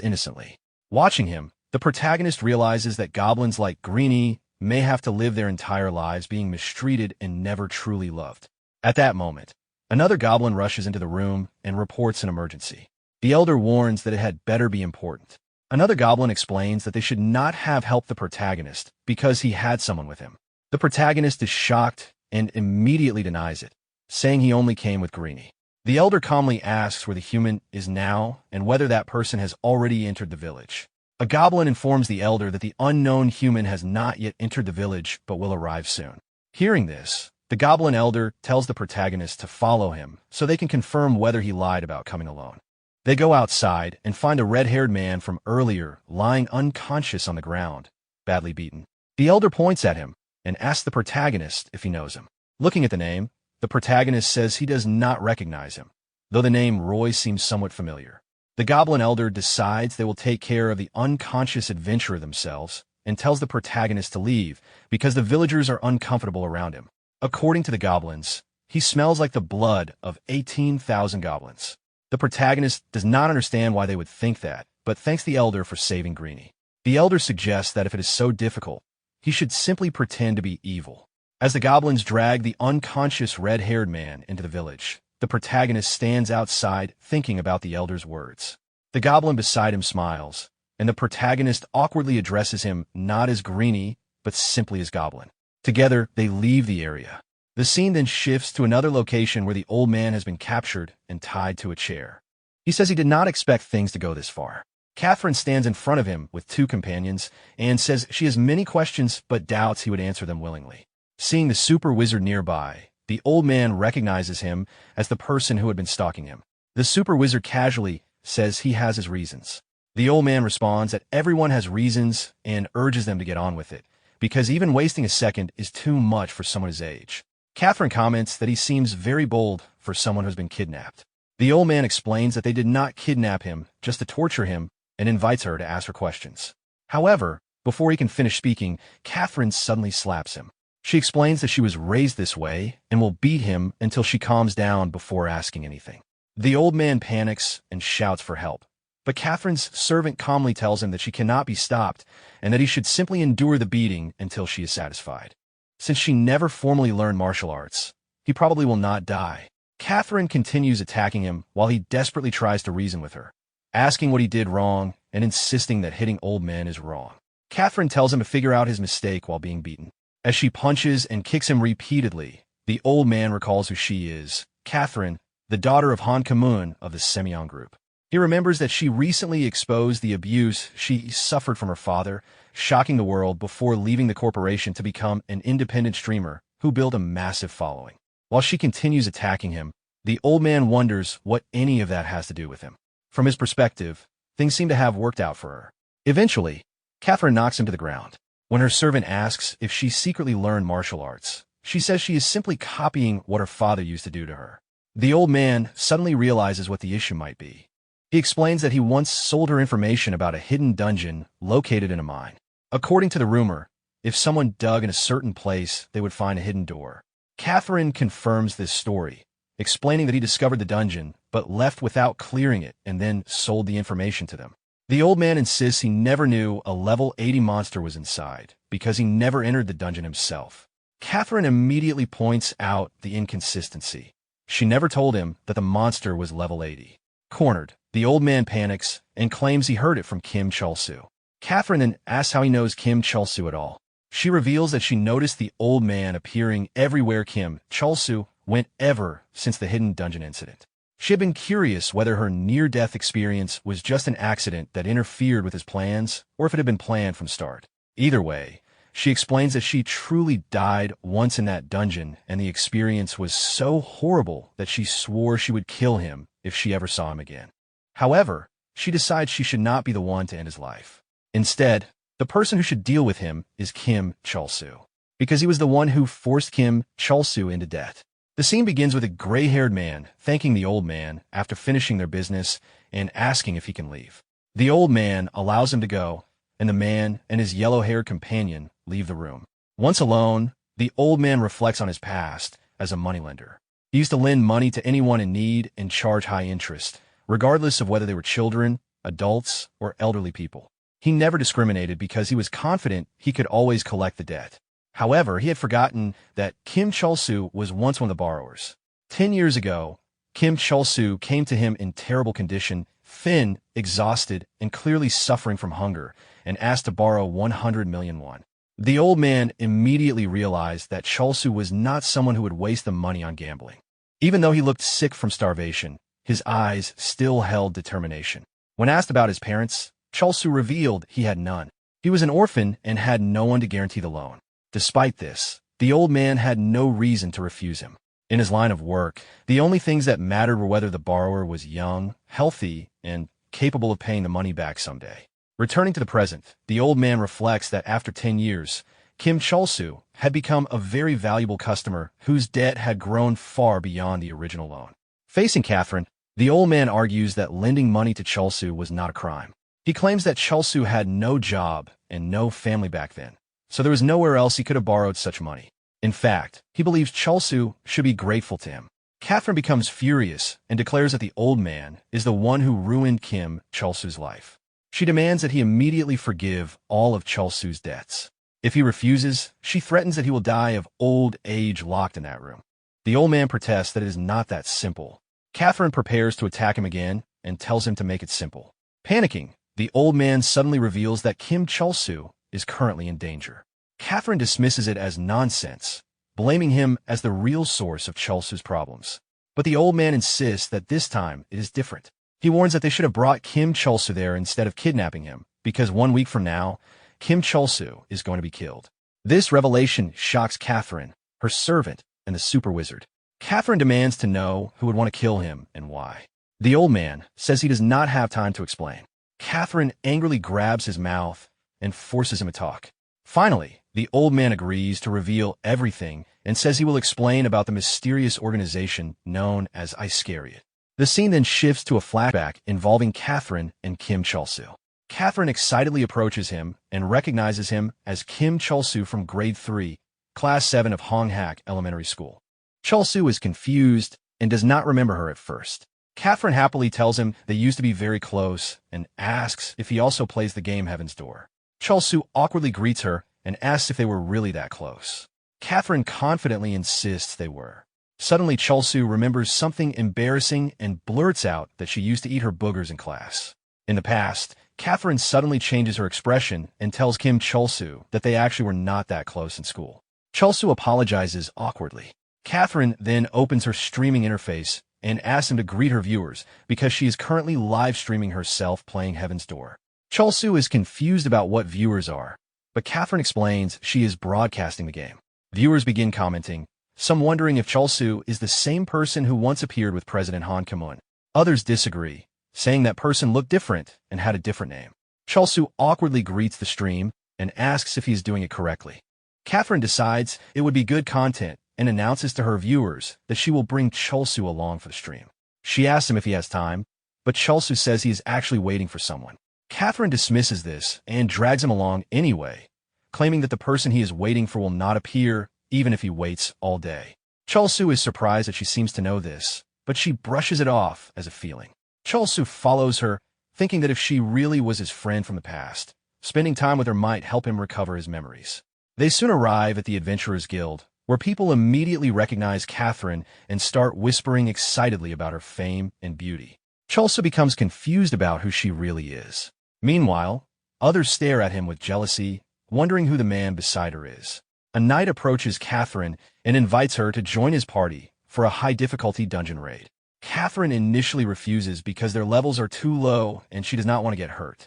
innocently. Watching him, the protagonist realizes that goblins like Greenie may have to live their entire lives being mistreated and never truly loved. At that moment, another goblin rushes into the room and reports an emergency. The elder warns that it had better be important. Another goblin explains that they should not have helped the protagonist because he had someone with him. The protagonist is shocked and immediately denies it, saying he only came with Greenie. The elder calmly asks where the human is now and whether that person has already entered the village. A goblin informs the elder that the unknown human has not yet entered the village but will arrive soon. Hearing this, the goblin elder tells the protagonist to follow him so they can confirm whether he lied about coming alone. They go outside and find a red-haired man from earlier lying unconscious on the ground, badly beaten. The elder points at him and asks the protagonist if he knows him. Looking at the name, the protagonist says he does not recognize him, though the name Roy seems somewhat familiar. The goblin elder decides they will take care of the unconscious adventurer themselves and tells the protagonist to leave because the villagers are uncomfortable around him. According to the goblins, he smells like the blood of 18,000 goblins. The protagonist does not understand why they would think that, but thanks the elder for saving Greenie. The elder suggests that if it is so difficult, he should simply pretend to be evil. As the goblins drag the unconscious red-haired man into the village, the protagonist stands outside thinking about the elder's words. The goblin beside him smiles, and the protagonist awkwardly addresses him not as Greenie, but simply as Goblin. Together, they leave the area. The scene then shifts to another location where the old man has been captured and tied to a chair. He says he did not expect things to go this far. Catherine stands in front of him with two companions and says she has many questions but doubts he would answer them willingly. Seeing the super wizard nearby, the old man recognizes him as the person who had been stalking him. The super wizard casually says he has his reasons. The old man responds that everyone has reasons and urges them to get on with it, because even wasting a second is too much for someone his age. Catherine comments that he seems very bold for someone who's been kidnapped. The old man explains that they did not kidnap him, just to torture him, and invites her to ask her questions. However, before he can finish speaking, Catherine suddenly slaps him. She explains that she was raised this way and will beat him until she calms down before asking anything. The old man panics and shouts for help, but Catherine's servant calmly tells him that she cannot be stopped and that he should simply endure the beating until she is satisfied. Since she never formally learned martial arts, he probably will not die. Catherine continues attacking him while he desperately tries to reason with her, asking what he did wrong and insisting that hitting old men is wrong. Catherine tells him to figure out his mistake while being beaten. As she punches and kicks him repeatedly, the old man recalls who she is, Catherine, the daughter of Han Kamun of the Semyon group. He remembers that she recently exposed the abuse she suffered from her father, shocking the world before leaving the corporation to become an independent streamer who built a massive following. While she continues attacking him, the old man wonders what any of that has to do with him. From his perspective, things seem to have worked out for her. Eventually, Catherine knocks him to the ground. When her servant asks if she secretly learned martial arts, she says she is simply copying what her father used to do to her. The old man suddenly realizes what the issue might be. He explains that he once sold her information about a hidden dungeon located in a mine. According to the rumor, if someone dug in a certain place, they would find a hidden door. Catherine confirms this story, explaining that he discovered the dungeon, but left without clearing it and then sold the information to them. The old man insists he never knew a level 80 monster was inside, because he never entered the dungeon himself. Catherine immediately points out the inconsistency. She never told him that the monster was level 80. Cornered, the old man panics and claims he heard it from Kim Chul-soo. Catherine then asks how he knows Kim Chul-soo at all. She reveals that she noticed the old man appearing everywhere Kim Chul-soo went ever since the hidden dungeon incident. She had been curious whether her near-death experience was just an accident that interfered with his plans or if it had been planned from start. Either way, she explains that she truly died once in that dungeon and the experience was so horrible that she swore she would kill him if she ever saw him again. However, she decides she should not be the one to end his life. Instead, the person who should deal with him is Kim Chul-soo, because he was the one who forced Kim Chul-soo into debt. The scene begins with a gray-haired man thanking the old man after finishing their business and asking if he can leave. The old man allows him to go, and the man and his yellow-haired companion leave the room. Once alone, the old man reflects on his past as a moneylender. He used to lend money to anyone in need and charge high interest, regardless of whether they were children, adults, or elderly people. He never discriminated because he was confident he could always collect the debt. However, he had forgotten that Kim Chul-soo was once one of the borrowers. 10 years ago, Kim Chul-soo came to him in terrible condition, thin, exhausted, and clearly suffering from hunger, and asked to borrow 100 million won. The old man immediately realized that Chul-soo was not someone who would waste the money on gambling. Even though he looked sick from starvation, his eyes still held determination. When asked about his parents, Chul-soo revealed he had none. He was an orphan and had no one to guarantee the loan. Despite this, the old man had no reason to refuse him. In his line of work, the only things that mattered were whether the borrower was young, healthy, and capable of paying the money back someday. Returning to the present, the old man reflects that after 10 years, Kim Chul-soo had become a very valuable customer whose debt had grown far beyond the original loan. Facing Catherine, the old man argues that lending money to Chul-soo was not a crime. He claims that Chul-soo had no job and no family back then, so there was nowhere else he could have borrowed such money. In fact, he believes Chul-soo should be grateful to him. Catherine becomes furious and declares that the old man is the one who ruined Kim Chul-soo's life. She demands that he immediately forgive all of Chul-soo's debts. If he refuses, she threatens that he will die of old age locked in that room. The old man protests that it is not that simple. Catherine prepares to attack him again and tells him to make it simple. Panicking, the old man suddenly reveals that Kim Chul-soo is currently in danger. Catherine dismisses it as nonsense, blaming him as the real source of Chul-soo's problems. But the old man insists that this time it is different. He warns that they should have brought Kim Chul-soo there instead of kidnapping him, because 1 week from now, Kim Chul-soo is going to be killed. This revelation shocks Catherine, her servant, and the super wizard. Catherine demands to know who would want to kill him and why. The old man says he does not have time to explain. Catherine angrily grabs his mouth and forces him to talk. Finally, the old man agrees to reveal everything and says he will explain about the mysterious organization known as Iscariot. The scene then shifts to a flashback involving Catherine and Kim Chul-soo. Catherine excitedly approaches him and recognizes him as Kim Chul-soo from grade 3, class 7 of Honghak Elementary School. Chul-soo is confused and does not remember her at first. Catherine happily tells him they used to be very close and asks if he also plays the game Heaven's Door. Chul-soo awkwardly greets her and asks if they were really that close. Catherine confidently insists they were. Suddenly, Chul-soo remembers something embarrassing and blurts out that she used to eat her boogers in class. In the past, Catherine suddenly changes her expression and tells Kim Chul-soo that they actually were not that close in school. Chul-soo apologizes awkwardly. Catherine then opens her streaming interface and asks him to greet her viewers because she is currently live streaming herself playing Heaven's Door. Chul-soo is confused about what viewers are, but Catherine explains she is broadcasting the game. Viewers begin commenting, some wondering if Chul-soo is the same person who once appeared with President Han Ki-moon. Others disagree, saying that person looked different and had a different name. Chul-soo awkwardly greets the stream and asks if he is doing it correctly. Catherine decides it would be good content and announces to her viewers that she will bring Cholsu along for the stream. She asks him if he has time, but Cholsu says he is actually waiting for someone. Catherine dismisses this and drags him along anyway, claiming that the person he is waiting for will not appear even if he waits all day. Cholsu is surprised that she seems to know this, but she brushes it off as a feeling. Cholsu follows her, thinking that if she really was his friend from the past, spending time with her might help him recover his memories. They soon arrive at the Adventurers Guild, where people immediately recognize Catherine and start whispering excitedly about her fame and beauty. Cholsu becomes confused about who she really is. Meanwhile, others stare at him with jealousy, wondering who the man beside her is. A knight approaches Catherine and invites her to join his party for a high-difficulty dungeon raid. Catherine initially refuses because their levels are too low and she does not want to get hurt.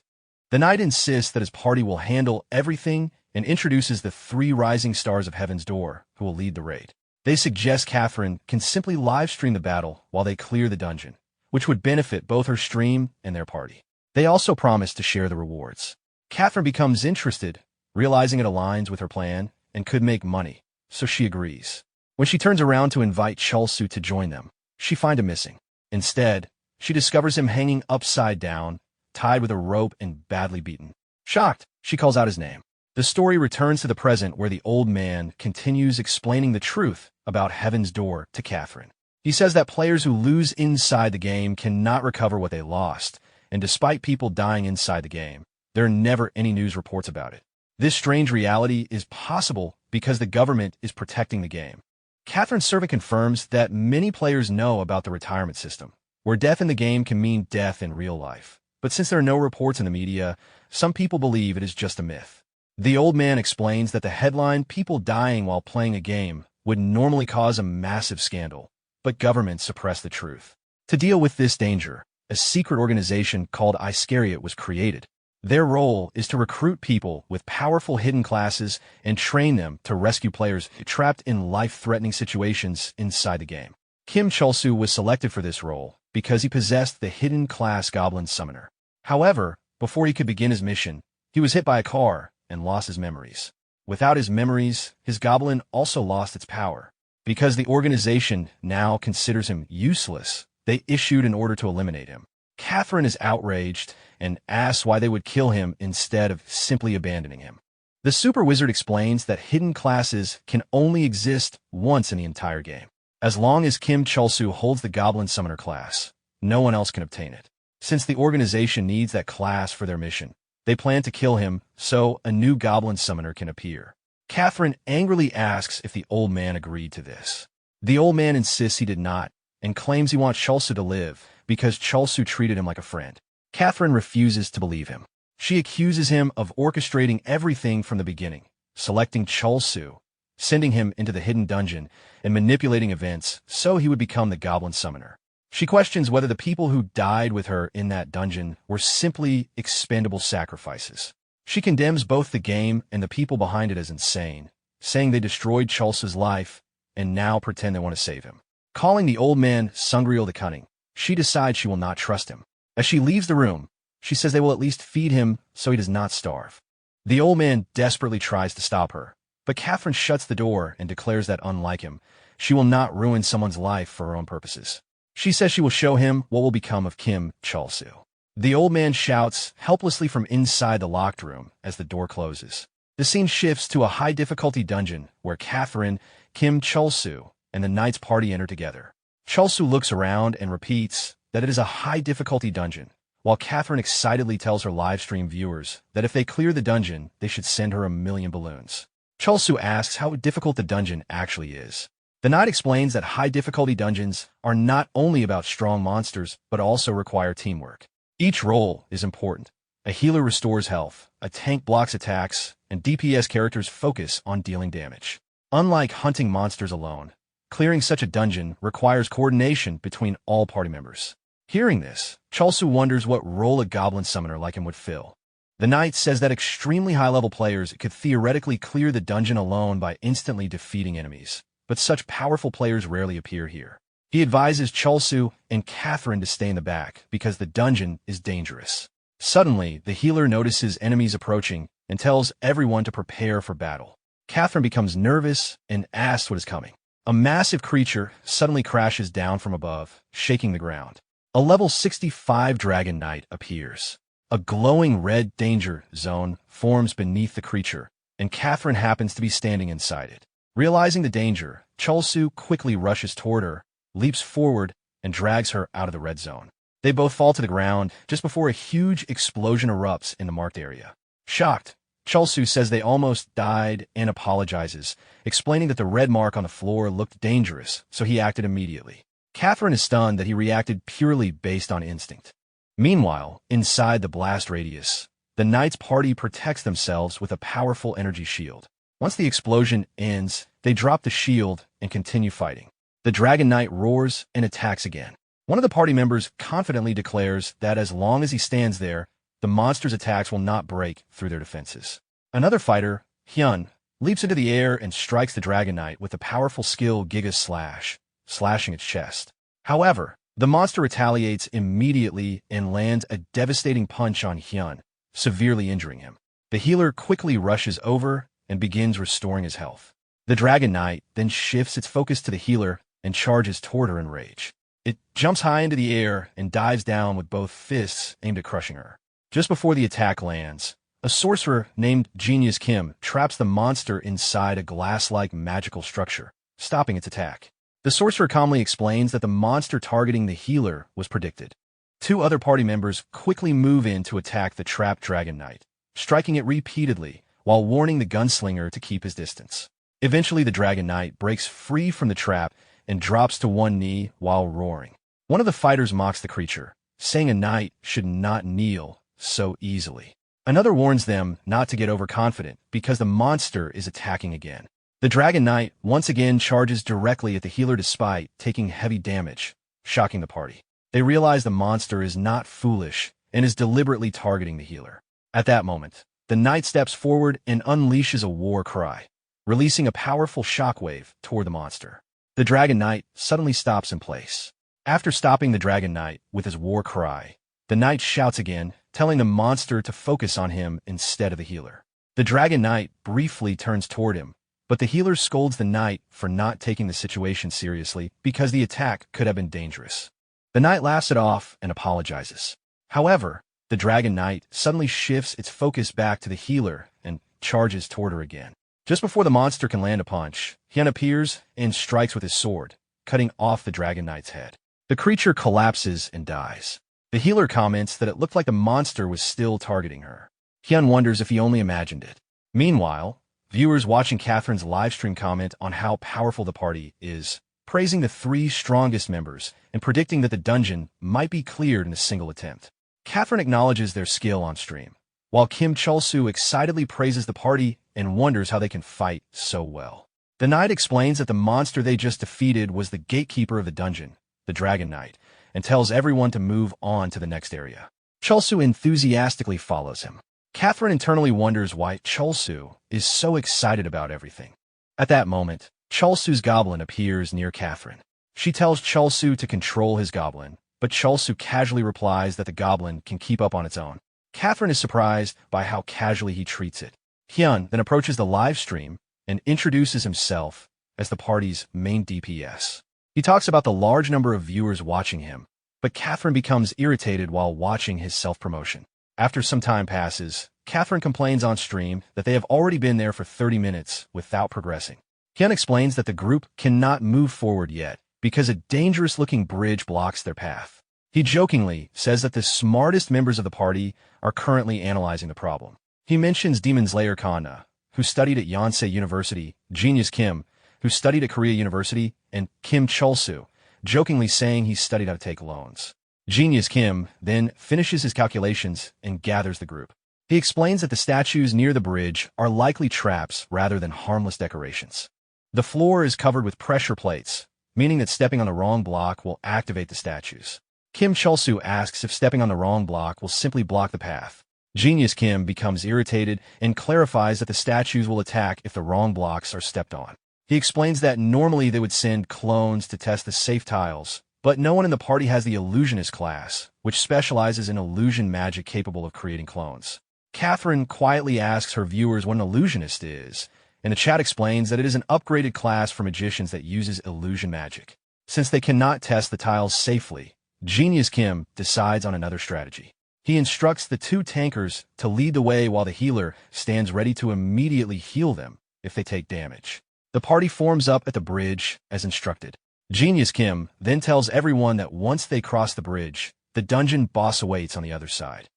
The knight insists that his party will handle everything and introduces the 3 rising stars of Heaven's Door, who will lead the raid. They suggest Catherine can simply live-stream the battle while they clear the dungeon, which would benefit both her stream and their party. They also promise to share the rewards. Catherine becomes interested, realizing it aligns with her plan and could make money, so she agrees. When she turns around to invite Cholsu to join them, she finds him missing. Instead, she discovers him hanging upside down, tied with a rope and badly beaten. Shocked, she calls out his name. The story returns to the present where the old man continues explaining the truth about Heaven's Door to Catherine. He says that players who lose inside the game cannot recover what they lost, and despite people dying inside the game, there are never any news reports about it. This strange reality is possible because the government is protecting the game. Catherine's servant confirms that many players know about the retirement system, where death in the game can mean death in real life. But since there are no reports in the media, some people believe it is just a myth. The old man explains that the headline "people dying while playing a game" would normally cause a massive scandal, but governments suppress the truth. To deal with this danger, a secret organization called Iscariot was created. Their role is to recruit people with powerful hidden classes and train them to rescue players trapped in life-threatening situations inside the game. Kim Cholsu was selected for this role because he possessed the hidden class Goblin Summoner. However, before he could begin his mission, he was hit by a car and lost his memories. Without his memories, his Goblin also lost its power. Because the organization now considers him useless, they issued an order to eliminate him. Catherine is outraged and asks why they would kill him instead of simply abandoning him. The Super Wizard explains that hidden classes can only exist once in the entire game. As long as Kim Cholsu holds the Goblin Summoner class, no one else can obtain it. Since the organization needs that class for their mission, they plan to kill him so a new Goblin Summoner can appear. Catherine angrily asks if the old man agreed to this. The old man insists he did not and claims he wants Cholsu to live because Cholsu treated him like a friend. Catherine refuses to believe him. She accuses him of orchestrating everything from the beginning, selecting Cholsu, sending him into the hidden dungeon, and manipulating events so he would become the Goblin Summoner. She questions whether the people who died with her in that dungeon were simply expendable sacrifices. She condemns both the game and the people behind it as insane, saying they destroyed Cholsu's life and now pretend they want to save him. Calling the old man Sungriel the Cunning, she decides she will not trust him. As she leaves the room, she says they will at least feed him so he does not starve. The old man desperately tries to stop her, but Catherine shuts the door and declares that, unlike him, she will not ruin someone's life for her own purposes. She says she will show him what will become of Kim Cholsu. The old man shouts helplessly from inside the locked room as the door closes. The scene shifts to a high-difficulty dungeon where Catherine, Kim Cholsu, and the knight's party enter together. Cholsu looks around and repeats that it is a high-difficulty dungeon, while Catherine excitedly tells her live-stream viewers that if they clear the dungeon, they should send her 1,000,000 balloons. Cholsu asks how difficult the dungeon actually is. The knight explains that high-difficulty dungeons are not only about strong monsters, but also require teamwork. Each role is important. A healer restores health, a tank blocks attacks, and DPS characters focus on dealing damage. Unlike hunting monsters alone, clearing such a dungeon requires coordination between all party members. Hearing this, Cholsu wonders what role a Goblin Summoner like him would fill. The knight says that extremely high-level players could theoretically clear the dungeon alone by instantly defeating enemies, but such powerful players rarely appear here. He advises Cholsu and Catherine to stay in the back because the dungeon is dangerous. Suddenly, the healer notices enemies approaching and tells everyone to prepare for battle. Catherine becomes nervous and asks what is coming. a massive creature suddenly crashes down from above, shaking the ground. A level 65 Dragon Knight appears. A glowing red danger zone forms beneath the creature, and Catherine happens to be standing inside it. Realizing the danger, Chulsu quickly rushes toward her, leaps forward, and drags her out of the red zone. They both fall to the ground just before a huge explosion erupts in the marked area. Shocked, Chulsu says they almost died and apologizes, explaining that the red mark on the floor looked dangerous, so he acted immediately. Catherine is stunned that he reacted purely based on instinct. Meanwhile, inside the blast radius, the Knight's party protects themselves with a powerful energy shield. Once the explosion ends, they drop the shield and continue fighting. The Dragon Knight roars and attacks again. One of the party members confidently declares that as long as he stands there, the monster's attacks will not break through their defenses. Another fighter, Hyun, leaps into the air and strikes the Dragon Knight with the powerful skill Giga Slash, slashing its chest. However, the monster retaliates immediately and lands a devastating punch on Hyun, severely injuring him. The healer quickly rushes over and begins restoring his health. The Dragon Knight then shifts its focus to the healer and charges toward her in rage. It jumps high into the air and dives down with both fists aimed at crushing her. Just before the attack lands, a sorcerer named Genius Kim traps the monster inside a glass-like magical structure, stopping its attack. The sorcerer calmly explains that the monster targeting the healer was predicted. Two other party members quickly move in to attack the trapped Dragon Knight, striking it repeatedly while warning the gunslinger to keep his distance. Eventually, the Dragon Knight breaks free from the trap and drops to one knee while roaring. One of the fighters mocks the creature, saying a knight should not kneel so easily. Another warns them not to get overconfident because the monster is attacking again. The Dragon Knight once again charges directly at the healer despite taking heavy damage, shocking the party. They realize the monster is not foolish and is deliberately targeting the healer. At that moment, the knight steps forward and unleashes a war cry, releasing a powerful shockwave toward the monster. The Dragon Knight suddenly stops in place. After stopping the Dragon Knight with his war cry, the knight shouts again, telling the monster to focus on him instead of the healer. The Dragon Knight briefly turns toward him, but the healer scolds the knight for not taking the situation seriously because the attack could have been dangerous. The knight laughs it off and apologizes. However, the Dragon Knight suddenly shifts its focus back to the healer and charges toward her again. Just before the monster can land a punch, Hyun appears and strikes with his sword, cutting off the Dragon Knight's head. The creature collapses and dies. The healer comments that it looked like the monster was still targeting her. Hyun wonders if he only imagined it. Meanwhile, viewers watching Catherine's livestream comment on how powerful the party is, praising the three strongest members and predicting that the dungeon might be cleared in a single attempt. Catherine acknowledges their skill on stream, while Kim Chulsu excitedly praises the party and wonders how they can fight so well. The knight explains that the monster they just defeated was the gatekeeper of the dungeon, the Dragon Knight, and tells everyone to move on to the next area. Chulsu enthusiastically follows him. Catherine internally wonders why Chulsu is so excited about everything. At that moment, Chulsu's goblin appears near Catherine. She tells Chulsu to control his goblin, but Chulsu casually replies that the goblin can keep up on its own. Catherine is surprised by how casually he treats it. Hyun then approaches the live stream and introduces himself as the party's main DPS. He talks about the large number of viewers watching him, but Catherine becomes irritated while watching his self-promotion. After some time passes, Catherine complains on stream that they have already been there for 30 minutes without progressing. Hyun explains that the group cannot move forward yet because a dangerous-looking bridge blocks their path. He jokingly says that the smartest members of the party are currently analyzing the problem. He mentions Demon Slayer Kana, who studied at Yonsei University, Genius Kim, who studied at Korea University, and Kim Chulsu, jokingly saying he studied how to take loans. Genius Kim then finishes his calculations and gathers the group. He explains that the statues near the bridge are likely traps rather than harmless decorations. The floor is covered with pressure plates, meaning that stepping on the wrong block will activate the statues. Kim Chulsu asks if stepping on the wrong block will simply block the path. Genius Kim becomes irritated and clarifies that the statues will attack if the wrong blocks are stepped on. He explains that normally they would send clones to test the safe tiles, but no one in the party has the illusionist class, which specializes in illusion magic capable of creating clones. Catherine quietly asks her viewers what an illusionist is, and the chat explains that it is an upgraded class for magicians that uses illusion magic. Since they cannot test the tiles safely, Genius Kim decides on another strategy. He instructs the two tankers to lead the way while the healer stands ready to immediately heal them if they take damage. The party forms up at the bridge as instructed. Genius Kim then tells everyone that once they cross the bridge, the dungeon boss awaits on the other side.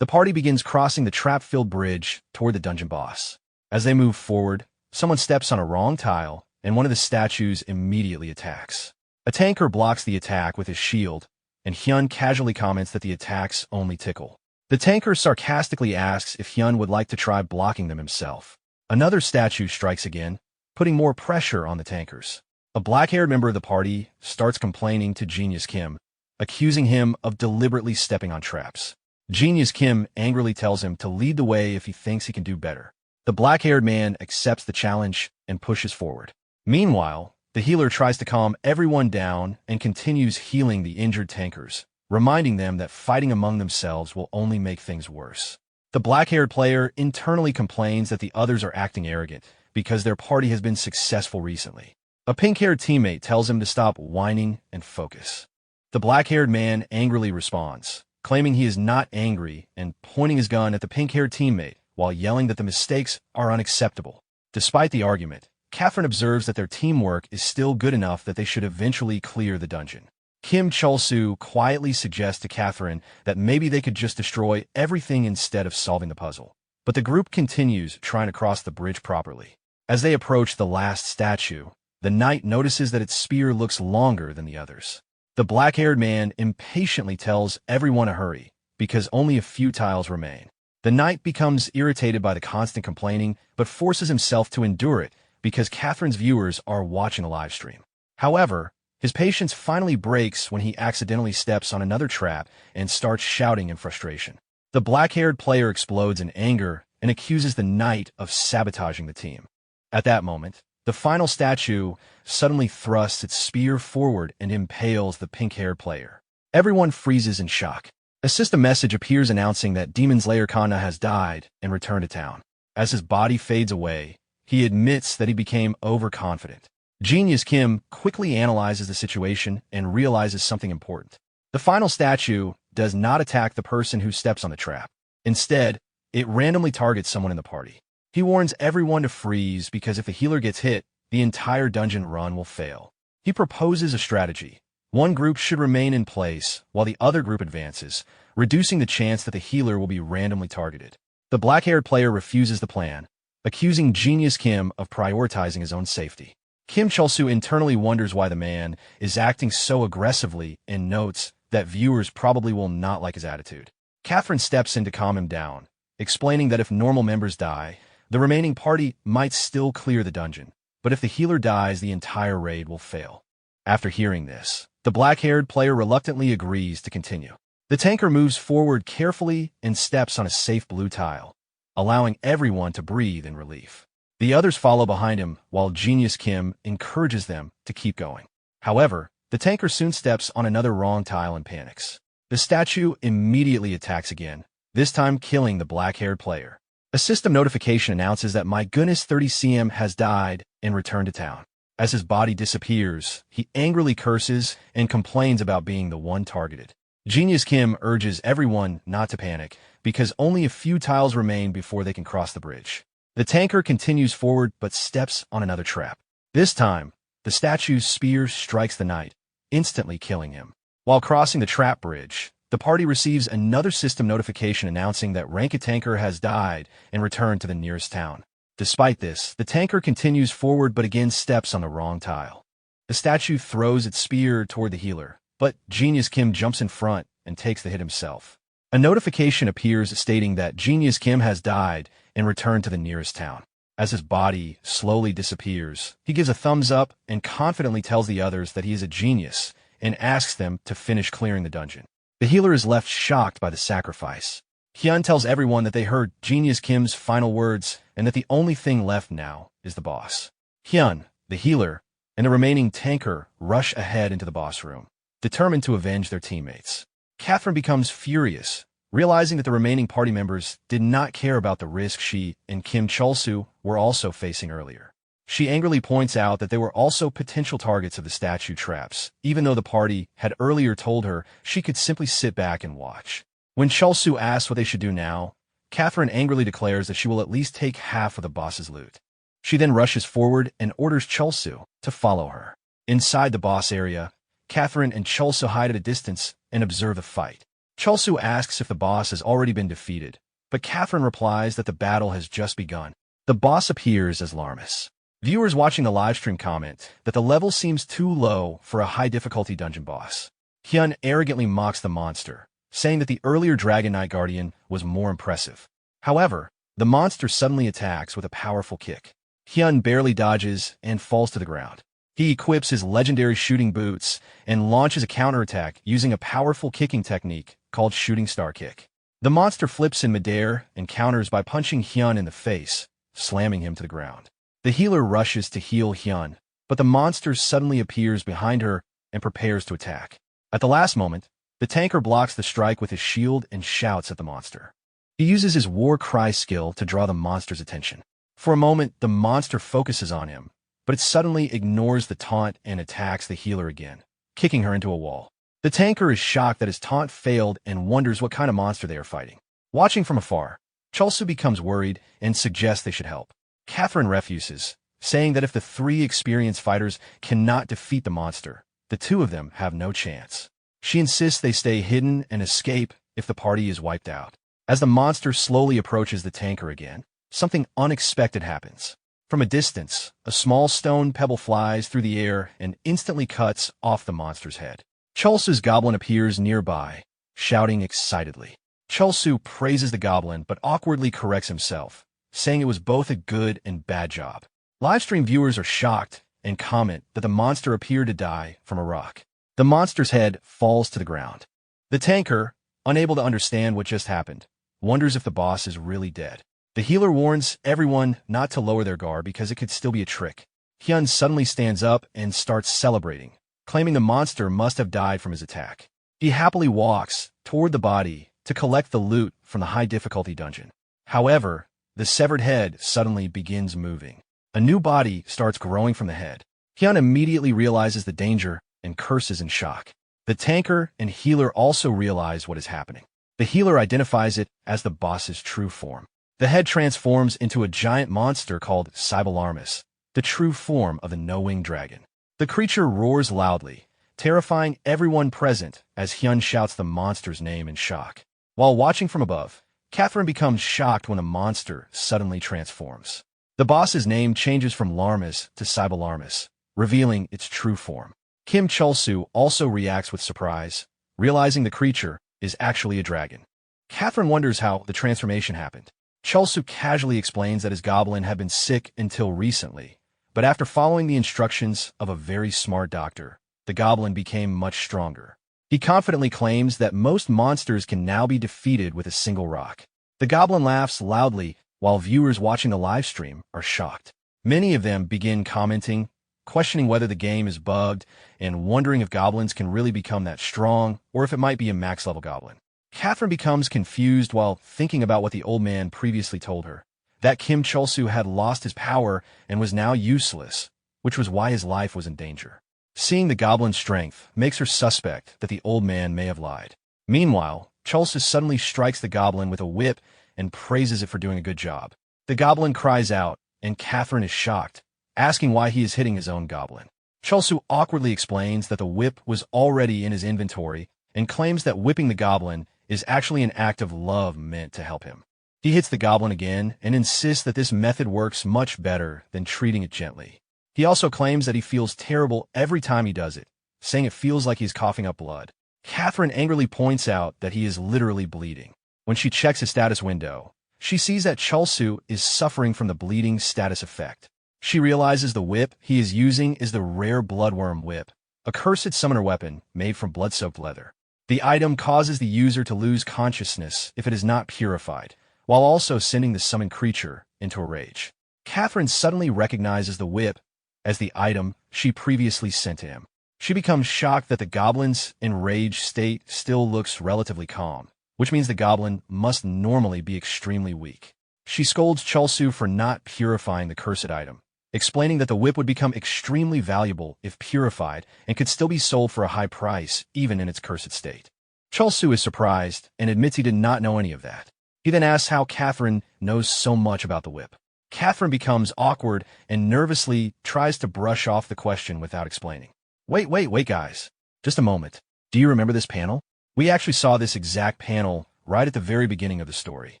The party begins crossing the trap-filled bridge toward the dungeon boss. As they move forward, someone steps on a wrong tile, and one of the statues immediately attacks. A tanker blocks the attack with his shield, and Hyun casually comments that the attacks only tickle. The tanker sarcastically asks if Hyun would like to try blocking them himself. Another statue strikes again, putting more pressure on the tankers. A black-haired member of the party starts complaining to Genius Kim, accusing him of deliberately stepping on traps. Genius Kim angrily tells him to lead the way if he thinks he can do better. The black-haired man accepts the challenge and pushes forward. Meanwhile, the healer tries to calm everyone down and continues healing the injured tankers, reminding them that fighting among themselves will only make things worse. The black-haired player internally complains that the others are acting arrogant because their party has been successful recently. A pink-haired teammate tells him to stop whining and focus. The black-haired man angrily responds, claiming he is not angry and pointing his gun at the pink-haired teammate while yelling that the mistakes are unacceptable. Despite the argument, Catherine observes that their teamwork is still good enough that they should eventually clear the dungeon. Kim Chul-soo quietly suggests to Catherine that maybe they could just destroy everything instead of solving the puzzle. But the group continues trying to cross the bridge properly. As they approach the last statue, the knight notices that its spear looks longer than the others. The black-haired man impatiently tells everyone to hurry, because only a few tiles remain. The knight becomes irritated by the constant complaining, but forces himself to endure it because Catherine's viewers are watching the live stream. However, his patience finally breaks when he accidentally steps on another trap and starts shouting in frustration. The black-haired player explodes in anger and accuses the knight of sabotaging the team. At that moment, the final statue suddenly thrusts its spear forward and impales the pink-haired player. Everyone freezes in shock. A system message appears announcing that Demon Slayer Kanna has died and returned to town. As his body fades away, he admits that he became overconfident. Genius Kim quickly analyzes the situation and realizes something important. The final statue does not attack the person who steps on the trap. Instead, it randomly targets someone in the party. He warns everyone to freeze because if the healer gets hit, the entire dungeon run will fail. He proposes a strategy. One group should remain in place while the other group advances, reducing the chance that the healer will be randomly targeted. The black-haired player refuses the plan, accusing Genius Kim of prioritizing his own safety. Kim Chul-soo internally wonders why the man is acting so aggressively and notes that viewers probably will not like his attitude. Catherine steps in to calm him down, explaining that if normal members die, the remaining party might still clear the dungeon, but if the healer dies, the entire raid will fail. After hearing this, the black-haired player reluctantly agrees to continue. The tanker moves forward carefully and steps on a safe blue tile, allowing everyone to breathe in relief. The others follow behind him while Genius Kim encourages them to keep going. However, the tanker soon steps on another wrong tile and panics. The statue immediately attacks again, this time killing the black-haired player. A system notification announces that My Goodness 30cm has died and returned to town. As his body disappears, he angrily curses and complains about being the one targeted. Genius Kim urges everyone not to panic because only a few tiles remain before they can cross the bridge. The tanker continues forward but steps on another trap. This time, the statue's spear strikes the knight, instantly killing him. While crossing the trap bridge, the party receives another system notification announcing that Ranked Tanker has died and returned to the nearest town. Despite this, the tanker continues forward but again steps on the wrong tile. The statue throws its spear toward the healer, but Genius Kim jumps in front and takes the hit himself. A notification appears stating that Genius Kim has died and returned to the nearest town. As his body slowly disappears, he gives a thumbs up and confidently tells the others that he is a genius and asks them to finish clearing the dungeon. The healer is left shocked by the sacrifice. Hyun tells everyone that they heard Genius Kim's final words and that the only thing left now is the boss. Hyun, the healer, and the remaining tanker rush ahead into the boss room, determined to avenge their teammates. Catherine becomes furious, Realizing that the remaining party members did not care about the risk she and Kim Chulsu were also facing earlier. She angrily points out that they were also potential targets of the statue traps, even though the party had earlier told her she could simply sit back and watch. When Chulsu asks what they should do now, Catherine angrily declares that she will at least take half of the boss's loot. She then rushes forward and orders Chulsu to follow her. Inside the boss area, Catherine and Chulsu hide at a distance and observe the fight. Chulsu asks if the boss has already been defeated, but Catherine replies that the battle has just begun. The boss appears as Larmus. Viewers watching the livestream comment that the level seems too low for a high-difficulty dungeon boss. Hyun arrogantly mocks the monster, saying that the earlier Dragon Knight Guardian was more impressive. However, the monster suddenly attacks with a powerful kick. Hyun barely dodges and falls to the ground. He equips his legendary shooting boots and launches a counterattack using a powerful kicking technique called Shooting Star Kick. The monster flips in midair and counters by punching Hyun in the face, slamming him to the ground. The healer rushes to heal Hyun, but the monster suddenly appears behind her and prepares to attack. At the last moment, the tanker blocks the strike with his shield and shouts at the monster. He uses his war cry skill to draw the monster's attention. For a moment, the monster focuses on him, but it suddenly ignores the taunt and attacks the healer again, kicking her into a wall. The tanker is shocked that his taunt failed and wonders what kind of monster they are fighting. Watching from afar, Chulsu becomes worried and suggests they should help. Catherine refuses, saying that if the three experienced fighters cannot defeat the monster, the two of them have no chance. She insists they stay hidden and escape if the party is wiped out. As the monster slowly approaches the tanker again, something unexpected happens. From a distance, a small stone pebble flies through the air and instantly cuts off the monster's head. Chulsu's goblin appears nearby, shouting excitedly. Chulsu praises the goblin but awkwardly corrects himself, saying it was both a good and bad job. Livestream viewers are shocked and comment that the monster appeared to die from a rock. The monster's head falls to the ground. The tanker, unable to understand what just happened, wonders if the boss is really dead. The healer warns everyone not to lower their guard because it could still be a trick. Hyun suddenly stands up and starts celebrating, claiming the monster must have died from his attack. He happily walks toward the body to collect the loot from the high-difficulty dungeon. However, the severed head suddenly begins moving. A new body starts growing from the head. Hyun immediately realizes the danger and curses in shock. The tanker and healer also realize what is happening. The healer identifies it as the boss's true form. The head transforms into a giant monster called Cybelarmus, the true form of the no-winged dragon. The creature roars loudly, terrifying everyone present as Hyun shouts the monster's name in shock. While watching from above, Catherine becomes shocked when the monster suddenly transforms. The boss's name changes from Larmus to Cybelarmus, revealing its true form. Kim Chulsu also reacts with surprise, realizing the creature is actually a dragon. Catherine wonders how the transformation happened. Chulsu casually explains that his goblin had been sick until recently, but after following the instructions of a very smart doctor, the goblin became much stronger. He confidently claims that most monsters can now be defeated with a single rock. The goblin laughs loudly while viewers watching the live stream are shocked. Many of them begin commenting, questioning whether the game is bugged and wondering if goblins can really become that strong or if it might be a max-level goblin. Catherine becomes confused while thinking about what the old man previously told her, that Kim Chulsu had lost his power and was now useless, which was why his life was in danger. Seeing the goblin's strength makes her suspect that the old man may have lied. Meanwhile, Chulsu suddenly strikes the goblin with a whip and praises it for doing a good job. The goblin cries out, and Catherine is shocked, asking why he is hitting his own goblin. Chulsu awkwardly explains that the whip was already in his inventory and claims that whipping the goblin is actually an act of love meant to help him. He hits the goblin again and insists that this method works much better than treating it gently. He also claims that he feels terrible every time he does it, saying it feels like he's coughing up blood. Catherine angrily points out that he is literally bleeding. When she checks his status window, she sees that Chulsu is suffering from the bleeding status effect. She realizes the whip he is using is the rare Bloodworm Whip, a cursed summoner weapon made from blood-soaked leather. The item causes the user to lose consciousness if it is not purified, while also sending the summoned creature into a rage. Catherine suddenly recognizes the whip as the item she previously sent to him. She becomes shocked that the goblin's enraged state still looks relatively calm, which means the goblin must normally be extremely weak. She scolds Cholsu for not purifying the cursed item, explaining that the whip would become extremely valuable if purified and could still be sold for a high price even in its cursed state. Cholsu is surprised and admits he did not know any of that. He then asks how Catherine knows so much about the whip. Catherine becomes awkward and nervously tries to brush off the question without explaining. Wait, guys. Just a moment. Do you remember this panel? We actually saw this exact panel right at the very beginning of the story.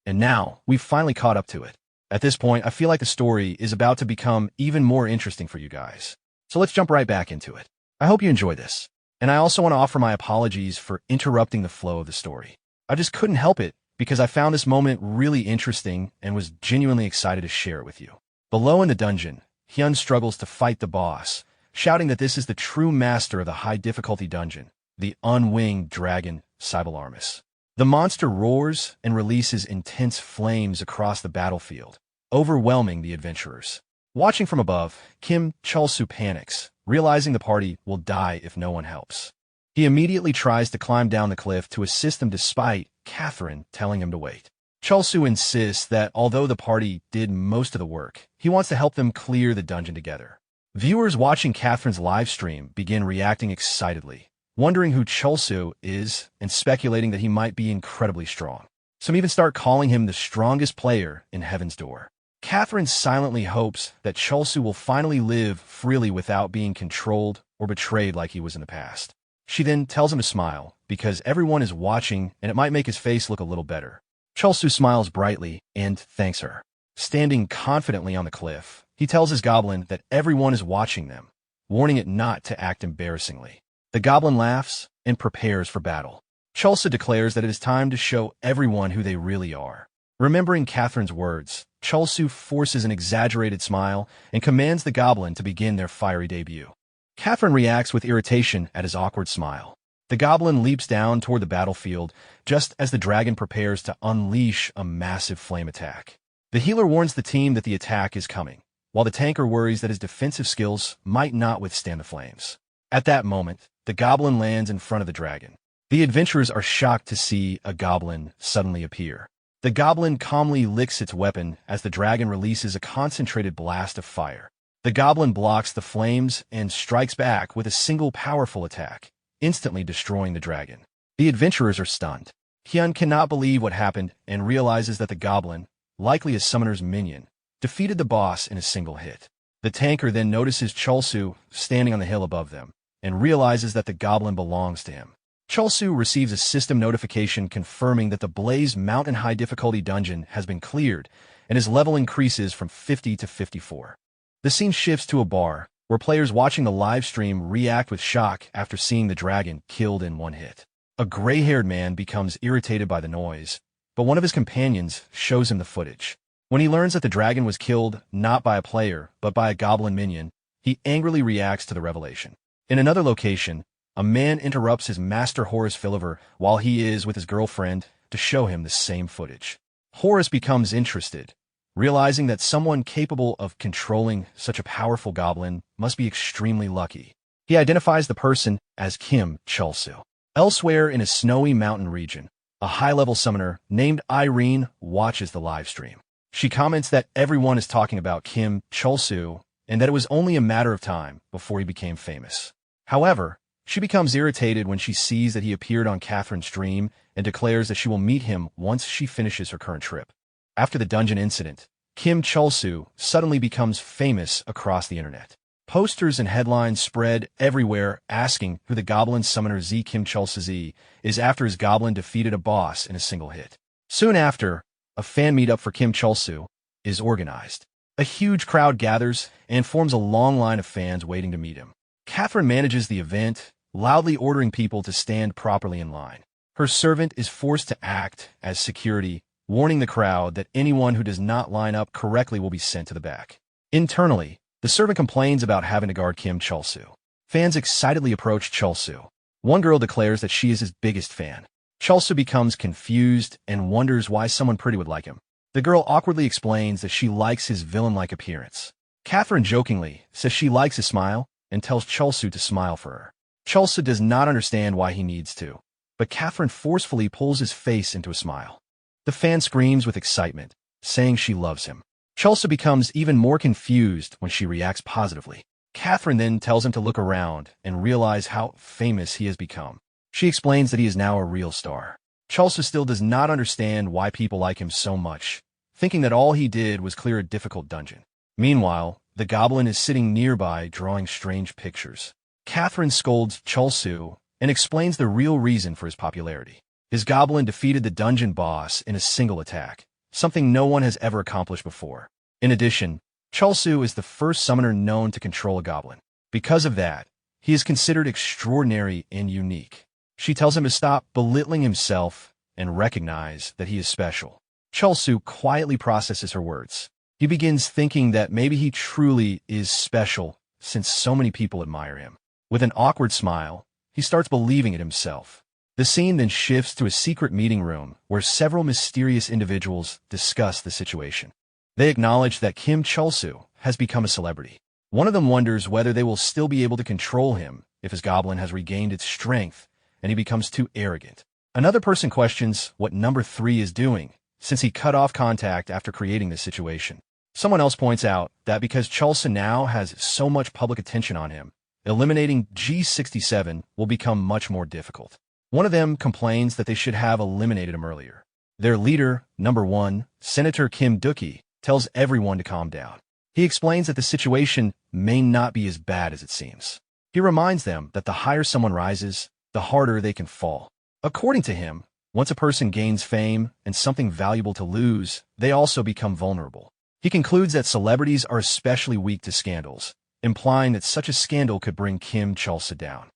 And now, we've finally caught up to it. At this point, I feel like the story is about to become even more interesting for you guys. So let's jump right back into it. I hope you enjoy this. And I also want to offer my apologies for interrupting the flow of the story. I just couldn't help it because I found this moment really interesting and was genuinely excited to share it with you. Below in the dungeon, Hyun struggles to fight the boss, shouting that this is the true master of the high-difficulty dungeon, the unwinged dragon Cybelarmus. The monster roars and releases intense flames across the battlefield, overwhelming the adventurers. Watching from above, Kim Cholsu panics, realizing the party will die if no one helps. He immediately tries to climb down the cliff to assist them despite Catherine telling him to wait. Cholsu insists that although the party did most of the work, he wants to help them clear the dungeon together. Viewers watching Catherine's live stream begin reacting excitedly, wondering who Cholsu is and speculating that he might be incredibly strong. Some even start calling him the strongest player in Heaven's Door. Catherine silently hopes that Cholsu will finally live freely without being controlled or betrayed like he was in the past. She then tells him to smile, because everyone is watching and it might make his face look a little better. Cholsu smiles brightly and thanks her. Standing confidently on the cliff, he tells his goblin that everyone is watching them, warning it not to act embarrassingly. The goblin laughs and prepares for battle. Cholsu declares that it is time to show everyone who they really are. Remembering Catherine's words, Cholsu forces an exaggerated smile and commands the goblin to begin their fiery debut. Catherine reacts with irritation at his awkward smile. The goblin leaps down toward the battlefield just as the dragon prepares to unleash a massive flame attack. The healer warns the team that the attack is coming, while the tanker worries that his defensive skills might not withstand the flames. At that moment, the goblin lands in front of the dragon. The adventurers are shocked to see a goblin suddenly appear. The goblin calmly licks its weapon as the dragon releases a concentrated blast of fire. The goblin blocks the flames and strikes back with a single powerful attack, instantly destroying the dragon. The adventurers are stunned. Hyun cannot believe what happened and realizes that the goblin, likely a summoner's minion, defeated the boss in a single hit. The tanker then notices Cholsu standing on the hill above them and realizes that the goblin belongs to him. Cholsu receives a system notification confirming that the Blaze Mountain High Difficulty dungeon has been cleared and his level increases from 50 to 54. The scene shifts to a bar, where players watching the live stream react with shock after seeing the dragon killed in one hit. A gray-haired man becomes irritated by the noise, but one of his companions shows him the footage. When he learns that the dragon was killed not by a player, but by a goblin minion, he angrily reacts to the revelation. In another location, a man interrupts his master Horace Philiver while he is with his girlfriend to show him the same footage. Horace becomes interested, realizing that someone capable of controlling such a powerful goblin must be extremely lucky. He identifies the person as Kim Cholsu. Elsewhere in a snowy mountain region, a high-level summoner named Irene watches the live stream. She comments that everyone is talking about Kim Cholsu and that it was only a matter of time before he became famous. However, she becomes irritated when she sees that he appeared on Catherine's stream and declares that she will meet him once she finishes her current trip. After the dungeon incident, Kim Cholsu suddenly becomes famous across the internet. Posters and headlines spread everywhere asking who the goblin summoner Z Kim Cholsu Z is after his goblin defeated a boss in a single hit. Soon after, a fan meetup for Kim Cholsu is organized. A huge crowd gathers and forms a long line of fans waiting to meet him. Catherine manages the event, loudly ordering people to stand properly in line. Her servant is forced to act as security, warning the crowd that anyone who does not line up correctly will be sent to the back. Internally, the servant complains about having to guard Kim Cholsu. Fans excitedly approach Cholsu. One girl declares that she is his biggest fan. Cholsu becomes confused and wonders why someone pretty would like him. The girl awkwardly explains that she likes his villain-like appearance. Catherine jokingly says she likes his smile and tells Cholsu to smile for her. Cholsu does not understand why he needs to, but Catherine forcefully pulls his face into a smile. The fan screams with excitement, saying she loves him. Chulsa becomes even more confused when she reacts positively. Catherine then tells him to look around and realize how famous he has become. She explains that he is now a real star. Chulsa still does not understand why people like him so much, thinking that all he did was clear a difficult dungeon. Meanwhile, the Goblin is sitting nearby drawing strange pictures. Catherine scolds Chulsu and explains the real reason for his popularity. His Goblin defeated the dungeon boss in a single attack, something no one has ever accomplished before. In addition, Chulsu is the first summoner known to control a Goblin. Because of that, he is considered extraordinary and unique. She tells him to stop belittling himself and recognize that he is special. Chulsu quietly processes her words. He begins thinking that maybe he truly is special since so many people admire him. With an awkward smile, he starts believing it himself. The scene then shifts to a secret meeting room where several mysterious individuals discuss the situation. They acknowledge that Kim Chulsu has become a celebrity. One of them wonders whether they will still be able to control him if his Goblin has regained its strength and he becomes too arrogant. Another person questions what number 3 is doing, since he cut off contact after creating this situation. Someone else points out that because Chulsa now has so much public attention on him, eliminating G67 will become much more difficult. One of them complains that they should have eliminated him earlier. Their leader, number 1, Senator Kim Dookie, tells everyone to calm down. He explains that the situation may not be as bad as it seems. He reminds them that the higher someone rises, the harder they can fall. According to him, once a person gains fame and something valuable to lose, they also become vulnerable. He concludes that celebrities are especially weak to scandals, implying that such a scandal could bring Kim Chulsa down.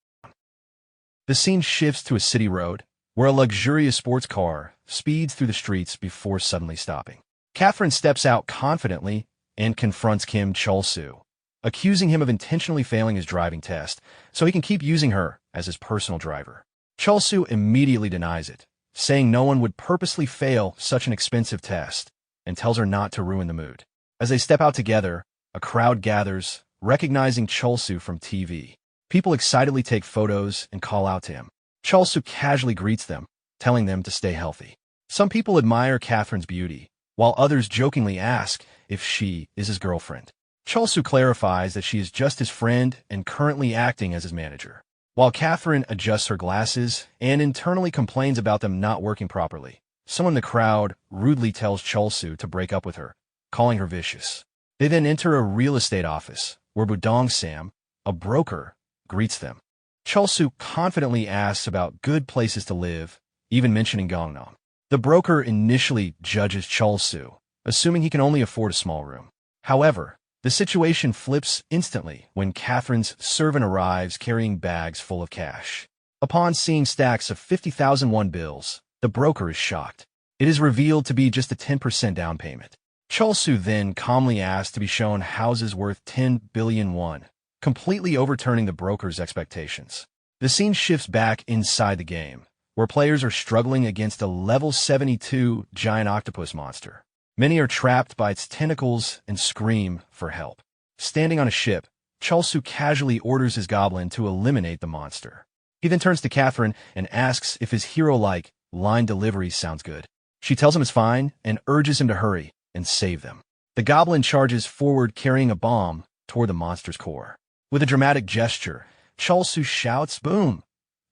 The scene shifts to a city road, where a luxurious sports car speeds through the streets before suddenly stopping. Catherine steps out confidently and confronts Kim Chulsu, accusing him of intentionally failing his driving test so he can keep using her as his personal driver. Chulsu immediately denies it, saying no one would purposely fail such an expensive test, and tells her not to ruin the mood. As they step out together, a crowd gathers, recognizing Chulsu from TV. People excitedly take photos and call out to him. Chulsu casually greets them, telling them to stay healthy. Some people admire Catherine's beauty, while others jokingly ask if she is his girlfriend. Chulsu clarifies that she is just his friend and currently acting as his manager, while Catherine adjusts her glasses and internally complains about them not working properly. Someone in the crowd rudely tells Chulsu to break up with her, calling her vicious. They then enter a real estate office, where Budong Sam, a broker, greets them. Chulsu confidently asks about good places to live, even mentioning Gangnam. The broker initially judges Chulsu, assuming he can only afford a small room. However, the situation flips instantly when Catherine's servant arrives carrying bags full of cash. Upon seeing stacks of 50,000 won bills, the broker is shocked. It is revealed to be just a 10% down payment. Chulsu then calmly asks to be shown houses worth 10 billion won, completely overturning the broker's expectations. The scene shifts back inside the game, where players are struggling against a level 72 giant octopus monster. Many are trapped by its tentacles and scream for help. Standing on a ship, Chulsu casually orders his Goblin to eliminate the monster. He then turns to Catherine and asks if his hero-like line delivery sounds good. She tells him it's fine and urges him to hurry and save them. The Goblin charges forward carrying a bomb toward the monster's core. With a dramatic gesture, Chulsu shouts, "Boom!"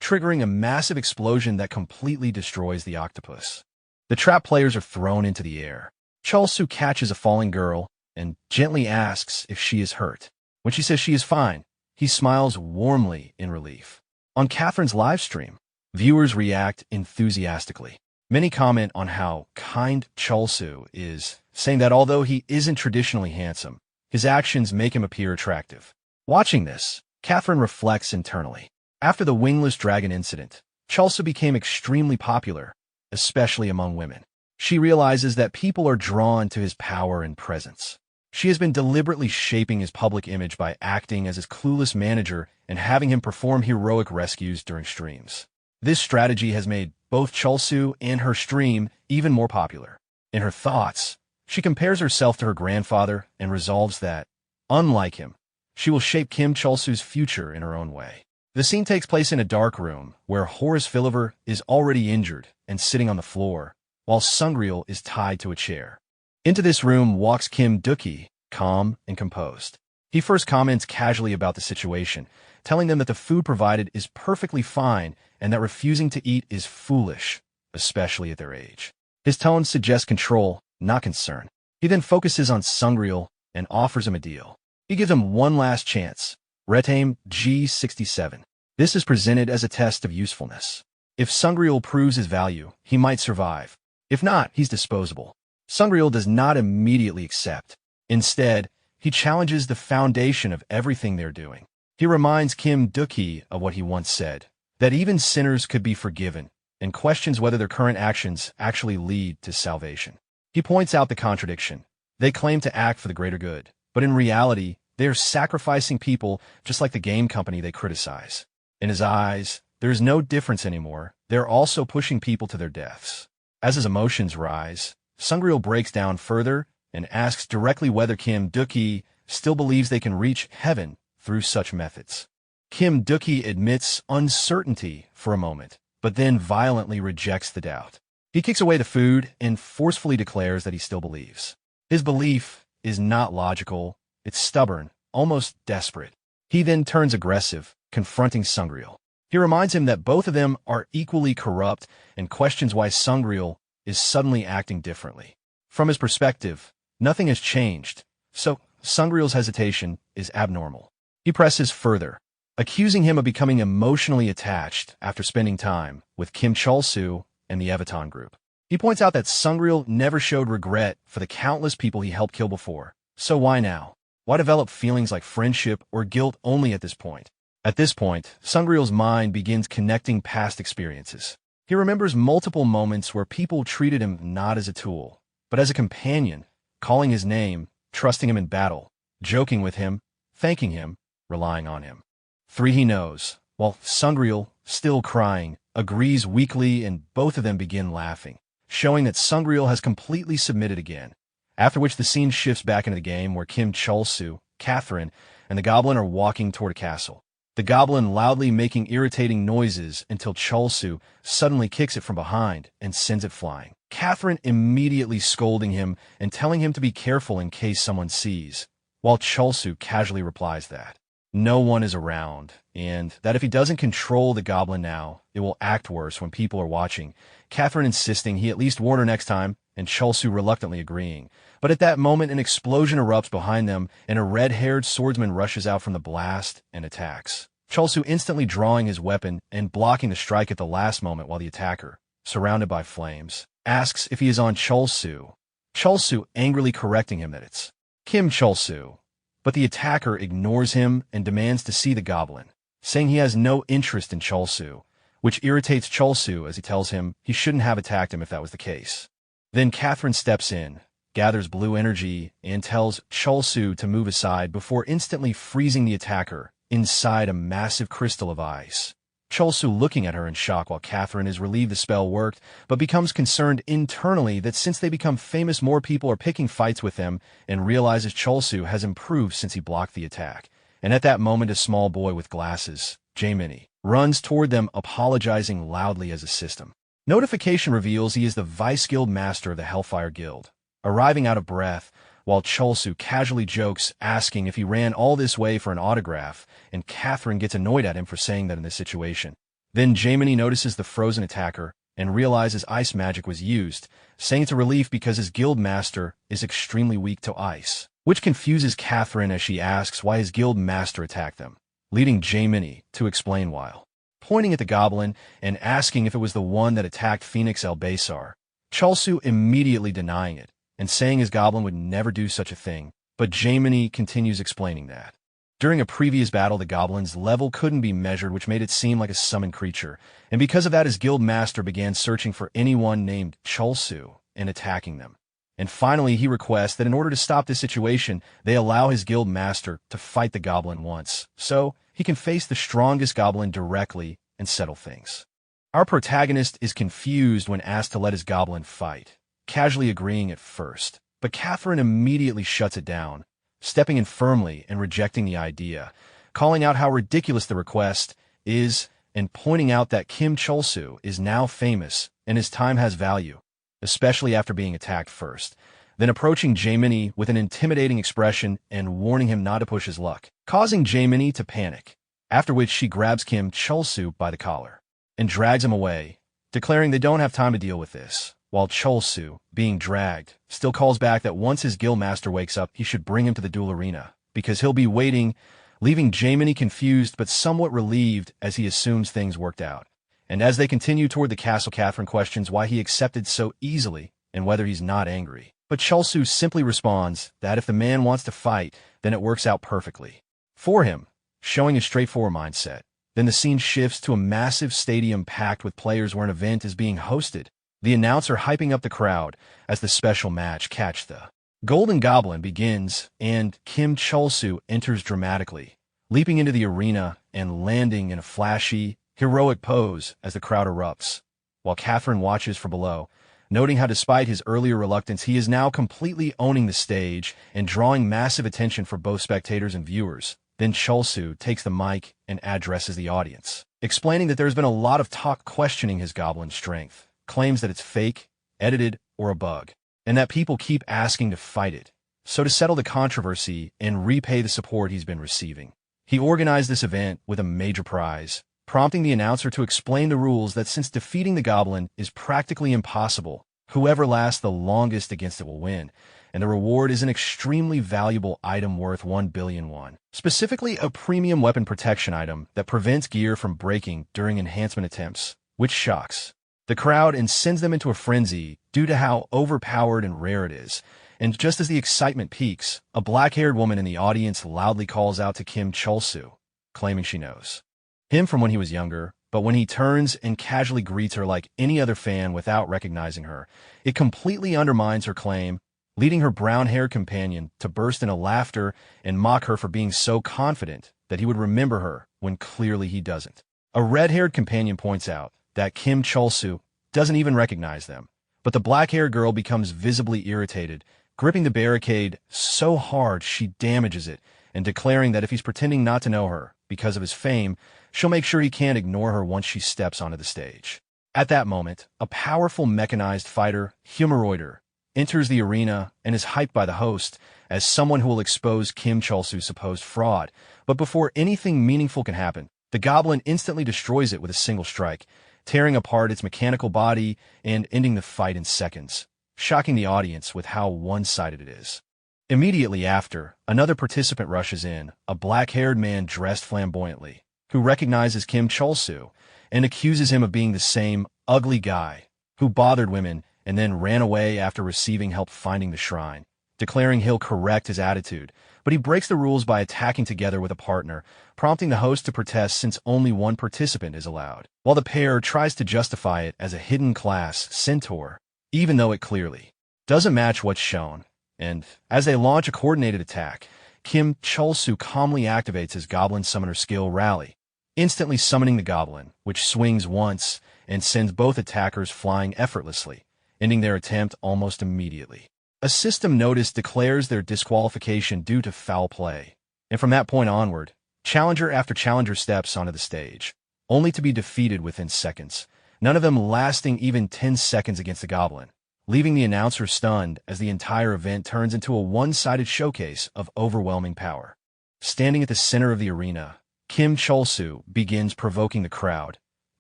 triggering a massive explosion that completely destroys the octopus. The trapped players are thrown into the air. Chulsu catches a falling girl and gently asks if she is hurt. When she says she is fine, he smiles warmly in relief. On Catherine's live stream, viewers react enthusiastically. Many comment on how kind Chulsu is, saying that although he isn't traditionally handsome, his actions make him appear attractive. Watching this, Catherine reflects internally. After the wingless dragon incident, Chulsu became extremely popular, especially among women. She realizes that people are drawn to his power and presence. She has been deliberately shaping his public image by acting as his clueless manager and having him perform heroic rescues during streams. This strategy has made both Chulsu and her stream even more popular. In her thoughts, she compares herself to her grandfather and resolves that, unlike him, she will shape Kim Chulsu's future in her own way. The scene takes place in a dark room, where Horace Philiver is already injured and sitting on the floor, while Sungreal is tied to a chair. Into this room walks Kim Dookie, calm and composed. He first comments casually about the situation, telling them that the food provided is perfectly fine and that refusing to eat is foolish, especially at their age. His tone suggests control, not concern. He then focuses on Sungreal and offers him a deal. He gives him one last chance, Retame G67. This is presented as a test of usefulness. If Sungreal proves his value, he might survive. If not, he's disposable. Sungreal does not immediately accept. Instead, he challenges the foundation of everything they're doing. He reminds Kim Dookie of what he once said, that even sinners could be forgiven, and questions whether their current actions actually lead to salvation. He points out the contradiction. They claim to act for the greater good, but in reality, they are sacrificing people just like the game company they criticize. In his eyes, there is no difference anymore. They're also pushing people to their deaths. As his emotions rise, Sungreal breaks down further and asks directly whether Kim Dookie still believes they can reach heaven through such methods. Kim Dookie admits uncertainty for a moment, but then violently rejects the doubt. He kicks away the food and forcefully declares that he still believes. His belief is not logical, it's stubborn, almost desperate. He then turns aggressive, confronting Sungreal. He reminds him that both of them are equally corrupt and questions why Sungreal is suddenly acting differently. From his perspective, nothing has changed, so Sungreal's hesitation is abnormal. He presses further, accusing him of becoming emotionally attached after spending time with Kim Chol-soo and the Evaton group. He points out that Sungreal never showed regret for the countless people he helped kill before, so why now? Why develop feelings like friendship or guilt only at this point? At this point, Sungreal's mind begins connecting past experiences. He remembers multiple moments where people treated him not as a tool, but as a companion, calling his name, trusting him in battle, joking with him, thanking him, relying on him. 3 he knows, while Sungreal, still crying, agrees weakly and both of them begin laughing, showing that Sungreal has completely submitted again, after which the scene shifts back into the game where Kim Chol-soo, Catherine, and the Goblin are walking toward a castle. The Goblin loudly making irritating noises until Chol-soo suddenly kicks it from behind and sends it flying. Catherine immediately scolding him and telling him to be careful in case someone sees, while Chol-soo casually replies that no one is around, and that if he doesn't control the Goblin now, it will act worse when people are watching, Catherine insisting he at least warn her next time, and Chol-soo reluctantly agreeing. But at that moment, an explosion erupts behind them, and a red-haired swordsman rushes out from the blast and attacks. Chol-soo instantly drawing his weapon and blocking the strike at the last moment while the attacker, surrounded by flames, asks if he is on Chol-soo. Chol-soo angrily correcting him that it's Kim Chol-soo. But the attacker ignores him and demands to see the Goblin, saying he has no interest in Chol-soo, which irritates Chol-soo as he tells him he shouldn't have attacked him if that was the case. Then Catherine steps in, gathers blue energy, and tells Chol-soo to move aside before instantly freezing the attacker inside a massive crystal of ice. Chol-soo looking at her in shock while Catherine is relieved the spell worked, but becomes concerned internally that since they become famous more people are picking fights with them, and realizes Chol-soo has improved since he blocked the attack. And at that moment a small boy with glasses, Jae-minnie, runs toward them apologizing loudly as a system. Notification reveals he is the Vice Guild Master of the Hellfire Guild, arriving out of breath, while Chol-soo casually jokes, asking if he ran all this way for an autograph, and Catherine gets annoyed at him for saying that in this situation. Then Jae-minnie notices the frozen attacker and realizes ice magic was used, saying it's a relief because his guild master is extremely weak to ice, which confuses Catherine as she asks why his guild master attacked them, leading Jae-minnie to explain while pointing at the Goblin and asking if it was the one that attacked Phoenix El-Basar. Chol-soo immediately denying it, and saying his Goblin would never do such a thing, but Jae-minnie continues explaining that. During a previous battle, the Goblin's level couldn't be measured, which made it seem like a summoned creature, and because of that his guild master began searching for anyone named Chol-soo and attacking them. And finally he requests that in order to stop this situation, they allow his guild master to fight the Goblin once, so he can face the strongest Goblin directly and settle things. Our protagonist is confused when asked to let his Goblin fight, casually agreeing at first, but Catherine immediately shuts it down, stepping in firmly and rejecting the idea, calling out how ridiculous the request is, and pointing out that Kim Chol-soo is now famous and his time has value, especially after being attacked first, then approaching Jae-minnie with an intimidating expression and warning him not to push his luck, causing Jae-minnie to panic, after which she grabs Kim Chol-soo by the collar and drags him away, declaring they don't have time to deal with this, while Chol-soo, being dragged, still calls back that once his guild master wakes up, he should bring him to the duel arena, because he'll be waiting, leaving Jae-minnie confused but somewhat relieved as he assumes things worked out. And as they continue toward the castle, Catherine questions why he accepted so easily and whether he's not angry. But Chol-soo simply responds that if the man wants to fight, then it works out perfectly for him, showing a straightforward mindset. Then the scene shifts to a massive stadium packed with players where an event is being hosted, the announcer hyping up the crowd as the special match Catch the Golden Goblin begins, and Kim Chol-soo enters dramatically, leaping into the arena and landing in a flashy, heroic pose as the crowd erupts, while Catherine watches from below, noting how despite his earlier reluctance, he is now completely owning the stage and drawing massive attention for both spectators and viewers. Then Chol-soo takes the mic and addresses the audience, explaining that there's been a lot of talk questioning his goblin strength, claims that it's fake, edited, or a bug, and that people keep asking to fight it. So to settle the controversy and repay the support he's been receiving, he organized this event with a major prize, prompting the announcer to explain the rules that since defeating the goblin is practically impossible, whoever lasts the longest against it will win, and the reward is an extremely valuable item worth 1 billion won, specifically a premium weapon protection item that prevents gear from breaking during enhancement attempts, which shocks the crowd and sends them into a frenzy due to how overpowered and rare it is. And just as the excitement peaks, a black-haired woman in the audience loudly calls out to Kim Chol-soo, claiming she knows him from when he was younger, but when he turns and casually greets her like any other fan without recognizing her, it completely undermines her claim, leading her brown-haired companion to burst into laughter and mock her for being so confident that he would remember her when clearly he doesn't. A red-haired companion points out that Kim Chol-soo doesn't even recognize them, but the black-haired girl becomes visibly irritated, gripping the barricade so hard she damages it, and declaring that if he's pretending not to know her because of his fame, she'll make sure he can't ignore her once she steps onto the stage. At that moment, a powerful mechanized fighter, Humoroider, enters the arena and is hyped by the host as someone who will expose Kim Chol-soo's supposed fraud. But before anything meaningful can happen, the goblin instantly destroys it with a single strike, tearing apart its mechanical body and ending the fight in seconds, shocking the audience with how one-sided it is. Immediately after, another participant rushes in, a black-haired man dressed flamboyantly, who recognizes Kim Chol-soo and accuses him of being the same ugly guy who bothered women and then ran away after receiving help finding the shrine, declaring he'll correct his attitude, but he breaks the rules by attacking together with a partner, prompting the host to protest since only one participant is allowed, while the pair tries to justify it as a hidden class centaur, even though it clearly doesn't match what's shown. And as they launch a coordinated attack, Kim Chol-soo calmly activates his Goblin Summoner skill Rally, instantly summoning the goblin, which swings once and sends both attackers flying effortlessly, ending their attempt almost immediately. A system notice declares their disqualification due to foul play, and from that point onward, challenger after challenger steps onto the stage, only to be defeated within seconds, none of them lasting even 10 seconds against the goblin, leaving the announcer stunned as the entire event turns into a one-sided showcase of overwhelming power. Standing at the center of the arena, Kim Chol-soo begins provoking the crowd,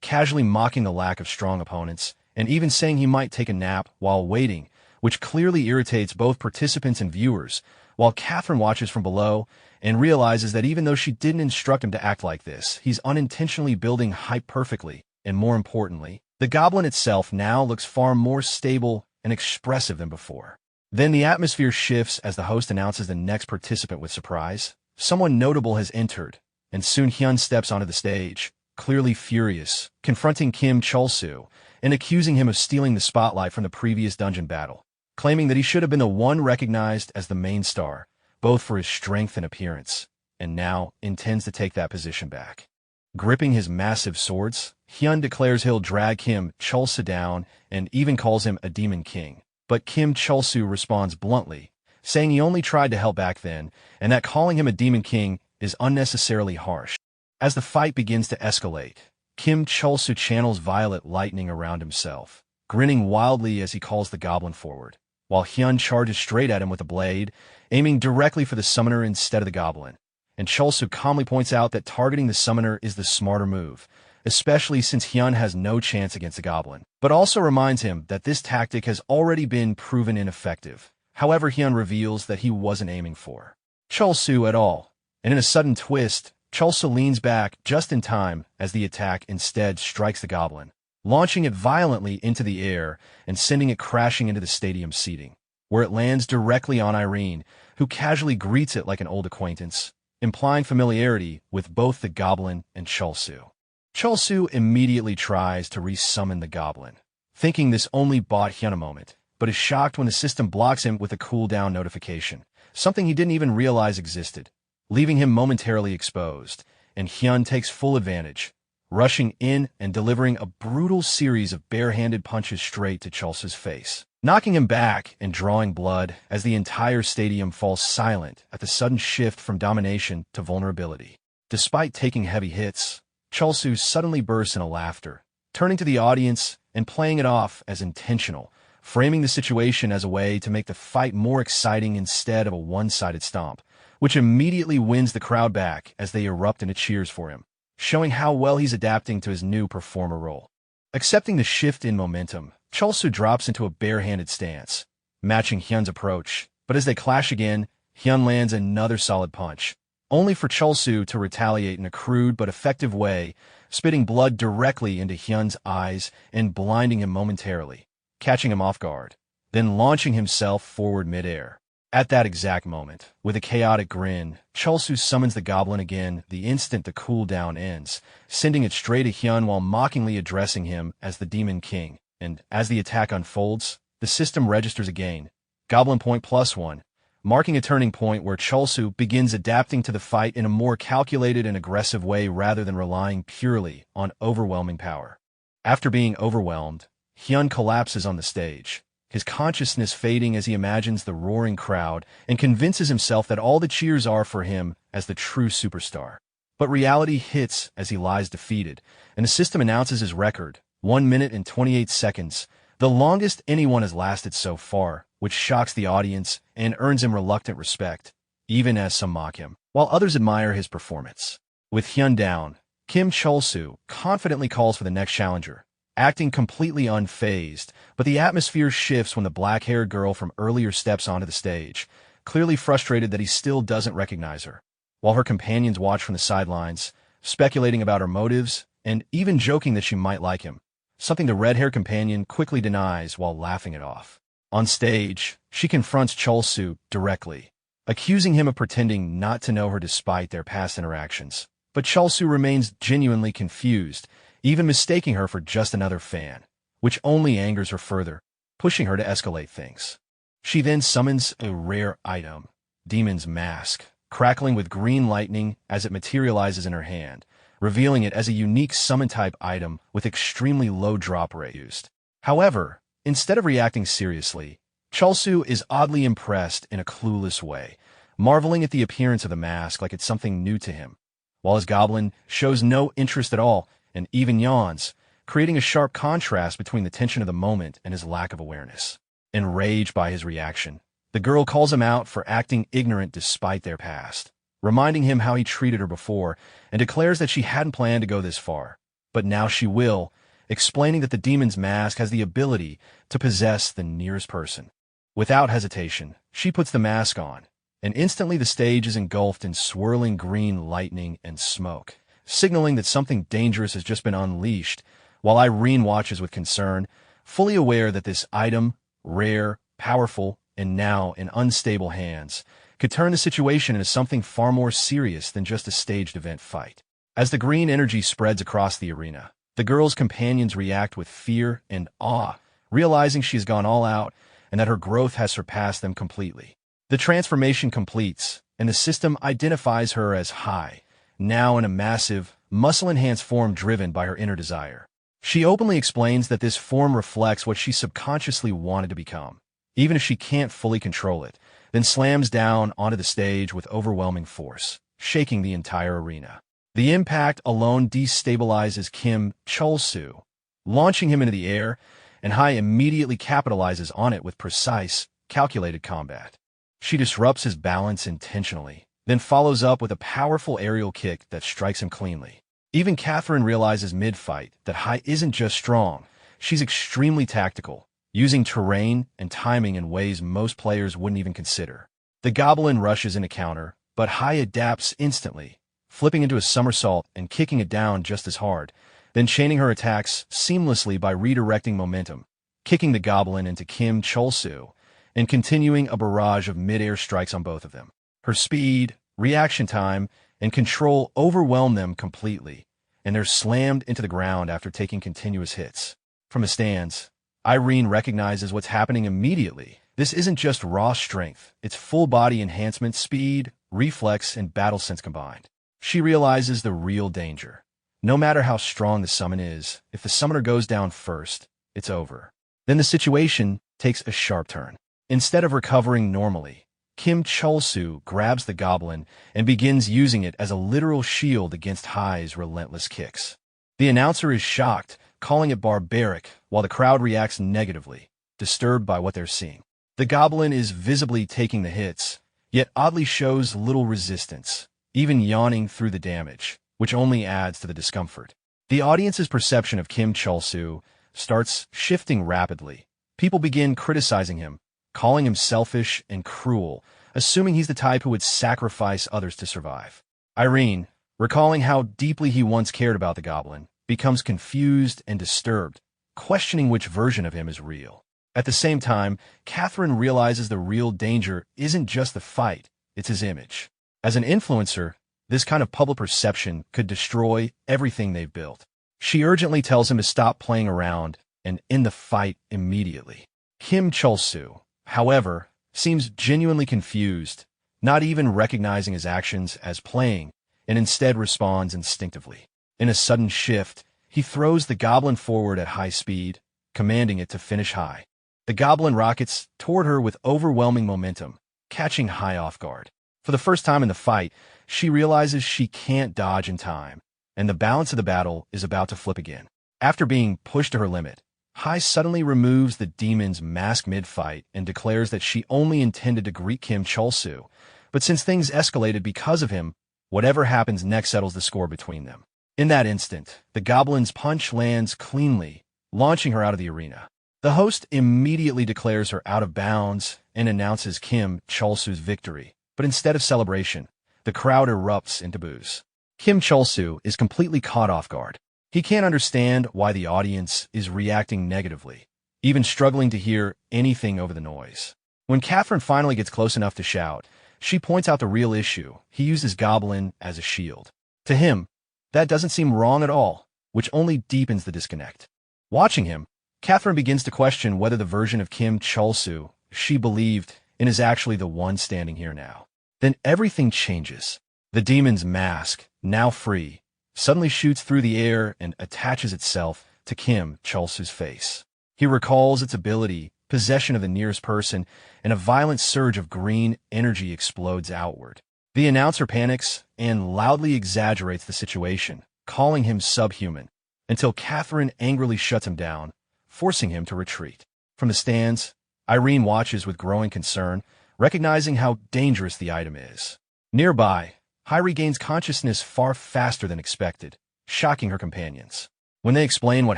casually mocking the lack of strong opponents, and even saying he might take a nap while waiting, which clearly irritates both participants and viewers, while Catherine watches from below and realizes that even though she didn't instruct him to act like this, he's unintentionally building hype perfectly, and more importantly, the goblin itself now looks far more stable and expressive than before. Then the atmosphere shifts as the host announces the next participant with surprise. Someone notable has entered, and soon Hyun steps onto the stage, clearly furious, confronting Kim Chol-soo and accusing him of stealing the spotlight from the previous dungeon battle, claiming that he should have been the one recognized as the main star, both for his strength and appearance, and now intends to take that position back. Gripping his massive swords, Hyun declares he'll drag Kim Chol-soo down and even calls him a demon king. But Kim Chol-soo responds bluntly, saying he only tried to help back then, and that calling him a demon king is unnecessarily harsh. As the fight begins to escalate, Kim Chulsu channels violet lightning around himself, grinning wildly as he calls the goblin forward, while Hyun charges straight at him with a blade, aiming directly for the summoner instead of the goblin. And Chulsu calmly points out that targeting the summoner is the smarter move, especially since Hyun has no chance against the goblin, but also reminds him that this tactic has already been proven ineffective. However, Hyun reveals that he wasn't aiming for Chulsu at all, and in a sudden twist, Chulsu leans back just in time as the attack instead strikes the goblin, launching it violently into the air and sending it crashing into the stadium seating, where it lands directly on Irene, who casually greets it like an old acquaintance, implying familiarity with both the goblin and Chulsu. Chulsu immediately tries to resummon the goblin, thinking this only bought Hyun a moment, but is shocked when the system blocks him with a cooldown notification, something he didn't even realize existed, leaving him momentarily exposed, and Hyun takes full advantage, rushing in and delivering a brutal series of bare-handed punches straight to Chulsu's face, knocking him back and drawing blood as the entire stadium falls silent at the sudden shift from domination to vulnerability. Despite taking heavy hits, Chulsu suddenly bursts into laughter, turning to the audience and playing it off as intentional, framing the situation as a way to make the fight more exciting instead of a one-sided stomp, which immediately wins the crowd back as they erupt into cheers for him, showing how well he's adapting to his new performer role. Accepting the shift in momentum, Chulsu drops into a bare-handed stance, matching Hyun's approach, but as they clash again, Hyun lands another solid punch, only for Chulsu to retaliate in a crude but effective way, spitting blood directly into Hyun's eyes and blinding him momentarily, catching him off guard, then launching himself forward midair. At that exact moment, with a chaotic grin, Chulsu summons the goblin again the instant the cooldown ends, sending it straight at Hyun while mockingly addressing him as the Demon King. And as the attack unfolds, the system registers again, Goblin point +1, marking a turning point where Chulsu begins adapting to the fight in a more calculated and aggressive way rather than relying purely on overwhelming power. After being overwhelmed, Hyun collapses on the stage, his consciousness fading as he imagines the roaring crowd and convinces himself that all the cheers are for him as the true superstar. But reality hits as he lies defeated, and the system announces his record, 1 minute and 28 seconds, the longest anyone has lasted so far, which shocks the audience and earns him reluctant respect, even as some mock him, while others admire his performance. With Hyun down, Kim Chulsu confidently calls for the next challenger, acting completely unfazed, but the atmosphere shifts when the black-haired girl from earlier steps onto the stage, clearly frustrated that he still doesn't recognize her, while her companions watch from the sidelines, speculating about her motives and even joking that she might like him, something the red-haired companion quickly denies while laughing it off. On stage, she confronts Chulsu directly, accusing him of pretending not to know her despite their past interactions, but Chulsu remains genuinely confused, even mistaking her for just another fan, which only angers her further, pushing her to escalate things. She then summons a rare item, Demon's Mask, crackling with green lightning as it materializes in her hand, revealing it as a unique summon-type item with extremely low drop rate used. However, instead of reacting seriously, Chulsu is oddly impressed in a clueless way, marveling at the appearance of the mask like it's something new to him, while his goblin shows no interest at all and even yawns, creating a sharp contrast between the tension of the moment and his lack of awareness. Enraged by his reaction, the girl calls him out for acting ignorant despite their past, reminding him how he treated her before, and declares that she hadn't planned to go this far, but now she will, explaining that the demon's mask has the ability to possess the nearest person. Without hesitation, she puts the mask on, and instantly the stage is engulfed in swirling green lightning and smoke, signaling that something dangerous has just been unleashed, while Irene watches with concern, fully aware that this item, rare, powerful, and now in unstable hands, could turn the situation into something far more serious than just a staged event fight. As the green energy spreads across the arena, the girl's companions react with fear and awe, realizing she has gone all out and that her growth has surpassed them completely. The transformation completes, and the system identifies her as High, now in a massive, muscle-enhanced form driven by her inner desire. She openly explains that this form reflects what she subconsciously wanted to become, even if she can't fully control it, then slams down onto the stage with overwhelming force, shaking the entire arena. The impact alone destabilizes Kim Chol-soo, launching him into the air, and Hai immediately capitalizes on it with precise, calculated combat. She disrupts his balance intentionally, then follows up with a powerful aerial kick that strikes him cleanly. Even Catherine realizes mid-fight that Hai isn't just strong, she's extremely tactical, using terrain and timing in ways most players wouldn't even consider. The Goblin rushes in a counter, but Hai adapts instantly, flipping into a somersault and kicking it down just as hard, then chaining her attacks seamlessly by redirecting momentum, kicking the Goblin into Kim Chol-soo, and continuing a barrage of mid-air strikes on both of them. Her speed, reaction time, and control overwhelm them completely, and they're slammed into the ground after taking continuous hits. From the stands, Irene recognizes what's happening immediately. This isn't just raw strength, it's full-body enhancement, speed, reflex, and battle sense combined. She realizes the real danger. No matter how strong the summon is, if the summoner goes down first, it's over. Then the situation takes a sharp turn. Instead of recovering normally, Kim Chol-soo grabs the Goblin and begins using it as a literal shield against Hai's relentless kicks. The announcer is shocked, calling it barbaric, while the crowd reacts negatively, disturbed by what they're seeing. The Goblin is visibly taking the hits, yet oddly shows little resistance, even yawning through the damage, which only adds to the discomfort. The audience's perception of Kim Chol-soo starts shifting rapidly. People begin criticizing him, calling him selfish and cruel, assuming he's the type who would sacrifice others to survive. Irene, recalling how deeply he once cared about the Goblin, becomes confused and disturbed, questioning which version of him is real. At the same time, Catherine realizes the real danger isn't just the fight, it's his image. As an influencer, this kind of public perception could destroy everything they've built. She urgently tells him to stop playing around and end the fight immediately. Kim Chol-soo, however, seems genuinely confused, not even recognizing his actions as playing, and instead responds instinctively. In a sudden shift, he throws the Goblin forward at high speed, commanding it to finish high. The Goblin rockets toward her with overwhelming momentum, catching Hai off guard. For the first time in the fight, she realizes she can't dodge in time, and the balance of the battle is about to flip again. After being pushed to her limit, Hai suddenly removes the demon's mask mid-fight and declares that she only intended to greet Kim Chol-soo, but since things escalated because of him, whatever happens next settles the score between them. In that instant, the Goblin's punch lands cleanly, launching her out of the arena. The host immediately declares her out of bounds and announces Kim Chol-soo's victory, but instead of celebration, the crowd erupts into boos. Kim Chol-soo is completely caught off guard. He can't understand why the audience is reacting negatively, even struggling to hear anything over the noise. When Catherine finally gets close enough to shout, she points out the real issue. He uses Goblin as a shield. To him, that doesn't seem wrong at all, which only deepens the disconnect. Watching him, Catherine begins to question whether the version of Kim Chol-soo she believed in is actually the one standing here now. Then everything changes. The demon's mask, now free, suddenly shoots through the air and attaches itself to Kim Chol-soo's face. He recalls its ability, possession of the nearest person, and a violent surge of green energy explodes outward. The announcer panics and loudly exaggerates the situation, calling him subhuman, until Catherine angrily shuts him down, forcing him to retreat. From the stands, Irene watches with growing concern, recognizing how dangerous the item is. Nearby, Hai regains consciousness far faster than expected, shocking her companions. When they explain what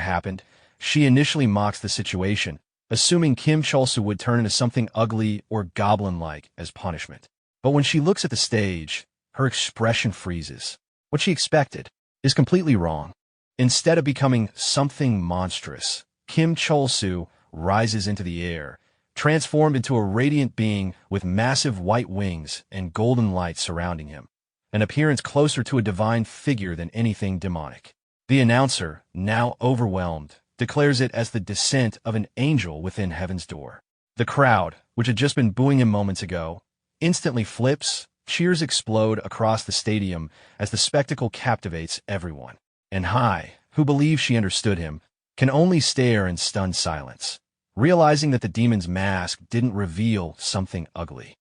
happened, she initially mocks the situation, assuming Kim Chol-soo would turn into something ugly or goblin-like as punishment. But when she looks at the stage, her expression freezes. What she expected is completely wrong. Instead of becoming something monstrous, Kim Chol-soo rises into the air, transformed into a radiant being with massive white wings and golden light surrounding him, an appearance closer to a divine figure than anything demonic. The announcer, now overwhelmed, declares it as the descent of an angel within heaven's door. The crowd, which had just been booing him moments ago, instantly flips, cheers explode across the stadium as the spectacle captivates everyone. And Hai, who believes she understood him, can only stare in stunned silence, realizing that the demon's mask didn't reveal something ugly.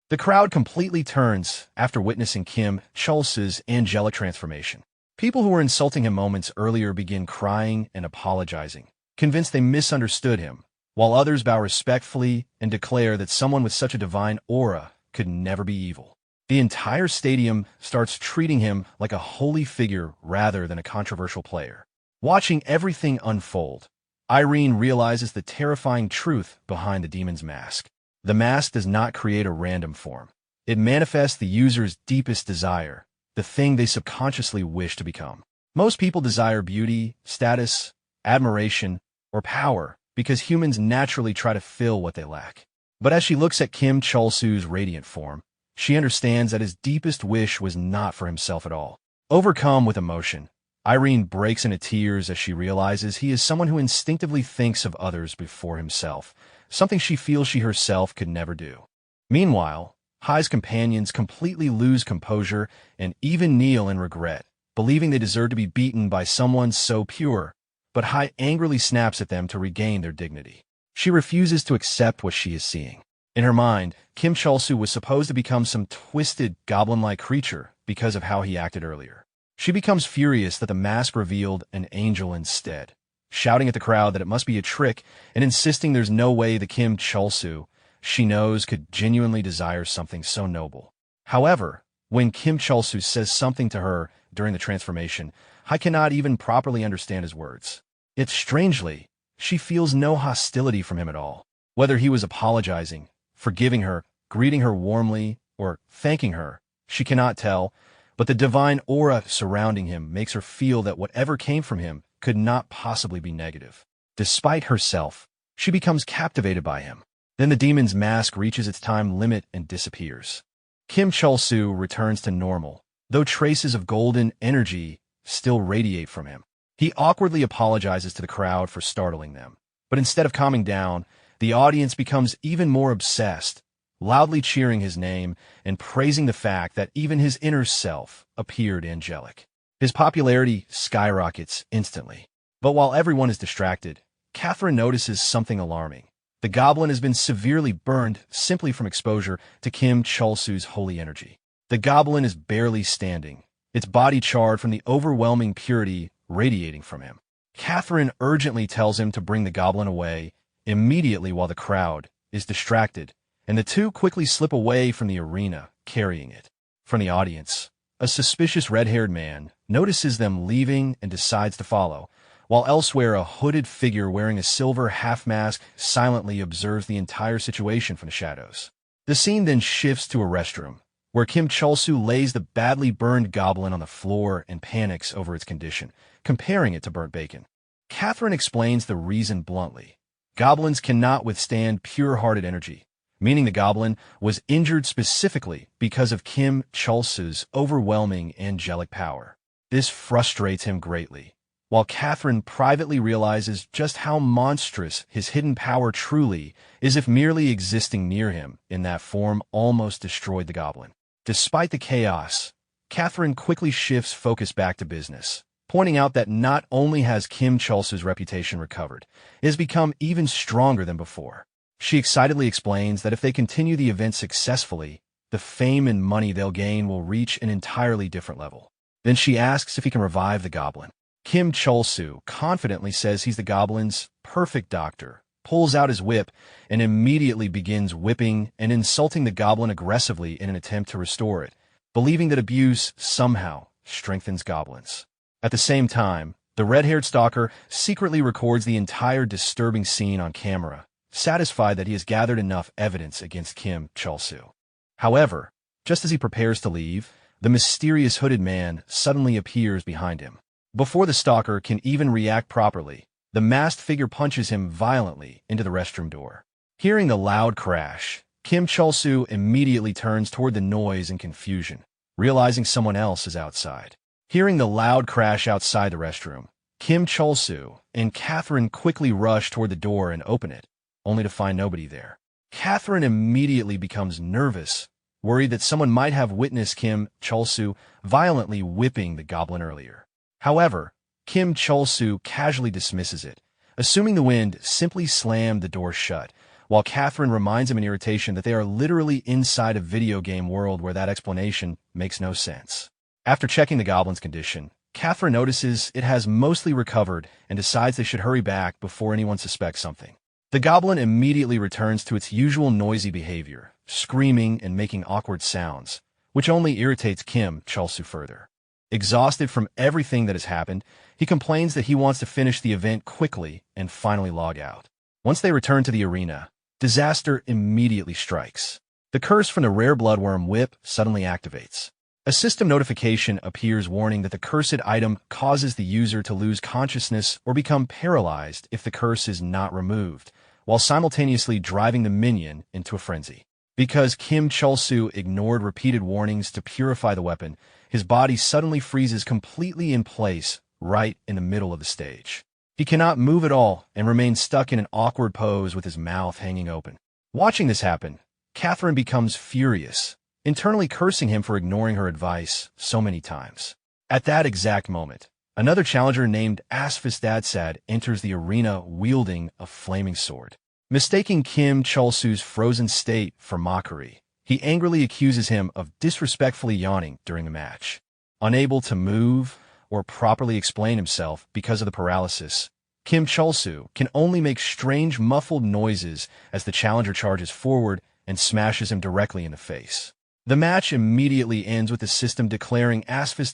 The crowd completely turns after witnessing Kim Chol-soo's angelic transformation. People who were insulting him moments earlier begin crying and apologizing, convinced they misunderstood him, while others bow respectfully and declare that someone with such a divine aura could never be evil. The entire stadium starts treating him like a holy figure rather than a controversial player. Watching everything unfold, Irene realizes the terrifying truth behind the demon's mask. The mask does not create a random form. It manifests the user's deepest desire, the thing they subconsciously wish to become. Most people desire beauty, status, admiration, or power because humans naturally try to fill what they lack. But as she looks at Kim Chol-soo's radiant form, she understands that his deepest wish was not for himself at all. Overcome with emotion, Irene breaks into tears as she realizes he is someone who instinctively thinks of others before himself, something she feels she herself could never do. Meanwhile, Hai's companions completely lose composure and even kneel in regret, believing they deserve to be beaten by someone so pure, but Hai angrily snaps at them to regain their dignity. She refuses to accept what she is seeing. In her mind, Kim Chol-soo was supposed to become some twisted, goblin-like creature because of how he acted earlier. She becomes furious that the mask revealed an angel instead, shouting at the crowd that it must be a trick and insisting there's no way the Kim Chol-soo she knows could genuinely desire something so noble. However, when Kim Chol-soo says something to her during the transformation, Hai cannot even properly understand his words. Yet strangely, she feels no hostility from him at all. Whether he was apologizing, forgiving her, greeting her warmly, or thanking her, she cannot tell, but the divine aura surrounding him makes her feel that whatever came from him could not possibly be negative. Despite herself, she becomes captivated by him. Then the demon's mask reaches its time limit and disappears. Kim Chol-soo returns to normal, though traces of golden energy still radiate from him. He awkwardly apologizes to the crowd for startling them, but instead of calming down, the audience becomes even more obsessed, loudly cheering his name and praising the fact that even his inner self appeared angelic. His popularity skyrockets instantly. But while everyone is distracted, Catherine notices something alarming. The goblin has been severely burned simply from exposure to Kim Chol-soo's holy energy. The goblin is barely standing, its body charred from the overwhelming purity radiating from him. Catherine urgently tells him to bring the goblin away immediately while the crowd is distracted, and the two quickly slip away from the arena, carrying it. From the audience, a suspicious red-haired man notices them leaving and decides to follow, while elsewhere a hooded figure wearing a silver half-mask silently observes the entire situation from the shadows. The scene then shifts to a restroom, where Kim Chol-soo lays the badly burned goblin on the floor and panics over its condition, comparing it to burnt bacon. Catherine explains the reason bluntly. Goblins cannot withstand pure-hearted energy, meaning the goblin was injured specifically because of Kim Chol-soo's overwhelming angelic power. This frustrates him greatly, while Catherine privately realizes just how monstrous his hidden power truly is if merely existing near him in that form almost destroyed the goblin. Despite the chaos, Catherine quickly shifts focus back to business, pointing out that not only has Kim Chol-soo's reputation recovered, it has become even stronger than before. She excitedly explains that if they continue the event successfully, the fame and money they'll gain will reach an entirely different level. Then she asks if he can revive the goblin. Kim Chol-soo confidently says he's the goblin's perfect doctor, pulls out his whip, and immediately begins whipping and insulting the goblin aggressively in an attempt to restore it, believing that abuse somehow strengthens goblins. At the same time, the red-haired stalker secretly records the entire disturbing scene on camera, satisfied that he has gathered enough evidence against Kim Chol-soo. However, just as he prepares to leave, the mysterious hooded man suddenly appears behind him. Before the stalker can even react properly, the masked figure punches him violently into the restroom door. Hearing the loud crash, Kim Chol-soo immediately turns toward the noise in confusion, realizing someone else is outside. Hearing the loud crash outside the restroom, Kim Chol-soo and Catherine quickly rush toward the door and open it, only to find nobody there. Catherine immediately becomes nervous, worried that someone might have witnessed Kim Chol-soo violently whipping the goblin earlier. However, Kim Chol-soo casually dismisses it, assuming the wind simply slammed the door shut, while Catherine reminds him in irritation that they are literally inside a video game world where that explanation makes no sense. After checking the goblin's condition, Catherine notices it has mostly recovered and decides they should hurry back before anyone suspects something. The goblin immediately returns to its usual noisy behavior, screaming and making awkward sounds, which only irritates Kim Chul-soo further. Exhausted from everything that has happened, he complains that he wants to finish the event quickly and finally log out. Once they return to the arena, disaster immediately strikes. The curse from the rare bloodworm whip suddenly activates. A system notification appears warning that the cursed item causes the user to lose consciousness or become paralyzed if the curse is not removed, while simultaneously driving the minion into a frenzy. Because Kim Chul-soo ignored repeated warnings to purify the weapon, his body suddenly freezes completely in place right in the middle of the stage. He cannot move at all and remains stuck in an awkward pose with his mouth hanging open. Watching this happen, Catherine becomes furious, internally cursing him for ignoring her advice so many times. At that exact moment, another challenger named Asfis enters the arena wielding a flaming sword. Mistaking Kim Chul-soo's frozen state for mockery, he angrily accuses him of disrespectfully yawning during the match. Unable to move or properly explain himself because of the paralysis, Kim Chul-soo can only make strange muffled noises as the challenger charges forward and smashes him directly in the face. The match immediately ends with the system declaring Asfis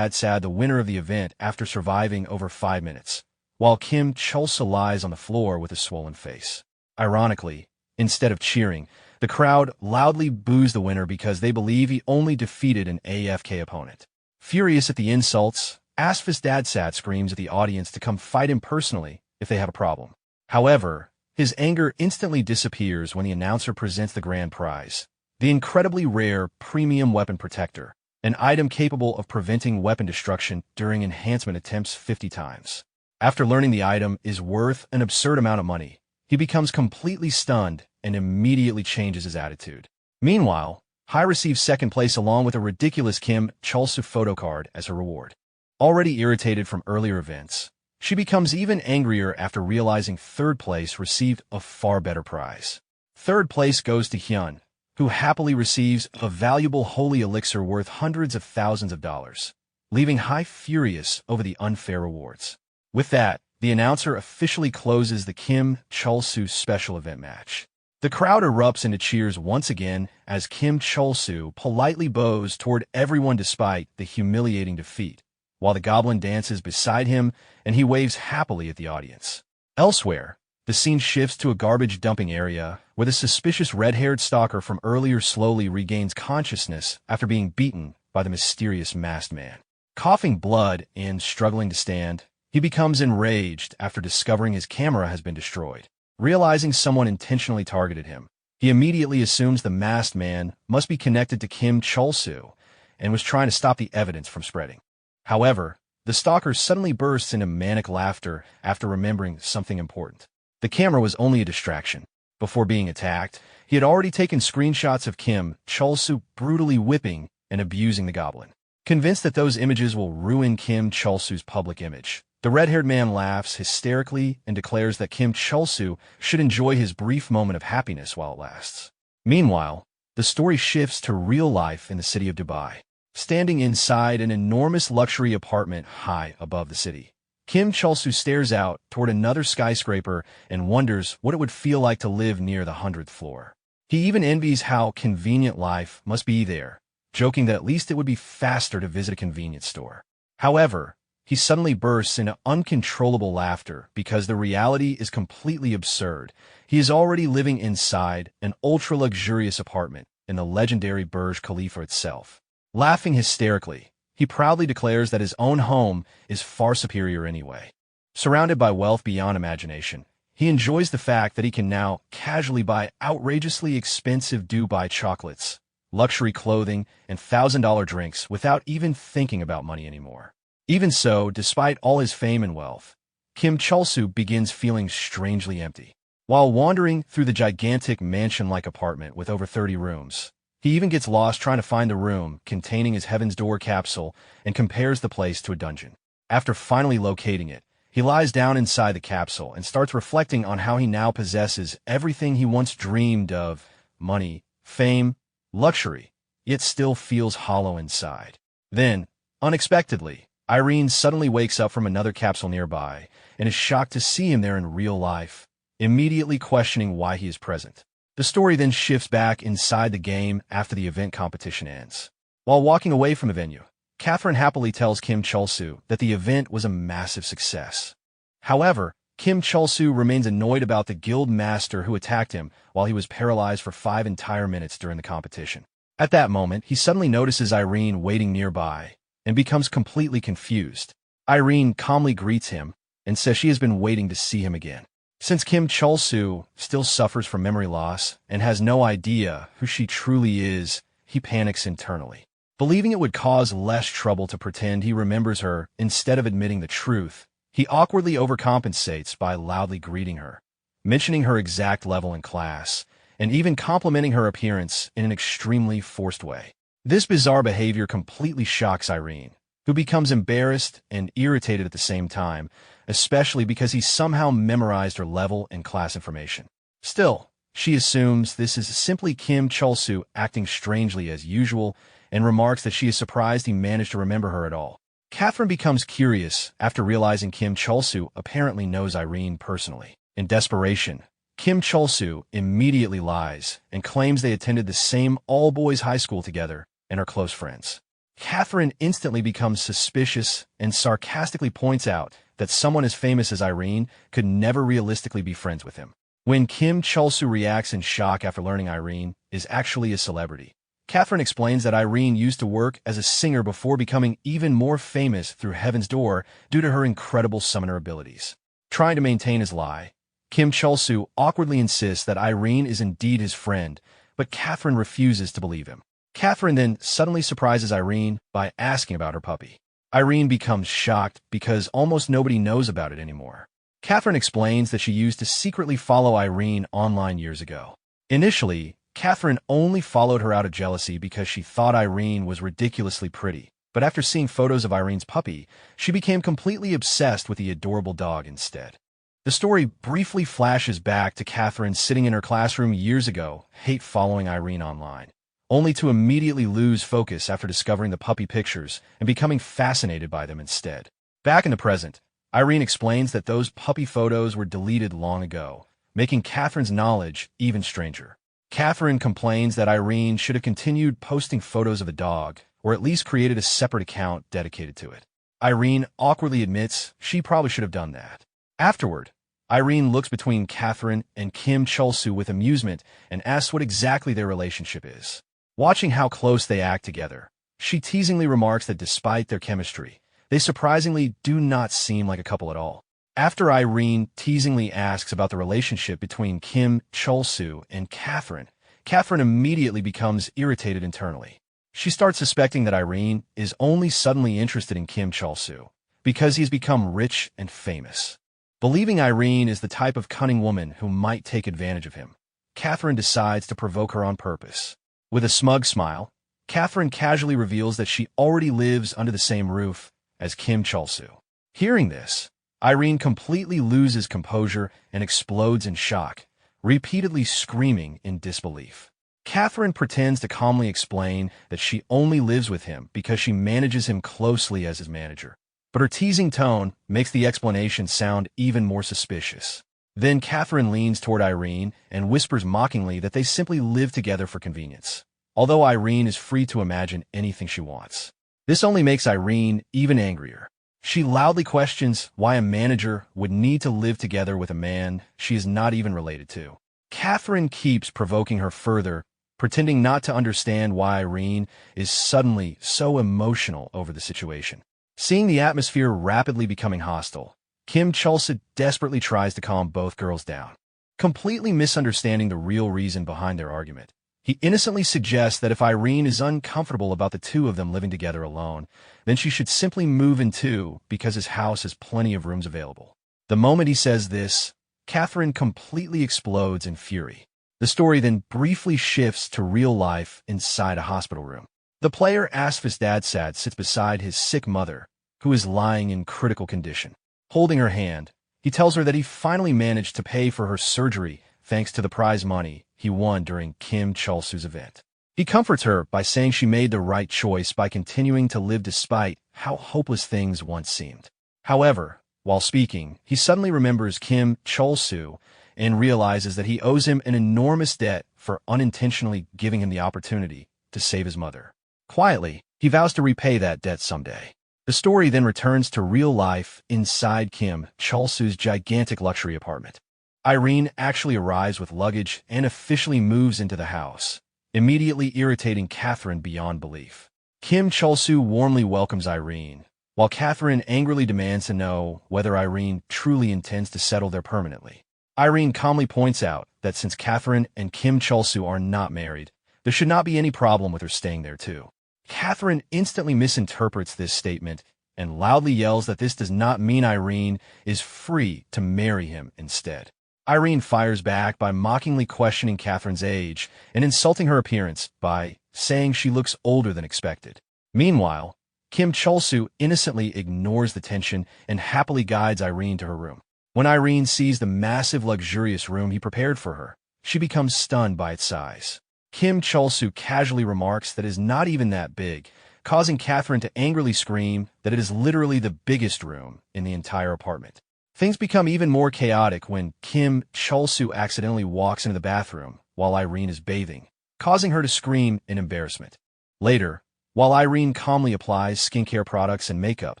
the winner of the event after surviving over 5 minutes, while Kim Chul-soo lies on the floor with a swollen face. Ironically, instead of cheering, the crowd loudly boos the winner because they believe he only defeated an AFK opponent. Furious at the insults, Asfis screams at the audience to come fight him personally if they have a problem. However, his anger instantly disappears when the announcer presents the grand prize, the incredibly rare premium weapon protector, an item capable of preventing weapon destruction during enhancement attempts 50 times. After learning the item is worth an absurd amount of money, he becomes completely stunned and immediately changes his attitude. Meanwhile, Hai receives second place along with a ridiculous Kim Chul-soo photo card as her reward. Already irritated from earlier events, she becomes even angrier after realizing third place received a far better prize. Third place goes to Hyun, who happily receives a valuable holy elixir worth hundreds of thousands of dollars, leaving Hai furious over the unfair rewards. With that, the announcer officially closes the Kim Chul-soo special event match. The crowd erupts into cheers once again as Kim Chul-soo politely bows toward everyone despite the humiliating defeat, while the goblin dances beside him and he waves happily at the audience. Elsewhere, the scene shifts to a garbage dumping area where the suspicious red-haired stalker from earlier slowly regains consciousness after being beaten by the mysterious masked man. Coughing blood and struggling to stand, he becomes enraged after discovering his camera has been destroyed. Realizing someone intentionally targeted him, he immediately assumes the masked man must be connected to Kim Chul-soo and was trying to stop the evidence from spreading. However, the stalker suddenly bursts into manic laughter after remembering something important. The camera was only a distraction. Before being attacked, he had already taken screenshots of Kim Chul-soo brutally whipping and abusing the goblin. Convinced that those images will ruin Kim Chul-soo's public image, the red-haired man laughs hysterically and declares that Kim Chul-soo should enjoy his brief moment of happiness while it lasts. Meanwhile, the story shifts to real life in the city of Dubai. Standing inside an enormous luxury apartment high above the city, Kim Chul-soo stares out toward another skyscraper and wonders what it would feel like to live near the 100th floor. He even envies how convenient life must be there, joking that at least it would be faster to visit a convenience store. However, he suddenly bursts into uncontrollable laughter because the reality is completely absurd. He is already living inside an ultra-luxurious apartment in the legendary Burj Khalifa itself. Laughing hysterically, he proudly declares that his own home is far superior anyway. Surrounded by wealth beyond imagination, he enjoys the fact that he can now casually buy outrageously expensive Dubai chocolates, luxury clothing, and $1,000 drinks without even thinking about money anymore. Even so, despite all his fame and wealth, Kim Chul-soo begins feeling strangely empty. While wandering through the gigantic mansion-like apartment with over 30 rooms, he even gets lost trying to find the room containing his Heaven's Door capsule and compares the place to a dungeon. After finally locating it, He lies down inside the capsule and starts reflecting on how he now possesses everything he once dreamed of: money, fame, luxury, yet still feels hollow inside. Then, unexpectedly, Irene suddenly wakes up from another capsule nearby and is shocked to see him there in real life, immediately questioning why he is present. The story then shifts back inside the game after the event competition ends. While walking away from the venue, Catherine happily tells Kim Chul-soo that the event was a massive success. However, Kim Chul-soo remains annoyed about the guild master who attacked him while he was paralyzed for 5 entire minutes during the competition. At that moment, he suddenly notices Irene waiting nearby and becomes completely confused. Irene calmly greets him and says she has been waiting to see him again. Since Kim Chul-soo still suffers from memory loss and has no idea who she truly is, he panics internally. Believing it would cause less trouble to pretend he remembers her instead of admitting the truth, he awkwardly overcompensates by loudly greeting her, mentioning her exact level in class, and even complimenting her appearance in an extremely forced way. This bizarre behavior completely shocks Irene, who becomes embarrassed and irritated at the same time, especially because he somehow memorized her level and class information. Still, she assumes this is simply Kim Chul-soo acting strangely as usual and remarks that she is surprised he managed to remember her at all. Catherine becomes curious after realizing Kim Chul-soo apparently knows Irene personally. In desperation, Kim Chul-soo immediately lies and claims they attended the same all-boys high school together and are close friends. Catherine instantly becomes suspicious and sarcastically points out that someone as famous as Irene could never realistically be friends with him. When Kim Chul-soo reacts in shock after learning Irene is actually a celebrity, Catherine explains that Irene used to work as a singer before becoming even more famous through Heaven's Door due to her incredible summoner abilities. Trying to maintain his lie, Kim Chul-soo awkwardly insists that Irene is indeed his friend, but Catherine refuses to believe him. Catherine then suddenly surprises Irene by asking about her puppy. Irene becomes shocked because almost nobody knows about it anymore. Catherine explains that she used to secretly follow Irene online years ago. Initially, Catherine only followed her out of jealousy because she thought Irene was ridiculously pretty, but after seeing photos of Irene's puppy, she became completely obsessed with the adorable dog instead. The story briefly flashes back to Catherine sitting in her classroom years ago, hate following Irene online, only to immediately lose focus after discovering the puppy pictures and becoming fascinated by them instead. Back in the present, Irene explains that those puppy photos were deleted long ago, making Catherine's knowledge even stranger. Catherine complains that Irene should have continued posting photos of the dog, or at least created a separate account dedicated to it. Irene awkwardly admits she probably should have done that. Afterward, Irene looks between Catherine and Kim Chul-soo with amusement and asks what exactly their relationship is. Watching how close they act together, she teasingly remarks that despite their chemistry, they surprisingly do not seem like a couple at all. After Irene teasingly asks about the relationship between Kim Chul-soo and Catherine, Catherine immediately becomes irritated internally. She starts suspecting that Irene is only suddenly interested in Kim Chul-soo because he's become rich and famous. Believing Irene is the type of cunning woman who might take advantage of him, Catherine decides to provoke her on purpose. With a smug smile, Catherine casually reveals that she already lives under the same roof as Kim Chul-soo. Hearing this, Irene completely loses composure and explodes in shock, repeatedly screaming in disbelief. Catherine pretends to calmly explain that she only lives with him because she manages him closely as his manager, but her teasing tone makes the explanation sound even more suspicious. Then Catherine leans toward Irene and whispers mockingly that they simply live together for convenience, although Irene is free to imagine anything she wants. This only makes Irene even angrier. She loudly questions why a manager would need to live together with a man she is not even related to. Catherine keeps provoking her further, pretending not to understand why Irene is suddenly so emotional over the situation. Seeing the atmosphere rapidly becoming hostile, Kim Chul-soo desperately tries to calm both girls down. Completely misunderstanding the real reason behind their argument, he innocently suggests that if Irene is uncomfortable about the two of them living together alone, then she should simply move in too because his house has plenty of rooms available. The moment he says this, Catherine completely explodes in fury. The story then briefly shifts to real life inside a hospital room. The player Asph's dad sits beside his sick mother, who is lying in critical condition. Holding her hand, he tells her that he finally managed to pay for her surgery thanks to the prize money he won during Kim Chul-soo's event. He comforts her by saying she made the right choice by continuing to live despite how hopeless things once seemed. However, while speaking, he suddenly remembers Kim Chul-soo and realizes that he owes him an enormous debt for unintentionally giving him the opportunity to save his mother. Quietly, he vows to repay that debt someday. The story then returns to real life inside Kim Chul-soo's gigantic luxury apartment. Irene actually arrives with luggage and officially moves into the house, immediately irritating Catherine beyond belief. Kim Chul-soo warmly welcomes Irene, while Catherine angrily demands to know whether Irene truly intends to settle there permanently. Irene calmly points out that since Catherine and Kim Chul-soo are not married, there should not be any problem with her staying there too. Catherine instantly misinterprets this statement and loudly yells that this does not mean Irene is free to marry him instead. Irene fires back by mockingly questioning Catherine's age and insulting her appearance by saying she looks older than expected. Meanwhile, Kim Chul-soo innocently ignores the tension and happily guides Irene to her room. When Irene sees the massive, luxurious room he prepared for her, she becomes stunned by its size. Kim Chul-soo casually remarks that it is not even that big, causing Catherine to angrily scream that it is literally the biggest room in the entire apartment. Things become even more chaotic when Kim Chul-soo accidentally walks into the bathroom while Irene is bathing, causing her to scream in embarrassment. Later, while Irene calmly applies skincare products and makeup,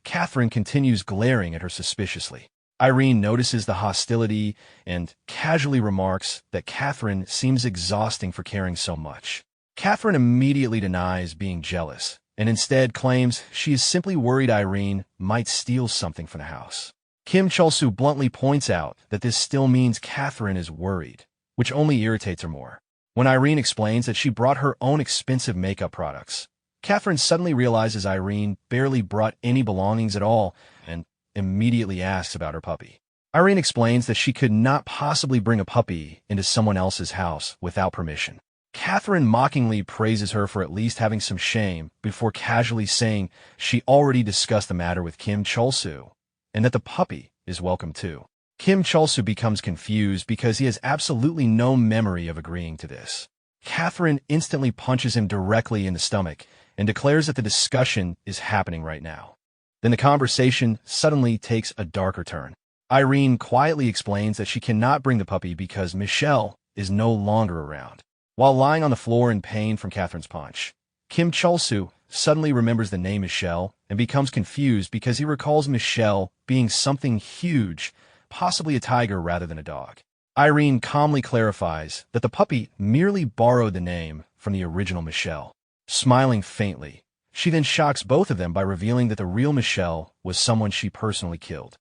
Catherine continues glaring at her suspiciously. Irene notices the hostility and casually remarks that Catherine seems exhausting for caring so much. Catherine immediately denies being jealous and instead claims she is simply worried Irene might steal something from the house. Kim Chul-soo bluntly points out that this still means Catherine is worried, which only irritates her more. When Irene explains that she brought her own expensive makeup products, Catherine suddenly realizes Irene barely brought any belongings at all and immediately asks about her puppy. Irene explains that she could not possibly bring a puppy into someone else's house without permission. Catherine mockingly praises her for at least having some shame before casually saying she already discussed the matter with Kim Chul-soo and that the puppy is welcome too. Kim Chul-soo becomes confused because he has absolutely no memory of agreeing to this. Catherine instantly punches him directly in the stomach and declares that the discussion is happening right now. Then the conversation suddenly takes a darker turn. Irene quietly explains that she cannot bring the puppy because Michelle is no longer around. While lying on the floor in pain from Catherine's punch, Kim Chul-soo suddenly remembers the name Michelle and becomes confused because he recalls Michelle being something huge, possibly a tiger rather than a dog. Irene calmly clarifies that the puppy merely borrowed the name from the original Michelle. Smiling faintly, she then shocks both of them by revealing that the real Michelle was someone she personally killed.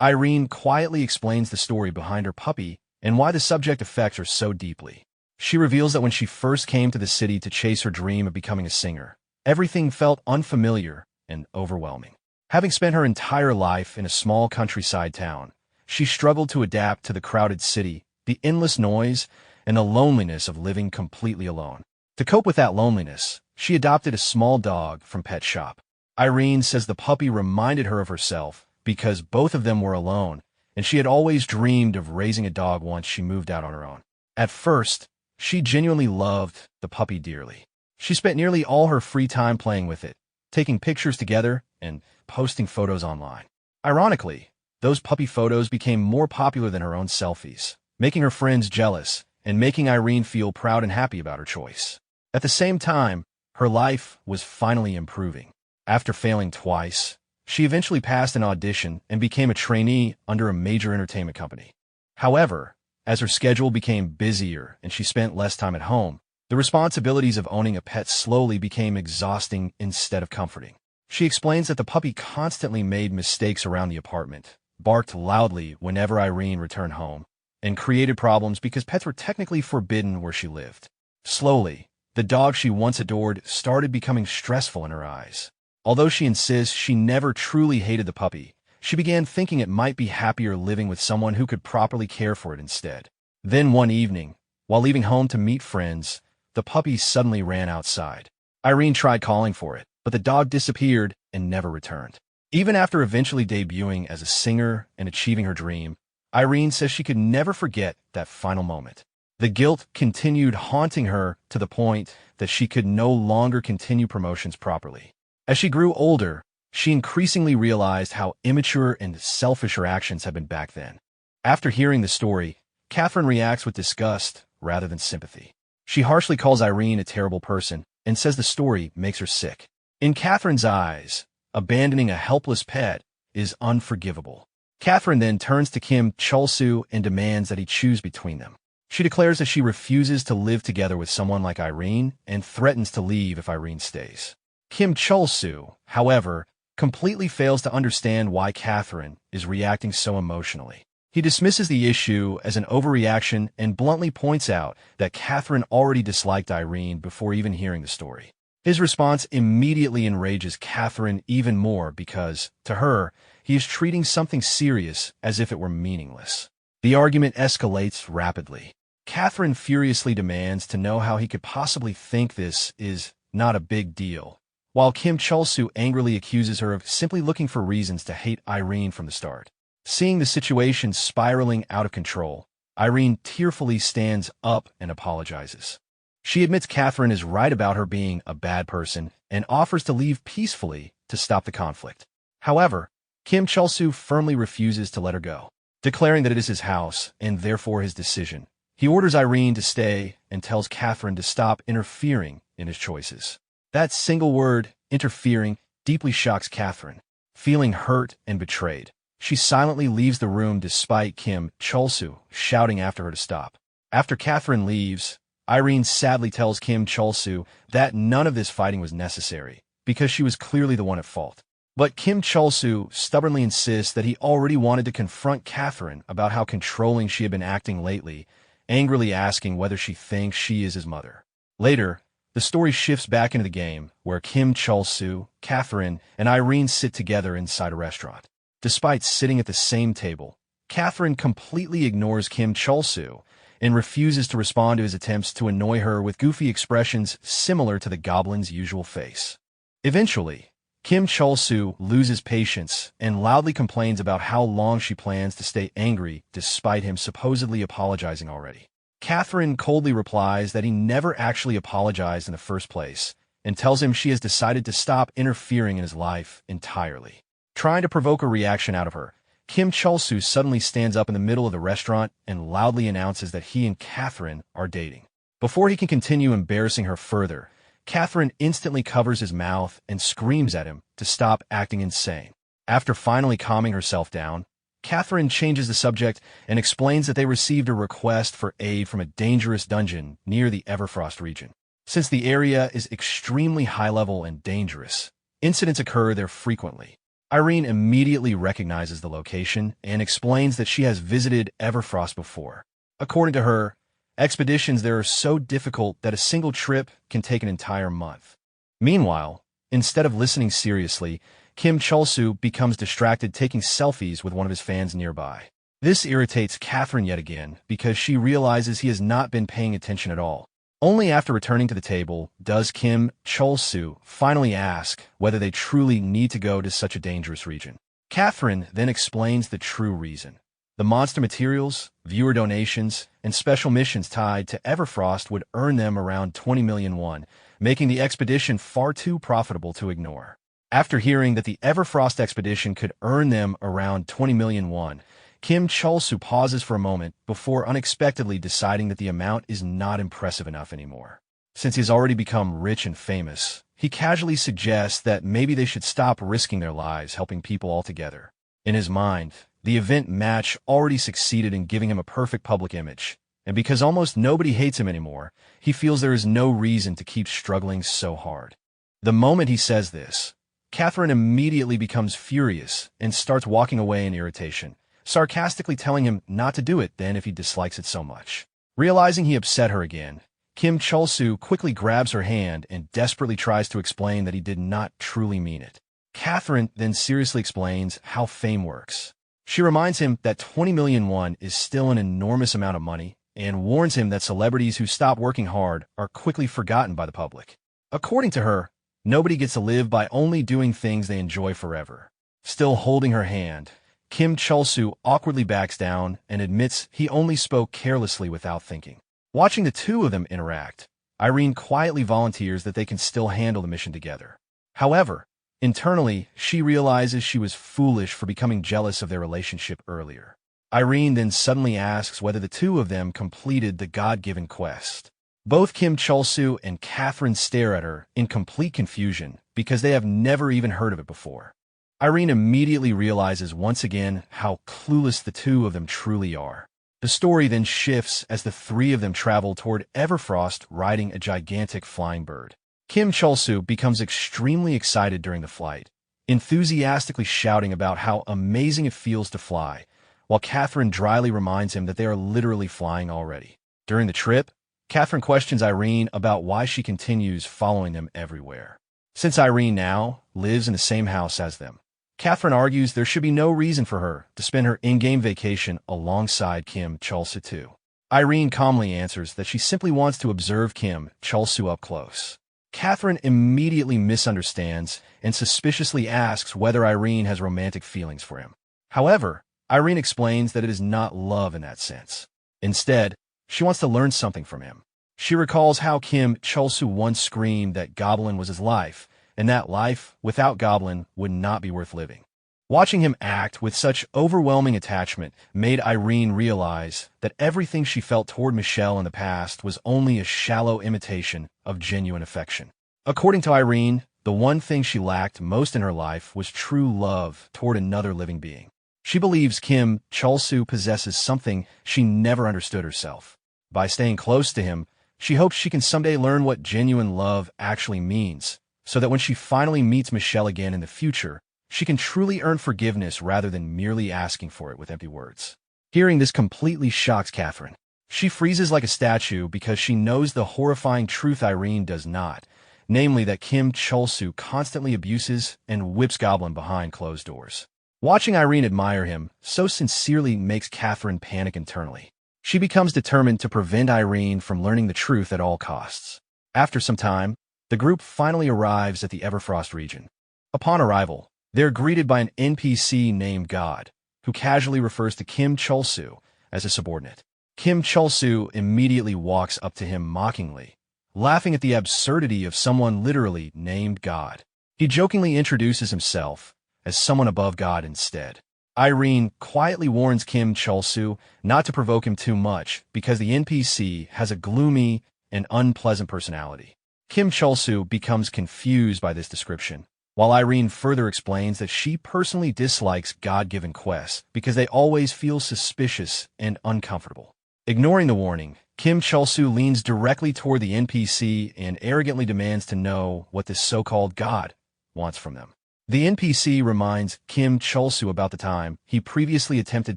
Irene quietly explains the story behind her puppy and why the subject affects her so deeply. She reveals that when she first came to the city to chase her dream of becoming a singer, everything felt unfamiliar and overwhelming. Having spent her entire life in a small countryside town, she struggled to adapt to the crowded city, the endless noise, and the loneliness of living completely alone. To cope with that loneliness, she adopted a small dog from Pet Shop. Irene says the puppy reminded her of herself because both of them were alone, and she had always dreamed of raising a dog once she moved out on her own. At first, she genuinely loved the puppy dearly. She spent nearly all her free time playing with it, taking pictures together and posting photos online. Ironically, those puppy photos became more popular than her own selfies, making her friends jealous and making Irene feel proud and happy about her choice. At the same time, her life was finally improving. After failing twice, she eventually passed an audition and became a trainee under a major entertainment company. However, as her schedule became busier and she spent less time at home, the responsibilities of owning a pet slowly became exhausting instead of comforting. She explains that the puppy constantly made mistakes around the apartment, barked loudly whenever Irene returned home, and created problems because pets were technically forbidden where she lived. Slowly, the dog she once adored started becoming stressful in her eyes. Although she insists she never truly hated the puppy, she began thinking it might be happier living with someone who could properly care for it instead. Then one evening, while leaving home to meet friends, the puppy suddenly ran outside. Irene tried calling for it, but the dog disappeared and never returned. Even after eventually debuting as a singer and achieving her dream, Irene says she could never forget that final moment. The guilt continued haunting her to the point that she could no longer continue promotions properly. As she grew older, she increasingly realized how immature and selfish her actions had been back then. After hearing the story, Catherine reacts with disgust rather than sympathy. She harshly calls Irene a terrible person and says the story makes her sick. In Catherine's eyes, abandoning a helpless pet is unforgivable. Catherine then turns to Kim Chul-soo and demands that he choose between them. She declares that she refuses to live together with someone like Irene and threatens to leave if Irene stays. Kim Chul-soo, however, completely fails to understand why Catherine is reacting so emotionally. He dismisses the issue as an overreaction and bluntly points out that Catherine already disliked Irene before even hearing the story. His response immediately enrages Catherine even more because, to her, he is treating something serious as if it were meaningless. The argument escalates rapidly. Catherine furiously demands to know how he could possibly think this is not a big deal, while Kim Chul-soo angrily accuses her of simply looking for reasons to hate Irene from the start. Seeing the situation spiraling out of control, Irene tearfully stands up and apologizes. She admits Catherine is right about her being a bad person and offers to leave peacefully to stop the conflict. However, Kim Chul-soo firmly refuses to let her go, declaring that it is his house and therefore his decision. He orders Irene to stay and tells Catherine to stop interfering in his choices. That single word, interfering, deeply shocks Catherine. Feeling hurt and betrayed, she silently leaves the room despite Kim Chul-soo shouting after her to stop. After Catherine leaves, Irene sadly tells Kim Chul-soo that none of this fighting was necessary because she was clearly the one at fault. But Kim Chul-soo stubbornly insists that he already wanted to confront Catherine about how controlling she had been acting lately, angrily asking whether she thinks she is his mother. Later, the story shifts back into the game, where Kim Chul-soo, Catherine, and Irene sit together inside a restaurant. Despite sitting at the same table, Catherine completely ignores Kim Chul-soo and refuses to respond to his attempts to annoy her with goofy expressions similar to the Goblin's usual face. Eventually, Kim Chul-soo loses patience and loudly complains about how long she plans to stay angry despite him supposedly apologizing already. Catherine coldly replies that he never actually apologized in the first place and tells him she has decided to stop interfering in his life entirely. Trying to provoke a reaction out of her, Kim Chul-soo suddenly stands up in the middle of the restaurant and loudly announces that he and Catherine are dating. Before he can continue embarrassing her further, Catherine instantly covers his mouth and screams at him to stop acting insane. After finally calming herself down, Catherine changes the subject and explains that they received a request for aid from a dangerous dungeon near the Everfrost region. Since the area is extremely high-level and dangerous, incidents occur there frequently. Irene immediately recognizes the location and explains that she has visited Everfrost before. According to her, expeditions there are so difficult that a single trip can take an entire month. Meanwhile, instead of listening seriously, Kim Chul-soo becomes distracted taking selfies with one of his fans nearby. This irritates Catherine yet again because she realizes he has not been paying attention at all. Only after returning to the table does Kim Chul-soo finally ask whether they truly need to go to such a dangerous region. Catherine then explains the true reason. The monster materials, viewer donations, and special missions tied to Everfrost would earn them around 20 million won, making the expedition far too profitable to ignore. After hearing that the Everfrost expedition could earn them around 20 million won, Kim Chul-soo pauses for a moment before unexpectedly deciding that the amount is not impressive enough anymore. Since he's already become rich and famous, he casually suggests that maybe they should stop risking their lives helping people altogether. In his mind, the event match already succeeded in giving him a perfect public image, and because almost nobody hates him anymore, he feels there is no reason to keep struggling so hard. The moment he says this, Catherine immediately becomes furious and starts walking away in irritation, sarcastically telling him not to do it then if he dislikes it so much. Realizing he upset her again, Kim Chul-soo quickly grabs her hand and desperately tries to explain that he did not truly mean it. Catherine then seriously explains how fame works. She reminds him that 20 million won is still an enormous amount of money and warns him that celebrities who stop working hard are quickly forgotten by the public. According to her, nobody gets to live by only doing things they enjoy forever. Still holding her hand, Kim Chulsu awkwardly backs down and admits he only spoke carelessly without thinking. Watching the two of them interact, Irene quietly volunteers that they can still handle the mission together. However, internally, she realizes she was foolish for becoming jealous of their relationship earlier. Irene then suddenly asks whether the two of them completed the God-given quest. Both Kim Chulsu and Catherine stare at her in complete confusion because they have never even heard of it before. Irene immediately realizes once again how clueless the two of them truly are. The story then shifts as the three of them travel toward Everfrost riding a gigantic flying bird. Kim Chulsu becomes extremely excited during the flight, enthusiastically shouting about how amazing it feels to fly, while Catherine dryly reminds him that they are literally flying already. During the trip, Catherine questions Irene about why she continues following them everywhere. Since Irene now lives in the same house as them, Catherine argues there should be no reason for her to spend her in-game vacation alongside Kim Chulsu too. Irene calmly answers that she simply wants to observe Kim Chulsu up close. Catherine immediately misunderstands and suspiciously asks whether Irene has romantic feelings for him. However, Irene explains that it is not love in that sense. Instead, she wants to learn something from him. She recalls how Kim Chulsu once screamed that Goblin was his life, and that life without Goblin would not be worth living. Watching him act with such overwhelming attachment made Irene realize that everything she felt toward Michelle in the past was only a shallow imitation of genuine affection. According to Irene, the one thing she lacked most in her life was true love toward another living being. She believes Kim Chulsu possesses something she never understood herself. By staying close to him, she hopes she can someday learn what genuine love actually means, so that when she finally meets Michelle again in the future, she can truly earn forgiveness rather than merely asking for it with empty words. Hearing this completely shocks Catherine. She freezes like a statue because she knows the horrifying truth Irene does not, namely that Kim Chulsu constantly abuses and whips Goblin behind closed doors. Watching Irene admire him so sincerely makes Catherine panic internally. She becomes determined to prevent Irene from learning the truth at all costs. After some time, the group finally arrives at the Everfrost region. Upon arrival, they are greeted by an NPC named God, who casually refers to Kim Chulsu as a subordinate. Kim Chulsu immediately walks up to him mockingly, laughing at the absurdity of someone literally named God. He jokingly introduces himself as someone above God instead. Irene quietly warns Kim Chulsu not to provoke him too much because the NPC has a gloomy and unpleasant personality. Kim Chulsu becomes confused by this description, while Irene further explains that she personally dislikes God-given quests because they always feel suspicious and uncomfortable. Ignoring the warning, Kim Chulsu leans directly toward the NPC and arrogantly demands to know what this so-called God wants from them. The NPC reminds Kim Chulsu about the time he previously attempted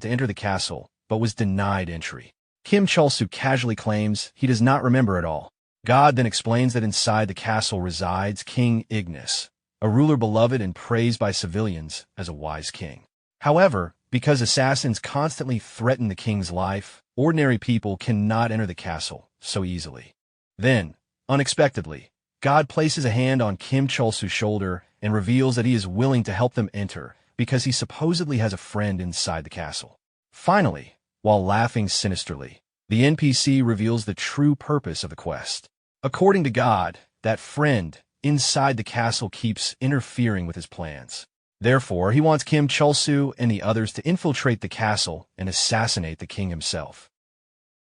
to enter the castle but was denied entry. Kim Chulsu casually claims he does not remember at all. God then explains that inside the castle resides King Ignis, a ruler beloved and praised by civilians as a wise king. However, because assassins constantly threaten the king's life, ordinary people cannot enter the castle so easily. Then, unexpectedly, God places a hand on Kim Chulsu's shoulder and reveals that he is willing to help them enter because he supposedly has a friend inside the castle. Finally, while laughing sinisterly, the NPC reveals the true purpose of the quest. According to God, that friend inside the castle keeps interfering with his plans. Therefore, he wants Kim Chulsu and the others to infiltrate the castle and assassinate the king himself.